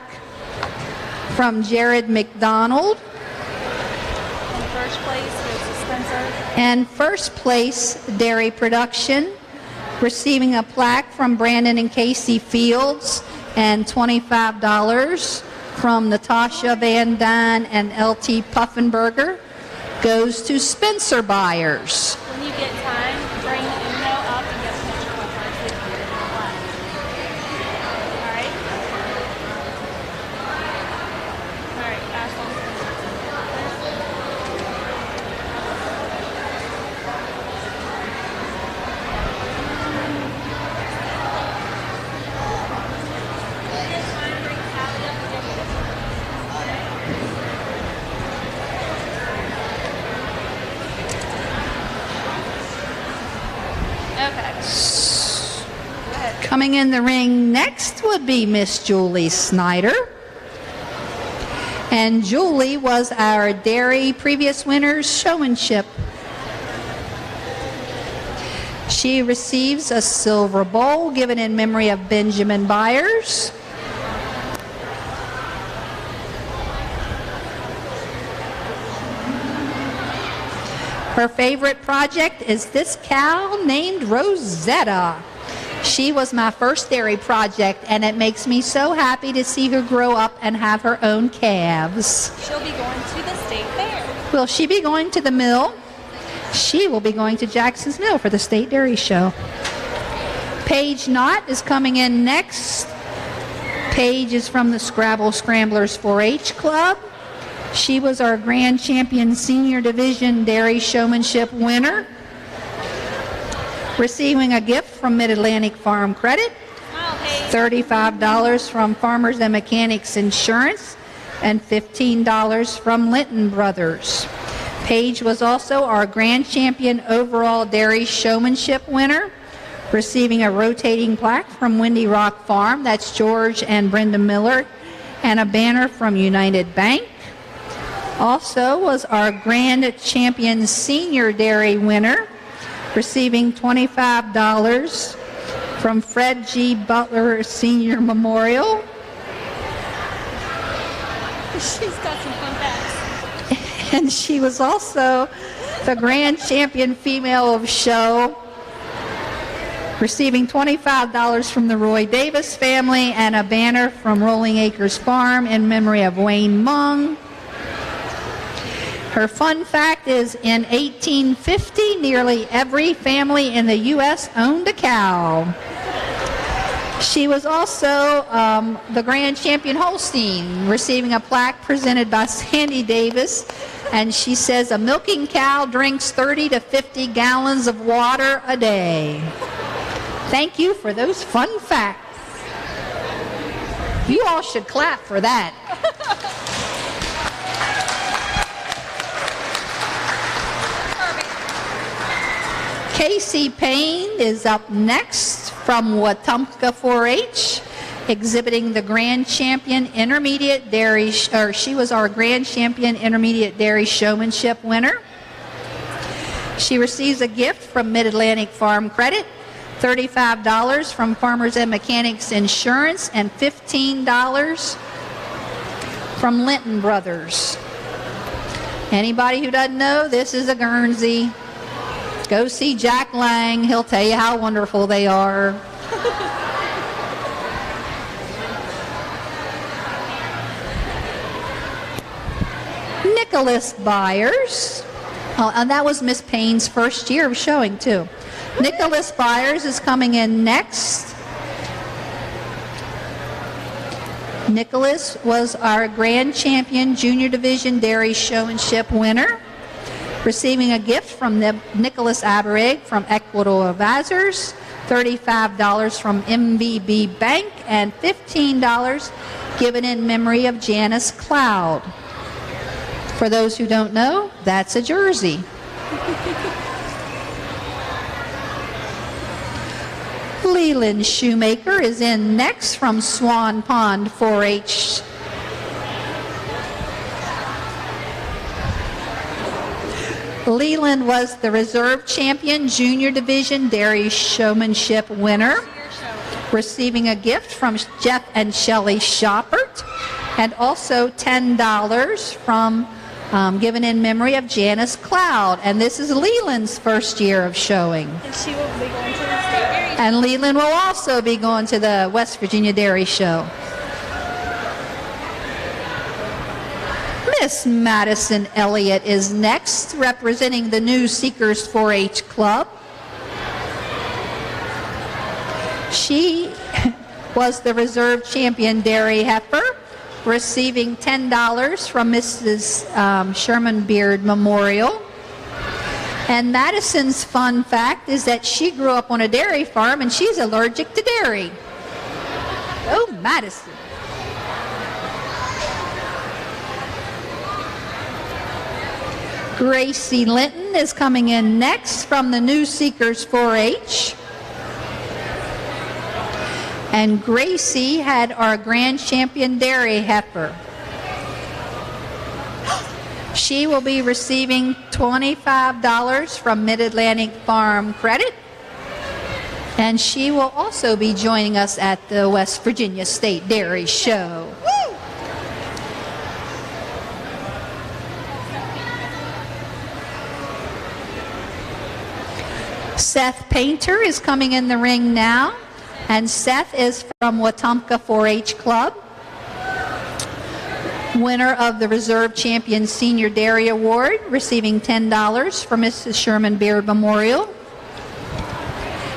from Jared McDonald. And first place goes to Spencer. And first place, Dairy Production, receiving a plaque from Brandon and Casey Fields and $25 from Natasha Van Dyne and LT Puffenberger goes to Spencer Byers. When you get time, bring Uno up and get a picture with her with you in the flag. All right? All right, Ashley. Coming in the ring next would be Miss Julie Snyder. And Julie was our Dairy Previous Winners Showmanship. She receives a silver bowl given in memory of Benjamin Byers. Her favorite project is this cow named Rosetta. She was my first dairy project, and it makes me so happy to see her grow up and have her own calves. She'll be going to the state fair. Will she be going to the mill? She will be going to Jackson's Mill for the State Dairy Show. Paige Knott is coming in next. Paige is from the Scrabble Scramblers 4-H Club. She was our Grand Champion Senior Division Dairy Showmanship winner, receiving a gift from Mid-Atlantic Farm Credit, $35 from Farmers and Mechanics Insurance, and $15 from Linton Brothers. Paige was also our Grand Champion Overall Dairy Showmanship winner, receiving a rotating plaque from Windy Rock Farm, that's George and Brenda Miller, and a banner from United Bank. Also was our Grand Champion Senior Dairy winner, receiving $25 from Fred G. Butler Senior Memorial. She's got some fun facts. And she was also the Grand Champion Female of Show, receiving $25 from the Roy Davis family and a banner from Rolling Acres Farm in memory of Wayne Mung. Her fun fact is in 1850, nearly every family in the U.S. owned a cow. She was also the Grand Champion Holstein, receiving a plaque presented by Sandy Davis. And she says a milking cow drinks 30 to 50 gallons of water a day. Thank you for those fun facts. You all should clap for that. Casey Payne is up next from Wetumpka 4-H, exhibiting the Grand Champion Intermediate Dairy, she was our Grand Champion Intermediate Dairy Showmanship winner. She receives a gift from Mid-Atlantic Farm Credit, $35 from Farmers and Mechanics Insurance, and $15 from Linton Brothers. Anybody who doesn't know, this is a Guernsey. Go see Jack Lang. He'll tell you how wonderful they are. Nicholas Byers. Oh, and that was Miss Payne's first year of showing, too. Nicholas Byers is coming in next. Nicholas was our Grand Champion Junior Division Dairy Showmanship winner, receiving a gift from Nicholas Aberig from Ecuador Advisors, $35 from MVB Bank, and $15 given in memory of Janice Cloud. For those who don't know, that's a jersey. Leland Shoemaker is in next from Swan Pond 4-H. Leland was the Reserve Champion Junior Division Dairy Showmanship winner, receiving a gift from Jeff and Shelley Shoppert, and also $10 from given in memory of Janice Cloud. And this is Leland's first year of showing. And she will be going to the State Dairy Show. And Leland will also be going to the West Virginia Dairy Show. Miss Madison Elliott is next, representing the new Seekers 4-H Club. She was the Reserve Champion Dairy Heifer, receiving $10 from Mrs. Sherman Beard Memorial. And Madison's fun fact is that she grew up on a dairy farm and she's allergic to dairy. Oh, Madison. Gracie Linton is coming in next from the new Seekers 4-H. And Gracie had our Grand Champion Dairy Heifer. She will be receiving $25 from Mid-Atlantic Farm Credit. And she will also be joining us at the West Virginia State Dairy Show. Seth Painter is coming in the ring now, and Seth is from Wetumpka 4-H Club, winner of the Reserve Champion Senior Dairy Award, receiving $10 from Mrs. Sherman Beard Memorial,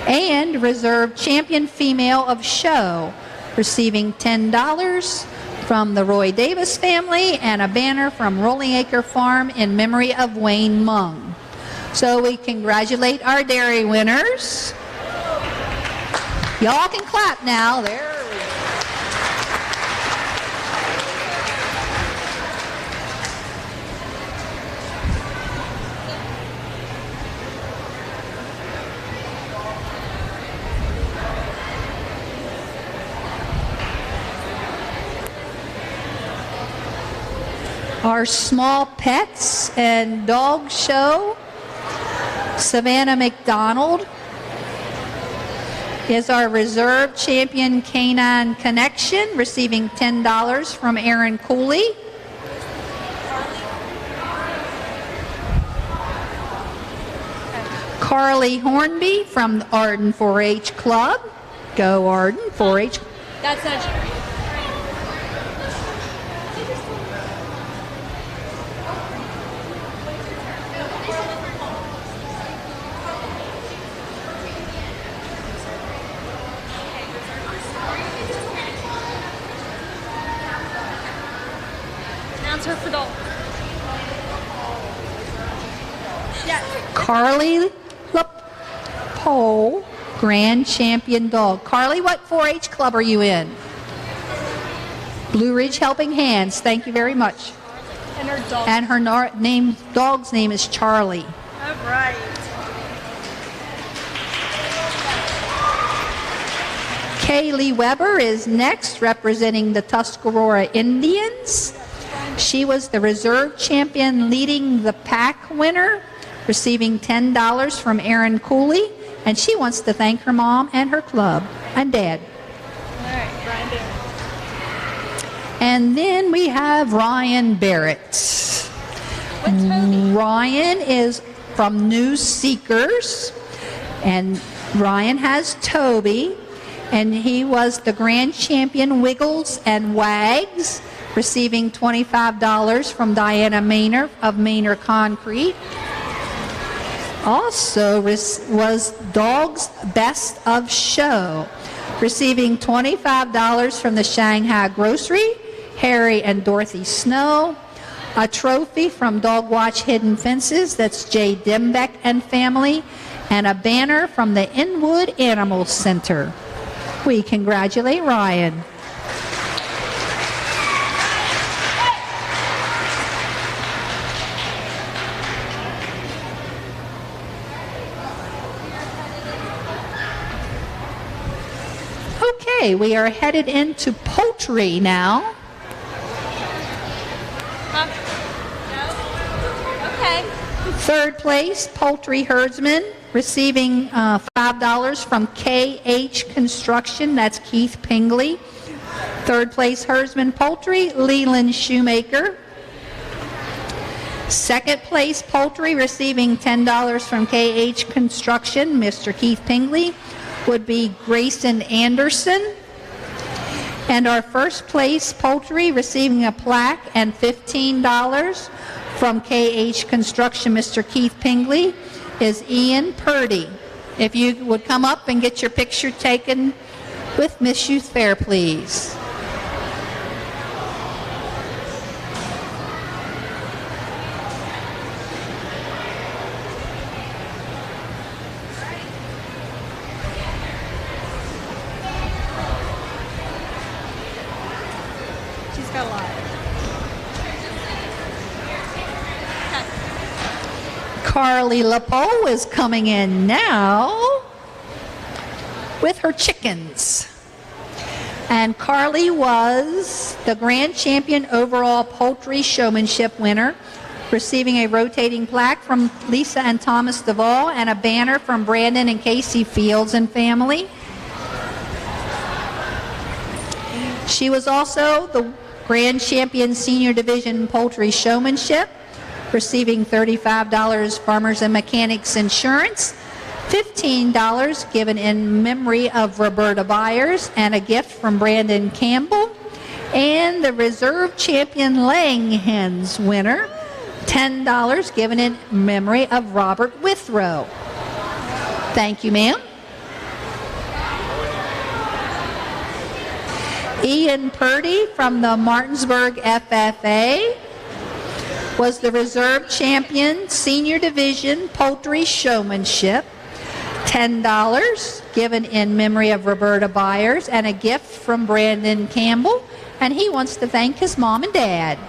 and Reserve Champion Female of Show, receiving $10 from the Roy Davis family and a banner from Rolling Acre Farm in memory of Wayne Mung. So we congratulate our dairy winners. Y'all can clap now. There we go. Our small pets and dog show, Savannah McDonald is our Reserve Champion Canine Connection, receiving $10 from Aaron Cooley. Carly Hornby from the Arden 4-H Club. Go Arden 4-H. That's not her for dogs. Carly Pole, Grand Champion Dog. Carly, what 4-H club are you in? Blue Ridge Helping Hands. Thank you very much. And her dog. And her dog's name is Charlie. All right. Kaylee Weber is next, representing the Tuscarora Indians. She was the Reserve Champion Leading the Pack winner, receiving $10 from Aaron Cooley, and she wants to thank her mom and her club and dad. All right, Ryan Barrett. And then we have Ryan Barrett. Ryan is from New Seekers, and Ryan has Toby, and he was the Grand Champion Wiggles and Wags, receiving $25 from Diana Maynard of Maynard Concrete. Also was Dog's Best of Show, Receiving $25 from the Shanghai Grocery, Harry and Dorothy Snow. A trophy from Dog Watch Hidden Fences, that's Jay Dembeck and family. And a banner from the Inwood Animal Center. We congratulate Ryan. Okay, we are headed into poultry now. Okay. Third place, poultry herdsman, receiving $5 from KH Construction, that's Keith Pingley. Third place, herdsman poultry, Leland Shoemaker. Second place, poultry, receiving $10 from KH Construction, Mr. Keith Pingley, would be Grayson Anderson. And our first place, poultry, receiving a plaque and $15 from KH Construction, Mr. Keith Pingley, is Ian Purdy. If you would come up and get your picture taken with Miss Youth Fair, please. She's got a lot. Carly Lepo is coming in now with her chickens. And Carly was the grand champion overall poultry showmanship winner, receiving a rotating plaque from Lisa and Thomas Duvall and a banner from Brandon and Casey Fields and family. She was also the grand champion senior division poultry showmanship, receiving $35 Farmers and Mechanics Insurance, $15 given in memory of Roberta Byers, and a gift from Brandon Campbell. And the reserve champion laying hens winner, $10 given in memory of Robert Withrow. Thank you, ma'am. Ian Purdy from the Martinsburg FFA was the reserve champion senior division poultry showmanship, $10 given in memory of Roberta Byers, and a gift from Brandon Campbell, and he wants to thank his mom and dad.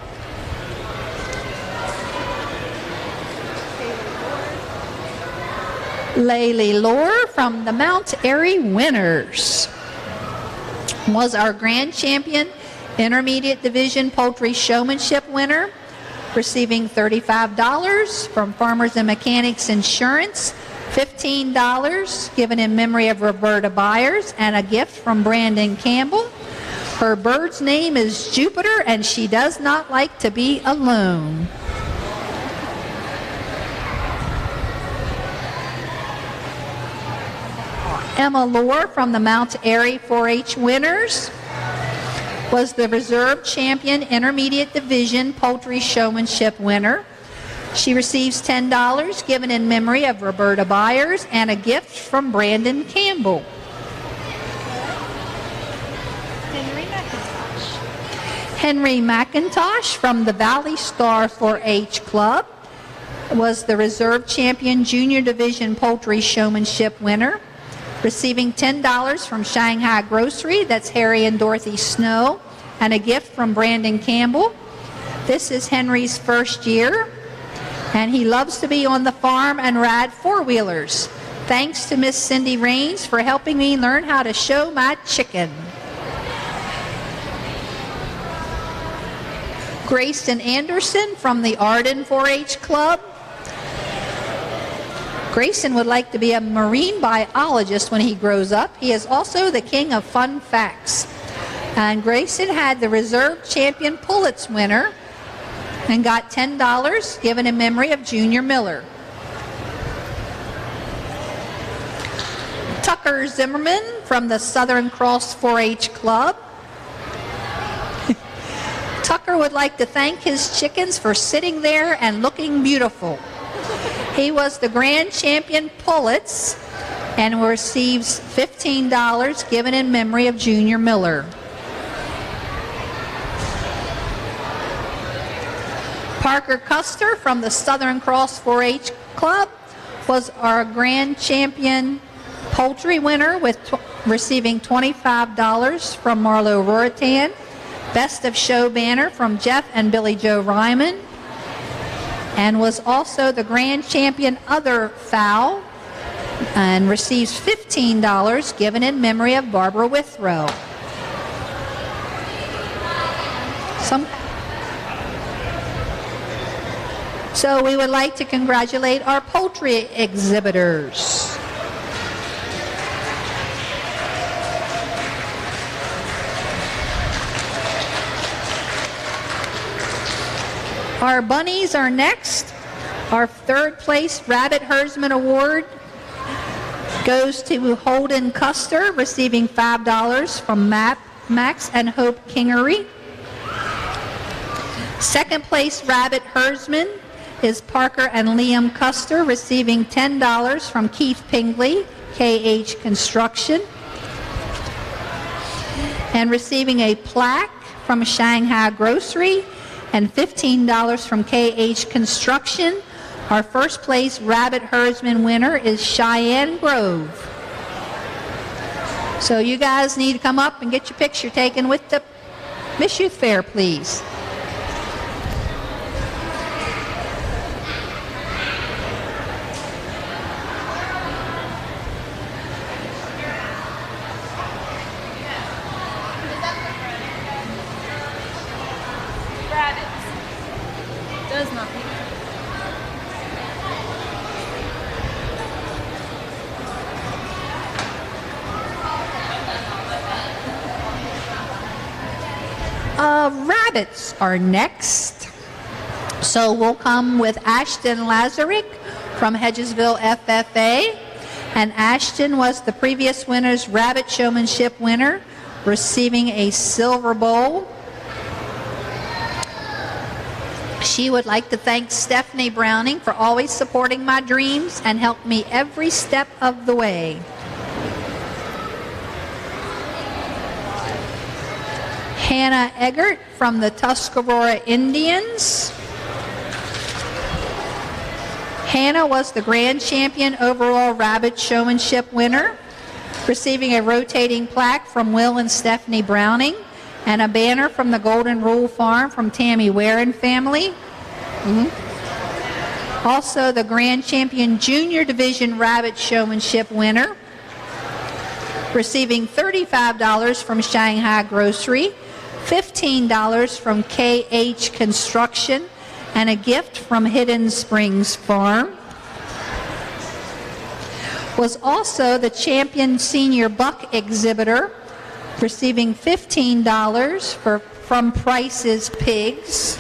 Laylee Lohr from the Mount Airy Winners was our grand champion intermediate division poultry showmanship winner, receiving $35 from Farmers and Mechanics Insurance, $15 given in memory of Roberta Byers, and a gift from Brandon Campbell. Her bird's name is Jupiter, and she does not like to be alone. Emma Lohr from the Mount Airy 4-H Winners was the reserve champion intermediate division poultry showmanship winner. She receives $10 given in memory of Roberta Byers and a gift from Brandon Campbell. Henry McIntosh from the Valley Star 4-H Club was the reserve champion junior division poultry showmanship winner, receiving $10 from Shanghai Grocery, that's Harry and Dorothy Snow, and a gift from Brandon Campbell. This is Henry's first year, and he loves to be on the farm and ride four-wheelers. Thanks to Miss Cindy Raines for helping me learn how to show my chicken. Grayson Anderson from the Arden 4-H Club. Grayson would like to be a marine biologist when he grows up. He is also the king of fun facts. And Grayson had the reserve champion Pullets winner and got $10 given in memory of Junior Miller. Tucker Zimmerman from the Southern Cross 4-H Club. Tucker would like to thank his chickens for sitting there and looking beautiful. He was the grand champion Pullets, and receives $15 given in memory of Junior Miller. Parker Custer from the Southern Cross 4-H Club was our grand champion poultry winner with receiving $25 from Marlo Roritan. Best of Show banner from Jeff and Billy Joe Ryman, and was also the grand champion other fowl and receives $15 given in memory of Barbara Withrow. So we would like to congratulate our poultry exhibitors. Our bunnies are next. Our third place Rabbit Herdsman Award goes to Holden Custer, receiving $5 from Max and Hope Kingery. Second place Rabbit Herdsman is Parker and Liam Custer, receiving $10 from Keith Pingley, KH Construction, and receiving a plaque from Shanghai Grocery and $15 from KH Construction. Our first place Rabbit Herdsman winner is Cheyenne Grove. So you guys need to come up and get your picture taken with the Miss Youth Fair, please. Does nothing. Rabbits are next. So we'll come with Ashton Lazarick from Hedgesville FFA. And Ashton was the previous winner's rabbit showmanship winner, receiving a silver bowl. She would like to thank Stephanie Browning for always supporting my dreams and helped me every step of the way. Hannah Eggert from the Tuscarora Indians. Hannah was the grand champion overall rabbit showmanship winner, receiving a rotating plaque from Will and Stephanie Browning and a banner from the Golden Rule Farm from Tammy Ware and family. Also the grand champion junior division rabbit showmanship winner, receiving $35 from Shanghai Grocery, $15 from KH Construction, and a gift from Hidden Springs Farm. Was also the champion senior buck exhibitor, receiving $15 from Price's Pigs.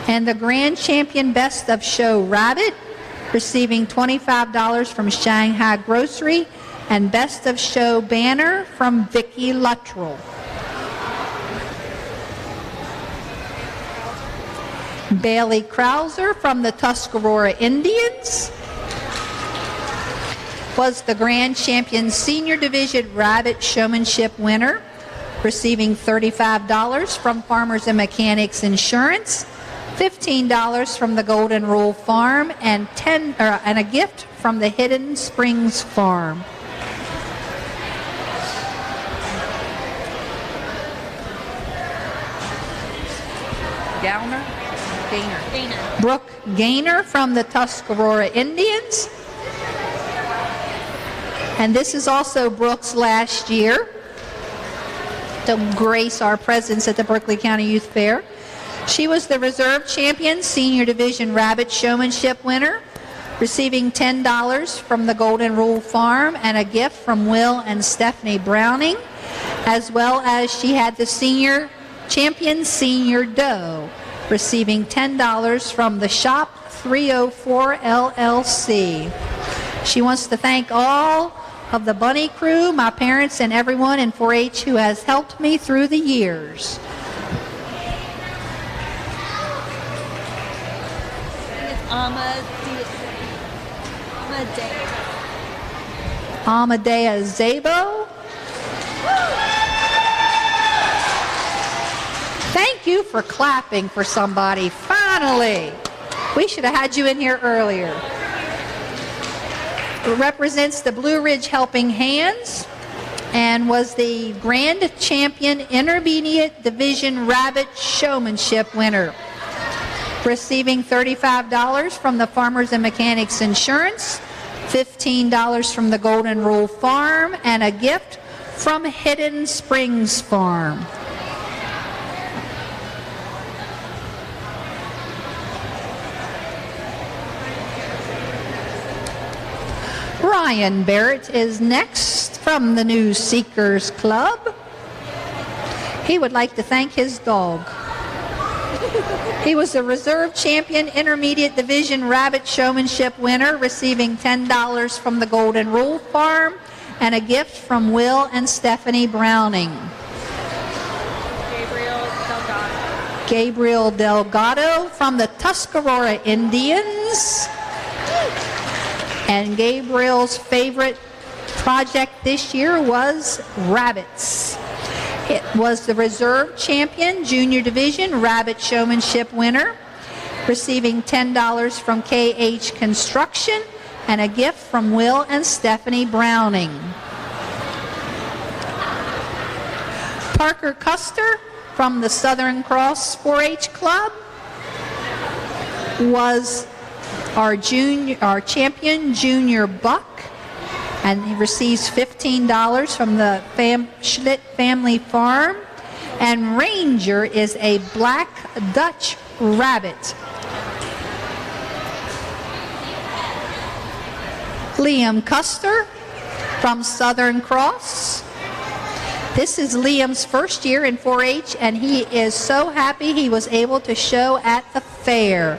And the grand champion best of show rabbit, receiving $25 from Shanghai Grocery, and best of show banner from Vicki Luttrell. Bailey Krauser from the Tuscarora Indians was the grand champion senior division rabbit showmanship winner, receiving $35 from Farmers and Mechanics Insurance, $15 from the Golden Rule Farm, and a gift from the Hidden Springs Farm. Gaynor. Brooke Gaynor from the Tuscarora Indians. And this is also Brooke's last year to grace our presence at the Berkeley County Youth Fair. She was the reserve champion senior division rabbit showmanship winner, receiving $10 from the Golden Rule Farm and a gift from Will and Stephanie Browning, as well as she had the senior champion senior doe, receiving $10 from the Shop 304 LLC. She wants to thank all of the bunny crew, my parents, and everyone in 4-H who has helped me through the years. Amadea Zabo. Thank you for clapping for somebody. Finally. We should have had you in here earlier. It represents the Blue Ridge Helping Hands and was the Grand Champion Intermediate Division Rabbit Showmanship winner. Receiving $35 from the Farmers and Mechanics Insurance, $15 from the Golden Rule Farm, and a gift from Hidden Springs Farm. Ryan Barrett is next from the New Seekers Club. He would like to thank his dog. He was the Reserve Champion Intermediate Division Rabbit Showmanship winner, receiving $10 from the Golden Rule Farm and a gift from Will and Stephanie Browning. Gabriel Delgado from the Tuscarora Indians. And Gabriel's favorite project this year was rabbits. It was the Reserve Champion Junior Division Rabbit Showmanship winner, receiving $10 from KH Construction and a gift from Will and Stephanie Browning. Parker Custer from the Southern Cross 4-H Club was our champion junior buck, and he receives $15 from the Schlitt Family Farm. And Ranger is a black Dutch rabbit. Liam Custer from Southern Cross. This is Liam's first year in 4-H, and he is so happy he was able to show at the fair.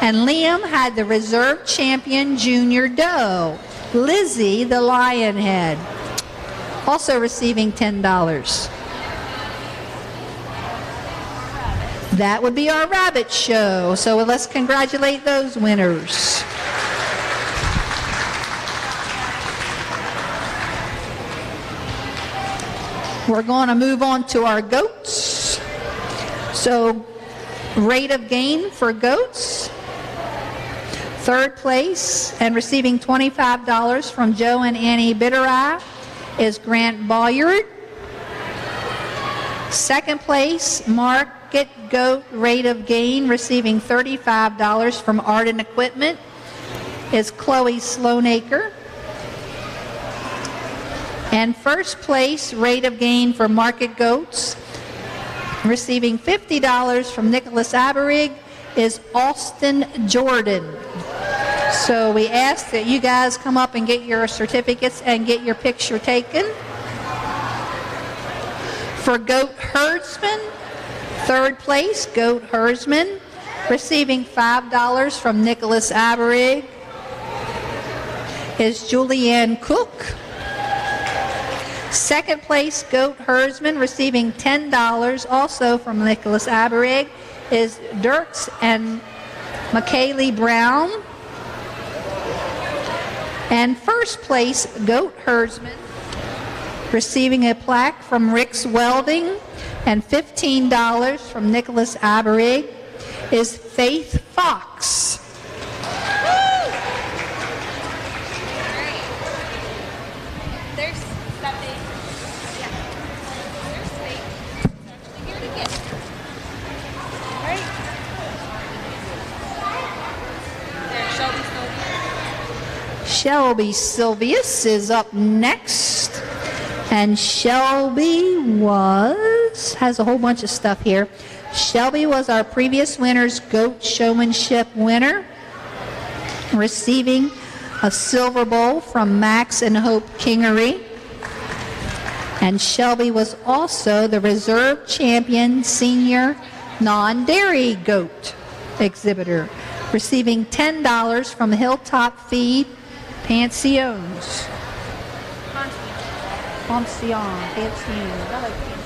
And Liam had the Reserve Champion Junior Doe, Lizzie the Lionhead, also receiving $10. That would be our rabbit show, so let's congratulate those winners. We're going to move on to our goats. So, rate of gain for goats. Third place and receiving $25 from Joe and Annie Bittereye is Grant Boyard. Second place, market goat rate of gain, receiving $35 from Arden Equipment, is Chloe Sloanacre. And first place, rate of gain for market goats, receiving $50 from Nicholas Aberig, is Austin Jordan. So we ask that you guys come up and get your certificates and get your picture taken. For goat herdsman, third place, goat herdsman, receiving $5 from Nicholas Aberig, is Julianne Cook. Second place, goat herdsman, receiving $10 also from Nicholas Aberig, is Dirks and McKaylee Brown. And first place, goat herdsman, receiving a plaque from Rick's Welding and $15 from Nicholas Aberig, is Faith Fox. There's Stephanie. Yeah. There's Faith. She's actually here to get her. Right? There's Shelby Sylvius is up next. And Shelby has a whole bunch of stuff here. Shelby was our previous winner's goat showmanship winner, receiving a silver bowl from Max and Hope Kingery. And Shelby was also the Reserve Champion Senior Non-Dairy Goat exhibitor, receiving $10 from Hilltop Feed Pensions. Pension. I like pension.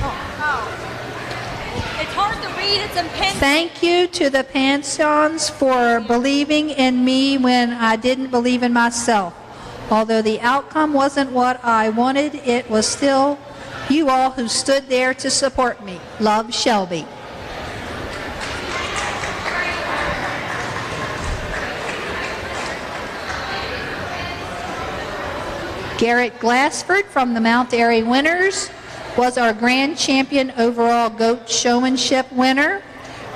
Oh. It's hard to read. It's in pencil. Thank you to the Pensions for believing in me when I didn't believe in myself. Although the outcome wasn't what I wanted, it was still you all who stood there to support me. Love, Shelby. Garrett Glassford from the Mount Airy Winners was our grand champion overall goat showmanship winner,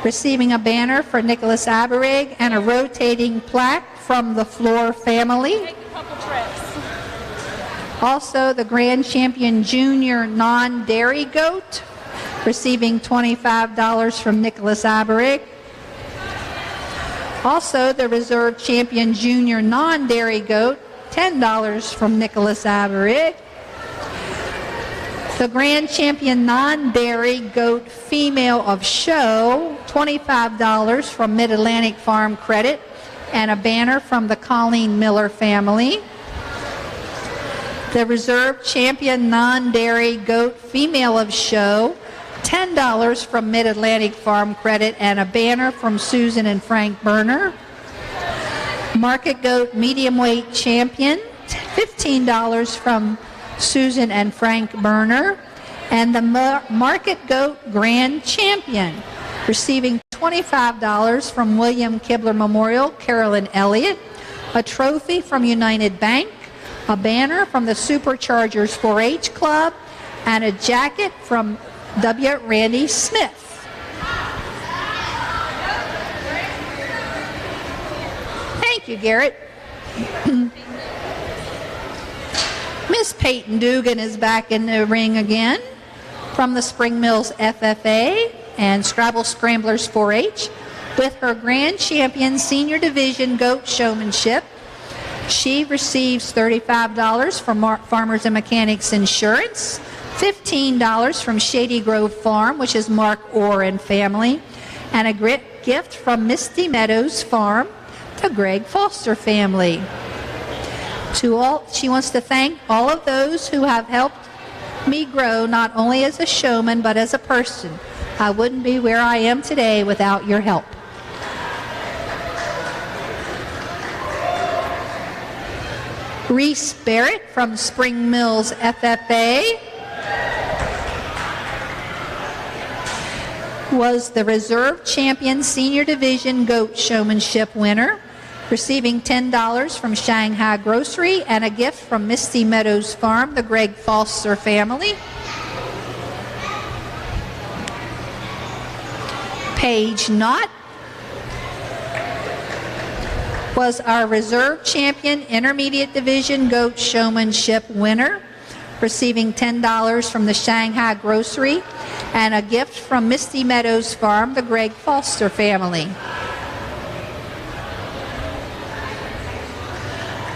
receiving a banner for Nicholas Aberig and a rotating plaque from the Floor family. Take a couple trips. Also, the grand champion junior non-dairy goat, receiving $25 from Nicholas Aberig. Also, the reserve champion junior non-dairy goat, $10 from Nicholas Aberig. The grand champion non-dairy goat female of show, $25 from Mid-Atlantic Farm Credit, and a banner from the Colleen Miller family. The reserve champion non-dairy goat female of show, $10 from Mid-Atlantic Farm Credit, and a banner from Susan and Frank Berner. Market goat medium weight champion, $15 from Susan and Frank Berner. And the market goat grand champion, receiving $25 from William Kibler Memorial, Carolyn Elliott, a trophy from United Bank, a banner from the Superchargers 4-H Club, and a jacket from W. Randy Smith. Thank you, Garrett. Miss Peyton Dugan is back in the ring again from the Spring Mills FFA and Scrabble Scramblers 4-H with her Grand Champion Senior Division Goat Showmanship. She receives $35 from Farmers and Mechanics Insurance, $15 from Shady Grove Farm, which is Mark Orr and family, and a gift from Misty Meadows Farm, the Greg Foster family. She wants to thank all of those who have helped me grow not only as a showman but as a person. I wouldn't be where I am today without your help. Reese Barrett from Spring Mills FFA was the reserve champion senior division goat showmanship winner, receiving $10 from Shanghai Grocery and a gift from Misty Meadows Farm, the Greg Foster family. Paige Knott was our reserve champion intermediate division goat showmanship winner, receiving $10 from the Shanghai Grocery and a gift from Misty Meadows Farm, the Greg Foster family.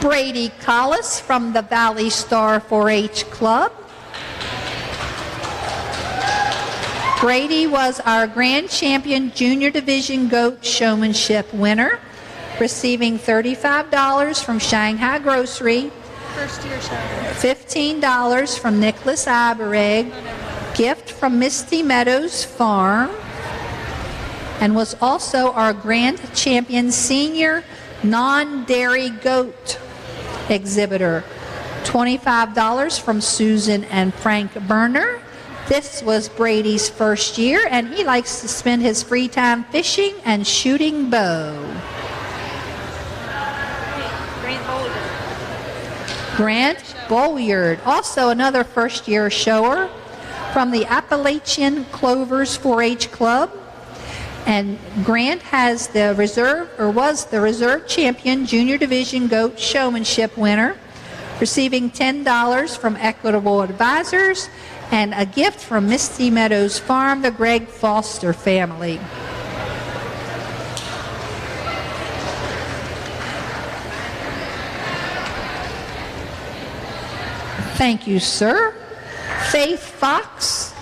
Brady Collis from the Valley Star 4-H Club. Brady was our grand champion junior division goat showmanship winner, receiving $35 from Shanghai Grocery, First year showman. $15 from Nicholas Aberig, gift from Misty Meadows Farm, and was also our grand champion senior non-dairy goat exhibitor. $25 from Susan and Frank Berner. This was Brady's first year, and he likes to spend his free time fishing and shooting bow. Grant Bolyard, also another first-year shower from the Appalachian Clovers 4-H Club. And Grant has the reserve, or was the reserve champion junior division goat showmanship winner, receiving $10 from Equitable Advisors and a gift from Misty Meadows Farm, the Greg Foster family. Thank you, sir. Faith Fox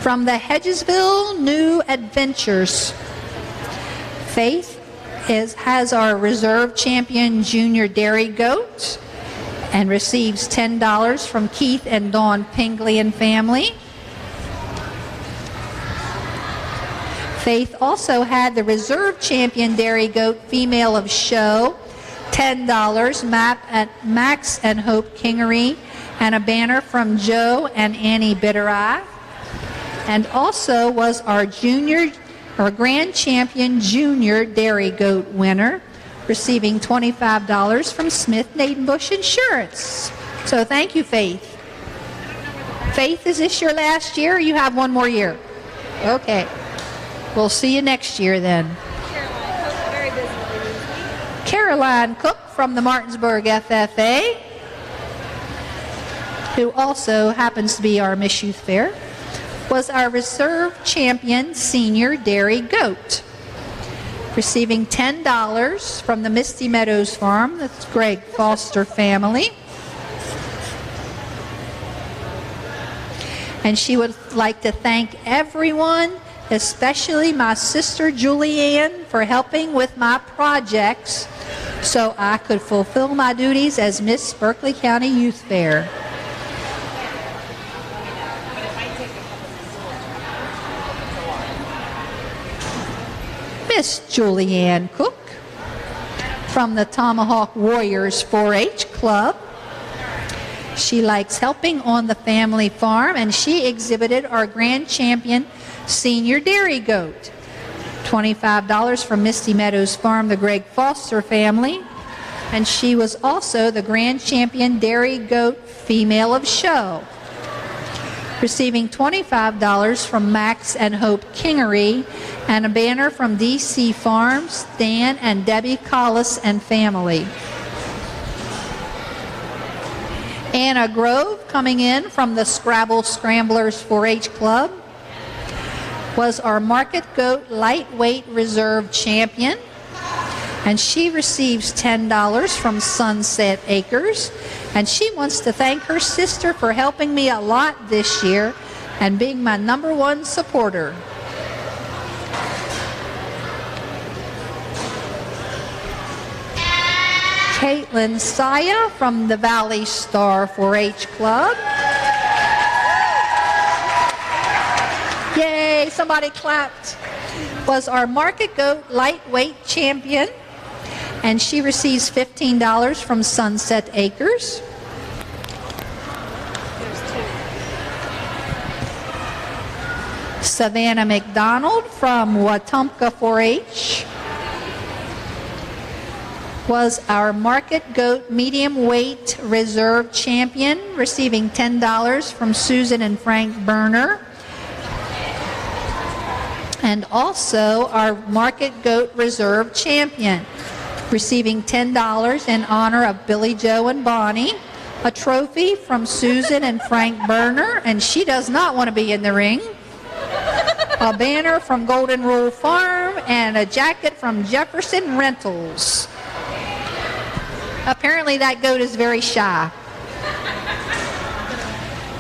from the Hedgesville New Adventures. Faith has our reserve champion junior dairy goat and receives $10 from Keith and Dawn Pingley and family. Faith also had the reserve champion dairy goat female of show, $10, map at Max and Hope Kingery, and a banner from Joe and Annie Bittereye. And also was our grand champion junior dairy goat winner, receiving $25 from Smith Nadenbush Insurance. So thank you, Faith. Faith, is this your last year or you have one more year? Okay. We'll see you next year then. Caroline Cook from the Martinsburg FFA, who also happens to be our Miss Youth Fair, was our reserve champion senior dairy goat, receiving $10 from the Misty Meadows Farm, that's Greg Foster family. And she would like to thank everyone, especially my sister Julianne, for helping with my projects so I could fulfill my duties as Miss Berkeley County Youth Fair. Miss Julianne Cook from the Tomahawk Warriors 4-H Club. She likes helping on the family farm, and she exhibited our grand champion senior dairy goat. $25 from Misty Meadows Farm, the Greg Foster family. And she was also the grand champion dairy goat female of show, receiving $25 from Max and Hope Kingery, and a banner from DC Farms, Dan and Debbie Collis and family. Anna Grove, coming in from the Scrabble Scramblers 4-H Club, was our Market Goat Lightweight Reserve Champion, and she receives $10 from Sunset Acres, and she wants to thank her sister for helping me a lot this year and being my #1 supporter. Caitlin Saya from the Valley Star 4-H Club. Yay, somebody clapped. Was our Market Goat Lightweight Champion, and she receives $15 from Sunset Acres. Savannah McDonald from Wetumpka 4-H was our Market Goat Medium Weight Reserve Champion, receiving $10 from Susan and Frank Berner. And also our Market Goat Reserve Champion, receiving $10 in honor of Billy Joe and Bonnie, a trophy from Susan and Frank Berner, and she does not want to be in the ring, a banner from Golden Rule Farm, and a jacket from Jefferson Rentals. Apparently that goat is very shy.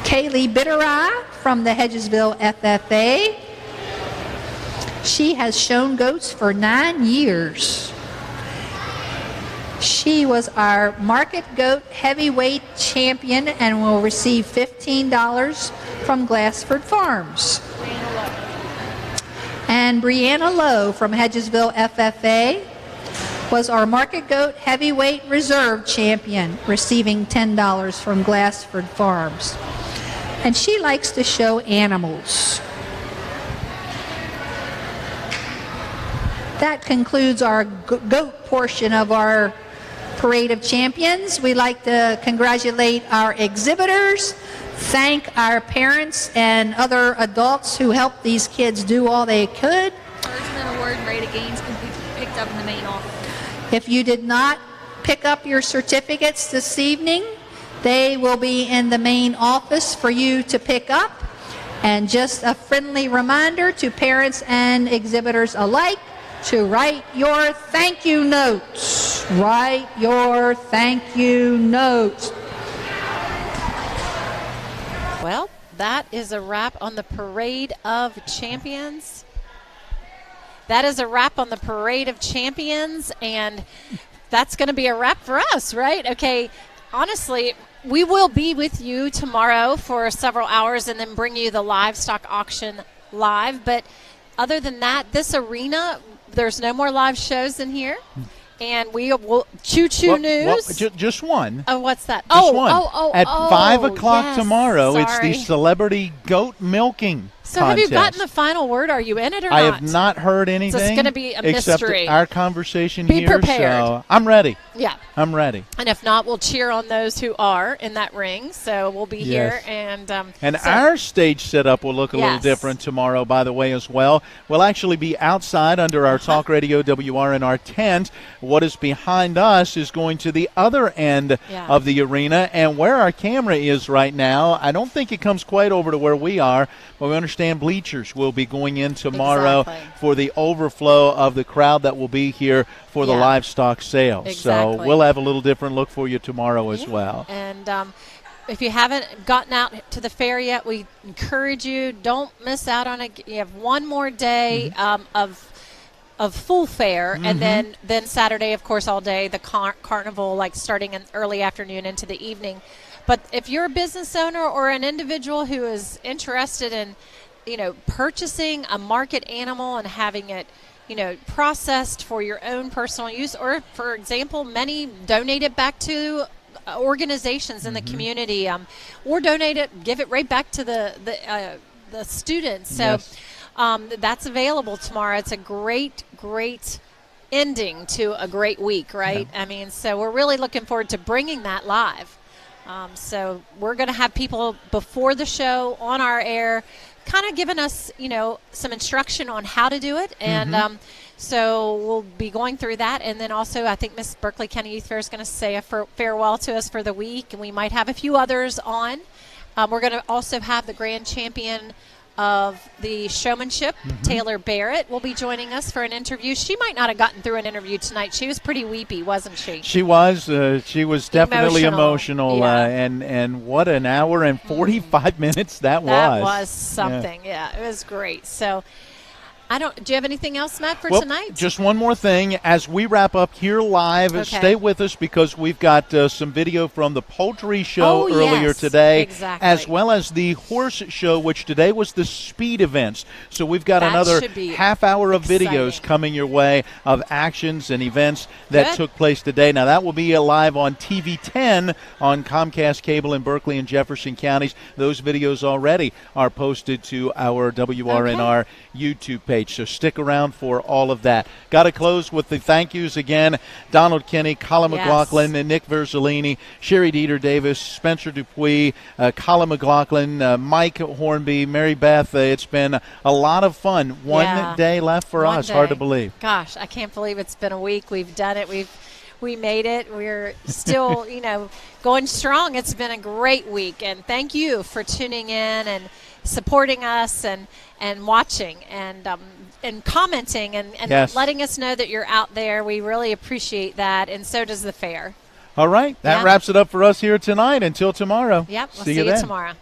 Kaylee Bittereye from the Hedgesville FFA. She has shown goats for 9 years. She was our Market Goat Heavyweight Champion and will receive $15 from Glassford Farms. And Brianna Lowe from Hedgesville FFA was our Market Goat Heavyweight Reserve Champion, receiving $10 from Glassford Farms. And she likes to show animals. That concludes our goat portion of our Parade of Champions. We'd like to congratulate our exhibitors, thank our parents and other adults who helped these kids do all they could. Encouragement award and rate of gains can be picked up in the main office. If you did not pick up your certificates this evening, they will be in the main office for you to pick up. And just a friendly reminder to parents and exhibitors alike to write your thank you notes. Write your thank you notes. Well, that is a wrap on the Parade of Champions. That is a wrap on the Parade of Champions, and that's going to be a wrap for us, right? Okay, honestly, we will be with you tomorrow for several hours and then bring you the livestock auction live, but other than that, this arena, there's no more live shows in here. And we will choo-choo news. Just one. Oh, what's that? Just one. At 5 o'clock yes, tomorrow, it's sorry. the celebrity goat milking So contest. have you gotten the final word? Are you in it or I not? have not heard anything. So it's going to be a except mystery. our conversation Be here. prepared. So I'm ready. Yeah. I'm ready. And if not, we'll cheer on those who are in that ring. So we'll be here. And our stage setup will look a little different tomorrow, by the way, as well. We'll actually be outside under our Talk Radio WRNR tent. What is behind us is going to the other end of the arena. And where our camera is right now, I don't think it comes quite over to where we are, but we understand bleachers will be going in tomorrow for the overflow of the crowd that will be here for the livestock sale. So we'll have a little different look for you tomorrow as well. And if you haven't gotten out to the fair yet, we encourage you, don't miss out on it. You have one more day of full fair, and then Saturday, of course, all day, the carnival, like starting in early afternoon into the evening. But if you're a business owner or an individual who is interested in, purchasing a market animal and having it, processed for your own personal use, or, for example, many donate it back to organizations in the community, or donate it, give it right back to the students. So that's available tomorrow. It's a great ending to a great week, right? I mean, so we're really looking forward to bringing that live. So we're going to have people before the show on our air kind of giving us, some instruction on how to do it. And so we'll be going through that. And then also I think Miss Berkeley County Youth Fair is going to say a farewell to us for the week. And we might have a few others on. We're going to also have the grand champion of the showmanship, Taylor Barrett, will be joining us for an interview. She might not have gotten through an interview tonight. She was pretty weepy, wasn't she? She was. She was definitely emotional. And what an hour and 45 minutes that was. That was something. Yeah, it was great. So do you have anything else, Matt, for tonight? Just one more thing. As we wrap up here live, stay with us because we've got some video from the poultry show earlier today, as well as the horse show, which today was the speed events. So we've got another half hour of videos coming your way of actions and events that took place today. Now, that will be live on TV 10 on Comcast Cable in Berkeley and Jefferson counties. Those videos already are posted to our WRNR YouTube page. So stick around for all of that. Got to close with the thank yous again. Donald Kinney, Colin McLaughlin, and Nick Verzolini, Sherry Dieter Davis, Spencer Dupuis, Colin McLaughlin, Mike Hornby, Mary Beth. It's been a lot of fun. One day left for us. Hard to believe. Gosh, I can't believe it's been a week. We've done it. We made it. We're still, going strong. It's been a great week. And thank you for tuning in and supporting us and watching and commenting and letting us know that you're out there. We really appreciate that, and so does the fair. All right. That wraps it up for us here tonight. Until tomorrow. Yep. We'll see you then. tomorrow.